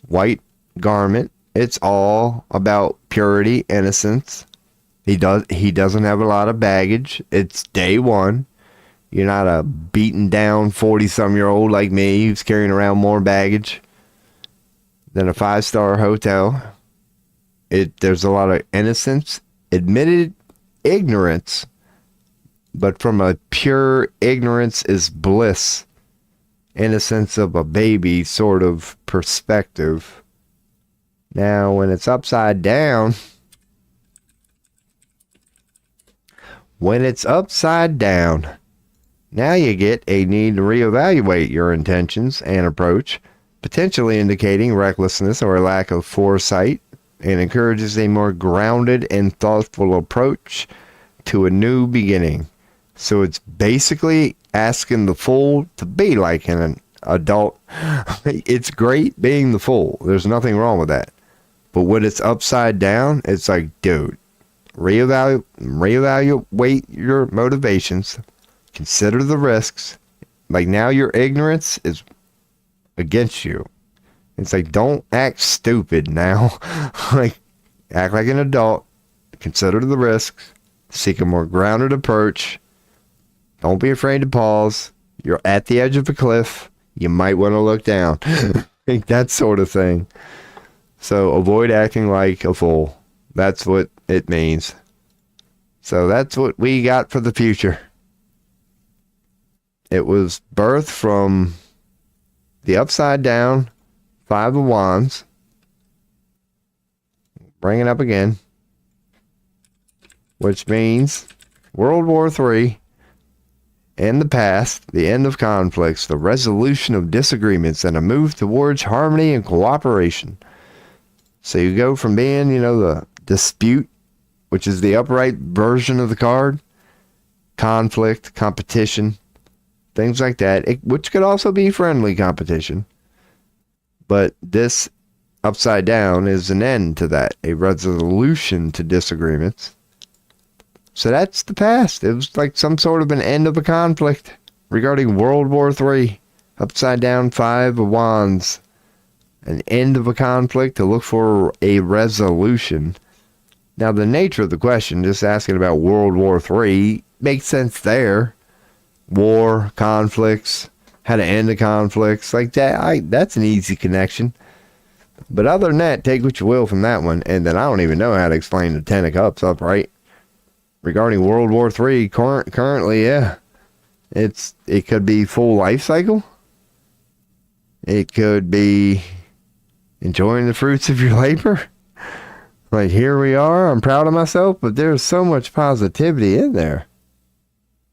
white garment. It's all about purity, innocence. He doesn't have a lot of baggage. It's day one. You're not a beaten down 40-some-year-old like me who's carrying around more baggage than a 5-star hotel. There's a lot of innocence, admitted ignorance, but from a pure ignorance is bliss, innocence of a baby sort of perspective. Now, when it's upside down, now you get a need to reevaluate your intentions and approach, potentially indicating recklessness or a lack of foresight, and encourages a more grounded and thoughtful approach to a new beginning. So it's basically asking the fool to be like an adult. It's great being the fool. There's nothing wrong with that. But when it's upside down, it's like, dude, reevaluate your motivations. Consider the risks. Like, now your ignorance is against you. It's like, don't act stupid now. Like, act like an adult. Consider the risks. Seek a more grounded approach. Don't be afraid to pause. You're at the edge of a cliff. You might want to look down. Like, that sort of thing. So avoid acting like a fool. That's what it means. So that's what we got for the future. It was birthed from the upside down 5 of Wands. Bring it up again. Which means World War III. In the past, the end of conflicts, the resolution of disagreements, and a move towards harmony and cooperation. So you go from being, the dispute, which is the upright version of the card, conflict, competition, things like that, which could also be friendly competition. But this upside down is an end to that, a resolution to disagreements. So that's the past. It was like some sort of an end of a conflict regarding World War III. Upside down 5 of Wands. An end of a conflict to look for a resolution. Now, the nature of the question, just asking about World War III, makes sense there. War, conflicts, how to end the conflicts, like that. That's an easy connection. But other than that, take what you will from that one. And then I don't even know how to explain the 10 of Cups upright. Regarding World War III, currently, yeah. It could be full life cycle. It could be enjoying the fruits of your labor. Like, here we are, I'm proud of myself, but there's so much positivity in there.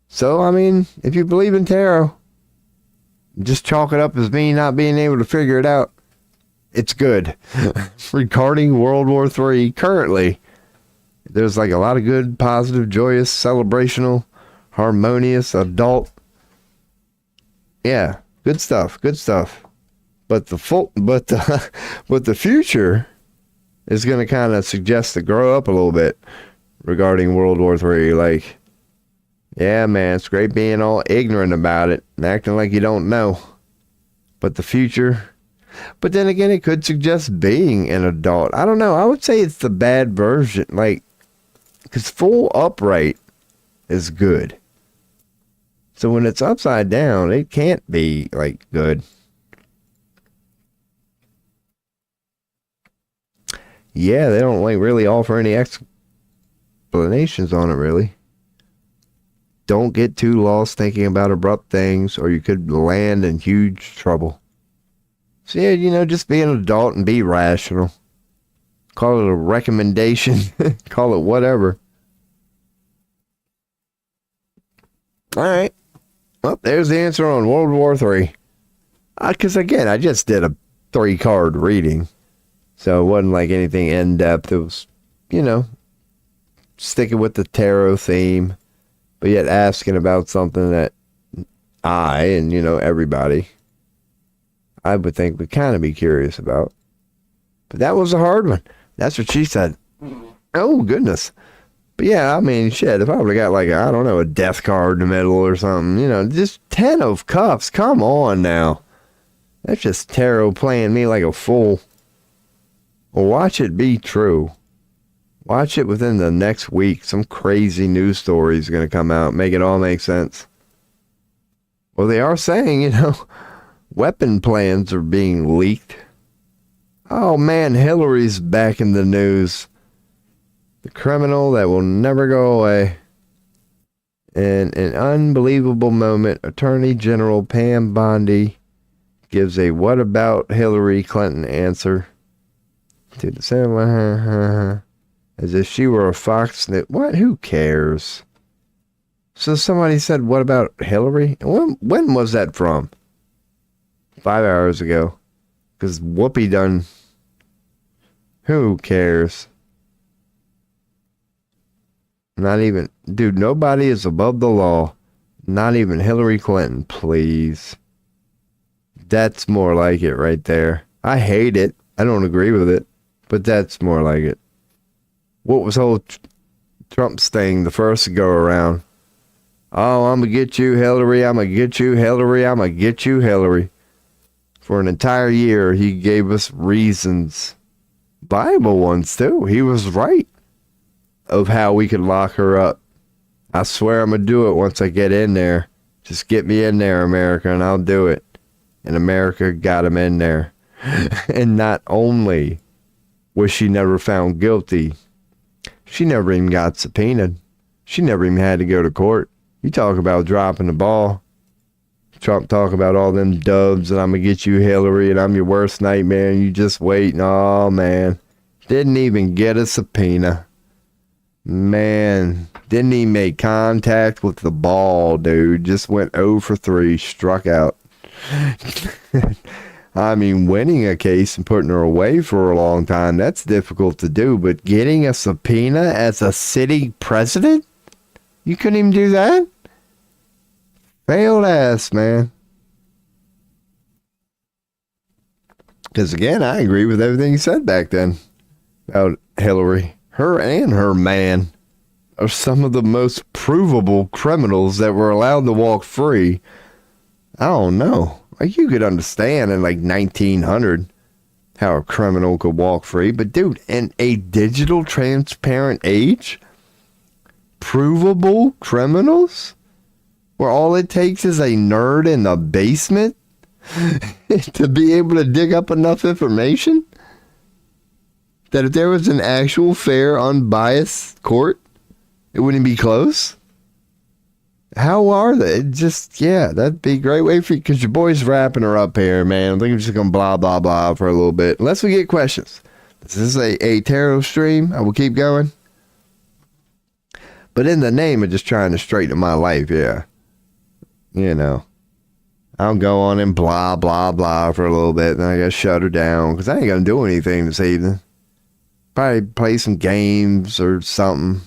So, I mean, if you believe in tarot, just chalk it up as me not being able to figure it out. It's good. Regarding World War III, currently, there's like a lot of good, positive, joyous, celebrational, harmonious, adult. Yeah, good stuff. But the future is going to kind of suggest to grow up a little bit regarding World War III. Like, yeah, man, it's great being all ignorant about it and acting like you don't know. But the future. But then again, it could suggest being an adult. I don't know. I would say it's the bad version. Like, because full upright is good. So when it's upside down, it can't be, like, good. yeah, they don't like really offer any explanations on it, really. Don't get too lost thinking about abrupt things, or you could land in huge trouble. So yeah, just be an adult and be rational. Call it a recommendation. Call it whatever. All right. Well, there's the answer on World War III. Because again, I just did a 3-card reading. So it wasn't like anything in-depth. It was, sticking with the tarot theme, but yet asking about something that I and, everybody, I would think would kind of be curious about. But that was a hard one. That's what she said. Oh, goodness. But yeah, I mean, shit, if I would have got like, I don't know, a death card in the middle or something, just 10 of cups. Come on now. That's just tarot playing me like a fool. Well, watch it be true. Watch it within the next week. Some crazy news story is going to come out. Make it all make sense. Well, they are saying, weapon plans are being leaked. Oh, man, Hillary's back in the news. The criminal that will never go away. In an unbelievable moment, Attorney General Pam Bondi gives a what about Hillary Clinton answer to the same as if she were a Fox News. What? Who cares? So somebody said, what about Hillary? When was that from? 5 hours ago. Because Whoopi done. Who cares? Not even, dude, nobody is above the law. Not even Hillary Clinton, please. That's more like it right there. I hate it. I don't agree with it. But that's more like it. What was whole Trump's thing the first go around? Oh, I'm going to get you, Hillary. I'm going to get you, Hillary. I'm going to get you, Hillary. For an entire year, he gave us reasons. Bible ones, too. He was right. Of how we could lock her up. I swear I'm going to do it once I get in there. Just get me in there, America, and I'll do it. And America got him in there. And not only was she never found guilty, she never even got subpoenaed. She never even had to go to court. You talk about dropping the ball. Trump talk about all them dubs and I'm going to get you, Hillary, and I'm your worst nightmare, and you just wait. Oh, man. Didn't even get a subpoena. Man, didn't even make contact with the ball, dude. Just went 0 for 3, struck out. I mean, winning a case and putting her away for a long time, that's difficult to do. But getting a subpoena as a city president? You couldn't even do that? Failed ass, man. Because again, I agree with everything you said back then about Hillary. Her and her man are some of the most provable criminals that were allowed to walk free. I don't know. Like, you could understand in like 1900 how a criminal could walk free. But dude, in a digital transparent age, provable criminals where all it takes is a nerd in the basement to be able to dig up enough information that if there was an actual fair, unbiased court, it wouldn't be close. How are they? That'd be a great way for you, because your boy's wrapping her up here, man. I think I'm just going to blah, blah, blah for a little bit. Unless we get questions. This is a tarot stream. I will keep going. But in the name of just trying to straighten my life, yeah. I'll go on and blah, blah, blah for a little bit. Then I got to shut her down, because I ain't going to do anything this evening. Probably play some games or something.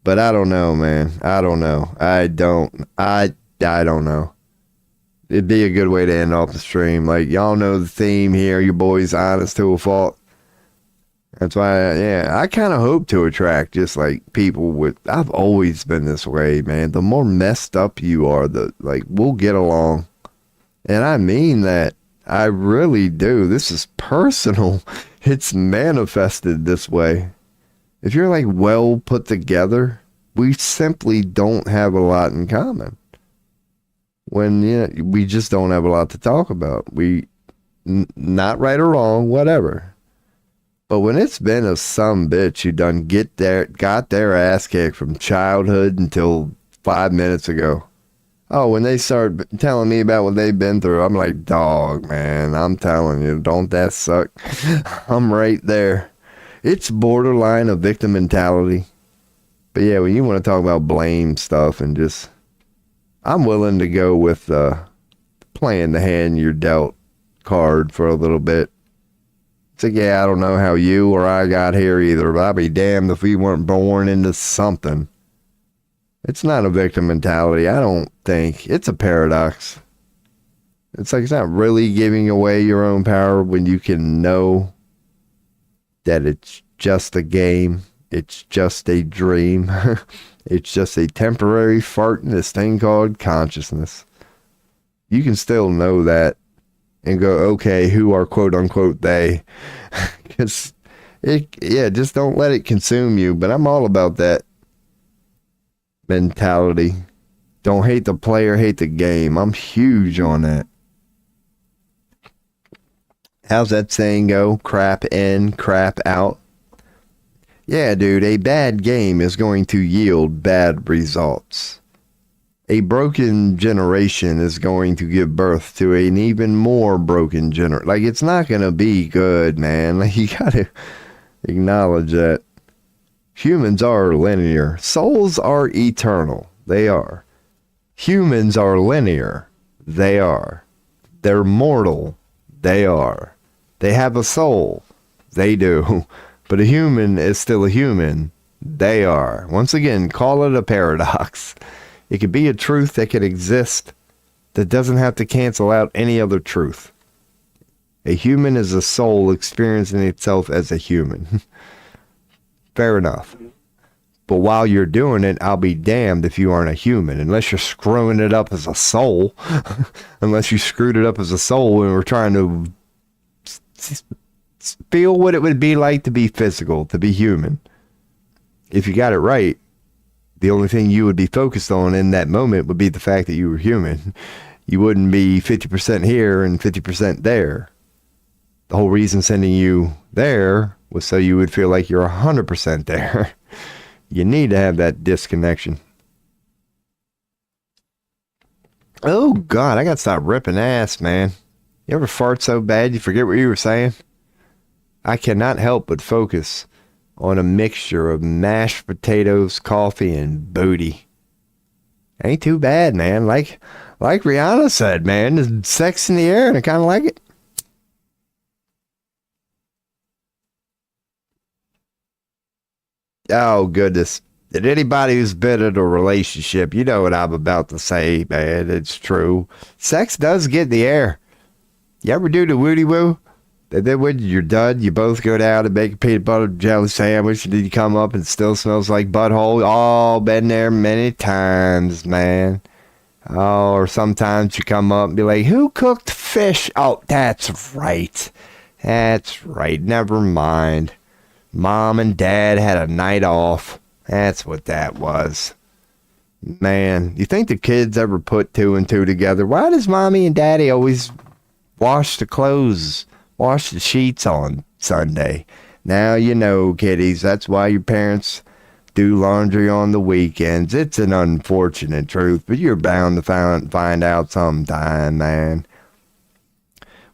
But I don't know, man. I don't know. I don't know. It'd be a good way to end off the stream. Like, y'all know the theme here. Your boy's honest to a fault. That's why, I kind of hope to attract just like people with, I've always been this way, man. The more messed up you are, we'll get along. And I mean that. I really do. This is personal. It's manifested this way. If you're like well put together, we simply don't have a lot in common. When we just don't have a lot to talk about. Not right or wrong, whatever. But when it's been a some bitch who got their ass kicked from childhood until 5 minutes ago. Oh, when they start telling me about what they've been through, I'm like, dog, man, I'm telling you, don't that suck? I'm right there. It's borderline a victim mentality. But yeah, when you want to talk about blame stuff and just, I'm willing to go with playing the hand you're dealt card for a little bit. It's like, yeah, I don't know how you or I got here either, but I'd be damned if we weren't born into something. It's not a victim mentality. I don't think. It's a paradox. It's like it's not really giving away your own power when you can know that it's just a game. It's just a dream. It's just a temporary fart in this thing called consciousness. You can still know that and go, okay, who are quote unquote they? Because just don't let it consume you. But I'm all about that mentality. Don't hate the player, hate the game. I'm huge on that. How's that saying go? Crap in, crap out. Yeah, dude, a bad game is going to yield bad results. A broken generation is going to give birth to an even more broken generation. Like, it's not going to be good, man. Like, you got to acknowledge that. Humans are linear. Souls are eternal. They are. Humans are linear. They are. They're mortal. They are. They have a soul. They do. But a human is still a human. They are. Once again, call it a paradox. It could be a truth that could exist that doesn't have to cancel out any other truth. A human is a soul experiencing itself as a human. Fair enough. But while you're doing it, I'll be damned if you aren't a human. Unless you're screwing it up as a soul. Unless you screwed it up as a soul and we're trying to feel what it would be like to be physical, to be human. If you got it right, the only thing you would be focused on in that moment would be the fact that you were human. You wouldn't be 50% here and 50% there. The whole reason sending you there was so you would feel like you're 100% there. You need to have that disconnection. Oh, God, I got to stop ripping ass, man. You ever fart so bad you forget what you were saying? I cannot help but focus on a mixture of mashed potatoes, coffee, and booty. Ain't too bad, man. Like Rihanna said, man, there's sex in the air, and I kind of like it. Oh, goodness. Did anybody who's been in a relationship, you know what I'm about to say, man. It's true. Sex does get in the air. You ever do the woody woo? And then when you're done, you both go down and make a peanut butter and jelly sandwich, and then you come up and it still smells like butthole. Oh, been there many times, man. Oh, or sometimes you come up and be like, who cooked fish? Oh, that's right. That's right. Never mind. Mom and Dad had a night off. That's what that was. Man, you think the kids ever put two and two together? Why does Mommy and Daddy always wash the clothes, wash the sheets on Sunday? Now you know, kiddies, that's why your parents do laundry on the weekends. It's an unfortunate truth, but you're bound to find out sometime, man.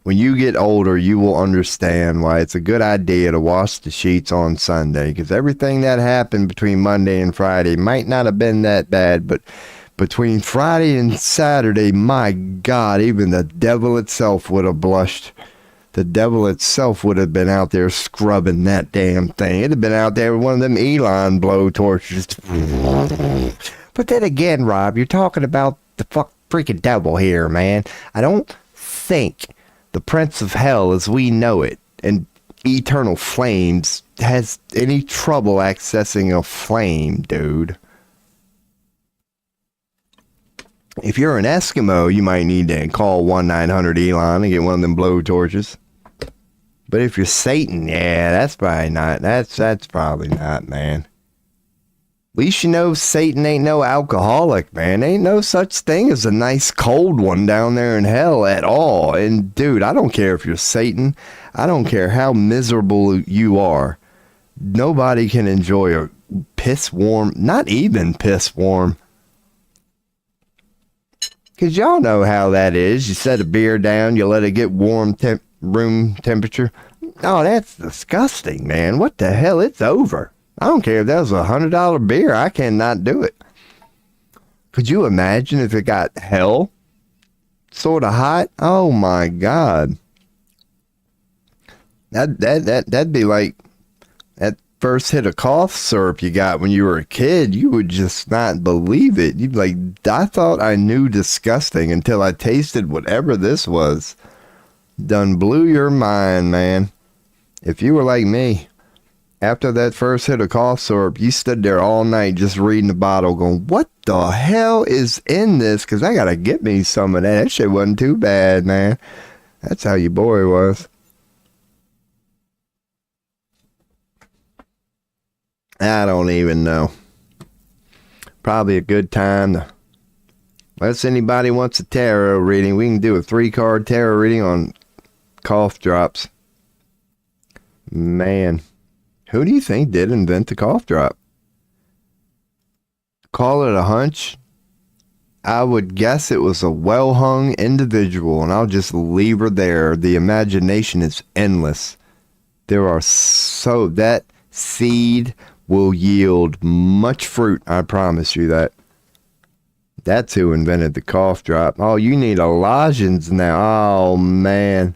When you get older, you will understand why it's a good idea to wash the sheets on Sunday, because everything that happened between Monday and Friday might not have been that bad, but between Friday and Saturday, my God, even the devil itself would have blushed. The devil itself would have been out there scrubbing that damn thing. It'd have been out there with one of them Elon blow torches. But then again, Rob, you're talking about the freaking devil here, man. I don't think the Prince of Hell as we know it and eternal flames has any trouble accessing a flame, dude. If you're an Eskimo, you might need to call 1-900-ELON and get one of them blow torches. But if you're Satan, yeah, that's probably not. That's probably not, man. least you know Satan ain't no alcoholic, man. Ain't no such thing as a nice cold one down there in hell at all. And dude, I don't care if you're Satan. I don't care how miserable you are. Nobody can enjoy a piss warm, not even piss warm. Because y'all know how that is. You set a beer down, you let it get warm room temperature. Oh, that's disgusting, man. What the hell? It's over. I don't care if that was $100 beer. I cannot do it. Could you imagine if it got hell sort of hot? Oh, my God. That'd be like that first hit of cough syrup you got when you were a kid. You would just not believe it. You'd be like, I thought I knew disgusting until I tasted whatever this was. Done blew your mind, man. If you were like me, after that first hit of cough syrup, you stood there all night just reading the bottle going, what the hell is in this? Because I got to get me some of that. That shit wasn't too bad, man. That's how your boy was. I don't even know. Probably a good time to, unless anybody wants a tarot reading, we can do a 3-card tarot reading on cough drops. Man, who do you think did invent the cough drop? Call it a hunch? I would guess it was a well-hung individual, and I'll just leave her there. The imagination is endless. That seed will yield much fruit, I promise you that. That's who invented the cough drop. Oh, you need a lozenge now. Oh, man.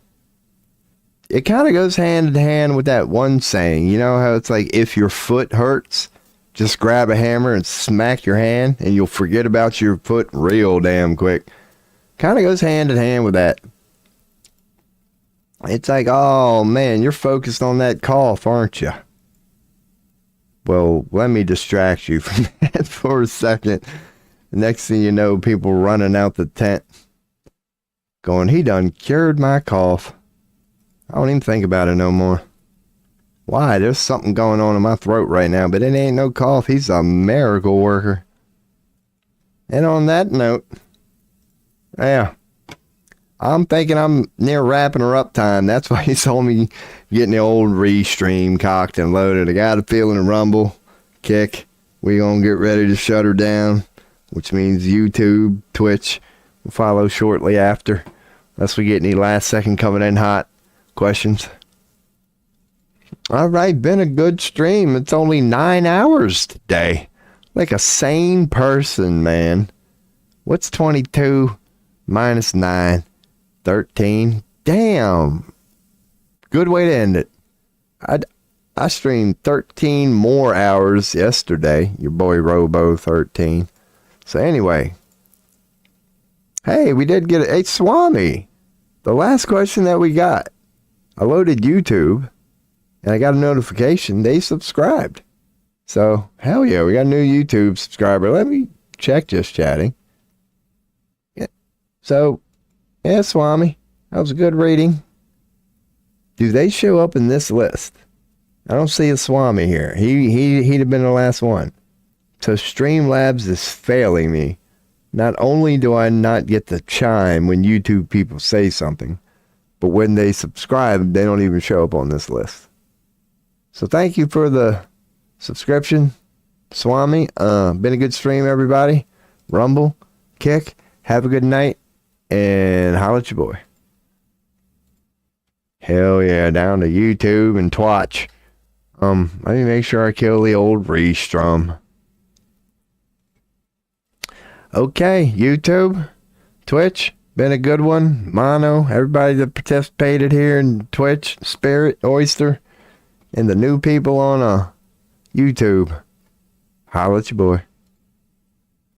It kind of goes hand in hand with that one saying. You know how it's like, if your foot hurts, just grab a hammer and smack your hand, and you'll forget about your foot real damn quick. Kind of goes hand in hand with that. It's like, oh, man, you're focused on that cough, aren't you? Well, let me distract you from that for a second. The next thing you know, people running out the tent going, he done cured my cough. I don't even think about it no more. Why? There's something going on in my throat right now, but it ain't no cough. He's a miracle worker. And on that note, yeah, I'm thinking I'm near wrapping her up time. That's why you saw me getting the old restream cocked and loaded. I got a feeling a rumble, kick. We gonna get ready to shut her down, which means YouTube, Twitch will follow shortly after. Unless we get any last second coming in hot questions. All right, been a good stream. It's only 9 hours today. Like a sane person, man. What's 22 minus 9? 13. Damn. Good way to end it. I streamed 13 more hours yesterday. Your boy Robo 13. So anyway. Hey, we did get it. Hey, Swami. The last question that we got. I loaded YouTube. And I got a notification. They subscribed. So, hell yeah. We got a new YouTube subscriber. Let me check just chatting. Yeah. So, yeah, Swami. That was a good reading. Do they show up in this list? I don't see a Swami here. He'd have been the last one. So Streamlabs is failing me. Not only do I not get the chime when YouTube people say something, but when they subscribe, they don't even show up on this list. So thank you for the subscription, Swami. Been a good stream, everybody. Rumble, kick. Have a good night, and holla at your boy. Hell yeah, down to YouTube and Twitch. Let me make sure I kill the old Restrum. Okay, YouTube, Twitch, been a good one. Mono, everybody that participated here in Twitch, Spirit, Oyster, and the new people on YouTube. Holla at your boy.